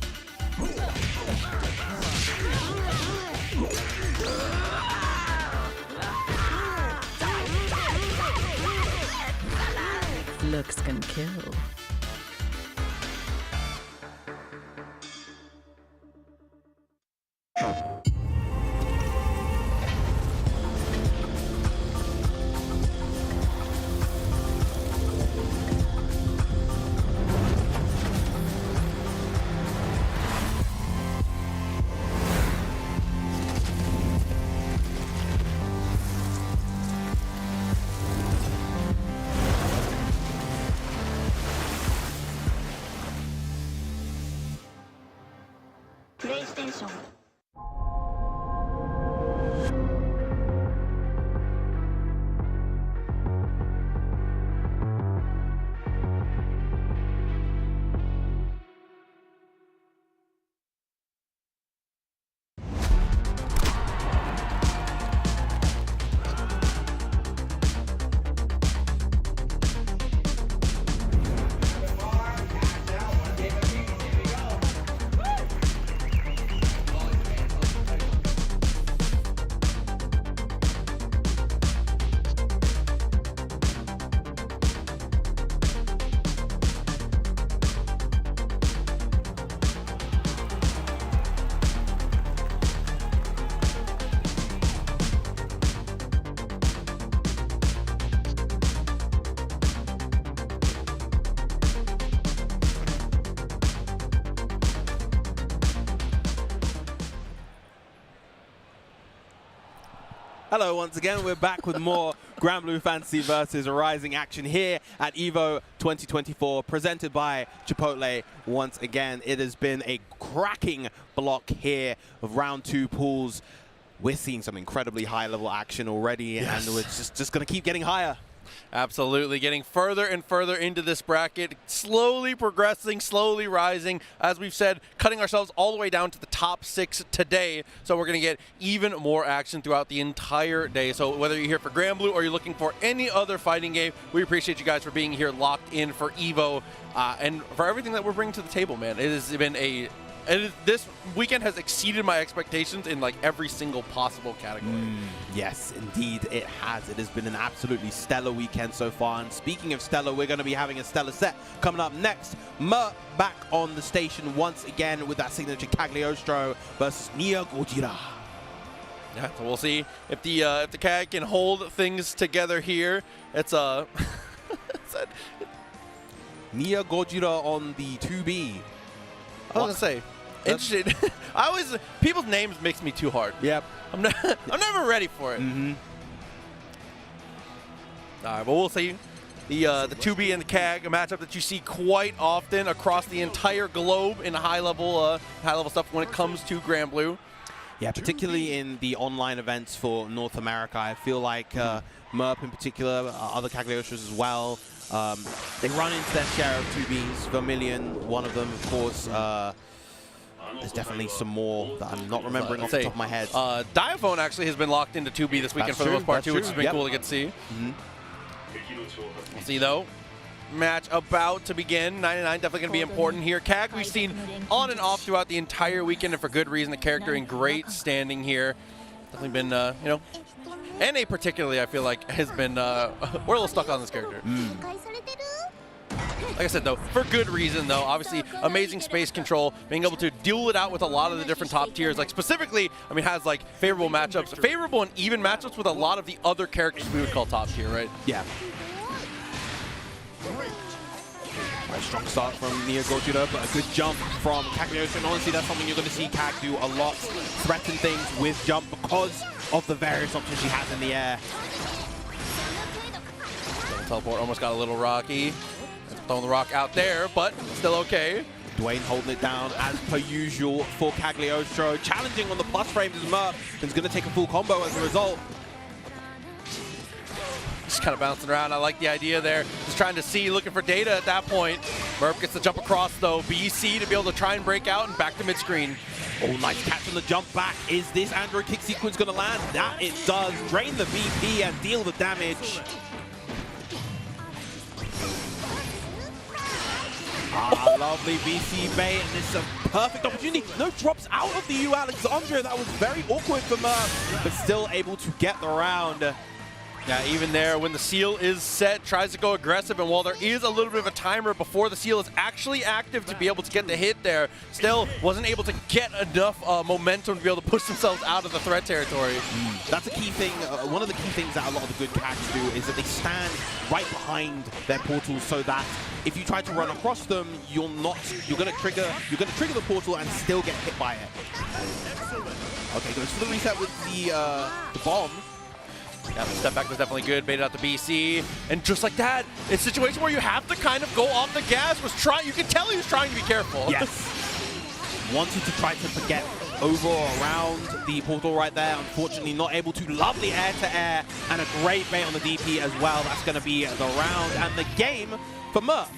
S15: Looks can kill.
S4: Hello once again, we're back with more Granblue Fantasy versus Rising action here at EVO 2024, presented by Chipotle. Once again, it has been a cracking block here of round 2 pools. We're seeing some incredibly high-level action already, and we're just going to keep getting higher.
S3: Absolutely, getting further and further into this bracket, slowly progressing, slowly rising. As we've said, cutting ourselves all the way down to the top 6 today. So we're going to get even more action throughout the entire day. So whether you're here for Granblue or you're looking for any other fighting game, we appreciate you guys for being here locked in for EVO and for everything that we're bringing to the table, man. It has been this weekend has exceeded my expectations in like every single possible category.
S4: Yes, indeed it has. It has been an absolutely stellar weekend so far. And speaking of stellar, we're going to be having a stellar set coming up next. Mert back on the station once again with that signature Cagliostro versus Nia Gojira.
S3: Yeah, so we'll see if the CAG can hold things together here. It's Nia
S4: Gojira on the 2B.
S3: I was gonna say, interesting. People's names makes me too hard.
S4: Yep.
S3: I'm never ready for it. All right, but we'll see. The 2B and the CAG, a matchup that you see quite often across the entire globe in high level stuff when it comes to Granblue.
S4: Yeah, particularly in the online events for North America. I feel like Merp in particular, other Cagliostros as well. They run into their share of 2Bs. Vermilion, one of them, of course. There's definitely some more that I'm not remembering off the top of my head.
S3: Diaphone actually has been locked into 2B this weekend for the most part too, which has been cool to get to see. We'll see though. Match about to begin. 99 definitely going to be important here. CAG we've seen on and off throughout the entire weekend, and for good reason. The character in great standing here. Definitely been, you know, NA particularly, I feel like, has been, we're a little stuck on this character. Like I said, though, for good reason, though. Obviously, amazing space control, being able to duel it out with a lot of the different top tiers. Like, specifically, I mean, has, like, favorable matchups, favorable and even matchups with a lot of the other characters we would call top tier, right?
S4: Yeah. A strong start from Nia Gojira, but a good jump from Cagliostro. And honestly, that's something you're going to see CAG do a lot. Threaten things with jump because of the various options she has in the air.
S3: Teleport almost got a little rocky. Throwing the rock out there, but still okay.
S4: Dwayne holding it down as per usual for Cagliostro. Challenging on the plus frames as Merp. He's going to take a full combo as a result.
S3: Just kind of bouncing around. I like the idea there. Just trying to see, looking for data at that point. Merp gets the jump across though. BC to be able to try and break out and back to mid-screen.
S4: Oh, nice catch on the jump back. Is this Android kick sequence going to land? That it does. Drain the VP and deal the damage. Lovely BC bait, and it's a perfect opportunity. No drops out of the U Alexandria. That was very awkward for Merp, but still able to get the round.
S1: Yeah, even there, when the seal is set, tries to go aggressive, and while there is a little bit of a timer before the seal is actually active to be able to get the hit there, still wasn't able to get enough momentum to be able to push themselves out of the threat territory.
S4: That's a key thing. One of the key things that a lot of the good CAGs do is that they stand right behind their portals so that if you try to run across them, you're gonna trigger the portal and still get hit by it. Okay, goes for the reset with the bomb.
S1: Yeah, the step back was definitely good. Baited out the BC, and just like that, it's a situation where you have to kind of go off the gas. You can tell he was trying to be careful.
S4: Yes. Wanted to try to get over or around the portal right there. Unfortunately, not able to. Lovely air-to-air and a great bait on the DP as well. That's going to be the round and the game for Murph.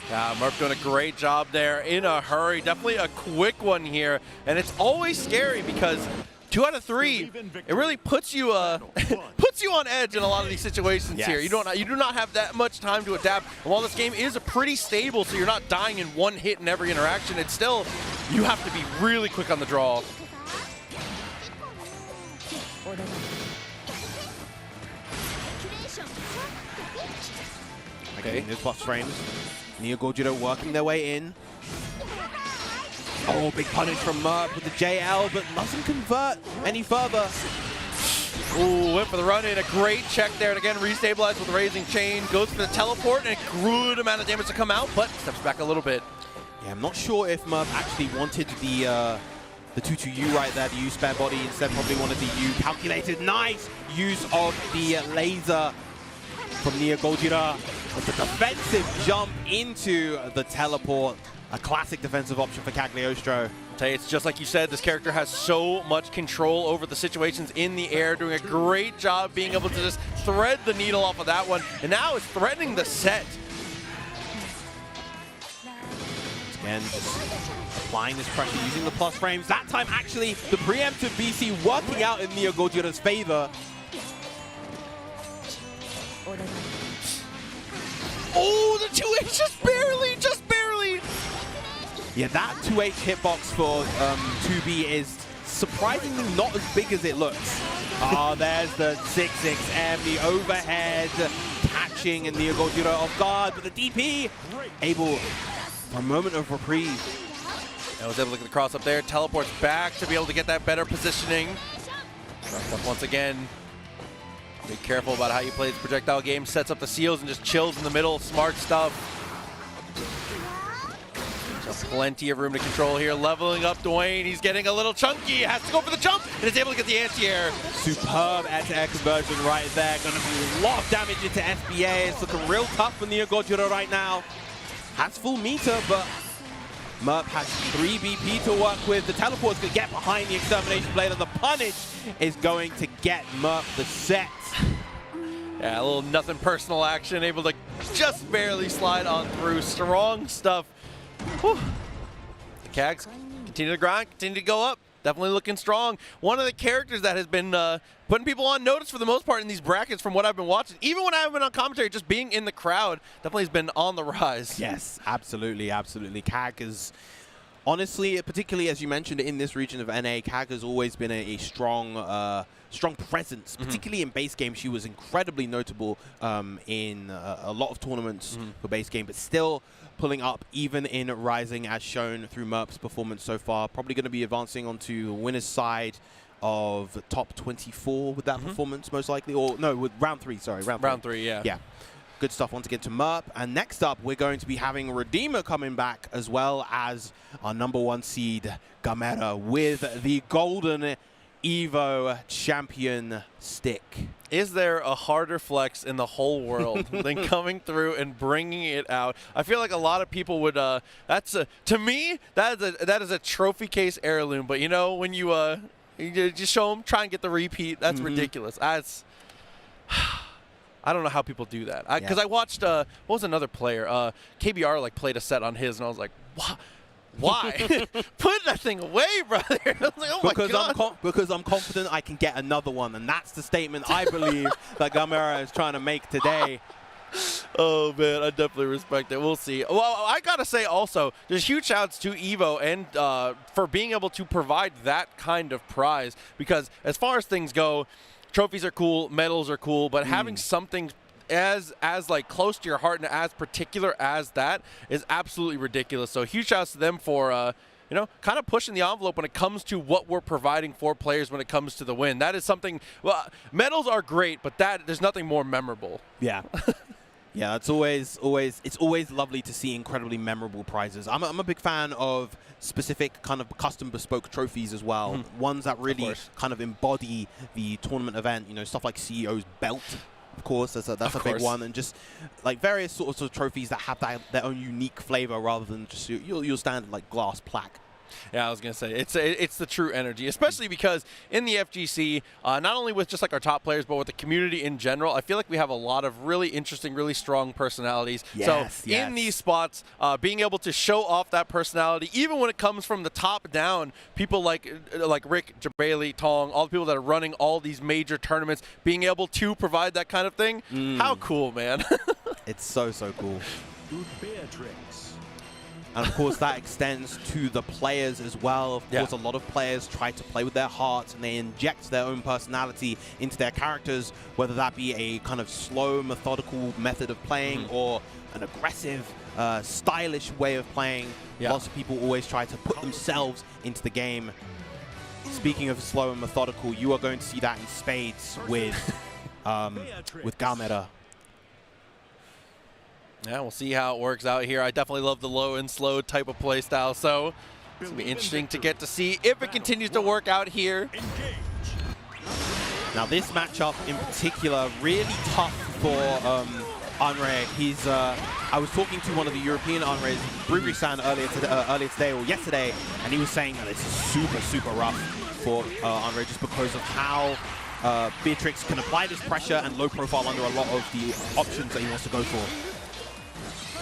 S1: Yeah, Murph doing a great job there in a hurry. Definitely a quick one here, and it's always scary because 2 out of 3, it really puts you puts you on edge in a lot of these situations here. You do not have that much time to adapt. And while this game is pretty stable, so you're not dying in one hit in every interaction, it's still, you have to be really quick on the draw.
S4: Okay, there's box frames. Neo Gogeta working their way in. Oh, big punish from Murph with the JL, but doesn't convert any further.
S1: Ooh, went for the run in. A great check there. And again, restabilized with the Raising Chain. Goes for the teleport, and a good amount of damage to come out, but steps back a little bit.
S4: Yeah, I'm not sure if Murph actually wanted the 2-2U right there, the U spare body. Instead, probably wanted the U calculated. Nice use of the laser from Neo Gogeta. With the defensive jump into the teleport. A classic defensive option for Cagliostro.
S1: It's just like you said, this character has so much control over the situations in the air, doing a great job being able to just thread the needle off of that one. And now it's threatening the set.
S4: Again, just applying this pressure, using the plus frames. That time, actually, the preemptive BC working out in Neo Gogeta's favor.
S1: Oh, the 2H just barely.
S4: Yeah, that 2H hitbox for 2B is surprisingly not as big as it looks. There's the 6-6M, the overhead, catching and Neo Gogeta off guard, but the DP able for a moment of reprieve.
S1: I was able to get the cross up there, teleports back to be able to get that better positioning. Wrapped up once again. Be careful about how you play this projectile game. Sets up the seals and just chills in the middle. Smart stuff. Just plenty of room to control here. Leveling up Dwayne. He's getting a little chunky. Has to go for the jump and is able to get the anti-air.
S4: Superb air-to-air conversion right there. Going to be a lot of damage into SBA. It's looking real tough for Neo Gogeta right now. Has full meter, but Murph has 3 BP to work with. The teleport's going to get behind the Extermination Blade, and the punish is going to get Murph the set.
S1: Yeah, a little nothing personal action, able to just barely slide on through. Strong stuff. Whew. The Cags continue to grind, continue to go up. Definitely looking strong. One of the characters that has been putting people on notice for the most part in these brackets from what I've been watching. Even when I haven't been on commentary, just being in the crowd definitely has been on the rise.
S4: Yes, absolutely. CAG is, honestly, particularly as you mentioned in this region of NA, CAG has always been a strong strong presence, particularly in base game. She was incredibly notable in a lot of tournaments for base game, but still pulling up even in Rising as shown through Murph's performance so far. Probably going to be advancing onto the winner's side of the top 24 with that performance, most likely. Or no, with round 3, sorry. Round
S1: 3, yeah.
S4: Yeah. Good stuff once again to Murph. And next up, we're going to be having Redeemer coming back, as well as our #1 seed, Gamera, with the golden Evo champion stick.
S1: Is there a harder flex in the whole world than coming through and bringing it out? I feel like a lot of people would, to me, that is a trophy case heirloom. But you know, when you just show them, try and get the repeat, that's ridiculous. That's, I don't know how people do that. Because I watched, what was another player? KBR played a set on his, and I was like, what? Why? Put that thing away, brother. I was like, oh my God.
S4: Because I'm confident I can get another one, and that's the statement I believe that Gamera is trying to make today.
S1: Oh, man, I definitely respect it. We'll see. Well, I got to say also, there's huge shouts to Evo and for being able to provide that kind of prize, because as far as things go, trophies are cool, medals are cool, but having something as like close to your heart and as particular as that is absolutely ridiculous. So huge shouts to them for you know, kind of pushing the envelope when it comes to what we're providing for players when it comes to the win. That is something. Well, medals are great, but there's nothing more memorable.
S4: Yeah. Yeah, it's always lovely to see incredibly memorable prizes. I'm a big fan of specific kind of custom bespoke trophies as well. Ones that really kind of embody the tournament event. You know, stuff like CEO's belt. Of course, that's a big one, and just like various sorts of trophies that have their own unique flavor rather than just your standard like glass plaque.
S1: Yeah, I was going to say, it's the true energy, especially because in the FGC, not only with just like our top players, but with the community in general, I feel like we have a lot of really interesting, really strong personalities.
S4: Yes,
S1: so in these spots, being able to show off that personality, even when it comes from the top down, people like Rick, Jabali, Tong, all the people that are running all these major tournaments, being able to provide that kind of thing, how cool, man.
S4: It's so cool. And of course, that extends to the players as well. Of course, a lot of players try to play with their hearts and they inject their own personality into their characters, whether that be a kind of slow, methodical method of playing or an aggressive, stylish way of playing. Lots of people always try to put themselves into the game. Speaking of slow and methodical, you are going to see that in spades with Gamera.
S1: Yeah, we'll see how it works out here. I definitely love the low and slow type of play style, so it's going to be interesting to get to see if it continues to work out here.
S4: Now, this matchup in particular, really tough for Anre. He's, I was talking to one of the European Anres, Brugri-san, earlier today or yesterday, and he was saying that this is super rough for Anre just because of how Beatrix can apply this pressure and low profile under a lot of the options that he wants to go for.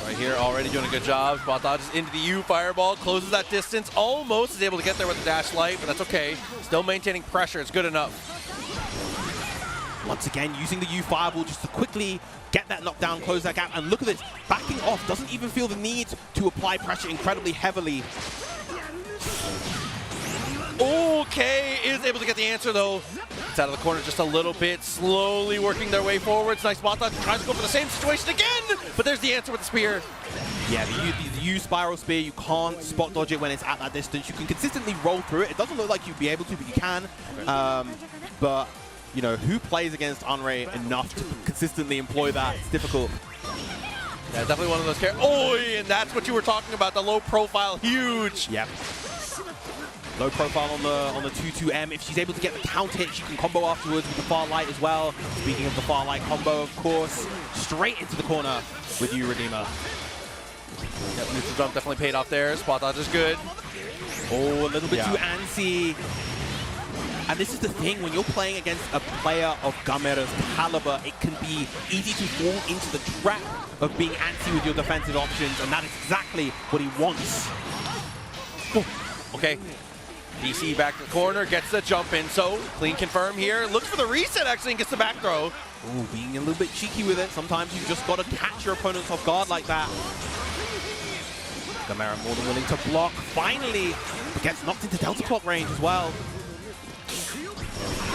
S1: Right here, already doing a good job. Spot dodges into the U fireball, closes that distance, almost is able to get there with the dash light, but that's okay. Still maintaining pressure, it's good enough.
S4: Once again, using the U fireball just to quickly get that knockdown, close that gap, and look at this, backing off, doesn't even feel the need to apply pressure incredibly heavily.
S1: Okay, is able to get the answer though. It's out of the corner just a little bit, slowly working their way forwards. Nice spot dodge, tries to go for the same situation again, but there's the answer with the spear.
S4: Yeah, the U spiral spear, you can't spot dodge it when it's at that distance. You can consistently roll through it. It doesn't look like you'd be able to, but you can. But, you know, who plays against Anre enough to consistently employ that? It's difficult.
S1: Yeah, definitely one of those characters. Oh, and that's what you were talking about, the low profile, huge.
S4: Yep. Low profile on the 2-2M. If she's able to get the count hit, she can combo afterwards with the far light as well. Speaking of the far light combo, of course, straight into the corner with you, Redeemer.
S1: Yep, neutral jump definitely paid off there. Spot dodge is good.
S4: Oh, a little bit too antsy. And this is the thing, when you're playing against a player of Gamera's caliber, it can be easy to fall into the trap of being antsy with your defensive options, and that is exactly what he wants.
S1: Oh, okay. DC back to the corner, gets the jump in, so clean confirm here. Looks for the reset actually and gets the back throw.
S4: Ooh, being a little bit cheeky with it. Sometimes you've just got to catch your opponents off guard like that. Gamera more than willing to block. Finally, gets knocked into Delta Clock range as well.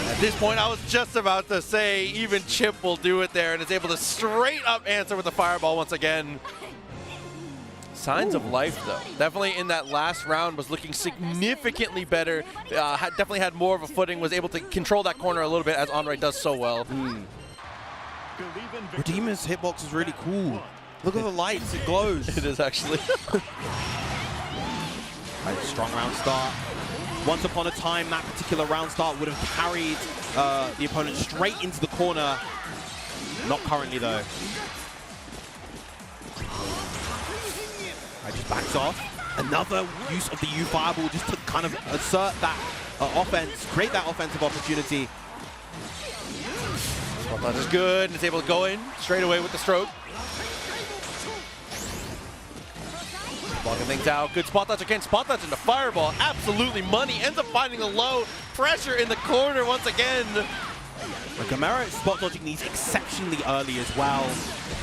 S1: At this point, I was just about to say even Chip will do it there and is able to straight up answer with the fireball once again. Signs of life, though. Definitely in that last round was looking significantly better. Definitely had more of a footing, was able to control that corner a little bit as Anre does so well.
S4: Redeemer's hitbox is really cool. Look at the lights, it glows.
S1: It is actually.
S4: Right, strong round start. Once upon a time, that particular round start would have carried the opponent straight into the corner. Not currently, though. Right, just backs off. Another use of the U fireball just to kind of assert that offense, create that offensive opportunity.
S1: Spot dodge is good, and it's able to go in straight away with the stroke. Blocking things out. Good spot dodge again. Spot dodge into fireball. Absolutely money. Ends up finding the low. Pressure in the corner once again.
S4: Gamera is spot dodging these exceptionally early as well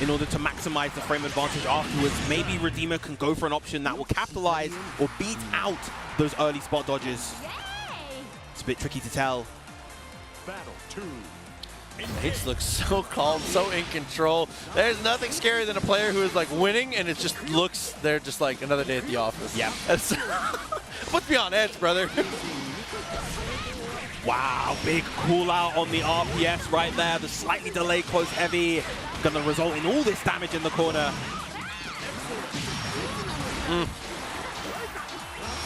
S4: in order to maximize the frame advantage afterwards. Maybe Redeemer can go for an option that will capitalize or beat out those early spot dodges. It's a bit tricky to tell.
S23: Battle 2.
S1: H looks so calm, so in control. There's nothing scarier than a player who is like winning and it just looks, they're just like another day at the office.
S4: Yeah.
S1: Put me on edge, brother.
S4: Wow, big call out on the RPS right there. The slightly delayed close heavy gonna result in all this damage in the corner.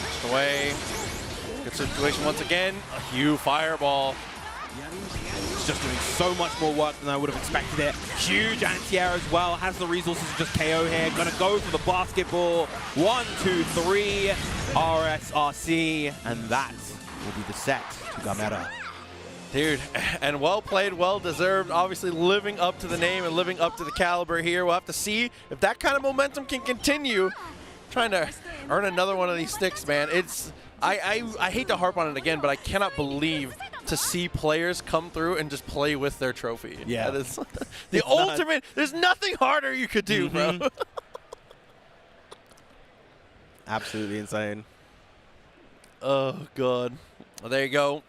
S1: Just away. Good situation once again. A huge fireball.
S4: It's just doing so much more work than I would have expected it. Huge anti-air as well. Has the resources to just KO here. Gonna go for the basketball. 1, 2, 3. RSRC. And that will be the set to Gamera.
S1: Dude, and well played, well deserved. Obviously living up to the name and living up to the caliber here. We'll have to see if that kind of momentum can continue. Trying to earn another one of these sticks, man. It's I hate to harp on it again, but I cannot believe to see players come through and just play with their trophy.
S4: Yeah.
S1: That is the ultimate. There's nothing harder you could do, bro.
S4: Absolutely insane.
S1: Oh, God. Well, there you go.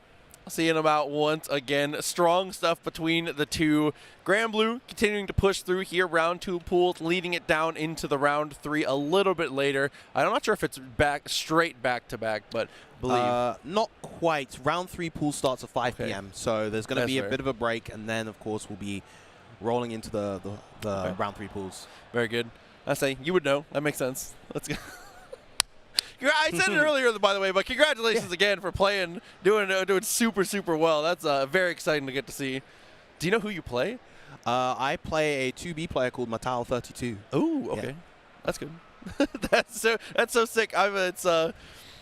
S1: Seeing them out once again. Strong stuff between the two. Grand Blue continuing to push through here. Round 2 pools, leading it down into the round 3 a little bit later. I'm not sure if it's straight back to back, but believe.
S4: Not quite. Round 3 pool starts at 5 p.m. So there's going to be a bit of a break, and then, of course, we'll be rolling into the round 3 pools.
S1: Very good. I say you would know. That makes sense. Let's go. I said it earlier, by the way, but congratulations again for playing, doing super, super well. That's very exciting to get to see. Do you know who you play?
S4: I play a 2B player called Matal32.
S1: Ooh, okay. Yeah. That's good. that's so sick.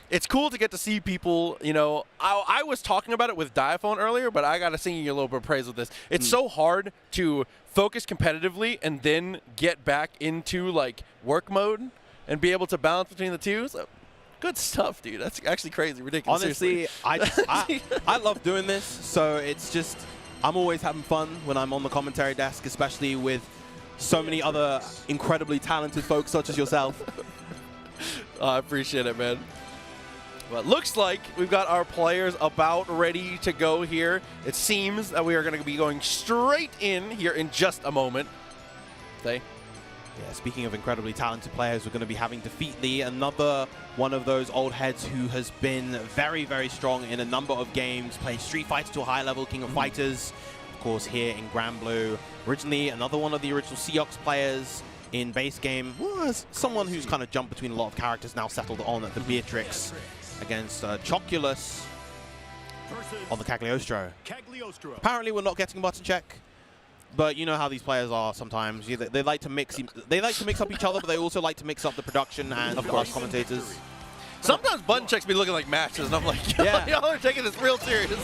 S1: It's cool to get to see people, you know. I was talking about it with Diaphone earlier, but I got to sing you a little bit of praise with this. It's so hard to focus competitively and then get back into, like, work mode and be able to balance between the two. So, good stuff, dude. That's actually crazy, ridiculous.
S4: Honestly, I love doing this, so it's just, I'm always having fun when I'm on the commentary desk, especially with so many other incredibly talented folks such as yourself.
S1: I appreciate it, man. Well, it looks like we've got our players about ready to go here. It seems that we are going to be going straight in here in just a moment. Say.
S4: Yeah, speaking of incredibly talented players, we're going to be having Defeatly, another one of those old heads who has been very, very strong in a number of games, playing Street Fighter to a high level, King of Fighters, of course, here in Grand Blue. Originally, another one of the original Seox players in base game, was someone who's kind of jumped between a lot of characters, now settled on at the Beatrix against Choculus on the Cagliostro. Apparently, we're not getting button check. But you know how these players are sometimes. They like to mix up each other, but they also like to mix up the production and, of course, commentators.
S1: Sometimes button checks be looking like matches, and I'm like, y'all are taking this real serious.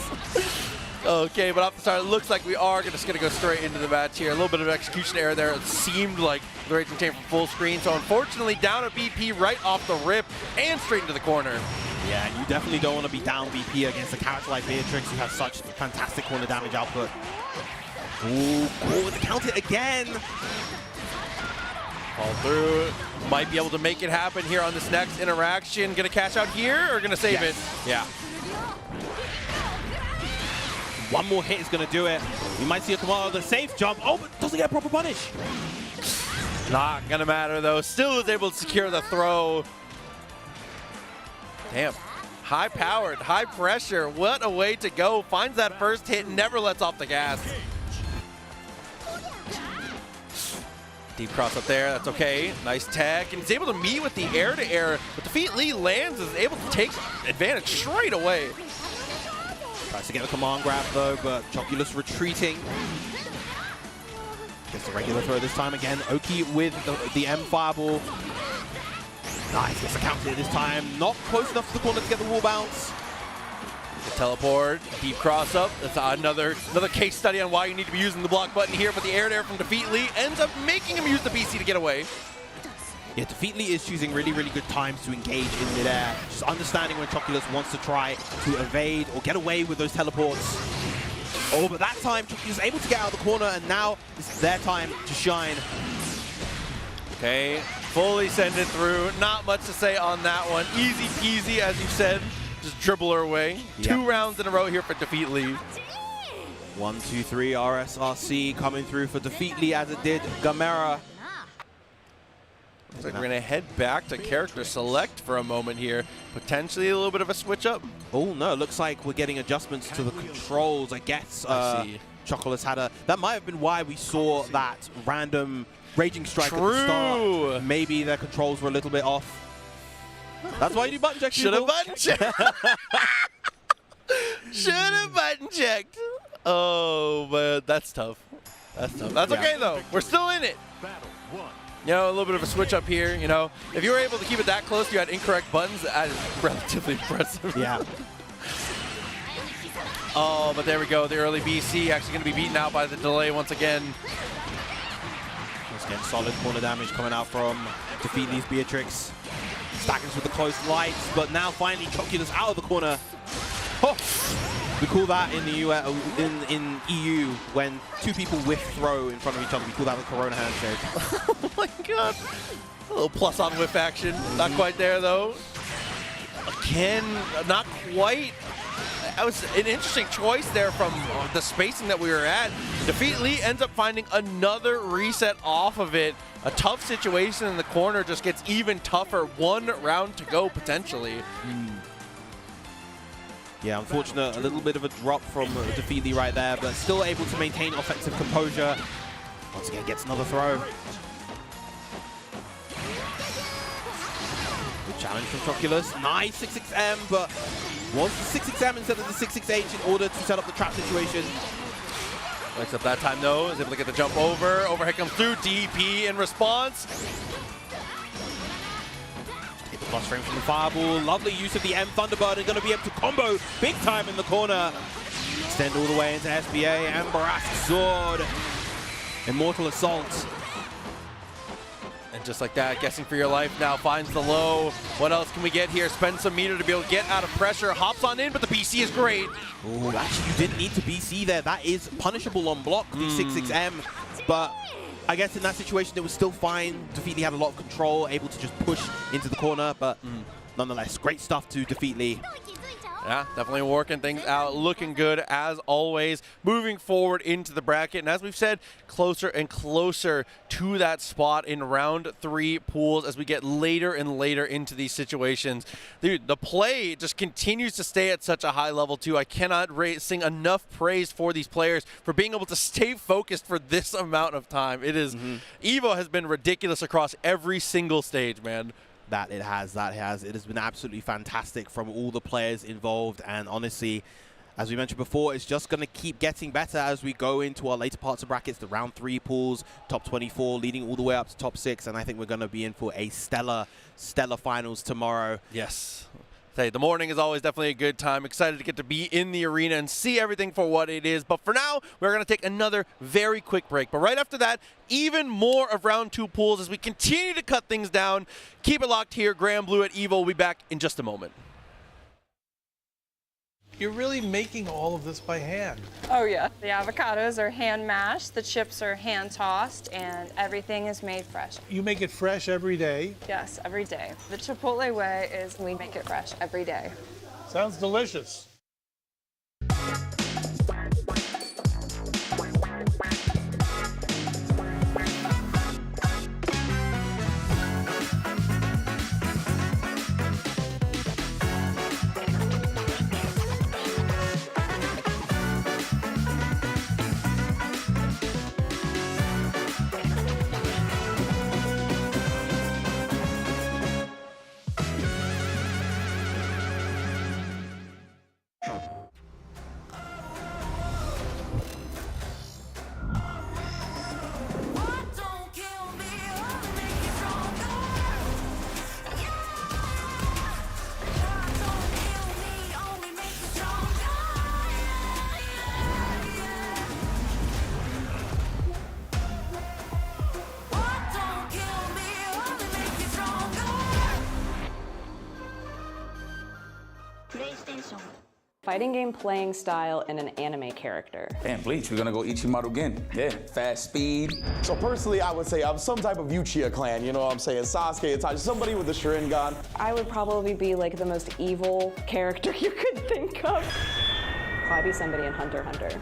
S1: Okay, but off the start, it looks like we are just going to go straight into the match here. A little bit of execution error there. It seemed like the Raging came from full screen. So unfortunately, down a BP right off the rip and straight into the corner.
S4: Yeah, you definitely don't want to be down BP against a character like Beatrix who has such fantastic corner damage output. Ooh, cool with the counter again.
S1: Fall through. Might be able to make it happen here on this next interaction. Gonna cash out here or gonna save it? Yeah.
S4: One more hit is gonna do it. We might see a command with a safe jump. Oh, but doesn't get a proper punish.
S1: Not gonna matter though. Still is able to secure the throw. Damn. High powered, high pressure. What a way to go. Finds that first hit, never lets off the gas. Deep cross up there, that's okay. Nice tech, and he's able to meet with the air-to-air, but Defeatly lands, is able to take advantage straight away.
S4: Tries to get a command grab though, but Choculus retreating. Gets the regular throw this time again. Oki with the M fireball. Nice, gets the counter this time. Not close enough to the corner to get the wall bounce.
S1: The teleport, deep cross up. That's another case study on why you need to be using the block button here, but the air-to-air from Defeatly ends up making him use the BC to get away.
S4: Yeah, Defeatly is choosing really, really good times to engage in midair. Just understanding when Choculus wants to try to evade or get away with those teleports. Oh, but that time, Choculus is able to get out of the corner, and now it's their time to shine.
S1: Okay, fully send it through. Not much to say on that one. Easy peasy, as you said. Just dribble her away. Yep. 2 rounds in a row here for Defeatly.
S4: 1, 2, 3, RSRC coming through for Defeatly as it did Gamera.
S3: Looks like we're going to head back to character select for a moment here. Potentially a little bit of a switch up.
S4: Oh, no. It looks like we're getting adjustments to the controls, I guess. I see. Chocolate's had a... That might have been why we saw that random Raging Strike at the start. Maybe their controls were a little bit off. That's why you do button check.
S3: Should have button checked. Should have button checked. Oh, man. That's tough. That's tough. That's okay, though. We're still in it. You know, a little bit of a switch up here. You know, if you were able to keep it that close, you had incorrect buttons. That is relatively impressive.
S4: Yeah.
S3: Oh, but there we go. The early BC actually going to be beaten out by the delay once again.
S4: Once again, solid corner damage coming out from Defeatly's Beatrix. Stackers with the close lights, but now finally Chocula's out of the corner. Oh. We call that in the in EU when two people whiff throw in front of each other. We call that the Corona handshake.
S3: Oh my god. A little plus on whiff action. Not quite there though. Again, not quite. That was an interesting choice there from the spacing that we were at. Defeatly ends up finding another reset off of it. A tough situation in the corner just gets even tougher. 1 round to go potentially.
S4: Yeah, unfortunate, a little bit of a drop from Defeatly right there, but still able to maintain offensive composure. Once again, gets another throw. Good challenge from Choculus. Nice 6-6M, but was the 6-6M instead of the 6-6H in order to set up the trap situation.
S3: Except that time, though, is able to get the jump over. Overhead comes through. DP in response.
S4: Hit the plus frame from the fireball. Lovely use of the M Thunderbird and going to be able to combo big time in the corner. Extend all the way into SBA and Borask Sword. Immortal Assault.
S3: And just like that, guessing for your life now finds the low. What else can we get here? Spend some meter to be able to get out of pressure. Hops on in, but the BC is great.
S4: Oh, actually, you didn't need to BC there. That is punishable on block, the 6-6M. But I guess in that situation, it was still fine. Defeatly had a lot of control, able to just push into the corner. But nonetheless, great stuff to Defeatly.
S3: Yeah, definitely working things out, looking good as always, moving forward into the bracket. And as we've said, closer and closer to that spot in round 3 pools as we get later and later into these situations. Dude, the play just continues to stay at such a high level too. I cannot sing enough praise for these players for being able to stay focused for this amount of time. It is, EVO has been ridiculous across every single stage, man.
S4: That it has. It has been absolutely fantastic from all the players involved. And honestly, as we mentioned before, it's just going to keep getting better as we go into our later parts of brackets, the round 3 pools, top 24, leading all the way up to top 6. And I think we're going to be in for a stellar finals tomorrow.
S3: Yes. Hey, the morning is always definitely a good time. Excited to get to be in the arena and see everything for what it is. But for now, we're going to take another very quick break. But right after that, even more of round 2 pools as we continue to cut things down. Keep it locked here. Grand Blue at EVO will be back in just a moment.
S13: You're really making all of this by hand.
S7: Oh yeah. The avocados are hand mashed, the chips are hand tossed, and everything is made fresh.
S13: You make it fresh every day.
S7: Yes, every day. The Chipotle way is we make it fresh every day.
S13: Sounds delicious.
S11: Fighting game playing style and an anime character.
S19: Damn, Bleach, we're gonna go Ichimaru again. Yeah, fast speed.
S16: So personally, I would say I'm some type of Uchiha clan, you know what I'm saying? Sasuke, Itachi, somebody with a Sharingan.
S11: I would probably be like the most evil character you could think of. Probably somebody in Hunter x Hunter.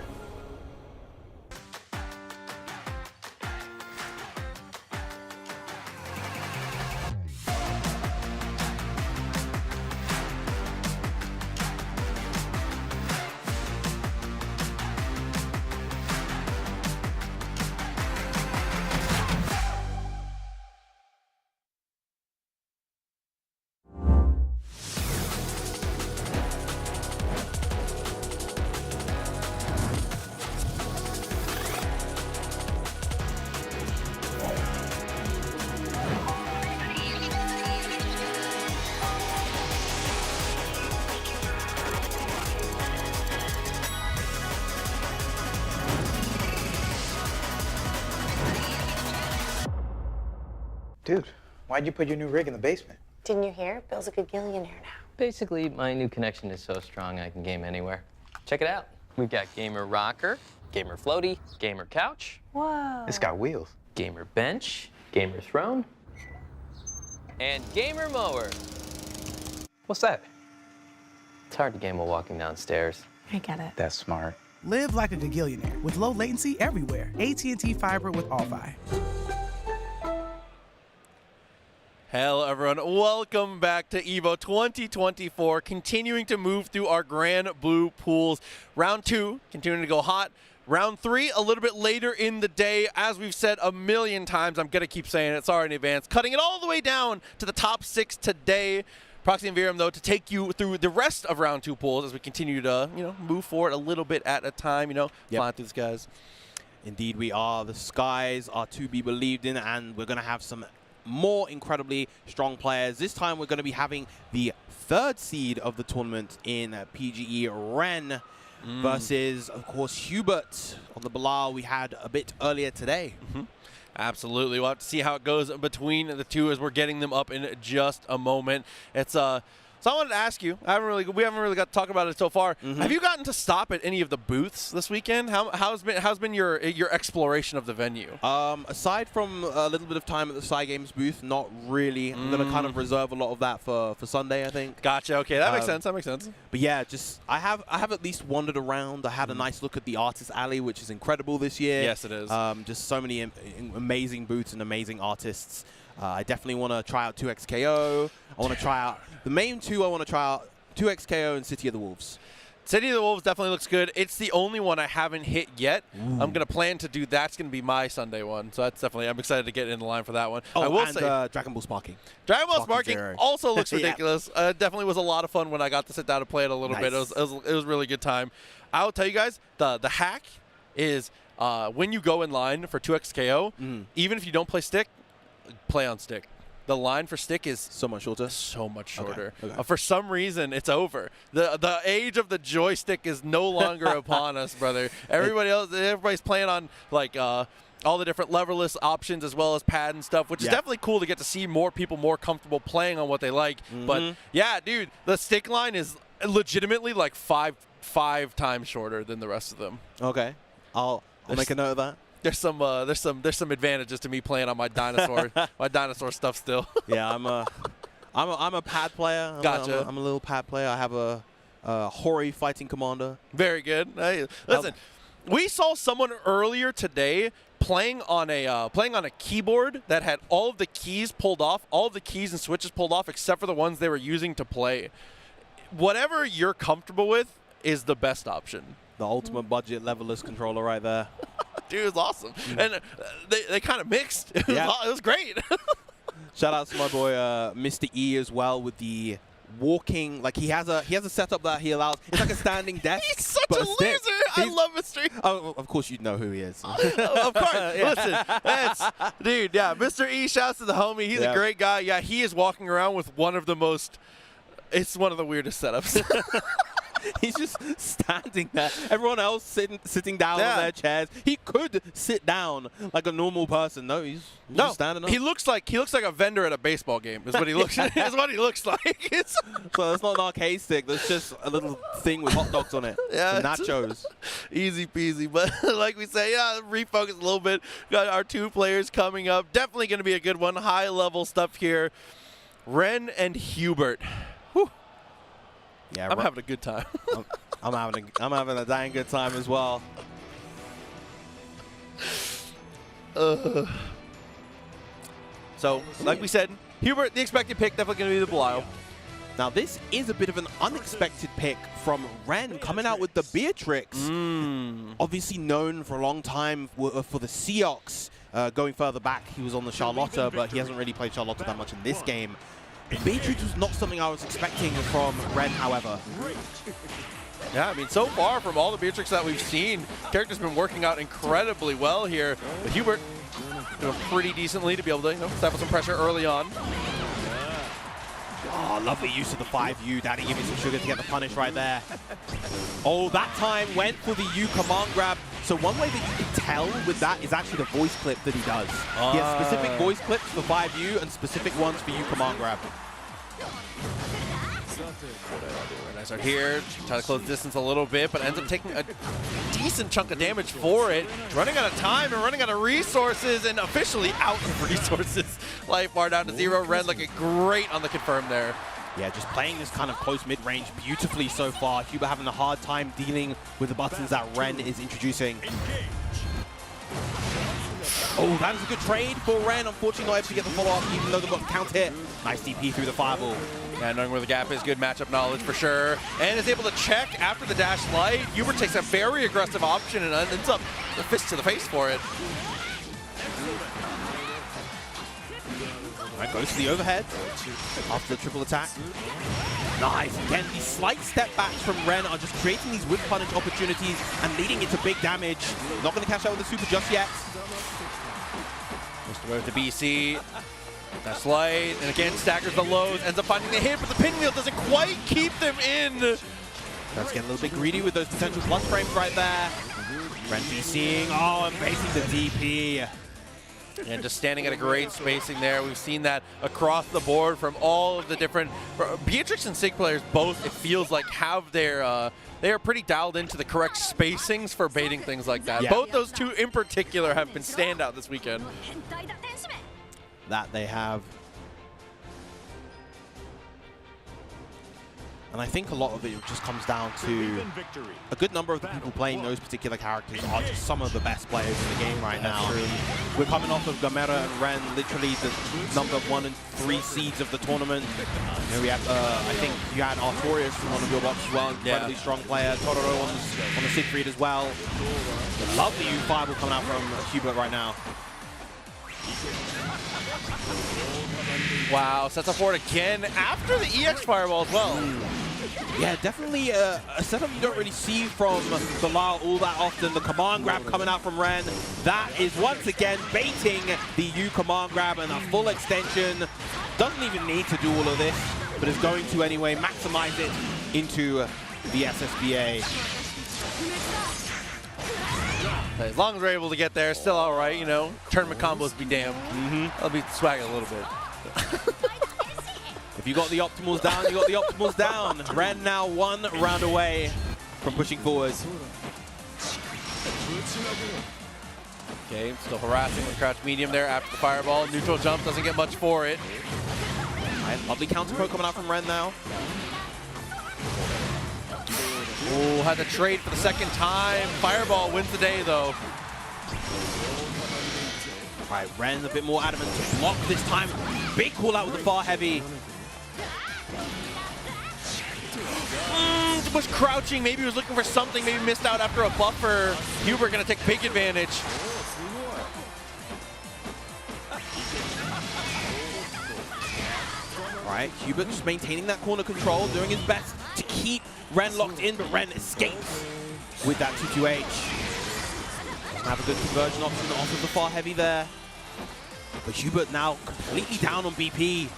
S10: Dude, why'd you put your new rig in the basement?
S12: Didn't you hear? Bill's a gagillionaire now.
S14: Basically, my new connection is so strong I can game anywhere. Check it out. We've got gamer rocker, gamer floaty, gamer couch.
S12: Whoa.
S10: It's got wheels.
S14: Gamer bench, gamer throne, and gamer mower.
S10: What's that?
S14: It's hard to game while walking downstairs.
S12: I get it.
S10: That's smart.
S18: Live like a gagillionaire with low latency everywhere. AT&T Fiber with All-Fi.
S3: Hello, everyone. Welcome back to EVO 2024. Continuing to move through our Grand Blue pools. Round 2, continuing to go hot. Round 3, a little bit later in the day. As we've said a million times, I'm going to keep saying it. Sorry in advance. Cutting it all the way down to the top 6 today. Proxy and Virum, though, to take you through the rest of Round 2 pools as we continue to, move forward a little bit at a time, flying through the skies.
S4: Indeed, we are. The skies are to be believed in, and we're going to have some more incredibly strong players. This time, we're going to be having the 3rd seed of the tournament in PGE, Ren, versus, of course, Hubert on the Bilal we had a bit earlier today.
S3: Absolutely. We'll have to see how it goes between the two as we're getting them up in just a moment. It's so I wanted to ask you, we haven't really got to talk about it so far. Have you gotten to stop at any of the booths this weekend? How's been your exploration of the venue?
S4: Aside from a little bit of time at the Psy Games booth, not really. I'm going to kind of reserve a lot of that for Sunday, I think.
S3: Gotcha. Okay, that makes sense. That makes sense.
S4: But yeah, I have at least wandered around. I had a nice look at the Artist Alley, which is incredible this year.
S3: Yes, it is.
S4: Just so many amazing booths and amazing artists. I definitely want to try out 2XKO. I want to try out the main two. I want to try out 2XKO and City of the Wolves.
S3: City of the Wolves definitely looks good. It's the only one I haven't hit yet. I'm going to plan to do that's going to be my Sunday one. So that's definitely, I'm excited to get in the line for that one.
S4: Oh,
S3: I will
S4: and
S3: say
S4: Dragon Ball Sparking.
S3: Dragon Ball Sparking also looks ridiculous.
S4: Yeah.
S3: Definitely was a lot of fun when I got to sit down and play it a little bit. It was a really good time. I'll tell you guys, the hack is when you go in line for 2XKO, even if you don't play stick, play on stick. The line for stick is
S4: so much shorter.
S3: So much shorter.
S4: Okay.
S3: For some reason, it's over. The age of the joystick is no longer upon us, brother. Everybody's playing on like all the different leverless options as well as pad and stuff, which is definitely cool to get to see more people more comfortable playing on what they like. But yeah, dude, the stick line is legitimately like five times shorter than the rest of them.
S4: Okay, I'll make a note of that.
S3: There's some advantages to me playing on my dinosaur stuff still.
S4: Yeah, I'm a pad player.
S3: Gotcha.
S4: I'm a little pad player. I have a Hori fighting commander.
S3: Very good. Hey, listen, we saw someone earlier today playing on a keyboard that had all of the keys pulled off, all of the keys and switches pulled off, except for the ones they were using to play. Whatever you're comfortable with is the best option.
S4: The ultimate budget levelers controller right there.
S3: Dude, it was awesome. And they kind of mixed. It was great.
S4: Shout out to my boy Mr. E as well with the walking. Like he has a setup that he allows. It's like a standing desk.
S3: He's such a loser. I love Mr. E.
S4: Oh, of course you'd know who he is.
S3: Of course. Listen, dude, yeah. Mr. E, shouts to the homie. He's a great guy. Yeah, he is walking around with it's one of the weirdest setups.
S4: He's just standing there. Everyone else sitting down on their chairs. He could sit down like a normal person. No, he's just standing up.
S3: He looks like a vendor at a baseball game. Is what he looks. Is what he looks like.
S4: So it's not an arcade stick. There's just a little thing with hot dogs on it. Yeah, nachos.
S3: Easy peasy. But like we say, refocus a little bit. Got our 2 players coming up. Definitely going to be a good one. High level stuff here. Ren and Hubert.
S4: Yeah,
S3: I'm having a good time.
S4: I'm having a dang good time as well.
S3: So, like we said, Hubert, the expected pick, definitely going to be the Belial.
S4: Now, this is a bit of an unexpected pick from Ren, coming out with the Beatrix. Obviously known for a long time for the Seahawks. Going further back, he was on the Charlotta, but he hasn't really played Charlotta that much in this game. Beatrix was not something I was expecting from Ren, however.
S3: Yeah, I mean, so far from all the Beatrix that we've seen, character's been working out incredibly well here. But Hubert doing pretty decently to be able to stifle some pressure early on.
S4: Oh, lovely use of the 5U. Daddy, give me some sugar to get the punish right there. Oh, that time went for the U command grab. So one way that you can tell with that is actually the voice clip that he does. He has specific voice clips for 5U and specific ones for U command grab.
S3: Nice out here, try to close distance a little bit, but ends up taking a decent chunk of damage for it. Running out of time and running out of resources, and officially out of resources. Life bar down to 0. Ren looking great on the confirm there.
S4: Yeah, just playing this kind of close mid-range beautifully so far. Huber having a hard time dealing with the buttons that Ren is introducing. Oh, that is a good trade for Ren. Unfortunately, not able to get the follow-up, even though they've got the count hit. Nice DP through the fireball.
S3: Yeah, knowing where the gap is, good matchup knowledge for sure. And is able to check after the dash light. Huber takes a very aggressive option and ends up the fist to the face for it.
S4: Right, goes to the overhead after the triple attack. Nice. Again, these slight step backs from Ren are just creating these whip punish opportunities and leading into big damage. Not going to cash out with the super just yet.
S3: Just away with the BC. That's light, and again staggers the lows, ends up finding the hit, but the pinwheel doesn't quite keep them in.
S4: That's getting a little bit greedy with those potential plus frames right there. Ren BCing, and basing the DP.
S3: And just standing at a great spacing there. We've seen that across the board from all of the different... Beatrix and Sig players both, it feels like, have their... they are pretty dialed into the correct spacings for baiting things like that. Yeah. Both those two in particular have been standout this weekend.
S4: That they have. And I think a lot of it just comes down to a good number of the people playing those particular characters are just some of the best players in the game right now. We're coming off of Gamera and Ren, literally the number 1 and 3 seeds of the tournament. You know, we have, I think you had Artorias from one of your boxes as well, incredibly strong player. Totoro on the Siegfried as well. Lovely U5 coming out from Hubert right now.
S3: Wow, sets up for it again after the EX fireball as well.
S4: Yeah, definitely a setup you don't really see from Bilal all that often. The command grab coming out from Ren. That is once again baiting the U command grab and a full extension. Doesn't even need to do all of this, but is going to anyway maximize it into the SSBA.
S3: As long as we're able to get there, still all right, you know. Tournament combos be damned. I'll be swagging a little bit.
S4: If you got the optimals down, you got the optimals down. Ren now 1 round away from pushing forward.
S3: Okay, still harassing with crouch medium there after the fireball. Neutral jump doesn't get much for it.
S4: Right, lovely counter pro coming out from Ren now.
S3: Oh, had to trade for the second time. Fireball wins the day, though.
S4: Right, Ren a bit more adamant to block this time. Big call out with the far heavy.
S3: Was crouching, maybe he was looking for something, maybe missed out after a buffer. Huber gonna take big advantage.
S4: Right, Hubert just maintaining that corner control, doing his best to keep Ren locked in, but Ren escapes with that 2-2H. Doesn't have a good conversion option off of the far heavy there. But Hubert now completely down on BP.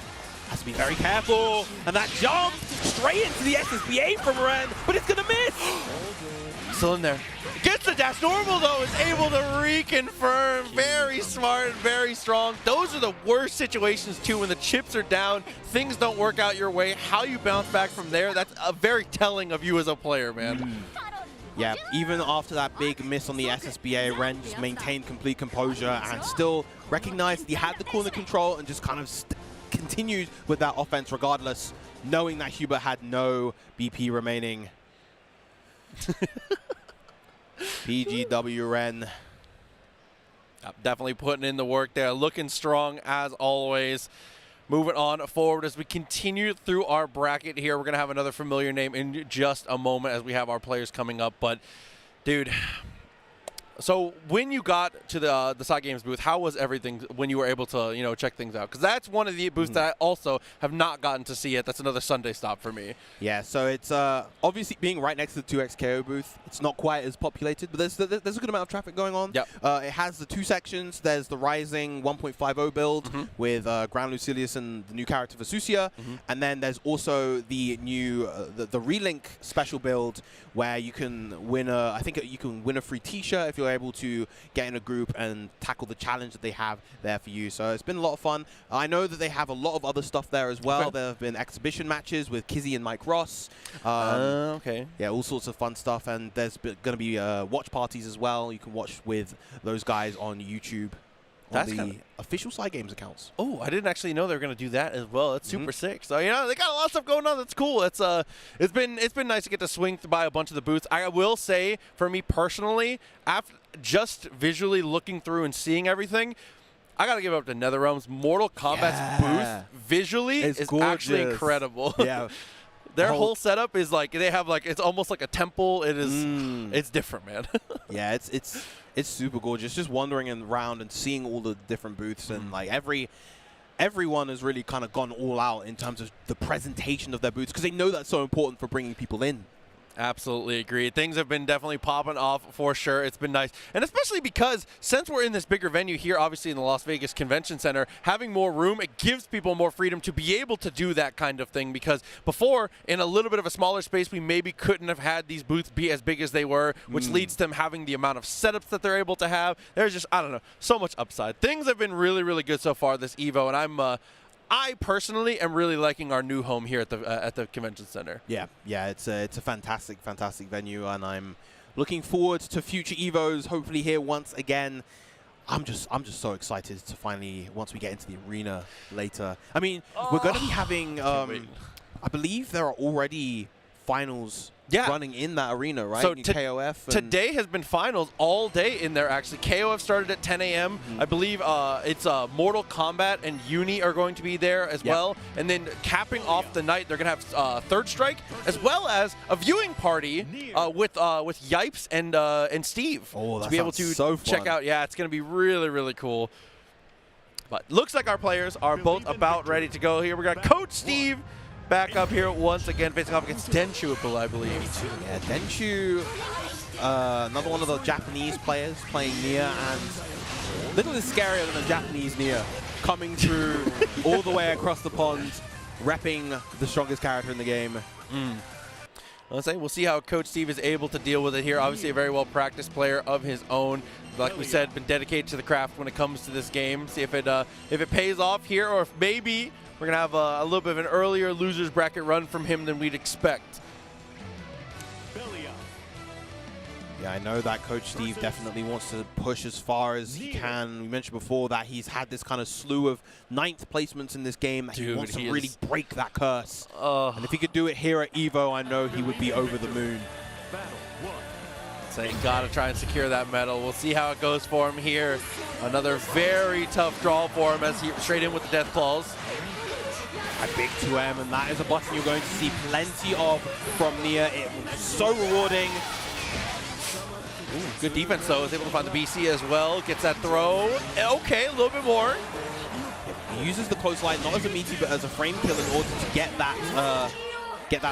S4: Has to be very careful. And that jump straight into the SSBA from Ren, but it's gonna miss.
S3: Still in there. Gets the dash normal though, is able to reconfirm. Very smart, very strong. Those are the worst situations too, when the chips are down, things don't work out your way. How you bounce back from there, that's a very telling of you as a player, man.
S4: Yeah, even after that big miss on the SSBA, Ren just maintained complete composure and still recognized he had the corner control and just kind of continued with that offense regardless, knowing that Hubert had no BP remaining. PGW Ren.
S3: Definitely putting in the work there, looking strong as always. Moving on forward as we continue through our bracket here. We're going to have another familiar name in just a moment as we have our players coming up. But, dude, so when you got to the Side Games booth, how was everything when you were able to, you know, check things out? Because that's one of the booths that I also have not gotten to see yet. That's another Sunday stop for me.
S4: Yeah, so it's obviously being right next to the 2XKO booth, it's not quite as populated, but there's a good amount of traffic going on.
S3: Yep.
S4: It has the 2 sections. There's the Rising 1.50 build with Grand Lucilius and the new character Vesusia, and then there's also the new the Relink special build where you can win I think you can win a free T-shirt if you're you're able to get in a group and tackle the challenge that they have there for you. So it's been a lot of fun. I know that they have a lot of other stuff there as well. There have been exhibition matches with Kizzy and Mike Ross.
S1: Okay.
S4: Yeah, all sorts of fun stuff. And there's going to be watch parties as well. You can watch with those guys on YouTube. That's the official Side Games accounts.
S1: Oh, I didn't actually know they were going to do that as well. That's super sick. So, you know, they got a lot of stuff going on. That's cool. It's been nice to get to swing by a bunch of the booths. I will say, for me personally, after just visually looking through and seeing everything, I got to give it up to NetherRealm's Mortal Kombat's booth visually is actually incredible.
S4: Yeah.
S1: Their whole setup is like, they have like, it's almost like a temple. It is, it's different, man.
S4: Yeah, it's super gorgeous. Just wandering around and seeing all the different booths and like everyone has really kind of gone all out in terms of the presentation of their booths because they know that's so important for bringing people in.
S1: Absolutely agree. Things have been definitely popping off for sure. It's been nice. And especially because since we're in this bigger venue here, obviously in the Las Vegas Convention Center, having more room, it gives people more freedom to be able to do that kind of thing. Because before, in a little bit of a smaller space, we maybe couldn't have had these booths be as big as they were, which leads to them having the amount of setups that they're able to have. There's just, I don't know, so much upside. Things have been really, really good so far this EVO, and I personally am really liking our new home here at the convention center.
S4: Yeah, it's a fantastic venue, and I'm looking forward to future EVOs. Hopefully here once again. I'm just so excited to finally, once we get into the arena later. I mean, we're going to be having. I believe there are already finals running in that arena, right?
S1: So
S4: KOF.
S1: Today has been finals all day in there, actually. KOF started at 10 a.m. I believe it's Mortal Kombat and Uni are going to be there as well. And then capping off the night, they're going to have Third Strike, as well as a viewing party with Yipes and Steve.
S4: Oh, that
S1: to be able to
S4: so fun.
S1: check out. Yeah, it's going to be really, really cool. But looks like our players are both about ready to go here. We got Coach Steve back up here once again, facing off against Denshu, I believe.
S4: Yeah, Denshu, another one of the Japanese players playing Nia, and little is scarier than a Japanese Nia coming through all the way across the pond, repping the strongest character in the game.
S1: We'll see how Coach Steve is able to deal with it here. Obviously a very well-practiced player of his own. Like we said, been dedicated to the craft when it comes to this game. See if it pays off here, or if maybe we're going to have a little bit of an earlier loser's bracket run from him than we'd expect.
S4: Yeah, I know that Coach Steve definitely wants to push as far as he can. We mentioned before that he's had this kind of slew of 9th placements in this game. That he wants to really break that curse. And if he could do it here at EVO, I know he would be over the moon.
S1: So you got to try and secure that medal. We'll see how it goes for him here. Another very tough draw for him as he straight in with the death claws.
S4: A big 2M, and that is a button you're going to see plenty of from Nia. It was so rewarding.
S1: Ooh, good defense, though. Is able to find the BC as well. Gets that throw. Okay, a little bit more.
S4: He uses the close line not as a meaty, but as a frame kill in order to get that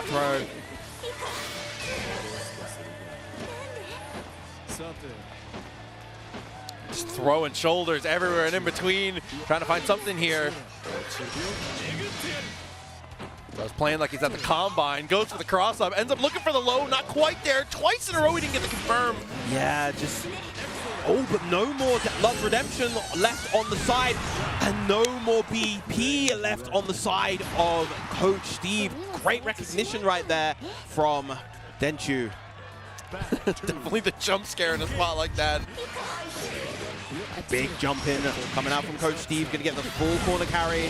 S4: throw.
S1: Just throwing shoulders everywhere and in between, trying to find something here. So he's playing like he's at the combine, goes for the cross-up, ends up looking for the low, not quite there. Twice in a row he didn't get the confirm.
S4: Yeah, just... Oh, but no more Love Redemption left on the side, and no more BP left on the side of Coach Steve. Great recognition right there from Denshu.
S1: Definitely the jump scare in a spot like that.
S4: Big jump in coming out from Coach Steve, going to get the full corner carry.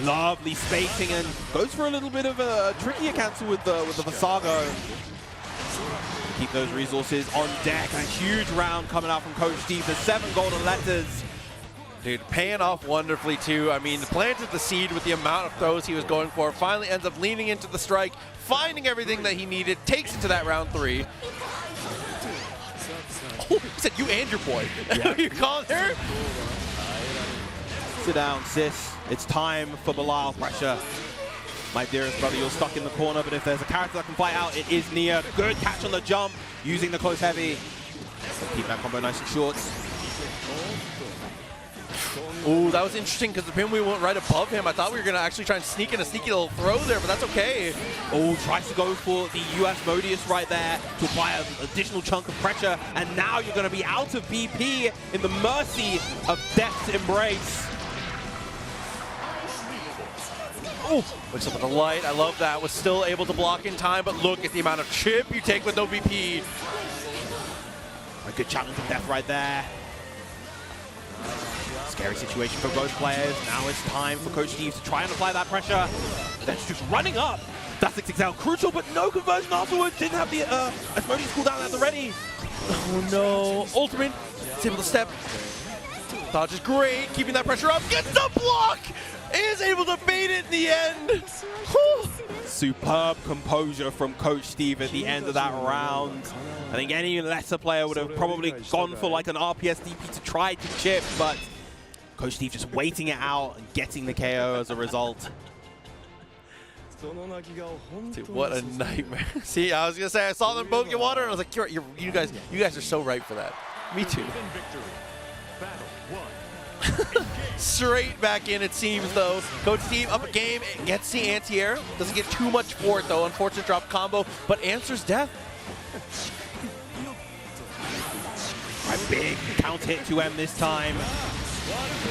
S4: Lovely spacing, and goes for a little bit of a trickier cancel with the Visago. Keep those resources on deck. A huge round coming out from Coach Steve. The 7 golden letters.
S1: Dude, paying off wonderfully, too. I mean, planted the seed with the amount of throws he was going for. Finally ends up leaning into the strike, finding everything that he needed, takes it to that round 3. Oh, he said you and your boy.
S4: Yeah.
S1: You calling her?
S4: Sit down, sis. It's time for Bilal pressure. My dearest brother, you're stuck in the corner, but if there's a character that can fight out, it is Nia. Good catch on the jump, using the close heavy. Keep that combo nice and short.
S3: Ooh, that was interesting because the pin wheel went right above him. I thought we were going to actually try and sneak in a sneaky little throw there, but that's okay.
S4: Oh, tries to go for the US Modius right there to apply an additional chunk of pressure, and now you're going to be out of BP in the mercy of Death's Embrace.
S3: Oh, looks up at the light. I love that. Was still able to block in time, but look at the amount of chip you take with no BP.
S4: A good challenge of Death right there. Scary situation for both players. Now it's time for Coach Steve to try and apply that pressure. That's just running up. That's 6XL crucial, but no conversion afterwards. Didn't have the Asmodeus cooldown at the ready.
S3: Oh no. Ultimate. It's able to step. Dodge is great. Keeping that pressure up. Gets the block. Is able to bait it in the end. Whew.
S4: Superb composure from Coach Steve at the end of that round. I think any lesser player would have probably gone for like an RPS DP to try to chip, but Coach Steve just waiting it out and getting the KO as a result.
S3: Dude, what a nightmare. See, I was going to say, I saw them both get water, and I was like, you guys are so right for that. Me too. Straight back in, it seems, though. Coach Steve up a game, gets the anti-air. Doesn't get too much for it, though. Unfortunate drop combo, but answers Death.
S4: Right, big count hit to M this time.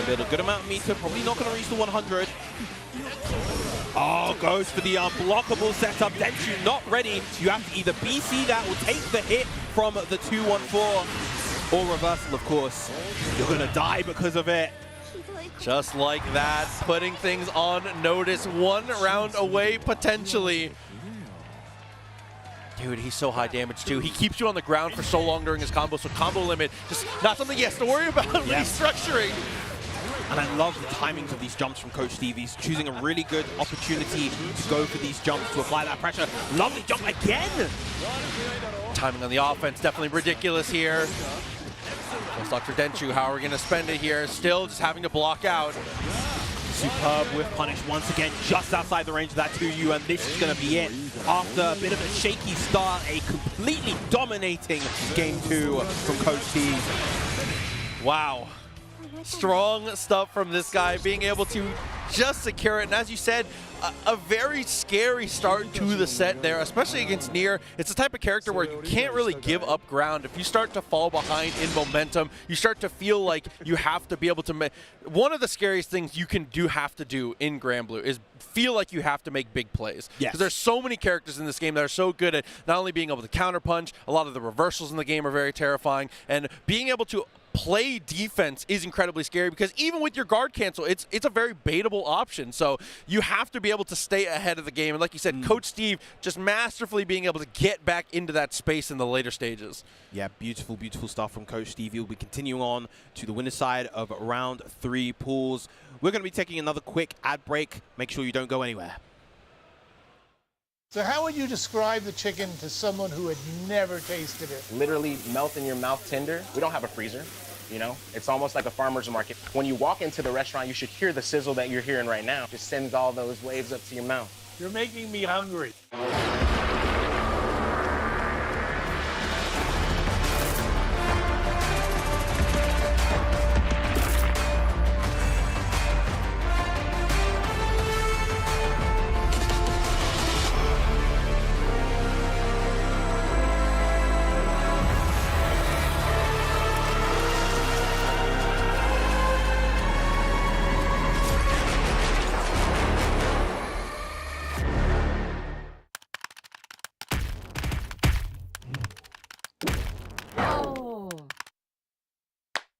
S4: A good amount of meter, probably not going to reach the 100. Oh, goes for the unblockable setup. Denshu not ready. You have to either BC that will take the hit from the 214, or reversal, of course. You're going to die because of it.
S3: Just like that, putting things on notice. 1 round away, potentially. Dude, he's so high damage, too. He keeps you on the ground for so long during his combo, so combo limit, just not something he has to worry about when he's structuring.
S4: And I love the timings of these jumps from Coach Steve. He's choosing a really good opportunity to go for these jumps, to apply that pressure. Lovely jump again!
S3: Timing on the offense, definitely ridiculous here. Plus Dr. Denshu, how are we going to spend it here? Still just having to block out.
S4: Superb with punish once again, just outside the range of that 2U, and this is going to be it. After a bit of a shaky start, a completely dominating Game 2 from Coach Steve.
S3: Wow. Strong stuff from this guy, being able to just secure it. And as you said, a very scary start to the set there, especially against Nier. It's the type of character where you can't really give up ground. If you start to fall behind in momentum, you start to feel like you have to be able to make... One of the scariest things you can have to do in Granblue is feel like you have to make big plays. Because there's so many characters in this game that are so good at not only being able to counterpunch, a lot of the reversals in the game are very terrifying, and being able to play defense is incredibly scary, because even with your guard cancel, it's a very baitable option. So you have to be able to stay ahead of the game. And like you said, Coach Steve just masterfully being able to get back into that space in the later stages.
S4: Yeah, beautiful, beautiful stuff from Coach Steve. He'll be continuing on to the winner's side of round 3 pools. We're going to be taking another quick ad break. Make sure you don't go anywhere.
S13: So how would you describe the chicken to someone who had never tasted it?
S9: Literally melt in your mouth tender. We don't have a freezer, you know? It's almost like a farmer's market. When you walk into the restaurant, you should hear the sizzle that you're hearing right now. Just sends all those waves up to your mouth.
S13: You're making me hungry.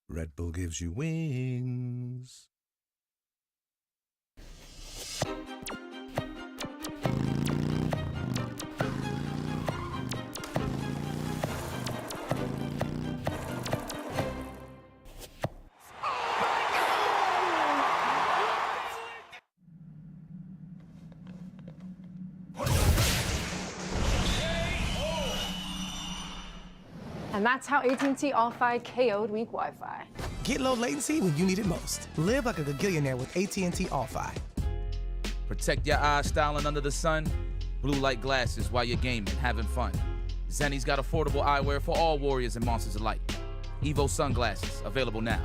S24: Red Bull gives you wings.
S2: And that's how AT&T All-Fi KO'd weak Wi-Fi.
S18: Get low latency when you need it most. Live like a gagillionaire with AT&T All-Fi.
S20: Protect your eyes styling under the sun. Blue light glasses while you're gaming, having fun. Zenny's got affordable eyewear for all warriors and monsters alike. Evo sunglasses, available now.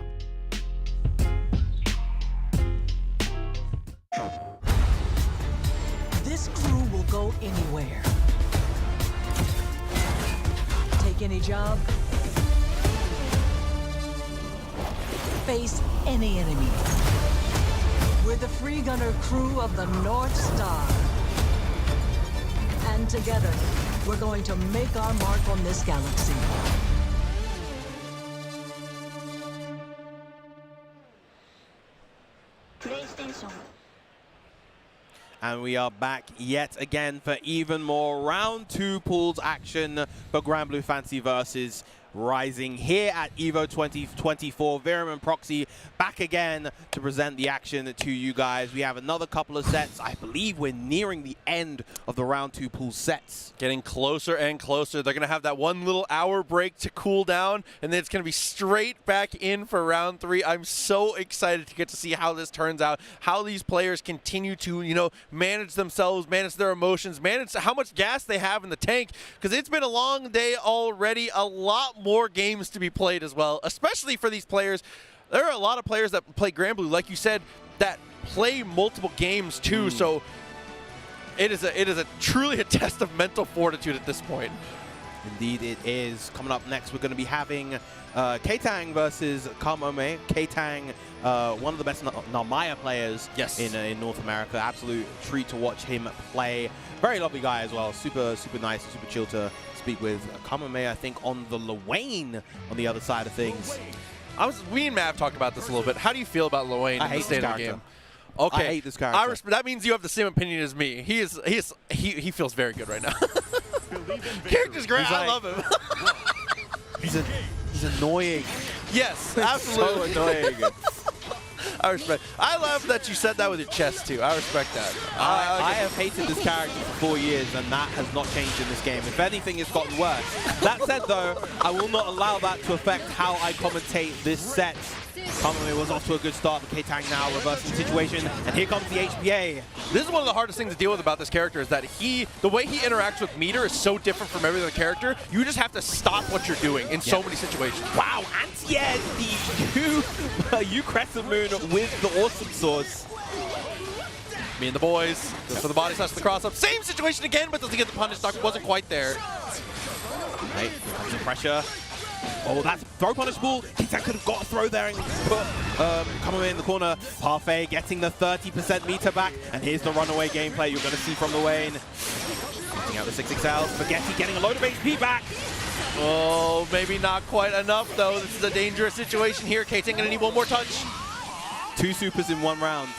S15: go anywhere. Take any job. Face any enemy. We're the free gunner crew of the North Star. And together, we're going to make our mark on this galaxy.
S5: PlayStation.
S4: And we are back yet again for even more round 2 pools action for Grand Blue Fantasy versus Rising here at EVO 2024. Virum and Proxy back again to present the action to you guys. We have another couple of sets. I believe we're nearing the end of the round 2 pool sets.
S3: Getting closer and closer. They're going to have that 1 little hour break to cool down, and then it's going to be straight back in for round 3. I'm so excited to get to see how this turns out, how these players continue to, you know, manage themselves, manage their emotions, manage how much gas they have in the tank, because it's been a long day already. A lot more games to be played as well, especially for these players. There are a lot of players that play Grand Blue, like you said, that play multiple games too. So it is a truly a test of mental fortitude at this point.
S4: Indeed it is. Coming up next, we're going to be having K-Tang versus Kamome. K-Tang, one of the best Narmaya players in North America. Absolute treat to watch him play. Very lovely guy as well. Super nice, super chill to speak with. Kamome, I think, on the Luane on the other side of things.
S3: We and Mav talked about this a little bit. How do you feel about Luane in the state of the game?
S4: Okay, I hate this character.
S3: That means you have the same opinion as me. He feels very good right now. Character's great. I love him.
S4: He's annoying.
S3: Yes, absolutely.
S4: So annoying.
S3: I respect. I love that you said that with your chest too. I respect that.
S4: I have hated this character for 4 years, and that has not changed in this game. If anything, it's gotten worse. That said, though, I will not allow that to affect how I commentate this set. Kamome was off to a good start, but K-Tang now reversing the situation, and here comes the HPA.
S3: This is one of the hardest things to deal with about this character, is that the way he interacts with meter is so different from every other character. You just have to stop what you're doing in so many situations.
S4: Wow, anti-air the Crescent Moon with the awesome source.
S3: Me and the boys, goes for the body slash, the cross up. Same situation again, but doesn't get the punish. Doc wasn't quite there.
S4: Right, here comes the pressure. Oh, that's throw punishable. K-Tang could have got a throw there and put Kamome in the corner. Parfait getting the 30% meter back, and here's the runaway gameplay you're going to see from the Wayne. Getting out the 6XL. Spaghetti getting a load of HP back.
S3: Oh, maybe not quite enough, though. This is a dangerous situation here. K-Tang going to need one more touch.
S4: 2 supers in 1 round.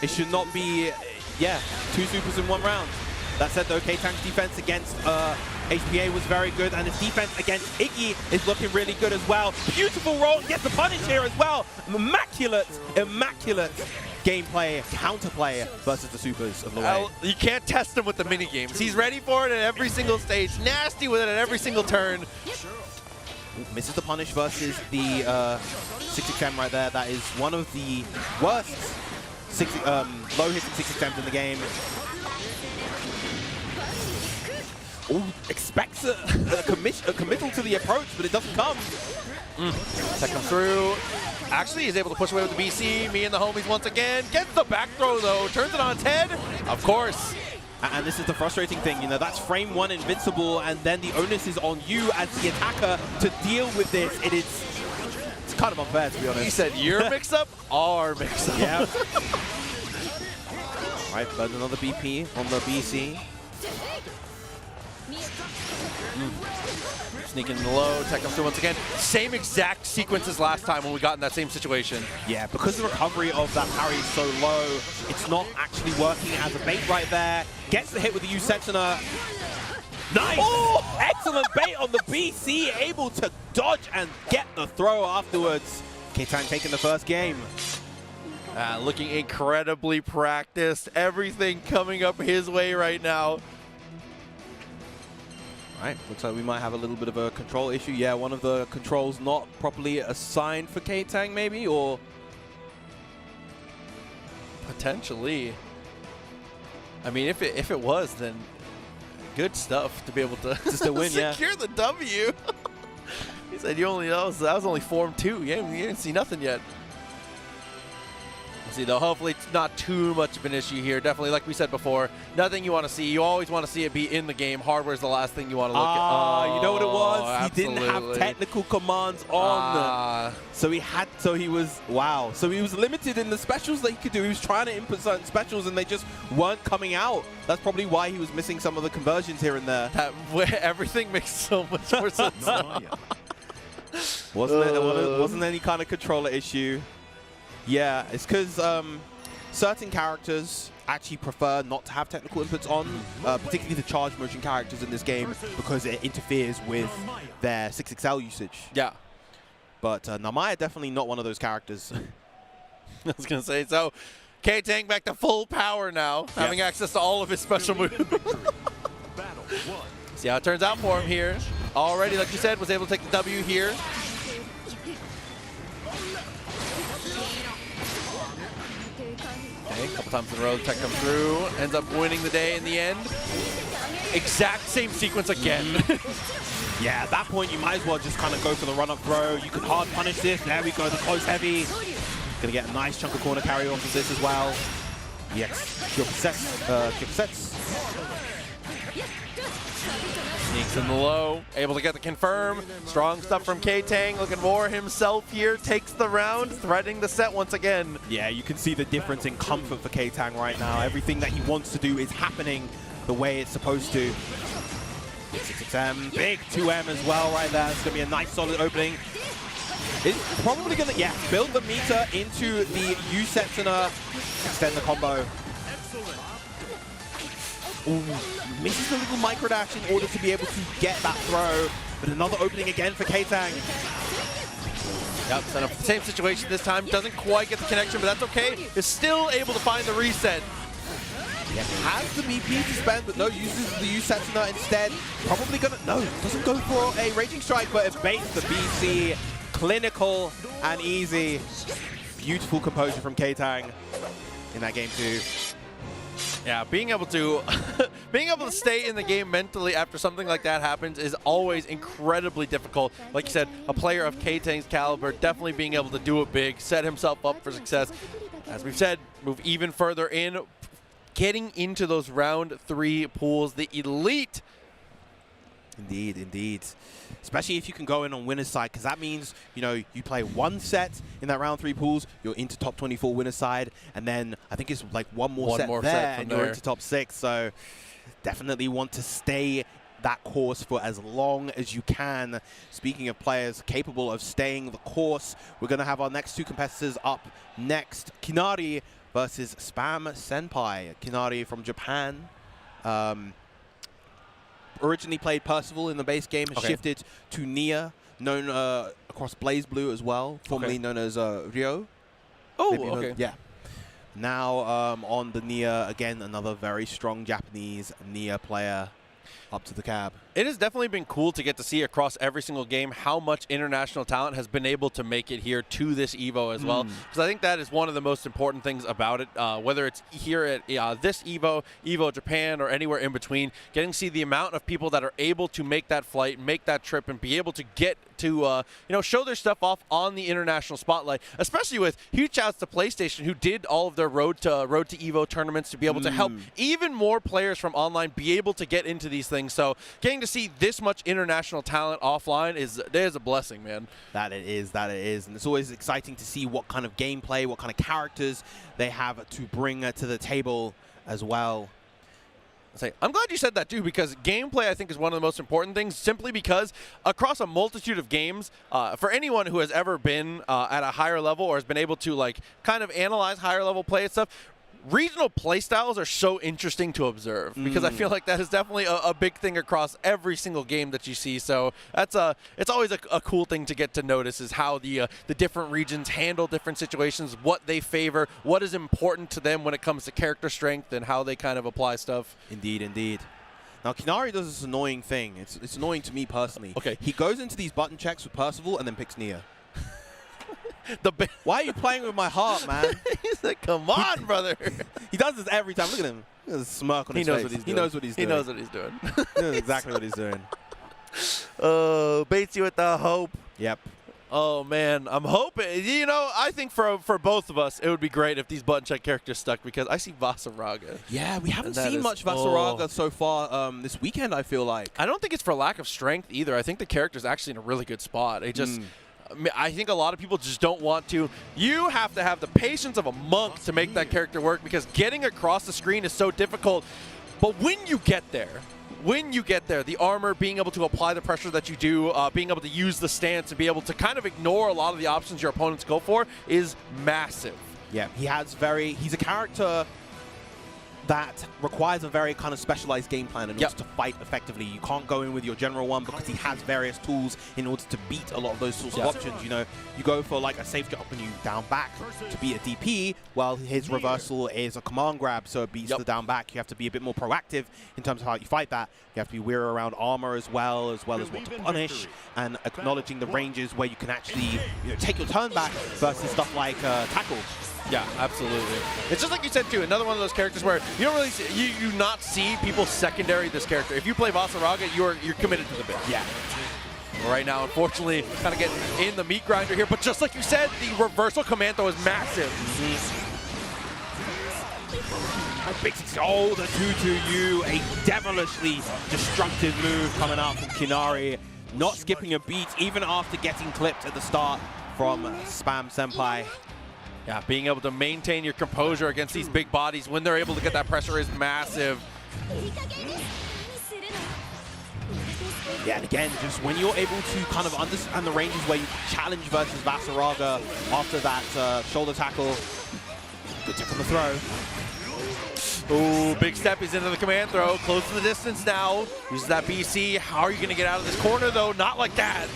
S4: It should not be, 2 supers in 1 round. That said, though, K-Tang's defense against HPA was very good, and his defense against Iggy is looking really good as well. Beautiful roll, gets the punish here as well. Immaculate gameplay, counterplay versus the supers of the way.
S3: You can't test him with the mini games. He's ready for it at every single stage, nasty with it at every single turn.
S4: Ooh, misses the punish versus the 6XM right there. That is one of the worst low-hitting 6XMs in the game. Ooh, expects a committal to the approach, but it doesn't come.
S3: That comes through. Actually, he's able to push away with the BC. Me and the homies once again. Gets the back throw, though. Turns it on its head. Of course.
S4: And this is the frustrating thing, you know, that's frame 1 invincible, and then the onus is on you as the attacker to deal with this. It's kind of unfair, to be honest.
S3: He said, your mix-up, our mix-up.
S4: Yeah. Right, but another BP on the BC.
S3: Sneaking in the low, tech comes through once again. Same exact sequence as last time when we got in that same situation.
S4: Yeah, because the recovery of that parry is so low, it's not actually working as a bait right there. Gets the hit with the U-Setsuna. Nice! Oh, excellent bait on the BC, able to dodge and get the throw afterwards. K-Tang taking the first game.
S3: Looking incredibly practiced. Everything coming up his way right now.
S4: Right, looks like we might have a little bit of a control issue. Yeah, one of the controls not properly assigned for K-Tang maybe, or?
S3: Potentially. I mean, if it was, then good stuff to be able to
S4: still win,
S3: secure the W. He said that was only form 2. You didn't see nothing yet.
S1: See, though, hopefully it's not too much of an issue here. Definitely, like we said before, nothing you want to see. You always want to see it be in the game. Hardware is the last thing you want to look at. Oh,
S4: you know what it was?
S1: Absolutely.
S4: He didn't have technical commands on. So he was limited in the specials that he could do. He was trying to input certain specials and they just weren't coming out. That's probably why he was missing some of the conversions here and there.
S1: Where everything makes so much more sense.
S4: Wasn't any kind of controller issue. Yeah, it's because certain characters actually prefer not to have technical inputs on, particularly the charge motion characters in this game, because it interferes with their 6XL usage.
S1: Yeah.
S4: But Namaya definitely not one of those characters.
S1: I was going to say, so K-Tang back to full power now, having access to all of his special moves. See how it turns out for him here. Already, like you said, was able to take the W here. Okay, a couple times in a row, the tech comes through, ends up winning the day in the end. Exact same sequence again.
S4: Yeah, at that point, you might as well just kind of go for the run-up throw. You can hard punish this. There we go, the close heavy. Gonna get a nice chunk of corner carry off of this as well. Yes, pure sets.
S1: Sneaks in the low, able to get the confirm. Strong stuff from K-Tang, looking for himself here. Takes the round, threatening the set once again.
S4: Yeah, you can see the difference in comfort for K-Tang right now. Everything that he wants to do is happening the way it's supposed to. Big 6M, big 2M as well right there. It's going to be a nice solid opening. It's probably going to, build the meter into the U-sets and extend the combo. Ooh, misses a little micro dash in order to be able to get that throw. But another opening again for K-Tang.
S1: Yep, set up the same situation this time. Doesn't quite get the connection, but that's okay. Is still able to find the reset.
S4: Yeah, has the BP to spend, but no, uses the U-Setsuna instead. Probably gonna, no, doesn't go for a Raging Strike, but it baits the BC. Clinical and easy. Beautiful composure from K-Tang in that game too.
S1: Yeah, being able to stay in the game mentally after something like that happens is always incredibly difficult. Like you said, a player of K-Tang's caliber definitely being able to do it big, set himself up for success. As we've said, move even further in, getting into those round 3 pools, the elite.
S4: Indeed, indeed. Especially if you can go in on winner's side, because that means, you know, you play one set in that round 3 pools, you're into top 24 winner's side, and then I think it's like one more set and you're into top 6. So definitely want to stay that course for as long as you can. Speaking of players capable of staying the course, we're going to have our next 2 competitors up next. Kinari versus Spam Senpai. Kinari from Japan. Originally played Percival in the base game, has shifted to Nia, known across Blaze Blue as well, formerly known as Ryo.
S1: Oh, okay.
S4: Yeah. Now on the Nia, again, another very strong Japanese Nia player up to the cab.
S1: It has definitely been cool to get to see across every single game how much international talent has been able to make it here to this EVO as well. Because I think that is one of the most important things about it, whether it's here at this EVO, EVO Japan, or anywhere in between, getting to see the amount of people that are able to make that flight, make that trip, and be able to get to show their stuff off on the international spotlight, especially with huge shouts to PlayStation, who did all of their Road to EVO tournaments to be able to help even more players from online be able to get into these things. So getting to see this much international talent offline is a blessing, man. That it is.
S4: And it's always exciting to see what kind of gameplay, what kind of characters they have to bring to the table as well.
S1: I'm glad you said that too, because gameplay I think is one of the most important things, simply because across a multitude of games, for anyone who has ever been at a higher level or has been able to kind of analyze higher level play and stuff, regional play styles are so interesting to observe, because I feel like that is definitely a big thing across every single game that you see. So that's it's always a cool thing to get to notice, is how the different regions handle different situations, what they favor, what is important to them when it comes to character strength, and how they kind of apply stuff.
S4: Indeed, indeed. Now, Kinari does this annoying thing. It's annoying to me personally. He goes into these button checks with Percival and then picks Nia. Why are you playing with my heart, man?
S1: He's like, come on, brother.
S4: He does this every time. Look at him. There's a smirk on his face. He knows what he's doing.
S1: He knows what he's doing.
S4: He knows exactly what he's doing.
S1: Baits you with the hope.
S4: Yep.
S3: Oh, man. I'm hoping. You know, I think for both of us, it would be great if these button check characters stuck because I see Vasaraga.
S4: Yeah, we haven't seen much Vasaraga so far this weekend, I feel like.
S3: I don't think it's for lack of strength either. I think the character's actually in a really good spot. It just... I think a lot of people just don't want to. You have to have the patience of a monk to make that character work because getting across the screen is so difficult. But when you get there, the armor, being able to apply the pressure that you do, being able to use the stance and be able to kind of ignore a lot of the options your opponents go for is massive.
S4: Yeah, he's a character that requires a very kind of specialized game plan in order to fight effectively. You can't go in with your general one because he has various tools in order to beat a lot of those sorts of options. You know, you go for like a safe jump and you down back to beat a DP, while his reversal is a command grab, so it beats the down back. You have to be a bit more proactive in terms of how you fight that. You have to be wary around armor as well as what to punish, and acknowledging the ranges where you can actually take your turn back versus stuff like tackle.
S3: Yeah, absolutely. It's just like you said too, another one of those characters where you don't really see, you not see people secondary this character. If you play Vasaraga, you're committed to the bit.
S4: Yeah.
S3: Right now, unfortunately, kind of getting in the meat grinder here, but just like you said, the reversal command throw is massive.
S4: Oh, the 2-2-U, a devilishly destructive move coming out from Kinari. Not skipping a beat, even after getting clipped at the start from Spam Senpai.
S3: Yeah, being able to maintain your composure against these big bodies when they're able to get that pressure is massive.
S4: Yeah, and again, just when you're able to kind of understand the ranges where you challenge versus Vasaraga after that shoulder tackle. Good tip on the throw.
S3: Ooh, big step. He's into the command throw. Close to the distance now. Uses that BC. How are you going to get out of this corner, though? Not like that.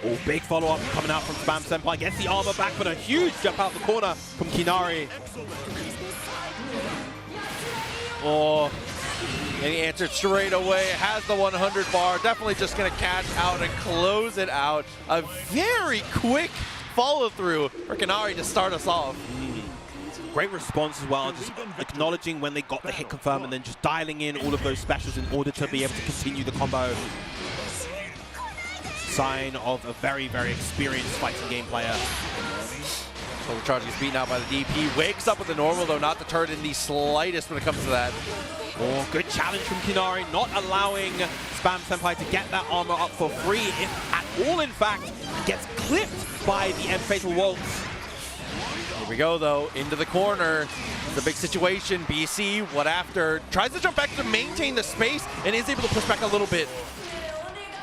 S4: Oh, big follow-up coming out from Spam Senpai. Gets the armor back, but a huge jump out the corner from Kinari.
S3: Oh, and he answered straight away. Has the 100 bar. Definitely just going to catch out and close it out. A very quick follow-through for Kinari to start us off.
S4: Great response as well, just acknowledging when they got the hit confirm and then just dialing in all of those specials in order to be able to continue the combo. Sign of a very, very experienced fighting game player.
S3: So the charge gets beaten out by the DP. Wakes up with the normal, though, not to turn in the slightest when it comes to that.
S4: Oh, good challenge from Kinari, not allowing Spam Senpai to get that armor up for free, if at all, in fact. He gets clipped by the M Fatal Waltz.
S3: Here we go, though, into the corner. It's a big situation. BC, what after? Tries to jump back to maintain the space and is able to push back a little bit.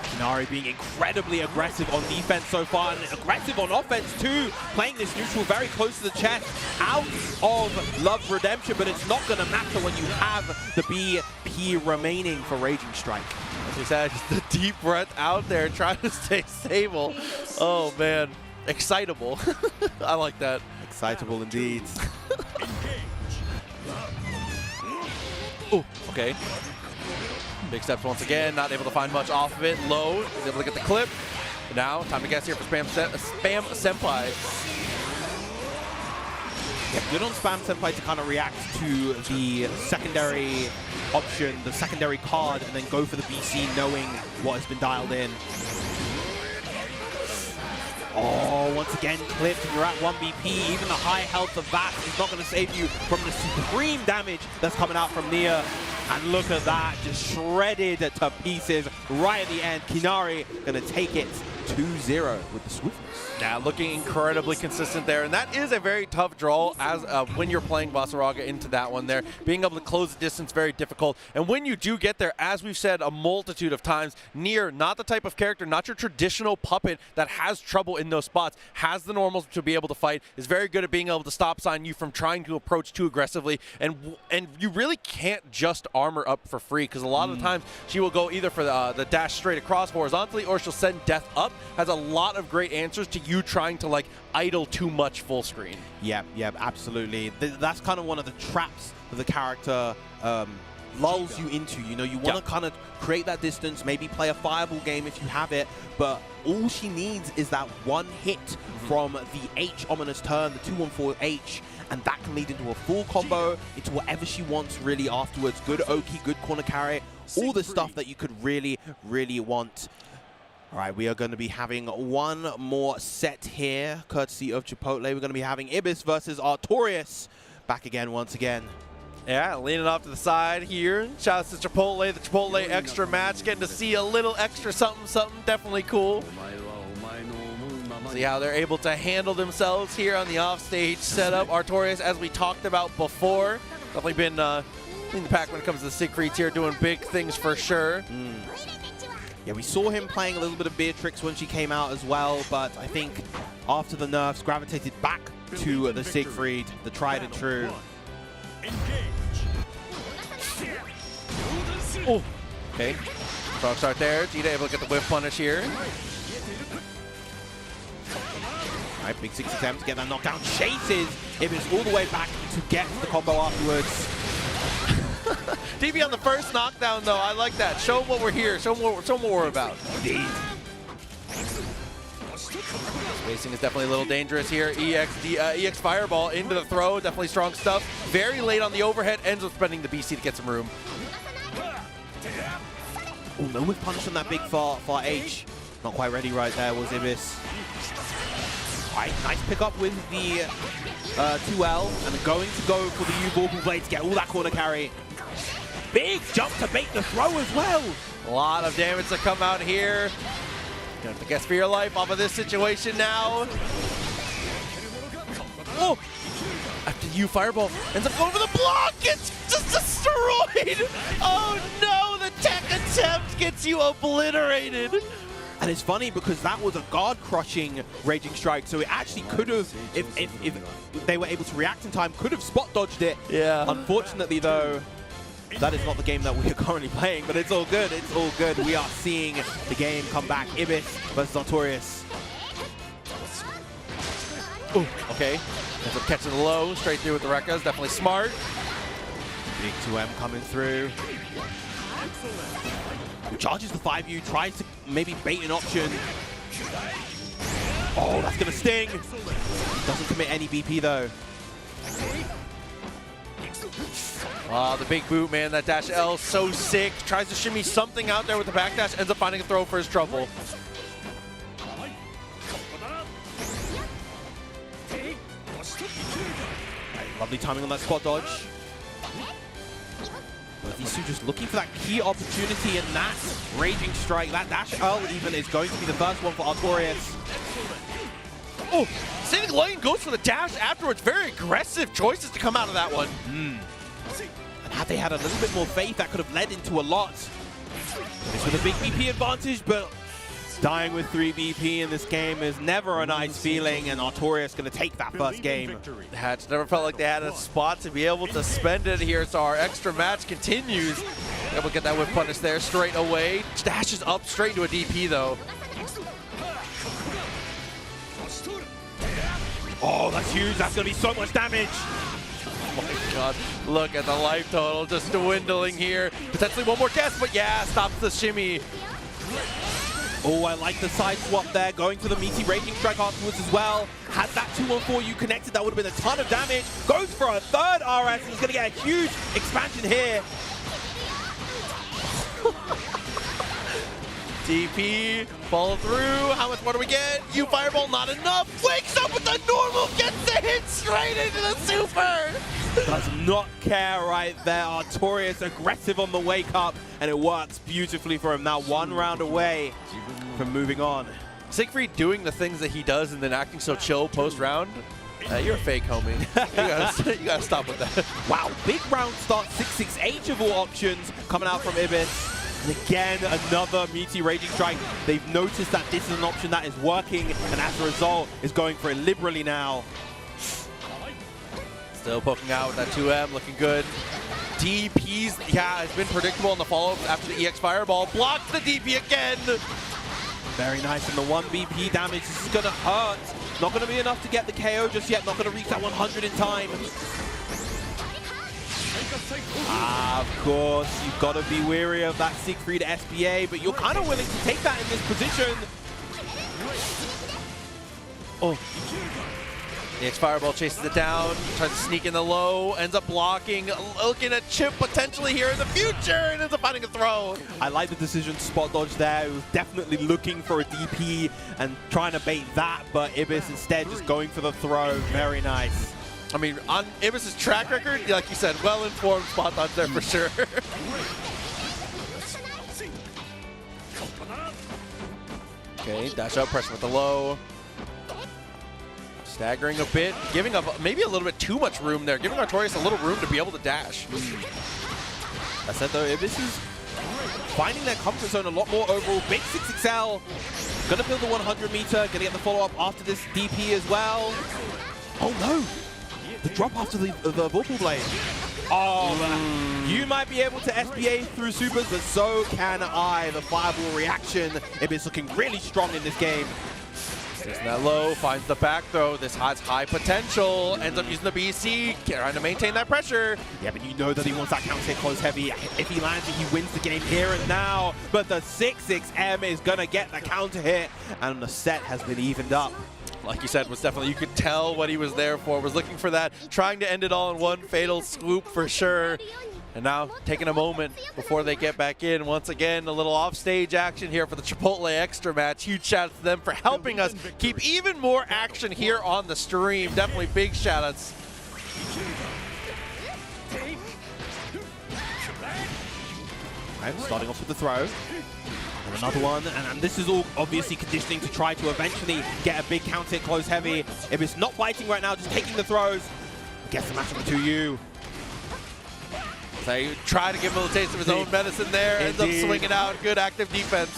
S4: Kinari being incredibly aggressive on defense so far, and aggressive on offense too, playing this neutral very close to the chest, out of Love's Redemption, but it's not going to matter when you have the BP remaining for Raging Strike.
S3: As we said, just the deep breath out there, trying to stay stable. Oh man, excitable. I like that.
S4: Excitable indeed.
S3: Oh, okay. Big steps once again, not able to find much off of it. Low, is able to get the clip. Now, time to guess here for Spam Senpai.
S4: Yeah, good on Spam Senpai to kind of react to the secondary option, the secondary card, and then go for the BC knowing what has been dialed in. Oh, once again clipped, and you're at 1 BP. Even the high health of that is not going to save you from the supreme damage that's coming out from Nia. And look at that, just shredded to pieces right at the end. Kinari going to take it 2-0 with the swiftness.
S3: Yeah, looking incredibly consistent there. And that is a very tough draw as when you're playing Vasaraga into that one there. Being able to close the distance, very difficult. And when you do get there, as we've said a multitude of times, Nier, not the type of character, not your traditional puppet that has trouble in those spots, has the normals to be able to fight, is very good at being able to stop sign you from trying to approach too aggressively. And you really can't just armor up for free, because a lot of the times she will go either for the dash straight across horizontally, or she'll send death up. Has a lot of great answers to you trying to like idle too much full screen.
S4: Yeah, absolutely. That's kind of one of the traps that the character lulls you into. You know, you want to kind of create that distance, maybe play a fireball game if you have it, but all she needs is that one hit from the H ominous turn, the 214H, and that can lead into a full combo, into whatever she wants really afterwards. Good Oki, good corner carry, all the stuff that you could really, really want. All right, we are going to be having one more set here, courtesy of Chipotle. We're going to be having Ibis versus Artorias back again once again.
S3: Yeah, leaning off to the side here. Shouts to Chipotle, the Chipotle extra match. Getting to see a little extra something, definitely cool. See how they're able to handle themselves here on the offstage setup. Artorias, as we talked about before, definitely been in the pack when it comes to the Siegfrieds here, doing big things for sure.
S4: Yeah, we saw him playing a little bit of Beatrix when she came out as well, but I think after the nerfs, gravitated back to the Siegfried, the tried and true.
S3: Oh, okay. Strong start there. Gita able to get the whiff punish here.
S4: All right, big 6 attempts, get that knockdown. Chases Ibis all the way back to get the combo afterwards.
S3: DB on the first knockdown, though. I like that. Show them what we're here. Show them what we're about.
S4: Indeed.
S3: Spacing is definitely a little dangerous here. EX Fireball into the throw. Definitely strong stuff. Very late on the overhead. Ends with spending the BC to get some room.
S4: Oh, no whiff punish on that big far H. Not quite ready right there was Ibis. All right, nice pick up with the 2L, and going to go for the U-Vorpal Blade to get all that corner carry. Big jump to bait the throw as well.
S3: A lot of damage to come out here. Gonna have to guess for your life off of this situation now. Oh! After U Fireball ends up going for the block, it's just destroyed! Oh no, the tech attempt gets you obliterated!
S4: And it's funny because that was a guard-crushing Raging Strike, so it actually could have, if they were able to react in time, could have spot dodged it.
S3: Yeah.
S4: Unfortunately, though, that is not the game that we are currently playing, but it's all good. It's all good. We are seeing the game come back. Ibis versus Artorias.
S3: Ooh, okay. Ends up catching the low, straight through with the Rekkas. Definitely smart.
S4: Big 2M coming through. Charges the 5U, tries to maybe bait an option. Oh, that's going to sting. Doesn't commit any BP, though.
S3: The big boot, man. That dash L, so sick. Tries to shimmy something out there with the backdash. Ends up finding a throw for his trouble.
S4: Lovely timing on that spot dodge. These two just looking for that key opportunity, and that Raging Strike, that dash L even is going to be the first one for Artorias.
S3: Oh, Saving Lane goes for the dash afterwards. Very aggressive choices to come out of that one.
S4: And had they had a little bit more faith, that could have led into a lot. This with a big BP advantage, but dying with 3 BP in this game is never a nice feeling, and Artorias going to take that first game.
S3: The Hatch never felt like they had a spot to be able to spend it here, so our extra match continues. Able to get that whiff punish there straight away. Dashes up straight into a DP, though.
S4: Oh, that's huge. That's going to be so much damage.
S3: Oh my god, look at the life total just dwindling here. Potentially one more guess, but yeah, stops the shimmy.
S4: Oh, I like the side swap there, going for the meaty Raging Strike afterwards as well. Had that 2-on-4U connected, that would have been a ton of damage. Goes for a third RS, and he's going to get a huge expansion here.
S3: DP, follow through. How much more do we get? U Fireball, not enough. Wakes up with the normal, gets the hit straight into the super.
S4: Does not care right there. Artorias aggressive on the wake up, and it works beautifully for him. Now 1 round away from moving on.
S3: Siegfried doing the things that he does and then acting so chill post-round. You're a fake, homie. you gotta stop with that.
S4: Wow, big round start, 6-6-H of all options coming out from Ibis. And again, another meaty Raging Strike. They've noticed that this is an option that is working, and as a result, is going for it liberally now.
S3: Still poking out with that 2M, looking good. DPs, yeah, it's been predictable in the follow-ups after the EX Fireball. Blocks the DP again.
S4: Very nice, and the 1 BP damage, this is gonna hurt. Not gonna be enough to get the KO just yet, not gonna reach that 100 in time. Of course, you've got to be wary of that Siegfried SBA, but you're kind of willing to take that in this position. Oh.
S1: The X-Fireball chases it down, tries to sneak in the low, ends up blocking, looking at Chip potentially here in the future, and ends up finding a throw.
S4: I like the decision to spot dodge there. He was definitely looking for a DP and trying to bait that, but Ibis instead just going for the throw. Very nice.
S1: I mean, on Ibis's track record, like you said, well-informed spot dodge there for sure. Okay, dash out, pressure with the low. Staggering a bit, giving up maybe a little bit too much room there, giving Artorias a little room to be able to dash.
S4: I said though, Ibis is finding their comfort zone a lot more overall. Big 6XL, gonna build the 100 meter, gonna get the follow-up after this DP as well. Oh no, the drop after the Vorpal Blade. Oh, you might be able to SBA through supers, but so can I. The fireball reaction, Ibis looking really strong in this game.
S1: Takes that low, finds the back throw. This has high potential. Ends up using the BC, trying to maintain that pressure.
S4: Yeah, but you know that he wants that counter hit close heavy. If he lands it, he wins the game here and now. But the 6XM is going to get the counter hit, and the set has been evened up.
S1: Like you said, was definitely, you could tell what he was there for. Was looking for that, trying to end it all in one fatal swoop for sure. And now taking a moment before they get back in. Once again, a little offstage action here for the Chipotle Extra match. Huge shout out to them for helping us keep even more action here on the stream. Definitely big shout outs.
S4: Right, starting off with the throw. And another one, and this is all obviously conditioning to try to eventually get a big counter hit close heavy. If it's not biting right now, just taking the throws. Gets the match on the 2U.
S1: So you try to give him a little taste of his own medicine there. Ends up swinging out. Good active defense.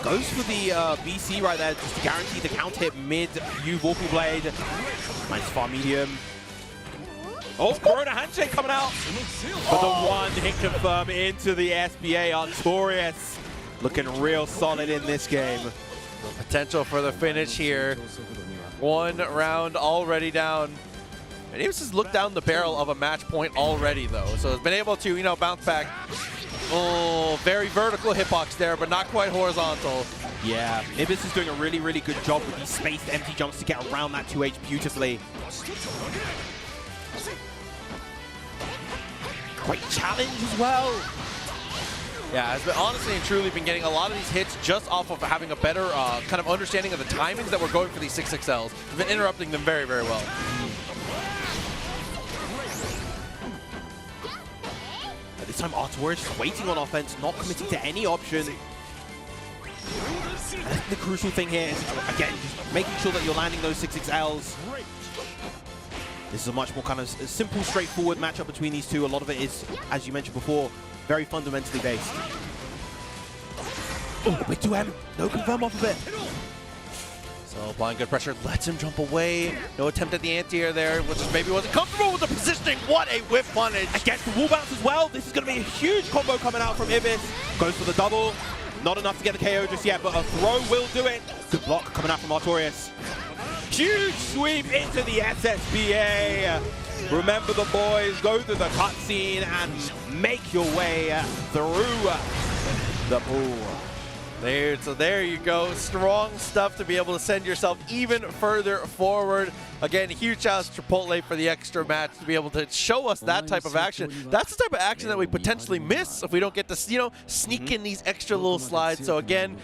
S4: Goes for the BC right there, just to guarantee the counter hit mid U Vorpal Blade. Nice far medium. Oh, Corona handshake coming out. But the one hit confirm into the SBA. Artorias looking real solid in this game.
S1: Potential for the finish here. One round already down. And Ibis has looked down the barrel of a match point already, though. So has been able to, you know, bounce back. Oh, very vertical hitbox there, but not quite horizontal.
S4: Yeah, Ibis is doing a really, really good job with these spaced empty jumps to get around that 2H beautifully. Great challenge as well.
S1: Yeah, has been honestly and truly been getting a lot of these hits just off of having a better kind of understanding of the timings that we're going for these 6XLs. We've been interrupting them very, very well.
S4: This time Artorias just waiting on offense, not committing to any option. I think the crucial thing here is, again, just making sure that you're landing those 6XLs. This is a much more kind of simple, straightforward matchup between these two. A lot of it is, as you mentioned before, very fundamentally based. Oh, big 2M, no confirm off of it.
S1: So blind good pressure lets him jump away. No attempt at the anti-air there, which is maybe wasn't comfortable with the positioning. What a whip punish.
S4: Against the wall bounce as well. This is going to be a huge combo coming out from Ibis. Goes for the double. Not enough to get the KO just yet, but a throw will do it. Good block coming out from Artorias. Huge sweep into the SSBA. Remember the boys, go through the cutscene and make your way through the pool.
S1: So there you go. Strong stuff to be able to send yourself even further forward. Again, huge shout out to Chipotle for the extra match to be able to show us that type of action. That's the type of action that we potentially miss if we don't get to, you know, sneak in these extra little slides. So again,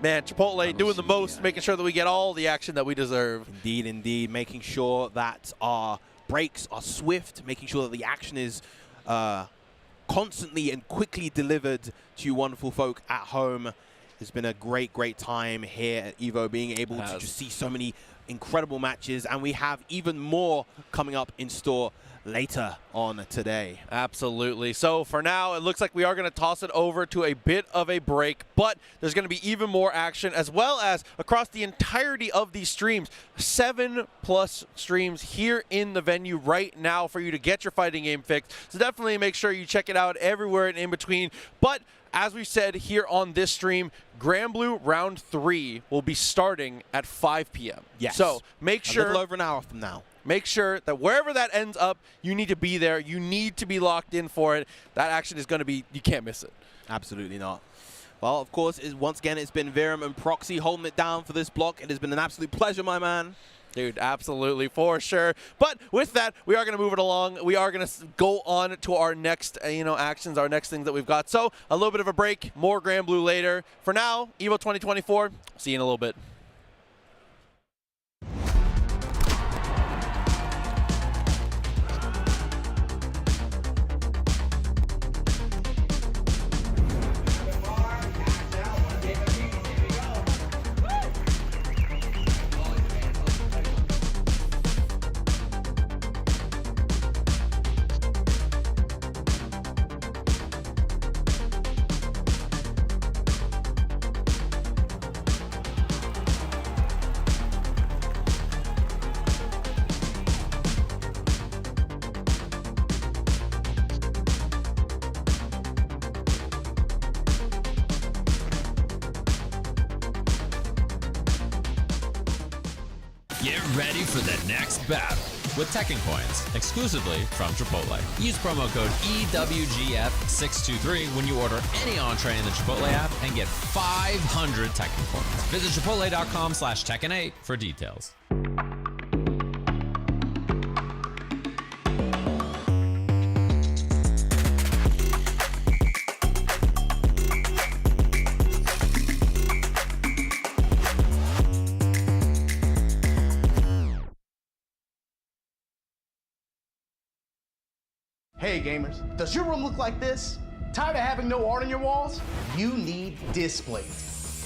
S1: man, Chipotle doing the most, making sure that we get all the action that we deserve.
S4: Indeed, indeed. Making sure that our breaks are swift, making sure that the action is constantly and quickly delivered to you wonderful folk at home. It's been a great, great time here at EVO, being able to just see so many incredible matches, and we have even more coming up in store later on today.
S1: Absolutely. So for now, it looks like we are going to toss it over to a bit of a break, but there's going to be even more action, as well as across the entirety of these streams. 7+ streams here in the venue right now for you to get your fighting game fix. So definitely make sure you check it out everywhere and in between. But as we said here on this stream, Grand Blue Round 3 will be starting at 5 p.m.
S4: Yes.
S1: So make sure,
S4: a little over an hour from now.
S1: Make sure that wherever that ends up, you need to be there. You need to be locked in for it. That action is going to be, you can't miss it.
S4: Absolutely not. Well, of course, once again, it's been Virum and Proxy holding it down for this block. It has been an absolute pleasure, my man.
S1: Dude, absolutely, for sure. But with that, we are going to move it along. We are going to go on to our next, actions, our next things that we've got. So a little bit of a break, more Grand Blue later. For now, EVO 2024, see you in a little bit.
S5: Get ready for the next battle with Tekken Coins, exclusively from Chipotle. Use promo code EWGF623 when you order any entree in the Chipotle app and get 500 Tekken Coins. Visit chipotle.com/Tekken8 for details.
S6: Hey gamers, does your room look like this? Tired of having no art on your walls? You need Displate.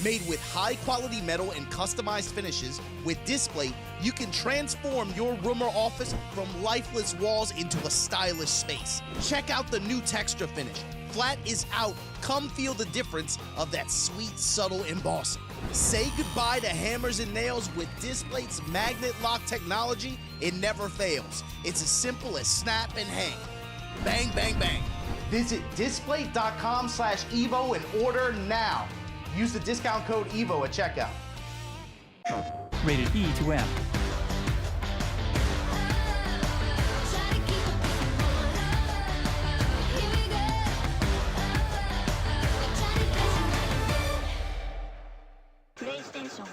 S8: Made with high-quality metal and customized finishes, with Displate, you can transform your room or office from lifeless walls into a stylish space. Check out the new texture finish. Flat is out. Come feel the difference of that sweet, subtle embossing. Say goodbye to hammers and nails with Displate's magnet lock technology. It never fails. It's as simple as snap and hang. Bang, bang, bang.
S6: Visit displate.com/EVO and order now. Use the discount code EVO at checkout.
S17: Rated E to F.
S21: PlayStation.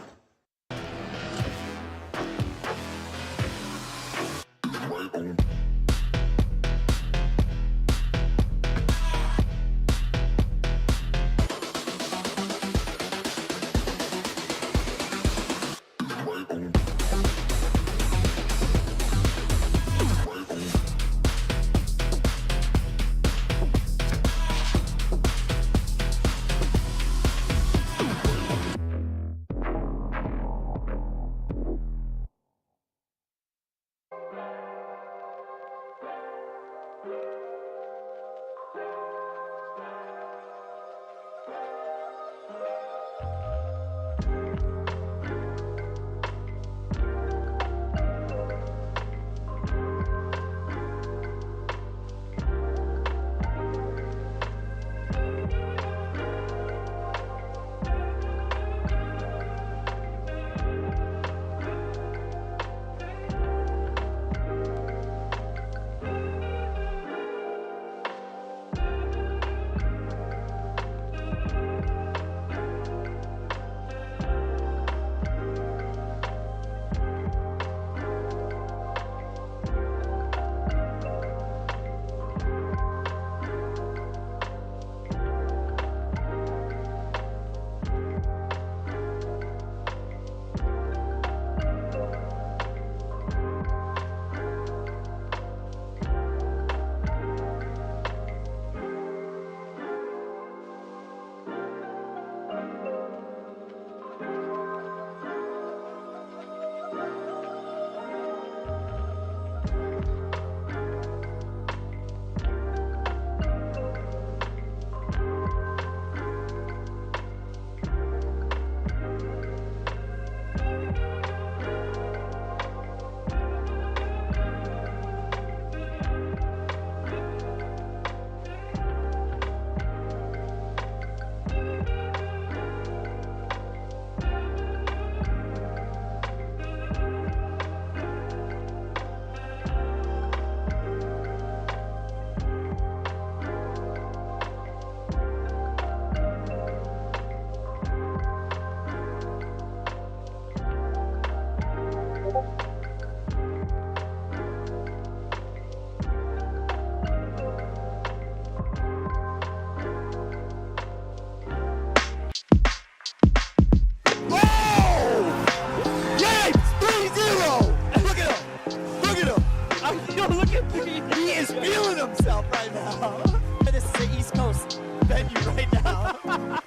S7: right now.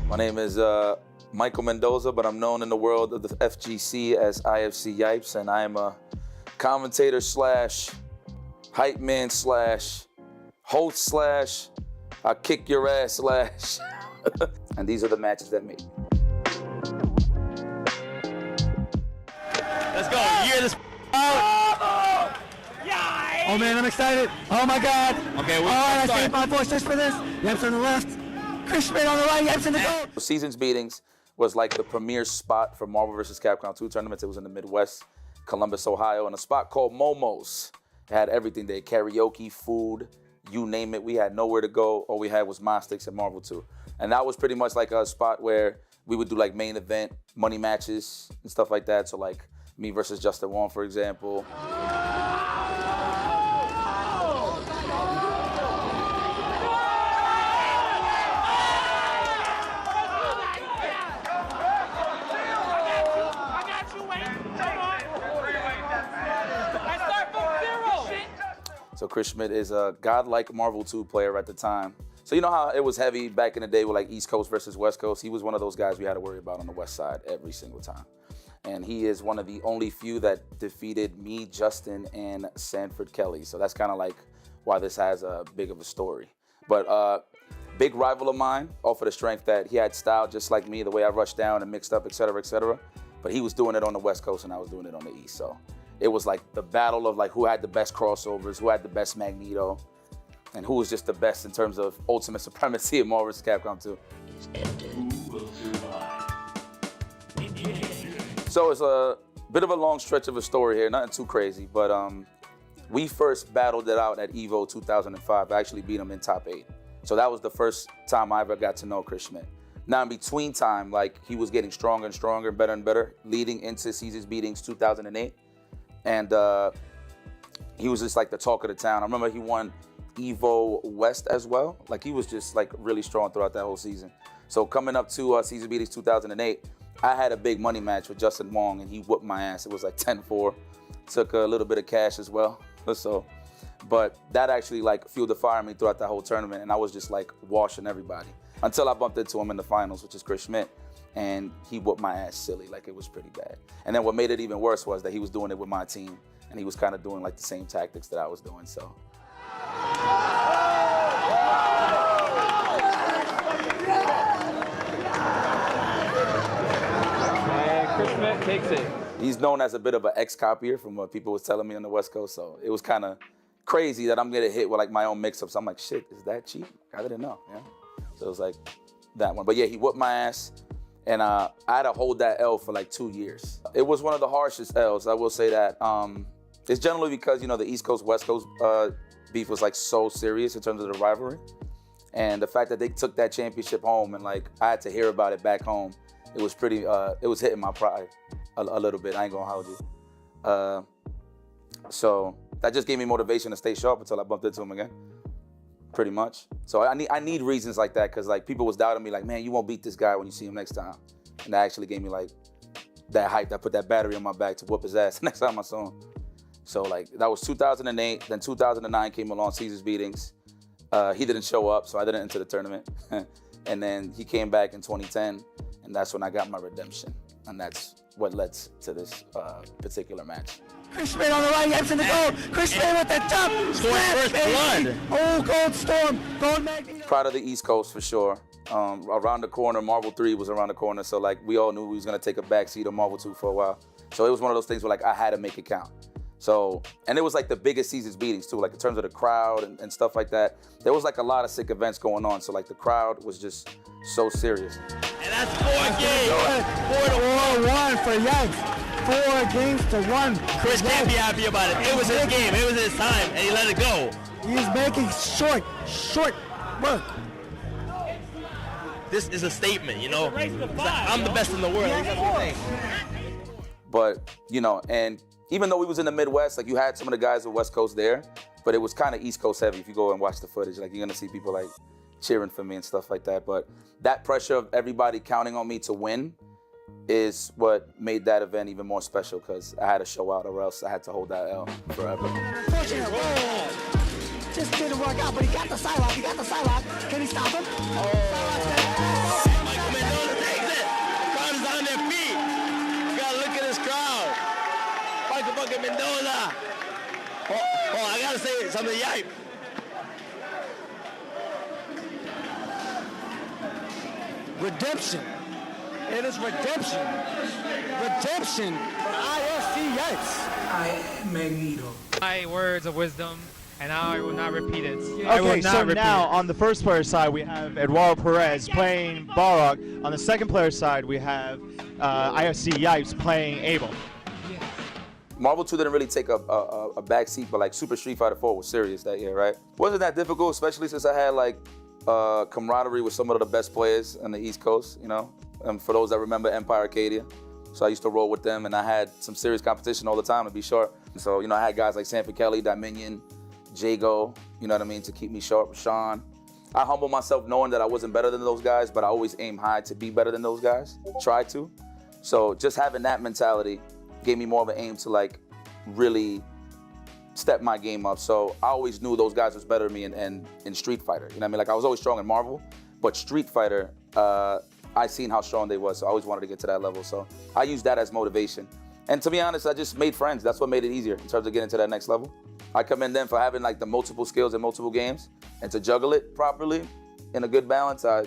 S21: My name is Michael Mendoza, but I'm known in the world of the FGC as IFC Yipes, and I am a commentator slash hype man slash host slash I kick your ass slash. And these are the matches that made.
S7: Let's go. Year this out. Oh man, I'm excited. Oh my God. Okay, I saved my voice just for this. Yipes on the left. Chris Schmidt on the right. Yipes in the goal.
S21: Seasons Beatings was like the premier spot for Marvel vs. Capcom 2 tournaments. It was in the Midwest, Columbus, Ohio, in a spot called Momo's. It had everything there, karaoke, food, you name it. We had nowhere to go. All we had was My Sticks and Marvel 2. And that was pretty much like a spot where we would do like main event, money matches and stuff like that. So like me versus Justin Wong, for example. So Chris Schmidt is a godlike Marvel 2 player at the time. So you know how it was heavy back in the day with like East Coast versus West Coast? He was one of those guys we had to worry about on the West Side every single time. And he is one of the only few that defeated me, Justin, and Sanford Kelly. So that's kind of like why this has a big of a story. But big rival of mine, off of the strength that he had style just like me, the way I rushed down and mixed up, et cetera, et cetera. But he was doing it on the West Coast and I was doing it on the East. So it was like the battle of like who had the best crossovers, who had the best Magneto, and who was just the best in terms of ultimate supremacy in Marvel vs. Capcom 2. So it's a bit of a long stretch of a story here, nothing too crazy, but we first battled it out at EVO 2005. I actually beat him in top 8. So that was the first time I ever got to know Chris Schmidt. Now in between time, like he was getting stronger and stronger, better and better, leading into Seasons Beatings 2008. And he was just like the talk of the town. I remember he won EVO West as well. Like he was just like really strong throughout that whole season. So coming up to Season Beatings 2008, I had a big money match with Justin Wong and he whooped my ass. It was like 10-4. Took a little bit of cash as well. So, but that actually like fueled the fire in me throughout that whole tournament. And I was just like washing everybody until I bumped into him in the finals, which is Chris Schmidt. And he whooped my ass silly, like it was pretty bad. And then what made it even worse was that he was doing it with my team and he was kind of doing like the same tactics that I was doing, so.
S14: And Chris Schmidt takes it.
S21: He's known as a bit of an ex-copier from what people was telling me on the West Coast, so it was kind of crazy that I'm getting hit with like my own mix-ups. I'm like, shit, is that cheap? I didn't know, yeah. So it was like that one. But yeah, he whooped my ass. And I had to hold that L for like 2 years. It was one of the harshest L's, I will say that. It's generally because, you know, the East Coast, West Coast beef was like so serious in terms of the rivalry. And the fact that they took that championship home and like I had to hear about it back home, it was pretty, it was hitting my pride a little bit, I ain't gonna hold you. So that just gave me motivation to stay sharp until I bumped into him again. Pretty much. So I need reasons like that because like people was doubting me like, man, you won't beat this guy when you see him next time. And that actually gave me like that hype, that put that battery on my back to whoop his ass next time I saw him. So like that was 2008, then 2009 came along, Seasons Beatings. He didn't show up, so I didn't enter the tournament. And then he came back in 2010 and that's when I got my redemption. And that's what led to this particular match.
S7: Chris Schmidt on the right, Yipes in the goal. Chris Schmidt with the top. First blood. Oh, Gold Storm, Gold Magneto.
S21: Proud of the East Coast for sure. Around the corner, Marvel 3 was around the corner, so like we all knew we was gonna take a backseat of Marvel 2 for a while. So it was one of those things where like I had to make it count. So, and it was like the biggest Seasons Beatings too, like in terms of the crowd and stuff like that. There was like a lot of sick events going on, so like the crowd was just so serious.
S7: And that's 4 games. 4-1 for Yipes. 4 games to 1. Chris can't be happy about it. It was his game. It was his time, and he let it go. He's making short work. This is a statement, you know. I'm the best in the world.
S21: But, you know, and even though we was in the Midwest, like you had some of the guys on the West Coast there, but it was kind of East Coast heavy. If you go and watch the footage, like you're gonna see people like cheering for me and stuff like that. But that pressure of everybody counting on me to win is what made that event even more special because I had to show out or else I had to hold that L forever.
S7: just didn't work out, but he got the Psylocke. He got the Psylocke. Can he stop him?
S16: Michael Mendoza takes it. The crowd is on their feet. You gotta look at this crowd. Michael fucking Mendoza. Oh, I gotta say something, yipe.
S7: Redemption. It is redemption. Redemption for IFC Yikes.
S19: I am Magneto. My words of wisdom, and I will not repeat it.
S22: Okay, so now on the first player side, we have Eduardo Perez playing Balrog. On the second player side, we have IFC Yipes playing Abel.
S21: Marvel 2 didn't really take a back seat, but like Super Street Fighter 4 was serious that year, right? Wasn't that difficult, especially since I had like camaraderie with some of the best players on the East Coast, you know? And for those that remember Empire Arcadia. So I used to roll with them, and I had some serious competition all the time, to be short. So, you know, I had guys like Sanford Kelly, Dominion, Jago, you know what I mean, to keep me sharp, Sean. I humbled myself knowing that I wasn't better than those guys, but I always aim high to be better than those guys, try to. So just having that mentality gave me more of an aim to like really step my game up. So I always knew those guys was better than me in Street Fighter. You know what I mean? Like I was always strong in Marvel, but Street Fighter, I seen how strong they was, so I always wanted to get to that level. So I used that as motivation. And to be honest, I just made friends. That's what made it easier in terms of getting to that next level. I commend them for having like the multiple skills in multiple games, and to juggle it properly in a good balance, I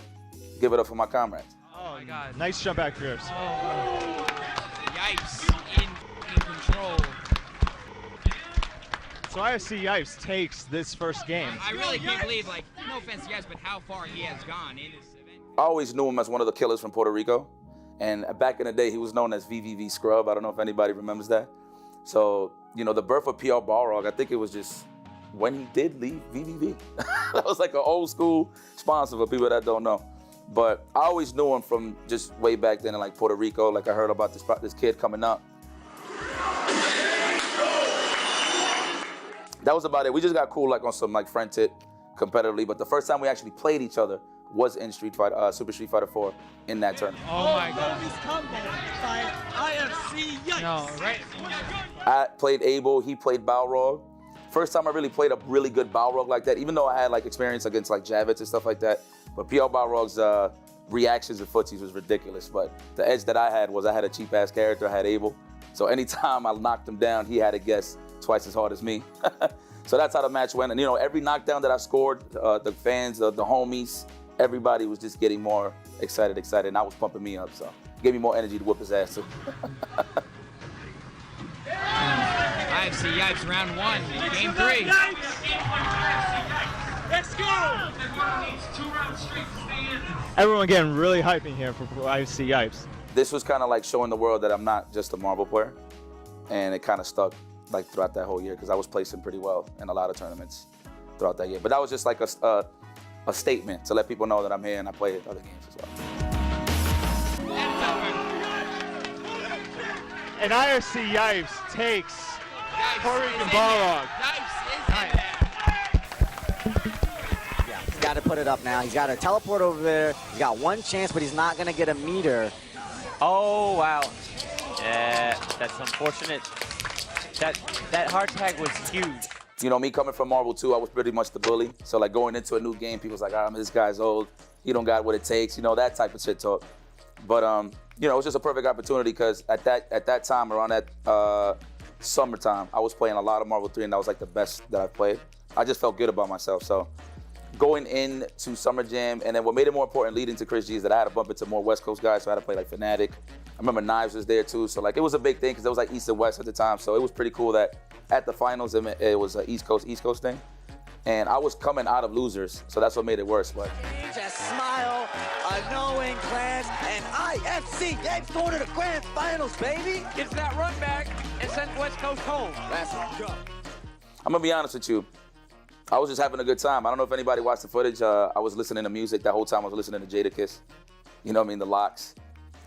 S21: give it up for my comrades.
S22: Oh my God. Nice jump back for yours.
S19: Oh. Yipes in control.
S22: So IFC Yipes takes this first game.
S19: I really can't believe, like, no offense, yes, but how far he has gone in this event.
S21: I always knew him as one of the killers from Puerto Rico. And back in the day, he was known as VVV Scrub. I don't know if anybody remembers that. So, you know, the birth of PR Balrog, I think it was just when he did leave VVV. That was like an old school sponsor for people that don't know. But I always knew him from just way back then in like Puerto Rico. Like I heard about this kid coming up. That was about it. We just got cool like on some like friend tit competitively. But the first time we actually played each other was in Super Street Fighter 4 in that tournament.
S19: Oh my God.
S7: IFC Yikes.
S19: No, right?
S21: I played Abel, he played Balrog. First time I really played a really good Balrog like that, even though I had like experience against like Javits and stuff like that. But PR Balrog's reactions to footsies was ridiculous. But the edge that I had was I had a cheap ass character, I had Abel. So anytime I knocked him down, he had to guess twice as hard as me. So that's how the match went. And you know, every knockdown that I scored, the fans, the homies, everybody was just getting more excited, and I was pumping me up, so it gave me more energy to whoop his ass too.
S19: IFC Yipes round one, game 3.
S7: Let's go!
S22: Everyone getting really hyping here for IFC Yipes.
S21: This was kind of like showing the world that I'm not just a Marvel player, and it kind of stuck like throughout that whole year because I was placing pretty well in a lot of tournaments throughout that year. But that was just like a statement to let people know that I'm here and I play at other games as well.
S22: And IFC Yipes takes Puerto Rican Balrog.
S23: Yeah, he's got to put it up now. He's got to teleport over there. He's got one chance, but he's not going to get a meter.
S25: Oh, wow. Yeah, that's unfortunate. That hard tag was huge.
S21: You know, me coming from Marvel 2, I was pretty much the bully. So like going into a new game, people's like, this guy's old. He don't got what it takes. You know, that type of shit talk. But, you know, it was just a perfect opportunity because at that time, around that summertime, I was playing a lot of Marvel 3 and that was like the best that I've played. I just felt good about myself. So going into Summer Jam, and then what made it more important leading to Chris G is that I had to bump into more West Coast guys, so I had to play like Fnatic. I remember Knives was there too, so like it was a big thing because it was like East and West at the time, so it was pretty cool that at the finals it was an East Coast thing. And I was coming out of losers, so that's what made it worse. But
S23: Just smile, a knowing glance, and IFC Yipes going to the grand finals, baby.
S25: Gets that run back and sends West Coast home.
S23: Let's go.
S21: I'm gonna be honest with you. I was just having a good time. I don't know if anybody watched the footage. I was listening to music. That whole time I was listening to Jadakiss. You know what I mean? The Locks.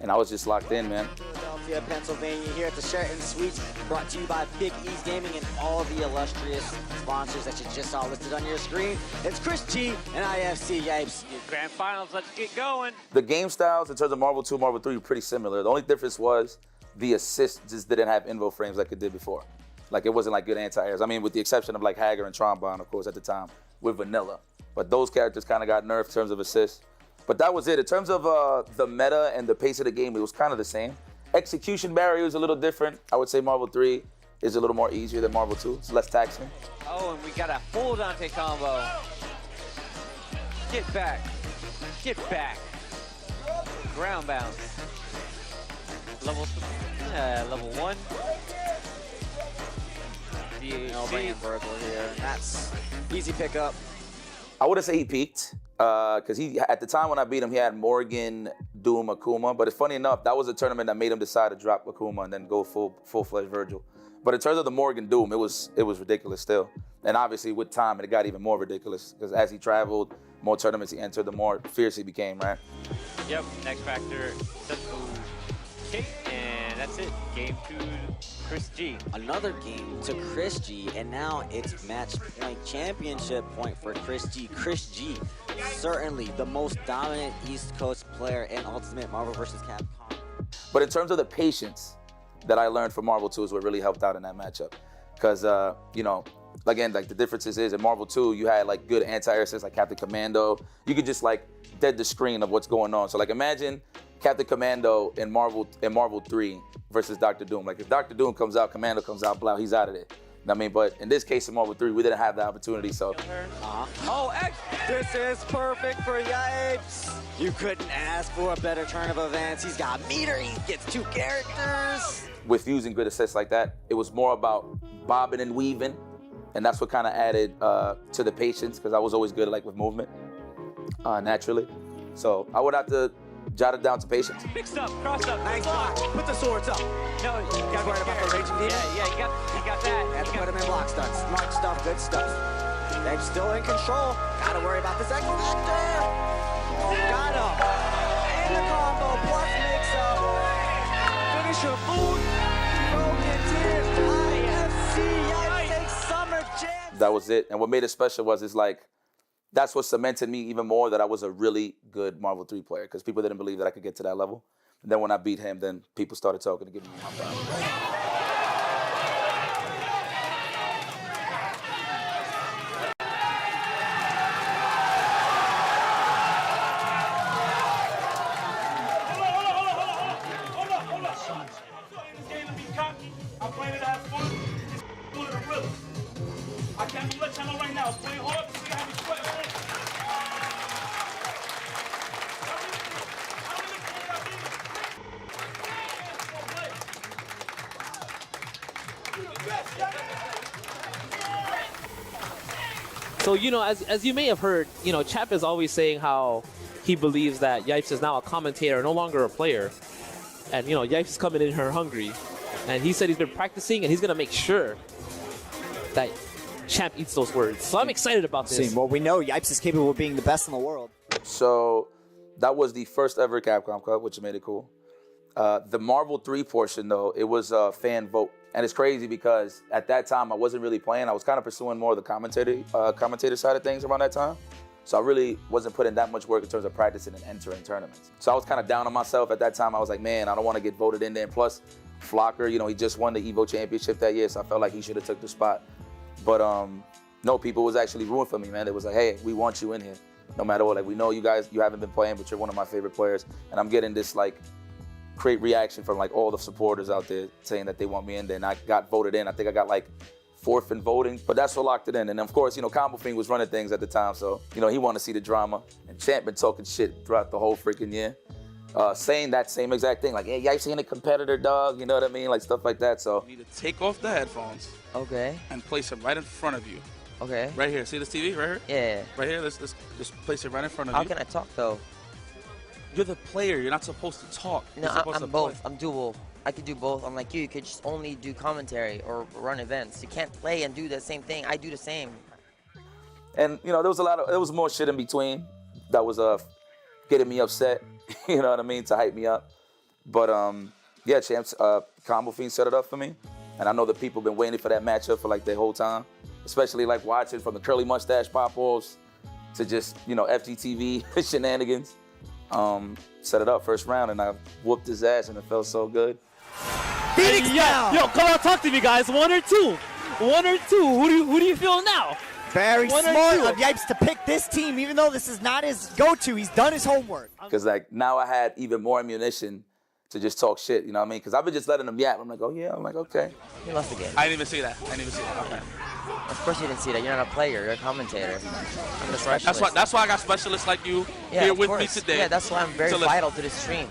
S21: And I was just locked in, man.
S23: Philadelphia, Pennsylvania, here at the Sheraton Suites, brought to you by Big E's Gaming and all the illustrious sponsors that you just saw listed on your screen. It's Chris G and IFC Yipes.
S25: Grand finals, let's get going.
S21: The game styles in terms of Marvel 2, Marvel 3 were pretty similar. The only difference was the assists just didn't have invo frames like it did before. Like, it wasn't like good anti-airs. I mean, with the exception of like Hager and Trombone, of course, at the time, with Vanilla. But those characters kind of got nerfed in terms of assists. But that was it. In terms of the meta and the pace of the game, it was kind of the same. Execution barrier is a little different. I would say Marvel 3 is a little more easier than Marvel 2. It's less taxing.
S25: Oh, and we got a full Dante combo. Get back. Get back. Ground bounce. Level 1.
S23: No bringing Virgil here. That's easy pickup.
S21: I wouldn't say he peaked, because at the time when I beat him, he had Morgan, Doom, Akuma. But it's funny enough, that was a tournament that made him decide to drop Akuma and then go full-fledged Virgil. But in terms of the Morgan Doom, it was ridiculous still. And obviously with time, it got even more ridiculous, because as he traveled, more tournaments he entered, the more fierce he became, right?
S25: Yep, next factor. Okay, and that's it. Game 2, Chris G.
S23: Another game to Chris G, and now it's match point championship point for Chris G. Chris G, certainly the most dominant East Coast player in Ultimate Marvel vs. Capcom.
S21: But in terms of the patience that I learned from Marvel 2 is what really helped out in that matchup. Because, you know, again, like the differences is in Marvel 2, you had like good anti-air assists like Captain Commando. You could just like dead the screen of what's going on. So like imagine Captain Commando in Marvel 3 versus Dr. Doom. Like if Dr. Doom comes out, Commando comes out, blah, he's out of there. I mean, but in this case in Marvel 3, we didn't have the opportunity, so.
S23: Oh, this is perfect for Yipes. You couldn't ask for a better turn of events. He's got meter, he gets 2 characters.
S21: With using good assists like that, it was more about bobbing and weaving, and that's what kind of added to the patience, because I was always good like with movement, naturally. So I would have to jot it down to patience.
S25: Mixed up, cross up.
S23: Nice block. Put the swords up.
S25: No, you got
S23: worried about the raging demon?
S25: Yeah, you got that.
S23: Had to put him in block stunts. Smart stuff, good stuff. They're still in control. Gotta worry about this X Factor. Got him. And the combo plus mix up. Finisher food. Broken tears. IFC. Yipes takes summer jam.
S21: That was it. And what made it special was it's like, that's what cemented me even more that I was a really good Marvel 3 player, because people didn't believe that I could get to that level. And then when I beat him, then people started talking and giving me my time.
S9: I can't be let y'all know right now. It's playing hard. So you have me sweating.
S10: So, you know, as you may have heard, you know, Chap is always saying how he believes that Yipes is now a commentator, no longer a player. And, you know, Yipes is coming in here hungry. And he said he's been practicing, and he's going to make sure that Champ eats those words. So I'm excited about this.
S23: Well, we know Yipes is capable of being the best in the world.
S21: So that was the first ever Capcom Cup, which made it cool. The Marvel 3 portion, though, it was a fan vote. And it's crazy because at that time, I wasn't really playing. I was kind of pursuing more of the commentator side of things around that time. So I really wasn't putting that much work in terms of practicing and entering tournaments. So I was kind of down on myself at that time. I was like, man, I don't want to get voted in there. And plus, Flocker, you know, he just won the Evo Championship that year, so I felt like he should have took the spot. But no, people was actually rooting for me, man. They was like, hey, we want you in here, no matter what. Like, we know you guys, you haven't been playing, but you're one of my favorite players. And I'm getting this, like, great reaction from, like, all the supporters out there saying that they want me in there. And I got voted in. I think I got, like, 4th in voting, but that's what locked it in. And of course, you know, Combo Fiend was running things at the time, so, you know, he wanted to see the drama. And Champ been talking shit throughout the whole freaking year. Saying that same exact thing, like, hey, Yipes ain't a competitor, dog, you know what I mean? Like, stuff like that, so.
S11: You need to take off the headphones.
S23: Okay.
S11: And place them right in front of you.
S23: Okay.
S11: Right here, see this TV, right here?
S23: Yeah.
S11: Right here, let's just place it right in front of you.
S23: How can I talk, though?
S11: You're the player, you're not supposed to talk.
S23: No, I'm both. I'm dual. I could do both. I'm like you could just only do commentary or run events. You can't play and do the same thing. I do the same.
S21: And, you know, there was more shit in between that was getting me upset, you know what I mean, to hype me up. But, yeah, Champ's Combo Fiend set it up for me. And I know the people been waiting for that matchup for, like, the whole time, especially, like, watching from the curly mustache pop-offs to just, you know, FGTV shenanigans. Set it up first round, and I whooped his ass, and it felt so good.
S2: Phoenix down.
S10: Yo, come on, talk to me, guys. 1 or 2. 1 or 2. Who do you feel now?
S2: Very
S10: 1 or
S2: smart
S10: 2.
S2: of Yipes to pick this team, even though this is not his go-to. He's done his homework.
S21: Because like now I had even more ammunition to just talk shit, you know what I mean? Because I've been just letting them yap. I'm like, oh yeah, I'm like, okay.
S23: He lost the game.
S11: I didn't even see that. Okay.
S23: Of course you didn't see that. You're not a player. You're a commentator. I'm the specialist.
S11: That's why I got specialists like you
S23: Yeah,
S11: here
S23: of
S11: with
S23: course.
S11: me today.
S23: Yeah, that's why I'm very vital to this stream.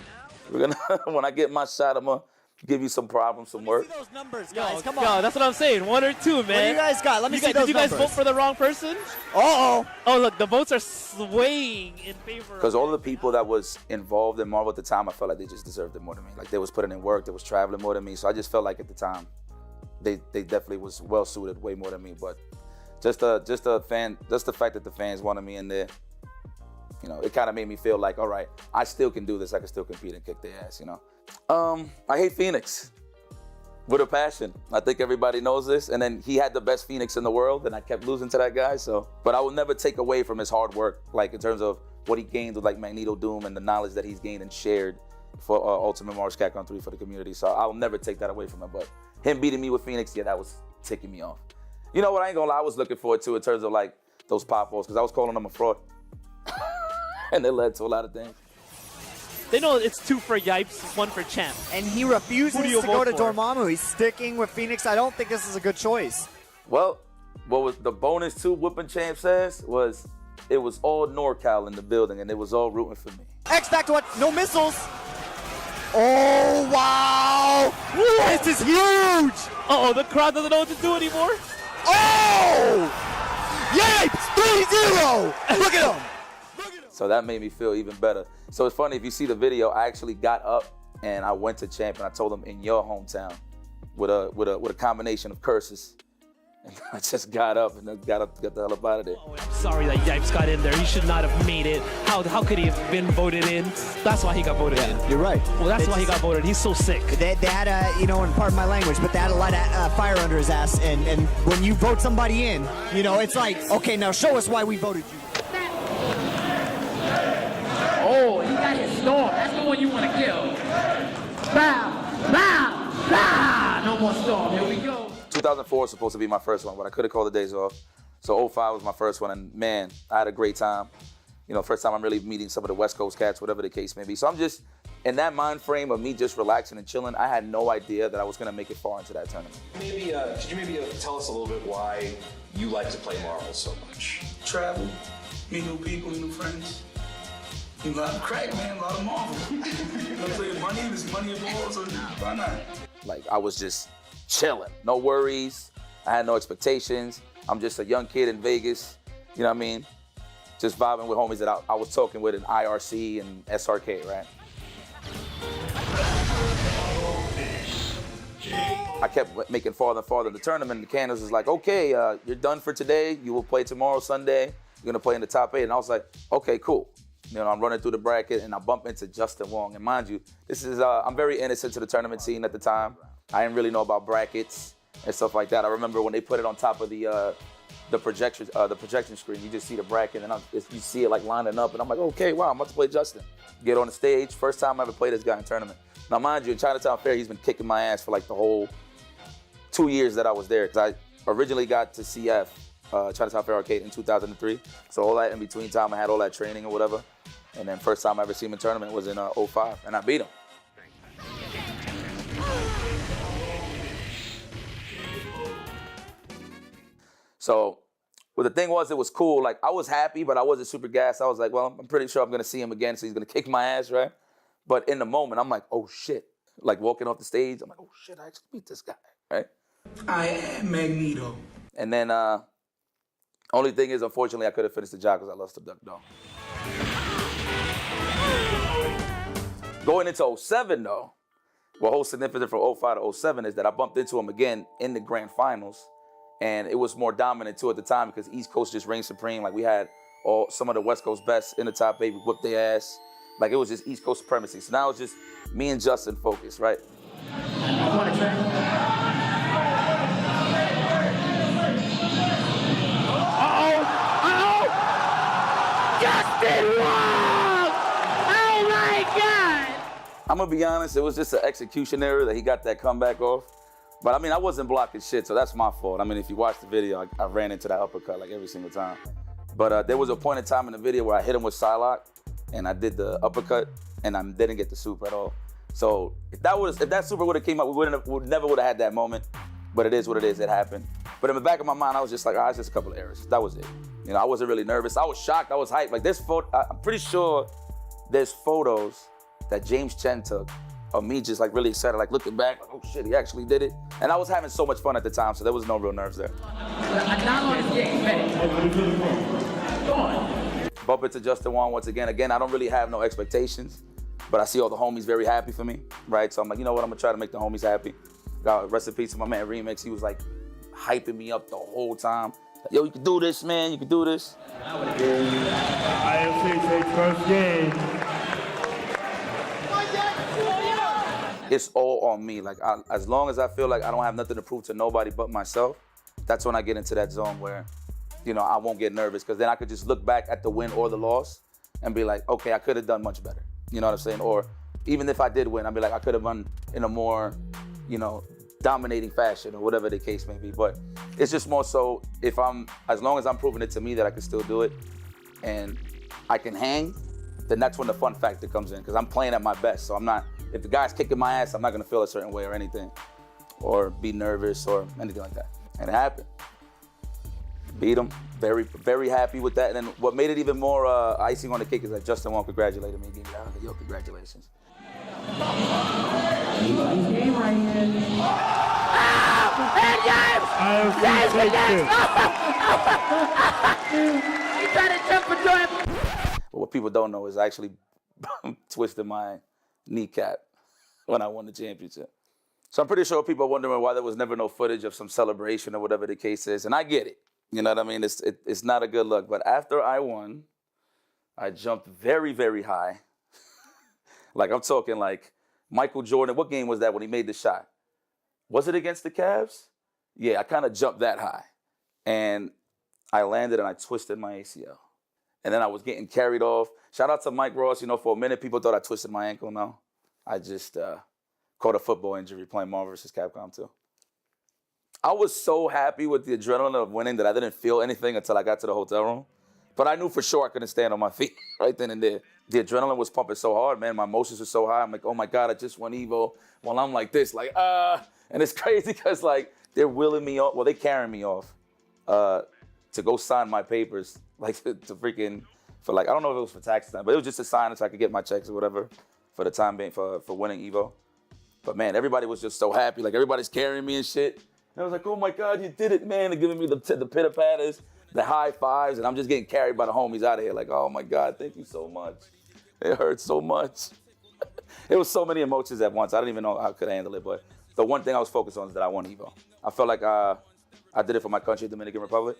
S21: We're gonna when I get my shot, I'm gonna give you some problems, some work.
S2: Those numbers, guys. Come on.
S10: Yo, that's what I'm saying. 1 or 2, man.
S2: What do you guys got? Let me see those
S10: Did you guys
S2: numbers.
S10: vote for the wrong person?
S2: Uh-oh.
S10: Oh, look, the votes are swaying in favor.
S21: Because all the people that was involved in Marvel at the time, I felt like they just deserved it more than me. Like they was putting in work, they was traveling more than me. So I just felt like at the time, they definitely was well suited way more than me. But just the fact that the fans wanted me in there, you know, it kind of made me feel like, all right, I still can do this. I can still compete and kick their ass, you know. I hate Phoenix with a passion. I think everybody knows this. And then he had the best Phoenix in the world, and I kept losing to that guy. So, but I will never take away from his hard work, like in terms of what he gained with like Magneto Doom and the knowledge that he's gained and shared for Ultimate Marvel Capcom 3 for the community. So I'll never take that away from him. But him beating me with Phoenix, yeah, that was ticking me off. You know what? I ain't gonna lie. I was looking forward to in terms of like those pop-offs because I was calling him a fraud, and it led to a lot of things.
S10: They know it's 2 for Yipes, 1 for Champ.
S2: And he refuses
S10: Who do you
S2: to go
S10: vote
S2: to
S10: for?
S2: Dormammu. He's sticking with Phoenix. I don't think this is a good choice.
S21: Well, what was the bonus to Whoopin' Champ says was it was all NorCal in the building, and it was all rooting for me.
S2: X back to what? No missiles. Oh, wow. This is huge.
S10: Uh-oh, the crowd doesn't know what to do anymore.
S2: Oh! Yipes, 3-0. Look at him.
S21: So that made me feel even better. So it's funny, if you see the video, I actually got up and I went to Champ and I told him in your hometown with a combination of curses. And I just got up and got the hell up out of there.
S10: Oh, I'm sorry that Yipes got in there. He should not have made it. How could he have been voted in? That's why he got voted in.
S2: You're right.
S10: Well, that's why he got voted. He's so sick.
S2: They had a, you know, and pardon my language, but they had a lot of fire under his ass. And when you vote somebody in, you know, it's like, okay, now show us why we voted you.
S12: Oh, he got his storm. That's the one you want to kill. Bow, bow, bow. No more storm. Here we go.
S21: 2004 was supposed to be my first one, but I could have called the days off. So 05 was my first one, and man, I had a great time. You know, first time I'm really meeting some of the West Coast cats, whatever the case may be. So I'm just, in that mind frame of me just relaxing and chilling, I had no idea that I was gonna make it far into that tournament.
S13: Maybe, could you maybe tell us a little bit why you like to play Marvel so much?
S9: Travel, meet new people, new friends. A lot of crack, man, a lot of Marvel. You know, play money, there's money involved, so why not?
S21: Like, I was just chilling, no worries. I had no expectations. I'm just a young kid in Vegas, you know what I mean? Just vibing with homies that I was talking with in IRC and SRK, right? I kept making farther and farther in the tournament. The Candace was like, okay, you're done for today. You will play tomorrow, Sunday. You're gonna play in the top 8. And I was like, okay, cool. You know, I'm running through the bracket and I bump into Justin Wong. And mind you, this is, I'm very innocent to the tournament scene at the time. I didn't really know about brackets and stuff like that. I remember when they put it on top of the projection screen, you just see the bracket and you see it like lining up. And I'm like, okay, wow, I'm about to play Justin. Get on the stage. First time I ever played this guy in tournament. Now, mind you, in Chinatown Fair, he's been kicking my ass for like the whole 2 years that I was there. Because I originally got to CF, Chinatown Fair Arcade, in 2003. So all that in between time, I had all that training or whatever. And then first time I ever seen him in tournament was in 05, and I beat him. So, well, the thing was, it was cool. Like, I was happy, but I wasn't super gassed. I was like, well, I'm pretty sure I'm gonna see him again, so he's gonna kick my ass, right? But in the moment, I'm like, oh shit. Like walking off the stage, I'm like, oh shit, I actually beat this guy, right?
S9: I am Magneto.
S21: And then, only thing is, unfortunately, I could have finished the job because I lost to Duck Dog. Going into 07, though, what whole significant from 05 to 07 is that I bumped into him again in the grand finals, and it was more dominant too at the time because East Coast just reigned supreme. Like we had some of the West Coast best in the top 8, we whooped their ass. Like it was just East Coast supremacy. So now it's just me and Justin focused, right?
S12: Justin Wong! Oh my God!
S21: I'm gonna be honest, it was just an execution error that he got that comeback off. But I mean, I wasn't blocking shit, so that's my fault. I mean, if you watch the video, I ran into that uppercut like every single time. But there was a point in time in the video where I hit him with side lock, and I did the uppercut, and I didn't get the super at all. So if that super would have came up, we never would have had that moment. But it is what it is. It happened. But in the back of my mind, I was just like, it's just a couple of errors. That was it. You know, I wasn't really nervous. I was shocked. I was hyped. Like this photo, I'm pretty sure there's photos that James Chen took of me just like really excited, like looking back, like, oh shit, he actually did it. And I was having so much fun at the time, so there was no real nerves there. Bump into Justin Wong once again. Again, I don't really have no expectations, but I see all the homies very happy for me, right? So I'm like, you know what, I'm gonna try to make the homies happy. Got rest in peace to my man Remix. He was like hyping me up the whole time. Like, yo, you can do this, man, you can do this.
S22: IFC takes first game.
S21: It's all on me. Like, as long as I feel like I don't have nothing to prove to nobody but myself, that's when I get into that zone where, you know, I won't get nervous, because then I could just look back at the win or the loss and be like, okay, I could have done much better. You know what I'm saying? Or even if I did win, I'd be like, I could have won in a more, you know, dominating fashion or whatever the case may be. But it's just more so as long as I'm proving it to me that I can still do it and I can hang, then that's when the fun factor comes in, because I'm playing at my best. So if the guy's kicking my ass, I'm not gonna feel a certain way or anything, or be nervous or anything like that. And it happened. Beat him, very, very happy with that. And then what made it even more icing on the cake is that Justin Wong congratulated me. He gave me that, yo, congratulations. But what people don't know is I actually twisted my kneecap when I won the championship. So I'm pretty sure people are wondering why there was never no footage of some celebration or whatever the case is. And I get it. You know what I mean? It's not a good look. But after I won, I jumped very, very high. Like, I'm talking like Michael Jordan. What game was that when he made the shot? Was it against the Cavs? Yeah, I kind of jumped that high. And I landed and I twisted my ACL. And then I was getting carried off. Shout out to Mike Ross. You know, for a minute, people thought I twisted my ankle. No, I just caught a football injury playing Marvel vs. Capcom 2. I was so happy with the adrenaline of winning that I didn't feel anything until I got to the hotel room. But I knew for sure I couldn't stand on my feet right then and there. The adrenaline was pumping so hard, man. My emotions were so high. I'm like, oh my God, I just won Evo. Well, I'm like this, like, And it's crazy because, like, they're wheeling me off. Well, they carrying me off to go sign my papers, like, to freaking, for like, I don't know if it was for tax time, but it was just a sign so I could get my checks or whatever for the time being, for winning Evo. But man, everybody was just so happy. Like, everybody's carrying me and shit. And I was like, oh my God, you did it, man. They're giving me the pitter-patters, the high fives, and I'm just getting carried by the homies out of here. Like, oh my God, thank you so much. It hurt so much. It was so many emotions at once. I didn't even know how I could handle it, but the one thing I was focused on is that I won Evo. I felt like I did it for my country, Dominican Republic,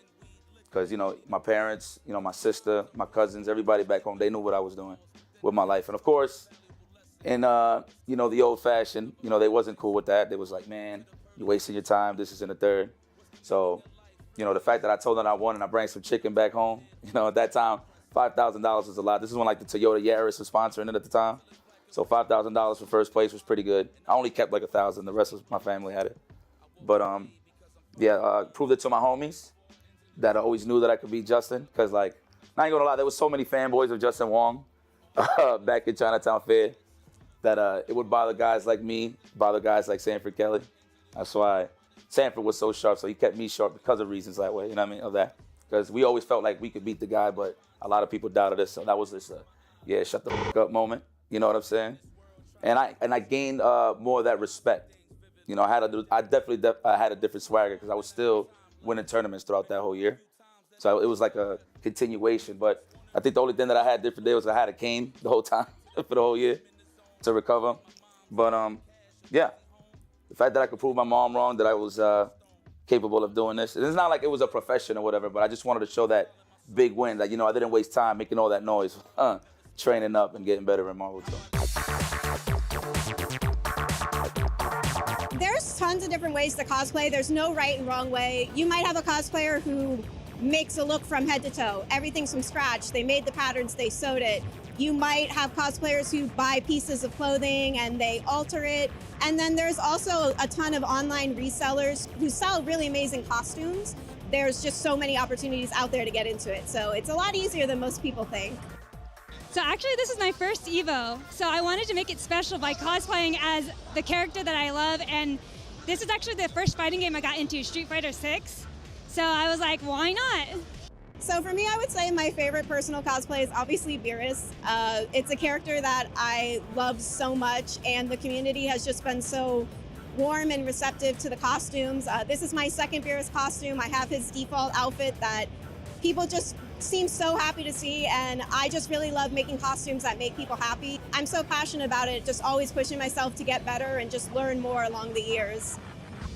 S21: because, you know, my parents, you know, my sister, my cousins, everybody back home, they knew what I was doing with my life. And of course, in, you know, the old fashioned, you know, they wasn't cool with that. They was like, man, you're wasting your time. This is in the third. So, you know, the fact that I told them I won and I brought some chicken back home, you know, at that time, $5,000 was a lot. This is when, like, the Toyota Yaris was sponsoring it at the time. So $5,000 for first place was pretty good. I only kept like $1,000. The rest of my family had it. But yeah, proved it to my homies that I always knew that I could beat Justin. Because, like, I ain't gonna lie, there was so many fanboys of Justin Wong back in Chinatown Fair that it would bother guys like me, bother guys like Sanford Kelly. That's why Sanford was so sharp, so he kept me sharp because of reasons that way, you know what I mean, of that. Because we always felt like we could beat the guy, but a lot of people doubted us, so that was this, yeah, shut the fuck up moment, you know what I'm saying? And I gained more of that respect. You know, I definitely had a different swagger because I was still winning tournaments throughout that whole year. So it was like a continuation, but I think the only thing that I had different there was I had a cane the whole time for the whole year to recover. But yeah. The fact that I could prove my mom wrong, that I was capable of doing this. And it's not like it was a profession or whatever, but I just wanted to show that big win, that, you know, I didn't waste time making all that noise, training up and getting better in Marvel 2.
S3: There's tons of different ways to cosplay. There's no right and wrong way. You might have a cosplayer who makes a look from head to toe. Everything's from scratch. They made the patterns, they sewed it. You might have cosplayers who buy pieces of clothing and they alter it. And then there's also a ton of online resellers who sell really amazing costumes. There's just so many opportunities out there to get into it. So it's a lot easier than most people think.
S4: So actually this is my first Evo, so I wanted to make it special by cosplaying as the character that I love, and this is actually the first fighting game I got into, Street Fighter 6. So I was like, why not?
S3: So for me, I would say my favorite personal cosplay is obviously Beerus. It's a character that I love so much, and the community has just been so warm and receptive to the costumes. This is my second Beerus costume. I have his default outfit that people just seem so happy to see, and I just really love making costumes that make people happy. I'm so passionate about it, just always pushing myself to get better and just learn more along the years.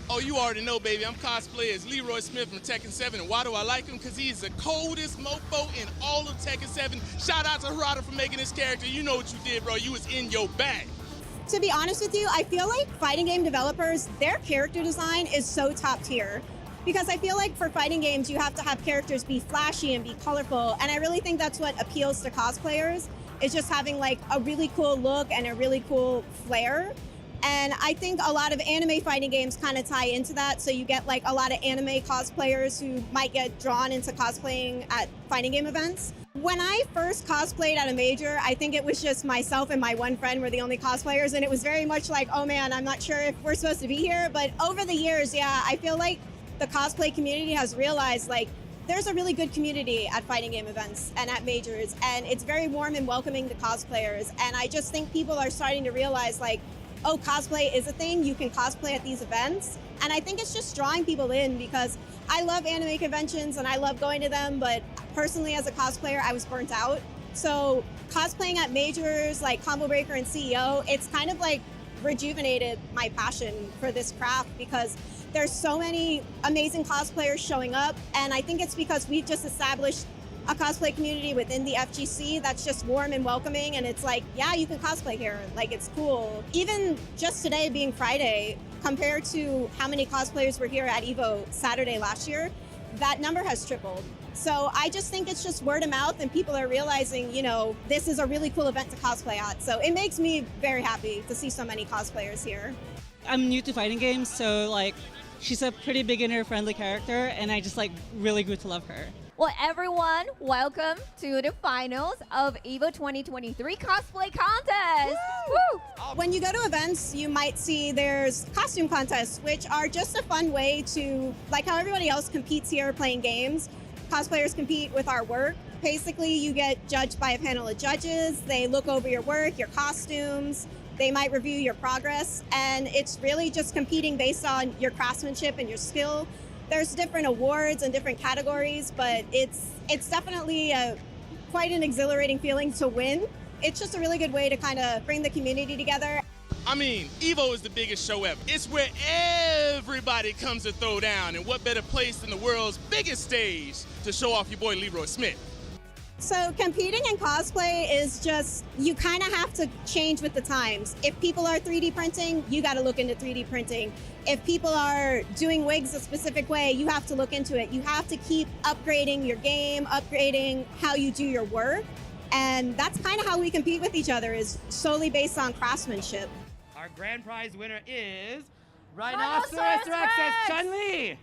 S15: Oh, you already know, baby. I'm cosplay as Leroy Smith from Tekken 7, and why do I like him? Because he's the coldest mofo in all of Tekken 7. Shout out to Harada for making this character. You know what you did, bro. You was in your bag.
S3: To be honest with you, I feel like fighting game developers, their character design is so top tier. Because I feel like for fighting games, you have to have characters be flashy and be colorful. And I really think that's what appeals to cosplayers, is just having like a really cool look and a really cool flair. And I think a lot of anime fighting games kind of tie into that. So you get like a lot of anime cosplayers who might get drawn into cosplaying at fighting game events. When I first cosplayed at a major, I think it was just myself and my one friend were the only cosplayers. And it was very much like, oh man, I'm not sure if we're supposed to be here. But over the years, yeah, I feel like the cosplay community has realized like there's a really good community at fighting game events and at majors, and it's very warm and welcoming to cosplayers. And I just think people are starting to realize like, oh, cosplay is a thing, you can cosplay at these events. And I think it's just drawing people in, because I love anime conventions and I love going to them, but personally as a cosplayer, I was burnt out. So cosplaying at majors like Combo Breaker and CEO, it's kind of like rejuvenated my passion for this craft, because there's so many amazing cosplayers showing up, and I think it's because we've just established a cosplay community within the FGC that's just warm and welcoming, and it's like, yeah, you can cosplay here, like it's cool. Even just today being Friday, compared to how many cosplayers were here at EVO Saturday last year, that number has tripled. So I just think it's just word of mouth, and people are realizing, you know, this is a really cool event to cosplay at. So it makes me very happy to see so many cosplayers here.
S18: I'm new to fighting games, so like, she's a pretty beginner-friendly character, and I just like really grew to love her.
S20: Well, everyone, welcome to the finals of EVO 2023 Cosplay Contest. Woo!
S3: When you go to events, you might see there's costume contests, which are just a fun way to, like how everybody else competes here playing games, cosplayers compete with our work. Basically, you get judged by a panel of judges. They look over your work, your costumes. They might review your progress, and it's really just competing based on your craftsmanship and your skill. There's different awards and different categories, but it's definitely quite an exhilarating feeling to win. It's just a really good way to kind of bring the community together.
S15: I mean, EVO is the biggest show ever. It's where everybody comes to throw down, and what better place than the world's biggest stage to show off your boy Leroy Smith.
S3: So competing in cosplay is just, you kind of have to change with the times. If people are 3D printing, you got to look into 3D printing. If people are doing wigs a specific way, you have to look into it. You have to keep upgrading your game, upgrading how you do your work. And that's kind of how we compete with each other, is solely based on craftsmanship.
S24: Our grand prize winner is Rhinoceros Rex as Chun-Li.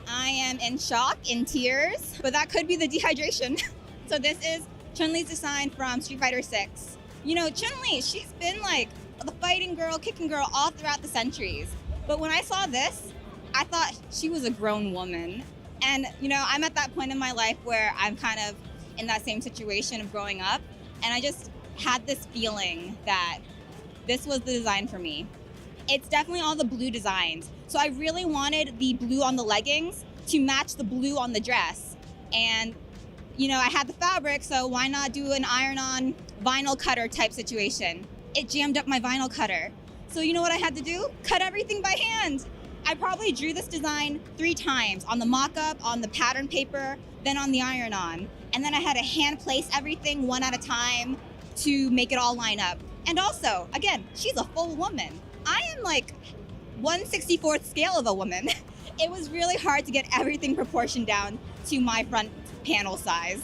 S26: I am in shock, in tears, but that could be the dehydration. So this is Chun-Li's design from Street Fighter 6. You know, Chun-Li, she's been like the fighting girl, kicking girl all throughout the centuries. But when I saw this, I thought she was a grown woman. And, you know, I'm at that point in my life where I'm kind of in that same situation of growing up. And I just had this feeling that this was the design for me. It's definitely all the blue designs. So I really wanted the blue on the leggings to match the blue on the dress. And, you know, I had the fabric, so why not do an iron-on vinyl cutter type situation? It jammed up my vinyl cutter. So you know what I had to do? Cut everything by hand. I probably drew this design 3 times, on the mock-up, on the pattern paper, then on the iron-on. And then I had to hand place everything one at a time to make it all line up. And also, again, she's a full woman. I am like 1/64th scale of a woman. It was really hard to get everything proportioned down to my front panel size.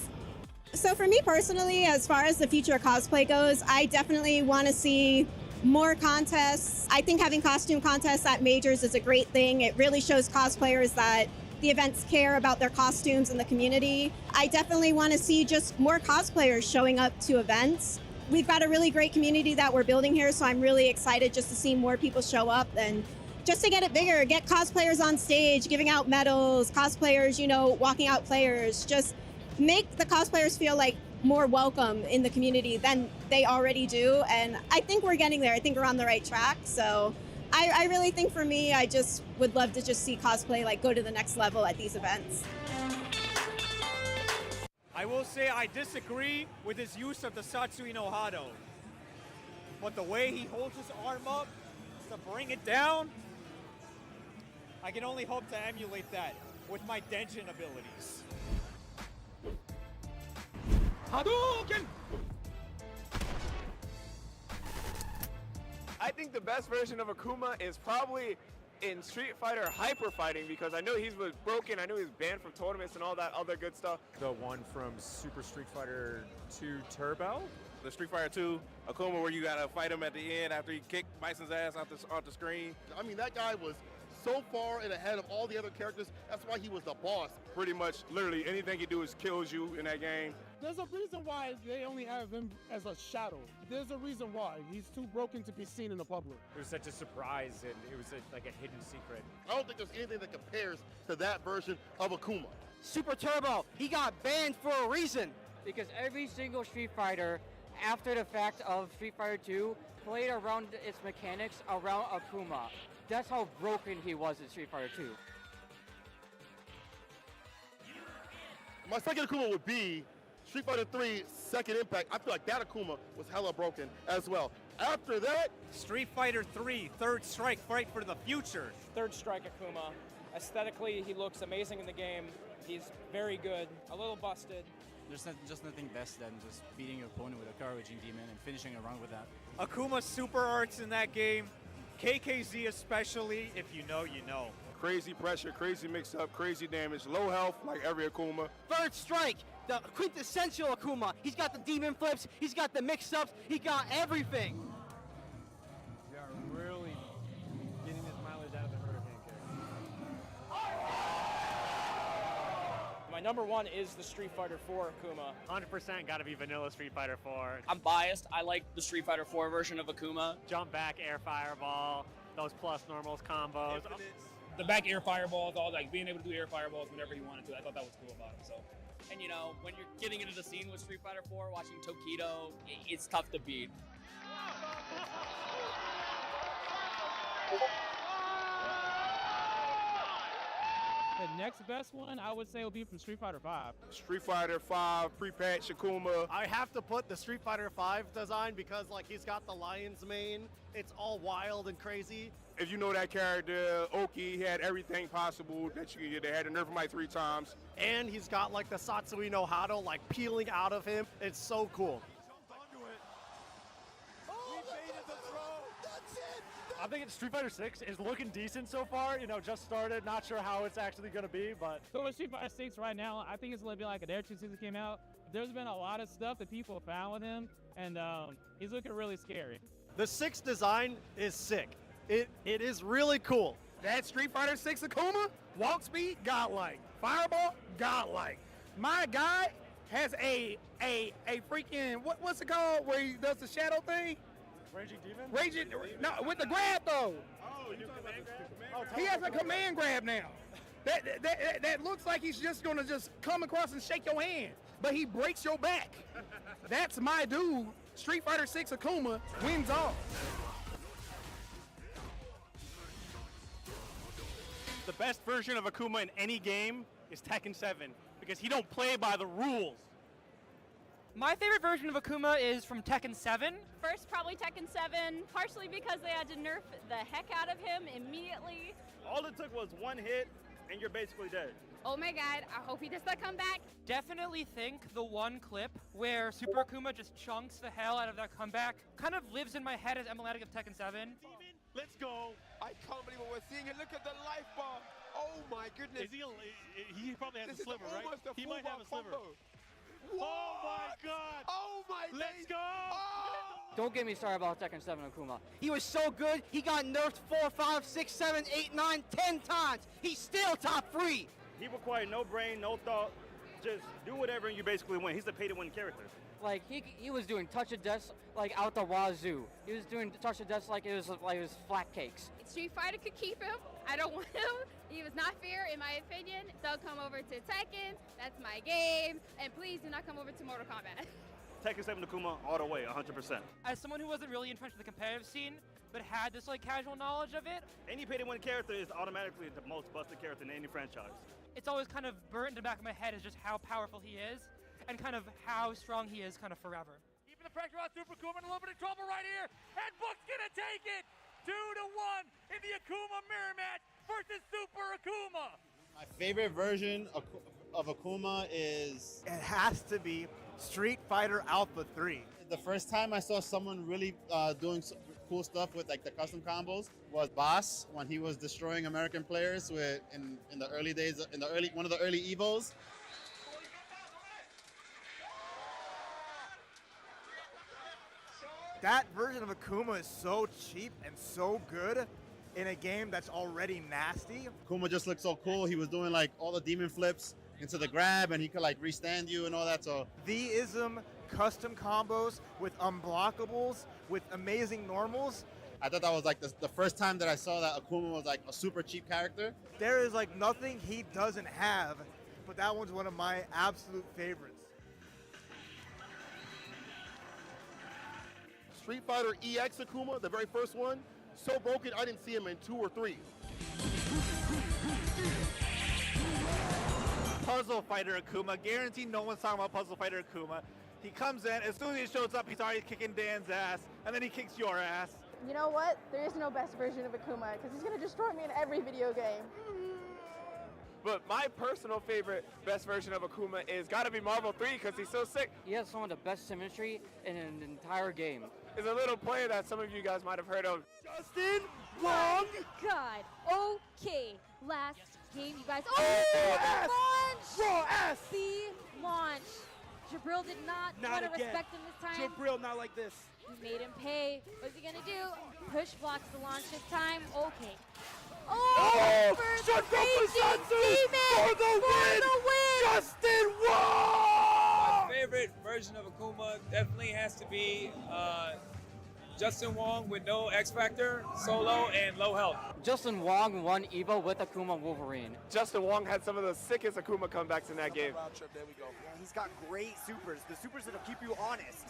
S3: So for me personally, as far as the future of cosplay goes, I definitely want to see more contests. I think having costume contests at majors is a great thing. It really shows cosplayers that the events care about their costumes and the community. I definitely want to see just more cosplayers showing up to events. We've got a really great community that we're building here, so I'm really excited just to see more people show up and just to get it bigger, get cosplayers on stage, giving out medals, cosplayers, you know, walking out players, just make the cosplayers feel like more welcome in the community than they already do. And I think we're getting there. I think we're on the right track. So I really think for me, I just would love to just see cosplay like go to the next level at these events.
S1: I will say I disagree with his use of the Satsui no Hado. But the way he holds his arm up to bring it down, I can only hope to emulate that with my Denshin abilities. Hadouken!
S5: I think the best version of Akuma is probably in Street Fighter Hyper Fighting, because I know he was broken, I know he was banned from tournaments and all that other good stuff.
S6: The one from Super Street Fighter 2 Turbo?
S8: The Street Fighter 2 Akuma, where you gotta fight him at the end after he kicked Bison's ass off the screen.
S14: I mean, that guy was so far and ahead of all the other characters. That's why he was the boss.
S8: Pretty much, literally, anything he do is kills you in that game.
S17: There's a reason why they only have him as a shadow. There's a reason why. He's too broken to be seen in the public.
S6: It was such a surprise, and it was like a hidden secret.
S14: I don't think there's anything that compares to that version of Akuma.
S27: Super Turbo, he got banned for a reason. Because every single Street Fighter, after the fact of Street Fighter 2, played around its mechanics around Akuma. That's how broken he was in Street Fighter 2.
S14: My second Akuma would be Street Fighter 3 Second Impact. I feel like that Akuma was hella broken as well. After that,
S1: Street Fighter 3 Third Strike, Fight for the Future.
S28: Third Strike Akuma. Aesthetically, he looks amazing in the game. He's very good, a little busted.
S29: There's just nothing best than just beating your opponent with a Car-Raging Demon and finishing a round with that.
S1: Akuma super arts in that game. KKZ especially, if you know, you know.
S8: Crazy pressure, crazy mix-up, crazy damage, low health like every Akuma.
S27: Third Strike, the quintessential Akuma. He's got the demon flips, he's got the mix-ups, he got everything.
S6: You are really getting this mileage out of the Hurricane character.
S28: My number one is the Street Fighter 4 Akuma.
S6: 100% gotta be vanilla Street Fighter 4.
S28: I'm biased. I like the Street Fighter 4 version of Akuma.
S6: Jump back, air fireball, those plus normals combos.
S28: The back air fireballs, all like being able to do air fireballs whenever you wanted to. I thought that was cool about it. So, and you know, when you're getting into the scene with Street Fighter 4, watching Tokido, it's tough to beat.
S24: The next best one, I would say, would be from Street Fighter 5.
S8: Street Fighter 5 pre-patch Akuma.
S30: I have to put the Street Fighter 5 design because, like, he's got the lion's mane. It's all wild and crazy.
S8: If you know that character, Oki, he had everything possible that you could get. They had to nerf him like 3 times.
S30: And he's got, like, the Satsui no Hado, like, peeling out of him. It's so cool.
S24: I think Street Fighter 6 is looking decent so far. You know, just started. Not sure how it's actually going to be, but. So with Street Fighter 6 right now, I think it's going to be like an Air 2 since it came out. There's been a lot of stuff that people have found with him, and he's looking really scary.
S30: The 6 design is sick. It is really cool.
S14: that Street Fighter 6 Akuma, walk speed, godlike. Fireball, godlike. My guy has a freaking, what's it called, where he does the shadow thing?
S24: Raging Demon?
S14: Raging, no, with the grab though.
S24: Oh, you command grab?
S14: He has a command grab now. That looks like he's just gonna just come across and shake your hand, but he breaks your back. That's my dude. Street Fighter 6 Akuma wins all.
S1: The best version of Akuma in any game is Tekken 7 because he don't play by the rules.
S31: My favorite version of Akuma is from Tekken 7.
S32: First, probably Tekken 7, partially because they had to nerf the heck out of him immediately.
S1: All it took was one hit, and you're basically dead.
S32: Oh my god, I hope he does not come back.
S31: Definitely think the one clip where Super Akuma just chunks the hell out of that comeback kind of lives in my head as emblematic of Tekken 7.
S1: Let's go.
S33: I can't believe what we're seeing here. Look at the life bar. Oh my goodness.
S1: He probably has
S33: this
S1: a sliver,
S33: is
S1: right?
S33: Almost a
S1: He
S33: full
S1: might
S33: bar
S1: have a sliver.
S33: combo. Oh my God! Oh my! Let's go!
S27: Don't get me started about Tekken 7 Akuma. He was so good, he got nerfed 4, 5, 6, 7, 8, 9, 10 times. He's still top 3.
S2: He required no brain, no thought. Just do whatever and you basically win. He's a pay-to-win character.
S27: Like he was doing touch of death like out the wazoo. He was doing touch of death like it was flat cakes.
S32: Street Fighter could keep him. I don't want him. He was not fair in my opinion. So come over to Tekken. That's my game. And please do not come over to Mortal Kombat.
S2: Tekken 7 Akuma all the way, 100%.
S31: As someone who wasn't really entrenched in the competitive scene, but had this like casual knowledge of it,
S2: Any pay-to-win character is automatically the most busted character in any franchise.
S31: it's always kind of burnt in the back of my head is just how powerful he is and kind of how strong he is kind of forever.
S7: Keeping the pressure on Super Akuma in a little bit of trouble right here. And Book's gonna take it 2-1 in the Akuma mirror match versus Super Akuma.
S9: My favorite version of Akuma is...
S10: It has to be Street Fighter Alpha 3.
S9: The first time I saw someone really doing cool stuff with like the custom combos was Boss when he was destroying American players in the early days, one of the early Evos.
S10: That version of Akuma is so cheap and so good in a game that's already nasty.
S9: Akuma just looked so cool. He was doing like all the demon flips into the grab and he could like restand you and all that. So
S10: The-ism custom combos with unblockables, with amazing normals.
S9: I thought that was like the first time that I saw that Akuma was like a super cheap character.
S10: There is like nothing he doesn't have, but that one's one of my absolute favorites.
S11: Street Fighter EX Akuma, the very first one, so broken I didn't see him in 2 or 3.
S12: Puzzle Fighter Akuma, guaranteed no one's talking about Puzzle Fighter Akuma. He comes in, as soon as he shows up, he's already kicking Dan's ass, and then he kicks your ass.
S13: You know what? There is no best version of Akuma because he's going to destroy me in every video game.
S5: But my personal favorite best version of Akuma is gotta be Marvel 3 because he's so sick.
S27: He has some of the best symmetry in an entire game.
S5: There's a little play that some of you guys might have heard of.
S10: Justin
S20: Wong! God. Okay. Last game, you guys.
S10: Oh,
S20: the
S10: ass!
S20: launch!
S10: Raw ass!
S20: The launch. Jabril did not want to respect him this time.
S10: Jabril, not like this.
S20: He made him pay. What's he gonna do? Push blocks the launch this time. Okay. Oh! For the Raging Demon!
S10: For the win! Justin Wong!
S16: My favorite version of Akuma definitely has to be Justin Wong with no X Factor, solo, and low health.
S27: Justin Wong won Evo with Akuma Wolverine.
S5: Justin Wong had some of the sickest Akuma comebacks in that game.
S19: Round trip, there we go. Yeah, he's got great supers. The supers that'll keep you honest.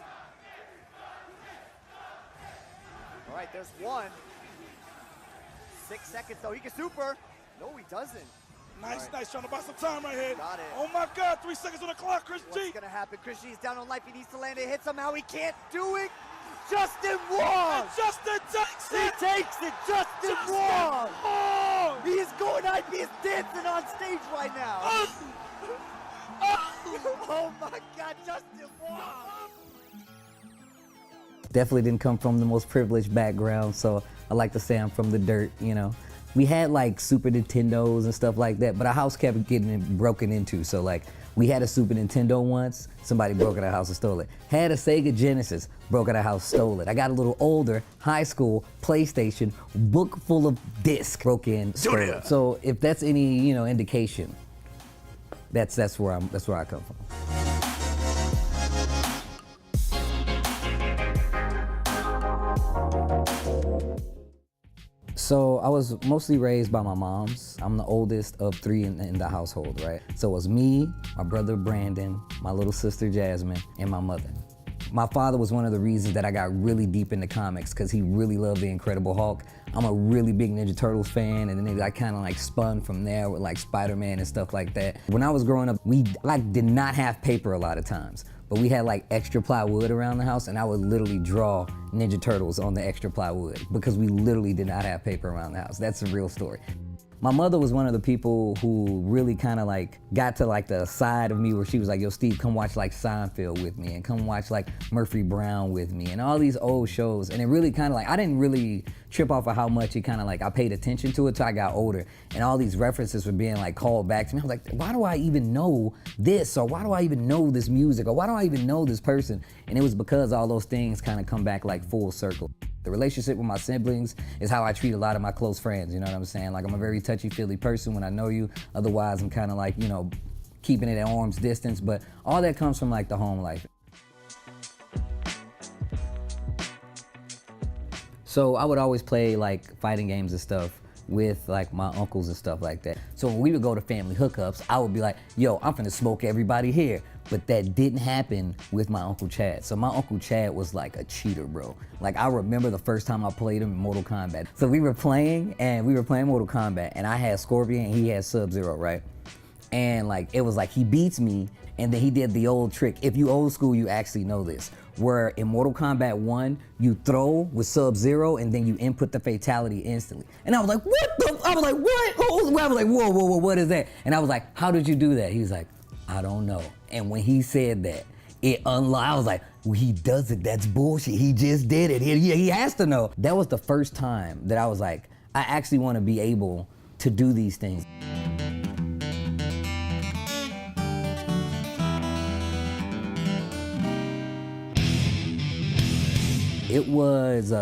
S19: All right, there's one. 6 seconds though, he can super. No, he doesn't.
S21: Nice, nice, trying to buy some time right here.
S19: Got it.
S21: Oh my God, 3 seconds on the clock, Chris G.
S19: What's gonna happen? Chris G's down on life, he needs to land a hit somehow, he can't do it. Justin Wong!
S21: And Justin takes
S19: He
S21: it!
S19: takes it, Justin Wong!
S21: Wong!
S19: He is going out, he is dancing on stage right now. Oh my God, Justin Wong!
S22: Definitely didn't come from the most privileged background, so I like to say I'm from the dirt, you know. We had like Super Nintendos and stuff like that, but our house kept getting broken into. So like we had a Super Nintendo once, somebody broke in our house and stole it. Had a Sega Genesis, broke in our house, stole it. I got a little older, high school, PlayStation, book full of discs, broke in, stole it. So if that's any, you know, indication, that's where I come from. So I was mostly raised by my moms. I'm the oldest of 3 in the household, right? So it was me, my brother Brandon, my little sister Jasmine, and my mother. My father was one of the reasons that I got really deep into comics because he really loved the Incredible Hulk. I'm a really big Ninja Turtles fan, and then I kind of like spun from there with like Spider-Man and stuff like that. When I was growing up, we like did not have paper a lot of times, but we had like extra plywood around the house, and I would literally draw Ninja Turtles on the extra plywood because we literally did not have paper around the house. That's a real story. My mother was one of the people who really kind of like got to like the side of me where she was like, yo, Steve, come watch like Seinfeld with me and come watch like Murphy Brown with me and all these old shows. And it really kind of like, I didn't really trip off of how much it kind of like, I paid attention to it till I got older. And all these references were being like called back to me. I was like, why do I even know this? Or why do I even know this music? Or why do I even know this person? And it was because all those things kind of come back like full circle. The relationship with my siblings is how I treat a lot of my close friends, you know what I'm saying? Like I'm a very touchy-feely person when I know you, otherwise I'm kind of like, you know, keeping it at arm's distance, but all that comes from like the home life. So I would always play like fighting games and stuff with like my uncles and stuff like that. So when we would go to family hookups, I would be like, yo, I'm finna smoke everybody here. But that didn't happen with my Uncle Chad. So my Uncle Chad was like a cheater, bro. Like I remember the first time I played him in Mortal Kombat. So we were playing Mortal Kombat and I had Scorpion and he had Sub-Zero, right? And like, it was like he beats me and then he did the old trick. If you old school, you actually know this. Where in Mortal Kombat 1, you throw with Sub-Zero and then you input the fatality instantly. And I was like, what the? I was like, what? I was like, whoa, what is that? And I was like, how did you do that? He was like, I don't know. And when he said that, it unlocked. I was like, well, he does it. That's bullshit. He just did it. He has to know. That was the first time that I was like, I actually want to be able to do these things. It was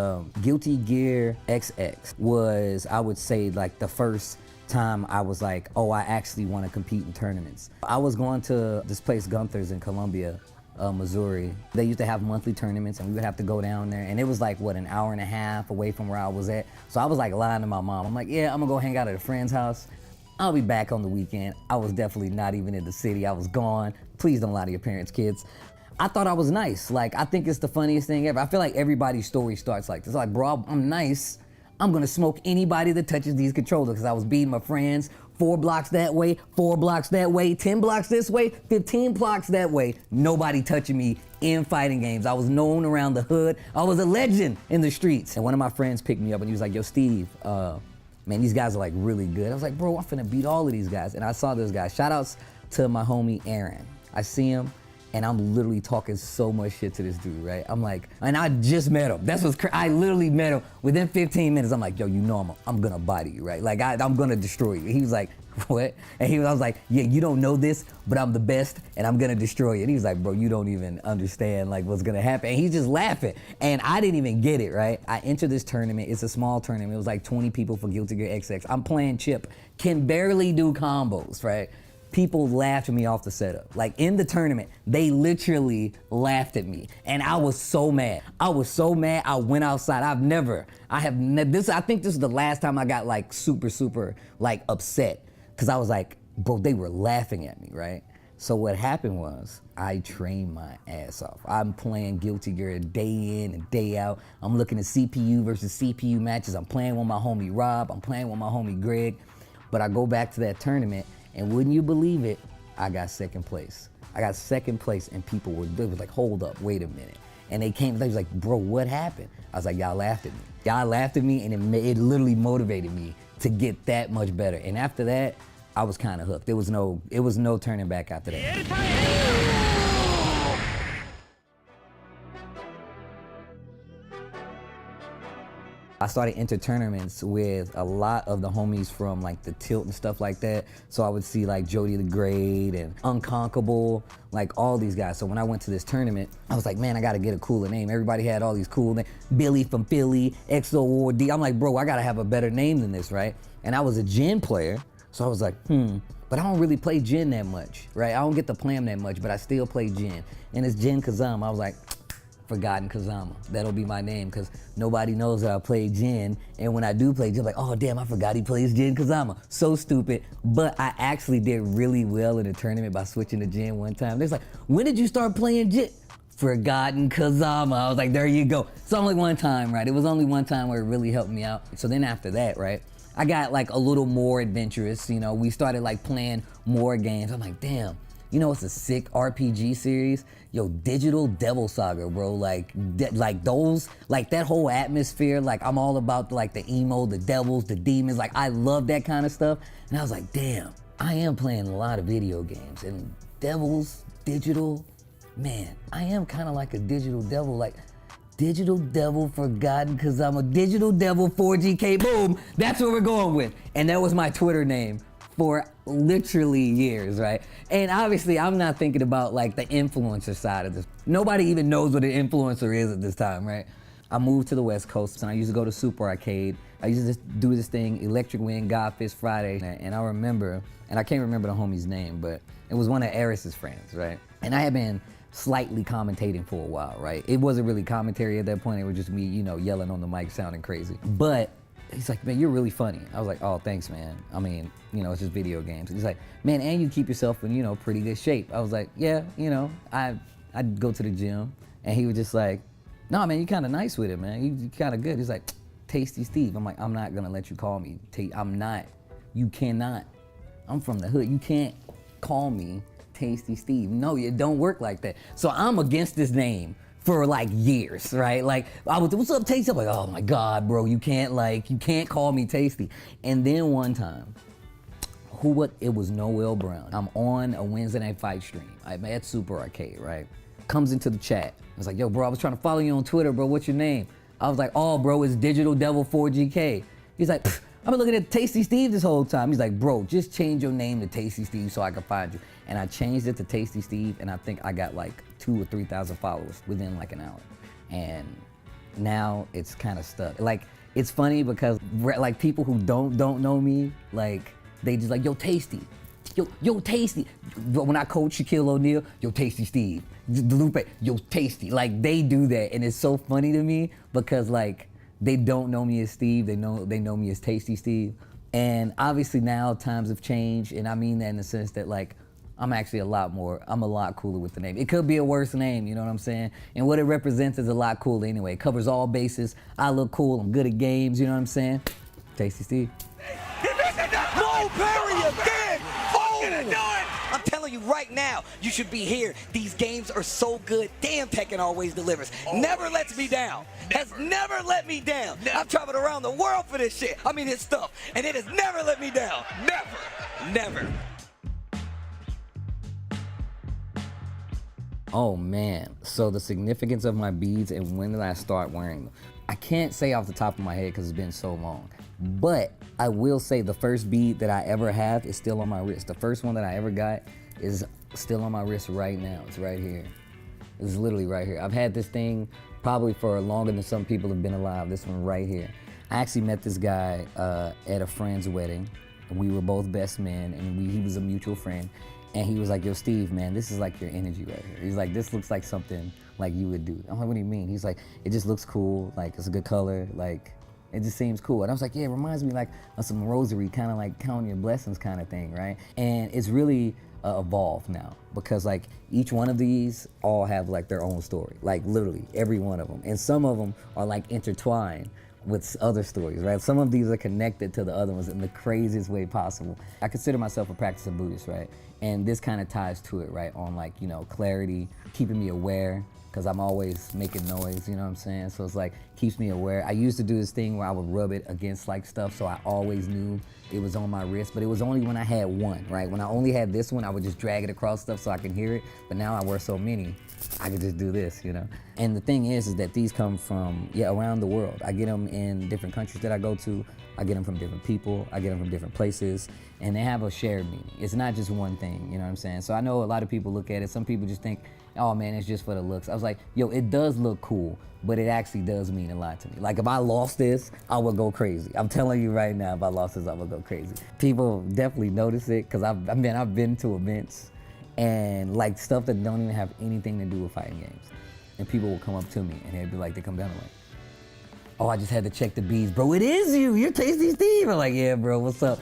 S22: Guilty Gear XX was, I would say, like the first time I was like, oh, I actually want to compete in tournaments. I was going to this place, Gunther's in Columbia, Missouri. They used to have monthly tournaments and we would have to go down there and it was like, what, an hour and a half away from where I was at. So I was like lying to my mom. I'm like, yeah, I'm gonna go hang out at a friend's house. I'll be back on the weekend. I was definitely not even in the city. I was gone. Please don't lie to your parents, kids. I thought I was nice. Like, I think it's the funniest thing ever. I feel like everybody's story starts like this. Like, bro, I'm nice. I'm gonna smoke anybody that touches these controllers because I was beating my friends 4 blocks that way, 4 blocks that way, 10 blocks this way, 15 blocks that way. Nobody touching me in fighting games. I was known around the hood. I was a legend in the streets. And one of my friends picked me up and he was like, yo, Steve, man, these guys are like really good. I was like, bro, I'm finna beat all of these guys. And I saw those guys. Shout outs to my homie Aaron. I see him. And I'm literally talking so much shit to this dude, right? I'm like, and I just met him. That's what's I literally met him. Within 15 minutes, I'm like, yo, you know I'm gonna body you, right? Like, I'm gonna destroy you. He was like, what? And I was like, yeah, you don't know this, but I'm the best, and I'm gonna destroy you. And he was like, bro, you don't even understand like what's gonna happen. And he's just laughing. And I didn't even get it, right? I entered this tournament. It's a small tournament. It was like 20 people for Guilty Gear XX. I'm playing Chip, can barely do combos, right? People laughed at me off the setup. Like in the tournament, they literally laughed at me. And I was so mad. I was so mad, I went outside. I think this is the last time I got like super like upset. Cause I was like, bro, they were laughing at me, right? So what happened was, I trained my ass off. I'm playing Guilty Gear day in and day out. I'm looking at CPU versus CPU matches. I'm playing with my homie Rob. I'm playing with my homie Greg. But I go back to that tournament, and wouldn't you believe it, I got second place. I got second place and people they was like, hold up, wait a minute. And they was like, bro, what happened? I was like, y'all laughed at me. Y'all laughed at me and it literally motivated me to get that much better. And after that, I was kind of hooked. It was no turning back after that. I started enter tournaments with a lot of the homies from like the Tilt and stuff like that. So I would see like Jody the Great and Unconquerable, like all these guys. So when I went to this tournament, I was like, man, I gotta get a cooler name. Everybody had all these cool names. Billy from Philly, XO War D. I'm like, bro, I gotta have a better name than this, right? And I was a Jin player, so I was like, but I don't really play Jin that much, right? I don't get to play him that much, but I still play Jin. And it's Jin Kazama. I was like, Forgotten Kazama. That'll be my name, because nobody knows that I play Jin, and when I do play Jin, I'm like, oh damn, I forgot he plays Jin Kazama. So stupid, but I actually did really well in the tournament by switching to Jin one time. They're like, when did you start playing Jin? Forgotten Kazama. I was like, there you go. It's only one time, right? It was only one time where it really helped me out. So then after that, right, I got like a little more adventurous, you know, we started like playing more games. I'm like, damn, you know, it's a sick RPG series. yo, Digital Devil Saga, bro. Like those, like that whole atmosphere. Like I'm all about like the emo, the devils, the demons. Like I love that kind of stuff. And I was like, damn, I am playing a lot of video games and devils, digital, man, I am kind of like a digital devil. Like Digital Devil Forgotten, cause I'm a Digital Devil 4GK, boom, that's what we're going with. And that was my Twitter name for literally years, right? And obviously I'm not thinking about like the influencer side of this. Nobody even knows what an influencer is at this time, right? I moved to the West Coast and I used to go to Super Arcade. I used to just do this thing, Electric Wind, Godfist Friday. And I remember, and I can't remember the homie's name, but it was one of Eris's friends, right? And I had been slightly commentating for a while, right? It wasn't really commentary at that point. It was just me, you know, yelling on the mic, sounding crazy. But he's like, man, you're really funny. I was like, oh, thanks, man. I mean, you know, it's just video games. He's like, man, and you keep yourself in, you know, pretty good shape. I was like, yeah, you know, I'd go to the gym. And he was just like, no, man, you kind of nice with it, man. You kind of good. He's like, Tasty Steve. I'm like, I'm not gonna let you call me. I'm not. You cannot. I'm from the hood. You can't call me Tasty Steve. No, it don't work like that. So I'm against this name for like years, right? Like I was, what's up, Tasty? I'm like, oh my God, bro, you can't call me Tasty. And then one time, it was Noel Brown. I'm on a Wednesday night fight stream. I'm at Super Arcade, right? Comes into the chat. I was like, yo, bro, I was trying to follow you on Twitter, bro. What's your name? I was like, oh, bro, it's Digital Devil 4GK. He's like, I've been looking at Tasty Steve this whole time. He's like, bro, just change your name to Tasty Steve so I can find you. And I changed it to Tasty Steve, and I think I got like 2,000 or 3,000 followers within like an hour. And now it's kind of stuck. Like, it's funny because like people who don't know me, like they just like, yo, Tasty. Yo, Tasty. But when I coach Shaquille O'Neal, yo, Tasty Steve. Lupe, yo, Tasty. Like they do that, and it's so funny to me because like they don't know me as Steve. They know me as Tasty Steve. And obviously now times have changed, and I mean that in the sense that like I'm actually I'm a lot cooler with the name. It could be a worse name, you know what I'm saying? And what it represents is a lot cooler anyway. It covers all bases. I look cool. I'm good at games, you know what I'm saying? Tasty Steve.
S3: No, Perry again! I'm telling you right now, you should be here. These games are so good. Damn, Tekken always delivers. Never lets me down. Has never let me down. I've traveled around the world for this shit. I mean, this stuff. And it has never let me down. Never.
S22: Oh man, so the significance of my beads and when did I start wearing them? I can't say off the top of my head because it's been so long, but I will say the first bead that I ever have is still on my wrist. The first one that I ever got is still on my wrist right now. It's right here. It's literally right here. I've had this thing probably for longer than some people have been alive. This one right here. I actually met this guy at a friend's wedding. We were both best men, and he was a mutual friend. And he was like, yo, Steve, man, this is like your energy right here. He's like, this looks like something like you would do. I'm like, what do you mean? He's like, it just looks cool. Like, it's a good color. Like, it just seems cool. And I was like, yeah, it reminds me like of some rosary, kind of like counting your blessings kind of thing, right? And it's really evolved now because like each one of these all have like their own story, like literally every one of them. And some of them are like intertwined with other stories, right? Some of these are connected to the other ones in the craziest way possible. I consider myself a practicing Buddhist, right? And this kind of ties to it, right? On like, you know, clarity, keeping me aware, because I'm always making noise, you know what I'm saying? So it's like, keeps me aware. I used to do this thing where I would rub it against like stuff, so I always knew it was on my wrist, but it was only when I had one, right? When I only had this one, I would just drag it across stuff so I can hear it, but now I wear so many, I could just do this, you know? And the thing is that these come from, around the world. I get them in different countries that I go to. I get them from different people. I get them from different places, and they have a shared meaning. It's not just one thing, you know what I'm saying? So I know a lot of people look at it. Some people just think, oh man, it's just for the looks. I was like, yo, it does look cool, but it actually does mean a lot to me. Like if I lost this, I would go crazy. I'm telling you right now, if I lost this, I would go crazy. People definitely notice it, because I've been to events and like stuff that don't even have anything to do with fighting games. And people will come up to me and they'd be like, they come down and like, oh, I just had to check the beads. Bro, it is you, you're Tasty Steve. I'm like, yeah, bro, what's up?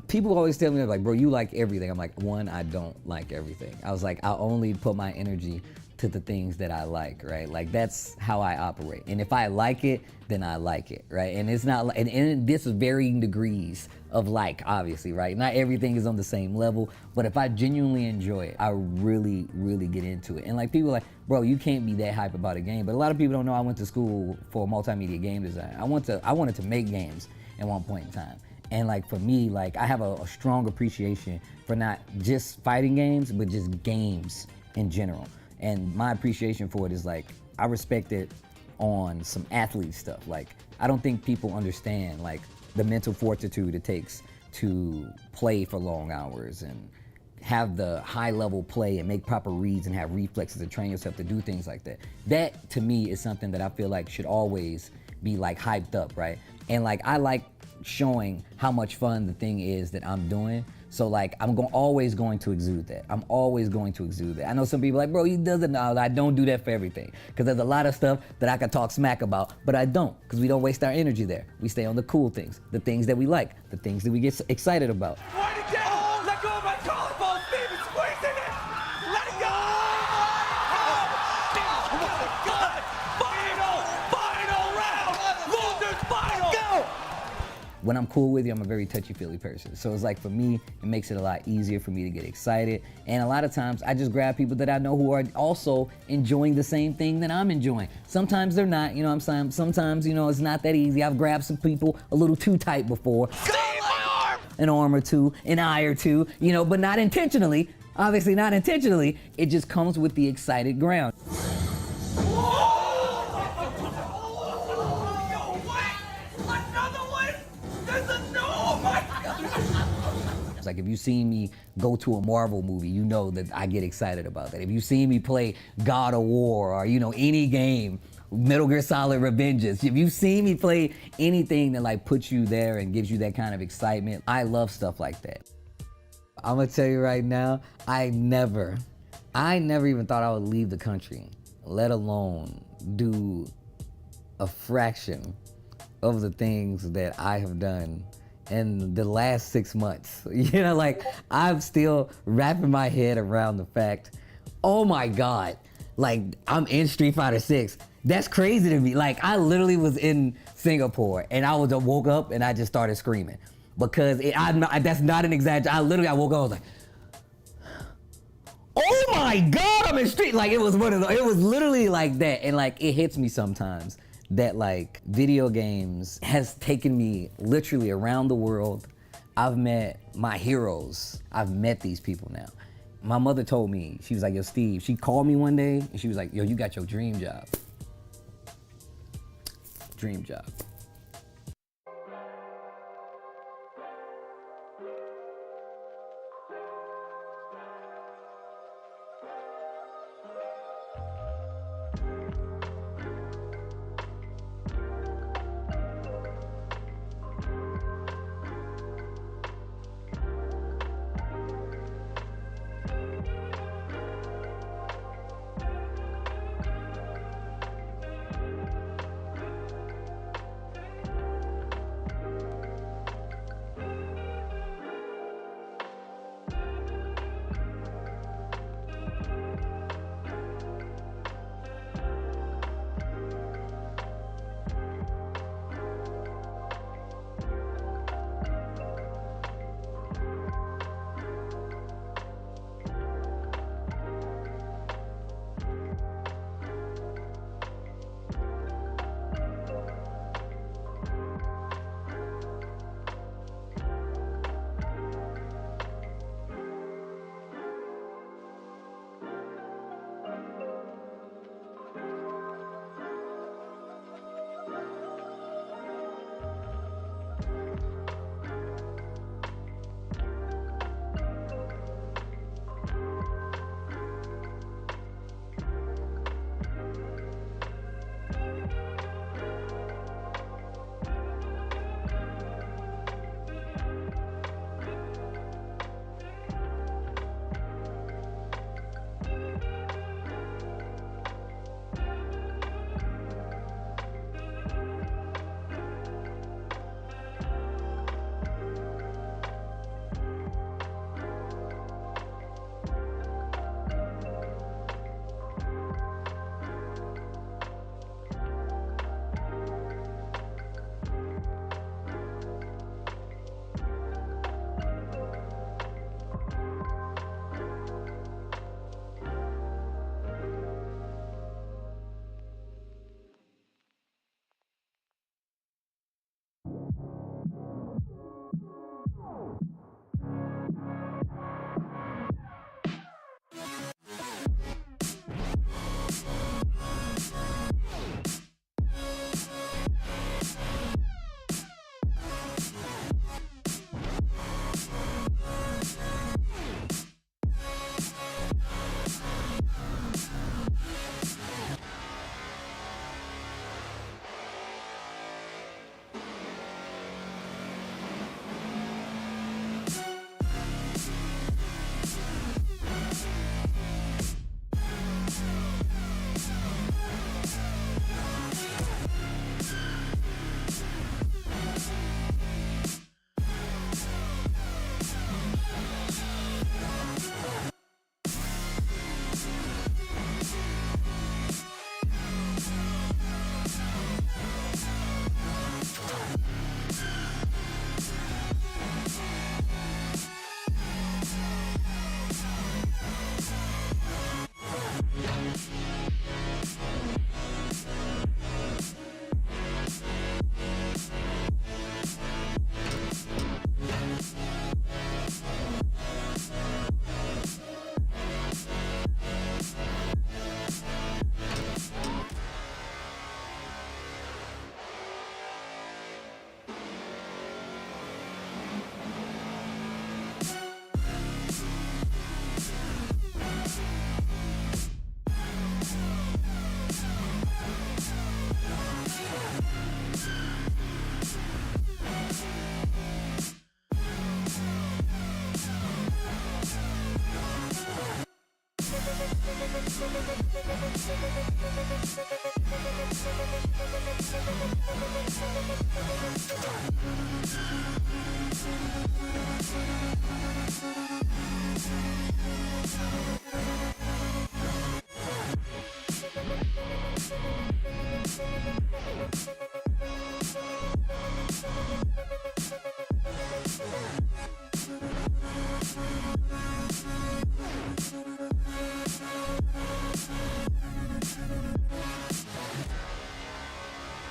S22: People always tell me, like, bro, you like everything. I'm like, one, I don't like everything. I was like, I only put my energy to the things that I like, right? Like that's how I operate. And if I like it, then I like it, right? And it's not, and this is varying degrees of like, obviously, right? Not everything is on the same level, but if I genuinely enjoy it, I really, really get into it. And like people are like, bro, you can't be that hype about a game. But a lot of people don't know I went to school for multimedia game design. I wanted to make games at one point in time. And like for me, like I have a strong appreciation for not just fighting games, but just games in general. And my appreciation for it is like, I respect it on some athlete stuff. Like, I don't think people understand like the mental fortitude it takes to play for long hours and have the high level play and make proper reads and have reflexes and train yourself to do things like that. That to me is something that I feel like should always be like hyped up, right? And like, I like showing how much fun the thing is that I'm doing. So like, I'm always going to exude that. I'm always going to exude that. I know some people are like, bro, he doesn't know. I don't do that for everything. Because there's a lot of stuff that I could talk smack about, but I don't, because we don't waste our energy there. We stay on the cool things, the things that we like, the things that we get excited about.
S21: Wind it down. Oh, let go of my collarbone, Steven. Squeezing it. Let it go. Oh my God. Final round. Losers final. Go.
S22: When I'm cool with you, I'm a very touchy-feely person. So it's like, for me, it makes it a lot easier for me to get excited. And a lot of times, I just grab people that I know who are also enjoying the same thing that I'm enjoying. Sometimes they're not, you know what I'm saying? Sometimes, you know, it's not that easy. I've grabbed some people a little too tight before. An arm or two, an eye or two, you know, but not intentionally. Obviously not intentionally. It just comes with the excited ground. It's like, if you see me go to a Marvel movie, you know that I get excited about that. If you see me play God of War or, you know, any game, Metal Gear Solid Revengeance, if you see me play anything that like puts you there and gives you that kind of excitement, I love stuff like that. I'm gonna tell you right now, I never even thought I would leave the country, let alone do a fraction of the things that I have done in the last 6 months. You know, like, I'm still wrapping my head around the fact, oh my God, like, I'm in Street Fighter 6. That's crazy to me. Like, I literally was in Singapore and I woke up and I just started screaming. Because that's not an exaggeration. I woke up, I was like, oh my God, I'm in Street. Like, it was literally like that. And like, it hits me sometimes that like video games has taken me literally around the world. I've met my heroes. I've met these people now. My mother told me, she was like, yo, Steve, she called me one day and she was like, yo, you got your dream job. Dream job.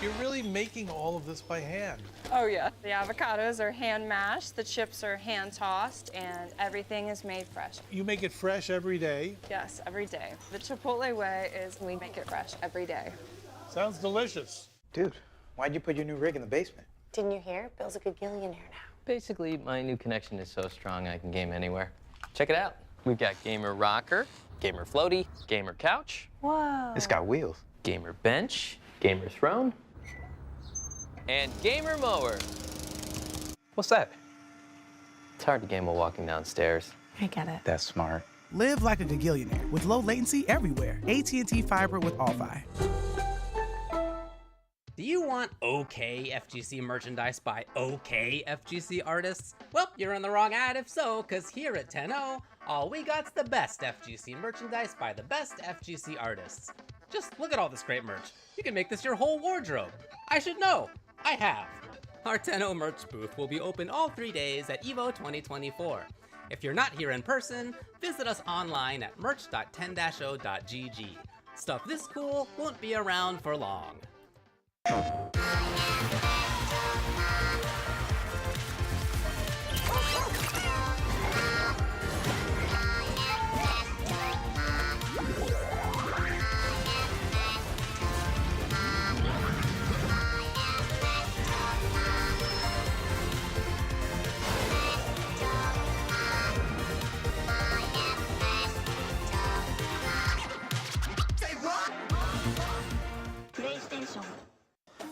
S4: You're really making all of this by hand.
S6: Oh yeah. The avocados are hand mashed, the chips are hand tossed, and everything is made fresh.
S4: You make it fresh every day.
S6: Yes, every day. The Chipotle way is we make it fresh every day.
S4: Sounds delicious.
S8: Dude, why'd you put your new rig in the basement?
S15: Didn't you hear? Bill's a good gillionaire now.
S17: Basically, my new connection is so strong I can game anywhere. Check it out. We've got gamer rocker, gamer floaty, gamer couch.
S15: Whoa.
S8: It's got wheels.
S17: Gamer bench, gamer throne, and gamer mower.
S8: What's that?
S17: It's hard to game while walking downstairs.
S15: I get it.
S8: That's smart.
S18: Live like a gagillionaire with low latency everywhere. AT&T Fiber with All-Fi.
S23: Do you want okay FGC merchandise by okay FGC artists? Well, you're in the wrong ad if so, because here at 10-0, all we got's the best FGC merchandise by the best FGC artists. Just look at all this great merch. You can make this your whole wardrobe. I should know. I have. Our 10-0 merch booth will be open all 3 days at EVO 2024. If you're not here in person, visit us online at merch.10-0.gg. Stuff this cool won't be around for long.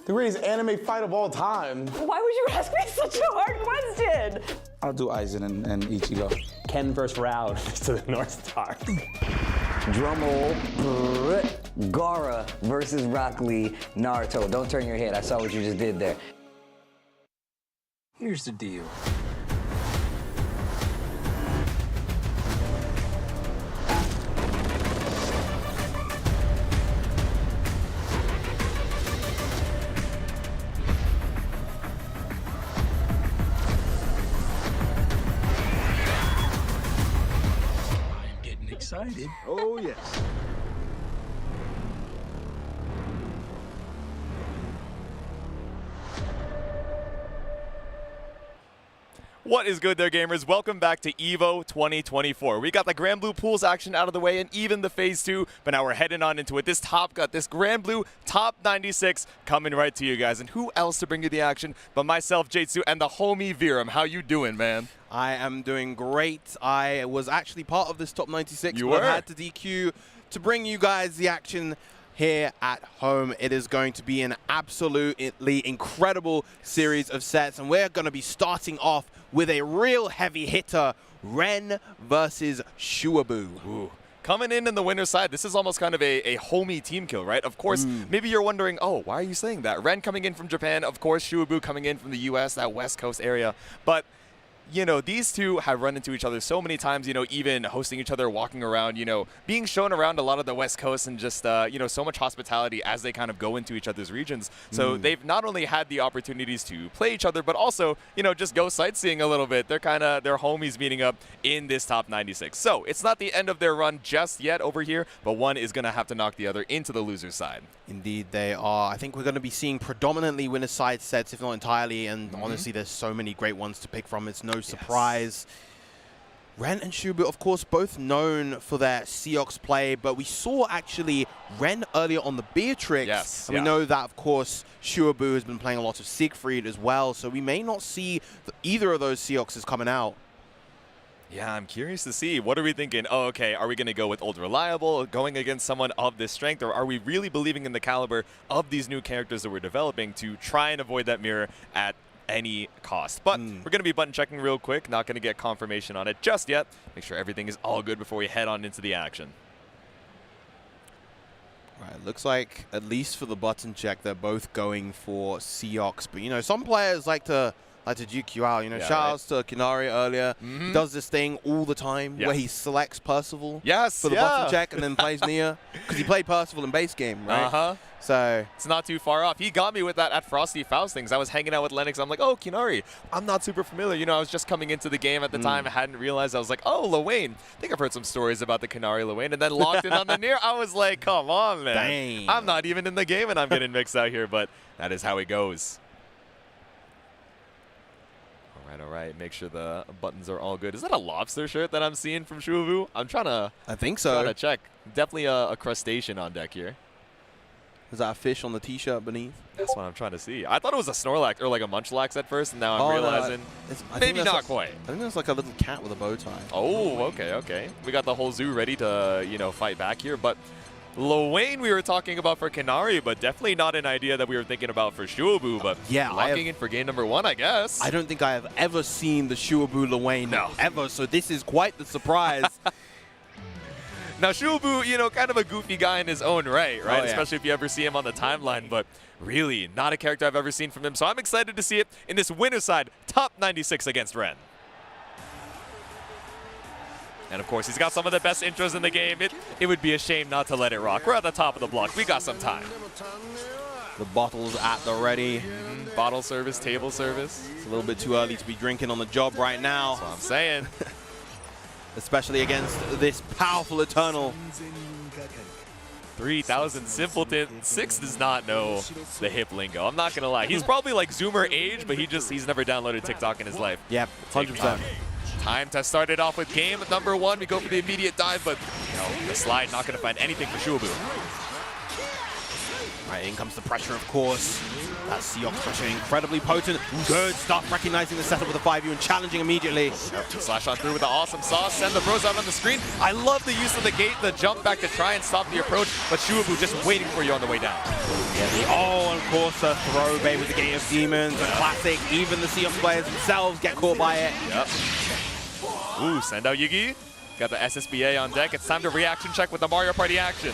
S24: The greatest anime fight of all time.
S15: Why would you ask me such a hard question?
S24: I'll do Aizen and Ichigo.
S25: Ken versus Rao to the North Star.
S22: Drumroll. Gaara versus Rock Lee, Naruto. Don't turn your head. I saw what you just did there.
S25: Here's the deal.
S24: Excited.
S25: Oh, yes.
S26: What is good there, gamers? Welcome back to EVO 2024. We got the Grand Blue pools action out of the way and even the Phase 2, but now we're heading on into it. This Grand Blue Top 96 coming right to you guys. And who else to bring you the action but myself, Jatsu, and the homie Viram. How you doing, man?
S28: I am doing great. I was actually part of this Top 96.
S26: You
S28: but
S26: were?
S28: I had to DQ to bring you guys the action here at home. It is going to be an absolutely incredible series of sets, and we're going to be starting off with a real heavy hitter, Ren versus Shuabu.
S26: Ooh. Coming in the winner's side, this is almost kind of a homie team kill, right? Of course, maybe you're wondering, oh, why are you saying that? Ren coming in from Japan, of course, Shuabu coming in from the US, that West Coast area. But you know, these two have run into each other so many times, you know, even hosting each other, walking around, you know, being shown around a lot of the West Coast and just, you know, so much hospitality as they kind of go into each other's regions. So they've not only had the opportunities to play each other, but also, you know, just go sightseeing a little bit. They're homies meeting up in this Top 96. So it's not the end of their run just yet over here, but one is going to have to knock the other into the loser's side.
S28: Indeed, they are. I think we're going to be seeing predominantly winner's side sets, if not entirely, and honestly, there's so many great ones to pick from. It's no surprise. Ren and Shubu, of course, both known for their Seox play, but we saw actually Ren earlier on the Beatrix.
S26: Yes,
S28: and we know that, of course, Shuabu has been playing a lot of Siegfried as well, so we may not see either of those Seoxes coming out.
S26: Yeah, I'm curious to see. What are we thinking? Oh, okay, are we going to go with Old Reliable, going against someone of this strength, or are we really believing in the caliber of these new characters that we're developing to try and avoid that mirror at any cost? But we're going to be button checking real quick, not going to get confirmation on it just yet. Make sure everything is all good before we head on into the action.
S28: Right, looks like, at least for the button check, they're both going for Seox. But, you know, some players like to juke you out. You know,
S26: Yeah,
S28: shout-outs to Kinari earlier. He does this thing all the time
S26: Yes.
S28: where he selects Percival
S26: Yes,
S28: for the
S26: yeah.
S28: button check and then plays Nia. Because he played Percival in base game, right?
S26: Uh-huh.
S28: So
S26: it's not too far off. He got me with that at Frosty Faustings. I was hanging out with Lennox. I'm like, oh, Kinari. I'm not super familiar. You know, I was just coming into the game at the time. I hadn't realized. I was like, oh, Lewayne. I think I've heard some stories about the Kinari Lewayne. And then locked in on the Nier. I was like, come on, man.
S28: Dang.
S26: I'm not even in the game and I'm getting mixed out here. But that is how it goes. All right. Make sure the buttons are all good. Is that a lobster shirt that I'm seeing from Shuavu? I'm trying to...
S28: I think so.
S26: Trying to check. Definitely a crustacean on deck here.
S28: Is that a fish on the T-shirt beneath?
S26: That's what I'm trying to see. I thought it was a Snorlax or like a Munchlax at first, and now I'm realizing
S28: I think
S26: maybe
S28: that's
S26: not quite.
S28: I think that's like a little cat with a bow tie.
S26: Oh, okay. We got the whole zoo ready to, you know, fight back here. But Lewayne we were talking about for Kinari, but definitely not an idea that we were thinking about for Shuabu. But
S28: yeah,
S26: locking in for game number 1, I guess.
S28: I don't think I have ever seen the Shuabu Lewayne ever, so this is quite the surprise.
S26: Now, Shuabu, you know, kind of a goofy guy in his own right?
S28: Oh, yeah.
S26: Especially if you ever see him on the timeline, but really not a character I've ever seen from him. So I'm excited to see it in this winner's side, top 96 against Ren. And of course, he's got some of the best intros in the game. It would be a shame not to let it rock. We're at the top of the block. We got some time.
S28: The bottle's at the ready.
S26: Bottle service, table service.
S28: It's a little bit too early to be drinking on the job right now.
S26: That's what I'm saying.
S28: Especially against this powerful Eternal.
S26: 3,000 Simpleton. 6 does not know the hip lingo. I'm not going to lie. He's probably like Zoomer age, but he's never downloaded TikTok in his life.
S28: Yep, 100%.
S26: Time to start it off with game number 1. We go for the immediate dive, but the slide not going to find anything for Shuabu.
S28: Right, in comes the pressure, of course. That Seox pressure incredibly potent. Good stuff, recognizing the setup with the 5U and challenging immediately.
S26: Slash on through with the awesome sauce. Send the bros out on the screen. I love the use of the gate, the jump back to try and stop the approach, but Shuabu just waiting for you on the way down.
S28: Yeah, of course, a throw bait with the Gate of Demons, a classic. Even the Seox players themselves get caught by it.
S26: Yep. Ooh, send out Yugi. Got the SSBA on deck. It's time to reaction check with the Mario Party action.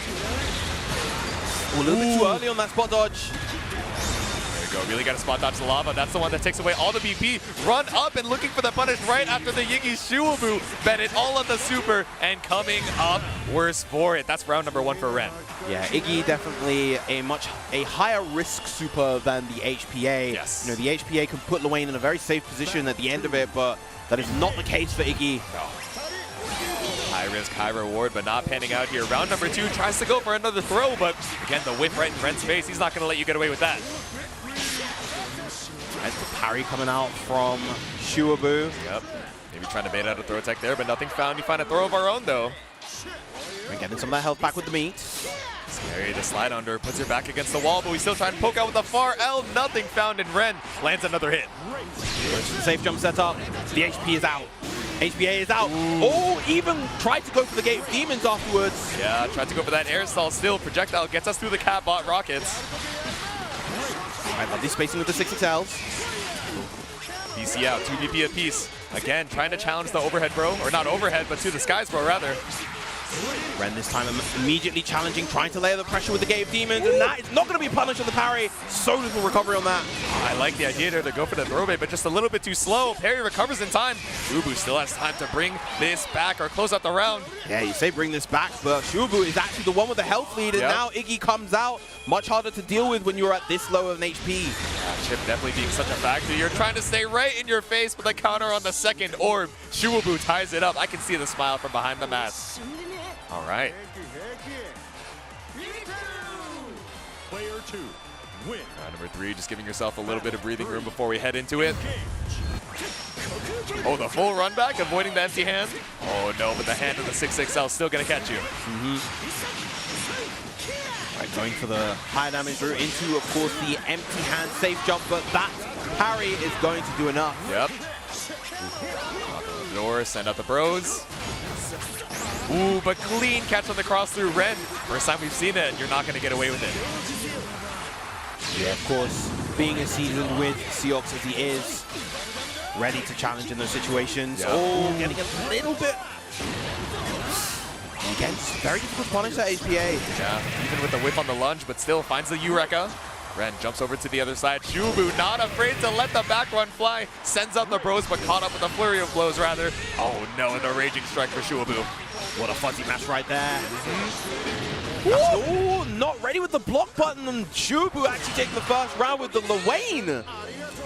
S28: A little bit too early on that spot dodge.
S26: There we go. Really got to spot dodge the lava. That's the one that takes away all the BP. Run up and looking for the punish right after the Yugi. Shuabu bet it all on the super and coming up worse for it. That's round number 1 for Ren.
S28: Yeah, Iggy definitely a higher risk super than the HPA.
S26: Yes.
S28: You know, the HPA can put Lewayne in a very safe position at the end of it, but that is not the case for Iggy.
S26: No. High risk, high reward, but not panning out here. Round number 2 tries to go for another throw, but again, the whiff right in Ren's face. He's not going to let you get away with that.
S28: Right, the parry coming out from Shuabu.
S26: Yep. Maybe trying to bait out a throw tech there, but nothing found. We find a throw of our own, though.
S28: And getting some of that health back with the meat.
S26: Scary, the slide under, puts her back against the wall, but we still try and poke out with the far L. Nothing found in Ren. Lands another hit.
S28: Safe jump set up. The HP is out. HBA is out. Oh, even tried to go for the Gate of Demons afterwards.
S26: Yeah, tried to go for that air stall still. Projectile gets us through the cat bot rockets.
S28: I love this spacing with the 6XLs.
S26: DC out, 2 BP apiece. Again, trying to challenge the overhead bro, or not overhead, but to the skies bro rather.
S28: Ren this time immediately challenging, trying to layer the pressure with the Gate of Demons, and that is not going to be punished on the parry. So little recovery on that.
S26: I like the idea there to go for the throw bait, but just a little bit too slow. Parry recovers in time. Shuabu still has time to bring this back or close out the round.
S28: Yeah, you say bring this back, but Shuabu is actually the one with the health lead, and now Iggy comes out. Much harder to deal with when you're at this low of an HP.
S26: Yeah, Chip definitely being such a factor. You're trying to stay right in your face with a counter on the second orb. Shuabu ties it up. I can see the smile from behind the mask. All right.
S1: Player 2, win.
S26: Round number 3, just giving yourself a little bit of breathing room before we head into it. Oh, the full run back, avoiding the empty hand. Oh no, but the hand of the 6XL still gonna catch you.
S28: Right, going for the high damage route into, of course, the empty hand safe jump, but that parry is going to do enough.
S26: Yep. Door, send out the bros. Ooh, but clean catch on the cross through Ren. First time we've seen it, you're not going to get away with it.
S28: Yeah, of course, being as seasoned with Seox as he is, ready to challenge in those situations.
S26: Yep.
S28: Oh, getting a little bit Again, very difficult to punish that HPA.
S26: Yeah, even with the whip on the lunge, but still finds the Eureka. Ren jumps over to the other side. Shubu not afraid to let the back run fly. Sends out the bros, but caught up with a flurry of blows, rather. Oh no, and the Raging Strike for Shubu.
S28: What a fuzzy match right there. Oh, not ready with the block button, and Shubu actually taking the first round with the Lwane.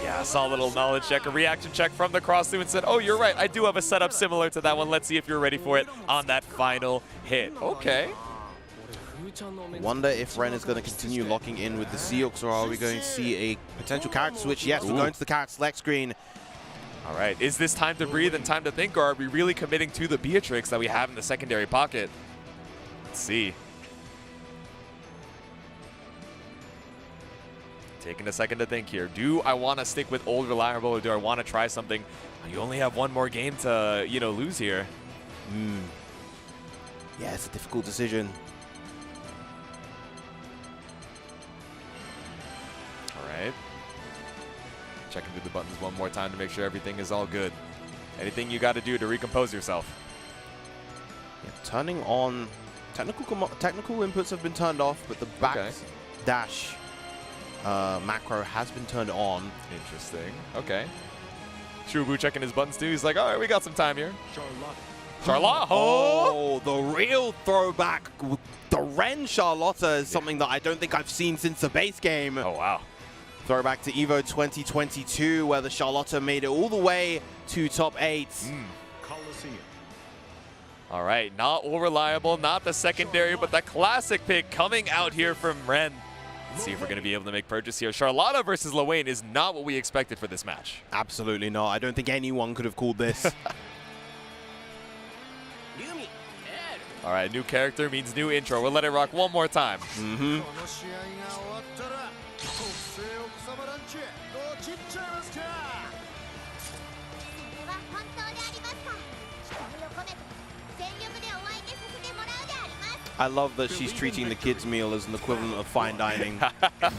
S26: Yeah, saw a little knowledge check, a reaction check from the cross through and said, oh, you're right, I do have a setup similar to that one. Let's see if you're ready for it on that final hit. Okay.
S28: Wonder if Ren is going to continue locking in with the Seahawks, or are we going to see a potential character switch? Yes, we're going to the character select screen.
S26: All right, is this time to breathe and time to think, or are we really committing to the Beatrix that we have in the secondary pocket? Let's see. Taking a second to think here. Do I want to stick with old reliable, or do I want to try something? You only have one more game to, lose here.
S28: Yeah, it's a difficult decision.
S26: All right. Checking through the buttons one more time to make sure everything is all good. Anything you got to do to recompose yourself?
S28: Yeah, turning on technical inputs have been turned off, but the back dash macro has been turned on.
S26: Interesting. Okay. Shubu checking his buttons too. He's like, all right, we got some time here. Charlotte.
S28: Oh, the real throwback. The Ren Charlotta is something that I don't think I've seen since the base game.
S26: Oh, wow.
S28: Throwback to EVO 2022, where the Charlotta made it all the way to top 8.
S26: All right, not all reliable, not the secondary, but the classic pick coming out here from Ren. Let's see if we're going to be able to make purchase here. Charlotta versus Lwane is not what we expected for this match.
S28: Absolutely not. I don't think anyone could have called this.
S26: All right, new character means new intro. We'll let it rock one more time.
S28: I love that she's treating the kids' meal as an equivalent of fine dining.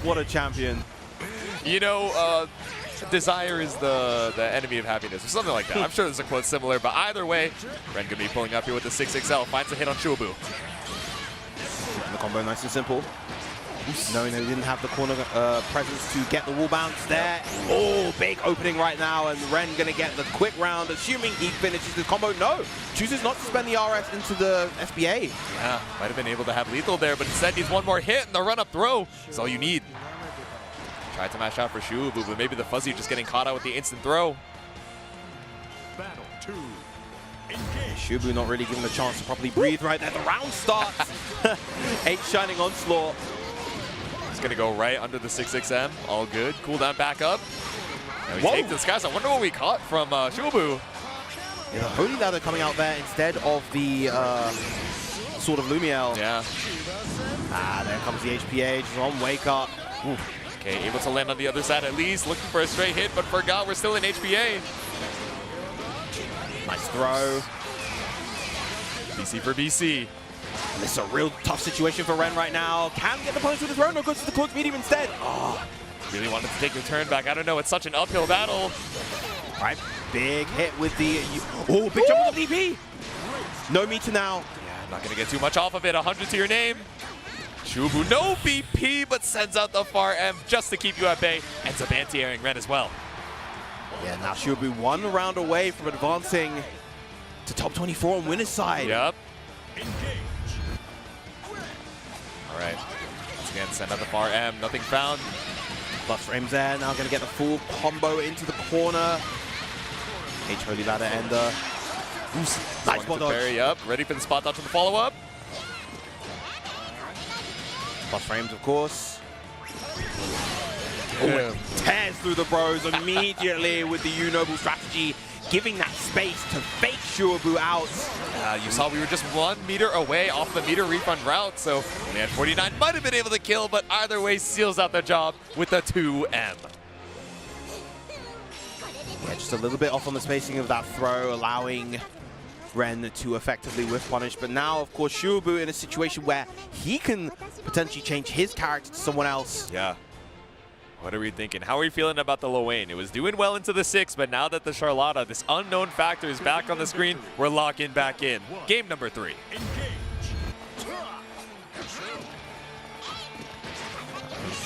S28: What a champion.
S26: Desire is the enemy of happiness, or something like that. I'm sure there's a quote similar, but either way, Ren gonna be pulling up here with the 6XL, finds a hit on Shubu.
S28: The combo nice and simple. Knowing that he didn't have the corner presence to get the wall bounce there. Oh, big opening right now, and Ren gonna get the quick round, assuming he finishes the combo. No, chooses not to spend the RS into the SBA.
S26: Yeah, might have been able to have lethal there, but instead needs one more hit, and the run-up throw is all you need. Tried to mash out for Shubu, but maybe the Fuzzy just getting caught out with the instant throw.
S1: Battle 2.
S28: Shubu not really given a chance to properly breathe right there. The round starts. 8 Shining Onslaught.
S26: He's going to go right under the 6XM. All good. Cooldown back up. Now he takes the skies. I wonder what we caught from Shubu.
S28: Yeah, the Holy Ladder coming out there instead of the Sword of Lumiel.
S26: Yeah.
S28: There comes the HPA. Just on wake up.
S26: Ooh. Okay, able to land on the other side at least. Looking for a straight hit, but forgot we're still in HPA.
S28: Nice throw.
S26: BC for BC.
S28: And this is a real tough situation for Ren right now. Can get the punish with his throw. No, goes to the close medium instead.
S26: Oh, really wanted to take the turn back. I don't know. It's such an uphill battle.
S28: All right, big hit with the... Oh, big jump with the DP. No meter now.
S26: Yeah, not going to get too much off of it. 100 to your name. Shubu, no BP, but sends out the far M just to keep you at bay. Ends up anti-airing Ren as well.
S28: Yeah, now Shubu 1 round away from advancing to top 24 on winner's side.
S26: Yep. All right. Once again, send out the far M. Nothing found.
S28: Plus frames there. Now going to get the full combo into the corner. H Holy Ladder Ender. Nice spot dodge.
S26: Parry up. Ready for the spot dodge on the follow-up.
S28: Plus frames, of course. Oh, tears through the bros immediately with the U-Noble strategy, giving that space to fake Shubu out.
S26: You saw we were just 1 meter away off the meter refund route, so only had 49. Might have been able to kill, but either way seals out the job with the 2M.
S28: Yeah, just a little bit off on the spacing of that throw, allowing Ren to effectively whiff punish. But now, of course, Shubu in a situation where he can potentially change his character to someone else.
S26: Yeah. What are we thinking? How are we feeling about the Lwane? It was doing well into the 6, but now that the Charlotta, this unknown factor, is back on the screen, we're locking back in. Game number 3.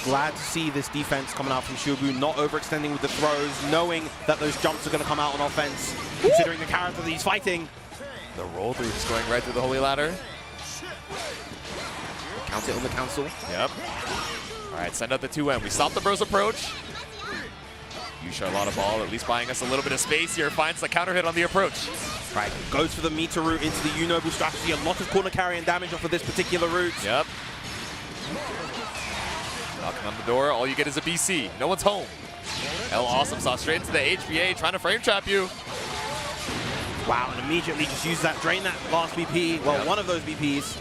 S28: glad to see this defense coming out from Shubu, not overextending with the throws, knowing that those jumps are going to come out on offense, considering the character that he's fighting.
S26: The roll through just going right through the holy ladder.
S28: Count it on the council.
S26: Yep. All right, send out the 2M. We stop the Bros approach. Use Charlotta Ball, at least buying us a little bit of space here. Finds the counter hit on the approach.
S28: Right, goes for the meter route into the U-Noble strategy. A lot of corner carry and damage off of this particular route.
S26: Yep. Knocking on the door, all you get is a BC. No one's home. El Awesome Sauce straight into the HBA, trying to frame trap you.
S28: Wow, and immediately just use that, drain that last BP. Well,
S26: Yep.
S28: one of those BPs.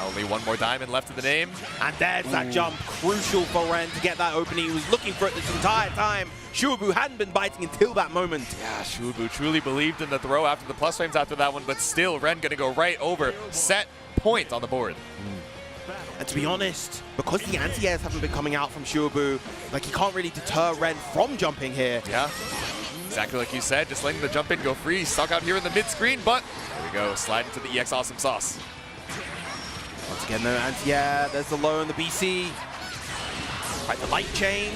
S26: Only one more diamond left in the name.
S28: And there's that jump, crucial for Ren to get that opening. He was looking for it this entire time. Shuabu hadn't been biting until that moment.
S26: Yeah, Shuabu truly believed in the throw after the plus frames after that one, but still, Ren gonna go right over. Set point on the board.
S28: And to be honest, because the anti-airs haven't been coming out from Shuabu, like he can't really deter Ren from jumping here.
S26: Yeah, exactly like you said, just letting the jump in go free. Stuck out here in the mid-screen, but there we go, slide into the EX Awesome Sauce.
S28: Once again, no anti-air. There's the low and the BC. Right, the light chain.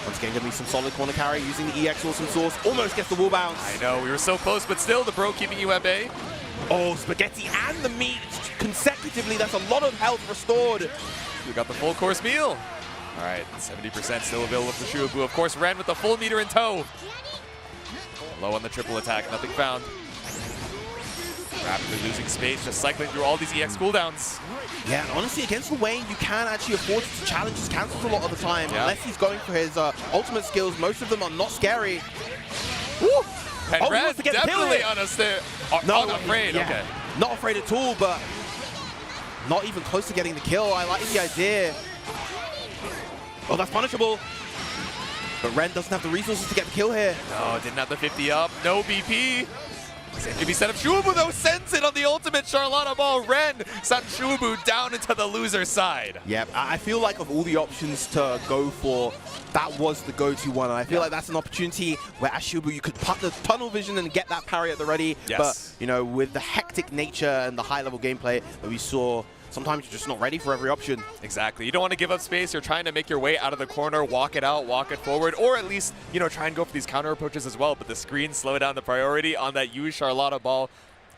S28: Once again, going to be some solid corner carry using the EX Awesome Sauce. Almost gets the wall bounce.
S26: I know, we were so close, but still, the Bro keeping you at bay.
S28: Oh, Spaghetti and the meat consecutively. That's a lot of health restored.
S26: We got the full course meal. All right, 70% still available for Shuabu. Of course, Ren with the full meter in tow. Low on the triple attack, nothing found. Rapidly losing space, just cycling through all these EX cooldowns.
S28: Yeah, and honestly, against the Wayne, you can actually afford to challenge his cancels a lot of the time.
S26: Yeah.
S28: Unless he's going for his ultimate skills, most of them are not scary. Woo!
S26: And
S28: he
S26: Ren
S28: wants to get the kill
S26: definitely
S28: here.
S26: on us there.
S28: No,
S26: Not afraid,
S28: yeah.
S26: okay.
S28: Not afraid at all, but not even close to getting the kill. I like the idea. Oh, that's punishable. But Ren doesn't have the resources to get the kill here.
S26: No, didn't have the 50 up. No BP. Could be set up. Shuabu, though, sends it on the ultimate Charlotta Ball. Ren sent Shuabu down into the loser side.
S28: Yeah, I feel like of all the options to go for, that was the go-to one. And I feel like that's an opportunity where as Shuabu, you could put the tunnel vision and get that parry at the ready.
S26: Yes.
S28: But, you know, with the hectic nature and the high-level gameplay that we saw, sometimes you're just not ready for every option.
S26: Exactly. You don't want to give up space. You're trying to make your way out of the corner, walk it out, walk it forward, or at least, you know, try and go for these counter approaches as well. But the screens slow down the priority on that use Charlotta Ball.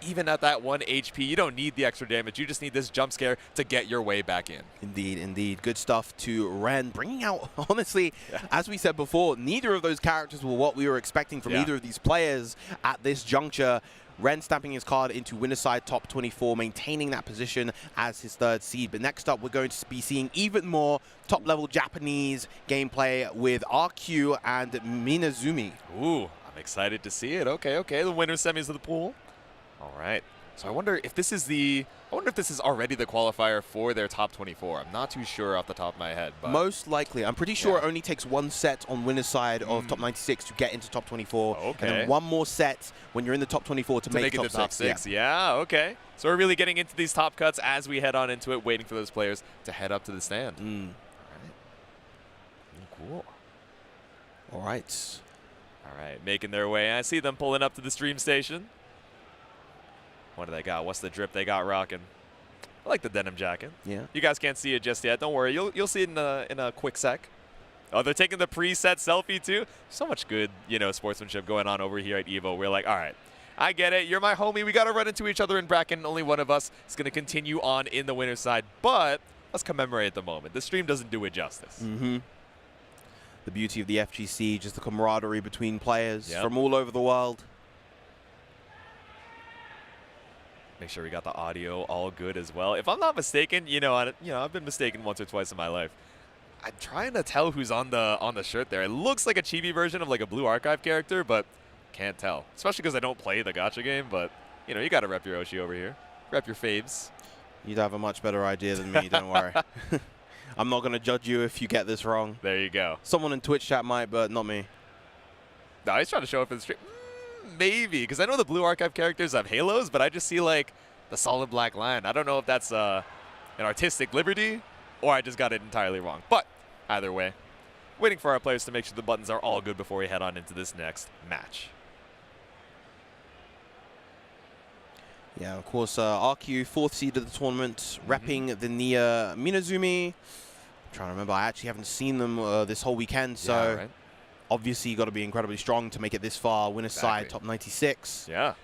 S26: Even at that 1 HP, you don't need the extra damage. You just need this jump scare to get your way back in.
S28: Indeed, indeed. Good stuff to Ren. Bringing out, honestly, as we said before, neither of those characters were what we were expecting from either of these players at this juncture. Ren stamping his card into winner's side top 24, maintaining that position as his third seed. But next up, we're going to be seeing even more top-level Japanese gameplay with RQ and Minazumi.
S26: Ooh, I'm excited to see it. Okay, okay. The winner semis of the pool. All right. So I wonder if this is already the qualifier for their top 24. I'm not too sure off the top of my head. But
S28: Most likely. I'm pretty sure it only takes one set on winner's side of top 96 to get into top 24.
S26: Okay.
S28: And then one more set when you're in the top 24 to make
S26: it
S28: top
S26: the top
S28: 6.
S26: six. Yeah, okay. So we're really getting into these top cuts as we head on into it, waiting for those players to head up to the stand. All right. Cool.
S28: All right.
S26: All right, making their way. I see them pulling up to the stream station. What do they got? What's the drip they got rocking? I like the denim jacket.
S28: Yeah.
S26: You guys can't see it just yet. Don't worry. You'll see it in a quick sec. Oh, they're taking the preset selfie too. So much good, you know, sportsmanship going on over here at EVO. We're like, all right, I get it. You're my homie. We got to run into each other in bracket. And only one of us is going to continue on in the winner's side. But let's commemorate the moment. The stream doesn't do it justice.
S28: The beauty of the FGC, just the camaraderie between players from all over the world.
S26: Make sure we got the audio all good as well. If I'm not mistaken, I've been mistaken once or twice in my life. I'm trying to tell who's on the shirt there. It looks like a chibi version of like a Blue Archive character, but can't tell. Especially because I don't play the gacha game, but you got to rep your Oshi over here. Rep your faves.
S28: You'd have a much better idea than me, don't worry. I'm not going to judge you if you get this wrong.
S26: There you go.
S28: Someone in Twitch chat might, but not me.
S26: No, he's trying to show up in the stream. Maybe, because I know the Blue Archive characters have halos, but I just see like the solid black line. I don't know if that's an artistic liberty or I just got it entirely wrong. But either way, waiting for our players to make sure the buttons are all good before we head on into this next match.
S28: Yeah, of course, RQ, 4th seed of the tournament, repping the Nia Minazumi. trying to remember. I actually haven't seen them this whole weekend, so
S26: Yeah, right.
S28: obviously you got to be incredibly strong to make it this far. Winner's side,
S26: Exactly.
S28: top 96.
S26: Yeah.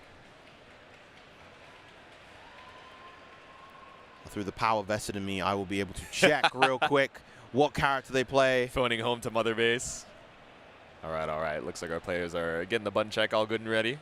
S28: Through the power vested in me, I will be able to check real quick what character they play.
S26: Phoning home to Mother Base. All right, all right. Looks like our players are getting the button check all good and ready.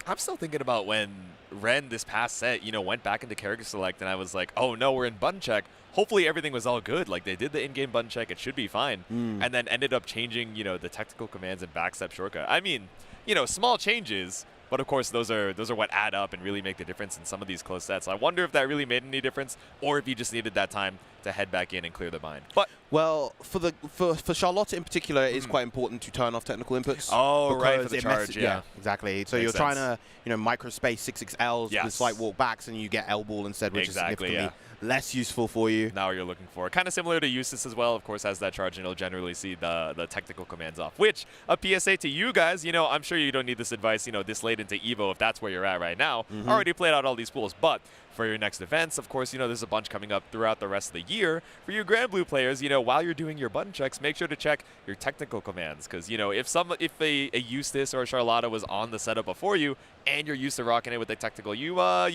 S26: I'm still thinking about when Ren this past set, you know, went back into character select, and I was like, oh no, we're in button check. Hopefully everything was all good. Like, they did the in-game button check. It should be fine. And then ended up changing, you know, the technical commands and backstep shortcut. I mean, you know, small changes, but of course those are what add up and really make the difference in some of these close sets. I wonder if that really made any difference, or if you just needed that time to head back in and clear the mind. But
S28: well, for Charlotte in particular, it's quite important to turn off technical inputs.
S26: Oh, right, for the
S28: it
S26: charge, yeah.
S28: exactly. So
S26: Makes
S28: you're trying
S26: sense.
S28: to, you know, microspace 6XLs with slight walkbacks, and you get L ball instead, which is significantly less useful for you.
S26: Now you're looking for. Kind of similar to Eustace as well, of course, has that charge, and you'll generally see the technical commands off. Which, a PSA to you guys, you know, I'm sure you don't need this advice, you know, this late into EVO, if that's where you're at right now. Already played out all these pools, but for your next events, of course, you know, there's a bunch coming up throughout the rest of the year. For you Grand Blue players, you know, while you're doing your button checks, make sure to check your technical commands, because, you know, if a Eustace or a Charlotta was on the setup before you, and you're used to rocking it with the technical, you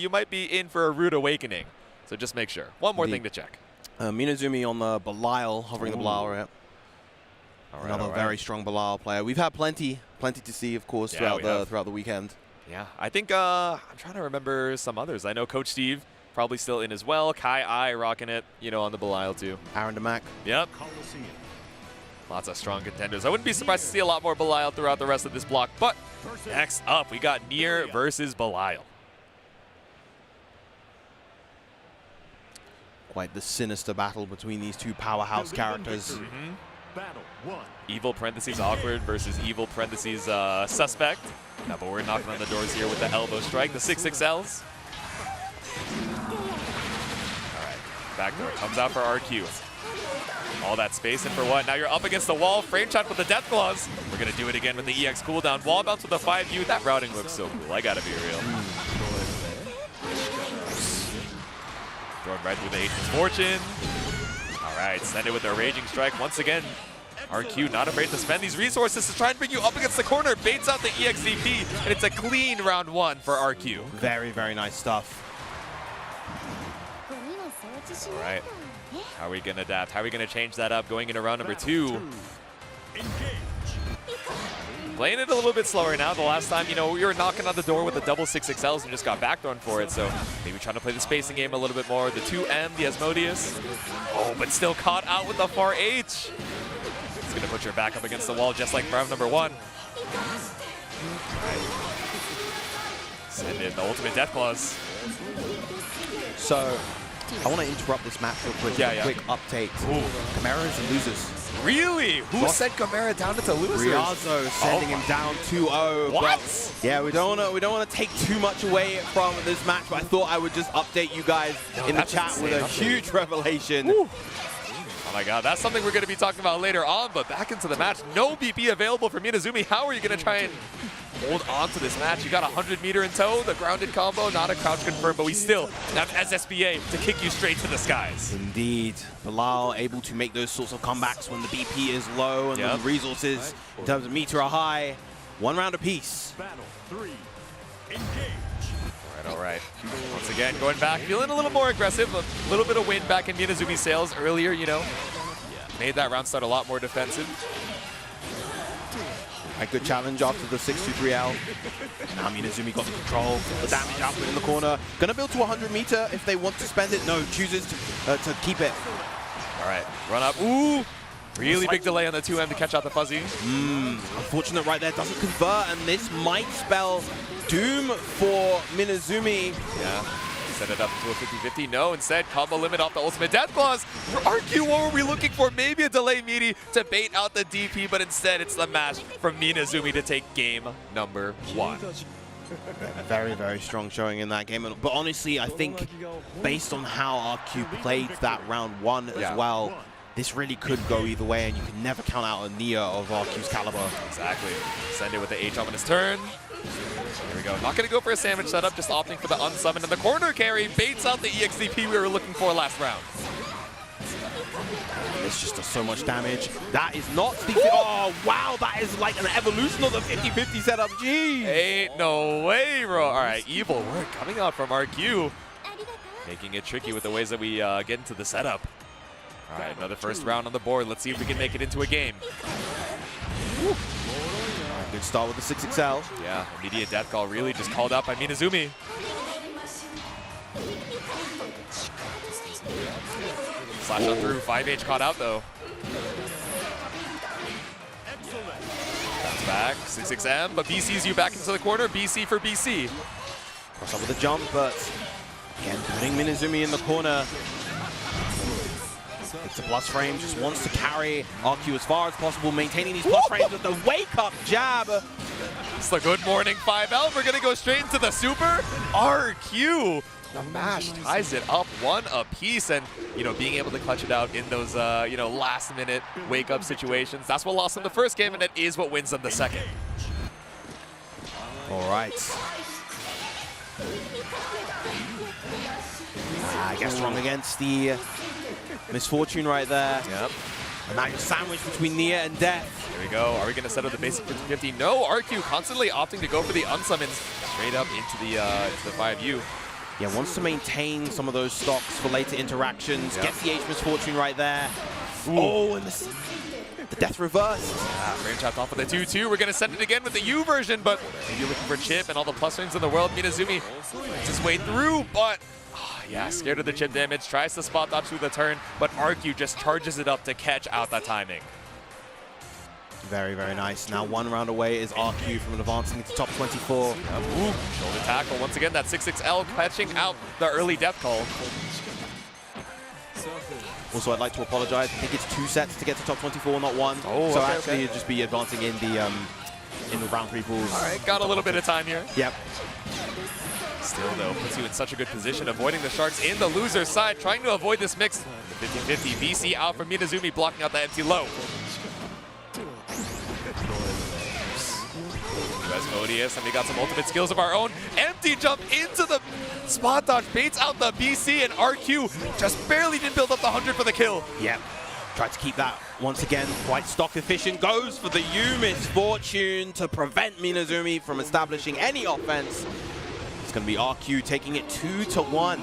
S26: might be in for a rude awakening. So just make sure. One more thing to check.
S28: Minazumi on the Belial, hovering the Belial, right? Another very strong Belial player. We've had plenty to see, of course, throughout the weekend.
S26: Yeah, I think I'm trying to remember some others. I know Coach Steve probably still in as well. Kai I rocking it, you know, on the Belial too.
S28: Aaron DeMac.
S26: Yep. Lots of strong contenders. I wouldn't be surprised to see a lot more Belial throughout the rest of this block. But next up, we got Nier versus Belial.
S28: Quite the sinister battle between these two powerhouse characters.
S1: Battle 1.
S26: Evil parentheses awkward versus evil parentheses suspect. Now, but we're knocking on the doors here with the elbow strike, the 6XLs. All right, backdoor comes out for RQ. All that space, and for what? Now you're up against the wall, frame shot with the death claws. We're gonna do it again with the EX cooldown. Wall bounce with the 5U. That routing looks so cool, I gotta be real. Throwing right through the H Misfortune. All right, send it with a Raging Strike once again. RQ not afraid to spend these resources to try and bring you up against the corner. Baits out the EXDP, and it's a clean round 1 for RQ.
S28: Very, very nice stuff.
S26: All right, how are we gonna adapt? How are we gonna change that up going into round number 2? Playing it a little bit slower now. The last time, you know, we were knocking on the door with the double 6XLs and just got backthrown for it. So maybe trying to play the spacing game a little bit more. The 2M, the Asmodeus. Oh, but still caught out with the far H. It's going to put your back up against the wall just like round number 1. Right. Send in the ultimate death claws.
S28: So, I want to interrupt this match real quick.
S26: Yeah.
S28: Quick update. Chimera's and losers.
S26: Really? Who sent Chimera down into losers?
S28: Riazzo sending him down 2-0.
S26: What?
S28: But yeah, we don't want to take too much away from this match, but I thought I would just update you guys in the chat with a huge revelation.
S26: Woo. Oh my god, that's something we're going to be talking about later on, but back into the match. No BP available for Minazumi. How are you going to try and hold on to this match? You got 100 meter in tow, the grounded combo, not a crouch confirmed, but we still have SSBA to kick you straight to the skies.
S28: Indeed. Bilal able to make those sorts of comebacks when the BP is low and the resources in terms of meter are high. 1 round apiece.
S1: Battle 3. Engage.
S26: All right. Once again, going back, feeling a little more aggressive. A little bit of wind back in Minazumi's sails earlier, you know. Made that round start a lot more defensive.
S28: A good challenge after the 623L. Now Minazumi got the control, the damage output in the corner. Gonna build to 100 meter if they want to spend it. No, chooses to keep it.
S26: All right, run up. Ooh! Really big delay on the 2M to catch out the fuzzy.
S28: Unfortunate right there, doesn't convert, and this might spell doom for Minazumi.
S26: Yeah, set it up to a 50-50. No, instead, combo limit off the ultimate death claws. For RQ, what were we looking for? Maybe a delay meaty to bait out the DP, but instead it's the match from Minazumi to take game number 1.
S28: Very, very strong showing in that game. But honestly, I think based on how RQ played that round 1 as well, this really could go either way, and you can never count out a Nia of RQ's caliber.
S26: Exactly. Send it with the H on his turn. Here we go. Not going to go for a sandwich setup, just opting for the unsummon. And the corner carry baits out the EXDP we were looking for last round.
S28: This just does so much damage. That is not the... Oh, wow. That is like an evolution of the 50-50 setup. Jeez.
S26: Ain't no way, bro. All right, evil work coming out from RQ. Making it tricky with the ways that we get into the setup. All right, another first round on the board. Let's see if we can make it into a game.
S28: Good start with the 6XL.
S26: Yeah, immediate death call really just called out by Minazumi. Slash on through, 5H caught out though. That's back, 6XM, but BC's you back into the corner, BC for BC.
S28: Cross up with a jump, but again, putting Minazumi in the corner. It's a plus frame, just wants to carry RQ as far as possible, maintaining these plus frames with the wake-up jab.
S26: It's the good morning 5L. We're going to go straight into the super. RQ. The mash ties it up 1 apiece, and being able to clutch it out in those last-minute wake-up situations. That's what lost them the first game, and it is what wins them the second.
S28: All right. I guess wrong against the misfortune right there.
S26: Yep.
S28: And now you're sandwiched between Nia and Death.
S26: Here we go. Are we going to settle the basic 50-50? No, RQ constantly opting to go for the unsummons straight up into the 5U.
S28: Yeah, wants to maintain some of those stocks for later interactions.
S26: Yep.
S28: Gets the H misfortune right there. Ooh. Oh, and the death reverse.
S26: Frame chopped off with the 2-2. We're going to send it again with the U version, but if you're looking for chip and all the plus frames in the world, Minazumi finds his way through, but yeah, scared of the chip damage, tries to spot dodge through the turn, but RQ just charges it up to catch out that timing.
S28: Very, very nice. Now 1 round away is RQ from advancing into top 24.
S26: Shoulder tackle. Once again, that 6XL catching out the early death call.
S28: Also, I'd like to apologize. I think it's 2 sets to get to top 24, not 1.
S26: Oh,
S28: so
S26: okay,
S28: actually,
S26: okay.
S28: It'd just be advancing in the round 3 pools.
S26: All right, got a little bit of time here.
S28: Yep.
S26: Still, though, puts you in such a good position, avoiding the Sharks in the loser's side, trying to avoid this mix. The 50-50, BC out from Minazumi, blocking out the empty low. US Odious, and we got some ultimate skills of our own. Empty jump into the spot dodge, baits out the BC, and RQ just barely did build up the 100 for the kill.
S28: Yep. Tried to keep that once again quite stock efficient. Goes for the U misfortune to prevent Minazumi from establishing any offense. It's going to be RQ taking it 2-1.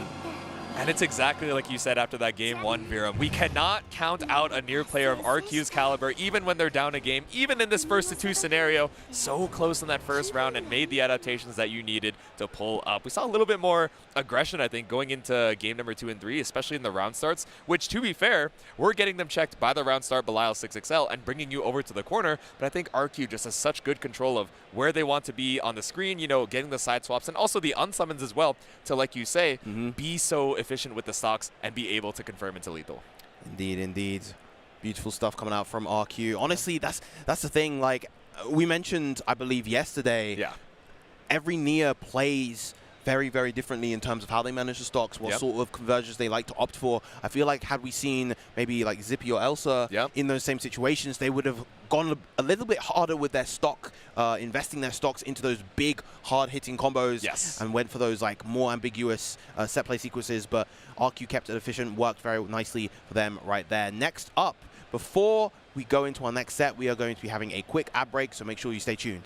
S26: And it's exactly like you said after that game 1, Viram. We cannot count out a near player of RQ's caliber, even when they're down a game, even in this 1-2 scenario. So close in that first round and made the adaptations that you needed to pull up. We saw a little bit more aggression, I think, going into game number 2 and 3, especially in the round starts, which, to be fair, we're getting them checked by the round start Belial 6XL and bringing you over to the corner. But I think RQ just has such good control of where they want to be on the screen, getting the side swaps and also the unsummons as well to, like you say, be so efficient with the stocks and be able to confirm into lethal.
S28: Indeed, indeed. Beautiful stuff coming out from RQ. Honestly, that's the thing. Like we mentioned, I believe yesterday, every Nia plays very, very differently in terms of how they manage the stocks, what sort of conversions they like to opt for. I feel like had we seen maybe like Zippy or Elsa in those same situations, they would have gone a little bit harder with their stock, investing their stocks into those big, hard-hitting combos, and went for those like more ambiguous set play sequences. But RQ kept it efficient, worked very nicely for them right there. Next up, before we go into our next set, we are going to be having a quick ad break, so make sure you stay tuned.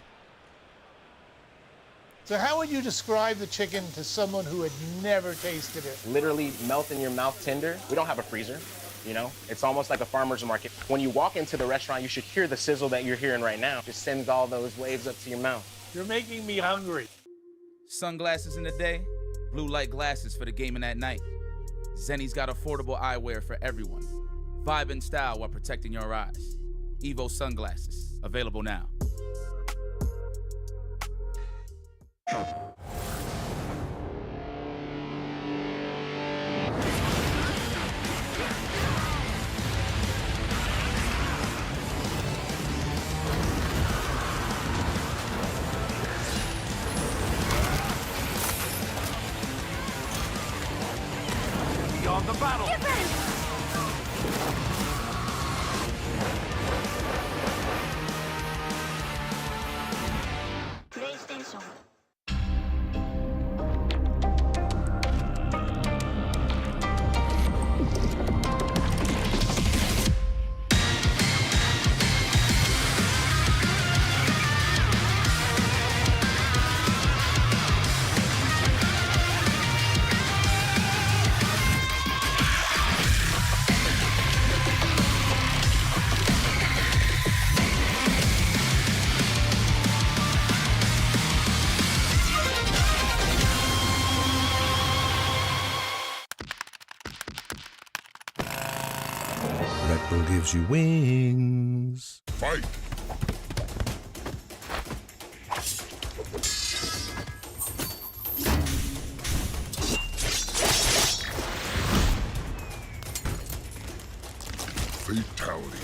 S2: So how would you describe the chicken to someone who had never tasted it?
S7: Literally melt in your mouth tender. We don't have a freezer, It's almost like a farmer's market. When you walk into the restaurant, you should hear the sizzle that you're hearing right now. Just sends all those waves up to your mouth.
S2: You're making me hungry.
S9: Sunglasses in the day, blue light glasses for the gaming at night. Zenny's got affordable eyewear for everyone. Vibe and style while protecting your eyes. Evo sunglasses, available now.
S1: Beyond the battle.
S11: PlayStation
S10: Red Bull gives you wings. Fight! Fatality.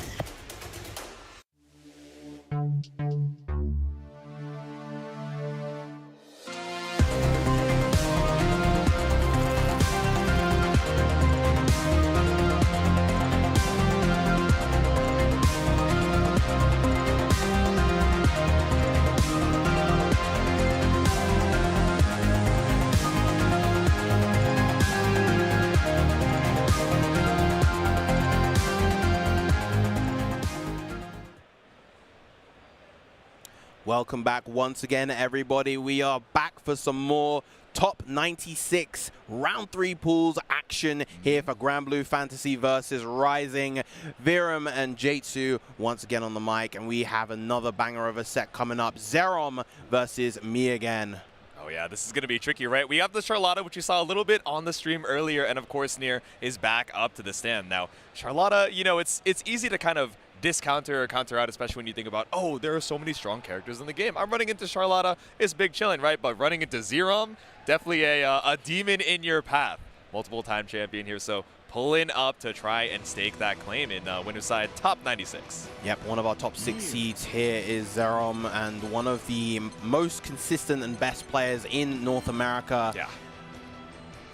S28: Welcome back once again, everybody. We are back for some more top 96 round 3 pools action here for Grand Blue Fantasy versus Rising. Viram and Jatsu once again on the mic, and we have another banger of a set coming up. Zerom versus me again.
S26: Oh yeah, this is going to be tricky, right? We have the Charlotta, which you saw a little bit on the stream earlier, and of course Nier is back up to the stand. Now, Charlotta, you know, it's easy to kind of discounter or counter out, especially when you think about, oh, there are so many strong characters in the game. I'm running into Charlotta, it's big chilling, right? But running into Zerom, definitely a demon in your path. Multiple time champion here, so pulling up to try and stake that claim in winner's side top 96.
S28: Yep, one of our top 6 seeds here is Zerom, and one of the most consistent and best players in North America.
S26: Yeah.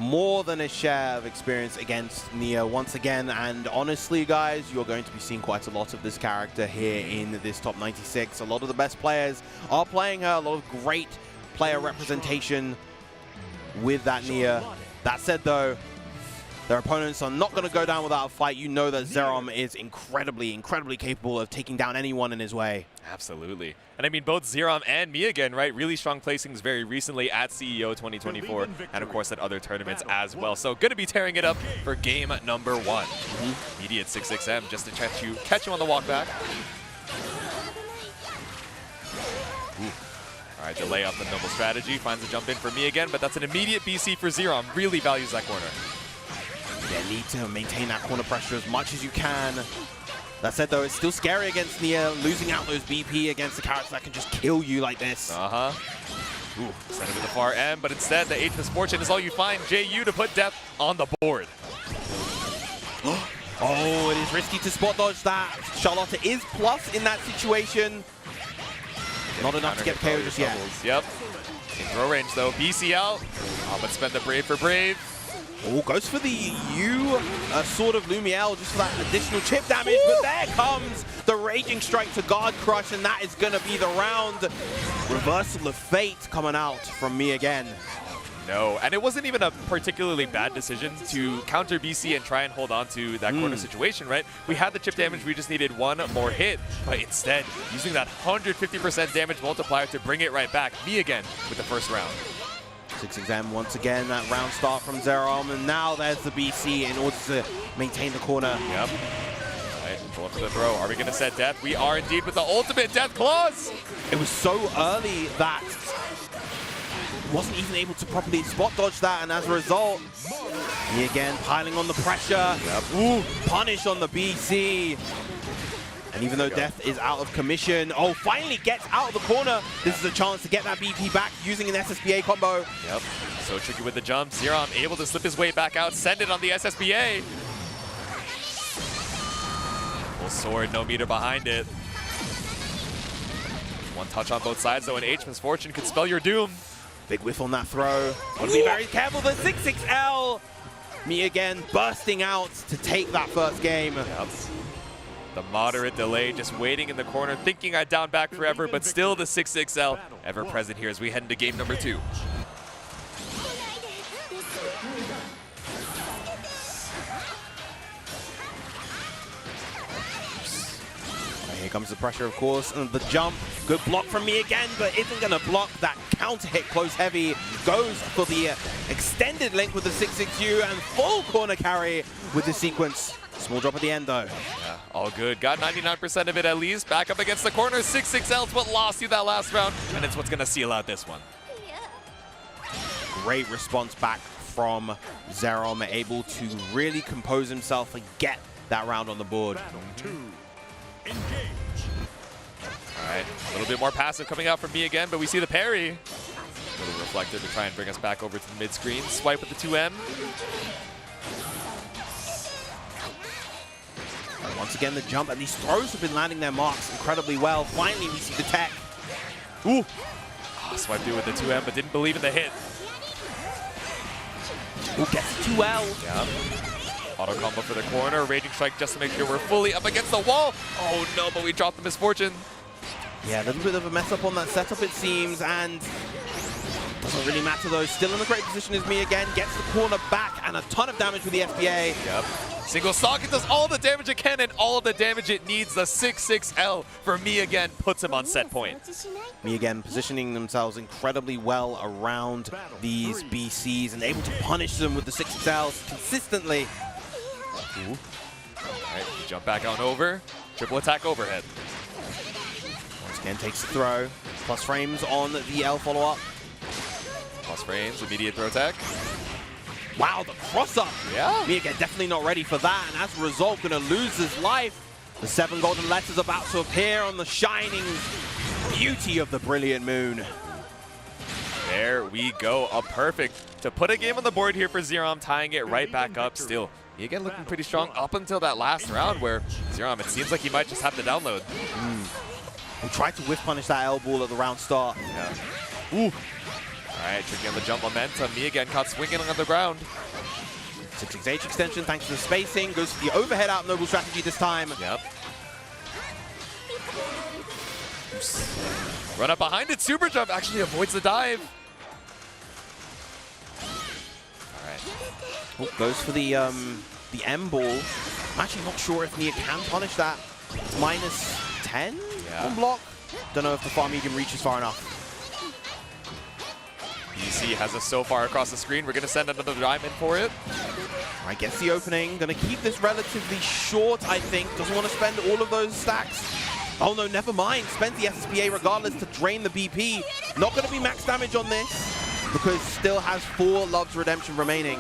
S28: More than a share of experience against Nia once again, and honestly guys, you're going to be seeing quite a lot of this character here in this top 96. A lot of the best players are playing her, a lot of great player representation with that Nia. That said though, their opponents are not going to go down without a fight. You know that Zerom is incredibly capable of taking down anyone in his way.
S26: Absolutely. And I mean, both Zerom and me again, right? Really strong placings very recently at CEO 2024, and of course at other tournaments as well. So going to be tearing it up for game number 1. Immediate 6-6M just to catch you on the walk back. All right, delay off the noble strategy. Finds a jump in for me again, but that's an immediate BC for Zerom. Really values that corner.
S28: Yeah, need to maintain that corner pressure as much as you can. That said, though, it's still scary against Nia, losing out those BP against the characters that can just kill you like this.
S26: Ooh, send it to the far end, but instead, the 8th misfortune is all you find. JU to put death on the board.
S28: Oh, it is risky to spot dodge that. Charlotta is plus in that situation. Not enough to get KO just yet.
S26: Yep. In throw range, though. BC out. But spend the Brave for Brave.
S28: Oh, goes for the U Sword of Lumiel just for that additional chip damage, but there comes the Raging Strike to Guard Crush, and that is going to be the round. Reversal of Fate coming out from me again.
S26: No, and it wasn't even a particularly bad decision to counter BC and try and hold on to that corner situation, right? We had the chip damage, we just needed one more hit, but instead, using that 150% damage multiplier to bring it right back. Me again with the first round.
S28: 6-6M once again, that round start from Zerom, and now there's the BC in order to maintain the corner.
S26: Yep. Right, pull up to the throw. Are we going to set death? We are indeed with the ultimate death clause.
S28: It was so early that wasn't even able to properly spot dodge that, and as a result, he again piling on the pressure. Ooh, punish on the BC. And even though Death is out of commission, oh, finally gets out of the corner. This is a chance to get that BP back using an SSBA combo.
S26: Yep, so tricky with the jump. Zerom able to slip his way back out, send it on the SSBA. Full sword, no meter behind it. One touch on both sides, though, and H Misfortune could spell your doom.
S28: Big whiff on that throw. Want to be very careful. The 6-6L. Me again bursting out to take that first game.
S26: Yep. The moderate delay, just waiting in the corner, thinking I'd down back forever, but still the 6-6L ever present here as we head into game number 2.
S28: Here comes the pressure, of course, and the jump. Good block from me again, but isn't going to block that counter hit close heavy. Goes for the extended link with the 6-6U and full corner carry with the sequence. Small drop at the end, though.
S26: Yeah, all good. Got 99% of it at least. Back up against the corner. 6-6L is what lost you that last round, and it's what's going to seal out this one.
S28: Great response back from Zerom, able to really compose himself and get that round on the board.
S26: All right, a little bit more passive coming out from me again, but we see the parry. Little reflector to try and bring us back over to the mid screen. Swipe with the 2M.
S28: And once again, the jump, and these throws have been landing their marks incredibly well. Finally, we see the tech. Ooh.
S26: Oh, swiped through with the 2M, but didn't believe in the hit.
S28: Ooh, gets 2L.
S26: Yeah. Auto combo for the corner. Raging strike just to make sure we're fully up against the wall. Oh no, but we dropped the misfortune.
S28: Yeah, a little bit of a mess up on that setup, it seems, and doesn't really matter though. Still in a great position is me again. Gets the corner back and a ton of damage with the FBA.
S26: Yep. Single stock, it does all the damage it can and all of the damage it needs. The 6-6L for me again puts him on set point.
S28: Me again positioning themselves incredibly well around these BCs and able to punish them with the 6-6Ls consistently.
S26: Ooh. All right, jump back on over. Triple attack overhead.
S28: Once again takes the throw. Plus frames on the L follow-up.
S26: Plus frames, immediate throw tech.
S28: Wow, the cross-up.
S26: Yeah.
S28: Me again definitely not ready for that, and as a result, gonna lose his life. The 7 golden letters about to appear on the shining beauty of the brilliant moon.
S26: There we go, a perfect to put a game on the board here for Zerom, tying it right back up still. Me again looking pretty strong up until that last round where Zerom, it seems like he might just have the download.
S28: We tried to whiff punish that L ball at the round start.
S26: Yeah. Ooh. All right, tricky on the jump momentum. Me again caught swinging on the ground.
S28: 6-6H extension thanks to the spacing. Goes for the overhead out noble strategy this time.
S26: Yep. Oops. Run up behind it. Super jump actually avoids the dive. All right.
S28: Oh, goes for the M ball. I'm actually not sure if Nia can punish that. It's minus 10 on block. Don't know if the far medium reaches far enough.
S26: BC has us so far across the screen. We're going to send another diamond for it.
S28: All right, gets the opening. Going to keep this relatively short, I think. Doesn't want to spend all of those stacks. Oh, no, never mind. Spends the SSPA regardless to drain the BP. Not going to be max damage on this because still has 4 Love's Redemption remaining.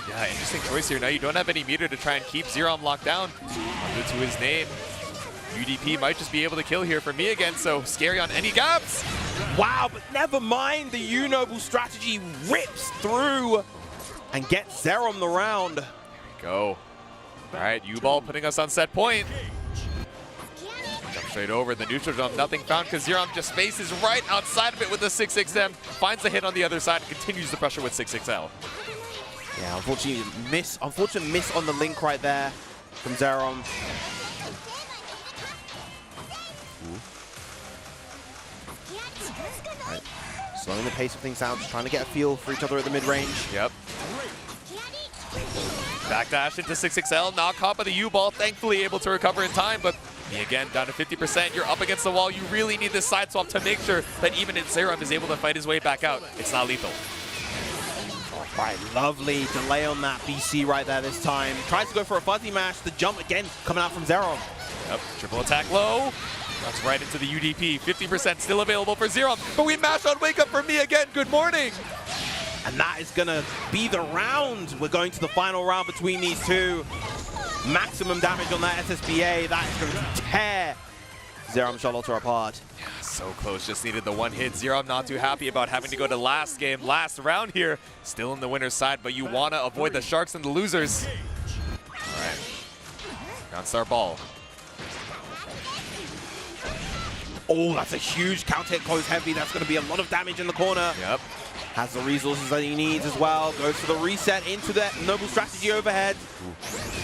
S26: Yeah, interesting choice here. Now you don't have any meter to try and keep Zerom locked down. Under to his name. UDP might just be able to kill here for me again, so scary on any gaps.
S28: Wow, but never mind. The U-Noble strategy rips through and gets Zerom the round.
S26: There we go. All right, U-Ball putting us on set point. Jump straight over the neutral jump. Nothing found because Zerom just faces right outside of it with the 6-6M. Finds the hit on the other side and continues the pressure with 6-6L.
S28: Yeah, unfortunate miss on the link right there from Zerom. Right. Slowing the pace of things out, just trying to get a feel for each other at the mid-range.
S26: Yep. Backdash into 6-6L, not caught by the U-Ball, thankfully able to recover in time, but me again down to 50%. You're up against the wall. You really need this side swap to make sure that even if Zerom is able to fight his way back out, it's not lethal.
S28: All right, lovely delay on that BC right there this time. Tries to go for a fuzzy mash. The jump again coming out from Zerom.
S26: Yep, triple attack low. That's right into the UDP. 50% still available for Zerom, but we mash on wake up for me again. Good morning.
S28: And that is going to be the round. We're going to the final round between these two. Maximum damage on that SSBA. That is going to tear Zerom Charlotta apart.
S26: Yeah, so close. Just needed the one hit. Zerom not too happy about having to go to last game, last round here. Still in the winner's side, but you want to avoid the sharks and the losers. All right. Round start ball.
S28: Oh, that's a huge counter hit close heavy. That's going to be a lot of damage in the corner.
S26: Yep.
S28: Has the resources that he needs as well. Goes for the reset into that noble strategy overhead.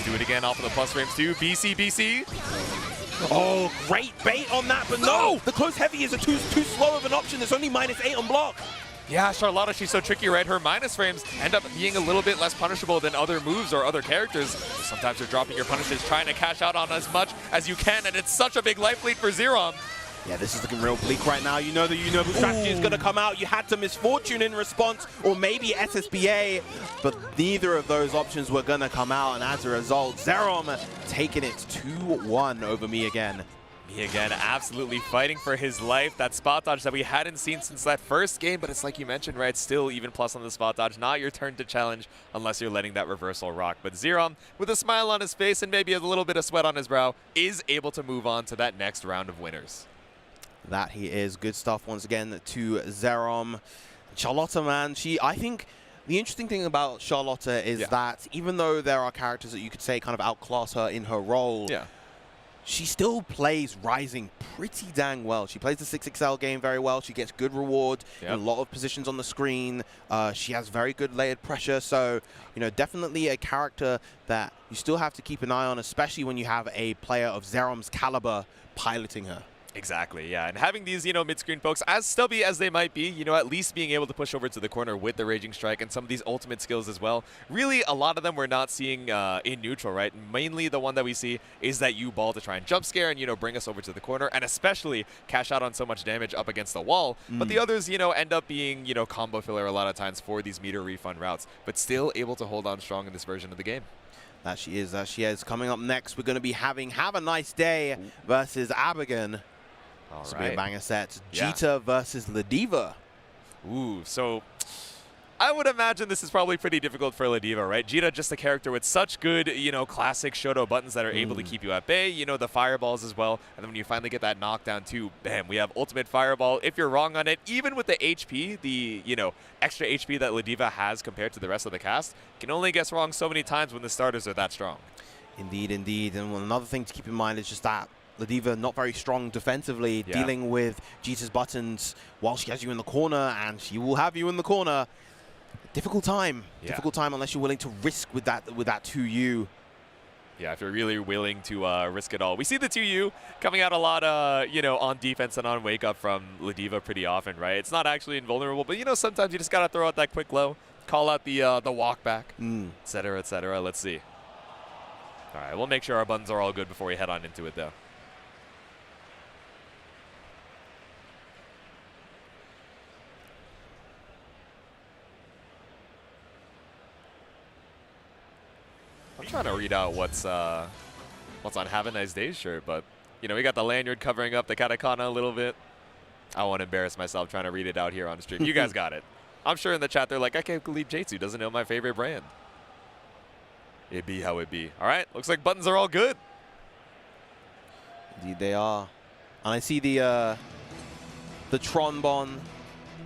S26: Do it again off of the plus frames too. BC.
S28: Oh, great bait on that, but no! The close heavy is too slow of an option. It's only -8 on block.
S26: Yeah, Charlotta, she's so tricky, right? Her minus frames end up being a little bit less punishable than other moves or other characters. Sometimes you're dropping your punishes, trying to cash out on as much as you can, and it's such a big life lead for Zerom.
S28: Yeah, this is looking real bleak right now. You know the U-Noble strategy is going to come out. You had to misfortune in response, or maybe SSBA, but neither of those options were going to come out, and as a result, Zerom taking it 2-1 over me again.
S26: Me again, absolutely fighting for his life. That spot dodge that we hadn't seen since that first game, but it's like you mentioned, right? Still even plus on the spot dodge. Not your turn to challenge unless you're letting that reversal rock. But Zerom, with a smile on his face and maybe a little bit of sweat on his brow, is able to move on to that next round of winners.
S28: That he is. Good stuff once again to Zerom. Charlotta, man, I think the interesting thing about Charlotta is that even though there are characters that you could say kind of outclass her in her role, she still plays Rising pretty dang well. She plays the 6XL game very well. She gets good reward in a lot of positions on the screen. She has very good layered pressure. So, you know, definitely a character that you still have to keep an eye on, especially when you have a player of Zerom's caliber piloting her.
S26: Exactly, yeah. And having these, you know, mid-screen folks, as stubby as they might be, you know, at least being able to push over to the corner with the Raging Strike and some of these ultimate skills as well. Really, a lot of them we're not seeing in neutral, right? Mainly the one that we see is that U-ball to try and jump scare and, you know, bring us over to the corner and especially cash out on so much damage up against the wall. But the others, you know, end up being, you know, combo filler a lot of times for these meter refund routes, but still able to hold on strong in this version of the game.
S28: That she is, that she is. Coming up next, we're going to be having Have a Nice Day versus Abigain. This will be a banger set. Jita versus Ladiva.
S26: Ooh, so I would imagine this is probably pretty difficult for Ladiva, right? Jita, just a character with such good, you know, classic Shoto buttons that are able to keep you at bay, you know, the fireballs as well. And then when you finally get that knockdown too, bam, we have ultimate fireball. If you're wrong on it, even with the HP, the, you know, extra HP that Ladiva has compared to the rest of the cast, you can only guess wrong so many times when the starters are that strong.
S28: Indeed, indeed. And another thing to keep in mind is just that Ladiva not very strong defensively, dealing with Jita's buttons while she has you in the corner, and she will have you in the corner. Difficult time. Difficult time unless you're willing to risk with that 2U.
S26: Yeah, if you're really willing to risk it all. We see the 2U coming out a lot, you know, on defense and on wake up from Ladiva pretty often, right? It's not actually invulnerable, but, you know, sometimes you just got to throw out that quick low, call out the walk back, et cetera, et cetera. Let's see. All right, we'll make sure our buttons are all good before we head on into it, though. I'm trying to read out what's on Have a Nice Day shirt, but, you know, we got the lanyard covering up the katakana a little bit. I won't embarrass myself trying to read it out here on stream. You guys got it. I'm sure in the chat they're like, I can't believe J2 doesn't know my favorite brand. It be how it be. All right, looks like buttons are all good.
S28: Indeed they are. And I see the Tronbon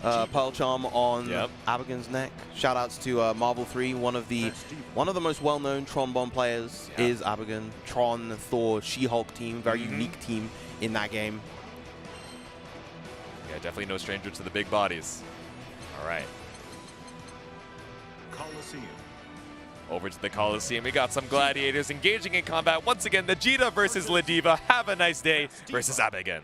S28: Pearl Charm on Abigain's neck. Shoutouts to Marvel 3, one of the most well-known Tronbon players is Abigain. Tron, Thor, She-Hulk team, very unique team in that game.
S26: Yeah, definitely no stranger to the big bodies. All right.
S10: Coliseum.
S26: Over to the Coliseum, we got some gladiators engaging in combat. Once again, the Jita versus Ladiva. Have a Nice Day versus Abigain.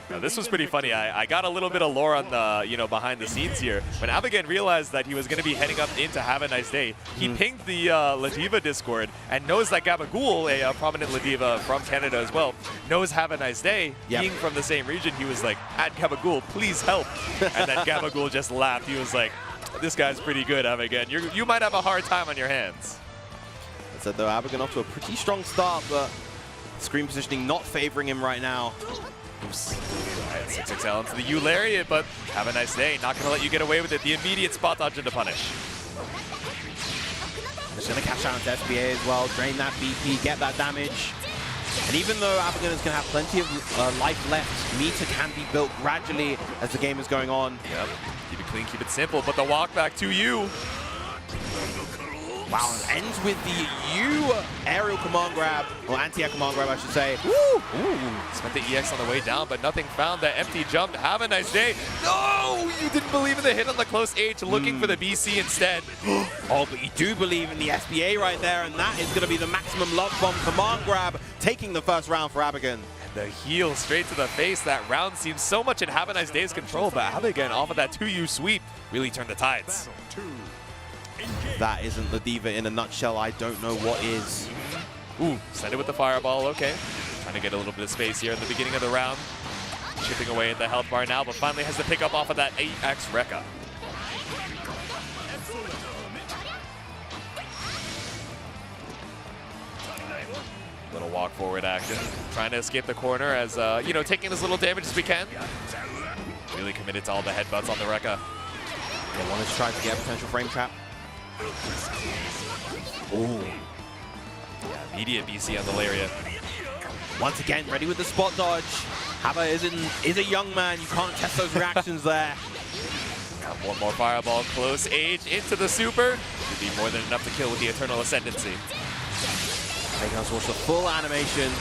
S26: Now, this was pretty funny. I got a little bit of lore on the, you know, behind the scenes here. When Abigain realized that he was going to be heading up into Have a Nice Day, he pinged the Ladiva Discord and knows that Gabagool, a prominent Ladiva from Canada as well, knows Have a Nice Day. Being from the same region, he was like, at Gabagool, please help. And then Gabagool just laughed. He was like, this guy's pretty good, Abigain. You might have a hard time on your hands.
S28: That said, though, Abigain off to a pretty strong start, but screen positioning not favoring him right now.
S26: Oops. All right, 6XL into the U Lariat, but Have a Nice Day. Not going to let you get away with it. The immediate spot dodge into punish.
S28: Just going to catch out into SBA as well, drain that BP, get that damage. And even though Abigain is going to have plenty of life left, meter can be built gradually as the game is going on.
S26: Yep. Keep it clean, keep it simple, but the walk back to you.
S28: Wow, and ends with the U aerial command grab, or anti-air command grab, I should say. Woo!
S26: Ooh, spent the EX on the way down, but nothing found. The empty jump. Have a Nice Day. No, you didn't believe in the hit on the close H, looking for the BC instead.
S28: Oh, but you do believe in the SBA right there, and that is going to be the maximum love bomb command grab, taking the first round for Abigain.
S26: And the heel straight to the face. That round seems so much in Have a Nice Day's control, but Abigain off of that 2U sweep really turned the tides.
S28: That isn't Ladiva in a nutshell. I don't know what is.
S26: Ooh, send it with the fireball. Okay. Trying to get a little bit of space here in the beginning of the round. Chipping away at the health bar now, but finally has to pick up off of that 8X Rekka. Little walk forward action, trying to escape the corner as, you know, taking as little damage as we can. Really committed to all the headbutts on the Rekka.
S28: They wanted to try to get a potential frame trap. Ooh.
S26: Yeah, immediate BC on the lariat.
S28: Once again, ready with the spot dodge. Hava is a young man. You can't test those reactions there.
S26: One more fireball, close age into the super. Should be more than enough to kill with the Eternal Ascendancy.
S28: Making us watch the full animation.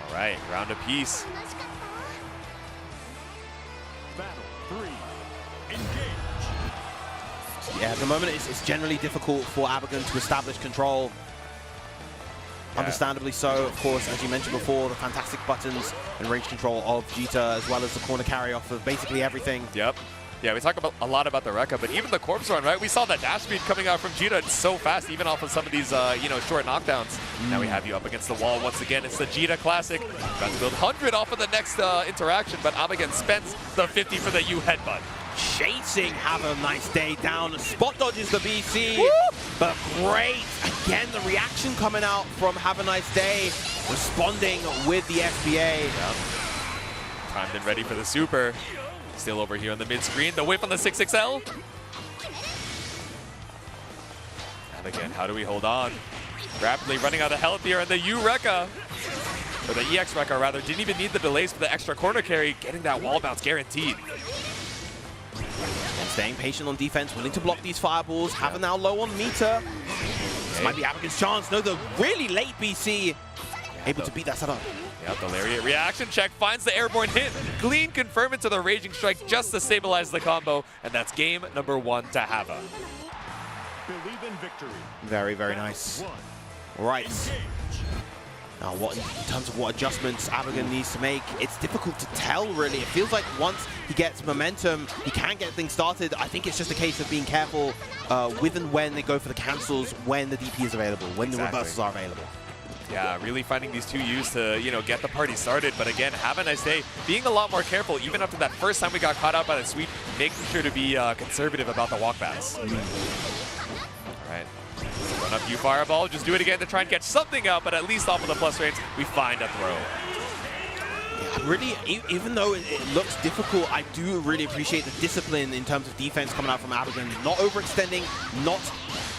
S26: All right, round apiece.
S28: Yeah, at the moment it's generally difficult for Abagon to establish control. Yeah. Understandably so, of course, as you mentioned before, the fantastic buttons and range control of Jita, as well as the corner carry off of basically everything.
S26: Yep. Yeah, we talk a lot about the Rekka, but even the corpse run, right? We saw that dash speed coming out from Jita. It's so fast, even off of some of these, you know, short knockdowns. Now we have you up against the wall once again. It's the Jita Classic. About to build 100 off of the next interaction, but Abagon spends the 50 for the U headbutt.
S28: Chasing Have a Nice Day down. Spot dodges the BC. Woo! But great. Again, the reaction coming out from Have a Nice Day. Responding with the FBA.
S26: Yep. Timed and ready for the super. Still over here on the mid-screen. The whip on the 6XL. And again, how do we hold on? Rapidly running out of health here, and the U Rekka, or the EX Rekka rather, didn't even need the delays for the extra corner carry, getting that wall bounce guaranteed.
S28: And staying patient on defense, willing to block these fireballs. Have now low on meter. This might be Abagon's chance. No, the really late BC able to beat that setup.
S26: Yep, the lariat reaction check finds the airborne hit. Glean confirm it to the Raging Strike just to stabilize the combo, and that's game number 1 to Hava.
S1: Believe in victory.
S28: Very, very nice. All right. Now, what in terms of what adjustments Abagon needs to make, it's difficult to tell, really. It feels like once he gets momentum, he can get things started. I think it's just a case of being careful with and when they go for the cancels, when the DP is available, when the reversals are available.
S26: Yeah, really finding these two U's to, you know, get the party started. But again, Have a Nice Day, being a lot more careful, even after that first time we got caught out by the sweep, making sure to be conservative about the walkbacks. All right. Run up U Fireball, just do it again to try and catch something out, but at least off of the plus range, we find a throw.
S28: Yeah, really, even though it looks difficult, I do really appreciate the discipline in terms of defense coming out from Abagon. Not overextending, not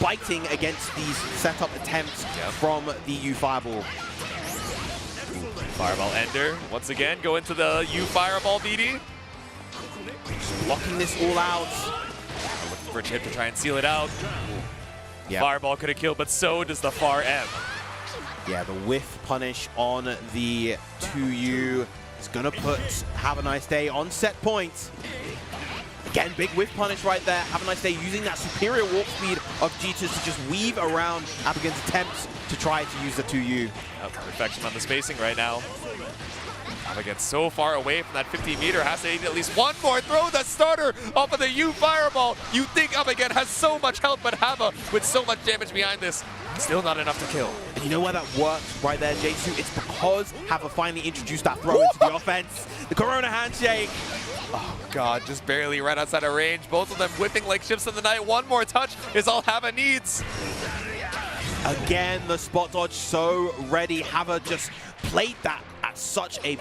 S28: biting against these setup attempts from the U Fireball.
S26: Fireball Ender, once again, go into the U Fireball BD.
S28: Just blocking this all out.
S26: Looking for Chip to try and seal it out.
S28: Yep.
S26: Fireball could have killed, but so does the far M.
S28: Yeah, the whiff punish on the 2U is going to put Have a Nice Day on set point. Again, big whiff punish right there. Have a Nice Day using that superior warp speed of Jitas to just weave around Abagon's attempts to try to use the 2U.
S26: Yep, perfection on the spacing right now. Abagon so far away from that 15-meter, has to need at least one more throw. The starter off of the U Fireball. You think Abagon has so much health, but Hava, with so much damage behind this, still not enough to kill.
S28: And you know why that works right there, Jsu? It's because Hava finally introduced that throw into the offense. The Corona handshake.
S26: Oh, God, just barely right outside of range. Both of them whipping like ships in the night. One more touch is all Hava needs.
S28: Again, the spot dodge so ready. Hava just played that at such a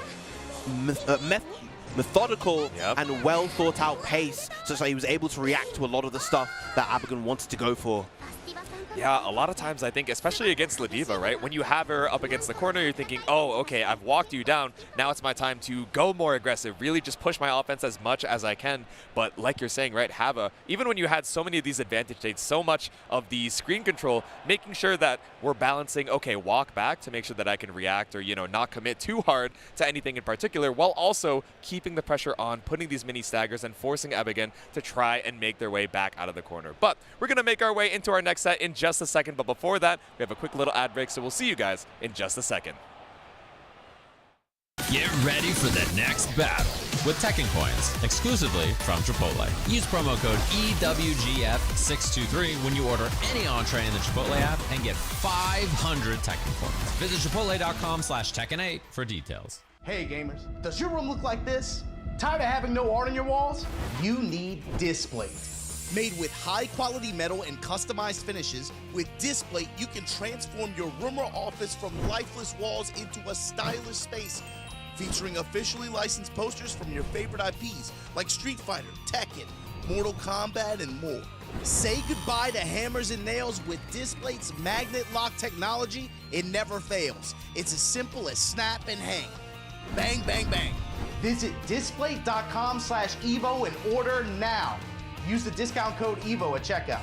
S28: methodical and well thought out pace, such that he was able to react to a lot of the stuff that Abagon wanted to go for.
S26: Yeah, a lot of times I think, especially against Ladiva, right? When you have her up against the corner, you're thinking, oh, okay, I've walked you down. Now it's my time to go more aggressive, really just push my offense as much as I can. But like you're saying, right, Hava, even when you had so many of these advantage states, so much of the screen control, making sure that we're balancing, okay, walk back to make sure that I can react or, you know, not commit too hard to anything in particular, while also keeping the pressure on, putting these mini staggers and forcing Abagon to try and make their way back out of the corner. But we're going to make our way into our next set in just a second, but before that, we have a quick little ad break, so we'll see you guys in just a second.
S5: Get ready for the next battle with Tekken Coins, exclusively from Chipotle. Use promo code EWGF623 when you order any entree in the Chipotle app and get 500 Tekken Coins. Visit chipotle.com/Tekken8 for details.
S11: Hey gamers, does your room look like this? Tired of having no art on your walls? You need Displays. Made with high-quality metal and customized finishes, with Displate, you can transform your room or office from lifeless walls into a stylish space. Featuring officially licensed posters from your favorite IPs like Street Fighter, Tekken, Mortal Kombat, and more. Say goodbye to hammers and nails with Displate's magnet lock technology. It never fails. It's as simple as snap and hang. Bang, bang, bang. Visit displate.com/EVO and order now. Use the discount code EVO at checkout.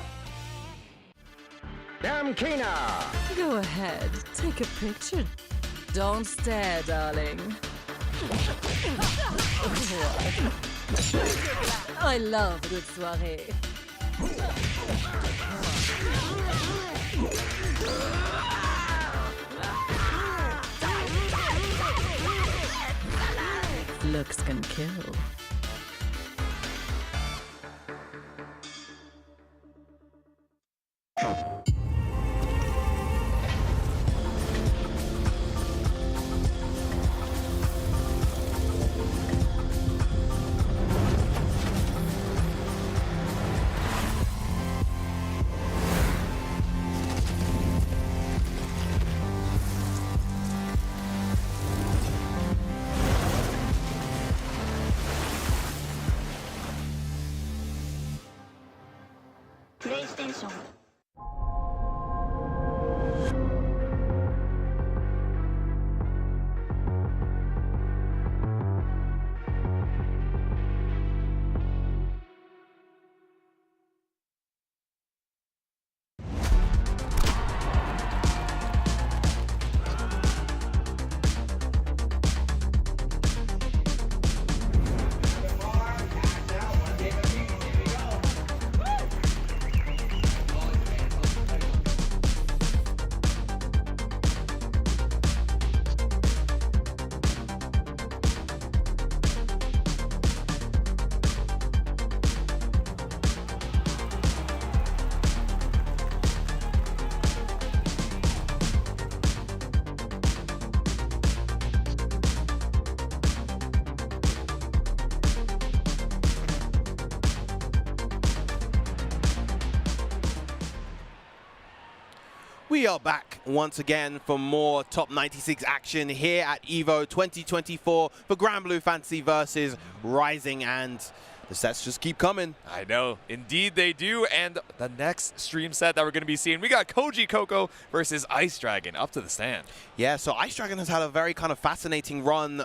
S12: Damkina! Go ahead, take a picture. Don't stare, darling. I love a good soirée. Looks can kill.
S13: PlayStation.
S28: We are back once again for more Top 96 action here at EVO 2024 for Grand Blue Fantasy versus Rising, and the sets just keep coming.
S26: I know, indeed they do. And the next stream set that we're going to be seeing, we got Koji Coco versus Ice Dragon up to the stand.
S28: Yeah, so Ice Dragon has had a very kind of fascinating run.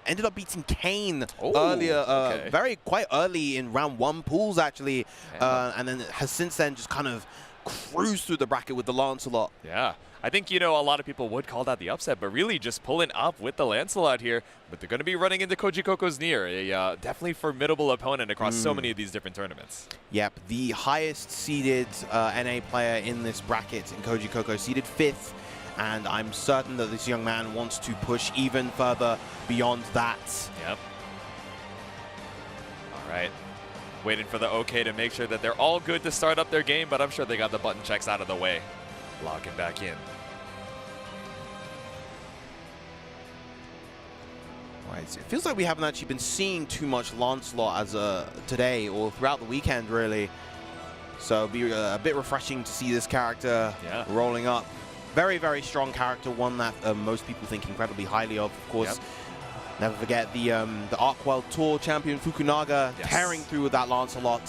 S28: Ended up beating Kane
S26: earlier,
S28: quite early in round 1 pools actually, and then has since then just kind of cruised through the bracket with the Lancelot.
S26: Yeah, I think, you know, a lot of people would call that the upset, but really just pulling up with the Lancelot here. But they're going to be running into Koji Coco's Nier, a definitely formidable opponent across so many of these different tournaments.
S28: Yep, the highest seeded NA player in this bracket in Koji Coco, seeded 5th. And I'm certain that this young man wants to push even further beyond that.
S26: Yep. All right. Waiting for the OK to make sure that they're all good to start up their game, but I'm sure they got the button checks out of the way. Locking back in.
S28: Right, so it feels like we haven't actually been seeing too much Lancelot as today or throughout the weekend, really. So it'll be a bit refreshing to see this character rolling up. Very, very strong character, one that most people think incredibly highly of course. Yep. Never forget the Arc World Tour champion Fukunaga tearing through with that Lancelot.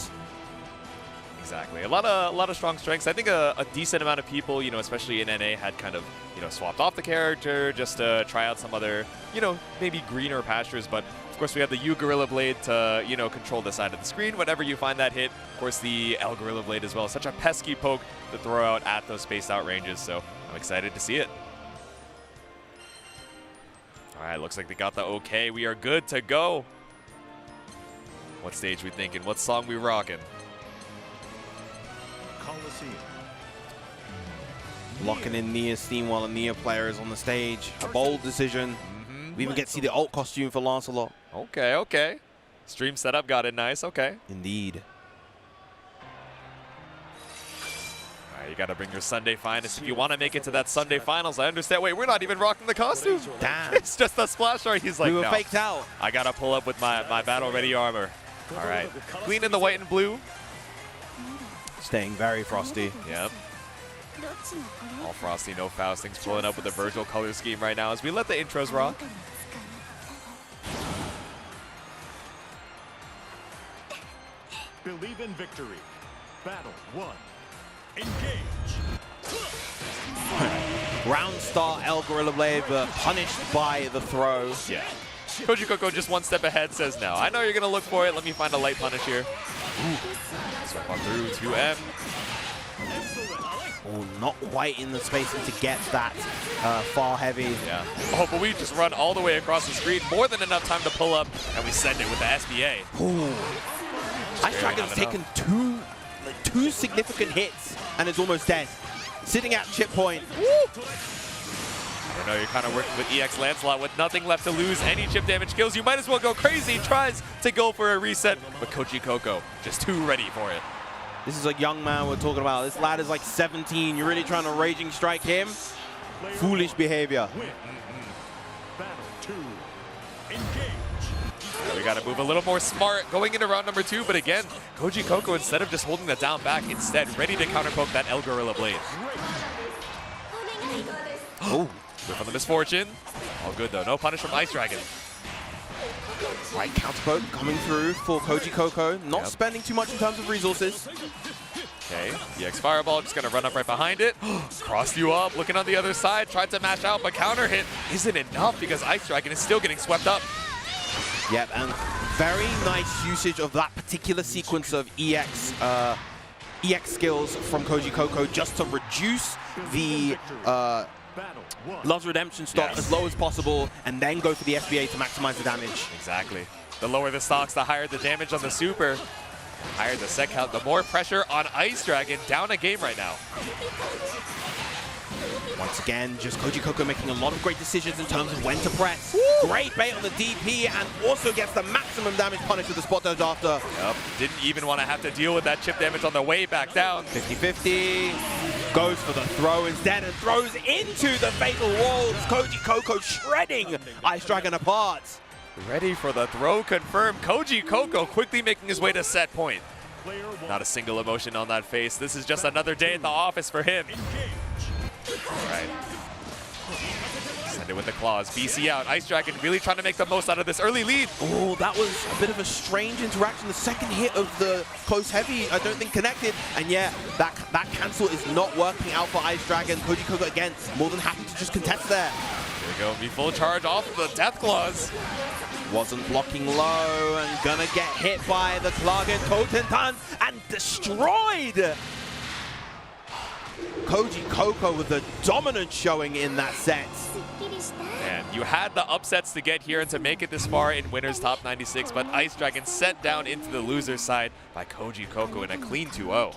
S26: Exactly. A lot of strong strengths. I think a decent amount of people, you know, especially in NA, had kind of, you know, swapped off the character just to try out some other, you know, maybe greener pastures. But of course, we have the U Gorilla Blade to, you know, control the side of the screen whenever you find that hit. Of course, the L Gorilla Blade as well. Such a pesky poke to throw out at those spaced out ranges. So I'm excited to see it. All right, looks like they got the OK. We are good to go. What stage we thinking? What song we rocking?
S1: Coliseum.
S28: Locking in Nia's theme while a Nia player is on the stage. A bold decision. We even get to see the alt costume for Lancelot.
S26: Okay, okay. Stream setup got it nice, okay.
S28: Indeed.
S26: All right, you got to bring your Sunday finest if you want to make it to that Sunday finals. I understand. Wait, we're not even rocking the costume.
S28: Damn.
S26: It's just a splash art. He's like,
S28: we were
S26: no,
S28: faked out.
S26: I got to pull up with my battle ready armor. All right. Queen in the white and blue.
S28: Staying very frosty.
S26: Yep. All frosty, no Faustings, pulling up with the Virgil color scheme right now as we let the intros rock.
S1: Believe in victory. Battle 1. Engage.
S28: Round start El Gorilla Blade, but punished by the throw.
S26: Yeah. Koji Coco just one step ahead, says no. I know you're going to look for it. Let me find a light punish here. Swipe on through 2M.
S28: Oh, not quite in the spacing to get that far heavy.
S26: Yeah. Oh, but we just run all the way across the screen. More than enough time to pull up, and we send it with the SBA.
S28: Ooh. Ice Dragon's taken two significant hits and is almost dead. Sitting at chip point.
S26: I know you're kind of working with EX Lancelot with nothing left to lose. Any chip damage kills. You might as well go crazy. Tries to go for a reset, but Koji Coco just too ready for it.
S28: This is a young man we're talking about. This lad is like 17. You're really trying to Raging Strike him? Foolish behavior.
S1: Battle 2. Engage.
S26: Yeah, we got to move a little more smart going into round number 2, but again, Koji Coco, instead of just holding that down back, instead ready to counterpoke that El Gorilla Blade.
S28: Oh,
S26: good for the misfortune. All good though, no punish from Ice Dragon.
S28: Right counterpoke coming through for Koji Coco. Not spending too much in terms of resources.
S26: Okay, EX Fireball just gonna run up right behind it. Crossed you up, looking on the other side, tried to mash out, but counter hit isn't enough because Ice Dragon is still getting swept up.
S28: Yep, and very nice usage of that particular sequence of EX skills from Koji Coco just to reduce the Love's Redemption stock as low as possible and then go for the SBA to maximize the damage.
S26: Exactly. The lower the stocks, the higher the damage on the super. Higher the set count, the more pressure on Ice Dragon. Down a game right now.
S28: Once again, just Koji Coco making a lot of great decisions in terms of when to press. Great bait on the DP and also gets the maximum damage punish with the spot dodge after.
S26: Yep, didn't even want to have to deal with that chip damage on the way back down.
S28: 50-50, goes for the throw instead and throws into the fatal walls. Koji Coco shredding Ice Dragon apart.
S26: Ready for the throw confirmed. Koji Coco quickly making his way to set point. Not a single emotion on that face. This is just another day at the office for him. All right. Send it with the claws. BC out. Ice Dragon really trying to make the most out of this early lead.
S28: Oh, that was a bit of a strange interaction. The second hit of the close heavy, I don't think connected. And yeah, that cancel is not working out for Ice Dragon. Koji Coco again, more than happy to just contest there.
S26: There we go. Be full charge off of the Death Claws.
S28: Wasn't blocking low and gonna get hit by the Klagen Totentan and destroyed. Koji Coco with a dominant showing in that set.
S26: And you had the upsets to get here and to make it this far in Winners Top 96, but Ice Dragon set down into the loser's side by Koji Coco in a clean 2-0.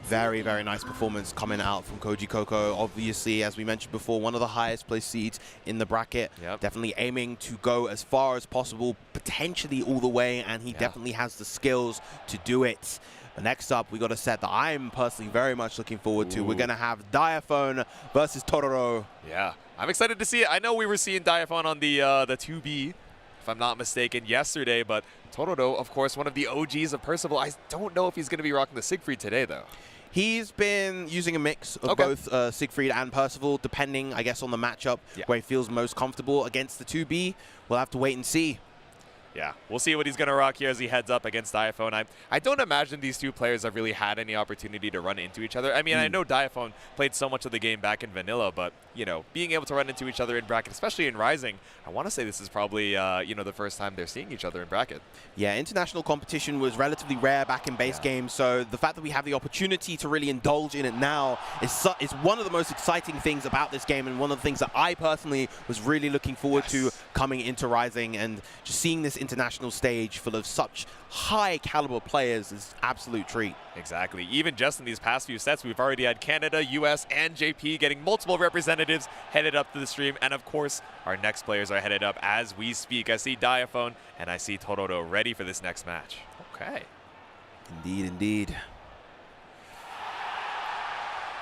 S28: Very, very nice performance coming out from Koji Coco. Obviously, as we mentioned before, one of the highest placed seeds in the bracket.
S26: Yep.
S28: Definitely aiming to go as far as possible, potentially all the way, and he definitely has the skills to do it. But next up, we got a set that I'm personally very much looking forward to. We're going to have Diaphone versus Tororo.
S26: Yeah, I'm excited to see it. I know we were seeing Diaphone on the 2B, if I'm not mistaken, yesterday, but Tororo, of course, one of the OGs of Percival. I don't know if he's going to be rocking the Siegfried today, though.
S28: He's been using a mix of both Siegfried and Percival, depending, I guess, on the matchup where he feels most comfortable against the 2B. We'll have to wait and see.
S26: Yeah, we'll see what he's going to rock here as he heads up against Diaphone. I don't imagine these two players have really had any opportunity to run into each other. I mean, I know Diaphone played so much of the game back in Vanilla, but, you know, being able to run into each other in bracket, especially in Rising, I want to say this is probably, you know, the first time they're seeing each other in bracket.
S28: Yeah, international competition was relatively rare back in base games, so the fact that we have the opportunity to really indulge in it now is one of the most exciting things about this game, and one of the things that I personally was really looking forward to coming into Rising, and just seeing this international stage full of such high caliber players is absolute treat.
S26: Exactly. Even just in these past few sets, we've already had Canada, US, and JP getting multiple representatives headed up to the stream. And of course, our next players are headed up as we speak. I see Diaphone and I see Tororo ready for this next match. Okay.
S28: Indeed, indeed.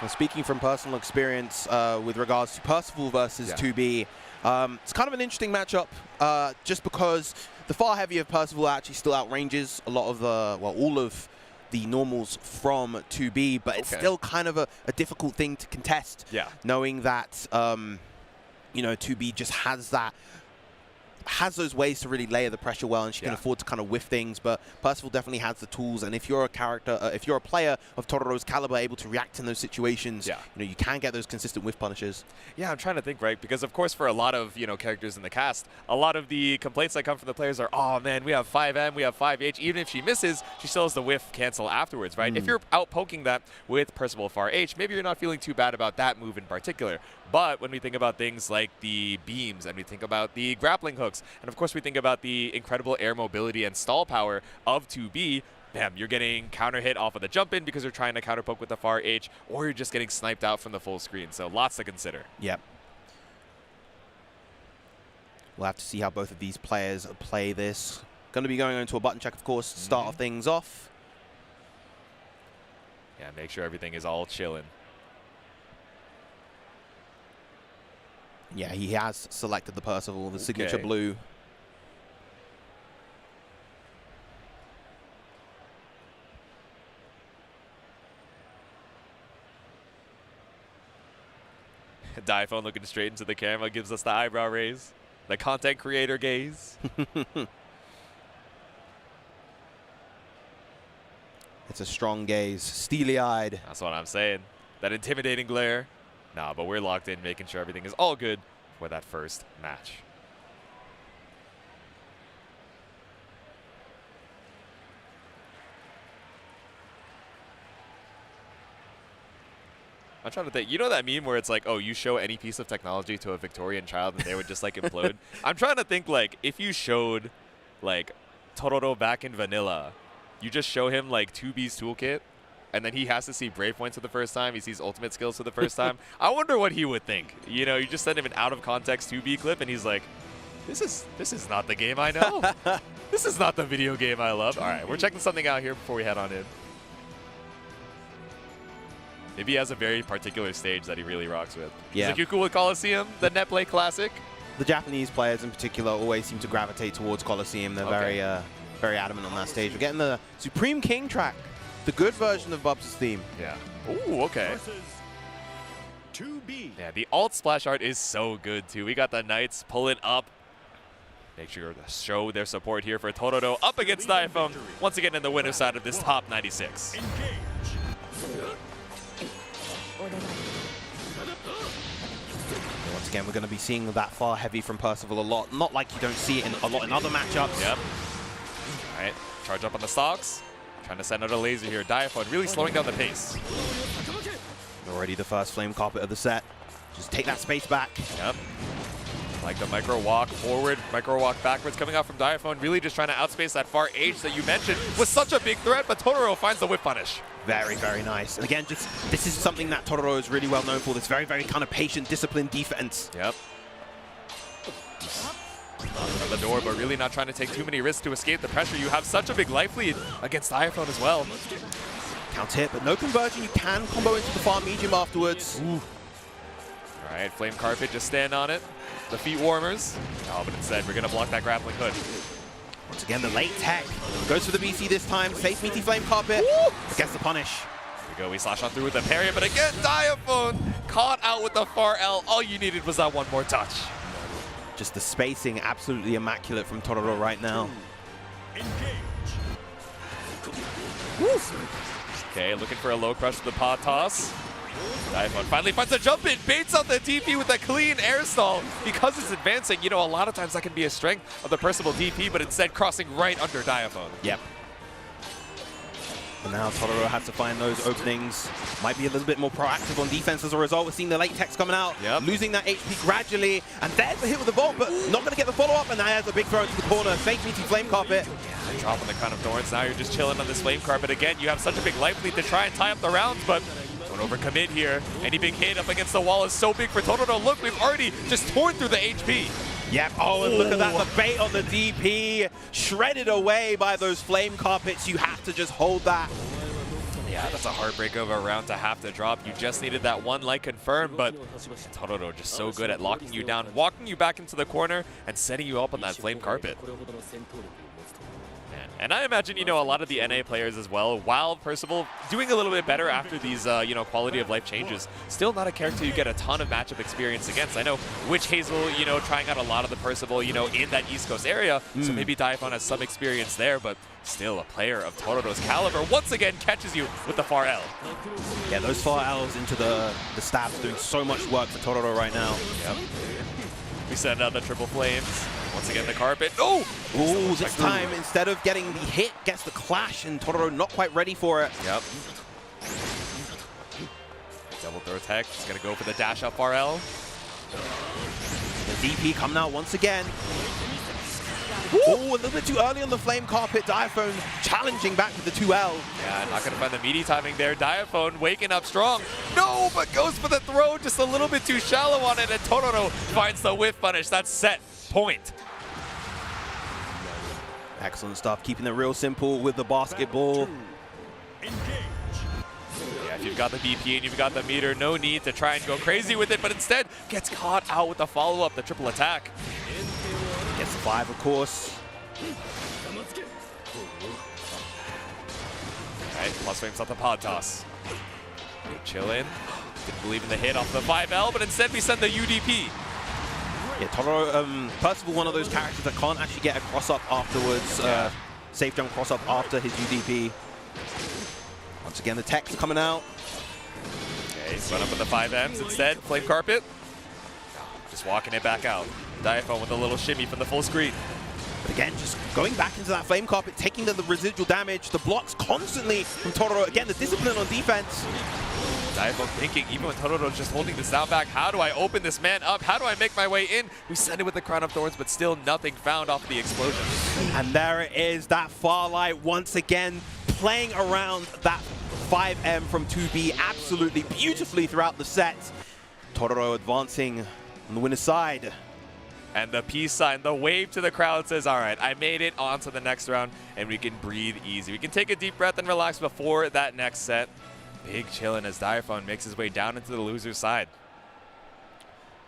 S28: Well, speaking from personal experience with regards to Percival versus 2B, it's kind of an interesting matchup just because the far heavier Percival actually still outranges a lot of the, well, all of the normals from 2B, but it's still kind of a difficult thing to contest.
S26: Yeah.
S28: Knowing that, you know, 2B just has those ways to really layer the pressure well, and she can afford to kind of whiff things, but Percival definitely has the tools, and if you're a character, if you're a player of Totoro's caliber able to react in those situations, you know, you can get those consistent whiff punishes.
S26: Yeah, I'm trying to think, right? Because, of course, for a lot of, you know, characters in the cast, a lot of the complaints that come from the players are, oh, man, we have 5M, we have 5H. Even if she misses, she still has the whiff cancel afterwards, right? If you're out poking that with Percival Far H, maybe you're not feeling too bad about that move in particular. But when we think about things like the beams, and we think about the grappling hooks, and of course we think about the incredible air mobility and stall power of 2B, bam, you're getting counter hit off of the jump in because you're trying to counter poke with the Far H, or you're just getting sniped out from the full screen. So lots to consider.
S28: Yep. We'll have to see how both of these players play this. Going to be going into a button check, of course, to start things off.
S26: Yeah, make sure everything is all chilling.
S28: Yeah, he has selected the Percival, the signature blue.
S26: Diaphone looking straight into the camera gives us the eyebrow raise. The content creator gaze.
S28: It's a strong gaze, steely-eyed.
S26: That's what I'm saying. That intimidating glare. Nah, but we're locked in, making sure everything is all good for that first match. I'm trying to think. You know that meme where it's like, oh, you show any piece of technology to a Victorian child and they would just like implode? I'm trying to think, like, if you showed like Totoro back in vanilla, you just show him like 2B's toolkit, and then he has to see Brave Points for the first time. He sees ultimate skills for the first time. I wonder what he would think. You know, you just send him an out of context 2B clip, and he's like, this is not the game I know. This is not the video game I love. All right, we're checking something out here before we head on in. Maybe he has a very particular stage that he really rocks with.
S28: Yeah.
S26: Zakuku with Coliseum, the Netplay Classic.
S28: The Japanese players in particular always seem to gravitate towards Coliseum. They're very adamant on that stage. We're getting the Supreme King track, the good version of Bubs' theme.
S26: Yeah. Ooh, okay.
S1: 2B.
S26: Yeah, the alt splash art is so good, too. We got the Knights pulling up. Make sure to show their support here for Totoro up against Diaphone. Once again in the winner's side of this top 96.
S28: Once again, we're going to be seeing that far heavy from Percival a lot. Not like you don't see it a lot in other matchups.
S26: Yep. All right, charge up on the stocks. Trying to send out a laser here. Diaphone really slowing down the pace.
S28: Already the first flame carpet of the set. Just take that space back.
S26: Yep. Like the micro walk forward, micro walk backwards coming out from Diaphone. Really just trying to outspace that Far H that you mentioned was such a big threat, but Totoro finds the whip punish.
S28: Very, very nice. And again, just this is something that Totoro is really well known for. This very, very kind of patient, disciplined defense.
S26: Yep. On the door, but really not trying to take too many risks to escape the pressure. You have such a big life lead against Diaphone as well.
S28: Counter hit, but no conversion. You can combo into the far medium afterwards.
S26: Ooh. All right, Flame Carpet, just stand on it. The feet warmers. Oh, but instead, we're going to block that grappling hood.
S28: Once again, the late tech goes for the BC this time. Safe meaty Flame Carpet. Gets the punish.
S26: Here we go. We slash on through with the parry, but again, Diaphone caught out with the Far L. All you needed was that one more touch.
S28: Just the spacing absolutely immaculate from Totoro right now.
S26: Okay, looking for a low crush with the paw toss. Diaphone finally finds a jump in, baits out the DP with a clean air stall. Because it's advancing, you know, a lot of times that can be a strength of the Percival DP, but instead crossing right under Diaphone.
S28: Yep. And now Totoro has to find those openings. Might be a little bit more proactive on defense as a result. We're seeing the late techs coming out, losing that HP gradually. And there's the hit with the vault, but not going to get the follow-up. And now has a big throw into the corner. Safe meaty Flame Carpet.
S26: Dropping the Crown of Thorns. Now you're just chilling on this Flame Carpet. Again, you have such a big life lead to try and tie up the rounds, but don't overcommit here. Any big hit up against the wall is so big for Totoro. Look, we've already just torn through the HP.
S28: Yep. Oh, and look at that. The bait on the DP. Shredded away by those Flame Carpets. You have to just hold that.
S26: Yeah, that's a heartbreak of a round to have to drop. You just needed that one light confirm, but Totoro just so good at locking you down, walking you back into the corner, and setting you up on that Flame Carpet. And I imagine, a lot of the NA players as well, while Percival doing a little bit better after these, quality of life changes, still not a character you get a ton of matchup experience against. I know Witch Hazel, trying out a lot of the Percival, in that East Coast area, so maybe Diaphone has some experience there, but still a player of Totoro's caliber once again catches you with the far L.
S28: Yeah, those far L's into the stabs doing so much work for Totoro right now.
S26: Yep. We send out the triple flames. Once again, the carpet. Oh!
S28: Ooh, this time, instead of getting the hit, gets the clash, and Totoro not quite ready for it.
S26: Yep. Double throw tech. Just going to go for the dash up RL.
S28: The DP coming out once again. Ooh, a little bit too early on the flame carpet. Diaphone challenging back with the 2L.
S26: Yeah, not going to find the meaty timing there. Diaphone waking up strong. No, but goes for the throw. Just a little bit too shallow on it, and Totoro finds the whiff punish. That's set point.
S28: Excellent stuff, keeping it real simple with the basketball.
S26: Yeah, if you've got the DP and you've got the meter, no need to try and go crazy with it, but instead gets caught out with the follow-up, the triple attack.
S28: Gets the 5, of course.
S26: Alright, plus frames off the pod toss. Chillin'. Didn't believe in the hit off the 5L, but instead we send the UDP.
S28: Yeah, Totoro, Percival, one of those characters that can't actually get a cross-up afterwards. Safe jump cross-up after his UDP. Once again, the tech's coming out.
S26: Okay, run up with the 5Ms instead. Flame carpet. Just walking it back out. Diaphone with a little shimmy from the full screen.
S28: But again, just going back into that flame carpet, taking the residual damage. The blocks constantly from Totoro. Again, the discipline on defense.
S26: Diaphone thinking, even when Totoro's just holding this down back, how do I open this man up? How do I make my way in? We send it with the Crown of Thorns, but still nothing found off the explosion.
S28: And there it is, that Farlight once again playing around that 5M from 2B absolutely beautifully throughout the set. Totoro advancing on the winner's side.
S26: And the peace sign, the wave to the crowd says, all right, I made it on to the next round, and we can breathe easy. We can take a deep breath and relax before that next set. Big chillin' as Diaphone makes his way down into the loser's side.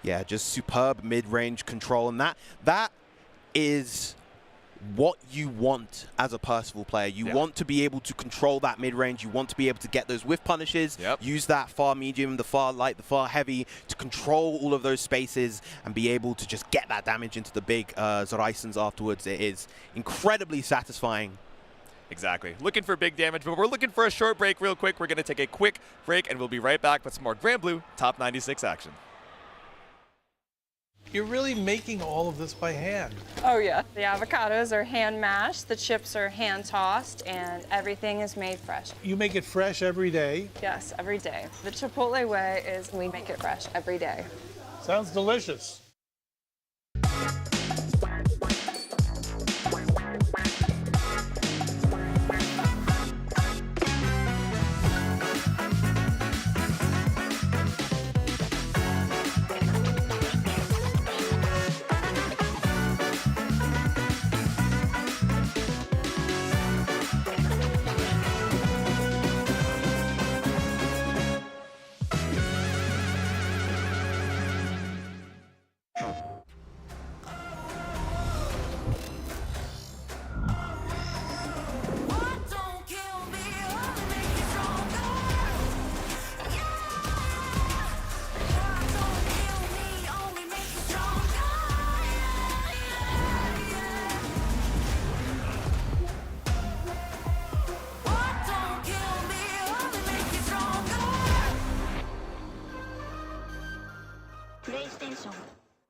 S28: Yeah, just superb mid-range control, and that is what you want as a Percival player. You want to be able to control that mid-range. You want to be able to get those whiff punishes, use that far medium, the far light, the far heavy to control all of those spaces and be able to just get that damage into the big Zoraisans afterwards. It is incredibly satisfying.
S26: Exactly. Looking for big damage, but we're looking for a short break real quick. We're going to take a quick break, and we'll be right back with some more Grand Blue Top 96 action.
S4: You're really making all of this by hand.
S6: Oh yeah. The avocados are hand mashed, the chips are hand tossed, and everything is made fresh.
S2: You make it fresh every day?
S6: Yes, every day. The Chipotle way is we make it fresh every day.
S2: Sounds delicious.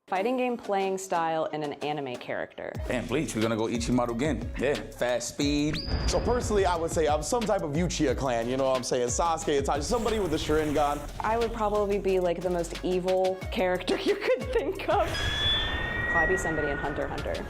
S3: Fighting game playing style and an anime character.
S13: Damn, Bleach, we're gonna go Ichimaru again. Yeah, fast speed.
S24: So personally, I would say I'm some type of Uchiha clan, you know what I'm saying? Sasuke, Itachi, somebody with a Sharingan.
S3: I would probably be like the most evil character you could think of. Probably be somebody in Hunter x Hunter.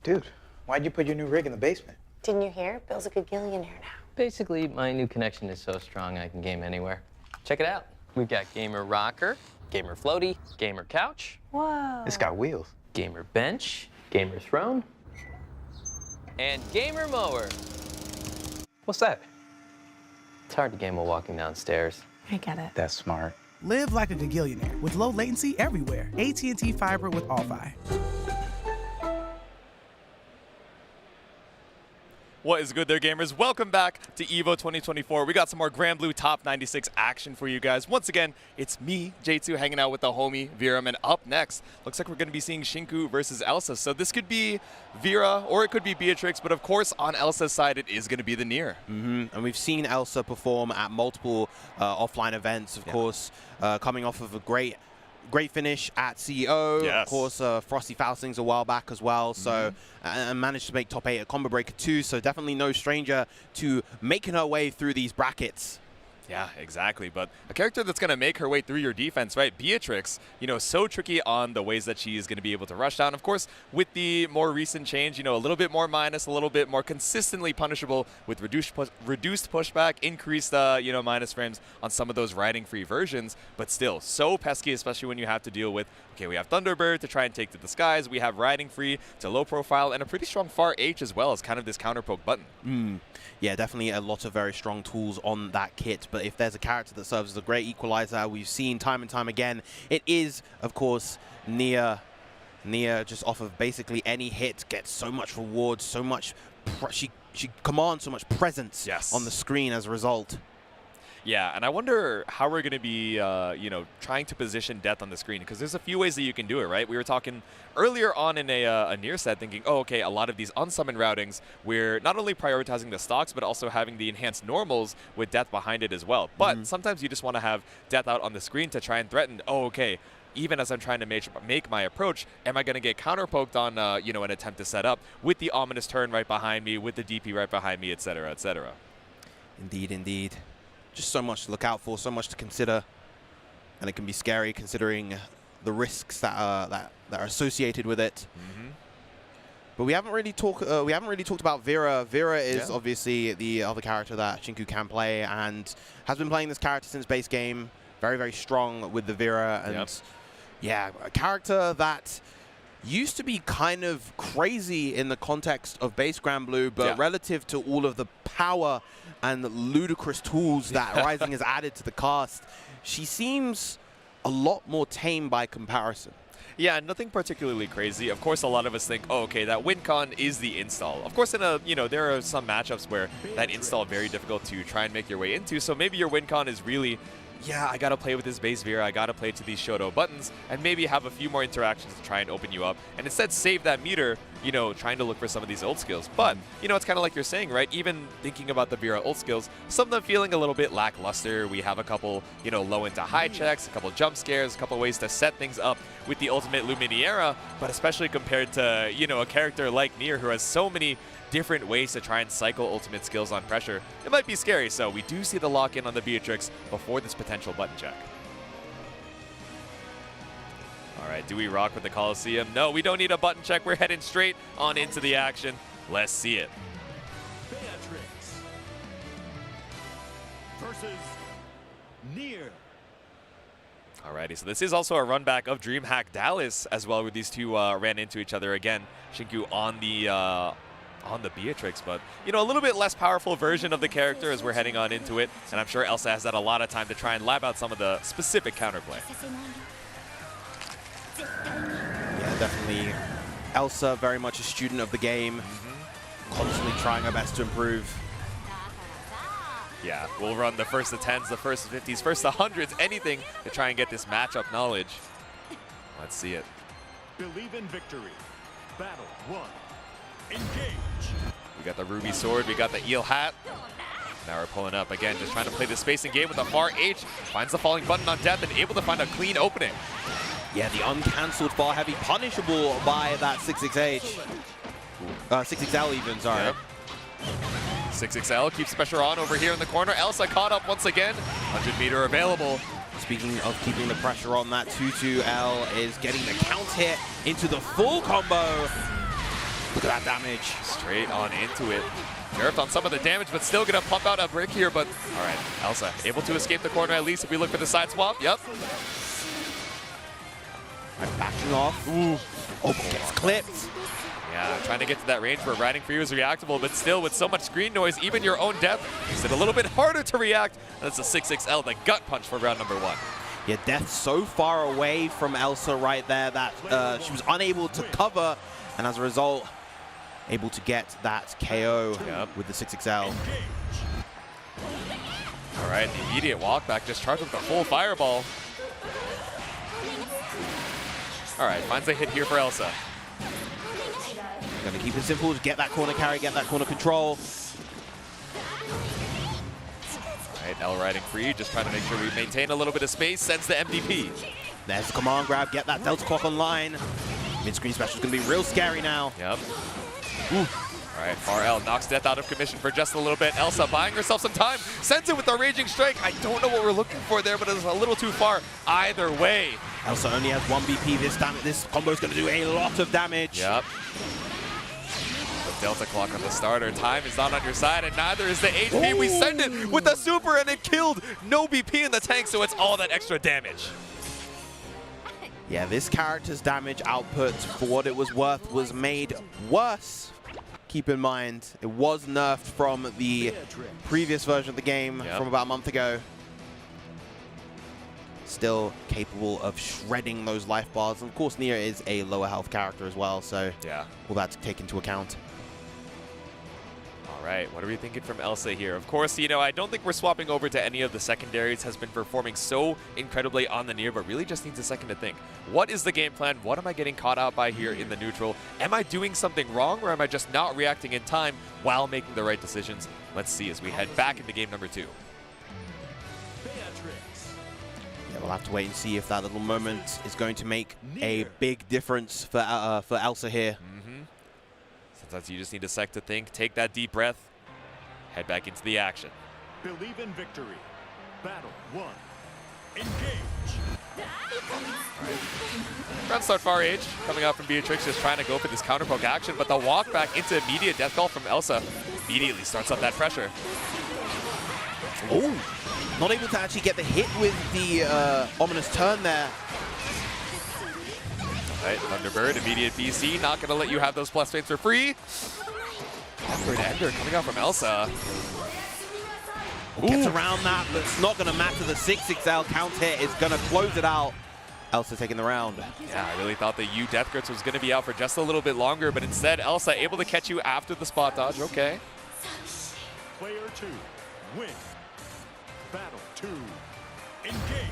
S8: Dude, why'd you put your new rig in the basement?
S15: Didn't you hear? Bill's a gagillionaire now.
S14: Basically, my new connection is so strong I can game anywhere. Check it out. We've got gamer rocker, gamer floaty, gamer couch.
S15: Whoa.
S8: It's got wheels.
S14: Gamer bench, gamer throne, and gamer mower. What's that? It's hard to game while walking downstairs.
S15: I get it.
S8: That's smart.
S18: Live like a gagillionaire with low latency everywhere. AT&T Fiber with All-Fi.
S26: What is good there, gamers? Welcome back to EVO 2024. We got some more Grand Blue Top 96 action for you guys. Once again, it's me, J2, hanging out with the homie Viram, and up next, looks like we're going to be seeing Shinku versus Elsa. So this could be Vera, or it could be Beatrix, but of course, on Elsa's side, it is going to be the Nier.
S28: And we've seen Elsa perform at multiple offline events, of course, coming off of a great finish at CEO.
S26: Yes.
S28: Of course, Frosty Faustings a while back as well. So, and managed to make top 8 at Combo Breaker 2. So definitely no stranger to making her way through these brackets.
S26: Yeah, exactly. But a character that's going to make her way through your defense, right? Beatrix, you know, so tricky on the ways that she is going to be able to rush down. Of course, with the more recent change, you know, a little bit more minus, a little bit more consistently punishable with reduced pushback, increased, you know, minus frames on some of those riding-free versions. But still, so pesky, especially when you have to deal with, okay, we have Thunderbird to try and take to the skies. We have riding free to low profile and a pretty strong far H as well as kind of this counter poke button.
S28: Yeah, definitely a lot of very strong tools on that kit. But if there's a character that serves as a great equalizer, we've seen time and time again, it is, of course, Nia. Nia, just off of basically any hit, gets so much reward, so much. She commands so much presence on the screen as a result.
S26: Yeah, and I wonder how we're going to be, you know, trying to position Death on the screen, because there's a few ways that you can do it, right? We were talking earlier on in a Nier set thinking, oh, okay, a lot of these unsummoned routings, we're not only prioritizing the stocks, but also having the enhanced normals with Death behind it as well. But sometimes you just want to have Death out on the screen to try and threaten, oh, okay, even as I'm trying to make my approach, am I going to get counter-poked on, you know, an attempt to set up with the ominous turn right behind me, with the DP right behind me, etc., etc.
S28: Indeed, indeed. Just so much to look out for, so much to consider, and it can be scary considering the risks that are associated with it. But we haven't really talked about Vera. Vera is obviously the other character that Shinku can play and has been playing this character since base game. Very, very strong with the Vera, and yeah, a character that used to be kind of crazy in the context of base Grand Blue, but relative to all of the power and the ludicrous tools that Rising has added to the cast, she seems a lot more tame by comparison.
S26: Yeah, nothing particularly crazy. Of course, a lot of us think, oh, okay, that win con is the install. Of course, you know, there are some matchups where that install very difficult to try and make your way into. So maybe your win con is really, yeah, I got to play with this base Vera, I got to play to these Shoto buttons, and maybe have a few more interactions to try and open you up. And instead, save that meter, you know, trying to look for some of these ult skills. But, you know, it's kind of like you're saying, right? Even thinking about the Vera ult skills, some of them feeling a little bit lackluster. We have a couple, you know, low into high checks, a couple jump scares, a couple ways to set things up with the ultimate Luminaria, but especially compared to, you know, a character like Nier who has so many different ways to try and cycle ultimate skills on pressure, it might be scary. So we do see the lock-in on the Beatrix before this potential button check. All right, do we rock with the Coliseum? No, we don't need a button check. We're heading straight on into the action. Let's see it.
S1: Beatrix versus Nier.
S26: Alrighty, so this is also a run back of DreamHack Dallas as well, where these two ran into each other again. Shinku on the Beatrix, but, you know, a little bit less powerful version of the character as we're heading on into it, and I'm sure Elsa has had a lot of time to try and lab out some of the specific counterplay.
S28: Yeah, definitely. Elsa, very much a student of the game, constantly trying her best to improve.
S26: Yeah, we'll run the first of 10s, the first of 50s, first of 100s, anything to try and get this matchup knowledge. Let's see it.
S1: Believe in victory. Battle 1. Engage.
S26: We got the Ruby Sword, we got the Eel Hat. Now we're pulling up again, just trying to play the spacing game with a far H. Finds the falling button on Death and able to find a clean opening.
S28: Yeah, the uncancelled far heavy, punishable by that 6xH. 6xL even, sorry.
S26: Yep. 6xL keeps pressure on over here in the corner. Elsa caught up once again. 100 meter available.
S28: Speaking of keeping the pressure on, that 2-2L is getting the count hit into the full combo. Look at that damage.
S26: Straight on into it. Nerfed on some of the damage, but still gonna pump out a brick here. But all right, Elsa able to escape the corner at least if we look for the side swap. Yep.
S28: I'm backing off. Ooh. Oh, gets clipped.
S26: Yeah, trying to get to that range where riding for you is reactable, but still with so much screen noise, even your own death makes it a little bit harder to react. That's a 6XL, the gut punch for round number 1.
S28: Yeah, Death so far away from Elsa right there that she was unable to cover, and as a result, able to get that KO with the 6XL.
S26: All right, the immediate walk back, just charged with the full fireball. All right, finds a hit here for Elsa.
S28: Gonna keep it simple, just get that corner carry, get that corner control.
S26: All right, L riding free, just trying to make sure we maintain a little bit of space, sends the MVP.
S28: There's the command grab, get that Delta Clock online. Mid-screen special is gonna be real scary now.
S26: Yep. Ooh. All right, Far L knocks Death out of commission for just a little bit. Elsa buying herself some time, sends it with the Raging Strike. I don't know what we're looking for there, but it's a little too far either way.
S28: Elsa only has 1 BP this time. This combo is going to do a lot of damage.
S26: Yep. The Delta Clock on the starter. Time is not on your side, and neither is the HP. Ooh. We send it with the super, and it killed. No BP in the tank, so it's all that extra damage.
S28: Yeah, this character's damage output, for what it was worth, was made worse. Keep in mind, it was nerfed from the previous version of the game from about a month ago. Still capable of shredding those life bars. And of course, Nia is a lower health character as well, so all that's taken into account.
S26: All right, what are we thinking from Elsa here? Of course, you know, I don't think we're swapping over to any of the secondaries. Has been performing so incredibly on the Nier, but really just needs a second to think. What is the game plan? What am I getting caught out by here in the neutral? Am I doing something wrong, or am I just not reacting in time while making the right decisions? Let's see as we head back into game number 2.
S28: Yeah, we'll have to wait and see if that little moment is going to make a big difference for Elsa here.
S26: Sometimes you just need a sec to think, take that deep breath, head back into the action.
S1: Believe in victory. Battle 1. Engage.
S26: Round start Far Age, coming out from Beatrix, just trying to go for this counter poke action, but the walk back into immediate death call from Elsa immediately starts up that pressure.
S28: Oh, not able to actually get the hit with the ominous turn there.
S26: Right, Thunderbird, immediate BC, not going to let you have those plus fates for free. Backward ender coming out from Elsa.
S28: Gets around that, but it's not going to matter. The 6XL count hit is going to close it out. Elsa taking the round.
S26: Yeah, I really thought the U Death Grips was going to be out for just a little bit longer, but instead Elsa able to catch you after the spot dodge. Okay.
S1: Player 2, win. Battle 2, engage.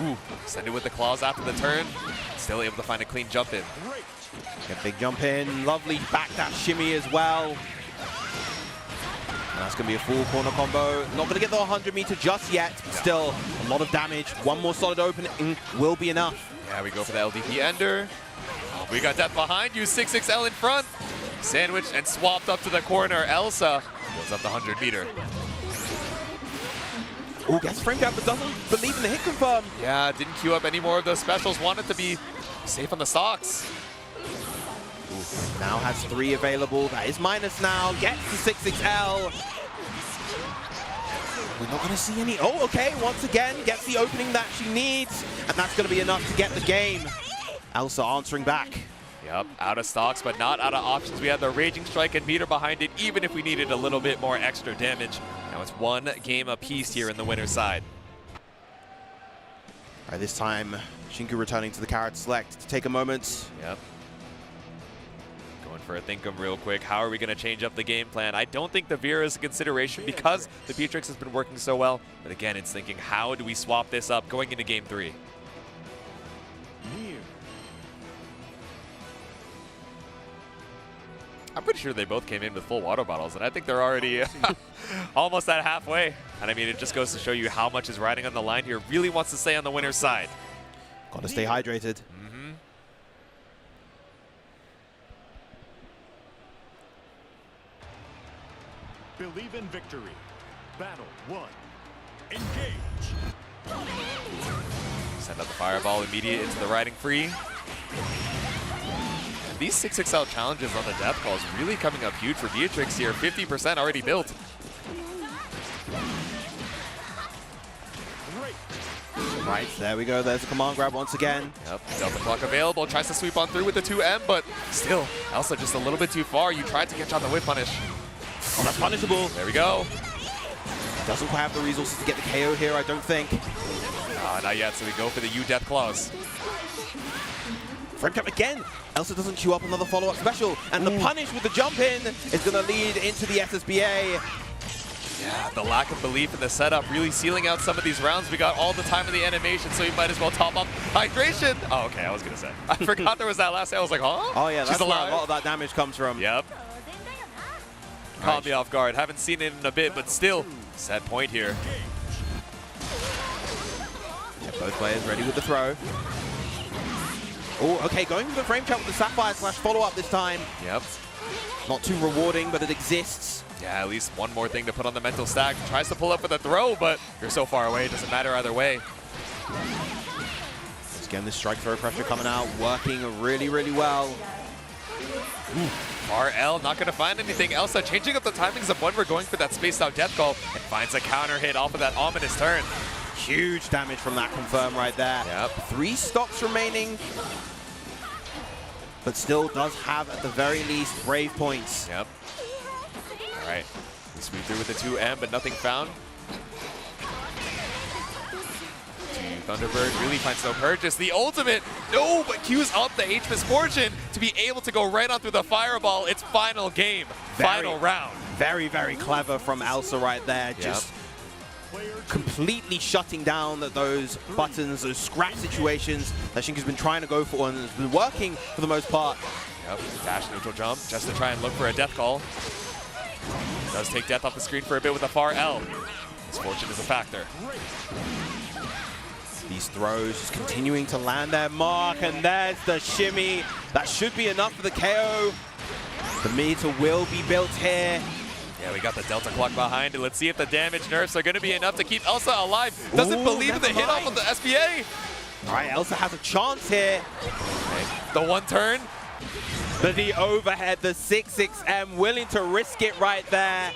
S26: Ooh, send it with the claws after the turn. Still able to find a clean jump in.
S28: Get a big jump in. Lovely back that shimmy as well. And that's going to be a full corner combo. Not going to get the 100-meter just yet. But still, a lot of damage. One more solid opening will be enough.
S26: Yeah, we go for the LDP ender. Oh, we got Death behind you. 6XL in front. Sandwiched and swapped up to the corner. Elsa goes up the 100-meter.
S28: Oh, gets frame grab, but doesn't believe in the hit confirm.
S26: Yeah, didn't queue up any more of those specials. Wanted to be safe on the stocks.
S28: Ooh, now has 3 available. That is minus now. Gets the 6XL. We're not going to see any. Oh, okay. Once again, gets the opening that she needs. And that's going to be enough to get the game. Elsa answering back.
S26: Yep, out of stocks, but not out of options. We had the Raging Strike and meter behind it, even if we needed a little bit more extra damage. Now it's 1 game apiece here in the winner's side.
S28: All right, this time, Shinku returning to the carrot select to take a moment.
S26: Yep. Going for a think-em real quick. How are we going to change up the game plan? I don't think the Vera is a consideration because the Beatrix has been working so well. But again, it's thinking, how do we swap this up going into game 3? I'm pretty sure they both came in with full water bottles, and I think they're already almost at halfway. And I mean, it just goes to show you how much is riding on the line here. Really wants to stay on the winner's side.
S28: Got to stay hydrated.
S1: Believe in victory. Battle 1. Engage.
S26: Send out the fireball immediate into the riding free. these 6XL challenges on the death calls really coming up huge for Beatrix here. 50% already built.
S28: Right, there we go. There's a command grab once again.
S26: Yep, Delta Clock available. Tries to sweep on through with the 2M, but still, Elsa just a little bit too far. You tried to catch on the whip punish.
S28: Oh, that's punishable.
S26: There we go.
S28: Doesn't quite have the resources to get the KO here, I don't think.
S26: Not yet, so we go for the U Death Claws.
S28: Frame trap again. Elsa doesn't queue up another follow-up special. And the punish with the jump in is going to lead into the SSBA.
S26: Yeah, the lack of belief in the setup really sealing out some of these rounds. We got all the time of the animation, so you might as well top up hydration. Oh, okay, I was going to say. I forgot there was that last hit. I was like, huh?
S28: Oh, yeah, that's
S26: where
S28: a lot of that damage comes from.
S26: Yep. Caught me off guard. Haven't seen it in a bit, but still, set point here.
S28: Yeah, both players ready with the throw. Oh, okay, going for the frame trap with the Sapphire slash follow-up this time.
S26: Yep.
S28: Not too rewarding, but it exists.
S26: Yeah, at least one more thing to put on the mental stack. Tries to pull up with a throw, but you're so far away. It doesn't matter either way.
S28: Again, this strike throw pressure coming out, working really, really well.
S26: RL not going to find anything. Elsa changing up the timings of when we're going for that spaced out death call and finds a counter hit off of that ominous turn.
S28: Huge damage from that confirm right there.
S26: Yep.
S28: 3 stocks remaining, but still does have at the very least brave points.
S26: Yep. All right, we sweep through with the 2M, but nothing found. Thunderbird really finds no purchase. The ultimate, no, but queues up the H Misfortune to be able to go right on through the fireball. It's final game, final round.
S28: Very, very clever from Elsa right there. Just completely shutting down those buttons, those scratch situations that Shinka's been trying to go for and has been working for the most part.
S26: Yep, dash neutral jump just to try and look for a death call. Does take death off the screen for a bit with a far L. Misfortune is a factor.
S28: These throws just continuing to land their mark, and there's the shimmy. That should be enough for the KO. The meter will be built here.
S26: Yeah, we got the Delta Clock behind it. Let's see if the damage nerfs are going to be enough to keep Elsa alive. Doesn't believe in the hit off of the SBA.
S28: All right, Elsa has a chance here.
S26: Okay. The one turn.
S28: But the overhead, the 6-6M, willing to risk it right there.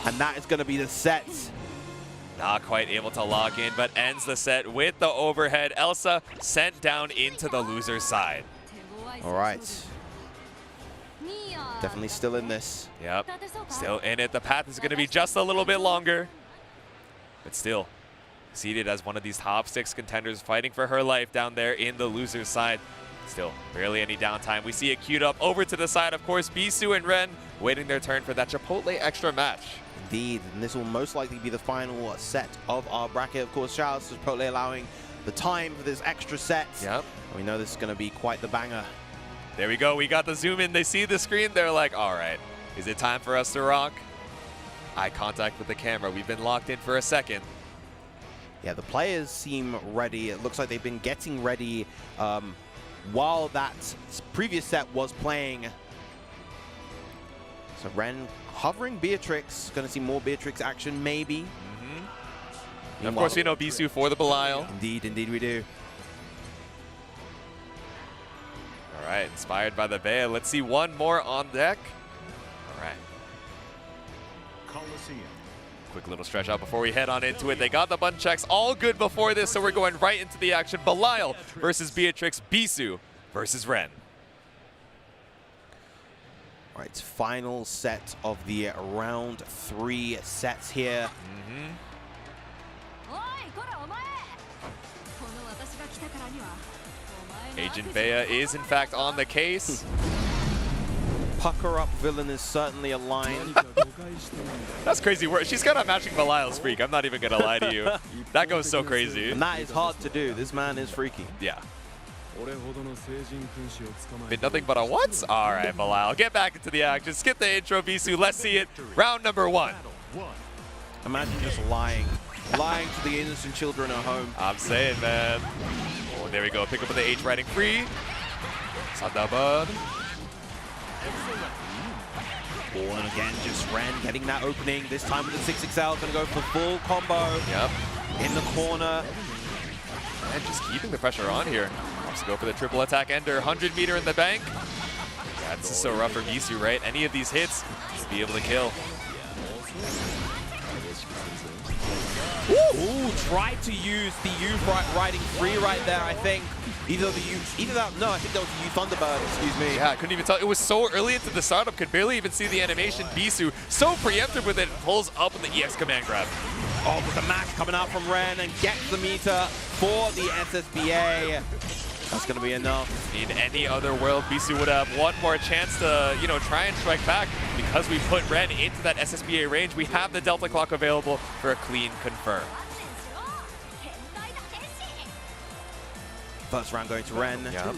S28: And that is going to be the set.
S26: Not quite able to lock in, but ends the set with the overhead. Elsa sent down into the loser's side.
S28: All right. Definitely still in this.
S26: Yep, still in it. The path is going to be just a little bit longer. But still, seated as one of these top 6 contenders fighting for her life down there in the loser's side. Still, barely any downtime. We see it queued up over to the side, of course, Bisou and Ren waiting their turn for that Chipotle extra match.
S28: Indeed, and this will most likely be the final set of our bracket. Of course, shout out to Chipotle allowing the time for this extra set.
S26: Yep.
S28: We know this is going to be quite the banger.
S26: There we go. We got the zoom in. They see the screen. They're like, all right, is it time for us to rock? Eye contact with the camera. We've been locked in for a second.
S28: Yeah, the players seem ready. It looks like they've been getting ready while that previous set was playing. So Ren hovering Beatrix. Going to see more Beatrix action, maybe.
S26: And of course, we know Bisou for the Belial.
S28: Indeed, indeed we do.
S26: All right, inspired by the Bea. Let's see one more on deck. All right.
S1: Coliseum.
S26: Quick little stretch out before we head on into it. They got the button checks all good before this, so we're going right into the action. Belial versus Beatrix, Bisou versus Ren.
S28: All right, final set of the round 3 sets here.
S26: Agent Bea is in fact on the case.
S28: Pucker up villain is certainly a line.
S26: That's crazy work. She's kind of matching Belial's freak. I'm not even going to lie to you. That goes so crazy.
S28: And that is hard to do. This man is freaky.
S26: Yeah. Been nothing but a what? All right, Belial, get back into the action. Skip the intro, Bisou. Let's see it. Round number 1.
S28: Imagine just lying to the innocent children at home.
S26: I'm saying, man. Oh, there we go. Pick up with the H riding free. Sadabud.
S28: Oh, and again, just Ren getting that opening. This time with the 6XL, going to go for full combo.
S26: Yep.
S28: In the corner.
S26: And just keeping the pressure on here. Looks to go for the triple attack ender, 100 meter in the bank. Yeah, this is so rough for Bisu, right? Any of these hits, just be able to kill.
S28: Ooh, tried to use the U riding free right there, I think. I think that was the U Thunderbird, excuse me.
S26: Yeah, I couldn't even tell. It was so early into the startup, could barely even see the animation. Bisu, so preemptive with it, pulls up with the EX command grab.
S28: Oh, but the max coming out from Ren and gets the meter for the SSBA. That's going to be enough.
S26: In any other world, Bisu would have one more chance to, try and strike back. Because we put Ren into that SSBA range, we have the Delta Clock available for a clean confirm.
S28: First round going to Ren.
S26: Yep.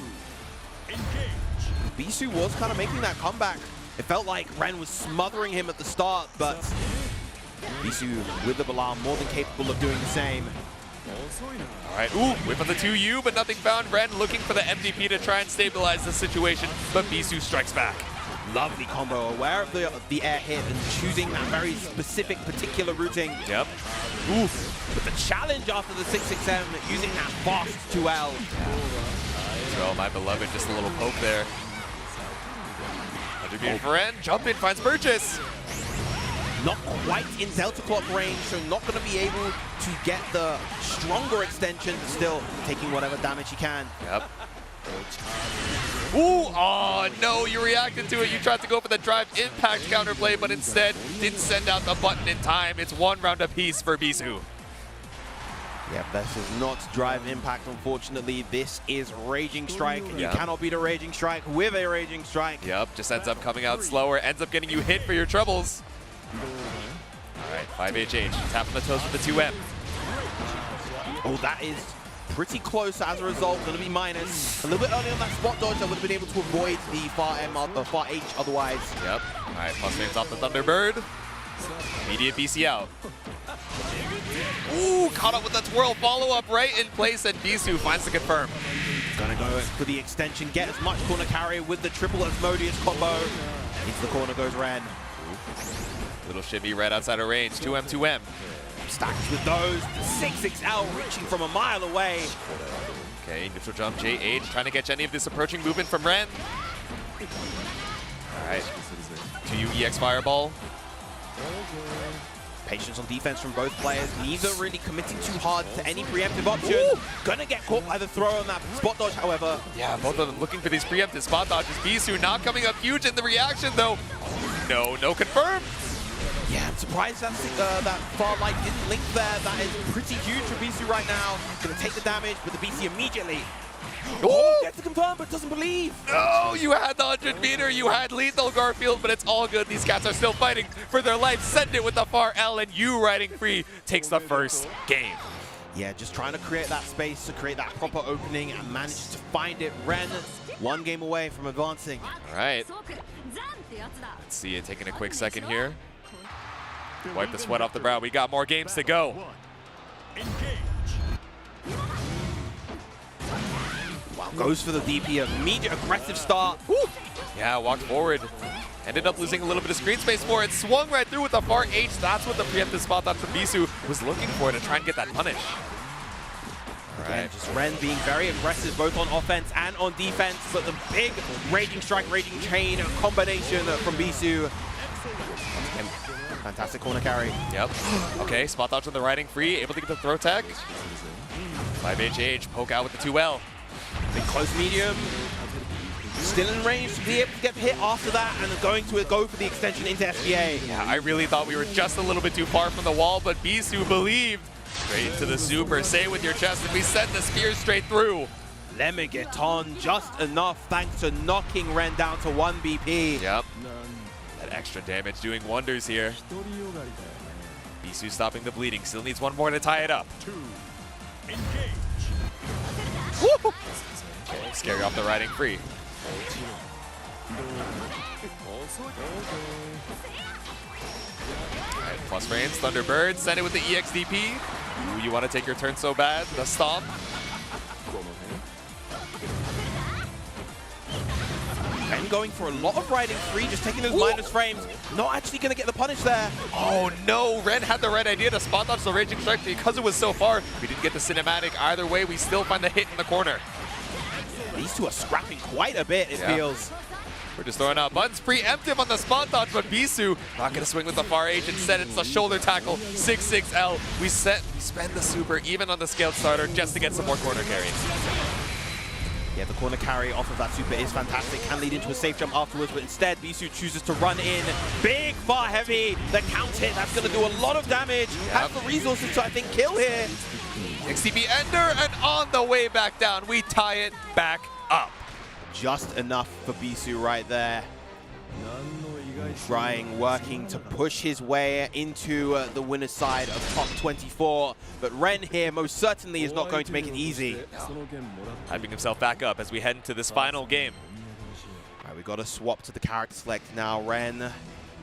S28: Bisu was kind of making that comeback. It felt like Ren was smothering him at the start, but Bisu with the Balam more than capable of doing the same.
S26: All right, ooh, whip on the 2U, but nothing found. Ren looking for the MDP to try and stabilize the situation, but Bisu strikes back.
S28: Lovely combo, aware of the air hit and choosing that very specific, particular routing.
S26: Yep.
S28: Oof. But the challenge after the 667, using that fast 2L.
S26: So my beloved, just a little poke there. 100 meter for Ren, jump in, finds purchase.
S28: Not quite in Delta Clock range, so not going to be able to get the stronger extension, still taking whatever damage he can.
S26: Yep. Ooh, oh no, you reacted to it. You tried to go for the drive impact counterplay, but instead didn't send out the button in time. It's one round apiece for Bisu.
S28: Yeah, this is not drive impact, unfortunately. This is Raging Strike, and you cannot beat a Raging Strike with a Raging Strike.
S26: Yep, just ends up coming out slower, ends up getting you hit for your troubles. All right, 5HH, tapping the toes with the 2M.
S28: Oh, that is pretty close as a result, going to be minus. A little bit early on that spot dodge, I would have been able to avoid the far H otherwise.
S26: Yep, all right, plus names off the Thunderbird. Immediate BC out. Ooh, caught up with the twirl follow-up right in place, and Bisu finds the confirm.
S28: Gonna go for the extension, get as much corner carry with the triple Asmodeus combo. Into the corner goes Ren.
S26: Little shimmy right outside of range, 2M, 2M.
S28: Stacks with those, the 6-6L reaching from a mile away.
S26: Okay, neutral jump, JH trying to catch any of this approaching movement from Ren. All right, 2U EX Fireball.
S28: Patience on defense from both players, neither really committing too hard to any preemptive option. Ooh. Gonna get caught by the throw on that spot dodge, however.
S26: Yeah, both of them looking for these preemptive spot dodges. Bisu not coming up huge in the reaction, though. No confirm.
S28: Yeah, I'm surprised that far light didn't link there. That is pretty huge for Bisu right now. Gonna take the damage with the BC immediately. Oh, gets the confirm, but doesn't believe.
S26: No, you had the 100 meter, you had lethal Garfield, but it's all good. These cats are still fighting for their life. Send it with the far L, and you riding free takes the first game.
S28: Yeah, just trying to create that space, to create that proper opening, and manage to find it. Ren, one game away from advancing.
S26: All right. Let's see it taking a quick second here. Wipe the sweat off the brow. We got more games to go.
S28: Wow, goes for the DP, immediate aggressive start. Woo.
S26: Yeah, walked forward. Ended up losing a little bit of screen space for it. Swung right through with the far H. That's what the preemptive spot dodge from Bisu was looking for to try and get that punish.
S28: Again, just Ren being very aggressive both on offense and on defense, but the big Raging Strike, Raging Chain combination from Bisu. Fantastic corner carry.
S26: Yep. Okay, spot dodge on the riding free, able to get the throw tech. 5HH, poke out with the 2L.
S28: Big close medium. Still in range to be able to get hit after that, and going to go for the extension into SBA.
S26: Yeah, I really thought we were just a little bit too far from the wall, but Bisu believed. Straight to the super, say it with your chest, and we send the spear straight through.
S28: Let me get on just enough thanks to knocking Ren down to 1 BP.
S26: Yep. That extra damage doing wonders here. Bisu stopping the bleeding, still needs one more to tie it up. Woo! Okay, scary off the riding free. Alright, plus frames, Thunderbird, send it with the EXDP. Ooh, you want to take your turn so bad, the stomp.
S28: Ren going for a lot of riding free, just taking those minus frames. Not actually going to get the punish there.
S26: Oh no, Ren had the right idea to spot dodge the Raging Strike because it was so far. We didn't get the cinematic either way. We still find the hit in the corner.
S28: These two are scrapping quite a bit, it feels.
S26: We're just throwing out buttons. Preemptive on the spot dodge, but Bisu not going to swing with the far H. Instead, it's a shoulder tackle. 6-6L. We spend the super even on the scaled starter just to get some more corner carrying.
S28: Yeah, the corner carry off of that super is fantastic. Can lead into a safe jump afterwards, but instead Bisu chooses to run in. Big, far heavy. The count hit, that's going to do a lot of damage. Has the resources to, I think, kill here.
S26: XTP Ender, and on the way back down, we tie it back up.
S28: Just enough for Bisu right there. Working to push his way into the winner's side of top 24. But Ren here most certainly is not going to make it easy.
S26: Hyping himself back up as we head into this final game.
S28: All right, we got to swap to the character select now. Ren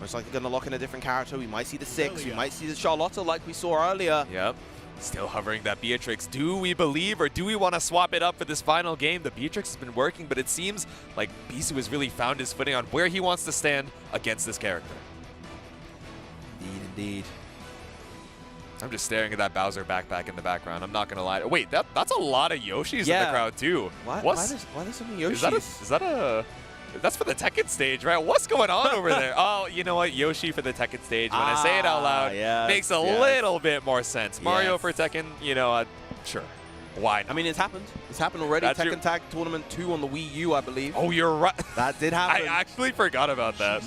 S28: most likely going to lock in a different character. We might see the 6, we might see the Charlotta like we saw earlier.
S26: Yep. Still hovering that Beatrix. Do we believe or do we want to swap it up for this final game? The Beatrix has been working, but it seems like Bisu has really found his footing on where he wants to stand against this character.
S28: Indeed.
S26: I'm just staring at that Bowser backpack in the background. I'm not going to lie. Wait, that's a lot of Yoshis in the crowd, too.
S28: Why there's so many Yoshis?
S26: Is that a... That's for the Tekken stage, right? What's going on over there? Oh, you know what? Yoshi for the Tekken stage. When I say it out loud, makes a little bit more sense. Mario for Tekken, you know, sure. Why not?
S28: I mean, it's happened. It's happened already. Tekken Tag Tournament 2 on the Wii U, I believe.
S26: Oh, you're right.
S28: That did happen.
S26: I actually forgot about that.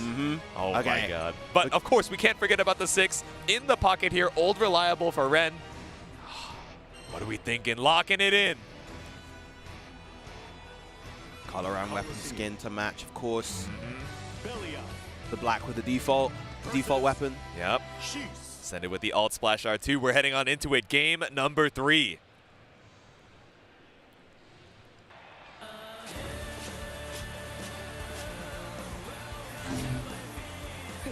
S26: Oh, my God. But, of course, we can't forget about the 6 in the pocket here. Old Reliable for Ren. What are we thinking? Locking it in.
S28: Color and weapon skin to match, of course. The black with the default weapon.
S26: Yep. Send it with the Alt Splash R2. We're heading on into it. Game number 3.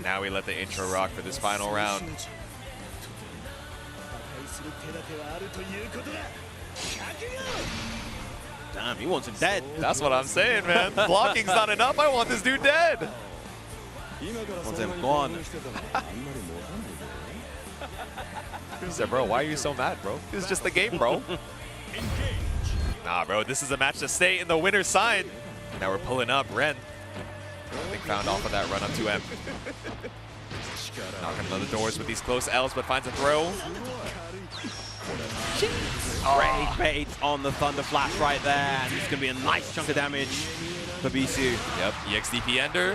S26: Now we let the intro rock for this final round.
S28: Damn, he wants him dead.
S26: That's what I'm saying, man. Blocking's not enough. I want this dude dead.
S28: Wants him gone.
S26: He said, bro, why are you so mad, bro? This is just the game, bro. Nah, bro, this is a match to stay in the winner's side. Now we're pulling up. Ren, I think, found off of that run up to M. Knocking on the doors with these close L's, but finds a throw.
S28: Great bait on the Thunder Flash right there. And it's going to be a nice chunk of damage for Bisu.
S26: Yep, EXDP Ender.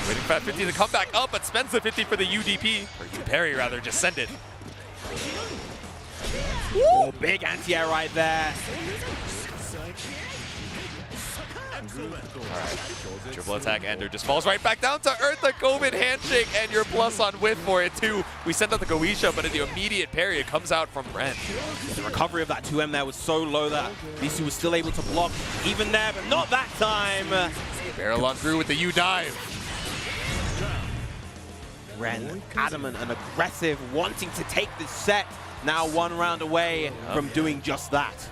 S26: Waiting for that 50 to come back up, but spends the 50 for the UDP. Or U parry, rather. Just send it.
S28: Oh, big anti-air right there.
S26: Alright, triple attack Ender just falls right back down to earth. The COVID handshake, and you're plus on whiff for it too. We sent out the Goisha, but in the immediate parry, it comes out from Ren.
S28: The recovery of that 2M there was so low that Bisu was still able to block even there, but not that time.
S26: Barrel on through with the U dive.
S28: Ren, adamant and aggressive, wanting to take this set. Now 1 round away from doing just that.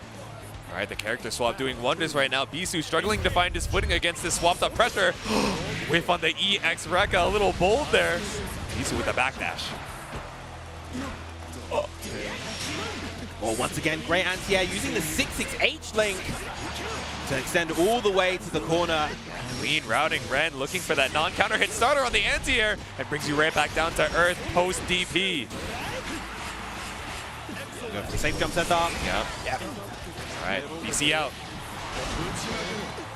S26: All right, the character swap doing wonders right now. Bisu struggling to find his footing against this swapped up pressure. Whiff on the EX Rekka, a little bold there. Bisu with the backdash.
S28: Well, once again, great anti-air using the 6-6H link to extend all the way to the corner.
S26: Clean routing. Ren looking for that non-counter hit starter on the anti-air and brings you right back down to earth post DP.
S28: Go for the safe jump setup.
S26: Yep. All right, BC out.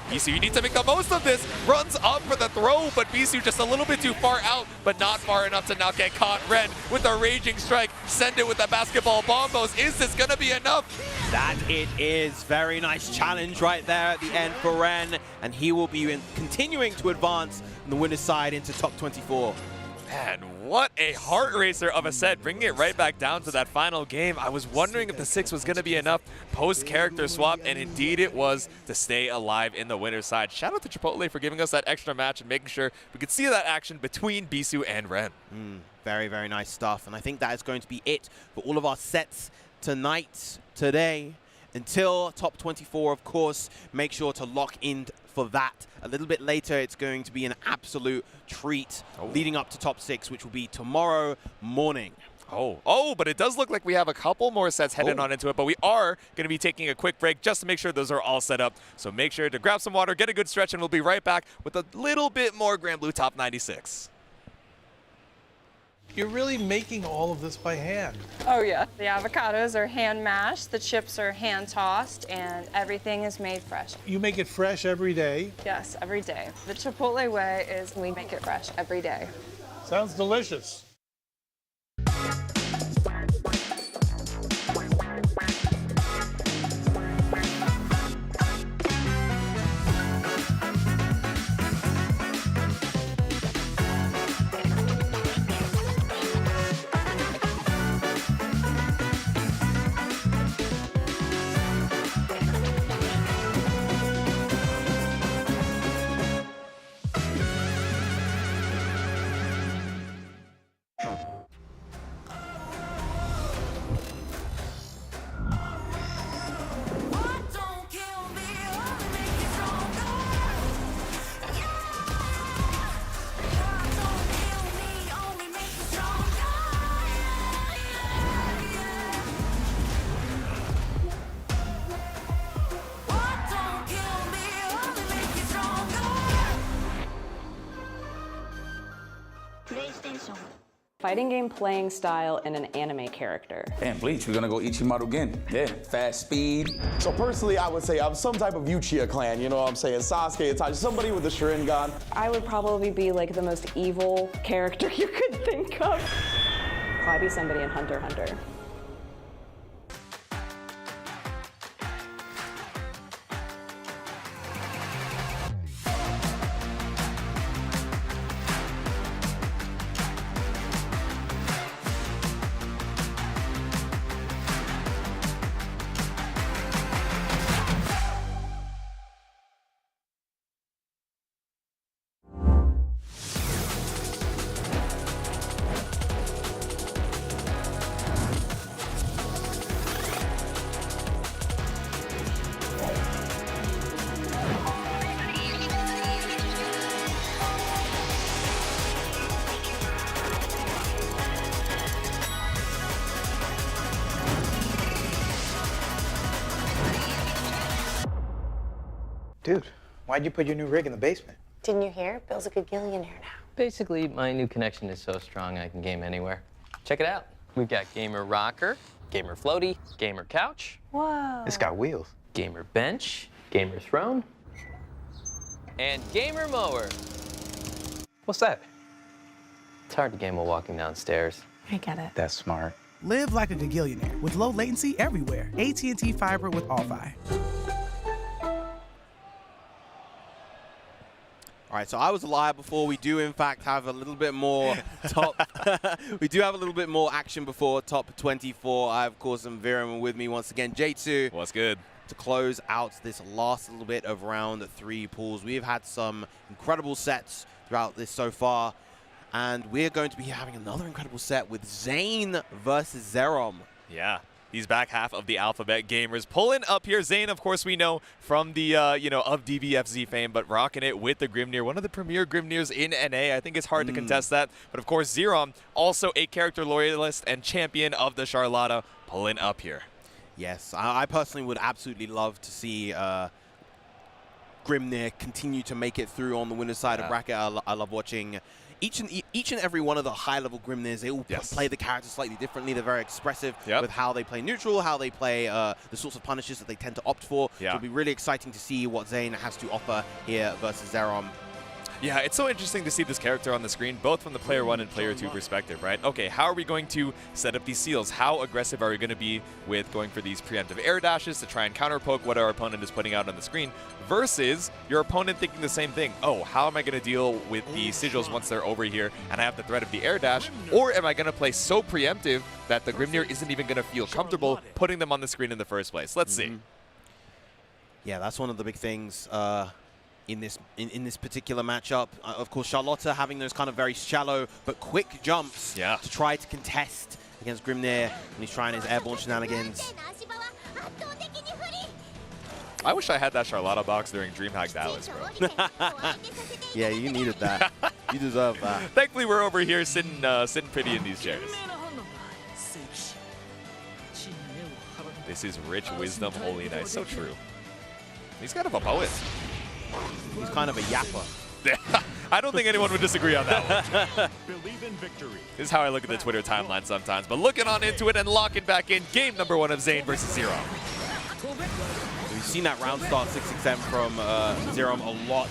S26: Bisu, you need to make the most of this. Runs up for the throw, but Bisu just a little bit too far out, but not far enough to not get caught. Ren with a raging strike. Send it with the basketball bombos. Is this going to be enough?
S28: That it is. Very nice challenge right there at the end for Ren, and he will be continuing to advance on the winner's side into top 24.
S26: Man, what a heart racer of a set, bringing it right back down to that final game. I was wondering if the 6 was going to be enough post-character swap, and indeed it was to stay alive in the winner's side. Shout out to Chipotle for giving us that extra match and making sure we could see that action between Bisu and Ren.
S28: Very, very nice stuff, and I think that is going to be it for all of our sets today. Until top 24, of course, make sure to lock in for that. A little bit later, it's going to be an absolute treat leading up to top 6, which will be tomorrow morning.
S26: Oh, but it does look like we have a couple more sets headed on into it, but we are going to be taking a quick break just to make sure those are all set up. So make sure to grab some water, get a good stretch, and we'll be right back with a little bit more Grand Blue Top 96.
S4: You're really making all of this by hand.
S6: Oh yeah. The avocados are hand mashed, the chips are hand tossed, and everything is made fresh.
S2: You make it fresh every day.
S6: Yes, every day. The Chipotle way is we make it fresh every day.
S2: Sounds delicious.
S3: Fighting game playing style and an anime character.
S13: And Bleach, we're gonna go Ichimaru again. Yeah, fast speed.
S24: So personally, I would say I'm some type of Uchiha clan, you know what I'm saying? Sasuke, Itachi, somebody with a Sharingan.
S3: I would probably be like the most evil character you could think of. Probably be somebody in Hunter x Hunter.
S8: Dude, why'd you put your new rig in the basement?
S15: Didn't you hear? Bill's a gagillionaire now.
S14: Basically, my new connection is so strong I can game anywhere. Check it out. We've got Gamer Rocker, Gamer Floaty, Gamer Couch.
S15: Whoa.
S8: It's got wheels.
S14: Gamer Bench, Gamer Throne, and Gamer Mower.
S8: What's that?
S14: It's hard to game while walking downstairs.
S15: I get it.
S8: That's smart.
S18: Live like a gagillionaire with low latency everywhere. AT&T Fiber with All-Fi.
S28: All right, so I was a liar before. We do, in fact, have a little bit more we do have a little bit more action before top 24. I, of course, am Viram with me once again. J2.
S26: What's good?
S28: To close out this last little bit of round 3 pools. We have had some incredible sets throughout this so far. And we're going to be having another incredible set with Zane versus Zerom.
S26: Yeah. These back half of the Alphabet Gamers pulling up here. Zane, of course, we know from the, of DBFZ fame, but rocking it with the Grimnir, one of the premier Grimnirs in NA. I think it's hard to contest that. But, of course, Zerom, also a character loyalist and champion of the Charlotta, pulling up here.
S28: Yes, I personally would absolutely love to see Grimnir continue to make it through on the winner's side of bracket. I love watching each and every one of the high-level Grimnirs. They all play the characters slightly differently. They're very expressive with how they play neutral, how they play the sorts of punishes that they tend to opt for. So it'll be really exciting to see what Zane has to offer here versus Zerom.
S26: Yeah, it's so interesting to see this character on the screen, both from the player 1 and player 2 perspective, right? Okay, how are we going to set up these seals? How aggressive are we going to be with going for these preemptive air dashes to try and counter poke what our opponent is putting out on the screen versus your opponent thinking the same thing? Oh, how am I going to deal with the sigils once they're over here and I have the threat of the air dash? Or am I going to play so preemptive that the Grimnir isn't even going to feel comfortable putting them on the screen in the first place? Let's see.
S28: Yeah, that's one of the big things in this particular matchup. Of course, Charlotta having those kind of very shallow but quick jumps to try to contest against Grimnir when he's trying his airborne shenanigans.
S26: I wish I had that Charlotta box during DreamHack Dallas, bro.
S28: Yeah, you needed that. You deserve that.
S26: Thankfully, we're over here sitting pretty in these chairs. This is rich wisdom, holy nice. So true. He's kind of a poet.
S28: He's kind of a yapper.
S26: I don't think anyone would disagree on that one.
S1: Believe in victory.
S26: This is how I look at the Twitter timeline sometimes. But looking on into it and locking back in, game number 1 of Zayn versus Zero.
S28: We've seen that round start 6XM from Zerom a lot.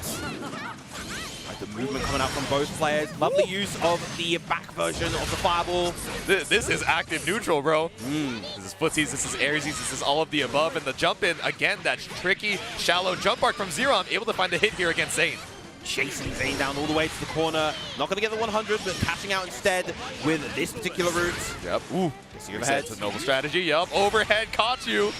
S28: Like the movement coming out from both players. Lovely use of the back version of the fireball.
S26: This is active neutral, bro. This is footsies, this is airsies, this is all of the above. And the jump in, again, that tricky, shallow jump arc from Zero. Able to find a hit here against Zayn.
S28: Chasing Zayn down all the way to the corner. Not going to get the 100, but cashing out instead with this particular route.
S26: Yep. Ooh.
S28: Overhead.
S26: It's a noble strategy. Yep. Overhead caught you.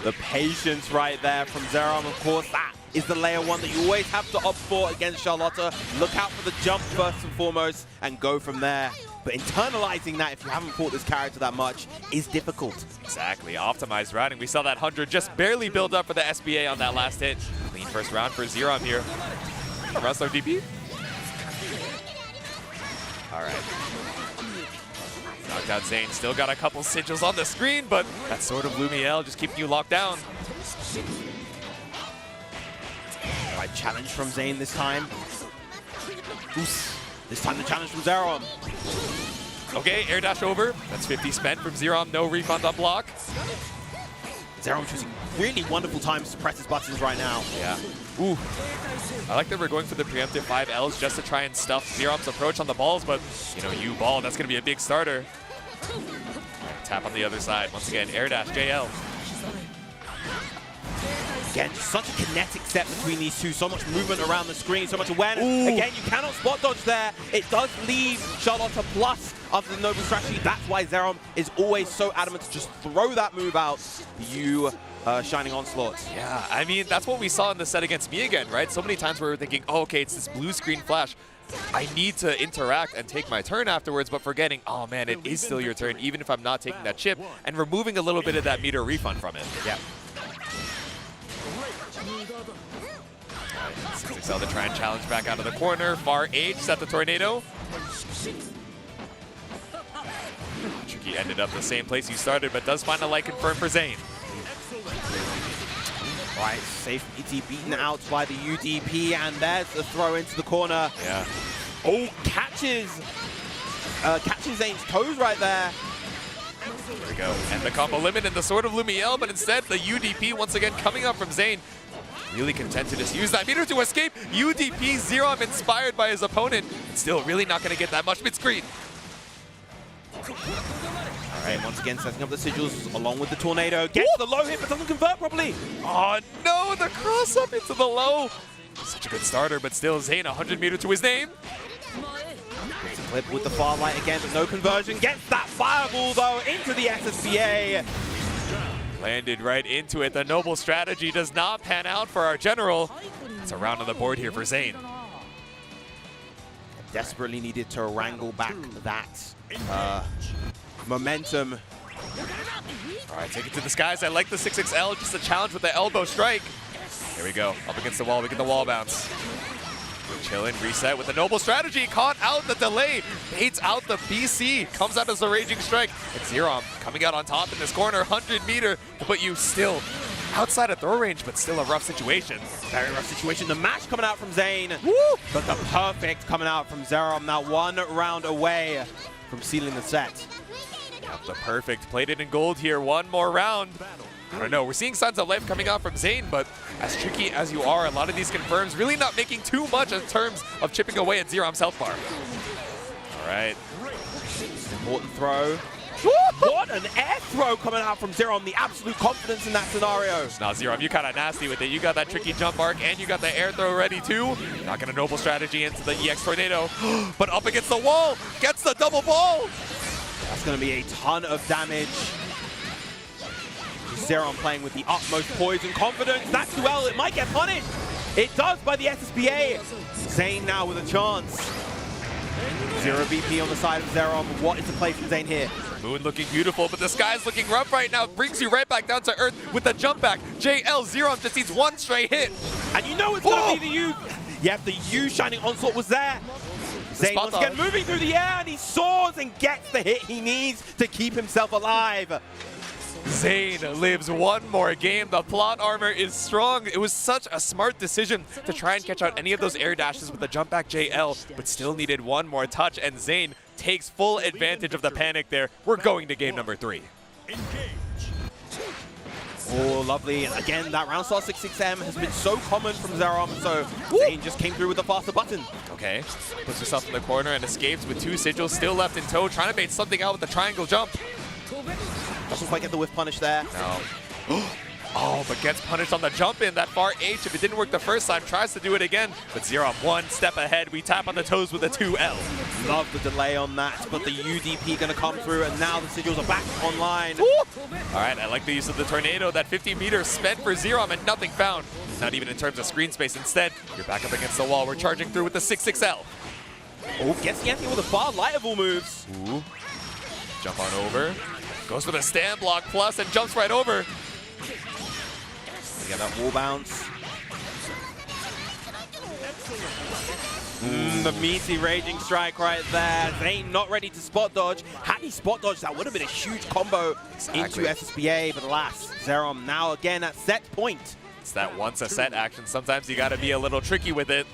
S28: The patience right there from Zerom, of course. That is the layer 1 that you always have to opt for against Charlotta. Look out for the jump first and foremost and go from there. But internalizing that, if you haven't fought this character that much, is difficult.
S26: Exactly. Optimized routing. We saw that 100 just barely build up for the SBA on that last hit. Clean first round for Zerom here. Wrestler DP. All right. Knocked out Zayn. Still got a couple sigils on the screen, but that Sword of Lumiel just keeping you locked down.
S28: All right, challenge from Zayn this time. This time the challenge from Zerom.
S26: Okay, air dash over. That's 50 spent from Zerom. No refund on block.
S28: Zerom choosing really wonderful times to press his buttons right now.
S26: Yeah. Ooh. I like that we're going for the preemptive 5Ls just to try and stuff Zerom's approach on the balls, but, you know, you ball, that's going to be a big starter. Tap on the other side. Once again, air dash, JL.
S28: Again, such a kinetic set between these two. So much movement around the screen, so much awareness.
S26: Ooh.
S28: Again, you cannot spot dodge there. It does leave Charlotta plus after the noble strategy. That's why Zerom is always so adamant to just throw that move out. You Shining Onslaught.
S26: Yeah, I mean, that's what we saw in the set against me again, right? So many times we were thinking, oh, okay, it's this blue screen flash. I need to interact and take my turn afterwards, but forgetting, oh man, it is still your turn, even if I'm not taking that chip, and removing a little bit of that meter refund from it.
S28: Yeah.
S26: 6XL to try and challenge back out of the corner. Far H set the tornado. Tricky ended up the same place you started, but does find a light confirm for Zayn.
S28: Right, safe ET beaten out by the UDP, and there's the throw into the corner.
S26: Yeah.
S28: Oh, catches Zayn's toes right there.
S26: There we go. And the combo limit and the Sword of Lumiel, but instead the UDP once again coming up from Zayn. Really content to just use that meter to escape. UDP Zerom inspired by his opponent. Still really not going to get that much mid-screen.
S28: All right, once again setting up the sigils along with the tornado. Gets the low hit but doesn't convert properly.
S26: Oh no, the cross up into the low. Such a good starter, but still Zayn 100 meter to his name.
S28: Gets a clip with the far right again, but no conversion. Gets that fireball though into the SSBA.
S26: Landed right into it. The noble strategy does not pan out for our general. It's a round on the board here for Zayn.
S28: Desperately needed to wrangle back that momentum.
S26: All right, take it to the skies. I like the 6XL, just a challenge with the elbow strike. Here we go, up against the wall. We get the wall bounce. Chillin', reset with the noble strategy. Caught out the delay, baits out the BC, comes out as a raging strike. It's Zerom coming out on top in this corner, 100 meter to put you still outside of throw range, but still a rough situation.
S28: Very rough situation. The match coming out from Zayn, but the perfect coming out from Zerom. Now 1 round away from sealing the set.
S26: Yep, the perfect plated in gold here. 1 more round. I don't know, we're seeing signs of life coming out from Zayn, but as tricky as you are, a lot of these confirms really not making too much in terms of chipping away at Zerom's health bar. All right.
S28: Important throw. What an air throw coming out from Zerom. The absolute confidence in that scenario.
S26: Now, Zerom, you kind of nasty with it. You got that tricky jump arc, and you got the air throw ready too. Not gonna noble strategy into the EX Tornado, but up against the wall, gets the double ball.
S28: That's gonna be a ton of damage. Zerom playing with the utmost poise and confidence. That duel, it might get punished. It does by the SSBA. Zayn now with a chance. 0 BP on the side of Zerom. What is the play from Zayn here?
S26: Moon looking beautiful, but the sky's looking rough right now. Brings you right back down to earth with the jump back. JL Zerom just needs 1 straight hit.
S28: And you know it's going to be the U. Yep, the U Shining Onslaught was there. Zayn once again moving through the air, and he soars and gets the hit he needs to keep himself alive.
S26: Zane lives one more game. The plot armor is strong. It was such a smart decision to try and catch out any of those air dashes with the jump back JL, but still needed one more touch, and Zane takes full advantage of the panic there. We're going to game number 3.
S28: Oh, lovely. And again, that round star 66M has been so common from Zerom, so Zane just came through with a faster button.
S26: Okay, puts herself in the corner and escapes with 2 sigils still left in tow, trying to bait something out with the triangle jump.
S28: Doesn't quite get the whiff punish there.
S26: No. Oh, but gets punished on the jump in. That far H, if it didn't work the first time, tries to do it again. But Zerom one step ahead. We tap on the toes with a 2L.
S28: Love the delay on that, but the UDP going to come through, and now the sigils are back online.
S26: All right, I like the use of the tornado. That 50 meters spent for Zerom and nothing found. Not even in terms of screen space. Instead, you're back up against the wall. We're charging through with the 6-6L.
S28: Oh, gets the anti with a far light of all moves.
S26: Ooh. Jump on over. Goes for the stand block plus and jumps right over.
S28: Get that wall bounce. The meaty raging strike right there. Zane not ready to spot dodge. Had he spot dodged, that would have been a huge combo into SSBA, but alas, Zerom now again at set point.
S26: It's that once a set action. Sometimes you got to be a little tricky with it.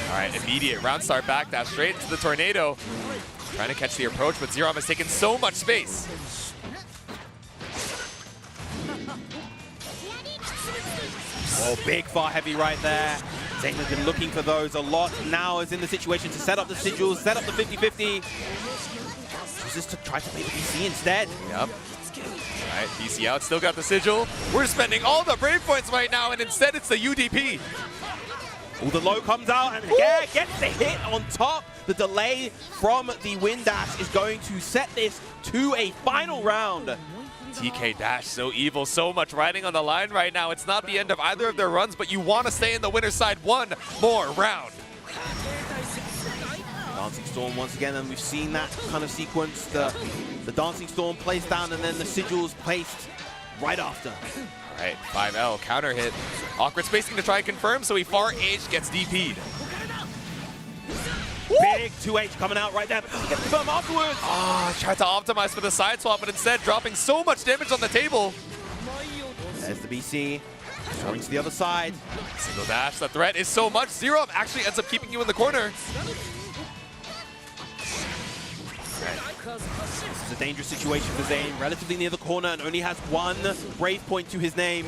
S26: All right, immediate round start backdash straight into the tornado. Trying to catch the approach, but Zerom has taken so much space.
S28: Oh, big far heavy right there. Zane has been looking for those a lot. Now is in the situation to set up the sigils, set up the 50-50. Chooses to try to play the BC instead.
S26: Yep. All right, BC out, still got the sigil. We're spending all the brave points right now, and instead it's the UDP.
S28: Oh, the low comes out, and yeah, gets the hit on top. The delay from the wind dash is going to set this to a final round.
S26: TK Dash, so evil, so much riding on the line right now. It's not the end of either of their runs, but you want to stay in the winner's side one more round.
S28: Dancing Storm once again, and we've seen that kind of sequence. The Dancing Storm placed down, and then the sigils placed right after.
S26: All right, 5L, counter hit. Awkward spacing to try and confirm, so he far H gets DP'd.
S28: Big 2H coming out right there. He gets confirmed afterwards.
S26: Oh, tried to optimize for the side swap, but instead dropping so much damage on the table.
S28: There's the BC. Going to the other side.
S26: Single dash. The threat is so much. Zerom actually ends up keeping you in the corner.
S28: This is a dangerous situation for Zane. Relatively near the corner and only has one brave point to his name.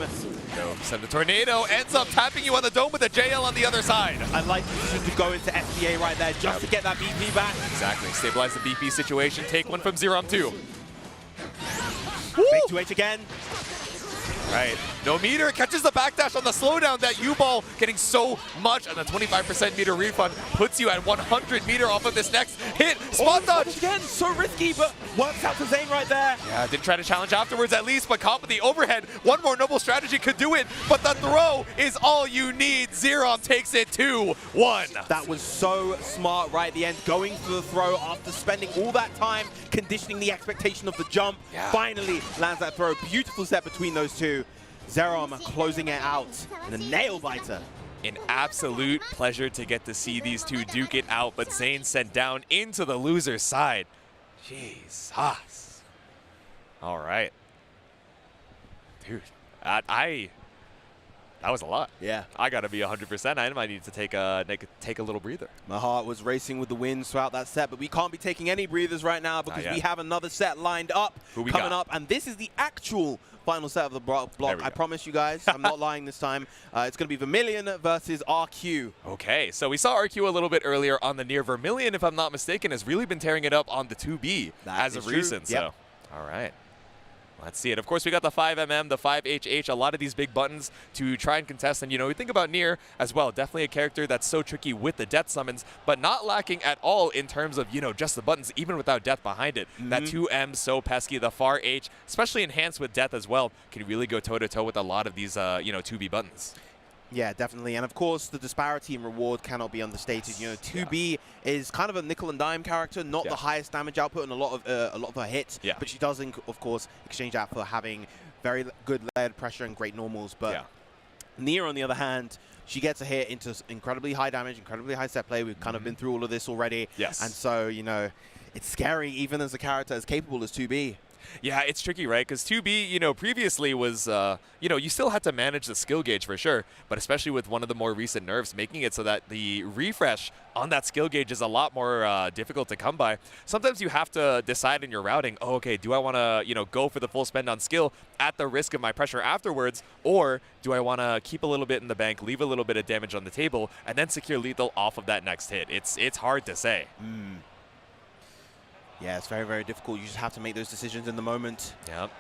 S26: Go. Send the tornado. Ends up tapping you on the dome with a JL on the other side.
S28: I like to go into SBA right there just to get that BP back.
S26: Exactly. Stabilize the BP situation. Take one from Zerom too.
S28: Big 2H again.
S26: Right. No meter. Catches the backdash on the slowdown. That U-ball getting so much, and the 25% meter refund puts you at 100 meter off of this next hit. Spot dodge.
S28: Again, so risky, but works out for Zane right there.
S26: Yeah, didn't try to challenge afterwards at least, but caught with the overhead. One more noble strategy could do it, but the throw is all you need. Zerom takes it 2-1.
S28: That was so smart right at the end, going for the throw after spending all that time conditioning the expectation of the jump.
S26: Yeah.
S28: Finally lands that throw. Beautiful set between those two. Zerom closing it out in a nail biter.
S26: An absolute pleasure to get to see these two duke it out, but Zane sent down into the loser's side. Jesus. All right. Dude, that was a lot.
S28: Yeah.
S26: I got to be 100%. I might need to take a little breather.
S28: My heart was racing with the winds throughout that set, but we can't be taking any breathers right now because we have another set lined up coming up, and this is the actual final set of the block. I promise you guys, I'm not lying this time. It's going to be Vermilion versus RQ.
S26: Okay, so we saw RQ a little bit earlier on the near. Vermilion, if I'm not mistaken, has really been tearing it up on the 2B as of recent.
S28: Yep.
S26: So, all right. Let's see it. Of course, we got the 5mm, the 5HH, a lot of these big buttons to try and contest. And, you know, we think about Nier as well. Definitely a character that's so tricky with the death summons, but not lacking at all in terms of, you know, just the buttons, even without death behind it. That 2M, so pesky. The far H, especially enhanced with death as well, can really go toe-to-toe with a lot of these, you know, 2B buttons.
S28: Yeah, definitely. And of course, the disparity in reward cannot be understated. You know, 2B is kind of a nickel and dime character, not the highest damage output and a lot of her hits.
S26: Yeah.
S28: But she does, of course, exchange that for having very good layered pressure and great normals. But Nier, on the other hand, she gets a hit into incredibly high damage, incredibly high set play. We've kind of been through all of this already.
S26: Yes.
S28: And so, you know, it's scary even as a character as capable as 2B.
S26: Yeah, it's tricky, right? Because 2B, you know, previously was, you know, you still had to manage the skill gauge for sure, but especially with one of the more recent nerfs, making it so that the refresh on that skill gauge is a lot more difficult to come by. Sometimes you have to decide in your routing, oh, okay, do I want to, you know, go for the full spend on skill at the risk of my pressure afterwards, or do I want to keep a little bit in the bank, leave a little bit of damage on the table, and then secure lethal off of that next hit? It's hard to say.
S28: Yeah, it's very, very difficult. You just have to make those decisions in the moment.
S26: Yep.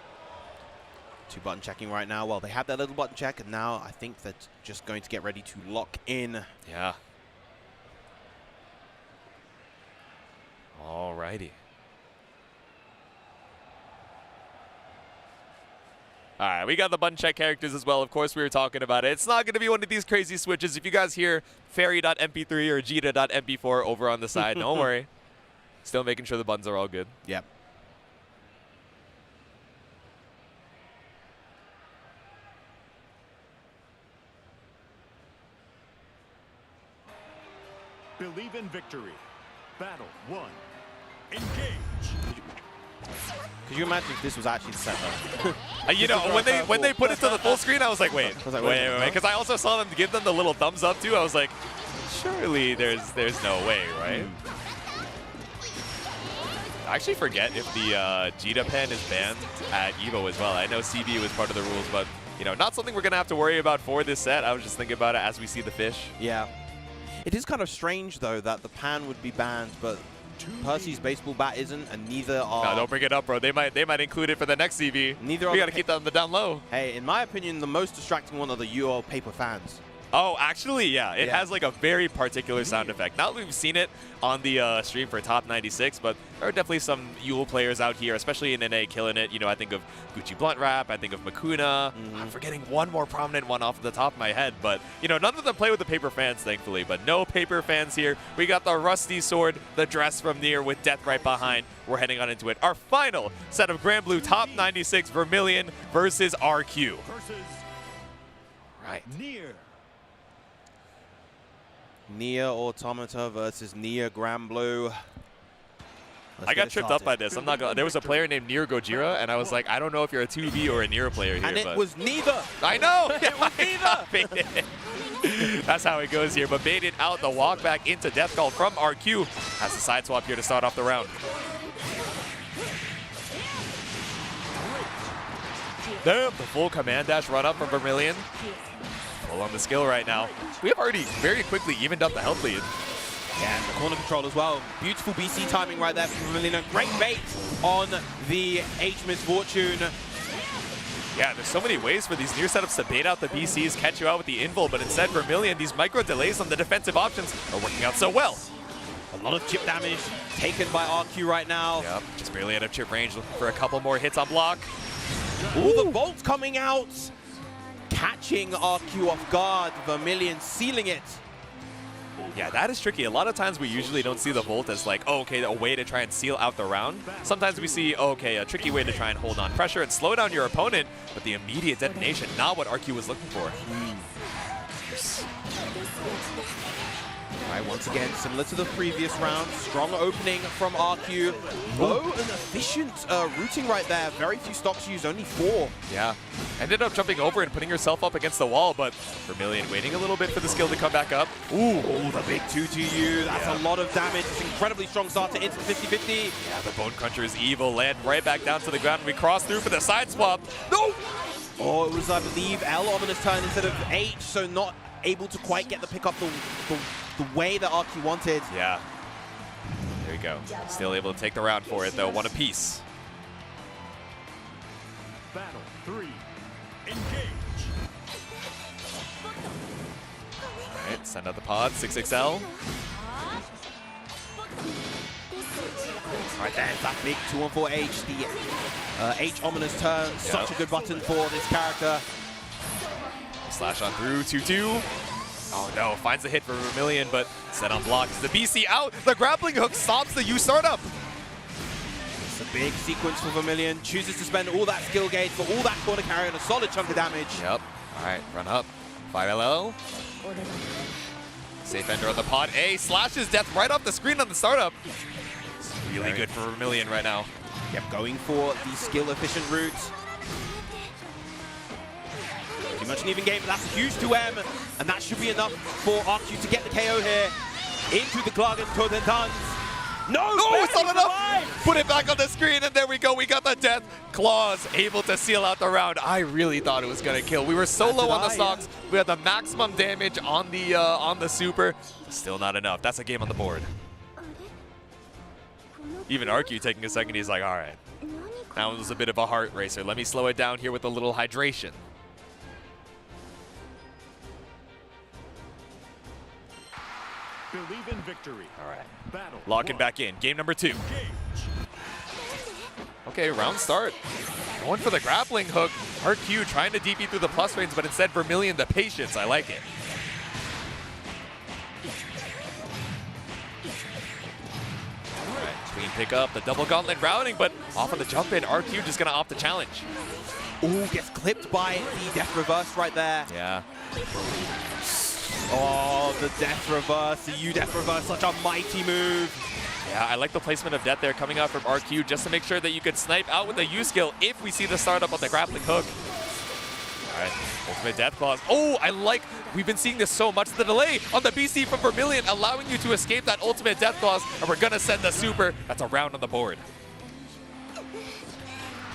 S28: 2 button checking right now. Well, they have that little button check, and now I think that's just going to get ready to lock in.
S26: Yeah. Alrighty. All right, we got the button check characters as well. Of course, we were talking about it. It's not going to be one of these crazy switches. If you guys hear fairy.mp3 or jita.mp4 over on the side, don't worry. Still making sure the buttons are all good.
S28: Yep.
S1: Believe in victory. Battle 1. Engage.
S28: Could you imagine if this was actually the set though?
S26: You know, when they put it to the full screen, I was like, wait, because I also saw them give them the little thumbs up too. I was like, surely there's no way, right? I actually forget if the Jita pen is banned at EVO as well. I know CB was part of the rules, but you know, not something we're gonna have to worry about for this set. I was just thinking about it as we see the fish.
S28: Yeah. It is kind of strange though that the pan would be banned, but Percy's baseball bat isn't, and neither are.
S26: No, don't bring it up, bro. They might include it for the next CB.
S28: Neither are.
S26: We gotta keep that on the down low.
S28: Hey, in my opinion, the most distracting one are the UO paper fans.
S26: Oh, actually, yeah. It has like a very particular sound effect. Not that we've seen it on the stream for Top 96, but there are definitely some Yule players out here, especially in NA, killing it. You know, I think of Gucci Blunt Wrap, I think of Makuna. I'm forgetting one more prominent one off the top of my head, but you know, none of them play with the paper fans, thankfully. But no paper fans here. We got the rusty sword, the dress from Nier with death right behind. We're heading on into it. Our final set of Grand Blue Top 96 Vermilion versus RQ. Right.
S28: Nier Automata versus Nier Grand Blue.
S26: I got tripped up by this. I'm not gonna. There was a player named Nier Gojira, and I was like, I don't know if you're a 2B or a Nier player here.
S28: And it was neither.
S26: I know.
S28: It was neither.
S26: That's how it goes here. But baited out the walk back into Death Call from RQ. Has the side swap here to start off the round. Damn, the full command dash run up from Vermilion. Full on the skill right now. We have already very quickly evened up the health lead.
S28: Yeah, and the corner control as well. Beautiful BC timing right there from Vermilion. Great bait on the H Misfortune.
S26: Yeah, there's so many ways for these near setups to bait out the BCs, catch you out with the invul, but instead Vermilion, these micro delays on the defensive options are working out so well.
S28: A lot of chip damage taken by RQ right now.
S26: Yep, just barely out of chip range, looking for a couple more hits on block.
S28: Ooh, the Volt coming out. Catching RQ off guard. Vermilion sealing it.
S26: Yeah, that is tricky. A lot of times we usually don't see the Volt as like, oh, okay, a way to try and seal out the round. Sometimes we see, oh, okay, a tricky way to try and hold on pressure and slow down your opponent, but the immediate detonation, not what RQ was looking for.
S28: All right, once again, similar to the previous round, strong opening from RQ. Low and efficient routing right there. Very few stocks used, only 4.
S26: Yeah, ended up jumping over and putting herself up against the wall, but Vermilion waiting a little bit for the skill to come back up.
S28: Ooh, the big 2-2-U. That's a lot of damage. It's an incredibly strong start to instant 50-50.
S26: Yeah, the Bone Cruncher is evil. Land right back down to the ground. We cross through for the side swap. No!
S28: Oh, it was, I believe, L ominous turn instead of H, so not able to quite get the pick up the way that RQ wanted.
S26: Yeah. There we go. Still able to take the round for it, though. One apiece.
S1: Battle 3. Engage.
S26: All right, send out the pod. 6XL.
S28: All right, there's that big 2-on-4H. The H ominous turn. Yep. Such a good button for this character.
S26: Slash on through. 2-2. Oh no, finds the hit for Vermilion, but set on block. Is the BC out? The grappling hook stops the U startup.
S28: It's a big sequence for Vermilion. Chooses to spend all that skill gauge for all that corner carry and a solid chunk of damage.
S26: Yep. All right, run up. 5LL. Safe ender on the pod. A slashes death right off the screen on the startup. It's really good for Vermilion right now.
S28: Yep, going for the skill-efficient route. Pretty much an even game, but that's a huge 2M, and that should be enough for RQ to get the KO here. Into the Glug until they're done. No,
S26: it's not enough. Put it back on the screen, and there we go. We got the Death Claws able to seal out the round. I really thought it was going to kill. We were so low on the stocks. Yeah. We had the maximum damage on the super. Still not enough. That's a game on the board. Even RQ taking a second, he's like, all right. That was a bit of a heart racer. Let me slow it down here with a little hydration.
S1: Believe in victory.
S26: All right.
S1: Battle
S26: Locking back in. Game number 2. Okay, round start. Going for the grappling hook. RQ trying to DP through the plus range, but instead Vermilion the patience. I like it. All right, clean pick up the double gauntlet routing, but off of the jump in, RQ just going to opt the challenge.
S28: Ooh, gets clipped by the death reverse right there.
S26: Yeah.
S28: Oh, the death reverse, the U death reverse, such a mighty move.
S26: Yeah, I like the placement of death there coming out from RQ just to make sure that you can snipe out with the U skill if we see the startup on the grappling hook. All right, ultimate death claws. Oh, I like, we've been seeing this so much. The delay on the BC from Vermilion allowing you to escape that ultimate death claws, and we're gonna send the super. That's a round on the board.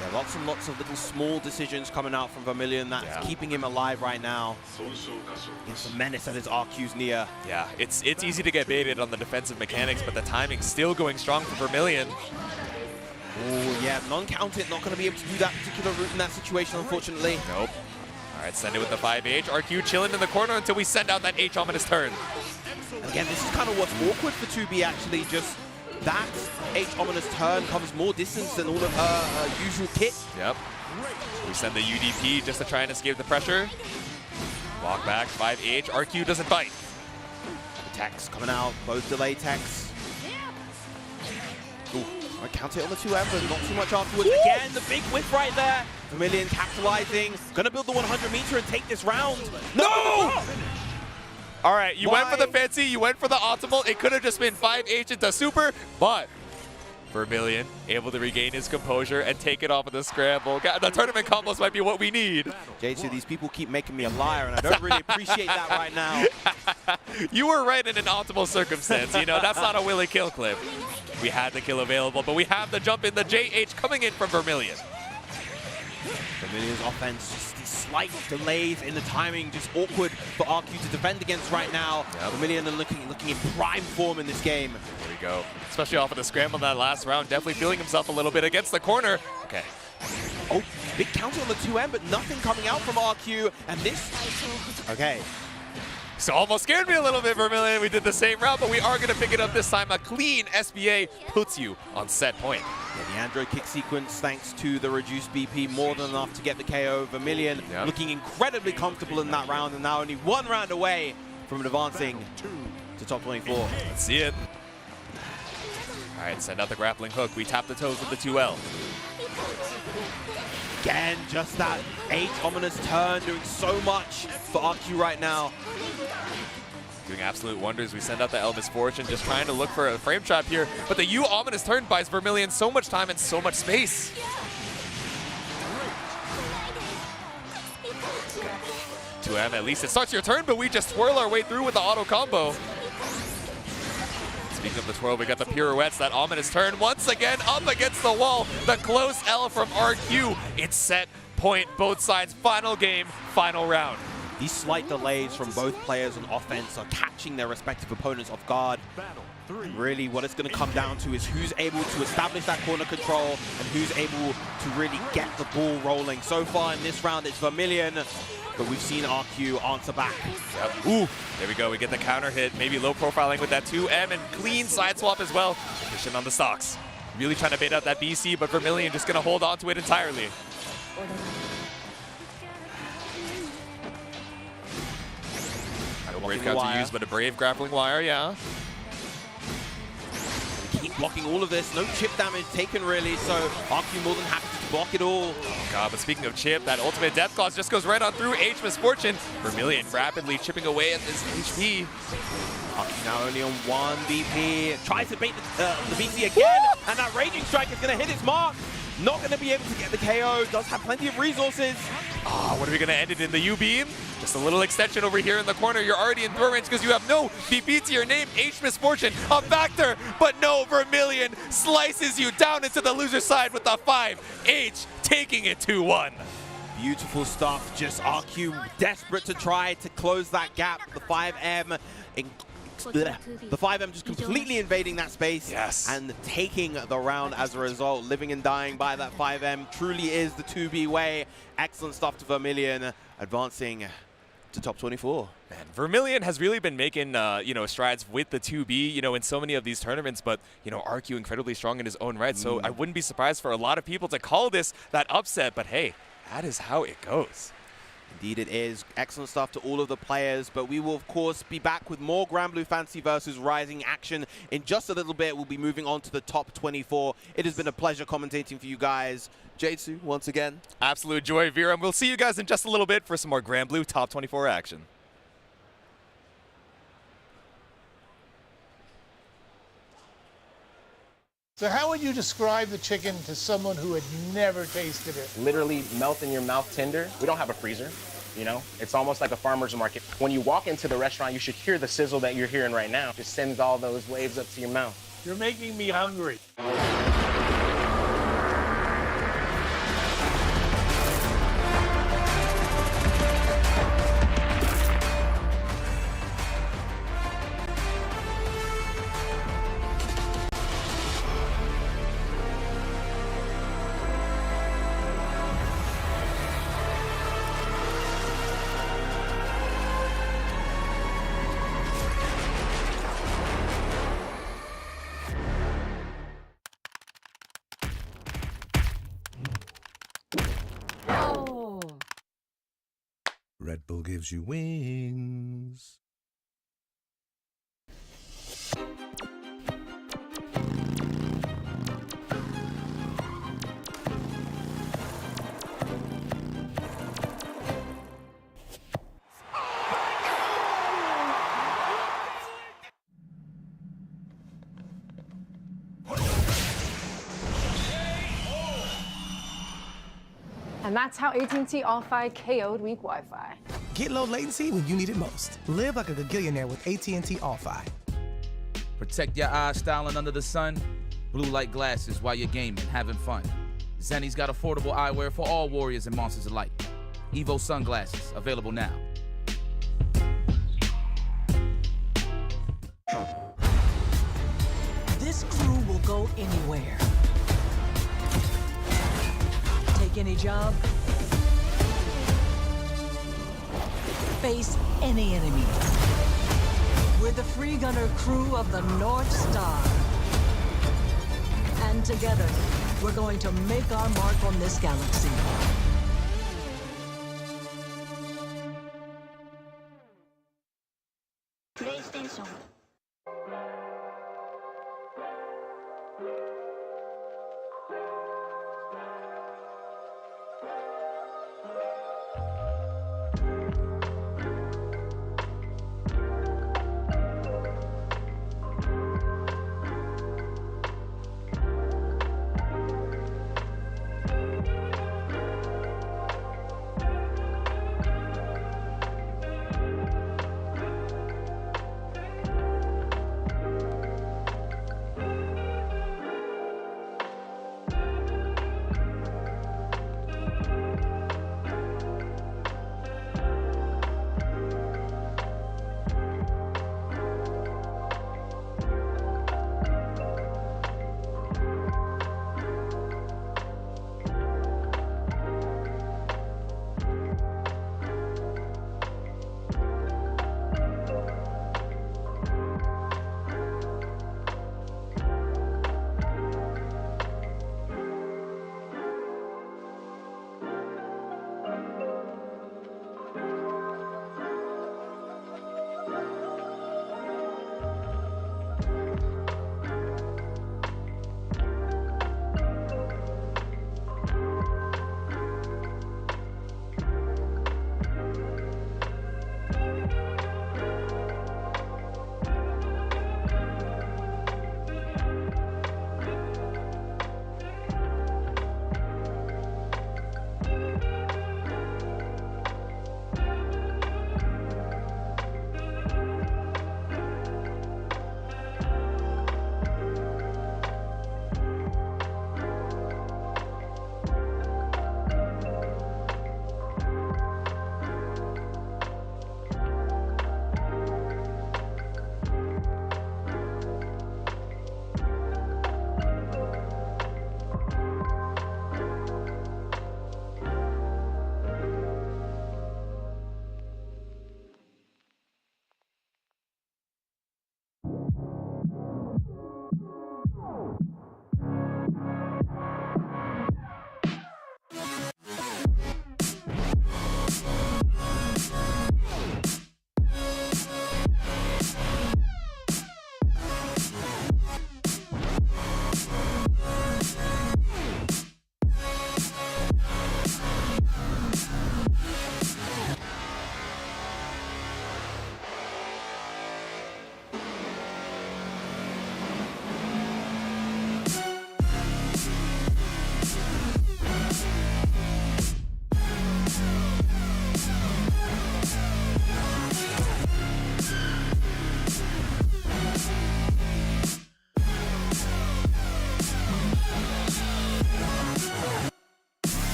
S28: Yeah, lots and lots of little small decisions coming out from Vermilion that's keeping him alive right now. It's a menace that is RQ's Nia.
S26: Yeah, it's easy to get baited on the defensive mechanics, but the timing's still going strong for Vermilion.
S8: Oh, yeah, non-counted, not going to be able to do that particular route in that situation, unfortunately.
S26: Nope. All right, send it with the 5H. RQ chilling in the corner until we send out that H ominous turn.
S28: And again, this is kind of what's awkward for 2B, actually. Just that H ominous turn covers more distance than all of her usual kit.
S26: Yep. We send the UDP just to try and escape the pressure. Walk back, 5H. RQ doesn't bite.
S28: Attacks coming out, both delay attacks. Ooh, I count it on the 2M, but not too much afterwards. Woo! Again, the big whiff right there. Vermilion capitalizing. Gonna build the 100 meter and take this round. No!
S26: All right, you went for the fancy, you went for the optimal. It could have just been 5H into super, but Vermilion able to regain his composure and take it off of the scramble. The tournament combos might be what we need.
S28: J2, these people keep making me a liar, and I don't really appreciate that right now.
S26: You were right in an optimal circumstance. You know, that's not a Willy kill clip. We had the kill available, but we have the jump in, the JH coming in from Vermilion.
S28: Vermilion's offense, just these slight delays in the timing, just awkward for RQ to defend against right now. Yep. Vermilion are looking in prime form in this game.
S26: There we go. Especially off of the scramble in that last round, definitely feeling himself a little bit against the corner. Okay.
S28: Oh, big counter on the 2M, but nothing coming out from RQ, and this... Okay.
S26: So almost scared me a little bit, Vermilion. We did the same route, but we are going to pick it up this time. A clean SBA puts you on set point.
S28: Yeah, the Android kick sequence, thanks to the reduced BP, more than enough to get the KO. Vermilion looking incredibly comfortable in that round, and now only one round away from advancing to top 24.
S26: Let's see it. All right, send out the grappling hook. We tap the toes with the 2L.
S28: Again, just that H ominous turn doing so much for RQ right now.
S26: Doing absolute wonders. We send out the L Misfortune, just trying to look for a frame trap here. But the U ominous turn buys Vermilion so much time and so much space. 2M, at least it starts your turn, but we just twirl our way through with the auto combo. Speaking of the twirl, we got the pirouettes, that ominous turn once again up against the wall. The close L from RQ. It's set point, both sides. Final game, final round.
S28: These slight delays from both players on offense are catching their respective opponents off guard. And really what it's going to come down to is who's able to establish that corner control and who's able to really get the ball rolling. So far in this round, it's Vermilion, but we've seen RQ answer back.
S26: Yep. Ooh, there we go. We get the counter hit. Maybe low profiling with that 2M and clean side swap as well. Efficient on the stocks. Really trying to bait out that BC, but Vermilion just going to hold on to it entirely. No brave count to use, but a brave grappling wire, yeah.
S28: Keep blocking all of this. No chip damage taken really, so RQ more than happy to
S8: block it all.
S26: Oh god, but speaking of chip, that ultimate death clause just goes right on through H Misfortune. Vermilion rapidly chipping away at this HP.
S8: Aki now only on 1 BP. Tries to bait the BC again, and that Raging Strike is going to hit its mark. Not going to be able to get the KO. Does have plenty of resources.
S26: Ah, what are we going to end it in? The U-beam? Just a little extension over here in the corner. You're already in throw range because you have no BP to your name. H Misfortune, a factor, but no, Vermilion slices you down into the loser side with the 5. H taking it 2-1.
S8: Beautiful stuff. Just RQ desperate to try to close that gap. The 5M. The 5M just completely invading that space and taking the round as a result. Living and dying by that 5M truly is the 2B way. Excellent stuff to Vermilion, advancing to top 24.
S26: Man, Vermilion has really been making, strides with the 2B, in so many of these tournaments, but, RQ incredibly strong in his own right. So I wouldn't be surprised for a lot of people to call this that upset, but hey, that is how it goes.
S8: Indeed it is. Excellent stuff to all of the players, but we will of course be back with more Grand Blue Fantasy versus Rising action in just a little bit. We'll be moving on to the top 24. It has been a pleasure commentating for you guys. Jadesu, once again.
S26: Absolute joy, Vera. And we'll see you guys in just a little bit for some more Grand Blue top 24 action.
S2: So how would you describe the chicken to someone who had never tasted it?
S7: Literally melt in your mouth tender. We don't have a freezer, It's almost like a farmer's market. When you walk into the restaurant, you should hear the sizzle that you're hearing right now. Just sends all those waves up to your mouth.
S2: You're making me hungry.
S10: Red Bull gives you wings.
S16: And that's how AT&T All-Fi KO'd weak Wi-Fi.
S18: Get low latency when you need it most. Live like a gagillionaire with AT&T All-Fi.
S9: Protect your eyes styling under the sun. Blue light glasses while you're gaming, having fun. Zenny's got affordable eyewear for all warriors and monsters alike. Evo sunglasses, available now.
S17: This crew will go anywhere. Take any job. Face any enemy. We're the free gunner crew of the North Star. And together, we're going to make our mark on this galaxy. PlayStation.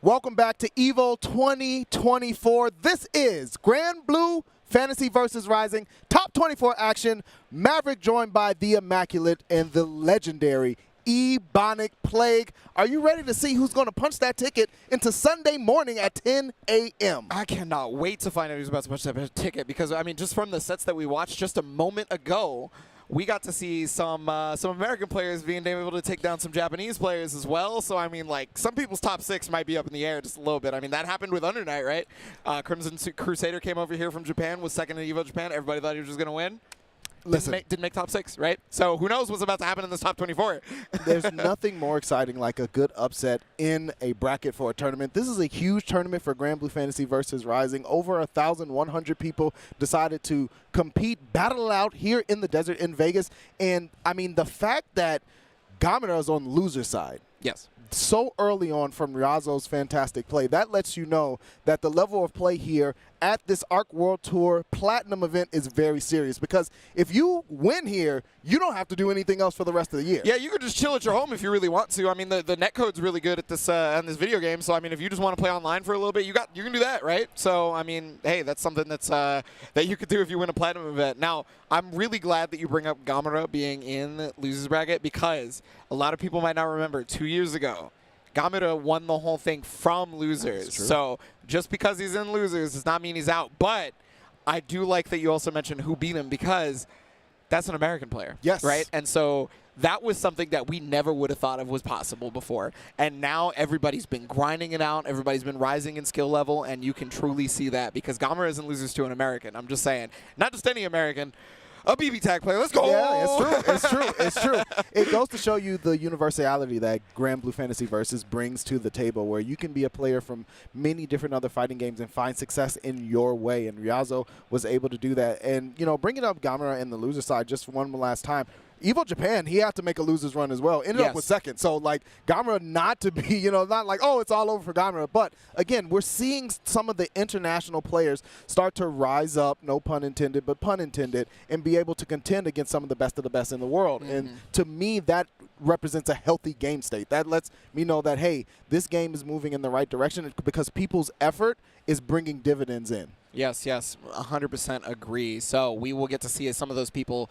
S5: Welcome back to EVO 2024. This is Grand Blue Fantasy versus Rising Top 24 action. Maverick joined by the Immaculate and the legendary Ebonic Plague. Are you ready to see who's going to punch that ticket into Sunday morning at 10 a.m.?
S19: I cannot wait to find out who's about to punch that ticket because, I mean, just from the sets that we watched just a moment ago, we got to see some American players being able to take down some Japanese players as well. So, I mean, like, some people's top 6 might be up in the air just a little bit. I mean, that happened with Under Night, right? Crimson Crusader came over here from Japan, was second in EVO Japan. Everybody thought he was just going to win.
S5: Listen,
S19: didn't make top 6, right? So who knows what's about to happen in this top 24?
S5: There's nothing more exciting like a good upset in a bracket for a tournament. This is a huge tournament for Grand Blue Fantasy versus Rising. Over 1,100 people decided to compete, battle out here in the desert in Vegas. And, I mean, the fact that Gamera is on the loser side.
S19: Yes.
S5: So early on from Ryazo's fantastic play, that lets you know that the level of play here at this ARC World Tour Platinum event is very serious, because if you win here, you don't have to do anything else for the rest of the year.
S19: Yeah, you can just chill at your home if you really want to. I mean, the netcode's really good at this on this video game, so I mean, if you just want to play online for a little bit, you can do that, right? So I mean, hey, that's something that's that you could do if you win a Platinum event. Now, I'm really glad that you bring up Gamera being in the losers bracket, because a lot of people might not remember 2 years ago, Gamera won the whole thing from losers. So just because he's in losers does not mean he's out. But I do like that you also mentioned who beat him, because that's an American player.
S5: Yes.
S19: Right? And so that was something that we never would have thought of was possible before. And now everybody's been grinding it out. Everybody's been rising in skill level, and you can truly see that, because Gamera isn't losers to an American. I'm just saying. Not just any American. A BB tag player. Let's go.
S5: Yeah, it's true. It's true. It's true. It goes to show you the universality that Grand Blue Fantasy Versus brings to the table, where you can be a player from many different other fighting games and find success in your way. And Ryazo was able to do that. And, you know, bringing up Gamera in the loser side just one last time, EVO Japan, he had to make a loser's run as well. Ended up with second. So, like, Gamera not to be, you know, not like, oh, it's all over for Gamera. But, again, we're seeing some of the international players start to rise up, no pun intended, but pun intended, and be able to contend against some of the best in the world. And to me, that represents a healthy game state. That lets me know that, hey, this game is moving in the right direction, because people's effort is bringing dividends in.
S19: Yes, 100% agree. So we will get to see some of those people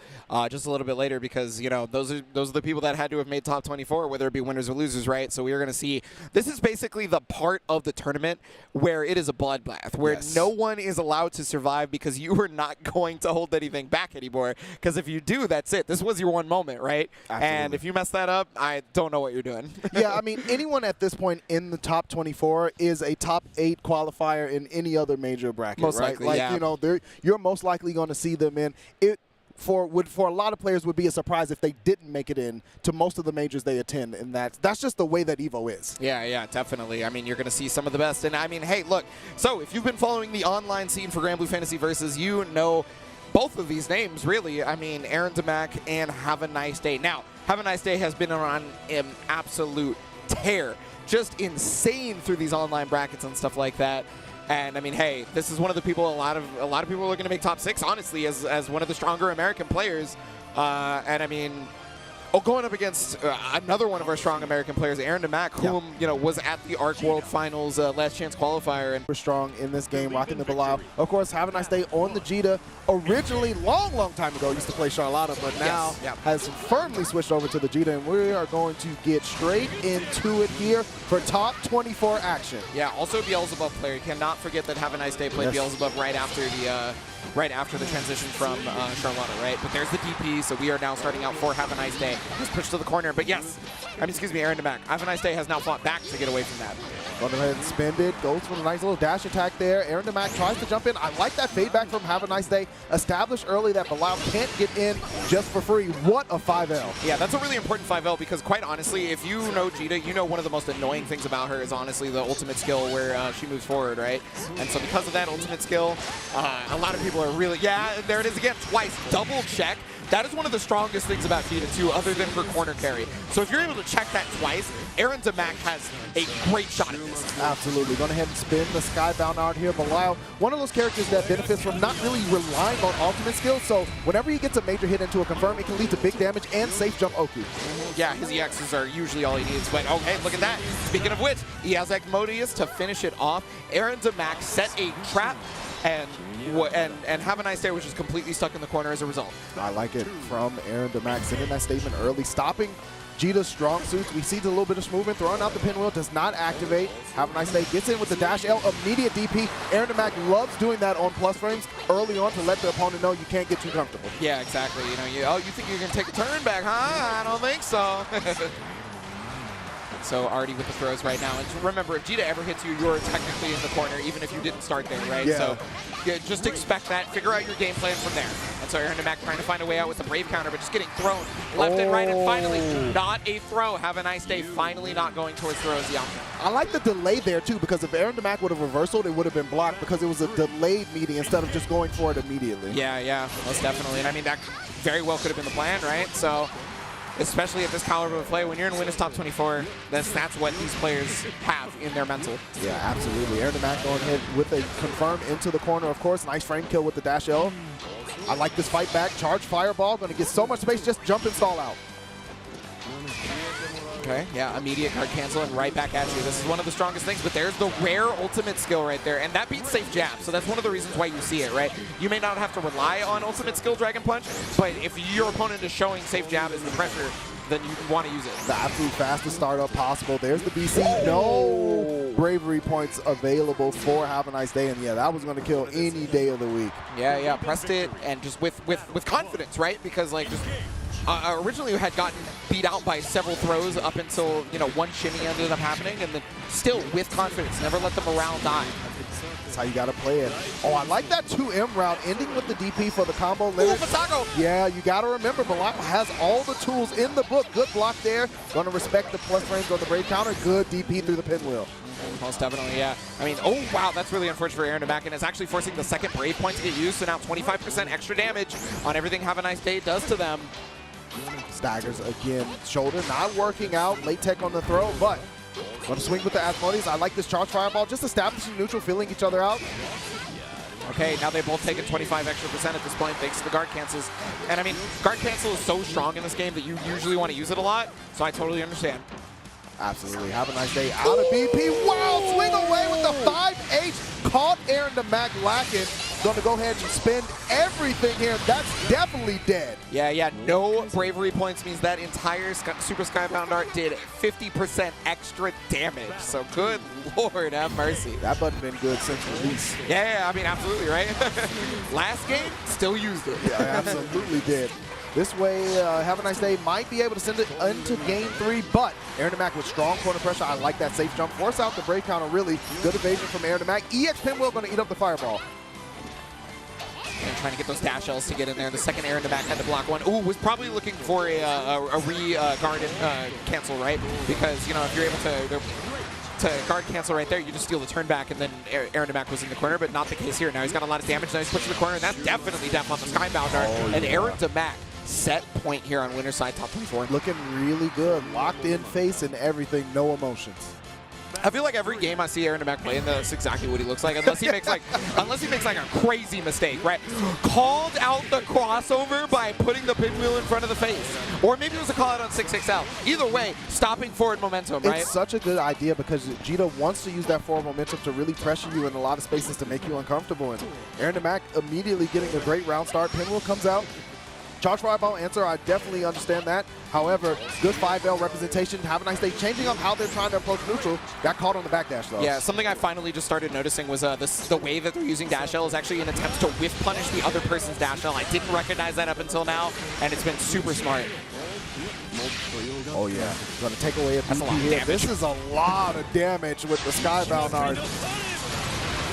S19: just a little bit later, because, you know, those are the people that had to have made top 24, whether it be winners or losers, right? So we are going to see, this is basically the part of the tournament where it is a bloodbath, where no one is allowed to survive, because you are not going to hold anything back anymore. Because if you do, that's it. This was your one moment, right? Absolutely. And if you mess that up, I don't know what you're doing.
S5: Yeah, I mean, anyone at this point in the top 24 is a top 8 qualifier in any other major bracket.
S19: Most likely,
S5: like,
S19: yeah.
S5: you know, you're most likely going to see them in. It for a lot of players would be a surprise if they didn't make it in to most of the majors they attend, and that's just the way that EVO is.
S19: Yeah, definitely. I mean, you're going to see some of the best, and I mean, hey, look. So if you've been following the online scene for Grand Blue Fantasy Versus, you know both of these names, really. I mean, Aaron Damac and Have a Nice Day. Now, Have a Nice Day has been on an absolute tear, just insane through these online brackets and stuff like that. And I mean, hey, this is one of the people. A lot of people are looking to make top 6, honestly, as one of the stronger American players. And I mean, going up against another one of our strong American players, Aaron Damac, whom was at the ARC World Finals Last Chance qualifier, and
S5: we're strong in this game, rocking the Belial. Of course, Have a Nice Day on the Jita. Originally, long time ago, used to play Charlotta, but now has firmly switched over to the Jita, and we are going to get straight into it here for top 24 action.
S19: Yeah, also a Beelzebub player. You cannot forget that Have a Nice Day played Beelzebub right after the transition from Charlotta, right? But there's the DP, so we are now starting out for Have a Nice Day. Just pushed to the corner, but yes, Aaron Damac. Have a Nice Day has now fought back to get away from that.
S5: Go ahead and spend it. Goes for a nice little dash attack there. Aaron Damac tries to jump in. I like that fade back from Have a Nice Day. Established early that Belial can't get in just for free. What a 5L.
S19: Yeah, that's a really important 5L, because quite honestly, if you know Jita, you know one of the most annoying things about her is honestly the ultimate skill where she moves forward, right? And so because of that ultimate skill, a lot of people are really, there it is again, twice, double check. that is one of the strongest things about Vita too, other than her corner carry. So if you're able to check that twice, Aaron Damak has a great shot at this.
S5: Absolutely. Go ahead and spin the Skybound out here. Belial, one of those characters that benefits from not really relying on ultimate skills, so whenever he gets a major hit into a confirm, it can lead to big damage and safe jump Oki.
S19: Yeah, his EXs are usually all he needs, but okay, look at that. Speaking of which, he has Ekmodius to finish it off. Aaron Damak set a trap and Have a Nice Day, which is completely stuck in the corner as a result.
S5: I like it from Aaron Damak, sending that statement early, stopping Jita's strong suits. We see a little bit of movement, throwing out the pinwheel, does not activate. Have a Nice Day, gets in with the dash L, immediate DP. Aaron Damak loves doing that on plus frames early on to let the opponent know you can't get too comfortable.
S19: Yeah, exactly. You know, you think you're gonna take a turn back, huh? I don't think so. So Artie with the throws right now. And remember, if Jita ever hits you, you're technically in the corner, even if you didn't start there, right?
S5: Yeah.
S19: So yeah, just expect that. Figure out your game plan from there. And so Aaron Damak trying to find a way out with the Brave counter, but just getting thrown left and right. And finally, not a throw. Have a Nice Day. Finally not going towards throw as the option.
S5: I like the delay there, too, because if Aaron Damak would have reversaled, it would have been blocked because it was a delayed meeting instead of just going for it immediately.
S19: Yeah, most definitely. And I mean, that very well could have been the plan, right? So especially at this caliber of play, when you're in Winners Top 24, that's what these players have in their mental.
S5: Yeah, absolutely. Aaron Damak going ahead with a confirm into the corner, of course. Nice frame kill with the dash L. I like this fight back. Charge Fireball, going to get so much space, just jump and stall out.
S19: Okay, yeah, immediate card cancel and right back at you. This is one of the strongest things, but there's the rare ultimate skill right there, and that beats safe jab, so that's one of the reasons why you see it, right? You may not have to rely on ultimate skill Dragon Punch, but if your opponent is showing safe jab as the pressure, then you want to use it.
S5: The absolute fastest startup possible. There's the BC. No bravery points available for Have a Nice Day, and yeah, that was going to kill any day of the week.
S19: Yeah, pressed it, and just with confidence, right? Because like just originally had gotten beat out by several throws up until, you know, one shimmy ended up happening, and then still with confidence, never let the morale die.
S5: That's how you got to play it. Oh, I like that 2M route, ending with the DP for the combo limit. Yeah, you got to remember, Belial has all the tools in the book. Good block there. Going to respect the plus frames on the Brave counter. Good DP through the pinwheel.
S19: Most definitely, yeah. I mean, oh, wow, that's really unfortunate for Aaron Damak, and it's actually forcing the second Brave point to get used, so now 25% extra damage on everything Have a Nice Day does to them.
S5: Staggers again. Shoulder not working out. Late tech on the throw, but going to swing with the Asmodeus. I like this charge fireball. Just establishing neutral, feeling each other out.
S19: Okay, now they've both taken 25 extra% at this point thanks to the guard cancels. And I mean, guard cancel is so strong in this game that you usually want to use it a lot, so I totally understand.
S5: Absolutely. Have a Nice Day out of BP. Wow, swing away with the 5H. Caught Aaron Damak lacking. Going to go ahead and spend everything here. That's definitely dead.
S19: Yeah, no bravery points means that entire Super Skybound art did 50% extra damage. So good Lord have mercy.
S5: That button been good since release.
S19: Yeah, I mean, absolutely, right? Last game, still used it.
S5: Yeah, absolutely did. This way, Have a Nice Day might be able to send it into game 3, but Aaron Damak with strong corner pressure. I like that safe jump. Force out the Brave counter, really. Good evasion from Aaron Damak. EX Pinwheel going to eat up the fireball.
S19: And trying to get those dash L's to get in there. The second Aaron Damak had to block one. Ooh, was probably looking for a re-guard cancel, right? Because, you know, if you're able to guard cancel right there, you just steal the turn back, and then Aaron Damak was in the corner, but not the case here. Now he's got a lot of damage. Now he's pushing the corner, and that's definitely death on the Skybound art. And Aaron Damak set point here on winner's side, top 24.
S5: Looking really good. Locked in face and everything, no emotions.
S19: I feel like every game I see Aaron Damak playing, that's exactly what he looks like, unless he makes like a crazy mistake, right? Called out the crossover by putting the pinwheel in front of the face, or maybe it was a call out on 6XL. Either way, stopping forward momentum, right?
S5: It's such a good idea because Jita wants to use that forward momentum to really pressure you in a lot of spaces to make you uncomfortable. And Aaron Damak immediately getting a great round start. Pinwheel comes out. Charge fireball answer, I definitely understand that. However, good 5L representation. Have a Nice Day. Changing up how they're trying to approach neutral. Got caught on the backdash, though.
S19: Yeah, something I finally just started noticing was the way that they're using dash L is actually an attempt to whiff punish the other person's dash L. I didn't recognize that up until now, and it's been super smart.
S5: Oh, yeah. Going to take away a BP here. This is a lot of damage with the Skybound art.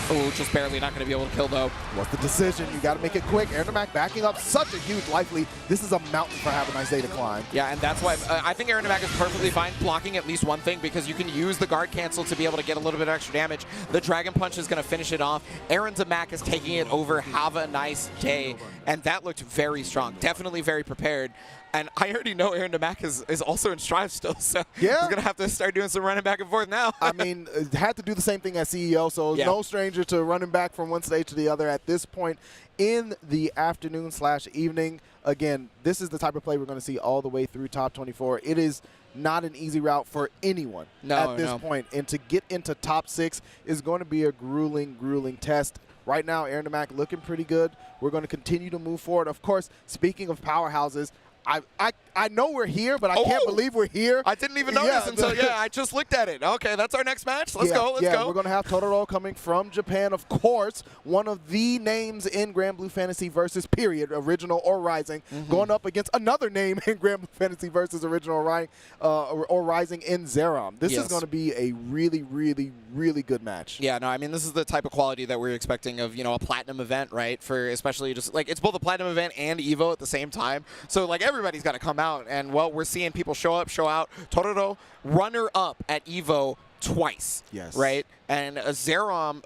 S19: Oh, just barely not going to be able to kill, though.
S5: What's the decision? You got to make it quick. Aeronamak backing up such a huge life lead. This is a mountain for Have a Nice Day to climb.
S19: Yeah, and that's why I think Aeronamak is perfectly fine blocking at least one thing, because you can use the guard cancel to be able to get a little bit of extra damage. The Dragon Punch is going to finish it off. Aeronamak is taking it over. Have a Nice Day. And that looked very strong. Definitely very prepared. And I already know Aeronamak is also in Strive still, so he's going to have to start doing some running back and forth now.
S5: I mean, had to do the same thing as CEO, so no stranger to running back from one stage to the other at this point in the afternoon/evening. Again, this is the type of play we're going to see all the way through top 24. It is not an easy route for anyone at this point. And to get into top 6 is going to be a grueling, grueling test. Right now, Aeronamak looking pretty good. We're going to continue to move forward. Of course, speaking of powerhouses, I know we're here, but I can't believe we're here.
S19: I didn't even notice until, I just looked at it. Okay, that's our next match. Let's go, let's go.
S5: We're going to have Totoro coming from Japan, of course, one of the names in Grand Blue Fantasy versus period, original or rising, going up against another name in Grand Blue Fantasy versus original or rising in Zerom. This is going to be a really, really, really good match.
S19: Yeah, no, I mean, this is the type of quality that we're expecting of, a platinum event, right? For especially just, like, it's both a platinum event and EVO at the same time. So, like, everybody's got to come out. And, well, we're seeing people show up, show out. Totoro, runner-up at EVO twice.
S5: Yes.
S19: Right? And Zerom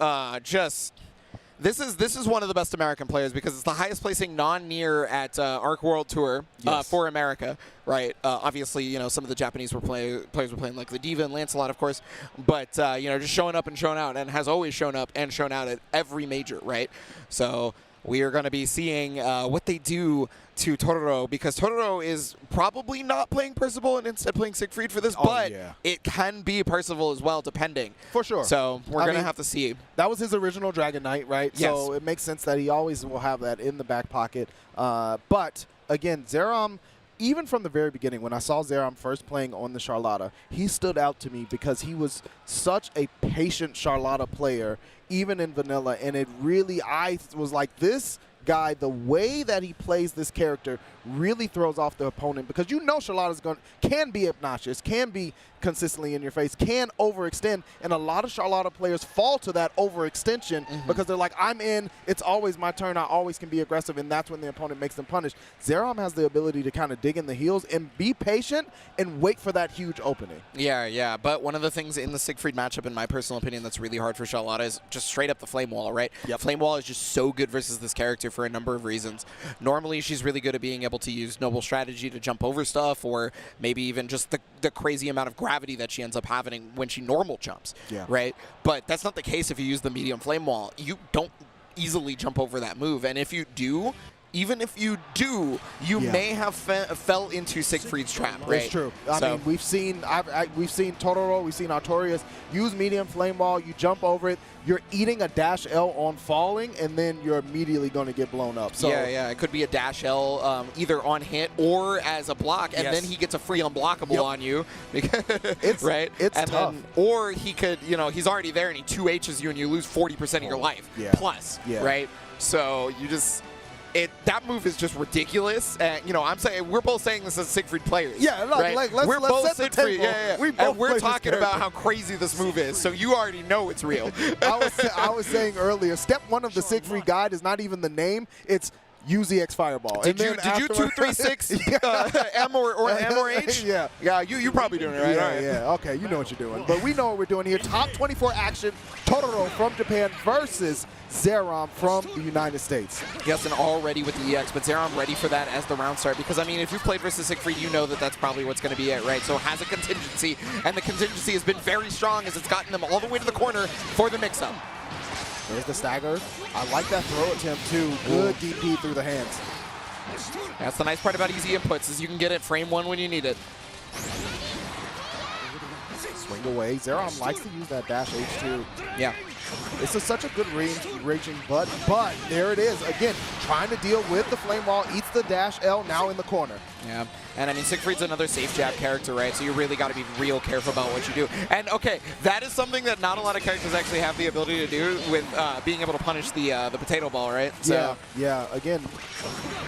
S19: This is one of the best American players because it's the highest placing non-near at Arc World Tour for America, right? Obviously, some of the Japanese players were playing like the Diva and Lancelot, of course, but just showing up and showing out, and has always shown up and shown out at every major, right? So we are going to be seeing what they do to Totoro, because Totoro is probably not playing Percival and instead playing Siegfried for this, but it can be Percival as well, depending.
S5: For sure.
S19: So we're going to have to see.
S5: That was his original Dragon Knight, right?
S19: Yes.
S5: So it makes sense that he always will have that in the back pocket. But, again, Zerom, even from the very beginning, when I saw Zerom first playing on the Charlotta, he stood out to me because he was such a patient Charlotta player, even in vanilla, and it really, I was like, this guy, the way that he plays this character really throws off the opponent, because Charlotta's can be obnoxious, can be consistently in your face, can overextend, and a lot of Charlotta players fall to that overextension because they're like, I'm in, it's always my turn, I always can be aggressive, and that's when the opponent makes them punish. Zerom has the ability to kind of dig in the heels and be patient and wait for that huge opening.
S19: Yeah, but one of the things in the Siegfried matchup, in my personal opinion, that's really hard for Charlotta is just straight up the Flame Wall, right? Flame Wall is just so good versus this character for a number of reasons. Normally, she's really good at being able to use noble strategy to jump over stuff, or maybe even just the crazy amount of gravity that she ends up having when she normal jumps, right? But that's not the case if you use the medium Flame Wall. You don't easily jump over that move, and if you do, even if you do, you may have fell into Siegfried's trap, right?
S5: It's true. I mean, we've seen Totoro, we've seen Artorias use medium Flame Wall. You jump over it, you're eating a dash L on falling, and then you're immediately going to get blown up. So
S19: yeah, it could be a dash L either on hit or as a block, and then he gets a free unblockable on you, right?
S5: It's tough.
S19: Then, or he could, he's already there and he 2H's you and you lose 40% of your life plus, right? So you just. That move is just ridiculous. I'm saying we're both saying this as Siegfried players.
S5: Yeah, look,
S19: right?
S5: let's
S19: both
S5: set the table.
S19: We're talking about how crazy this move is, so you already know it's real.
S5: I was saying earlier, step 1 of the Siegfried guide is not even the name; it's use EX Fireball.
S19: Did you 236 M or H?
S5: Yeah,
S19: you probably doing it right.
S5: Yeah. Okay, you know what you're doing. But we know what we're doing here. Top 24 action. Totoro from Japan versus Zerom from the United States.
S19: Yes, and all ready with the EX, but Zerom ready for that as the round start, because, I mean, if you've played versus Siegfried, you know that that's probably what's going to be it, right? So has a contingency, and the contingency has been very strong as it's gotten them all the way to the corner for the mix-up.
S5: There's the stagger. I like that throw attempt, too. Good DP through the hands.
S19: That's the nice part about easy inputs, is you can get it frame 1 when you need it.
S5: Swing away. Zerom likes to use that dash H2.
S19: Yeah.
S5: This is such a good raging but there it is. Again, trying to deal with the Flame Wall, eats the dash L, now in the corner.
S19: Yeah, and I mean, Siegfried's another safe jab character, right? So you really got to be real careful about what you do. And, okay, that is something that not a lot of characters actually have the ability to do with being able to punish the potato ball, right? So,
S5: yeah. Again,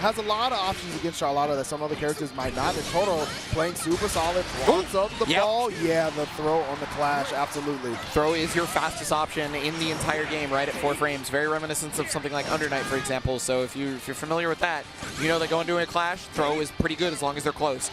S5: has a lot of options against Charlotta that some other characters might not. And Totoro playing super solid, blocks up the ball. Yeah, the throw on the clash, absolutely.
S19: Throw is your fastest option in in the entire game, right at 4 frames. Very reminiscent of something like Under Night, for example. So if you're familiar with that, you know that going to a clash, throw is pretty good as long as they're close.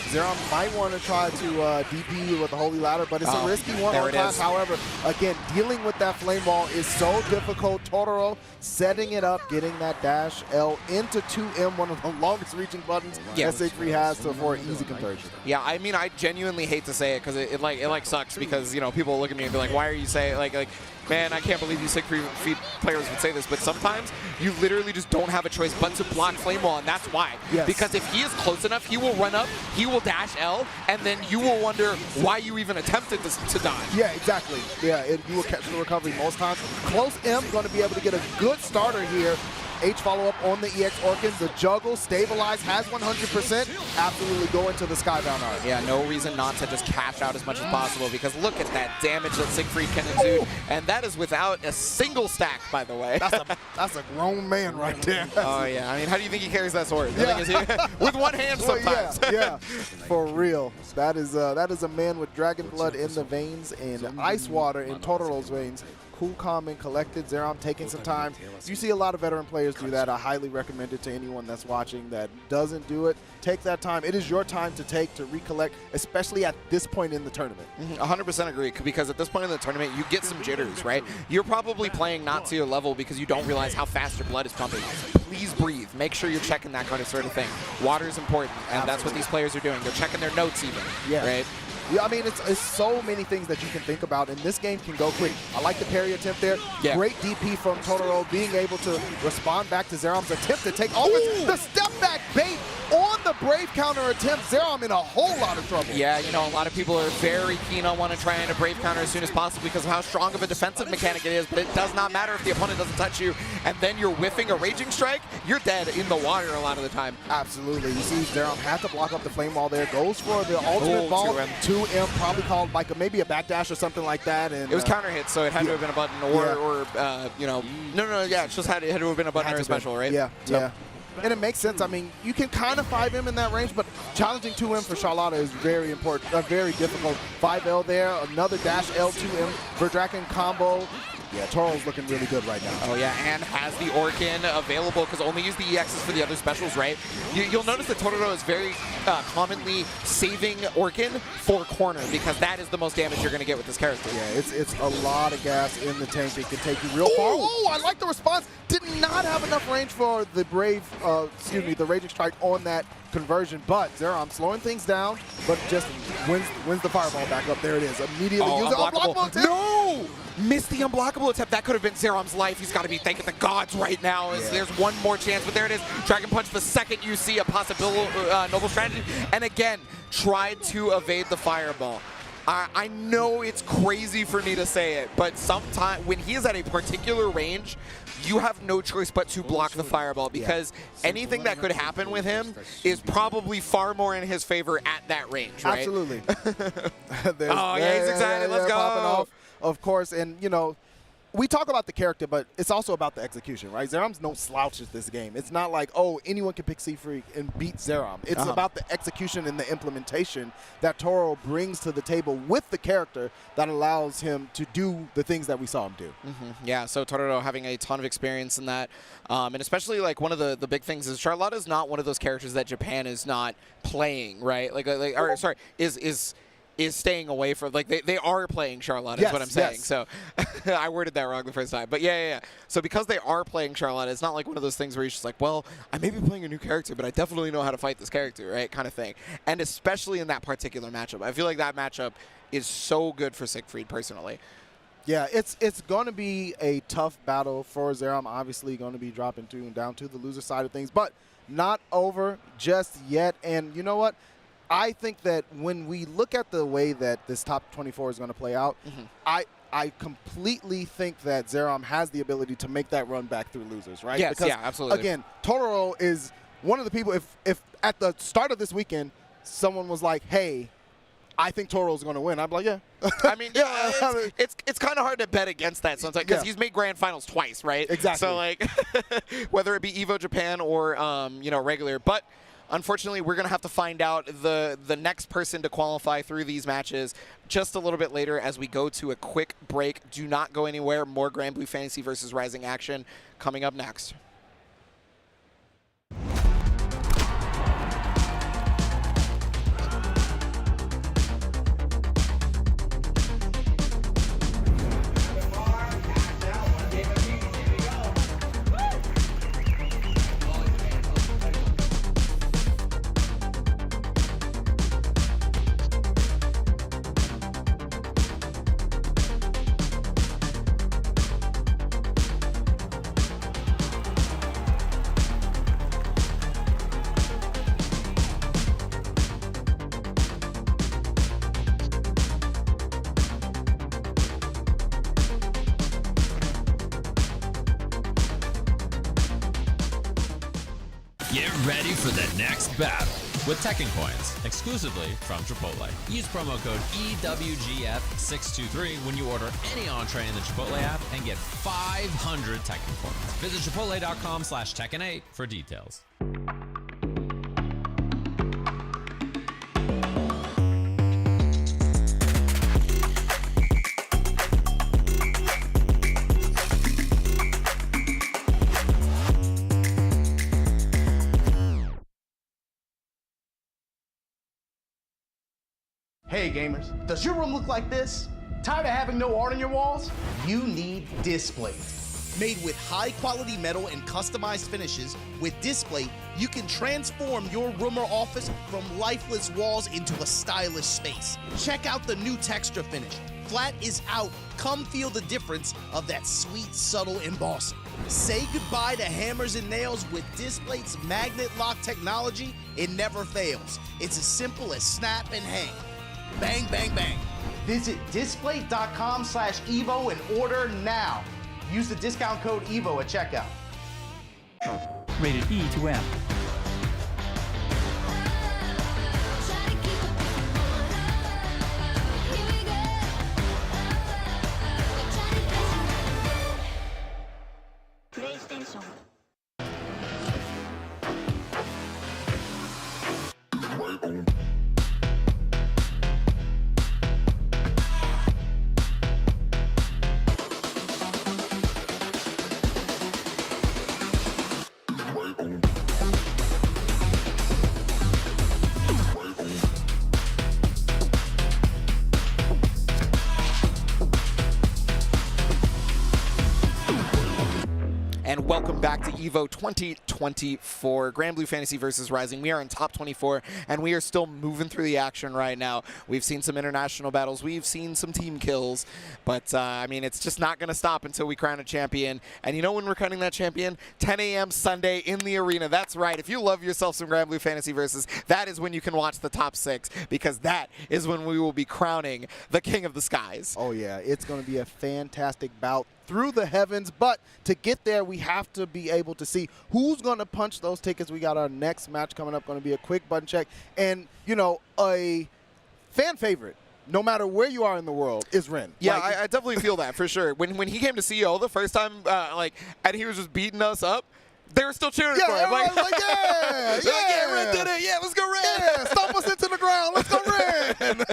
S5: Zerom might want to try to DP with the Holy Ladder, but it's a risky one on class. However, again, dealing with that flame wall is so difficult. Totoro setting it up, getting that dash L into 2M, one of the longest reaching buttons that Siegfried has for an easy conversion.
S19: Yeah, I mean, I genuinely hate to say it because it sucks because, you know, people look at me and be like, why are you saying, like, man, I can't believe you Siegfried players would say this, but sometimes you literally just don't have a choice but to block Flame Wall, and that's why.
S5: Yes.
S19: Because if he is close enough, he will run up, he will dash L, and then you will wonder why you even attempted to dodge.
S5: Yeah, exactly. Yeah, you will catch the recovery most times. Close M going to be able to get a good starter here. H follow-up on the EX Orkin. The juggle, stabilize, has 100%. Absolutely go into the Skybound art.
S19: Yeah, no reason not to just cash out as much as possible because look at that damage that Siegfried can exude. And that is without a single stack, by the way.
S5: That's a grown man right there.
S19: Oh, yeah. I mean, how do you think he carries that sword? Yeah. With one hand sometimes.
S5: Yeah, for real. That is a man with dragon blood in the veins and ice water in Totoro's veins. Cool, calm, and collected. Zerom taking some time. You see a lot of veteran players do that. I highly recommend it to anyone that's watching that doesn't do it. Take that time. It is your time to recollect, especially at this point in the tournament.
S19: 100% agree, because at this point in the tournament, you get some jitters, right? You're probably playing not to your level because you don't realize how fast your blood is pumping. Please breathe. Make sure you're checking that kind of sort of thing. Water is important, and that's what these players are doing. They're checking their notes even, right?
S5: Yeah, I mean, it's so many things that you can think about, and this game can go quick. I like the parry attempt there. Yeah. Great DP from Totoro, being able to respond back to Zerom's attempt to take offense. The step back bait on the Brave counter attempt. Zerom in a whole lot of trouble.
S19: Yeah, you know, a lot of people are very keen on wanting to try in a Brave counter as soon as possible because of how strong of a defensive mechanic it is, but it does not matter if the opponent doesn't touch you, and then you're whiffing a Raging Strike, you're dead in the water a lot of the time.
S5: Absolutely. You see Zerom had to block up the flame wall there, goes for the ultimate ball. 2M probably called like maybe a backdash or something like that. And
S19: it was counter hit, so it had to have been a button or you know, no, yeah, it just had to have been a button or a special, right?
S5: Yeah, yeah. And it makes sense. I mean, you can kind of 5M in that range, but challenging 2M for Charlotta is very important, very difficult. 5L there, another dash L2M for Draken combo. Yeah, Toro's looking really good right now.
S19: Oh, yeah, and has the Orkin available because only use the EXs for the other specials, right? You'll notice that Totoro is very commonly saving Orkin for corner because that is the most damage you're going to get with this character.
S5: Yeah, it's a lot of gas in the tank. It can take you real far. Oh, I like the response. Did not have enough range for the Brave, the Raging Strike on that conversion, but Zerom slowing things down, but just wins the fireball back up. There it is. Immediately use it. Unblockable.
S19: No! Missed the unblockable attempt. That could have been Zerom's life. He's got to be thanking the gods right now. There's one more chance, but there it is. Dragon Punch the second you see a possible noble strategy. And again, tried to evade the fireball. I know it's crazy for me to say it, but sometimes when he is at a particular range, you have no choice but to block the fireball because anything that could happen with him is probably far more in his favor at that range, right?
S5: Absolutely.
S19: Oh, yeah, he's excited. Let's go.
S5: Popping off, of course, and, you know, we talk about the character, but it's also about the execution, right? Zerom's no slouch at this game. It's not like, oh, anyone can pick Siegfried and beat Zerom. It's about the execution and the implementation that Toro brings to the table with the character that allows him to do the things that we saw him do.
S19: Yeah, so Toro having a ton of experience in that. And especially, like, one of the big things is Charlotta's not one of those characters that Japan is not playing, right? Is staying away from, like, they are playing Charlotte, is what I'm saying. So I worded that wrong the first time. But yeah. So because they are playing Charlotte, it's not like one of those things where you're just like, well, I may be playing a new character, but I definitely know how to fight this character, right? Kind of thing. And especially in that particular matchup. I feel like that matchup is so good for Siegfried, personally.
S5: Yeah, it's going to be a tough battle for Zerom. Obviously going to be dropping down to the loser side of things, but not over just yet. And you know what? I think that when we look at the way that this top 24 is going to play out, I completely think that Zerom has the ability to make that run back through losers, right?
S19: Yes,
S5: because,
S19: yeah, absolutely.
S5: Again, Totoro is one of the people, if at the start of this weekend, someone was like, hey, I think Toro's going to win, I'd be like, yeah.
S19: I mean, yeah, it's kind of hard to bet against that sometimes because he's made grand finals twice, right?
S5: Exactly.
S19: So, like, whether it be Evo Japan or, you know, regular. But unfortunately, we're going to have to find out the next person to qualify through these matches just a little bit later as we go to a quick break. Do not go anywhere. More Grand Blue Fantasy versus Rising action coming up next.
S11: Get ready for the next battle with Tekken Coins, exclusively from Chipotle. Use promo code EWGF623 when you order any entree in the Chipotle app and get 500 Tekken Coins. Visit chipotle.com/Tekken8 for details.
S12: Hey gamers, does your room look like this? Tired of having no art on your walls? You need Displate. Made with high quality metal and customized finishes, with Displate, you can transform your room or office from lifeless walls into a stylish space. Check out the new texture finish. Flat is out. Come feel the difference of that sweet, subtle embossing. Say goodbye to hammers and nails with Displate's magnet lock technology. It never fails. It's as simple as snap and hang. Bang, bang, bang. Visit displate.com/Evo and order now. Use the discount code EVO at checkout.
S20: Rated E to M.
S21: PlayStation.
S19: And welcome back to EVO 2024, Grand Blue Fantasy versus Rising. We are in top 24, and we are still moving through the action right now. We've seen some international battles. We've seen some team kills. But, I mean, it's just not going to stop until we crown a champion. And you know when we're crowning that champion? 10 a.m. Sunday in the arena. That's right. If you love yourself some Grand Blue Fantasy versus, that is when you can watch the top 6, because that is when we will be crowning the King of the Skies.
S5: Oh, yeah. It's going to be a fantastic bout through the heavens, but to get there, we have to be able to see who's going to punch those tickets. We got our next match coming up, going to be a quick button check. And, you know, a fan favorite, no matter where you are in the world, is Ren.
S19: Yeah, like, I definitely feel that for sure. When he came to CEO the first time, and he was just beating us up, they were still cheering for him.
S5: Like, yeah,
S19: Ren did it. Yeah, let's go Ren.
S5: Yeah, stomp us into the ground. Let's go Ren.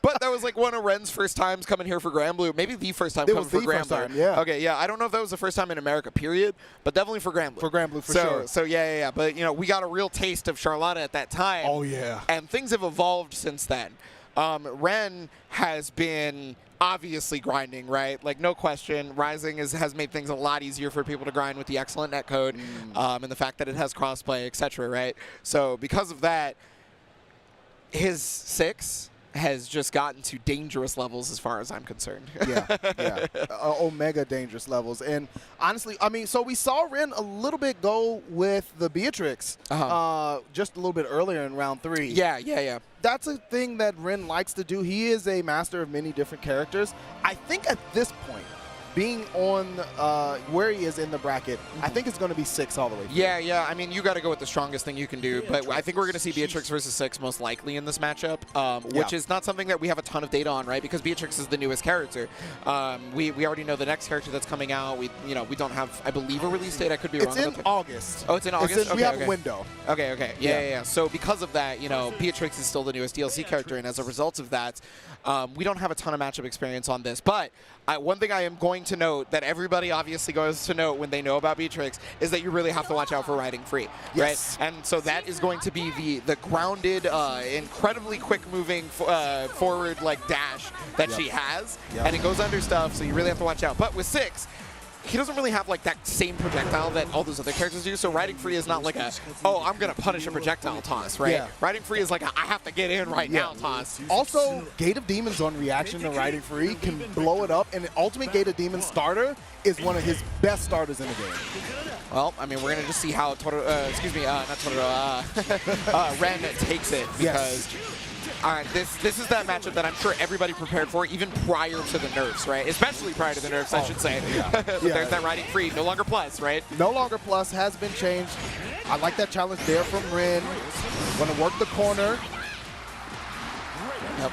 S19: But that was like one of Ren's first times coming here for Grand Blue. Maybe the first time coming for Grand Blue.
S5: Yeah.
S19: Okay, yeah. I don't know if that was the first time in America, period, but definitely for Grand Blue.
S5: For Grand Blue, for sure.
S19: So yeah. But, you know, we got a real taste of Charlotta at that time.
S5: Oh, yeah.
S19: And things have evolved since then. Ren has been obviously grinding, right? Like, no question. Rising has made things a lot easier for people to grind with the excellent netcode and the fact that it has crossplay, etc., right? So because of that, his 6 has just gotten to dangerous levels as far as I'm concerned.
S5: Yeah. Omega dangerous levels. And honestly, I mean, so we saw Ren a little bit go with the Beatrix just a little bit earlier in round 3.
S19: Yeah.
S5: That's a thing that Ren likes to do. He is a master of many different characters. I think at this point, being on where he is in the bracket, I think it's going to be 6 all the way through.
S19: Yeah. I mean, you got to go with the strongest thing you can do. But I think we're going to see Beatrix versus 6 most likely in this matchup, which is not something that we have a ton of data on, right? Because Beatrix is the newest character. We already know the next character that's coming out. We don't have, I believe, a release date. I could be wrong.
S5: It's in August.
S19: Oh, it's in August?
S5: We have a window.
S19: Okay. Yeah. So because of that, Beatrix is still the newest DLC character, and as a result of that, we don't have a ton of matchup experience on this. But one thing I am going to note that everybody obviously goes to note when they know about Beatrix is that you really have to watch out for riding free, right? And so that is going to be the grounded, incredibly quick-moving forward dash that she has, and it goes under stuff, so you really have to watch out. But with 6, he doesn't really have that same projectile that all those other characters do. So riding free is not I'm gonna punish a projectile toss, right?
S5: Yeah.
S19: Riding free is I have to get in right now toss.
S5: Also, Gate of Demons on reaction to riding free can blow it up, and the ultimate Gate of Demons starter is one of his best starters in the game.
S19: Well, I mean, we're gonna just see how Ren takes it, because this is that matchup that I'm sure everybody prepared for, even prior to the nerfs, right? Especially prior to the nerfs, I should say. There's that riding free, no longer plus, right?
S5: No longer plus, has been changed. I like that challenge there from Ren. Gonna work the corner.
S19: Yep.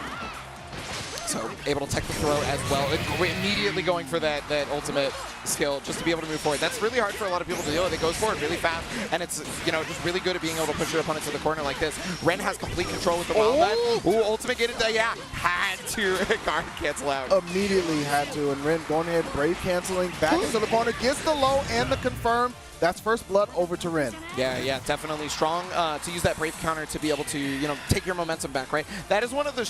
S19: So able to tech the throw as well. Immediately going for that ultimate skill just to be able to move forward. That's really hard for a lot of people to deal with. It goes forward really fast, and it's just really good at being able to push your opponent to the corner like this. Ren has complete control with the wild dive. Ooh, ultimate get it. Yeah, had to guard cancel out.
S5: Immediately had to, and Ren going ahead, brave canceling back into the corner, gets the low and the confirm. That's first blood over to Ren.
S19: Yeah, definitely strong to use that brave counter to be able to, take your momentum back, right? That is one of the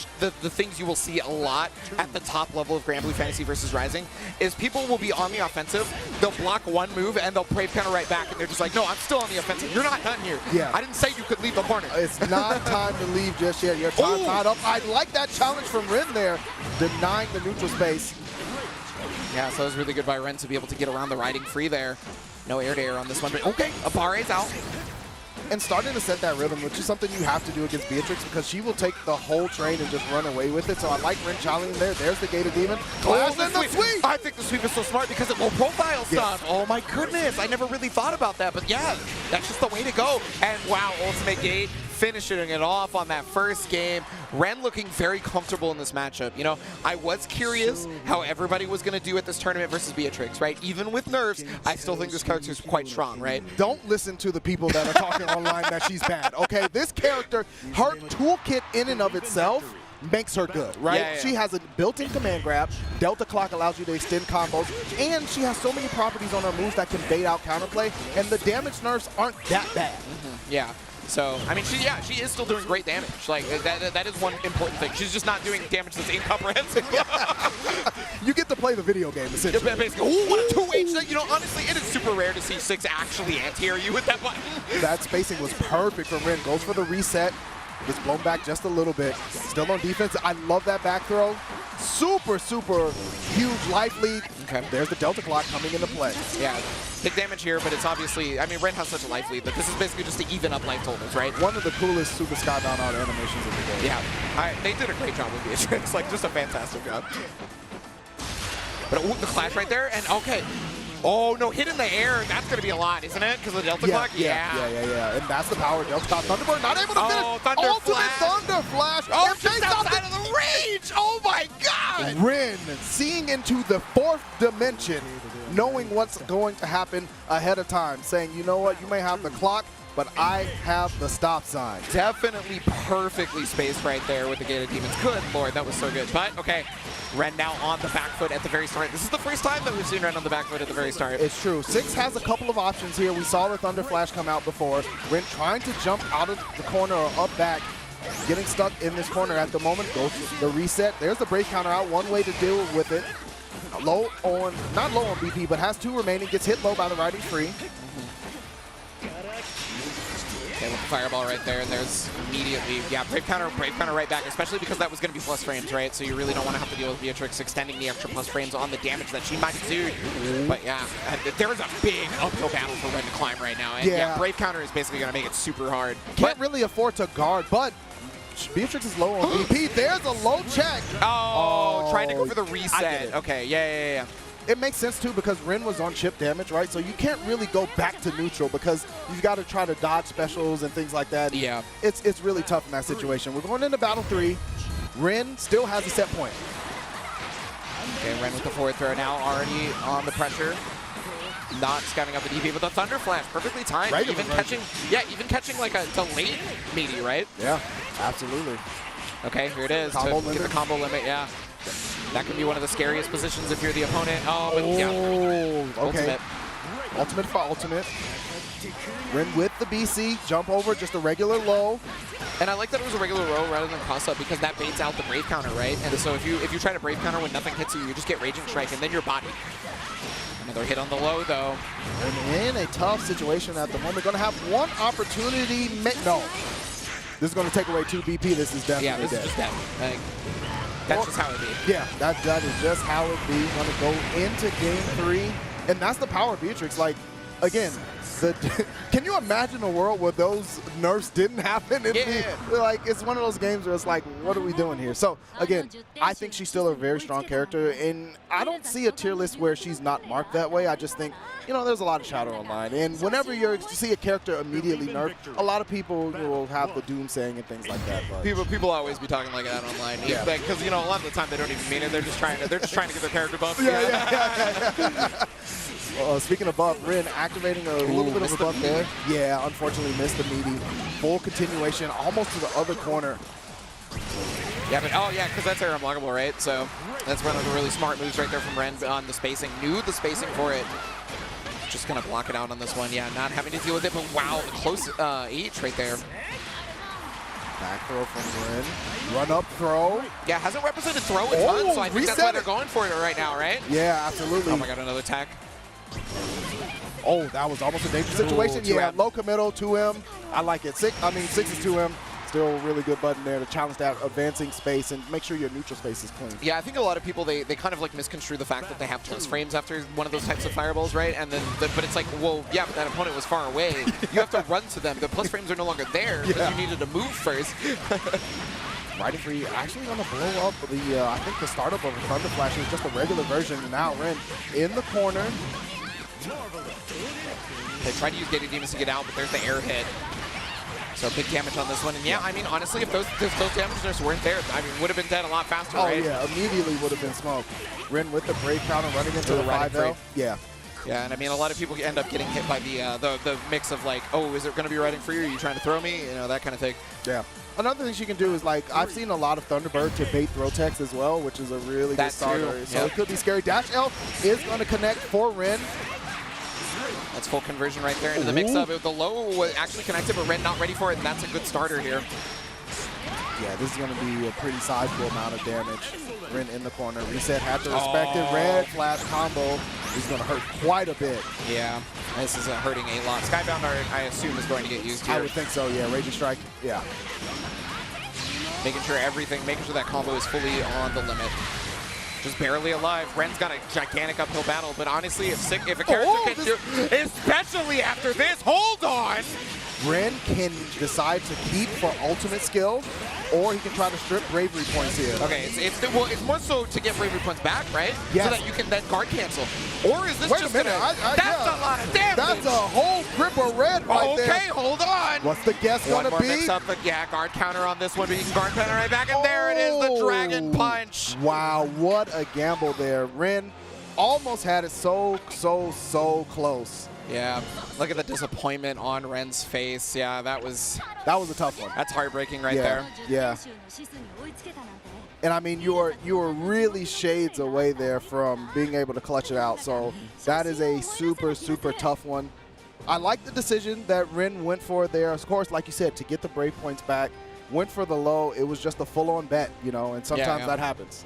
S19: things you will see a lot at the top level of Granblue Fantasy versus Rising, is people will be on the offensive, they'll block one move, and they'll brave counter right back, and they're just like, no, I'm still on the offensive. You're not done here.
S5: Yeah.
S19: I didn't say you could leave the corner.
S5: It's not time to leave just yet. Your time tied up. I like that challenge from Ren there, denying the neutral space.
S19: Yeah, so it was really good by Ren to be able to get around the riding free there. No air-to-air on this one, but okay, Abare's out.
S5: And starting to set that rhythm, which is something you have to do against Beatrix, because she will take the whole train and just run away with it. So I like Ren challenging there. There's the Gate of Demon. Clash and the sweep!
S19: I think the sweep is so smart because of low profile stuff. Oh my goodness, I never really thought about that, but yeah, that's just the way to go. And wow, ultimate Gate finishing it off on that first game. Ren looking very comfortable in this matchup. I was curious how everybody was going to do at this tournament versus Beatrix, right? Even with nerfs, I still think this character is quite strong, right?
S5: Don't listen to the people that are talking online that she's bad, okay? This character, her toolkit in and of itself makes her good, right?
S19: Yeah.
S5: She has a built-in command grab. Delta Clock allows you to extend combos, and she has so many properties on her moves that can bait out counterplay, and the damage nerfs aren't that bad.
S19: Yeah. So, I mean, she is still doing great damage. That is one important thing. She's just not doing damage that's incomprehensible.
S5: You get to play the video game, essentially.
S19: Basically, ooh, what a 2H. Honestly, it is super rare to see 6 actually anti-air you with that button.
S5: That spacing was perfect from Ren. Goes for the reset. Gets blown back just a little bit. Still on defense. I love that back throw. Super huge life lead. Okay. There's the Delta Clock coming into play.
S19: Yeah. Big damage here, but it's obviously, I mean, Ren has such a life lead that this is basically just to even up life totals, right?
S5: One of the coolest Super Skybound Out animations of the game.
S19: Yeah. They did a great job with Beatrix. Just a fantastic job. But the clash right there, and okay. Oh, no, hit in the air. That's going to be a lot, isn't it? Because of the Delta Clock?
S5: Yeah. And that's the power. Delta Clock. Thunderbird not able to finish.
S19: Thunder
S5: Ultimate
S19: Flash.
S5: Thunder Flash.
S19: Oh, just outside of the range. Oh, my God.
S5: Ren seeing into the 4th dimension, knowing what's going to happen ahead of time, saying, you know what, you may have the clock, but I have the stop sign.
S19: Definitely perfectly spaced right there with the Gate of Demons. Good Lord, that was so good. But, okay, Ren now on the back foot at the very start. This is the first time that we've seen Ren on the back foot at the very start.
S5: It's true. 6 has a couple of options here. We saw the Thunder Flash come out before. Ren trying to jump out of the corner or up back. Getting stuck in this corner at the moment. Goes the reset. There's the brave counter out. One way to deal with it. Not low on BP, but has 2 remaining. Gets hit low by the riding free.
S19: Okay, with the fireball right there, and there's immediately, brave counter right back, especially because that was going to be plus frames, right? So you really don't want to have to deal with Beatrix extending the extra plus frames on the damage that she might do. But yeah, there is a big uphill battle for Ren to climb right now. And yeah, brave counter is basically going to make it super hard.
S5: Can't really afford to guard, but Beatrix is low on BP. There's a low check.
S19: Oh, trying to go for the reset. Okay, yeah.
S5: it makes sense too because Ren was on chip damage, right? So you can't really go back to neutral because you've got to try to dodge specials and things like that.
S19: Yeah.
S5: It's really tough in that situation. We're going into battle 3. Ren still has a set point.
S19: Okay, Ren with the forward throw now, already on the pressure. Not scouting up the DP, but the Thunder Flash, perfectly timed.
S5: Right,
S19: even catching like a delayed meaty, right?
S5: Yeah, absolutely.
S19: Okay, here it is.
S5: Combo
S19: to
S5: limit.
S19: get the combo limit, yeah. That can be one of the scariest positions if you're the opponent. Oh, but yeah.
S5: Okay. Ultimate for ultimate. Ren with the BC, jump over, just a regular low.
S19: And I like that it was a regular row rather than cross up because that baits out the Brave counter, right? And so if you try to Brave counter when nothing hits you, you just get Raging Strike and then you're bodied. Another hit on the low though.
S5: And in a tough situation at the moment, gonna have one opportunity. No, this is gonna take away 2 BP. This is definitely
S19: this
S5: dead.
S19: is just dead. Like, that's just how it be.
S5: Yeah, that is just how it be. Gonna go into game 3, and that's the power of Beatrix. Like, again, can you imagine a world where those nerfs didn't happen? Like, it's one of those games where it's like, what are we doing here? So, again, I think she's still a very strong character, and I don't see a tier list where she's not marked that way. I just think, you know, there's a lot of chatter online, and whenever you see a character immediately nerfed, a lot of people will have the doom saying and things like that. But
S19: People always be talking like that online.
S5: Yeah.
S19: Because, you know, a lot of the time they don't even mean it. They're just trying to get their character buffed.
S5: Yeah. Speaking of buff, Ren activating a little bit of a buff there. Yeah, unfortunately missed the meaty. Full continuation, almost to the other corner.
S19: Yeah, but because that's air unblockable, right? So that's one of the really smart moves right there from Ren on the spacing. Knew the spacing for it. Just gonna block it out on this one. Yeah, not having to deal with it, but wow, the close H right there.
S5: Back throw from Ren. Run up throw.
S19: Yeah, hasn't represented throw a ton, so I think that's why they're going for it right now, right?
S5: Yeah, absolutely.
S19: Oh my god, another tech.
S5: Oh, that was almost a dangerous situation. Yeah, low committal, 2M. I like it. 6 is 2M. Still a really good button there to challenge that advancing space and make sure your neutral space is clean.
S19: Yeah, I think a lot of people, they kind of like misconstrue the fact that they have plus frames after one of those types of fireballs, right? And then, but it's like, well, yeah, but that opponent was far away. You have to run to them. The plus frames are no longer there because you needed to move first.
S5: Riding Free actually going to blow up the, I think the startup of the Thunder Flash is just a regular version. And now Ren in the corner.
S19: They tried to use Gated Demons to get out, but there's the air hit. So big damage on this one. And yeah, I mean, honestly, if those damagers weren't there, I mean, would have been dead a lot faster, right?
S5: Oh, yeah, immediately would have been smoked. Ren with the Brave counter running into the 5L. Yeah.
S19: Yeah, and I mean, a lot of people end up getting hit by the mix of like, oh, is it going to be riding free? Are you trying to throw me? You know, that kind of thing.
S5: Yeah. Another thing she can do is, like, I've seen a lot of Thunderbird to bait throw techs as well, which is a really good starter. So it could be scary. Dash L is going to connect for Ren.
S19: That's full conversion right there into the mix-up. The low was actually connected, but Ren not ready for it, and that's a good starter here.
S5: Yeah, this is going to be a pretty sizable amount of damage. Ren in the corner. Reset had to respect it. Red flash combo is going to hurt quite a bit.
S19: Yeah, this is hurting a lot. Skybound Art, I assume, is going to get used here.
S5: I would think so, yeah. Raging Strike, yeah.
S19: Making sure that combo is fully on the limit. Just barely alive. Ren's got a gigantic uphill battle, but honestly, if a character can do, especially after this, hold on!
S5: Ren can decide to keep for ultimate skill, or he can try to strip bravery points here.
S19: Okay, it's more so to get bravery points back, right?
S5: Yes.
S19: So that you can then guard cancel. Or is this
S5: Wait
S19: just
S5: a minute.
S19: That's a lot of damage!
S5: That's a whole grip of red right there.
S19: Okay, hold on!
S5: What's the guess gonna be?
S19: Mix up, but yeah, guard counter on this one, but he can guard counter right back, and there it is, the Dragon Punch!
S5: Wow, what a gamble there. Ren almost had it so close.
S19: Yeah, look at the disappointment on Ren's face. Yeah, that was
S5: a tough one.
S19: That's heartbreaking right there.
S5: Yeah. And I mean, you were really shades away there from being able to clutch it out. So that is a super tough one. I like the decision that Ren went for there. Of course, like you said, to get the brave points back, went for the low. It was just a full-on bet, you know, and sometimes that happens.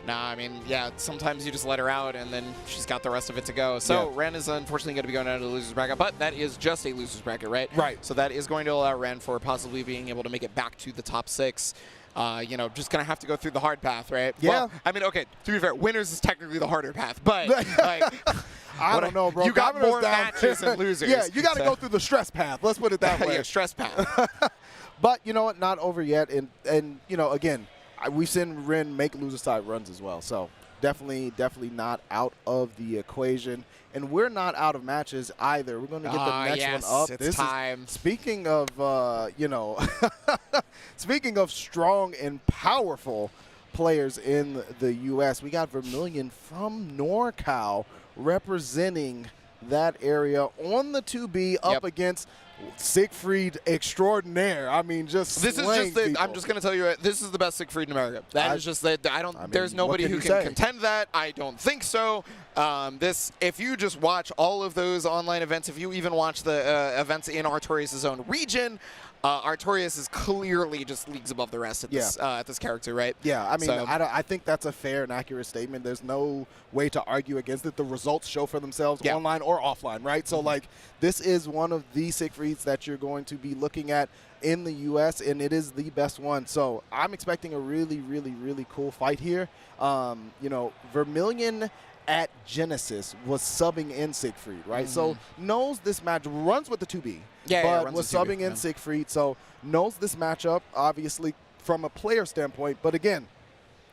S19: Nah, I mean, yeah, sometimes you just let her out, and then she's got the rest of it to go. So Ren is unfortunately going to be going out of the loser's bracket, but that is just a loser's bracket, right?
S5: Right.
S19: So that is going to allow Ren for possibly being able to make it back to the top 6. You know, just going to have to go through the hard path, right?
S5: Yeah.
S19: Well, I mean, okay, to be fair, winners is technically the harder path, but, like...
S5: I don't know, bro.
S19: You got more matches than losers.
S5: Yeah, you got to go through the stress path. Let's put it that way.
S19: Yeah, stress path.
S5: But, you know what, not over yet. And you know, again, we've seen Ren make loser side runs as well, so... definitely not out of the equation. And we're not out of matches either. We're going to get the next one up.
S19: It's time.
S5: Speaking of, you know, speaking of strong and powerful players in the U.S., we got Vermilion from NorCal representing that area on the 2B up against Siegfried extraordinaire. I mean, just
S19: this is just the, I'm just going to tell you, this is the best Siegfried in America. That is just that. I mean, there's nobody who can contend that. I don't think so. If you just watch all of those online events, if you even watch the events in Artorias' own region, Artorias is clearly just leagues above the rest at this character, right?
S5: Yeah, I mean, I think that's a fair and accurate statement. There's no way to argue against it. The results show for themselves, online or offline, right? So, like, this is one of the Siegfrieds that you're going to be looking at in the U.S., and it is the best one. So I'm expecting a really, really, really cool fight here. You know, Vermilion at Genesis was subbing in Siegfried, right? So knows this match, runs with the 2B, but was subbing in Siegfried, so knows this matchup, obviously, from a player standpoint. But again,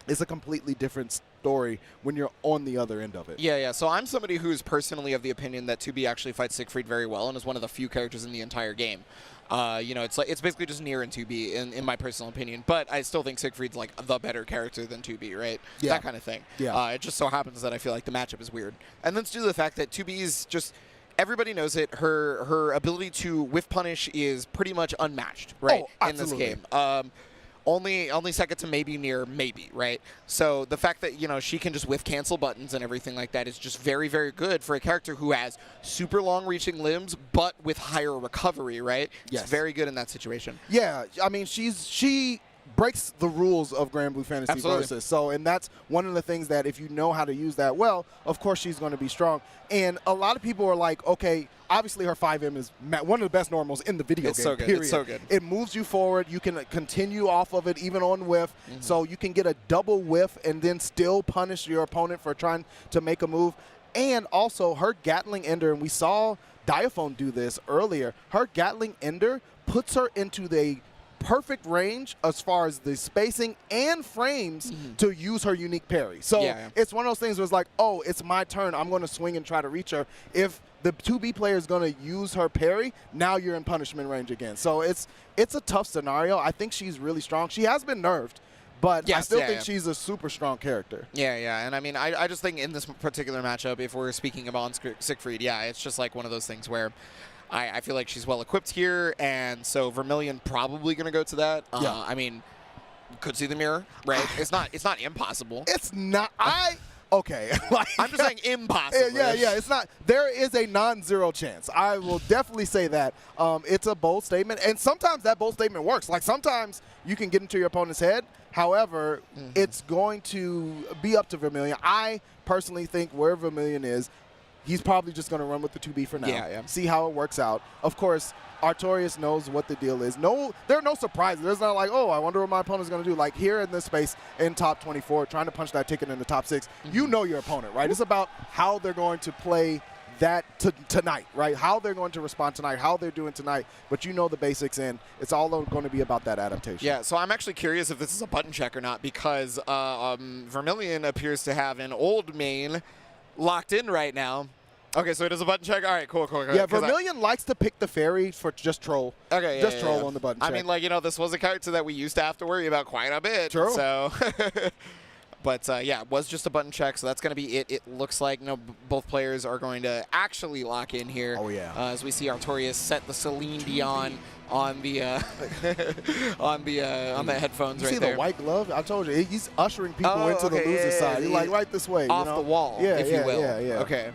S5: it's a completely different story when you're on the other end of it.
S19: Yeah. So I'm somebody who's personally of the opinion that 2B actually fights Siegfried very well and is one of the few characters in the entire game. You know, it's basically just Nier and 2B in my personal opinion, but I still think Siegfried's like the better character than 2B, right?
S5: Yeah.
S19: That kind of thing.
S5: Yeah.
S19: It just so happens that I feel like the matchup is weird. And then due to the fact that 2B is just, everybody knows it, her ability to whiff punish is pretty much unmatched, right? In this game. Only second to maybe Nier, maybe, right? So the fact that, you know, she can just whiff cancel buttons and everything like that is just very, very good for a character who has super long reaching limbs, but with higher recovery, right?
S5: Yes.
S19: It's very good in that situation.
S5: Yeah, I mean, she breaks the rules of Grand Blue Fantasy Versus. So, and that's one of the things that if you know how to use that well, of course she's going to be strong. And a lot of people are like, okay, obviously her 5M is one of the best normals in the video game,
S19: so good.
S5: period.
S19: It's so good.
S5: It moves you forward. You can continue off of it even on whiff. So you can get a double whiff and then still punish your opponent for trying to make a move. And also her Gatling Ender, and we saw Diaphone do this earlier, her Gatling Ender puts her into the perfect range as far as the spacing and frames to use her unique parry. So it's one of those things where it's like, oh, it's my turn. I'm going to swing and try to reach her. If the 2B player is going to use her parry, now you're in punishment range again. So it's a tough scenario. I think she's really strong. She has been nerfed, but I still think she's a super strong character.
S19: Yeah. And I mean, I just think in this particular matchup, if we're speaking about Siegfried, it's just like one of those things where I feel like she's well equipped here, and so Vermilion probably going to go to that. I mean, could see the mirror, right? It's not impossible.
S5: It's not. Okay.
S19: I'm just saying impossible.
S5: Yeah. It's not. There is a non-zero chance. I will definitely say that. It's a bold statement, and sometimes that bold statement works. Like sometimes you can get into your opponent's head. However, it's going to be up to Vermilion. I personally think where Vermilion is, he's probably just going to run with the 2B for now. See how it works out. Of course, Artorias knows what the deal is. There are no surprises. There's not like, oh, I wonder what my opponent's going to do. Like here in this space in top 24, trying to punch that ticket in the top 6, you know your opponent, right? It's about how they're going to play that tonight, right? How they're going to respond tonight, how they're doing tonight, but you know the basics, and it's all going to be about that adaptation.
S19: Yeah, so I'm actually curious if this is a button check or not, because Vermilion appears to have an old main locked in right now. Okay, so it is a button check? All right, cool.
S5: Yeah, Vermilion likes to pick the fairy for just troll.
S19: Okay,
S5: just troll on the button check.
S19: I mean, like, you know, this was a character that we used to have to worry about quite a bit.
S5: True.
S19: So, but, yeah, it was just a button check, so that's going to be it. It looks like, you know, both players are going to actually lock in here.
S5: Oh, yeah.
S19: As we see Artorias set the Celine Dion on the on the headphones right there.
S5: You see the white glove? I told you, he's ushering people into the loser's side. He's like, right this way.
S19: Off the wall, if you will.
S5: Yeah.
S19: Okay.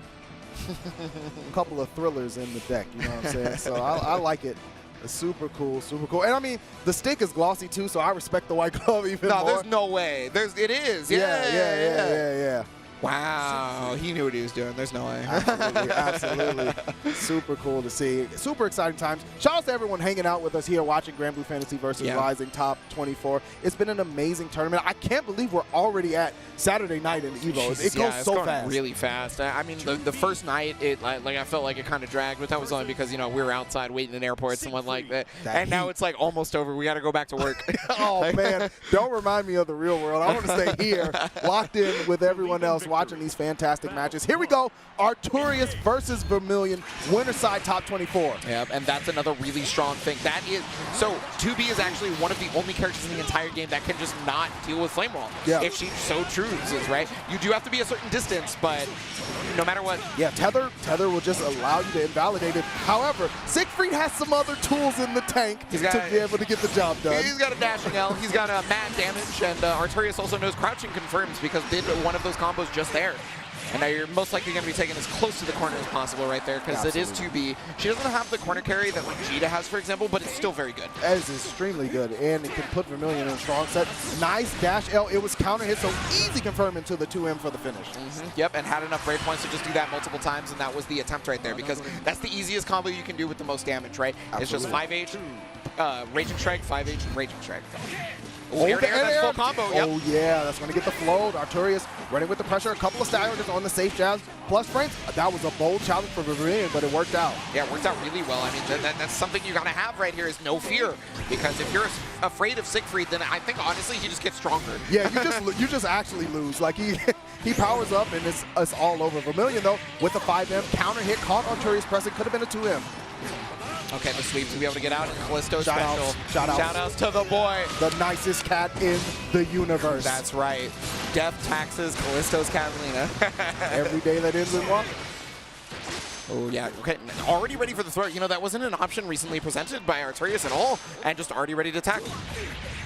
S5: A couple of thrillers in the deck, you know what I'm saying? So I like it. It's super cool. And I mean, the stick is glossy too, so I respect the white glove even more.
S19: No, there's no way. It is.
S5: Yeah.
S19: Wow, he knew what he was doing. There's no way.
S5: Absolutely, absolutely. Super cool to see. Super exciting times. Shout out to everyone hanging out with us here watching Grand Blue Fantasy versus Rising Top 24. It's been an amazing tournament. I can't believe we're already at Saturday night in EVO. It goes
S19: it's
S5: so
S19: going
S5: fast.
S19: really fast. I mean, the first night, I felt like it kind of dragged, but that was only because, we were outside waiting in airports and like that. And now it's like almost over. We got to go back to work.
S5: Oh, man. Don't remind me of the real world. I want to stay here, locked in with everyone else, watching these fantastic matches. Here we go. Artorias versus Vermilion, winner side top 24.
S19: Yep, and that's another really strong thing. That is, so 2B is actually one of the only characters in the entire game that can just not deal with Flame Wall.
S5: Yeah.
S19: If she so chooses, right? You do have to be a certain distance, but no matter what.
S5: Yeah, Tether will just allow you to invalidate it. However, Siegfried has some other tools in the tank to be able to get the job done.
S19: He's got a dashing L, he's got a mad damage, and Artorias also knows crouching confirms because did one of those combos just there. And now you're most likely going to be taken as close to the corner as possible right there because it is 2B. She doesn't have the corner carry that like Jita has, for example, but it's still very good.
S5: That is extremely good, and it can put Vermilion in a strong set. Nice dash L. It was counter hit, so easy confirm into the 2M for the finish.
S19: Yep, and had enough break points to just do that multiple times, and that was the attempt right there because that's the easiest combo you can do with the most damage, right?
S5: Absolutely.
S19: It's just 5H, Raging Strike, 5H, Raging Strike.
S5: Oh,
S19: That's full combo. Yep.
S5: Oh, yeah, that's going to get the float. Artorias running with the pressure. A couple of staggers on the safe jabs. Plus frames. That was a bold challenge for Vermilion, but it worked out.
S19: Yeah, it worked out really well. I mean, that's something you got to have right here is no fear. Because if you're afraid of Siegfried, then I think, honestly, he just gets stronger.
S5: Yeah, you just actually lose. Like, he powers up, and it's all over. Vermilion, though, with the 5M. Counter hit, caught Artorias pressing. Could have been a 2M.
S19: Okay, the sweep to be able to get out. Callisto special.
S5: Shout
S19: outs to the boy.
S5: The nicest cat in the universe.
S19: That's right. Death taxes Callisto's Catalina.
S5: Every day that ends in one.
S19: Oh, yeah. Okay, already ready for the throw. That wasn't an option recently presented by Artorias at all, and just already ready to attack.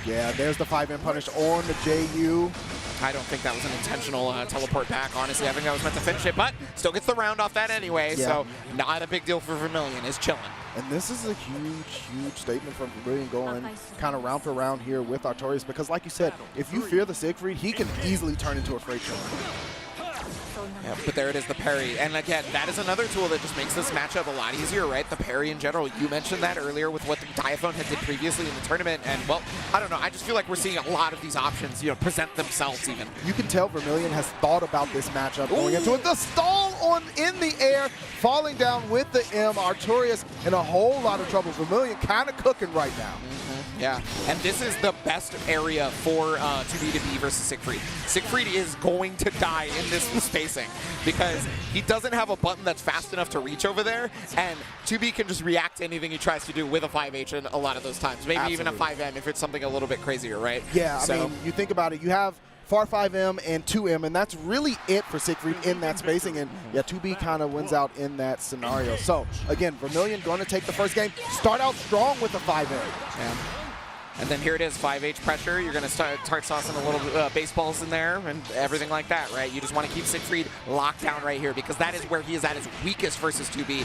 S5: Yeah, there's the 5M punish on the JU.
S19: I don't think that was an intentional teleport back, honestly. I think that was meant to finish it, but still gets the round off that anyway, so not a big deal for Vermilion. Is chilling.
S5: And this is a huge, huge statement from Vermilion going kind of round for round here with Artorias because, like you said, if you fear the Siegfried, he can easily turn into a freight train.
S19: Yeah, but there it is, the parry. And again, that is another tool that just makes this matchup a lot easier, right? The parry in general. You mentioned that earlier with what the Diaphone had did previously in the tournament. And, well, I don't know. I just feel like we're seeing a lot of these options, present themselves even.
S5: You can tell Vermilion has thought about this matchup going into it. The stall in the air, falling down with the M. Artorias in a whole lot of trouble. Vermilion kind of cooking right now.
S19: Yeah, and this is the best area for 2B versus Siegfried. Siegfried is going to die in this spacing because he doesn't have a button that's fast enough to reach over there, and 2B can just react to anything he tries to do with a 5H in a lot of those times. Maybe even a 5M if it's something a little bit crazier, right?
S5: Yeah, I mean, you think about it, you have far 5M and 2M, and that's really it for Siegfried in that spacing, and yeah, 2B kind of wins out in that scenario. So, again, Vermilion going to take the first game, start out strong with a 5M.
S19: Yeah. And then here it is, 5H pressure. You're going to start saucing a little baseballs in there and everything like that, right? You just want to keep Siegfried locked down right here because that is where he is at his weakest versus 2B.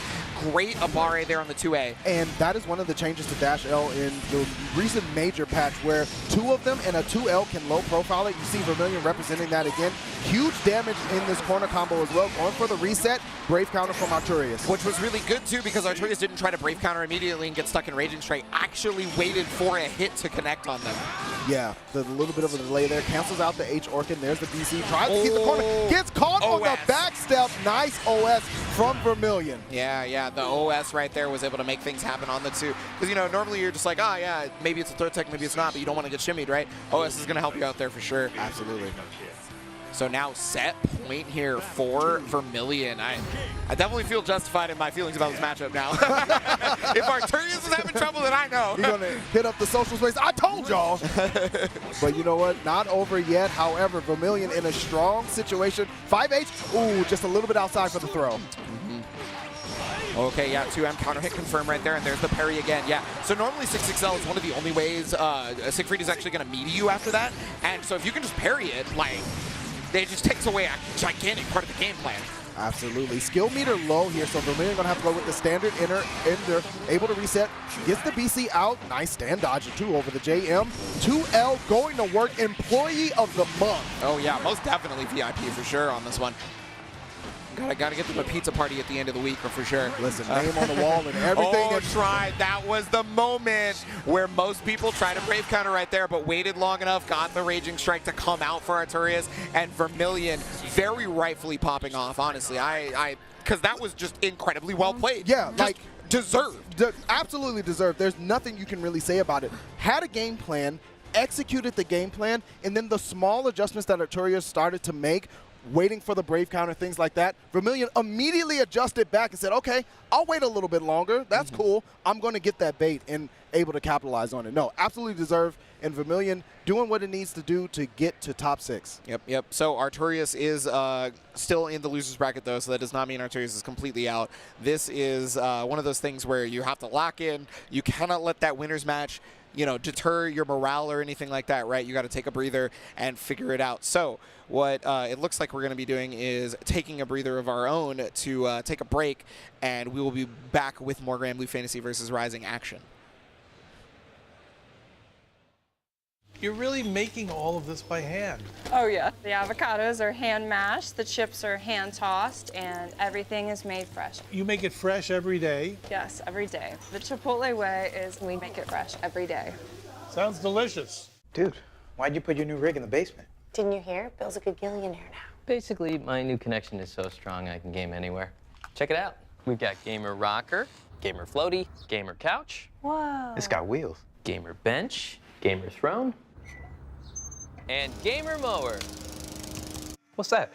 S19: Great Abare there on the 2A.
S5: And that is one of the changes to Dash L in the recent major patch where two of them and a 2L can low profile it. You see Vermilion representing that again. Huge damage in this corner combo as well. Going for the reset, Brave counter from Artorias.
S19: Which was really good too because Artorias didn't try to Brave counter immediately and get stuck in Raging Strike. Actually waited for a hit to connect on them.
S5: Yeah, the little bit of a delay there. Cancels out the H Orkin. There's the BC. Tries to keep the corner. Gets caught on the back step. Nice OS from Vermilion.
S19: Yeah, the OS right there was able to make things happen on the 2. Because, normally you're just like, oh, yeah, maybe it's a third tech, maybe it's not, but you don't want to get shimmied, right? OS is going to help you out there for sure.
S5: Absolutely.
S19: So now set point here for Vermilion. I definitely feel justified in my feelings about this matchup now. If Artorias is having trouble, then I know.
S5: He's going to hit up the social space. I told y'all. But you know what? Not over yet. However, Vermilion in a strong situation. 5H, ooh, just a little bit outside for the throw.
S19: Okay, yeah, 2M counter hit confirm right there, and there's the parry again. Yeah, so normally 6XL is one of the only ways Siegfried is actually going to meet you after that. And so if you can just parry it, like, it just takes away a gigantic part of the game plan.
S5: Absolutely. Skill meter low here, so Vermilion going to have to go with the standard ender, able to reset. Gets the BC out. Nice stand dodge, too, over the JM. 2L going to work. Employee of the month.
S19: Oh, yeah, most definitely VIP for sure on this one. Gotta get them a pizza party at the end of the week for sure.
S5: Listen, name on the wall and everything.
S19: Oh, tried. That was the moment where most people tried a brave counter right there, but waited long enough, got the Raging Strike to come out for Arturius, and Vermilion very rightfully popping off, honestly. Because that was just incredibly well played.
S5: Yeah,
S19: just
S5: like
S19: deserved.
S5: Absolutely deserved. There's nothing you can really say about it. Had a game plan, executed the game plan, and then the small adjustments that Arturius started to make, waiting for the brave counter, things like that, Vermilion immediately adjusted back and said, okay, I'll wait a little bit longer. That's cool. I'm going to get that bait and able to capitalize on it. No, absolutely deserved. And Vermilion doing what it needs to do to get to top 6.
S19: Yep. So Arturius is still in the loser's bracket, though, so that does not mean Arturius is completely out. This is one of those things where you have to lock in. You cannot let that winner's match, deter your morale or anything like that, right? You got to take a breather and figure it out. So what it looks like we're going to be doing is taking a breather of our own to take a break, and we will be back with more Grand Blue Fantasy versus Rising action.
S4: You're really making all of this by hand.
S6: Oh yeah. The avocados are hand mashed, the chips are hand tossed, and everything is made fresh.
S4: You make it fresh every day.
S6: Yes, every day. The Chipotle way is we make it fresh every day.
S4: Sounds delicious.
S13: Dude, why'd you put your new rig in the basement?
S15: Didn't you hear? Bill's a gagillionaire now.
S14: Basically, my new connection is so strong I can game anywhere. Check it out. We've got Gamer Rocker, Gamer Floaty, Gamer Couch.
S6: Whoa.
S13: It's got wheels.
S14: Gamer Bench, Gamer Throne, and Gamer Mower.
S13: What's that?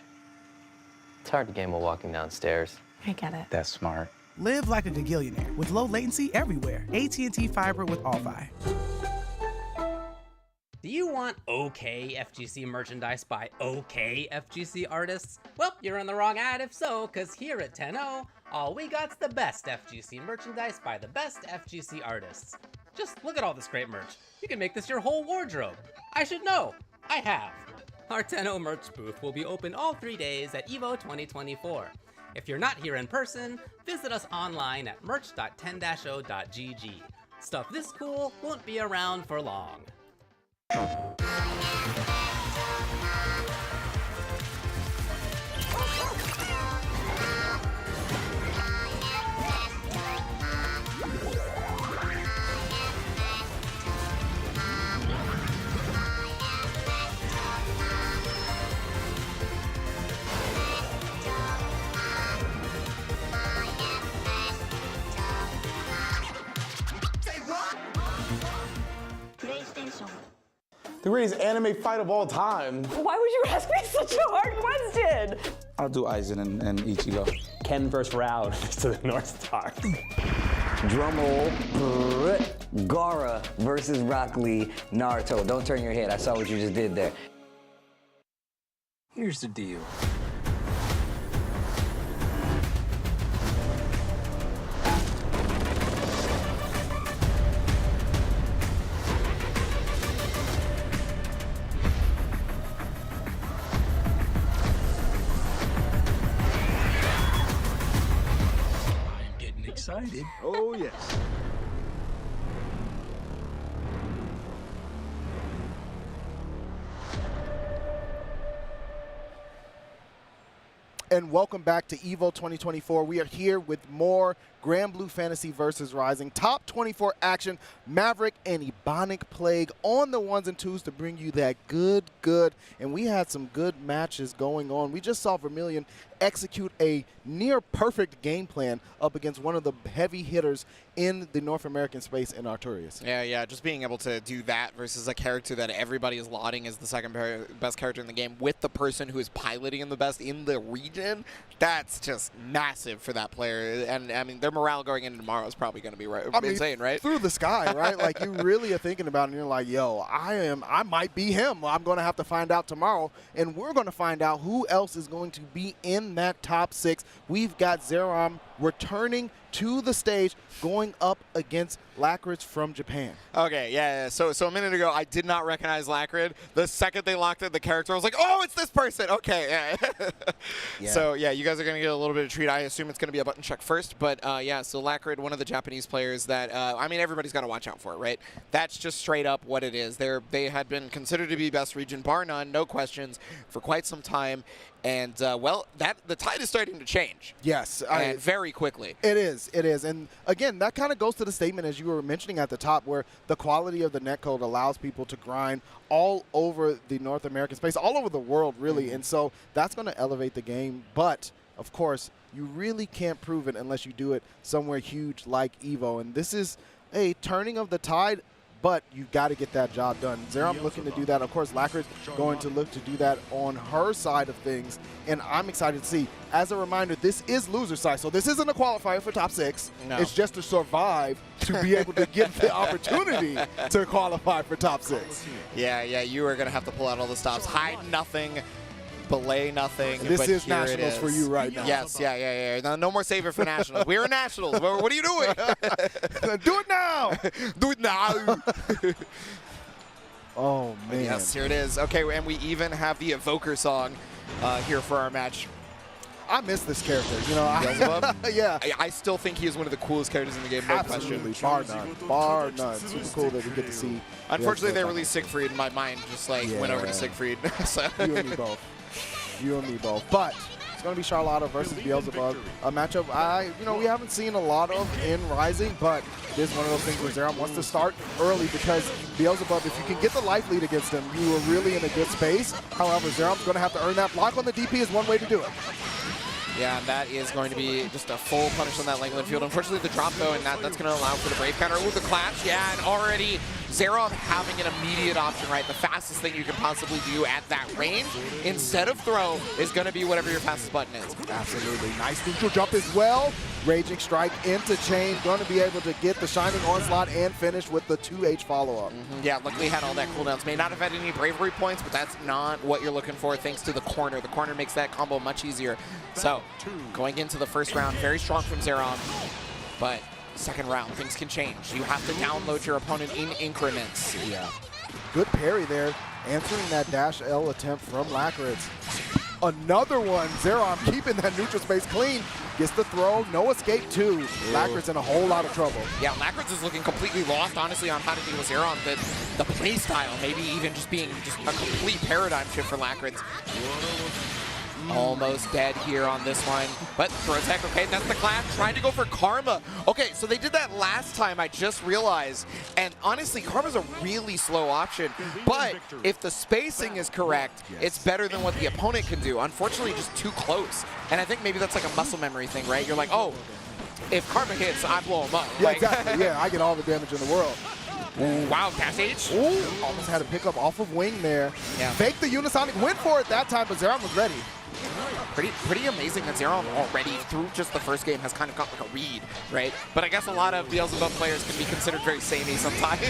S14: It's hard to game while walking downstairs.
S15: I get it.
S13: That's smart.
S18: Live like a gagillionaire with low latency everywhere. AT&T Fiber with All-Fi.
S21: Do you want okay FGC merchandise by okay FGC artists? Well, you're in the wrong ad if so, because here at 10-0, all we got's the best FGC merchandise by the best FGC artists. Just look at all this great merch. You can make this your whole wardrobe. I should know. I have. Our 10-0 merch booth will be open all 3 days at EVO 2024. If you're not here in person, visit us online at merch.10-0.gg. Stuff this cool won't be around for long.
S24: The greatest anime fight of all time.
S3: Why would you ask me such a hard question?
S13: I'll do Aizen and Ichigo.
S22: Ken versus Rao to the North Star.
S23: Drumroll, Gaara versus Rock Lee, Naruto. Don't turn your head, I saw what you just did there.
S13: Here's the deal.
S22: Excited.
S1: Oh, yes.
S5: And welcome back to EVO 2024. We are here with more Grand Blue Fantasy versus Rising. Top 24 action, Maverick and Ebonic Plague on the 1s and 2s to bring you that good. And we had some good matches going on. We just saw Vermilion execute a near perfect game plan up against one of the heavy hitters in the North American space in Arturius.
S19: Yeah, just being able to do that versus a character that everybody is lauding as the second best character in the game with the person who is piloting him the best in the region, that's just massive for that player. And I mean, their morale going into tomorrow is probably going to be insane, right?
S5: Through the sky, right? Like, you really are thinking about it and you're like, yo, I might be him. I'm going to have to find out tomorrow. And we're going to find out who else is going to be in that top 6. We've got Zeram returning to the stage, going up against Lacrid from Japan.
S19: Okay, yeah. So a minute ago, I did not recognize Lacrid. The second they locked in the character, I was like, oh, it's this person. Okay, yeah.
S5: Yeah.
S19: So, yeah, you guys are going to get a little bit of treat. I assume it's going to be a button check first. But, yeah, so Lacrid, one of the Japanese players that, I mean, everybody's got to watch out for, right? That's just straight up what it is. They had been considered to be best region, bar none, no questions, for quite some time. And, well, the tide is starting to change.
S5: Yes.
S19: And very quickly.
S5: It is. It is. And, again, that kind of goes to the statement, as you were mentioning at the top, where the quality of the netcode allows people to grind all over the North American space, all over the world, really. And so that's going to elevate the game. But, of course, you really can't prove it unless you do it somewhere huge like EVO. And this is a turning of the tide, but you've got to get that job done. Zerom looking to do that. Of course, Lacrid's going to look to do that on her side of things, and I'm excited to see. As a reminder, this is loser side, so this isn't a qualifier for top 6.
S19: No.
S5: It's just to survive to be able to get the opportunity to qualify for top 6.
S19: Yeah, you are going to have to pull out all the stops. Hide nothing. Belay nothing.
S5: This
S19: but
S5: is
S19: here
S5: Nationals
S19: it is.
S5: for you right now.
S19: Yes, yeah. No more saving for Nationals. We're Nationals. What are you doing?
S5: Do it now.
S19: Do it now.
S5: Oh, man.
S19: Yes, here it is. Okay, and we even have the Evoker song here for our match.
S5: I miss this character. You know, yeah.
S19: I still think he is one of the coolest characters in the game, no
S5: Absolutely.
S19: question.
S5: Bar none. Super cool that we get to see.
S19: Unfortunately, they released Siegfried, and my mind just went over to Siegfried. So.
S5: You and me both. You and me both. But it's going to be Charlotta versus Beelzebub, a matchup we haven't seen a lot of in Rising, but this is one of those things where Zerom wants to start early because Beelzebub, if you can get the life lead against him, you are really in a good space. However, Zerom's going to have to earn that. Block on the DP is one way to do it.
S19: Yeah, and that is going to be just a full punish on that Langland field. Unfortunately, the drop, though, and that's going to allow for the Brave counter. Ooh, the clash, yeah, and already Zerom having an immediate option, right? The fastest thing you can possibly do at that range, instead of throw, is going to be whatever your fastest button is.
S5: Absolutely. Nice neutral jump as well. Raging Strike into chain. Going to be able to get the Shining Onslaught and finish with the 2H follow-up.
S19: Yeah, luckily had all that cooldowns. May not have had any bravery points, but that's not what you're looking for thanks to the corner. The corner makes that combo much easier. So, going into the first round, very strong from Zerom, but second round, things can change. You have to download your opponent in increments.
S5: Yeah. Good parry there, answering that dash L attempt from Lacrid. Another one. Zerom keeping that neutral space clean. Gets the throw. No escape, too. Lacrid's in a whole lot of trouble.
S19: Yeah, Lacrid is looking completely lost, honestly, on how to deal with Zerom. The play style, maybe even just being just a complete paradigm shift for Lacrid. Almost dead here on this one. But throw tech, okay, that's the clap. Trying to go for Karma. Okay, so they did that last time, I just realized. And honestly, Karma's a really slow option. But if the spacing is correct, it's better than what the opponent can do. Unfortunately, just too close. And I think maybe that's like a muscle memory thing, right? You're like, oh, if Karma hits, I blow him up.
S5: Yeah, exactly. Yeah, I get all the damage in the world.
S19: Ooh, wow, dash H.
S5: Ooh, almost had a pickup off of wing there.
S19: Yeah.
S5: Fake the Unisonic, went for it that time, but Zerom was ready.
S19: Pretty amazing that Zerom already, through just the first game, has kind of got like a read, right? But I guess a lot of Beelzebub players can be considered very samey sometimes.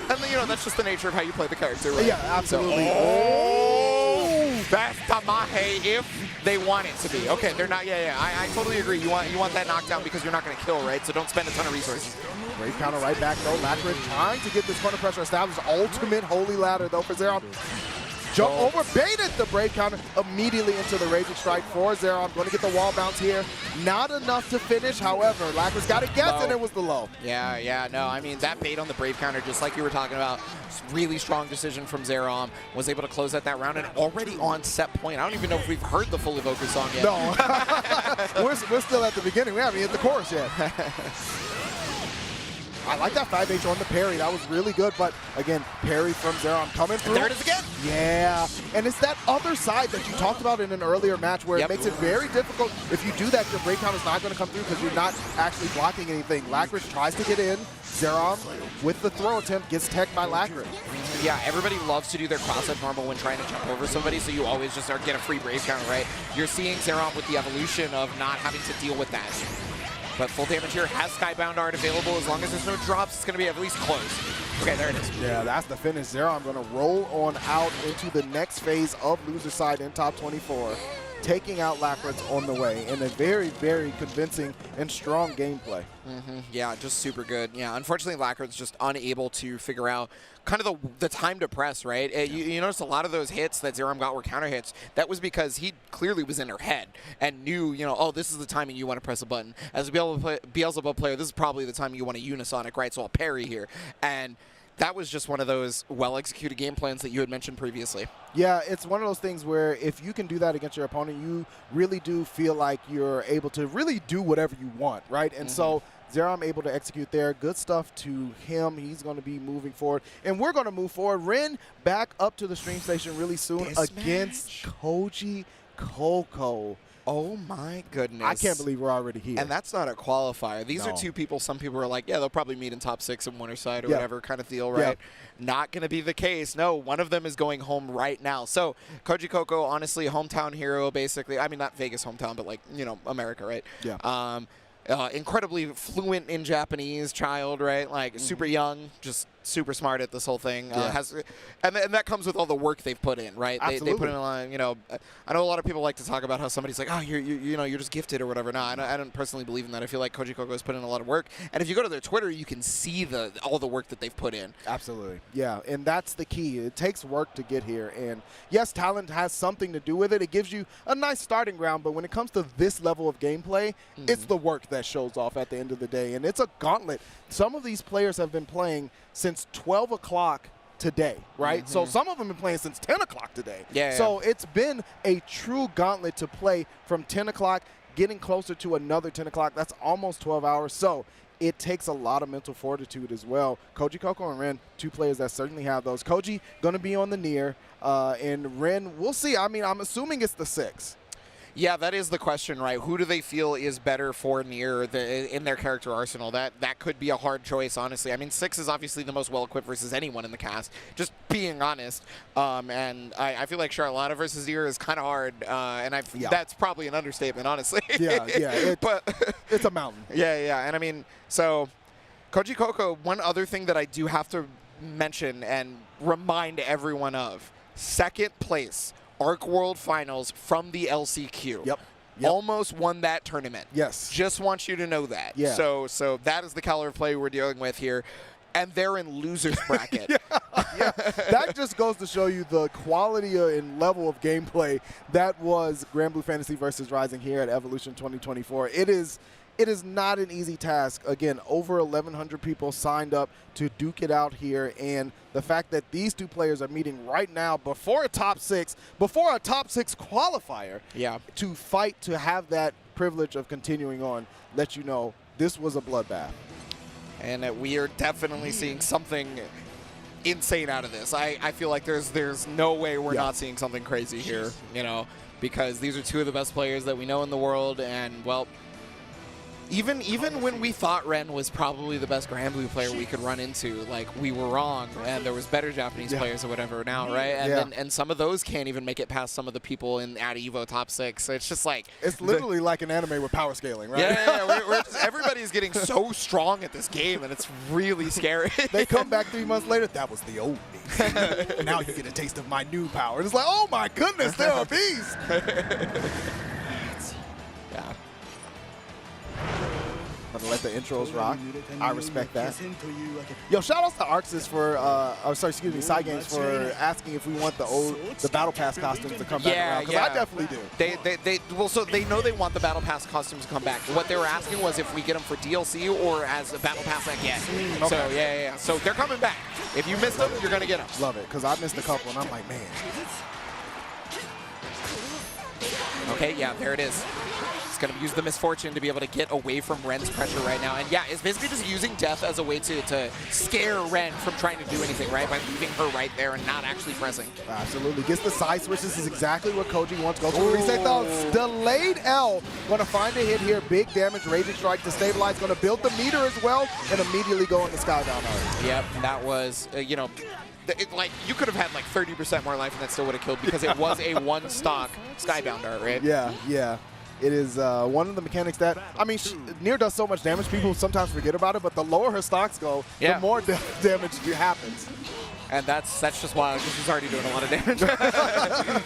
S19: And, that's just the nature of how you play the character, right?
S5: Yeah, absolutely.
S19: So, that's Tamahe if they want it to be. Okay, they're not, I totally agree. You want that knockdown because you're not going to kill, right? So don't spend a ton of resources.
S5: Great counter right back, though. Lacrid trying to get this corner pressure established. Ultimate holy ladder, though, for Zerom. Jump over, baited the Brave counter immediately into the Raging Strike for Zerom. Going to get the wall bounce here. Not enough to finish, however. Lacrid's got it guessed, and it was the low.
S19: Yeah, no, I mean, that bait on the Brave counter, just like you were talking about, really strong decision from Zerom. Was able to close out that round, and already on set point. I don't even know if we've heard the full Evoker song yet.
S5: No. we're still at the beginning. We haven't hit the chorus yet. I like that 5H on the parry. That was really good. But, again, parry from Zerom coming through.
S19: There it is again.
S5: Yeah. And it's that other side that you talked about in an earlier match where it makes it very difficult. If you do that, your break count is not going to come through because you're not actually blocking anything. Lacrid tries to get in. Zerom, with the throw attempt, gets teched by Lacrid.
S19: Yeah, everybody loves to do their cross-up normal when trying to jump over somebody, so you always just get a free Brave counter, right? You're seeing Zerom with the evolution of not having to deal with that. But full damage here has Skybound Art available. As long as there's no drops, it's going to be at least close. Okay, there it is.
S5: Yeah, that's the finish. Zerom going to roll on out into the next phase of loser side in top 24. taking out Lackwoods on the way in a very, very convincing and strong gameplay.
S19: Yeah, just super good. Yeah, unfortunately, Lackwoods just unable to figure out kind of the time to press, right? You notice a lot of those hits that Zeram got were counter hits. That was because he clearly was in her head and knew, oh, this is the timing you want to press a button. As a Beelzebub player, this is probably the time you want a unisonic, right? So I'll parry here. And that was just one of those well-executed game plans that you had mentioned previously.
S5: Yeah, it's one of those things where if you can do that against your opponent, you really do feel like you're able to really do whatever you want, right? And so Zeram able to execute there. Good stuff to him. He's going to be moving forward. And we're going to move forward. Ren back up to the stream station really soon against Koji Coco.
S19: Oh, my goodness.
S5: I can't believe we're already here.
S19: And that's not a qualifier. These are two people, some people are like, yeah, they'll probably meet in top 6 in winter side or whatever kind of deal, right? Not going to be the case. No, one of them is going home right now. So Koji Coco, honestly, hometown hero, basically. I mean, not Vegas hometown, but like, America, right?
S5: Yeah.
S19: Incredibly fluent in Japanese child, right? Like super young, just super smart at this whole thing. And that comes with all the work they've put in, right? They put in a lot. I know a lot of people like to talk about how somebody's like, oh, you're just gifted or whatever. No, I don't personally believe in that. I feel like Koji Coco has put in a lot of work, and if you go to their Twitter, you can see all the work that they've put in.
S5: Absolutely, yeah, and that's the key. It takes work to get here, and yes, talent has something to do with it. It gives you a nice starting ground, but when it comes to this level of gameplay, it's the work that shows off at the end of the day, and it's a gauntlet. Some of these players have been playing since 12 o'clock today, right? So some of them have been playing since 10 o'clock today. So it's been a true gauntlet to play from 10 o'clock, getting closer to another 10 o'clock. That's almost 12 hours. So it takes a lot of mental fortitude as well. Koji Coco and Ren, two players that certainly have those. Koji going to be on the near, and Ren, we'll see. I mean, I'm assuming it's the 6.
S19: Yeah, that is the question, right? Who do they feel is better for near in their character arsenal? That could be a hard choice, honestly. I mean, 6 is obviously the most well-equipped versus anyone in the cast, just being honest. And I feel like Charlotta versus near is kind of hard, and that's probably an understatement, honestly.
S5: But it's a mountain.
S19: Yeah, and I mean, so Koji Coco, one other thing that I do have to mention and remind everyone of, 2nd place. Arc World Finals from the LCQ.
S5: Yep.
S19: Almost won that tournament.
S5: Yes.
S19: Just want you to know that.
S5: Yeah.
S19: So that is the caliber of play we're dealing with here. And they're in loser's bracket.
S5: That just goes to show you the quality and level of gameplay that was Grand Blue Fantasy versus Rising here at Evolution 2024. It is not an easy task. Again, over 1,100 people signed up to duke it out here, and the fact that these two players are meeting right now before a top 6 qualifier to fight to have that privilege of continuing on, let you know this was a bloodbath.
S19: And we are definitely seeing something insane out of this. I feel like there's no way we're not seeing something crazy here, because these are two of the best players that we know in the world, and, well, even when we thought Ren was probably the best Grand Blue player we could run into, like, we were wrong, and there was better Japanese players or whatever now, right? And and some of those can't even make it past some of the people at Evo top 6. So it's just like
S5: it's literally like an anime with power scaling, right?
S19: Yeah. Everybody's getting so strong at this game, and it's really scary.
S5: They come back 3 months later. That was the old me. Now you get a taste of my new power. And it's like, oh my goodness, they're a beast.
S19: Yeah.
S5: I'm gonna let the intros rock. I respect that. Yo, shout outs to Arxis for, Side Games for asking if we want the Battle Pass costumes to come back around. Because I definitely do.
S19: So they know they want the Battle Pass costumes to come back. What they were asking was if we get them for DLC or as a Battle Pass again.
S5: Okay.
S19: So So they're coming back. If you missed them, you're gonna get them.
S5: Love it, because I missed a couple, and I'm like, man.
S19: Okay, yeah, there it is. He's going to use the misfortune to be able to get away from Ren's pressure right now. And yeah, it's basically just using death as a way to scare Ren from trying to do anything, right? By leaving her right there and not actually pressing.
S5: Absolutely. Gets the side switch. This is exactly what Koji wants. Goes for reset thoughts. Delayed L. Going to find a hit here. Big damage. Raging Strike to stabilize. Going to build the meter as well and immediately go into Skybound Art.
S19: Yep, that was, you could have had like 30% more life and that still would have killed because it was a one-stock Skybound Art, right?
S5: Yeah. It is one of the mechanics that, I mean, Nier does so much damage, people sometimes forget about it, but the lower her stocks go, the more damage happens.
S19: And that's just wild because he's already doing a lot of damage.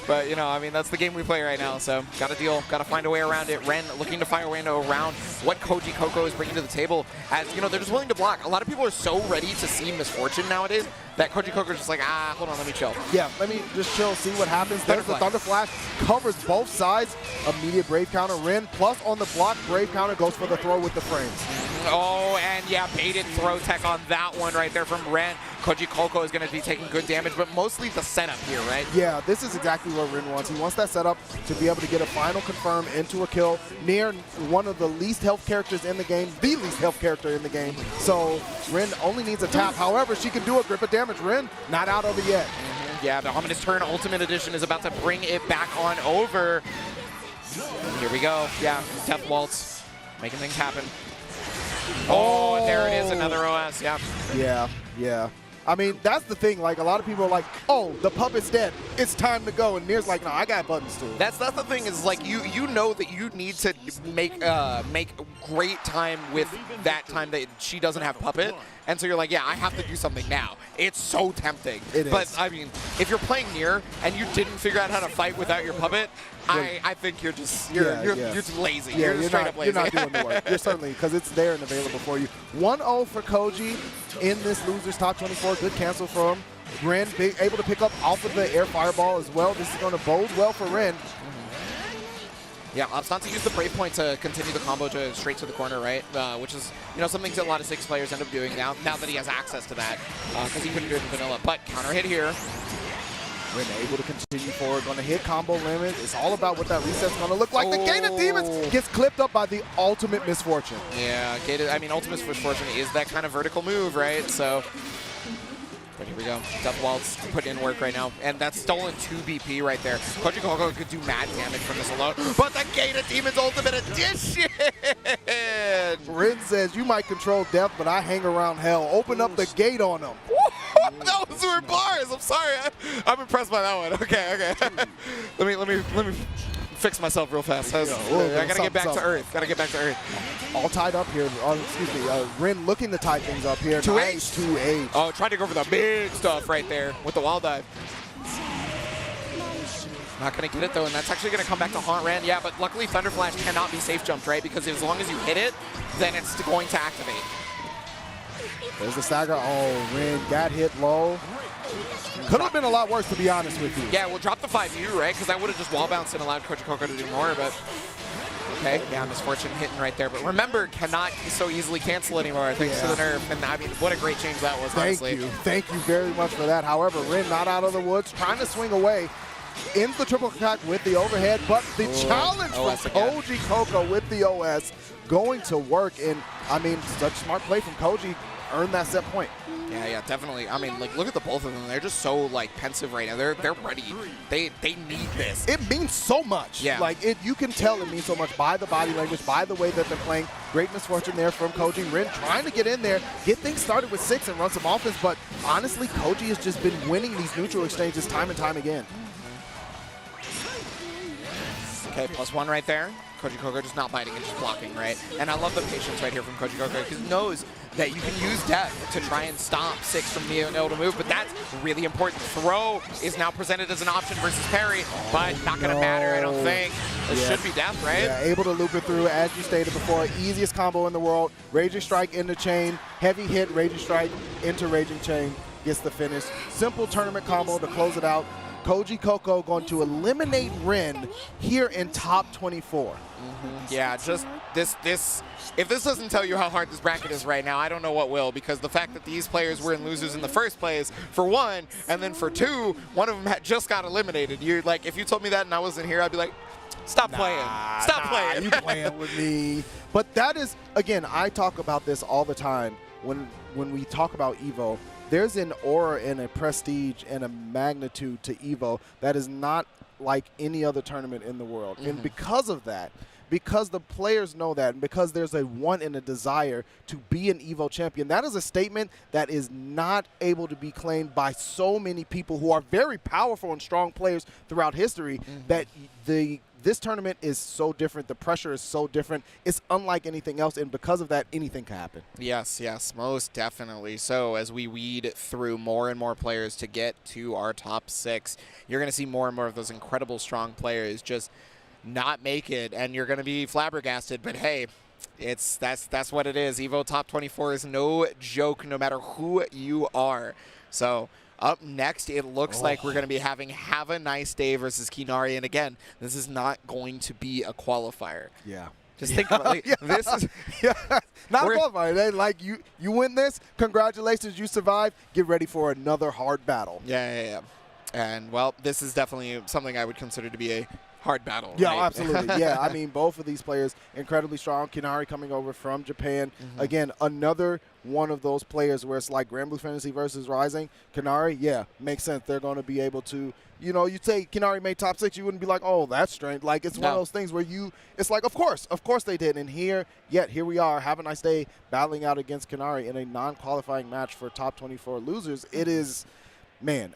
S19: But, you know, I mean, that's the game we play right now. So got to deal, got to find a way around it. Ren looking to find a way around what Koji Coco is bringing to the table. As, you know, they're just willing to block. A lot of people are so ready to see Misfortune nowadays that Koji Coco is just like, hold on, let me chill.
S5: Yeah, let me just chill, see what happens. There's the Thunder Flash, covers both sides. Immediate Brave counter, Ren, plus on the block, Brave counter goes for the throw with the frames.
S19: Oh, and yeah, baited throw tech on that one right there from Ren. Koji Coco is going to be taking good damage, but mostly the setup here, right?
S5: Yeah, this is exactly what Ren wants. He wants that setup to be able to get a final confirm into a kill near one of the least health characters in the game, the least health character in the game. So Ren only needs a tap. However, she can do a grip of damage. Ren, not out of it yet.
S19: Yeah, the Ominous Turn Ultimate Edition is about to bring it back on over. Here we go. Yeah, Death Waltz, making things happen. Oh, and there it is, another OS, yeah.
S5: Yeah. I mean, that's the thing. Like, a lot of people are like, oh, the puppet's dead. It's time to go. And Nier's like, no, I got buttons too.
S19: That's the thing is, like, you know that you need to make great time with that time that she doesn't have puppet. And so you're like, yeah, I have to do something now. It's so tempting.
S5: It is.
S19: But, I mean, if you're playing Nier and you didn't figure out how to fight without your puppet, I think you're just just lazy.
S5: Yeah,
S19: you're just straight up lazy.
S5: You're not doing the work. You're certainly, because it's there and available for you. 1-0 for Koji in this loser's top 24. Good cancel from Ren, able to pick up off of the air fireball as well. This is going to bode well for Ren.
S19: Yeah, opts not to use the Brave Point to continue the combo to straight to the corner, right? Which is, you know, something that a lot of 6 players end up doing now that he has access to that, because he couldn't do it in vanilla. But counter hit here.
S5: Ren able to continue forward, going to hit combo limit. It's all about what that reset's going to look like. The Gate of Demons gets clipped up by the Ultimate Misfortune.
S19: Yeah, Ultimate Misfortune is that kind of vertical move, right? So, but here we go. Death Waltz putting in work right now. And that's stolen 2 BP right there. Koji Coco could do mad damage from this alone. But the Gate of Demons Ultimate Edition!
S5: Ren says, you might control death, but I hang around hell. Open up the gate on them.
S19: Those were bars. I'm sorry. I'm impressed by that one. Okay. let me fix myself real fast. I gotta get back to Earth.
S5: All tied up here. Excuse me. Ren looking to tie things up here. 2H.
S19: Oh, trying to go for the big stuff right there with the wall dive. Not going to get it, though, and that's actually going to come back to haunt Ren. Yeah, but luckily Thunder Flash cannot be safe jumped, right? Because as long as you hit it, then it's going to activate.
S5: There's the stagger. Oh, Ren got hit low. Could have been a lot worse, to be honest with you.
S19: Yeah, we'll drop the 5U, right? Because I would have just wall bounced and allowed Koji Coco to do more, but... Okay, yeah, Misfortune hitting right there. But remember, cannot so easily cancel anymore, thanks to the nerf. And, I mean, what a great change that was, honestly.
S5: Thank you very much for that. However, Ren not out of the woods, trying to swing away. Ends the triple attack with the overhead, but the challenge from Koji Coco with the OS going to work. And, I mean, such smart play from Koji. Earned that set point.
S19: Yeah, definitely. I mean, like, look at the both of them. They're just so, like, pensive right now. They're ready. They need this.
S5: It means so much.
S19: Yeah.
S5: Like, you can tell it means so much by the body language, by the way that they're playing. Great Misfortune there from Koji. Ren trying to get in there, get things started with 6 and run some offense, but honestly, Koji has just been winning these neutral exchanges time and time again.
S19: Okay, +1 right there. Koji Coco just not biting and just blocking, right? And I love the patience right here from Koji Coco because he knows that you can use death to try and stop 6 from being able to move, but that's really important. Throw is now presented as an option versus parry, but not going to matter, I don't think. It should be death, right?
S5: Yeah, able to loop it through, as you stated before. Easiest combo in the world. Raging Strike into chain, heavy hit, Raging Strike into Raging Chain, gets the finish. Simple tournament combo to close it out. Koji Coco going to eliminate Ren here in top 24.
S19: Yeah, just this. If this doesn't tell you how hard this bracket is right now, I don't know what will, because the fact that these players were in losers in the first place, for one, and then for two, one of them had just got eliminated. You're like, if you told me that and I wasn't here, I'd be like, stop playing. Stop playing.
S5: You playing with me. But that is, again, I talk about this all the time when we talk about EVO. There's an aura and a prestige and a magnitude to EVO that is not like any other tournament in the world. And because of that, because the players know that, and because there's a want and a desire to be an EVO champion, that is a statement that is not able to be claimed by so many people who are very powerful and strong players throughout history, that the this tournament is so different. The pressure is so different. It's unlike anything else, and because of that, anything can happen.
S19: Yes, most definitely. So as we weed through more and more players to get to our top 6, you're going to see more and more of those incredible strong players just not make it, and you're going to be flabbergasted. But hey, that's what it is. EVO Top 24 is no joke, no matter who you are. So up next, it looks like we're going to be having Have a Nice Day versus Kinari. And again, this is not going to be a qualifier.
S5: Yeah.
S19: Just think about it. This is
S5: not a qualifier. They like you win this. Congratulations, you survived. Get ready for another hard battle.
S19: Yeah. And well, this is definitely something I would consider to be a hard battle.
S5: Yeah,
S19: right?
S5: absolutely. Yeah, I mean, both of these players incredibly strong. Kinari coming over from Japan. Again, another one of those players where it's like Granblue Fantasy versus Rising. Kinari, yeah, makes sense. They're going to be able to, you know, you'd say Kinari made top 6, you wouldn't be like, oh, that's strange. Like, it's one of those things where it's like, of course they did. And here we are, Have a Nice Day, battling out against Kinari in a non-qualifying match for top 24 losers. It is, man,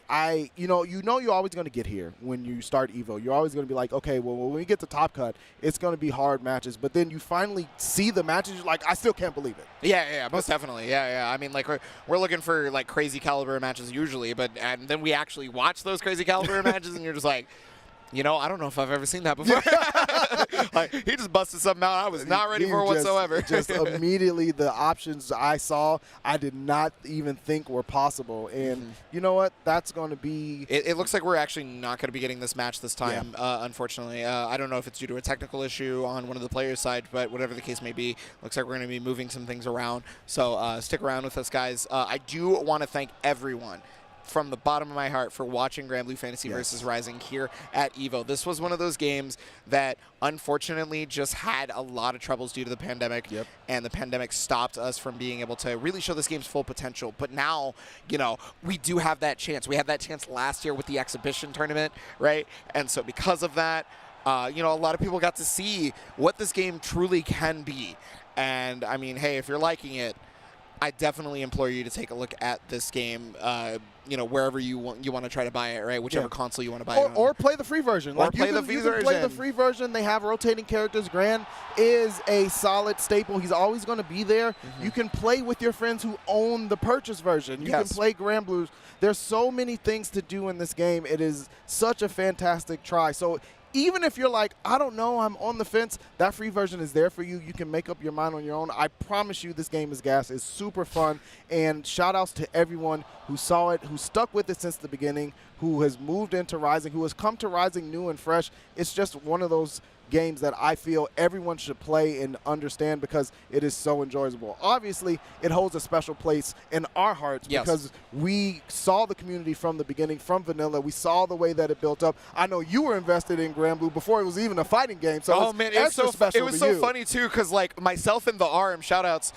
S5: you know you're always going to get here when you start EVO. You're always going to be like, okay, well, when we get to Top Cut, it's going to be hard matches. But then you finally see the matches, you're like, I still can't believe it.
S19: Yeah, most definitely. Yeah. I mean, like, we're looking for, like, crazy caliber matches usually, and then we actually watch those crazy caliber matches, and you're just like, you know, I don't know if I've ever seen that before. Like, he just busted something out I was not ready for whatsoever.
S5: Just immediately the options I saw, I did not even think were possible. And you know what? That's going to be...
S19: It looks like we're actually not going to be getting this match this time, unfortunately. I don't know if it's due to a technical issue on one of the players' side, but whatever the case may be, looks like we're going to be moving some things around. So stick around with us, guys. I do want to thank everyone from the bottom of my heart for watching Granblue Fantasy versus Rising here at EVO. This was one of those games that unfortunately just had a lot of troubles due to the pandemic, and the pandemic stopped us from being able to really show this game's full potential. But now, you know, we do have that chance. We had that chance last year with the exhibition tournament, right? And so because of that, you know, a lot of people got to see what this game truly can be. And I mean, hey, if you're liking it, I definitely implore you to take a look at this game, you know, wherever you want to try to buy it, right? Whichever console you want to buy it on.
S5: Or play the free version.
S19: Or play the free version.
S5: They have rotating characters. Gran is a solid staple. He's always going to be there. You can play with your friends who own the purchase version. You can play Granblues. There's so many things to do in this game. It is such a fantastic try. So even if you're like, I don't know, I'm on the fence, that free version is there for you. You can make up your mind on your own. I promise you this game is gas. It's super fun. And shout outs to everyone who saw it, who stuck with it since the beginning, who has moved into Rising, who has come to Rising new and fresh. It's just one of those games that I feel everyone should play and understand because it is so enjoyable. Obviously, it holds a special place in our hearts because we saw the community from the beginning, from vanilla. We saw the way that it built up. I know you were invested in Granblue before it was even a fighting game. So
S19: man, it was so funny too because like myself and the RM shoutouts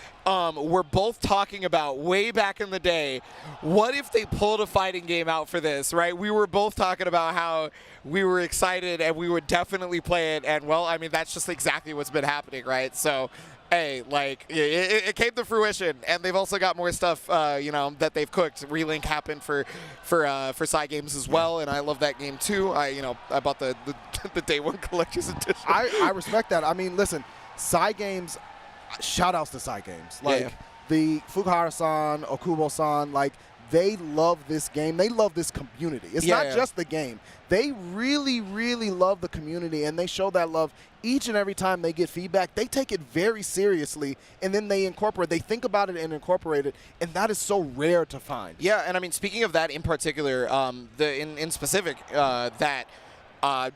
S19: were both talking about way back in the day, what if they pulled a fighting game out for this, right? We were both talking about how we were excited and we would definitely play it, and well, I mean, that's just exactly what's been happening, right? So, hey, like, it came to fruition, and they've also got more stuff, you know, that they've cooked. Relink happened for side games as well, and I love that game too. I bought the day one collector's edition.
S5: I respect that. I mean, listen, side games, shout outs to side games. Like, the Fukuhara-san, Okubo-san, like, they love this game. They love this community. It's not just the game. They really, really love the community, and they show that love each and every time they get feedback. They take it very seriously, and then they think about it and incorporate it, and that is so rare to find.
S19: Yeah, and I mean, speaking of that in particular, in specific, that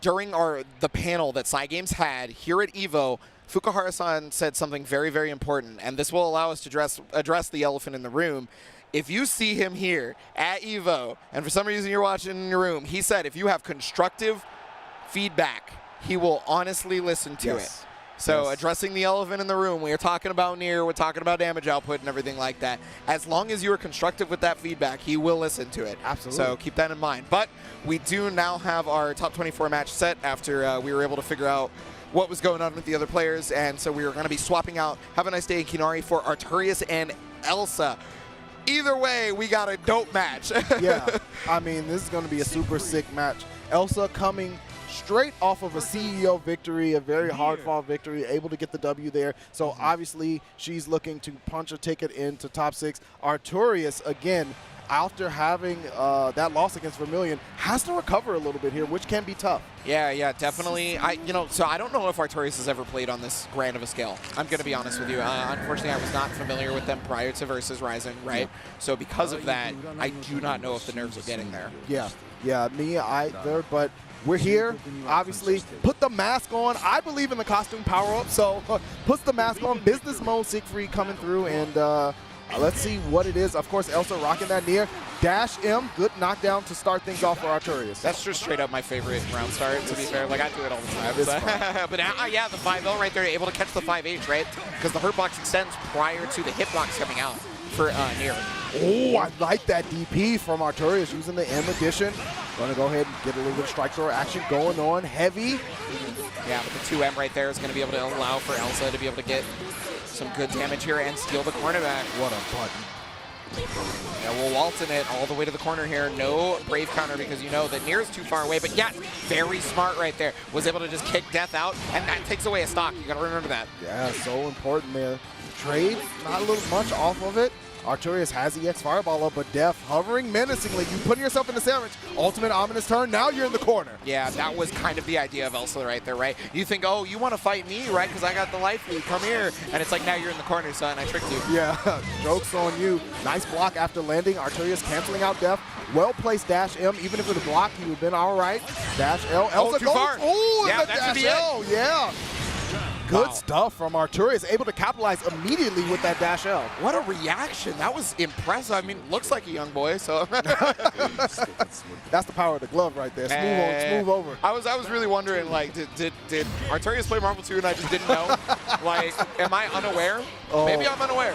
S19: during the panel that Cygames had here at EVO, Fukuhara-san said something very, very important, and this will allow us to address the elephant in the room. If you see him here at EVO, and for some reason you're watching in your room, he said if you have constructive feedback, he will honestly listen to it. So addressing the elephant in the room, we are talking about Nier, we're talking about damage output and everything like that. As long as you are constructive with that feedback, he will listen to it.
S5: Absolutely.
S19: So keep that in mind. But we do now have our top 24 match set after we were able to figure out what was going on with the other players, and so we are going to be swapping out Have a Nice Day and Kinari for Arturius and Elsa. Either way, we got a dope match.
S5: Yeah, I mean, this is going to be a super sick match. Elsa coming straight off of a CEO victory, a very hard-fought victory, able to get the W there. So obviously she's looking to punch a ticket into top 6. Artorias, again, after having that loss against Vermilion, has to recover a little bit here, which can be tough.
S19: Yeah, definitely. So I don't know if Artorias has ever played on this grand of a scale. I'm going to be honest with you. Unfortunately, I was not familiar with them prior to Versus Rising, right? Yeah. So because of that, I do not know if the nerves are getting there.
S5: Yeah, me either, but we're here, obviously. Put the mask on. I believe in the costume power-up, so puts the mask on. Business mode Siegfried coming through, and let's see what it is. Of course, Elsa rocking that near. Dash M, good knockdown to start things off for Artorias.
S19: That's just straight up my favorite round start, to be fair. Like, I do it all the time. But yeah, the 5L right there, able to catch the 5H, right? Because the hurt box extends prior to the hitbox coming out for Nier.
S5: Oh, I like that DP from Artorias using the M addition. Going to go ahead and get a little bit of strike thrower action going on. Heavy.
S19: Yeah, but the 2M right there is going to be able to allow for Elsa to be able to get some good damage here and steal the corner back.
S5: What a button.
S19: Yeah, we'll waltz in it all the way to the corner here. No Brave counter because you know that Nier is too far away. But yes, very smart right there. Was able to just kick Death out, and that takes away a stock. You got to remember that.
S5: Yeah, so important there. Trade, not a little much off of it. Artorias has the EX Fireball up, but Def hovering menacingly. You putting yourself in the sandwich. Ultimate ominous turn. Now you're in the corner.
S19: Yeah, that was kind of the idea of Elsa right there, right? You think, oh, you want to fight me, right? Because I got the life lead. Come here. And it's like, now you're in the corner, son. I tricked you.
S5: Yeah, joke's on you. Nice block after landing. Artorias canceling out Def. Well-placed dash M. Even if it was blocked, he would have been all right. Dash L. Elsa
S19: too
S5: goes.
S19: far.
S5: Ooh,
S19: yeah,
S5: the
S19: that
S5: dash
S19: should be
S5: L.
S19: it.
S5: Yeah. Good stuff from Artorias, able to capitalize immediately with that dash L.
S19: What a reaction. That was impressive. I mean, looks like a young boy, so.
S5: That's the power of the glove right there. Smooth over.
S19: I was really wondering, like, did Artorias play Marvel 2 and I just didn't know? Like, am I unaware?
S5: Oh,
S19: maybe I'm unaware.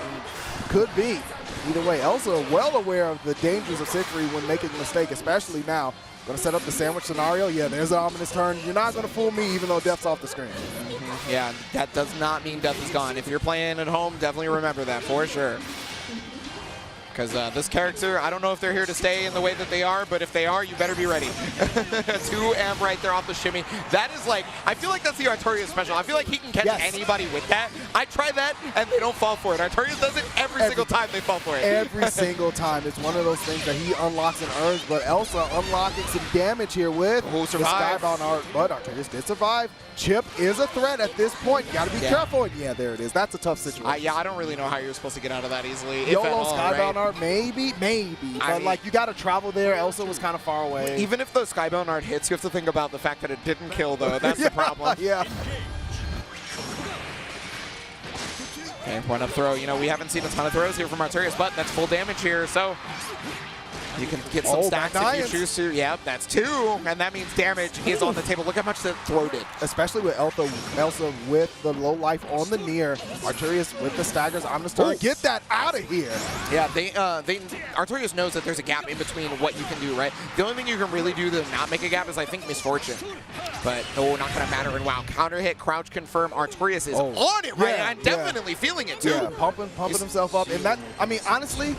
S5: Could be. Either way, Elsa well aware of the dangers of Siegfried when making a mistake, especially now. Going to set up the sandwich scenario. Yeah, there's an ominous turn. You're not going to fool me even though Death's off the screen.
S19: Yeah, that does not mean Death is gone. If you're playing at home, definitely remember that for sure. Because this character, I don't know if they're here to stay in the way that they are, but if they are, you better be ready. 2M right there off the shimmy. That is like, I feel like that's the Artorias special. I feel like he can catch anybody with that. I try that, and they don't fall for it. Artorias does it every single time they fall for it.
S5: Every single time. It's one of those things that he unlocks and earns, but Elsa unlocking some damage here with the Skybound Art. But Artorias did survive. Chip is a threat at this point. Got to be careful. And yeah, there it is. That's a tough situation.
S19: Yeah, I don't really know how you're supposed to get out of that easily.
S5: YOLO Skybound Art, maybe. But like, you got to travel there. Elsa was kind of far away.
S19: Even if the Skybound Art hits, you have to think about the fact that it didn't kill, though. That's the problem.
S5: Yeah.
S19: Okay, point up throw. You know, we haven't seen a ton of throws here from Artorias, but that's full damage here, so you can get some stacks if you choose to. Yep, that's 2, and that means damage is on the table. Look how much that throw did.
S5: Especially with Elsa with the low life on the Nier. Artorias with the staggers. I'm just trying to get that out of here.
S19: Yeah, Artorias knows that there's a gap in between what you can do, right? The only thing you can really do to not make a gap is, I think, Misfortune. But no, not going to matter. And wow, counter hit, crouch confirm. Artorias is on it, right? I'm definitely feeling it, too.
S5: Yeah, pumping himself up. And that, I mean, honestly,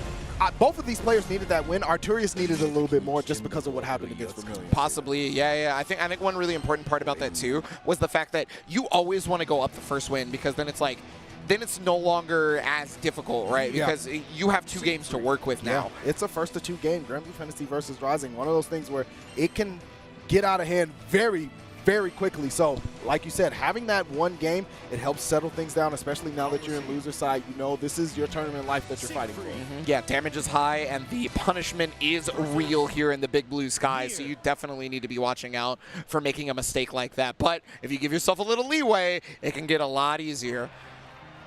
S5: both of these players needed that win. Artorias needed a little bit more just because of what happened against Vermilion.
S19: Possibly, yeah. I think one really important part about that too was the fact that you always want to go up the first win, because then it's like, then it's no longer as difficult, right? Because you have 2 games to work with now.
S5: Yeah. It's a first of 2 game. Grand Blue Fantasy versus Rising. One of those things where it can get out of hand very, very quickly. So, like you said, having that one game, it helps settle things down, especially now that you're in loser side. You know this is your tournament life that you're fighting for.
S19: Yeah, damage is high, and the punishment is real here in the big blue sky, so you definitely need to be watching out for making a mistake like that. But if you give yourself a little leeway, it can get a lot easier.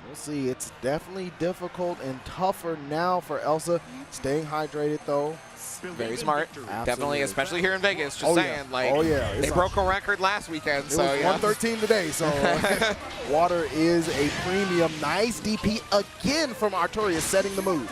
S5: We'll see. It's definitely difficult and tougher now for Elsa. Staying hydrated, though.
S19: Very smart.
S5: Absolutely.
S19: Definitely, especially here in Vegas. Just saying. Like, they broke a record last weekend.
S5: It was 113 today, so water is a premium. Nice DP again from Artorias, setting the mood.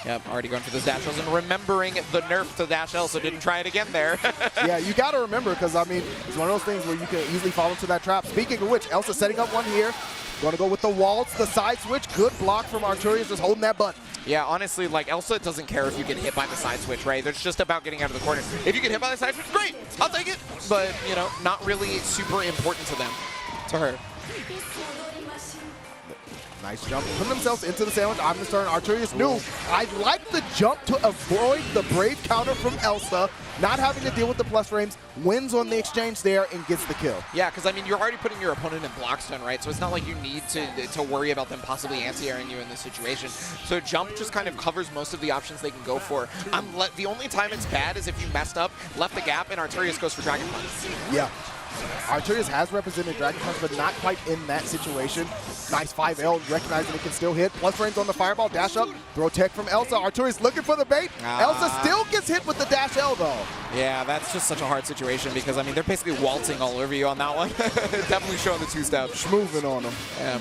S19: Yep, already going for those dash Ls and remembering the nerf to dash L, so didn't try it again there.
S5: Yeah, you got to remember, because, I mean, it's one of those things where you can easily fall into that trap. Speaking of which, Elsa setting up one here. Going to go with the waltz, the side switch. Good block from Artorias, just holding that button.
S19: Yeah, honestly, like, Elsa doesn't care if you get hit by the side switch, right? It's just about getting out of the corner. If you get hit by the side switch, great! I'll take it! But, you know, not really super important to them, to her.
S5: Nice jump, putting themselves into the sandwich. I'm the turn. Arturius knew. I like the jump to avoid the brave counter from Elsa, not having to deal with the plus frames, wins on the exchange there and gets the kill.
S19: Yeah, because I mean, you're already putting your opponent in block stun, right? So it's not like you need to worry about them possibly anti-airing you in this situation. So jump just kind of covers most of the options they can go for. The only time it's bad is if you messed up, left the gap, and Arturius goes for Dragon Punch.
S5: Yeah. Arturius has represented Dragon Punch, but not quite in that situation. Nice 5L, recognizing it can still hit. Plus frames on the fireball, dash up, throw tech from Elsa. Arturius looking for the bait. Elsa still gets hit with the dash L, though.
S19: Yeah, that's just such a hard situation because, I mean, they're basically waltzing all over you on that one. Definitely showing the two-step.
S5: Schmooving on them.
S19: Yeah.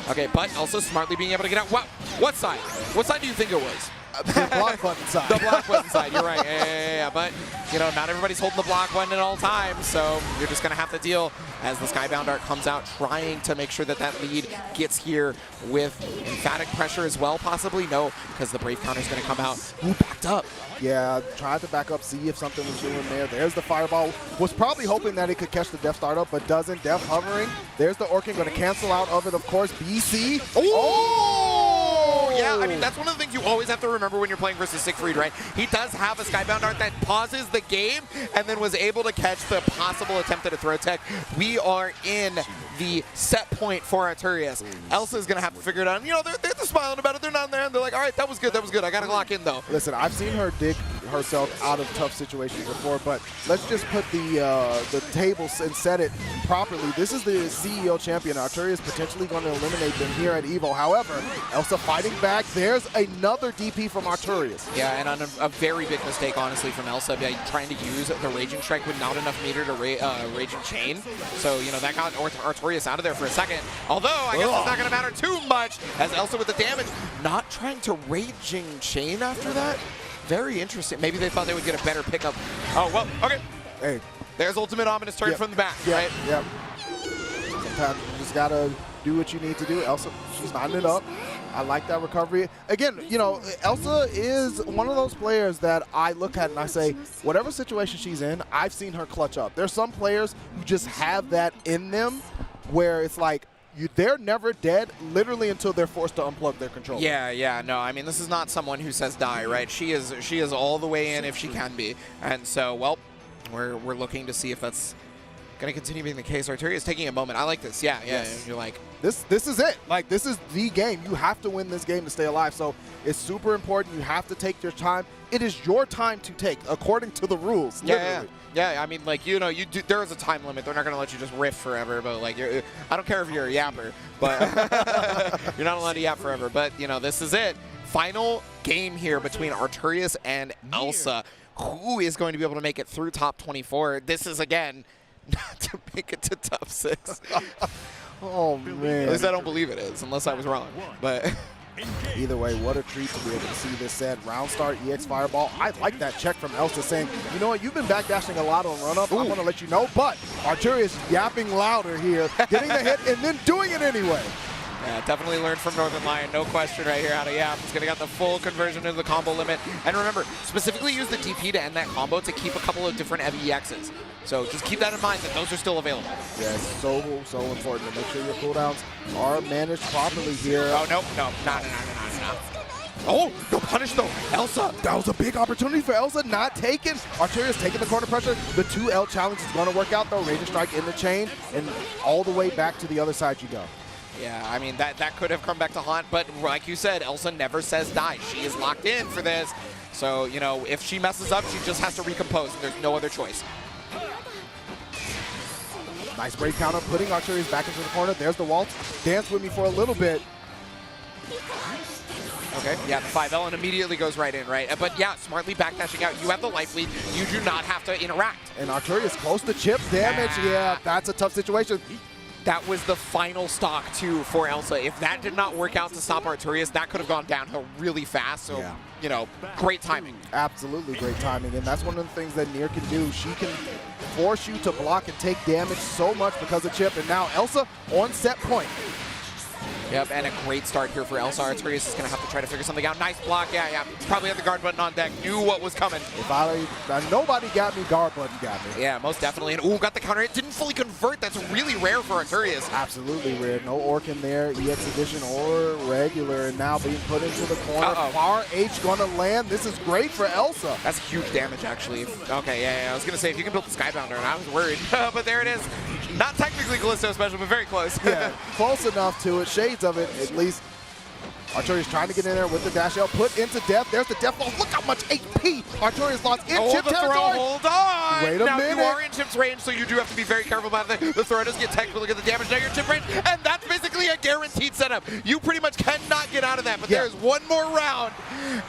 S19: Okay, but also smartly being able to get out. What side? What side do you think it was?
S5: The block button side.
S19: The block button side, you're right. Yeah. But, you know, not everybody's holding the block button at all times, so you're just going to have to deal as the Skybound Art comes out, trying to make sure that that lead gets here with emphatic pressure as well, possibly. No, because the Brave counter is going to come out. Ooh, backed up.
S5: Yeah, tried to back up, see if something was doing there. There's the fireball. Was probably hoping that it could catch the Death startup, but doesn't. Death hovering. There's the Orkin, going to cancel out of it, of course. BC.
S19: Oh! Yeah, I mean, that's one of the things you always have to remember when you're playing versus Siegfried, right? He does have a Skybound Art that pauses the game and then was able to catch the possible attempt at a throw tech. We are in the set point for Arturius. Elsa's going to have to figure it out. You know, they're smiling about it. They're not there. And they're like, all right, that was good. That was good. I got to lock in, though.
S5: Listen, I've seen her dig herself out of tough situations before, but let's just put the tables and set it properly. This is the CEO champion. Arturius potentially going to eliminate them here at EVO. However, Elsa fighting back. There's another DP from Arturius.
S19: Yeah, and on a very big mistake, honestly, from Elsa, trying to use the Raging Strike with not enough meter to Raging Chain. So, you know, that got Arturius out of there for a second. Although, I guess it's not going to matter too much, as Elsa with the damage, not trying to Raging Chain after that. Very interesting. Maybe they thought they would get a better pickup. Oh, well, okay.
S5: Hey.
S19: There's Ultimate Ominous turn from the back, right?
S5: Yep. Sometimes you just got to do what you need to do. Elsa, she's lining it up. I like that recovery. Again, you know, Elsa is one of those players that I look at and I say, whatever situation she's in, I've seen her clutch up. There's some players who just have that in them where it's like, they're never dead literally until they're forced to unplug their controller.
S19: Yeah, no, I mean, this is not someone who says die, right? She is all the way in if she can be. And so, well, we're looking to see if that's going to continue being the case. Arturius is taking a moment. I like this. Yeah.
S5: Yes.
S19: You're like,
S5: this is it. Like, this is the game. You have to win this game to stay alive. So it's super important. You have to take your time. It is your time to take, according to the rules. Literally.
S19: Yeah, I mean, like, you know, there is a time limit. They're not going to let you just riff forever, but, like, I don't care if you're a yapper, but you're not allowed to yap forever. But, you know, this is it. Final game here between Arturius and Elsa. Who is going to be able to make it through top 24? This is, again, not to make it to top 6.
S5: Oh, man.
S19: At least I don't believe it is, unless I was wrong. But
S5: either way, what a treat to be able to see this set. Round start, EX Fireball. I like that check from Elsa saying, you know what, you've been backdashing a lot on run-up. I want to let you know, but Arturius yapping louder here, getting the hit, and then doing it anyway.
S19: Yeah, definitely learned from Northern Lion. No question right here how to yap. He's going to get the full conversion into the combo limit. And remember, specifically use the DP to end that combo to keep a couple of different EXs. So just keep that in mind that those are still available.
S5: Yeah, it's so important to make sure your cooldowns are managed properly here.
S19: Oh, no. Oh, no punish though. Elsa.
S5: That was a big opportunity for Elsa, not taken. Arturius taking the corner pressure. The 2L challenge is going to work out though. Raging Strike in the chain, and all the way back to the other side you go.
S19: Yeah, I mean, that could have come back to haunt, but like you said, Elsa never says die. She is locked in for this. So, you know, if she messes up, she just has to recompose. There's no other choice.
S5: Nice break counter, putting Arturius back into the corner. There's the waltz. Dance with me for a little bit.
S19: Okay, yeah, the 5L and immediately goes right in, right? But yeah, smartly backdashing out. You have the life lead. You do not have to interact.
S5: And Arturius close to chip damage. Yeah, that's a tough situation.
S19: That was the final stock, too, for Elsa. If that did not work out to stop Arturius, that could have gone downhill really fast. So, you know, great timing.
S5: Absolutely great timing. And that's one of the things that Nier can do. She can force you to block and take damage so much because of chip. And now Elsa on set point.
S19: Yep, and a great start here for Elsa. Artorias is going to have to try to figure something out. Nice block. Yeah. Probably had the guard button on deck. Knew what was coming.
S5: Nobody got me, guard button got me.
S19: Yeah, most definitely. And got the counter. It didn't fully convert. That's really rare for Artorias.
S5: Absolutely rare. No Orc in there. EX Edition or regular. And now being put into the corner. RH going to land. This is great for Elsa.
S19: That's huge damage, actually. Okay, yeah. I was going to say, if you can build the Skybounder, and I was worried. But there it is. Not technically Callisto special, but very close.
S5: Yeah, close enough to it. Shades of it, at least. Artorias trying to get in there with the dash L, put into death. There's the death ball. Look how much HP Artorias lost in chip territory.
S19: Hold on.
S5: Wait a minute.
S19: You are in chip's range, so you do have to be very careful about it. The throw does get technical. Look at the damage. Now you're in chip range, and that's basically a guaranteed setup. You pretty much cannot get out of that, but there is one more round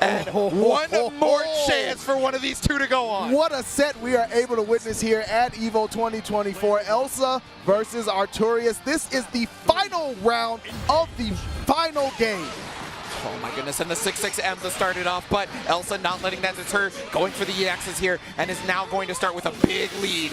S19: and one more chance for one of these two to go on.
S5: What a set we are able to witness here at EVO 2024. Elsa versus Artorias. This is the final round of the final game.
S19: Oh my goodness, and the 6-6M to start it off, but Elsa not letting that deter, going for the EXs here, and is now going to start with a big lead.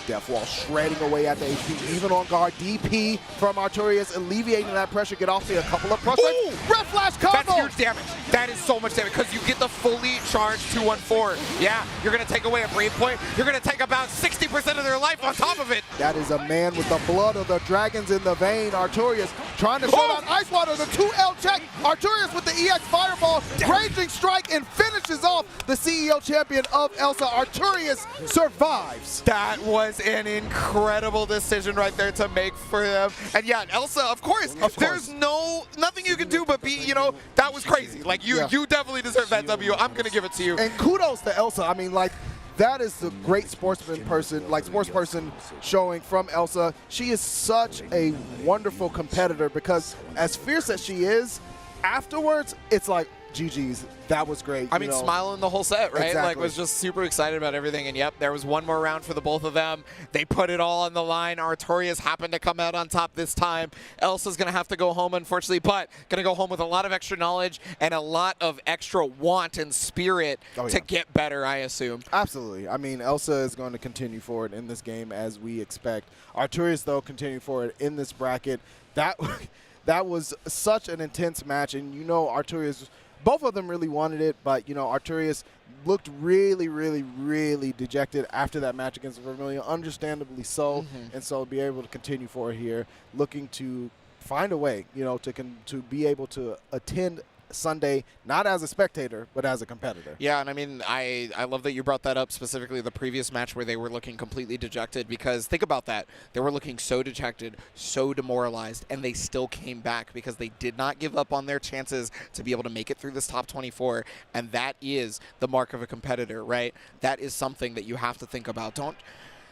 S5: Death Wall shredding away at the HP, even on guard. DP from Artorias, alleviating that pressure, get off to a couple of prospects. Red Flash combo!
S19: That's huge damage. That is so much damage, because you get the fully charged 2-1-4. Yeah, you're going to take away a Brave Point. You're going to take about 60% of their life on top of it.
S5: That is a man with the blood of the dragons in the vein. Artorias trying to shut out Ice Water, the 2L check. Artorias with the EX Fireball, Raging Strike, and finishes off the CEO champion of Elsa. Artorias survives.
S19: That was an incredible decision right there to make for them. And yeah, Elsa, of course. There's nothing you can do but be, that was crazy. Like, you definitely deserve that W. I'm going to give it to you.
S5: And kudos to Elsa. I mean, like, that is the great sports person showing from Elsa. She is such a wonderful competitor because as fierce as she is, afterwards, it's like, GG's, that was great.
S19: I mean, smiling the whole set, right?
S5: Exactly.
S19: Like, was just super excited about everything. And yep, there was one more round for the both of them. They put it all on the line. Artorias happened to come out on top this time. Elsa's going to have to go home, unfortunately, but going to go home with a lot of extra knowledge and a lot of extra want and spirit to get better, I assume.
S5: Absolutely. I mean, Elsa is going to continue forward in this game as we expect. Artorias, though, continue forward in this bracket. That was such an intense match, and Artorias, both of them really wanted it, but Artorias looked really, really, really dejected after that match against Vermilion, understandably so, and so be able to continue forward here, looking to find a way, to be able to attend Sunday, not as a spectator, but as a competitor.
S19: Yeah, and I mean, I love that you brought that up, specifically the previous match where they were looking completely dejected, because think about that. They were looking so dejected, so demoralized, and they still came back because they did not give up on their chances to be able to make it through this top 24, and that is the mark of a competitor, right? That is something that you have to think about.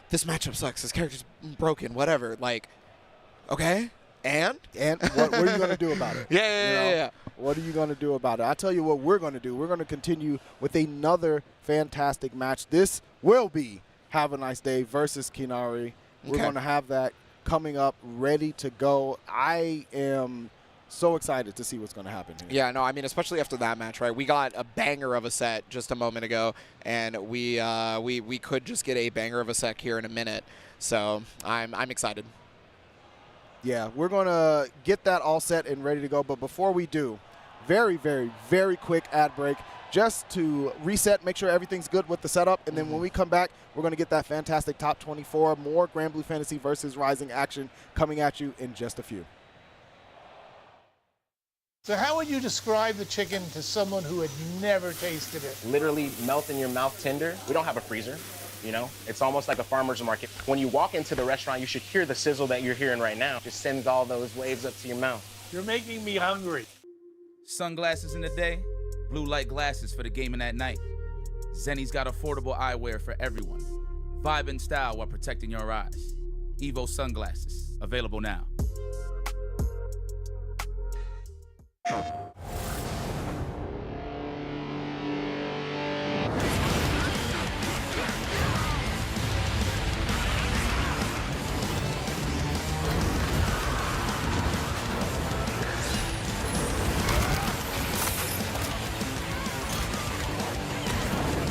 S19: This matchup sucks, this character's broken, whatever. Like, okay? And
S5: what are you going to do about it?
S19: Yeah.
S5: What are you going to do about it? I'll tell you what we're going to do. We're going to continue with another fantastic match. This will be Have a Nice Day versus Kinari. We're going to have that coming up, ready to go. I am so excited to see what's going to happen here.
S19: Yeah, no, I mean, especially after that match, right? We got a banger of a set just a moment ago, and we could just get a banger of a set here in a minute. So I'm excited.
S5: Yeah, we're going to get that all set and ready to go. But before we do, very, very, very quick ad break just to reset, make sure everything's good with the setup. And then when we come back, we're going to get that fantastic top 24, more Grand Blue Fantasy versus Rising action coming at you in just a few.
S2: So how would you describe the chicken to someone who had never tasted it?
S7: Literally melt in your mouth tender. We don't have a freezer. It's almost like a farmer's market. When you walk into the restaurant, you should hear the sizzle that you're hearing right now. Just sends all those waves up to your mouth.
S2: You're making me hungry.
S9: Sunglasses in the day, blue light glasses for the gaming at night. Zenny's got affordable eyewear for everyone. Vibe in style while protecting your eyes. Evo sunglasses, available now.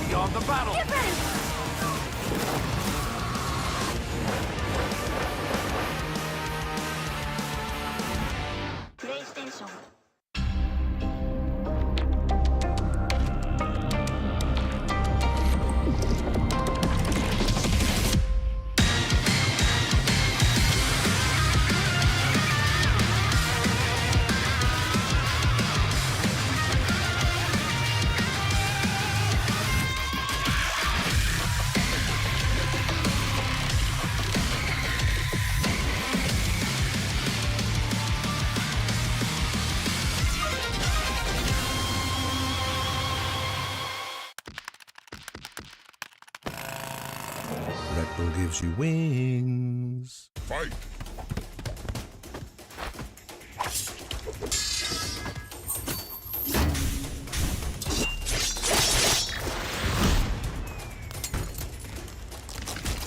S1: Beyond the battle.
S8: PlayStation.
S15: Don't.
S8: Red Bull gives you wings. Fight!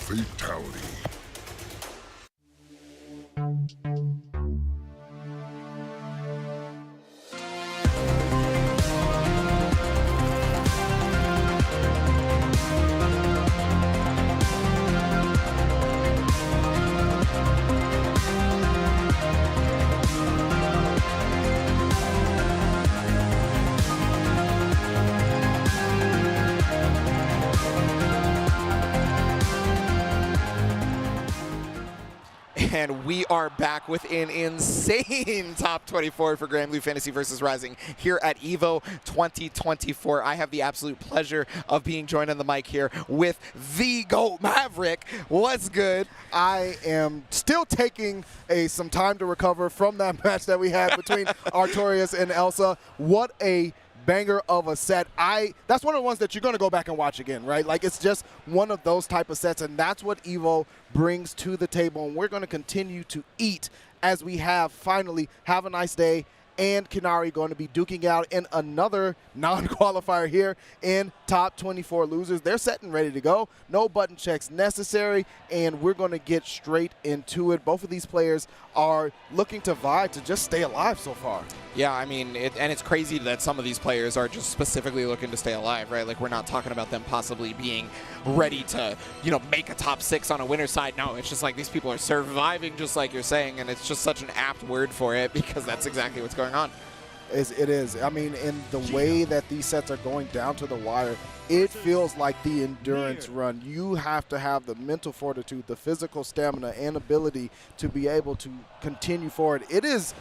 S8: Fatality.
S19: And we are back with an insane top 24 for Grand Blue Fantasy versus Rising here at EVO 2024. I have the absolute pleasure of being joined on the mic here with the GOAT Maverick. What's good?
S5: I am still taking some time to recover from that match that we had between Artorias and Elsa. What a banger of a set. That's one of the ones that you're going to go back and watch again, right? Like, it's just one of those type of sets, and that's what EVO brings to the table, and we're going to continue to eat as we have finally Have a Nice Day and Kinari going to be duking out in another non-qualifier here in top 24 losers. They're set and ready to go. No button checks necessary, and we're going to get straight into it. Both of these players are looking to vie to just stay alive so far.
S19: Yeah, I mean, and it's crazy that some of these players are just specifically looking to stay alive, right? Like, we're not talking about them possibly being ready to, you know, make a top 6 on a winner's side. No, it's just like these people are surviving, just like you're saying, and it's just such an apt word for it because that's exactly what's going on.
S5: It is. I mean, in the way that these sets are going down to the wire, it feels like the endurance run. You have to have the mental fortitude, the physical stamina, and ability to be able to continue forward. It is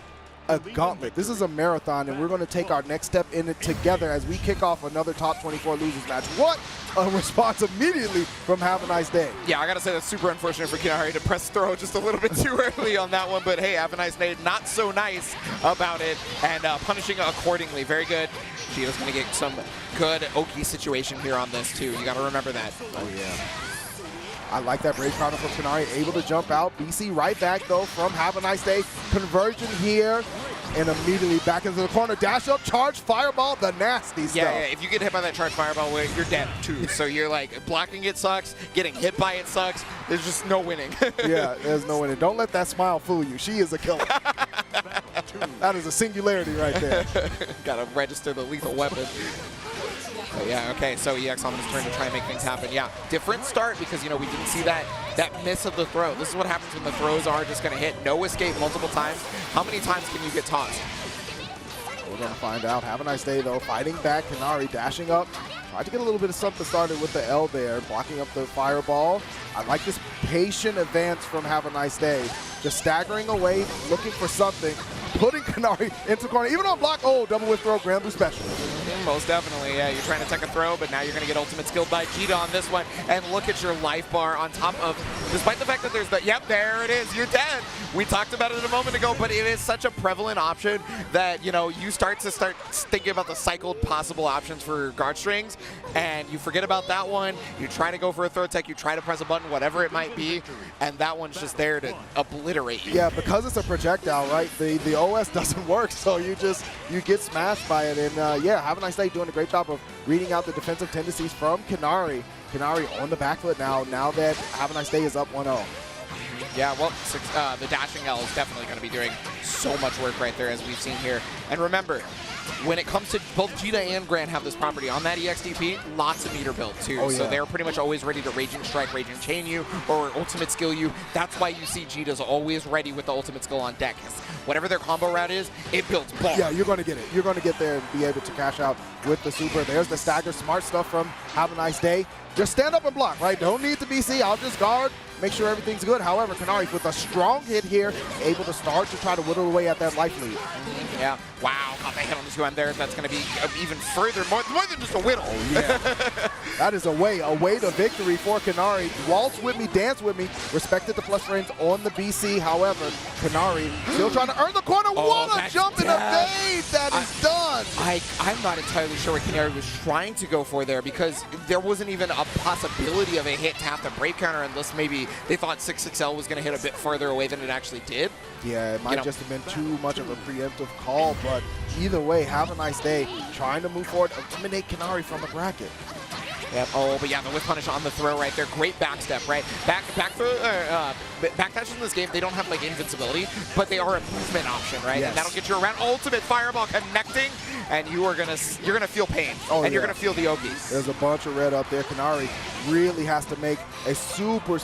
S5: a gauntlet. This is a marathon, and we're going to take our next step in it together as we kick off another top 24 losers match. What a response immediately from Have a Nice Day.
S19: Yeah, I got to say that's super unfortunate for Kinari to press throw just a little bit too early on that one, but hey, Have a Nice Day, not so nice about it, and punishing accordingly. Very good. Gio's going to get some good Oki situation here on this, too. You got to remember that.
S5: Oh, yeah. I like that Brave counter from Kinari, able to jump out. BC right back, though, from Have a Nice Day. Conversion here, and immediately back into the corner. Dash up, charge, fireball, the nasty stuff.
S19: Yeah, if you get hit by that charge fireball, you're dead, too. So you're like, blocking it sucks, getting hit by it sucks. There's just no winning.
S5: Yeah, there's no winning. Don't let that smile fool you. She is a killer. That is a singularity right there.
S19: Got to register the lethal weapon. But yeah, okay, so EX on his turn to try and make things happen. Yeah, different start because, you know, we didn't see that miss of the throw. This is what happens when the throws are just going to hit. No escape multiple times. How many times can you get tossed?
S5: We're going to find out. Have a Nice Day, though. Fighting back, Kinari dashing up. Tried to get a little bit of something started with the L there, blocking up the fireball. I like this patient advance from Have a Nice Day. Just staggering away, looking for something, putting Kinari into the corner. Even on block, double whip throw, Grand Blue special.
S19: Yeah, most definitely, yeah. You're trying to take a throw, but now you're going to get ultimate skilled by Jita on this one. And look at your life bar on top of, despite the fact that there's the, yep, there it is, you're dead. We talked about it a moment ago, but it is such a prevalent option that, you know, you start thinking about the cycled possible options for guard strings, and you forget about that one. You try to go for a throw tech, you try to press a button, whatever it might be, and that one's just there to obliterate you.
S5: Yeah, because it's a projectile, right? The OS doesn't work, so you get smashed by it. And yeah, Have a Nice Day doing a great job of reading out the defensive tendencies from Kinari. Kinari on the back foot now that Have a Nice Day is up 1-0.
S19: Yeah, well, the dashing L is definitely going to be doing so much work right there, as we've seen here. And remember, when it comes to both Jita and Grant have this property on that EXDP, lots of meter build too.
S5: Oh, yeah.
S19: So they're pretty much always ready to Raging Strike, Raging Chain you, or Ultimate Skill you. That's why you see Jita's always ready with the Ultimate Skill on deck. Whatever their combo route is, it builds ball.
S5: Yeah, you're going to get it. You're going to get there and be able to cash out with the super. There's the stagger, smart stuff from Have a Nice Day. Just stand up and block, right? Don't need to BC. I'll just guard, make sure everything's good. However, Kanari with a strong hit here, able to start to try to whittle away at that life lead.
S19: Yeah. Wow. Got the hit on the 2 end there. That's going to be even further, more than just a whittle.
S5: Oh, yeah. That is a way to victory for Kanari. Waltz with me, dance with me. Respected the plus frames on the BC. However, Kanari still trying to earn the corner. What a jump and evade. That is done.
S19: I'm not entirely sure what Kanari was trying to go for there, because there wasn't even a possibility of a hit to have to break counter unless maybe they thought 6XL was going to hit a bit further away than it actually did.
S5: Yeah, it might just have been too much of a preemptive call, but either way, Have a Nice Day. Trying to move forward, eliminate Kanari from the bracket.
S19: Yep. Oh, but yeah, the whip punish on the throw right there. Great backstep, right? Back dashes in this game, they don't have like invincibility, but they are a movement option, right?
S5: Yes.
S19: And that'll get you around. Ultimate fireball connecting, and you're gonna feel pain, and you're gonna feel the Oki.
S5: There's a bunch of red up there. Kanari really has to make a super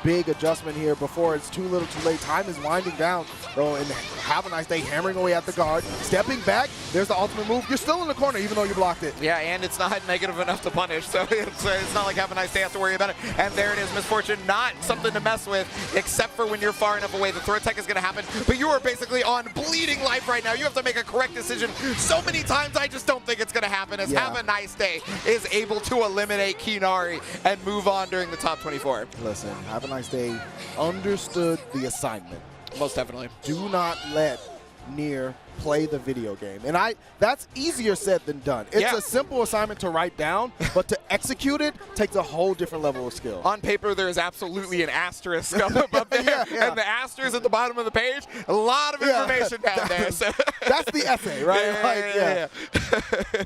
S5: big adjustment here before it's too little too late. Time is winding down, though, and Have a Nice Day hammering away at the guard. Stepping back, there's the ultimate move. You're still in the corner even though you blocked it.
S19: Yeah, and it's not negative enough to punish, so it's not like Have a Nice Day has to worry about it. And there it is, Misfortune, not something to mess with, except for when you're far enough away. The throw tech is going to happen, but you are basically on bleeding life right now. You have to make a correct decision so many times. I just don't think it's going to happen, as Have a Nice Day is able to eliminate Kinari and move on during the top 24.
S5: Listen, Have a Nice Day understood the assignment.
S19: Most definitely.
S5: Do not let Nier play the video game. And that's easier said than done. It's a simple assignment to write down, but to execute it takes a whole different level of skill.
S19: On paper, there is absolutely an asterisk up there, and the asterisk at the bottom of the page, a lot of information down there. So.
S5: That's the essay, right?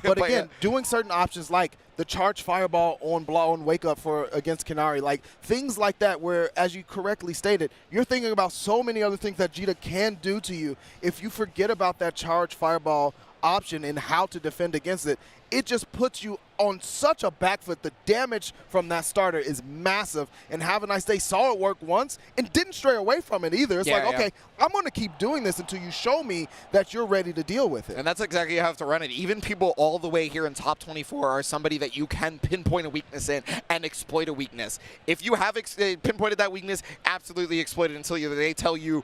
S5: But again, doing certain options like the charge fireball on wake up against Kinari, like things like that, where, as you correctly stated, you're thinking about so many other things that Jita can do to you. If you forget about that charge fireball option and how to defend against it, it just puts you on such a back foot. The damage from that starter is massive, and Have a Nice Day saw it work once and didn't stray away from it either. It's okay, I'm going to keep doing this until you show me that you're ready to deal with it.
S19: And that's exactly how you have to run it. Even people all the way here in top 24 are somebody that you can pinpoint a weakness in and exploit a weakness. If you have pinpointed that weakness, absolutely exploit it until they tell you,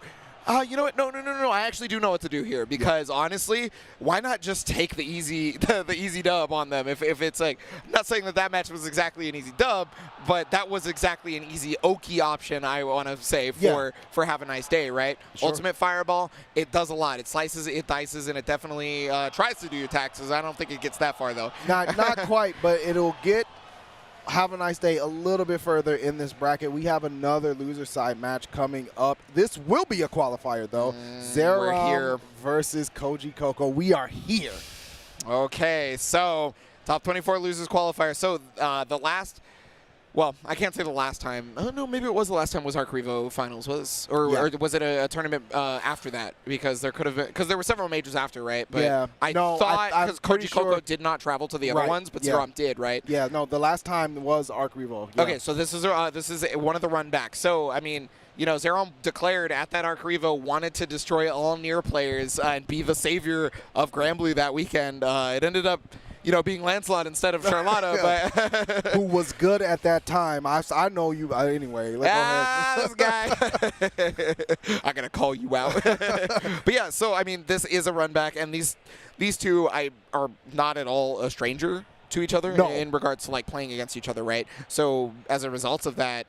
S19: you know what? No. I actually do know what to do here, because honestly, why not just take the easy dub on them? If it's like, I'm not saying that match was exactly an easy dub, but that was exactly an easy Oki option, I want to say, for Have a Nice Day, right?
S5: Sure.
S19: Ultimate fireball, it does a lot. It slices, it dices, and it definitely tries to do your taxes. I don't think it gets that far though.
S5: Not quite, but it'll get Have a Nice Day a little bit further in this bracket. We have another loser side match coming up. This will be a qualifier though. Zeram
S19: here
S5: versus Koji Coco. We are here.
S19: Okay, so top 24 losers qualifier. So the last, well, I can't say the last time. Oh no, maybe it was the last time was Arc Revo finals, or was it a tournament after that? Because there could have been, because there were several majors after, right? But I thought because Koji Coco did not travel to the other ones, but Zeram did, right?
S5: Yeah, no, the last time was Arc Revo. Yeah.
S19: Okay, so this is one of the run backs. So I mean, you know, Zeram declared at that Arc Revo wanted to destroy all Nier players and be the savior of Granblue that weekend. It ended up, you know, being Lancelot instead of Charlotta, but
S5: who was good at that time. I know you anyway. Go ahead.
S19: This guy. I'm gonna call you out. But yeah, so I mean, this is a run back, and these two are not at all a stranger to each other in regards to like playing against each other, right? So as a result of that,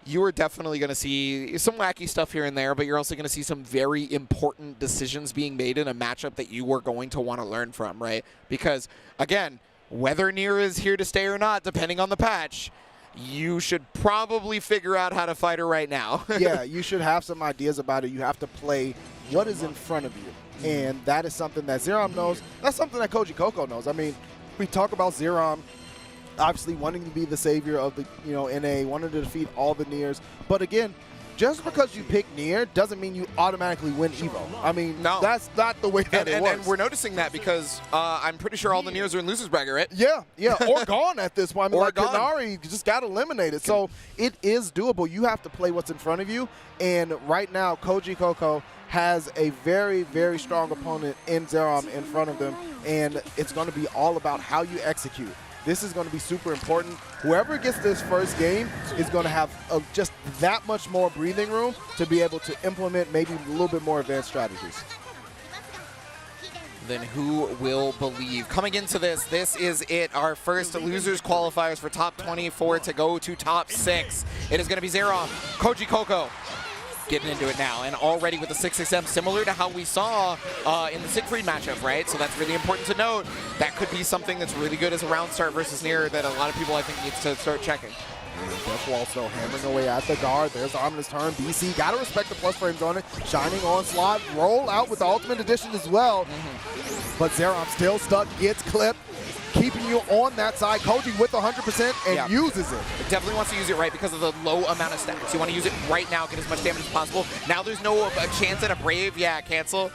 S19: you are definitely going to see some wacky stuff here and there, but you're also going to see some very important decisions being made in a matchup that you are going to want to learn from, right? Because, again, whether Nier is here to stay or not, depending on the patch, you should probably figure out how to fight her right now.
S5: Yeah, you should have some ideas about it. You have to play what is in front of you, and that is something that Zeram knows. That's something that Koji Coco knows. I mean, we talk about Zeram obviously wanting to be the savior of the, NA, wanting to defeat all the Niers. But again, just because you pick Nier doesn't mean you automatically win Evo. I mean, that's not the way that it works.
S19: And we're noticing that because I'm pretty sure all the Niers are in loser's bracket, right?
S5: Yeah, or gone at this point. I mean,
S19: Or
S5: like
S19: gone.
S5: Kanari just got eliminated. So it is doable. You have to play what's in front of you. And right now, Koji Coco has a very, very strong opponent in Zerom in front of them. And it's going to be all about how you execute. This is going to be super important. Whoever gets this first game is going to have just that much more breathing room to be able to implement maybe a little bit more advanced strategies.
S19: Then who will believe? Coming into this is it. Our first losers qualifiers for top 24 to go to top 6. It is going to be Zerom, Koji Coco. Getting into it now, and already with the 6XM, similar to how we saw in the Siegfried matchup, right? So that's really important to note. That could be something that's really good as a round start versus Nier that a lot of people, I think, needs to start checking.
S5: Death Wall still hammering away at the guard. There's the Ominous Turn. BC, gotta respect the plus frames on it. Shining Onslaught, roll out with the Ultimate Edition as well. But Zerom still stuck, gets clipped, keeping you on that side. Koji with 100% and uses it.
S19: Definitely wants to use it right because of the low amount of stacks. You want to use it right now, get as much damage as possible. Now there's no chance at a Brave, cancel.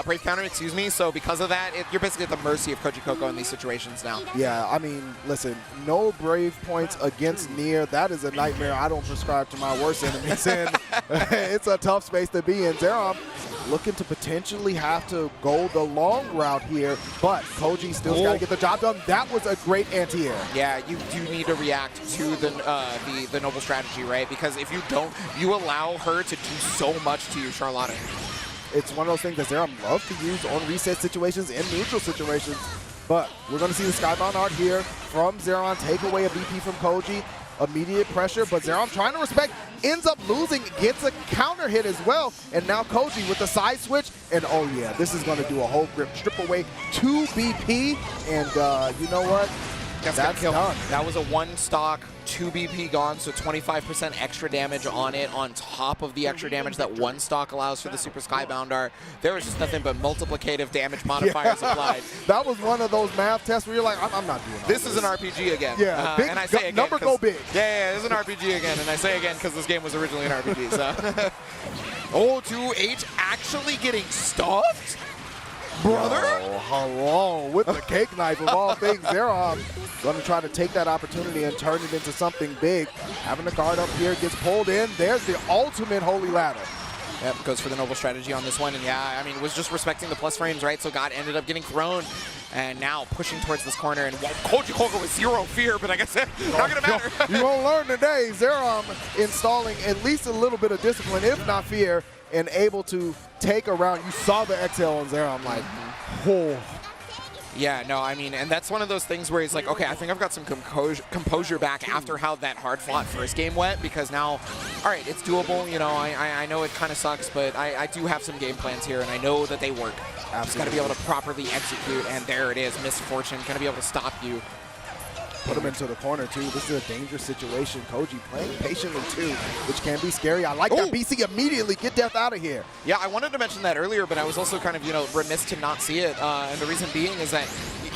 S19: Brave counter, excuse me. So because of that, you're basically at the mercy of Koji Coco in these situations now.
S5: Yeah, I mean, listen, no Brave points against Nier. That is a nightmare I don't prescribe to my worst enemies. And it's a tough space to be in. Zerom looking to potentially have to go the long route here, but Koji still's got to get the job done. That was a great anti-air.
S19: Yeah, you do need to react to the noble strategy, right? Because if you don't, you allow her to do so much to you, Charlotte.
S5: It's one of those things that Zerom loves to use on reset situations and neutral situations, but we're going to see the Skybound art here from Zerom take away a BP from Koji. Immediate pressure, but Zerom trying to respect, ends up losing, gets a counter hit as well, and now Koji with the side switch, and oh yeah, this is going to do a whole grip, strip away 2 BP, and you know what? That's done.
S19: That was a 1-stock, 2 BP gone, so 25% extra damage on it on top of the extra damage that 1 stock allows for the Super Skybound art. There was just nothing but multiplicative damage modifiers applied.
S5: That was one of those math tests where you're like, I'm not doing
S19: this. This is an RPG again.
S5: Yeah, big,
S19: and I say again,
S5: number go big.
S19: Yeah, this is an RPG again, and I say again because this game was originally an RPG. So, oh, 2H actually getting stuffed? Brother?
S5: Oh, hello, with the cake knife of all things. Zerom going to try to take that opportunity and turn it into something big. Having the guard up here, gets pulled in. There's the ultimate Holy Ladder.
S19: Yep, goes for the noble strategy on this one. And yeah, I mean, was just respecting the plus frames, right? So God ended up getting thrown. And now pushing towards this corner. And Koji Coco with 0 fear, but I guess not going to matter.
S5: You won't learn today. Zerom installing at least a little bit of discipline, if not fear, and able to take a round. You saw the exhale on Zerom, like, oh.
S19: Yeah, no, I mean, and that's one of those things where he's like, okay, I think I've got some composure back after how that hard-fought first game went, because now, all right, it's doable. You know, I know it kind of sucks, but I do have some game plans here, and I know that they work. I've just got to be able to properly execute, and there it is, Misfortune, going to be able to stop you.
S5: Put him into the corner, too. This is a dangerous situation. Koji playing patiently, too, which can be scary. I like that. BC immediately get Death out of here.
S19: Yeah, I wanted to mention that earlier, but I was also kind of, you know, remiss to not see it. And the reason being is that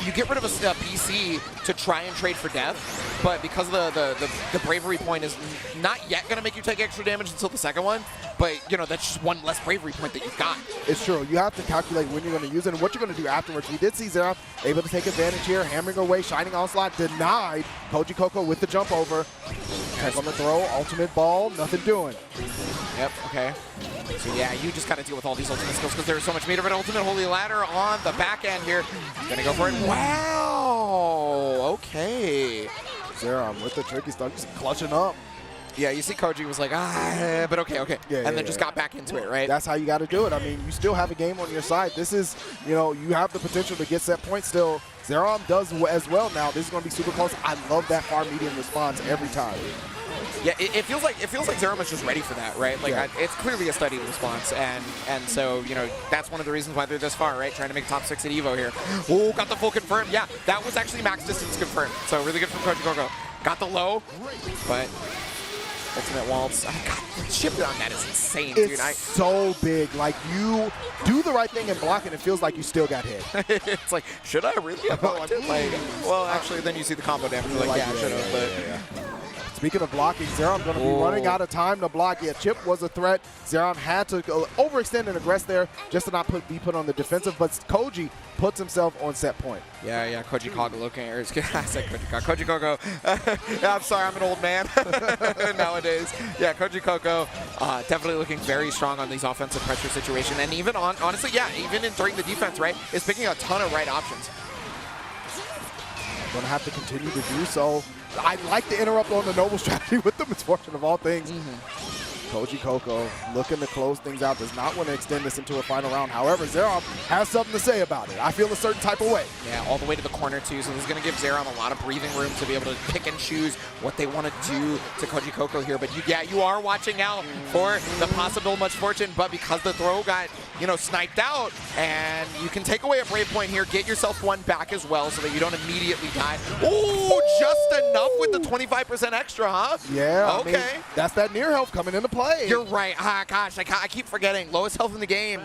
S19: you get rid of a PC to try and trade for death, but because the bravery point is not yet going to make you take extra damage until the second one, but, you know, that's just one less bravery point that you've got.
S5: It's true. You have to calculate when you're going to use it and what you're going to do afterwards. We did see Zerom able to take advantage here, hammering away, Shining Onslaught denied. Koji Coco with the jump over. Check on the throw, ultimate ball, nothing doing.
S19: Yep, okay. So yeah, you just got to deal with all these ultimate skills because there's so much meter, but ultimate Holy Ladder on the back end here. Gonna go for it. Wow, okay.
S5: Zerom with the tricky stuff, just clutching up.
S19: Yeah, you see Koji was like, but okay.
S5: Yeah,
S19: and then just got back into it, right?
S5: That's how you got to do it. I mean, you still have a game on your side. This is, you know, you have the potential to get set points still. Zerom does as well now. This is going to be super close. I love that far medium response every time.
S19: Yeah, it feels like Zerom is just ready for that, right? Like it's clearly a studied response, and so you know that's one of the reasons why they're this far, right? Trying to make top 6 at Evo here. Oh, got the full confirm. Yeah, that was actually max distance confirmed. So really good from Koji Coco. Got the low, but ultimate waltz. God, the chip on that is insane, dude.
S5: It's so big. Like, you do the right thing and block it, it feels like you still got hit.
S19: It's like, should I really have blocked it? Like, well, actually, then you see the combo damage. You're like, yeah, I should have. But
S5: Speaking of blocking, Zerom going to be running out of time to block. Yeah, Chip was a threat. Zerom had to go overextend and aggress there just to not be put on the defensive, but Koji puts himself on set point.
S19: Yeah, Koji Kogo looking at I said Koji Kogo. Yeah, I'm sorry, I'm an old man nowadays. Yeah, Koji Kogo definitely looking very strong on these offensive pressure situation, and even honestly, yeah, even during the defense, right, is picking a ton of right options.
S5: Going to have to continue to do so. I'd like to interrupt on the Noble strategy with the misfortune of all things. Koji Kogo looking to close things out, does not want to extend this into a final round. However, Zerom has something to say about it. I feel a certain type of way.
S19: Yeah, all the way to the corner too, so this is going to give Zerom a lot of breathing room to be able to pick and choose what they want to do to Koji Kogo here. But you are watching out for the possible misfortune, but because the throw got, sniped out, and you can take away a brave point here, get yourself one back as well so that you don't immediately die. Ooh, just enough with the 25% extra, huh?
S5: Yeah,
S19: okay.
S5: I mean, that's that near health coming into play.
S19: You're right. Gosh, I keep forgetting. Lowest health in the game,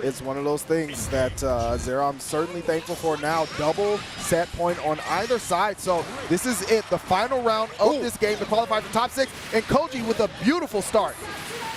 S5: It's one of those things that Zerom's certainly thankful for now. Double set point on either side. So this is it, the final round of this game to qualify for top 6. And Koji with a beautiful start.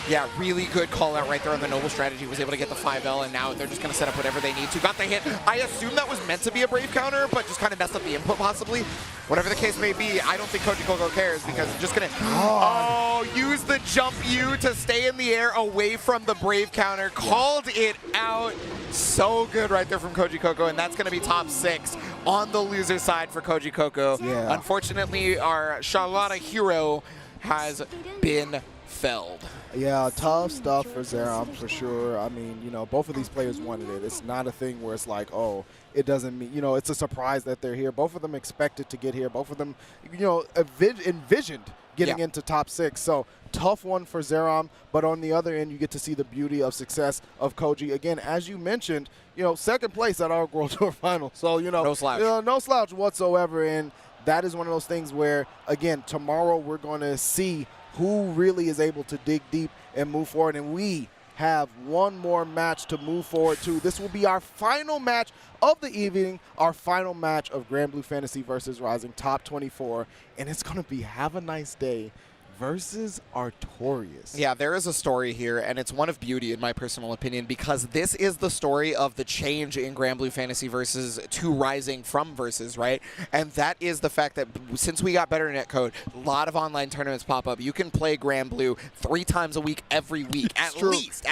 S19: Yeah, really good call out right there on the Noble strategy. Was able to get the 5L, and now they're just going to set up whatever they need to. Got the hit. I assume that was meant to be a Brave counter, but just kind of messed up the input possibly. Whatever the case may be, I don't think Koji Kogo cares because it's just going to use the jump U to stay in the air away from the Brave counter. Called it out. So good right there from Koji Kogo, and that's going to be top 6 on the loser side for Koji Kogo.
S5: Yeah.
S19: Unfortunately, our Charlotta hero has been felled.
S5: Yeah, tough stuff for Zerom for sure. I mean, both of these players wanted it. It's not a thing where it's like, oh, it doesn't mean, it's a surprise that they're here. Both of them expected to get here. Both of them, envisioned getting into top 6. So tough one for Zerom, but on the other end, you get to see the beauty of success of Koji. Again, as you mentioned, second place at our World Tour Final. So,
S19: no slouch.
S5: No slouch whatsoever. And that is one of those things where, again, tomorrow we're going to see who really is able to dig deep and move forward. And we have one more match to move forward to. This will be our final match of the evening, our final match of Grand Blue Fantasy versus Rising Top 24. And it's going to be Have a Nice Day versus Artorias.
S19: Yeah, there is a story here, and it's one of beauty in my personal opinion, because this is the story of the change in Grand Blue Fantasy versus to Rising from Versus, right? And that is the fact that since we got better netcode, a lot of online tournaments pop up. You can play Grand Blue 3 times a week every week. At least.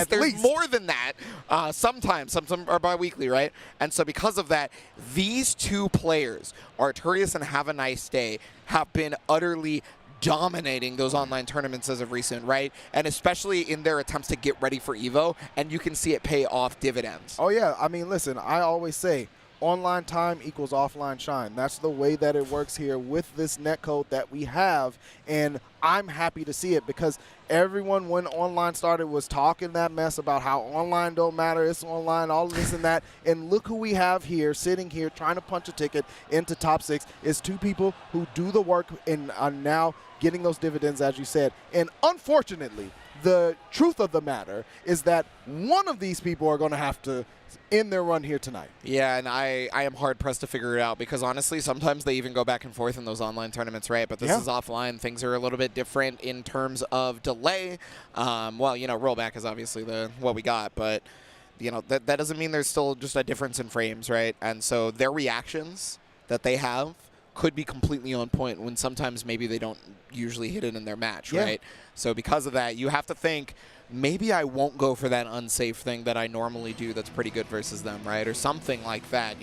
S19: There's more than that. Sometimes. Some are bi-weekly, right? And so because of that, these two players, Artorias and Have a Nice Day, have been utterly dominating those online tournaments as of recent, right? And especially in their attempts to get ready for EVO, and you can see it pay off dividends.
S5: Oh, yeah. I mean, listen, I always say online time equals offline shine. That's the way that it works here with this netcode that we have, and I'm happy to see it because everyone, when online started, was talking that mess about how online don't matter, it's online, all of this and that, and look who we have here, sitting here, trying to punch a ticket into top 6. It's 2 people who do the work and are now getting those dividends, as you said. And unfortunately, the truth of the matter is that one of these people are going to have to end their run here tonight.
S19: Yeah, and I am hard-pressed to figure it out because, honestly, sometimes they even go back and forth in those online tournaments, right? But this is offline. Things are a little bit different in terms of delay. Well, rollback is obviously what we got, but, that doesn't mean there's still just a difference in frames, right? And so their reactions that they have could be completely on point when sometimes maybe they don't usually hit it in their match, right? So because of that, you have to think, maybe I won't go for that unsafe thing that I normally do that's pretty good versus them, right? Or something like that.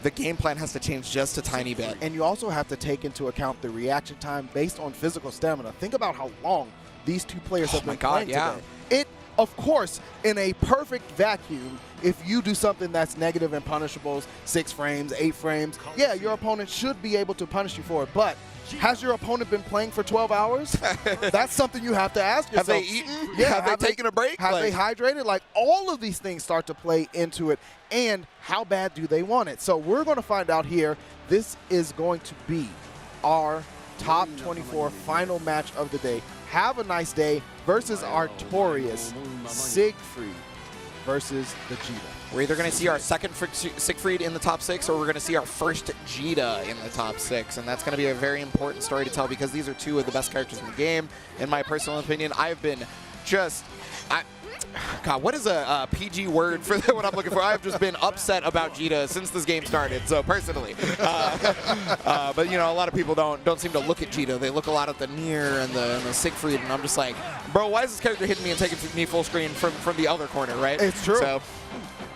S19: The game plan has to change just a tiny bit.
S5: And you also have to take into account the reaction time based on physical stamina. Think about how long these 2 players have been playing today. It, of course, in a perfect vacuum, if you do something that's negative and punishables, 6 frames, 8 frames, yeah, your opponent should be able to punish you for it. But has your opponent been playing for 12 hours? That's something you have to ask yourself.
S19: Have they eaten?
S5: Yeah.
S19: Have they taken a break?
S5: Have they hydrated? Like, all of these things start to play into it. And how bad do they want it? So we're going to find out here. This is going to be our top 24 final match of the day. Have a Nice Day versus Artorias. Siegfried versus the Jita.
S19: We're either going to see our second Siegfried in the top 6, or we're going to see our first Jita in the top 6. And that's going to be a very important story to tell, because these are two of the best characters in the game, in my personal opinion. I've been just... God, what is a PG word for what I'm looking for? I've just been upset about Jita since this game started, so personally. But, you know, a lot of people don't seem to look at Jita. They look a lot at the Nier and the Siegfried, and I'm just like, bro, why is this character hitting me and taking me full screen from the other corner, right?
S5: It's true.
S19: So,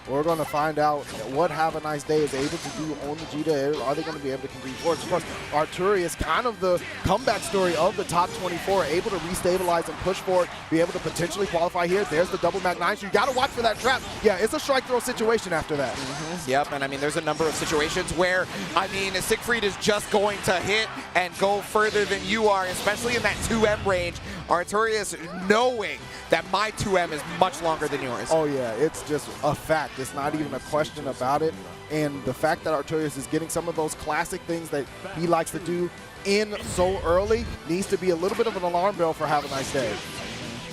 S5: we're going to find out what Have a Nice Day is able to do on the Jita. Are they going to be able to compete for it? Of course, Arturius, kind of the comeback story of the top 24, able to restabilize and push forward, be able to potentially qualify here. There's the double Mac 9, so you got to watch for that trap. Yeah, it's a strike throw situation after that.
S19: Yep, and I mean, there's a number of situations where, I mean, Siegfried is just going to hit and go further than you are, especially in that 2M range. Arturius knowing that my 2M is much longer than yours.
S5: Oh yeah, it's just a fact. It's not even a question about it. And the fact that Arturius is getting some of those classic things that he likes to do in so early needs to be a little bit of an alarm bell for Have a Nice Day.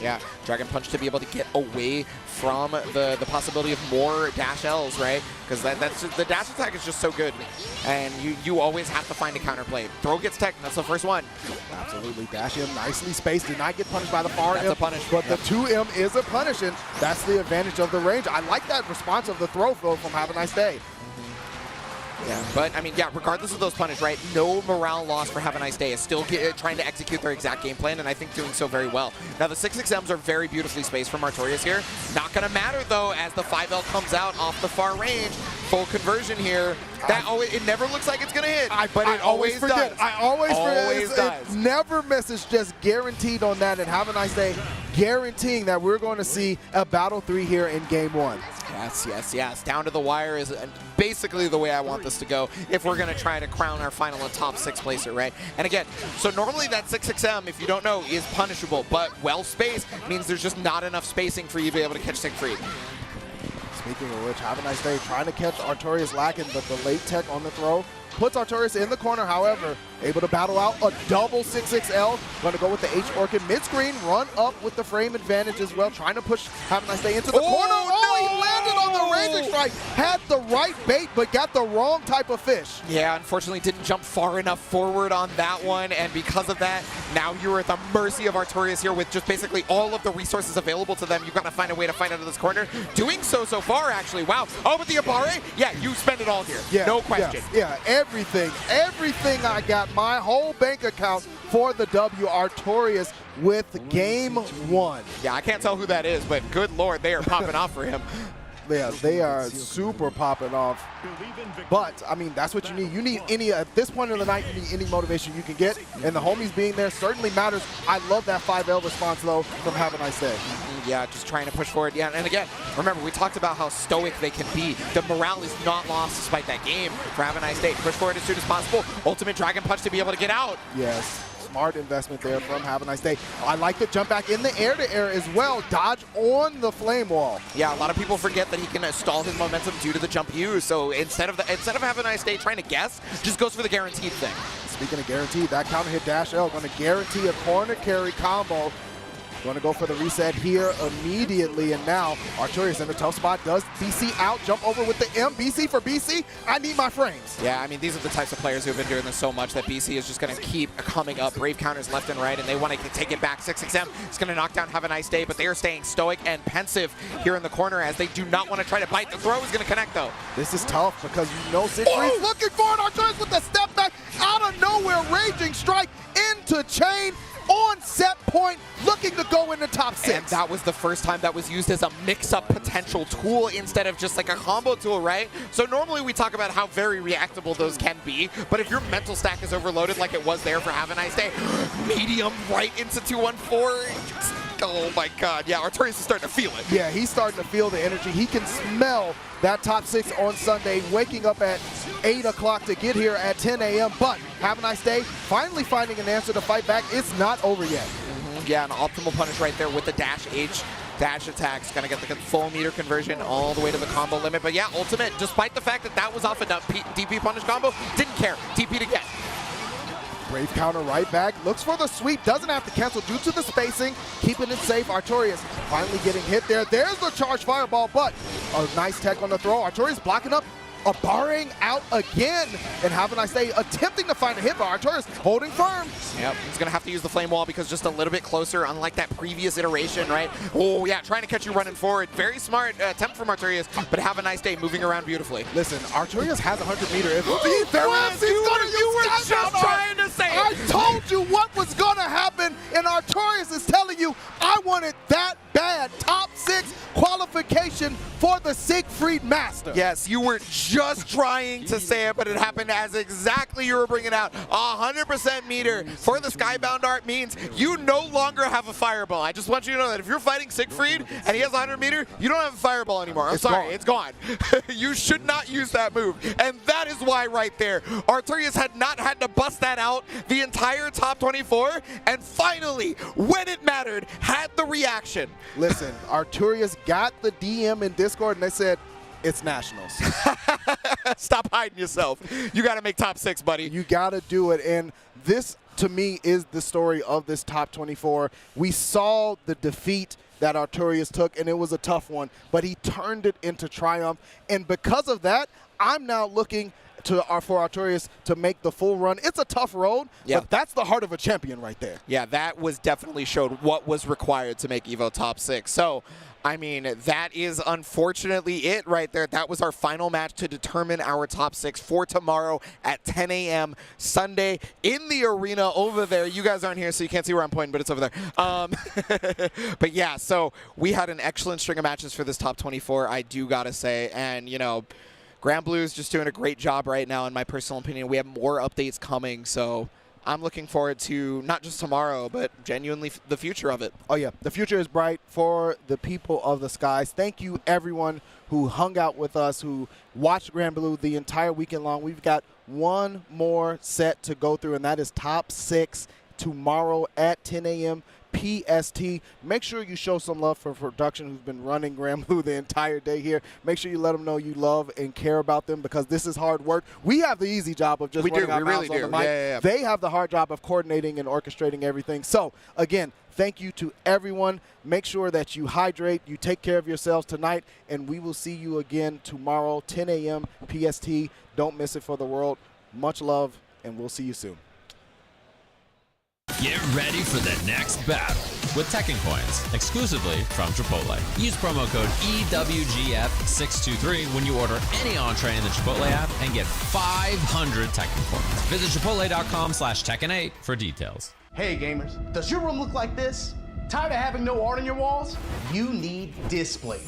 S19: Yeah, Dragon Punch to be able to get away from the possibility of more dash Ls, right? Because that's just, the dash attack is just so good, and you always have to find a counterplay. Throw gets tech, that's the first one.
S5: Absolutely, dash M nicely spaced, did not get punished by the far
S19: That's
S5: M,
S19: a punish.
S5: but the 2M is a punish, and that's the advantage of the range. I like that response of the throw from Have a Nice Day.
S19: Yeah, but I mean, yeah, regardless of those punish, right, no morale loss for Have a Nice Day is still trying to execute their exact game plan, and I think doing so very well. Now, the 6XMs are very beautifully spaced from Arturius here. Not going to matter, though, as the 5L comes out off the far range. Full conversion here. That always, it never looks like it's going to hit, but it always
S5: forget.
S19: does.
S5: I always forget. It never misses, just guaranteed on that, and Have a Nice Day guaranteeing that we're going to see a Battle 3 here in Game 1.
S19: Yes, yes, yes. Down to the wire is basically the way I want this to go if we're going to try to crown our final top 6 placer, right? And again, so normally that 6XM, if you don't know, is punishable, but well-spaced means there's just not enough spacing for you to be able to catch Siegfried.
S5: Speaking of which, Have a Nice Day trying to catch Arturius lacking, but the late tech on the throw puts Arturius in the corner. However, able to battle out a double 6XL. Going to go with the H Orchid mid-screen, run up with the frame advantage as well, trying to push Have a Nice Day into the corner. Oh, he landed on the raging strike. Had the right bait, but got the wrong type of fish.
S19: Yeah, unfortunately didn't jump far enough forward on that one, and because of that, now you're at the mercy of Arturius here with just basically all of the resources available to them. You've got to find a way to fight out of this corner. Doing so far, actually. Wow. Oh, but the Abare? Yeah, you spend it all here.
S5: Yeah,
S19: no question.
S5: Yeah, everything I got, my whole bank account for the W. Arturius with Game 1.
S19: Yeah, I can't tell who that is, but good Lord, they are popping off for him.
S5: Yeah, they are super popping off. But, I mean, that's what you need. You need any, at this point in the night, you need any motivation you can get. And the homies being there certainly matters. I love that 5L response, though, from Have a Nice Day.
S19: Yeah, just trying to push forward. Yeah, and again, remember, we talked about how stoic they can be. The morale is not lost despite that game. For Have a Nice Day, push forward as soon as possible. Ultimate Dragon Punch to be able to get out.
S5: Yes. Smart investment there from Have a Nice Day. I like the jump back in the air-to-air as well. Dodge on the flame wall.
S19: Yeah, a lot of people forget that he can stall his momentum due to the jump use. So instead of Have a Nice Day trying to guess, just goes for the guaranteed thing.
S5: Speaking of guaranteed, that counter hit dash L going to guarantee a corner carry combo. Going to go for the reset here immediately, and now Arturius in a tough spot. Does BC out, jump over with the M. BC for BC, I need my frames.
S19: Yeah, I mean, these are the types of players who have been doing this so much that BC is just going to keep coming up. Brave counters left and right, and they want to take it back. 6XM is going to knock down Have a Nice Day, but they are staying stoic and pensive here in the corner as they do not want to try to bite. The throw is going to connect, though.
S5: This is tough because you know Siegfried's looking for it. Arturius with the step back, out of nowhere, raging strike into chain. On set point, looking to go in the top 6.
S19: And that was the first time that was used as a mix-up potential tool instead of just like a combo tool, right? So normally we talk about how very reactable those can be, but if your mental stack is overloaded like it was there for Have a Nice Day, medium right into 214. Oh my God, yeah, Arturius is starting to feel it.
S5: Yeah, he's starting to feel the energy. He can smell that top 6 on Sunday, waking up at 8 o'clock to get here at 10 a.m. But Have a Nice Day, finally finding an answer to fight back. It's not over yet.
S19: Yeah, an optimal punish right there with the dash H. Dash attacks, gonna get the full meter conversion all the way to the combo limit. But yeah, ultimate, despite the fact that that was off a DP punish combo, didn't care. DP to get.
S5: Brave counter right back. Looks for the sweep. Doesn't have to cancel due to the spacing. Keeping it safe. Artorias finally getting hit there. There's the charge fireball, but a nice tech on the throw. Artorias blocking up. Barring out again, and have a nice day, attempting to find a hit, but Artorias holding firm.
S19: Yep, he's going to have to use the flame wall because just a little bit closer, unlike that previous iteration, right? Oh, yeah, trying to catch you running forward. Very smart attempt from Artorias, but have a nice day moving around beautifully.
S5: Listen, Artorias has 100 meter. If
S19: you were just trying to say it.
S5: I told you what was going to happen, and Artorias is telling you, I wanted that bad. Top 6 qualification for the Siegfried Master.
S19: Yes, you were just trying to say it, but it happened as exactly you were bringing out. 100% meter for the Skybound Art means you no longer have a fireball. I just want you to know that if you're fighting Siegfried and he has 100 meter, you don't have a fireball anymore. I'm sorry, it's gone. You should not use that move. And that is why right there, Artorias had not had to bust that out the entire top 24, and finally, when it mattered, had the reaction.
S5: Listen, Artorias got the DM in Discord, and they said, it's nationals.
S19: Stop hiding yourself. You got to make top 6, buddy.
S5: You got to do it. And this, to me, is the story of this top 24. We saw the defeat that Artorias took, and it was a tough one, but he turned it into triumph. And because of that, I'm now looking for Artorias to make the full run. It's a tough road, but that's the heart of a champion right there.
S19: Yeah, that was definitely showed what was required to make Evo top 6. So, I mean, that is unfortunately it right there. That was our final match to determine our top 6 for tomorrow at 10 a.m. Sunday in the arena over there. You guys aren't here, so you can't see where I'm pointing, but it's over there. But yeah, so we had an excellent string of matches for this top 24, I do gotta say. And, you know, Grand Blue is just doing a great job right now, in my personal opinion. We have more updates coming, so I'm looking forward to not just tomorrow, but genuinely the future of it.
S5: Oh, yeah. The future is bright for the people of the skies. Thank you, everyone who hung out with us, who watched Grand Blue the entire weekend long. We've got one more set to go through, and that is top 6 tomorrow at 10 a.m. PST. Make sure you show some love for production, who's been running Grand Blue the entire day here. Make sure you let them know you love and care about them, because this is hard work. We have the easy job of just running our mouths on the mic. They have the hard job of coordinating and orchestrating everything. So, again, thank you to everyone. Make sure that you hydrate, you take care of yourselves tonight, and we will see you again tomorrow, 10 a.m. PST. Don't miss it for the world. Much love, and we'll see you soon.
S10: Get ready for the next battle with Tekken Coins, exclusively from Chipotle. Use promo code EWGF623 when you order any entree in the Chipotle app and get 500 Tekken Coins. Visit chipotle.com/Tekken8 for details.
S12: Hey gamers, does your room look like this? Tired of having no art on your walls? You need Displate.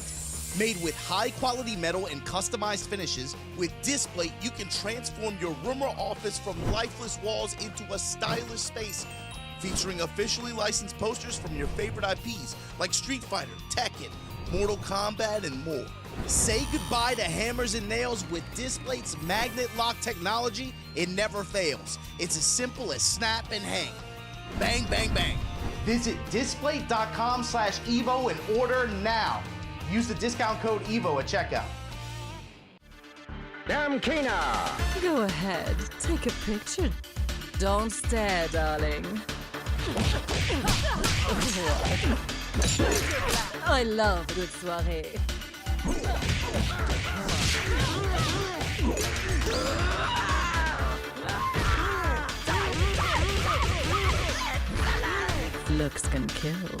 S12: Made with high-quality metal and customized finishes, with Displate you can transform your room or office from lifeless walls into a stylish space, featuring officially licensed posters from your favorite IPs like Street Fighter, Tekken, Mortal Kombat, and more. Say goodbye to hammers and nails with Displate's magnet lock technology. It never fails. It's as simple as snap and hang. Bang, bang, bang. Visit displate.com/Evo and order now. Use the discount code EVO at checkout.
S11: Damkina!
S16: Go ahead, take a picture. Don't stare, darling. I love good soirée. Looks can kill.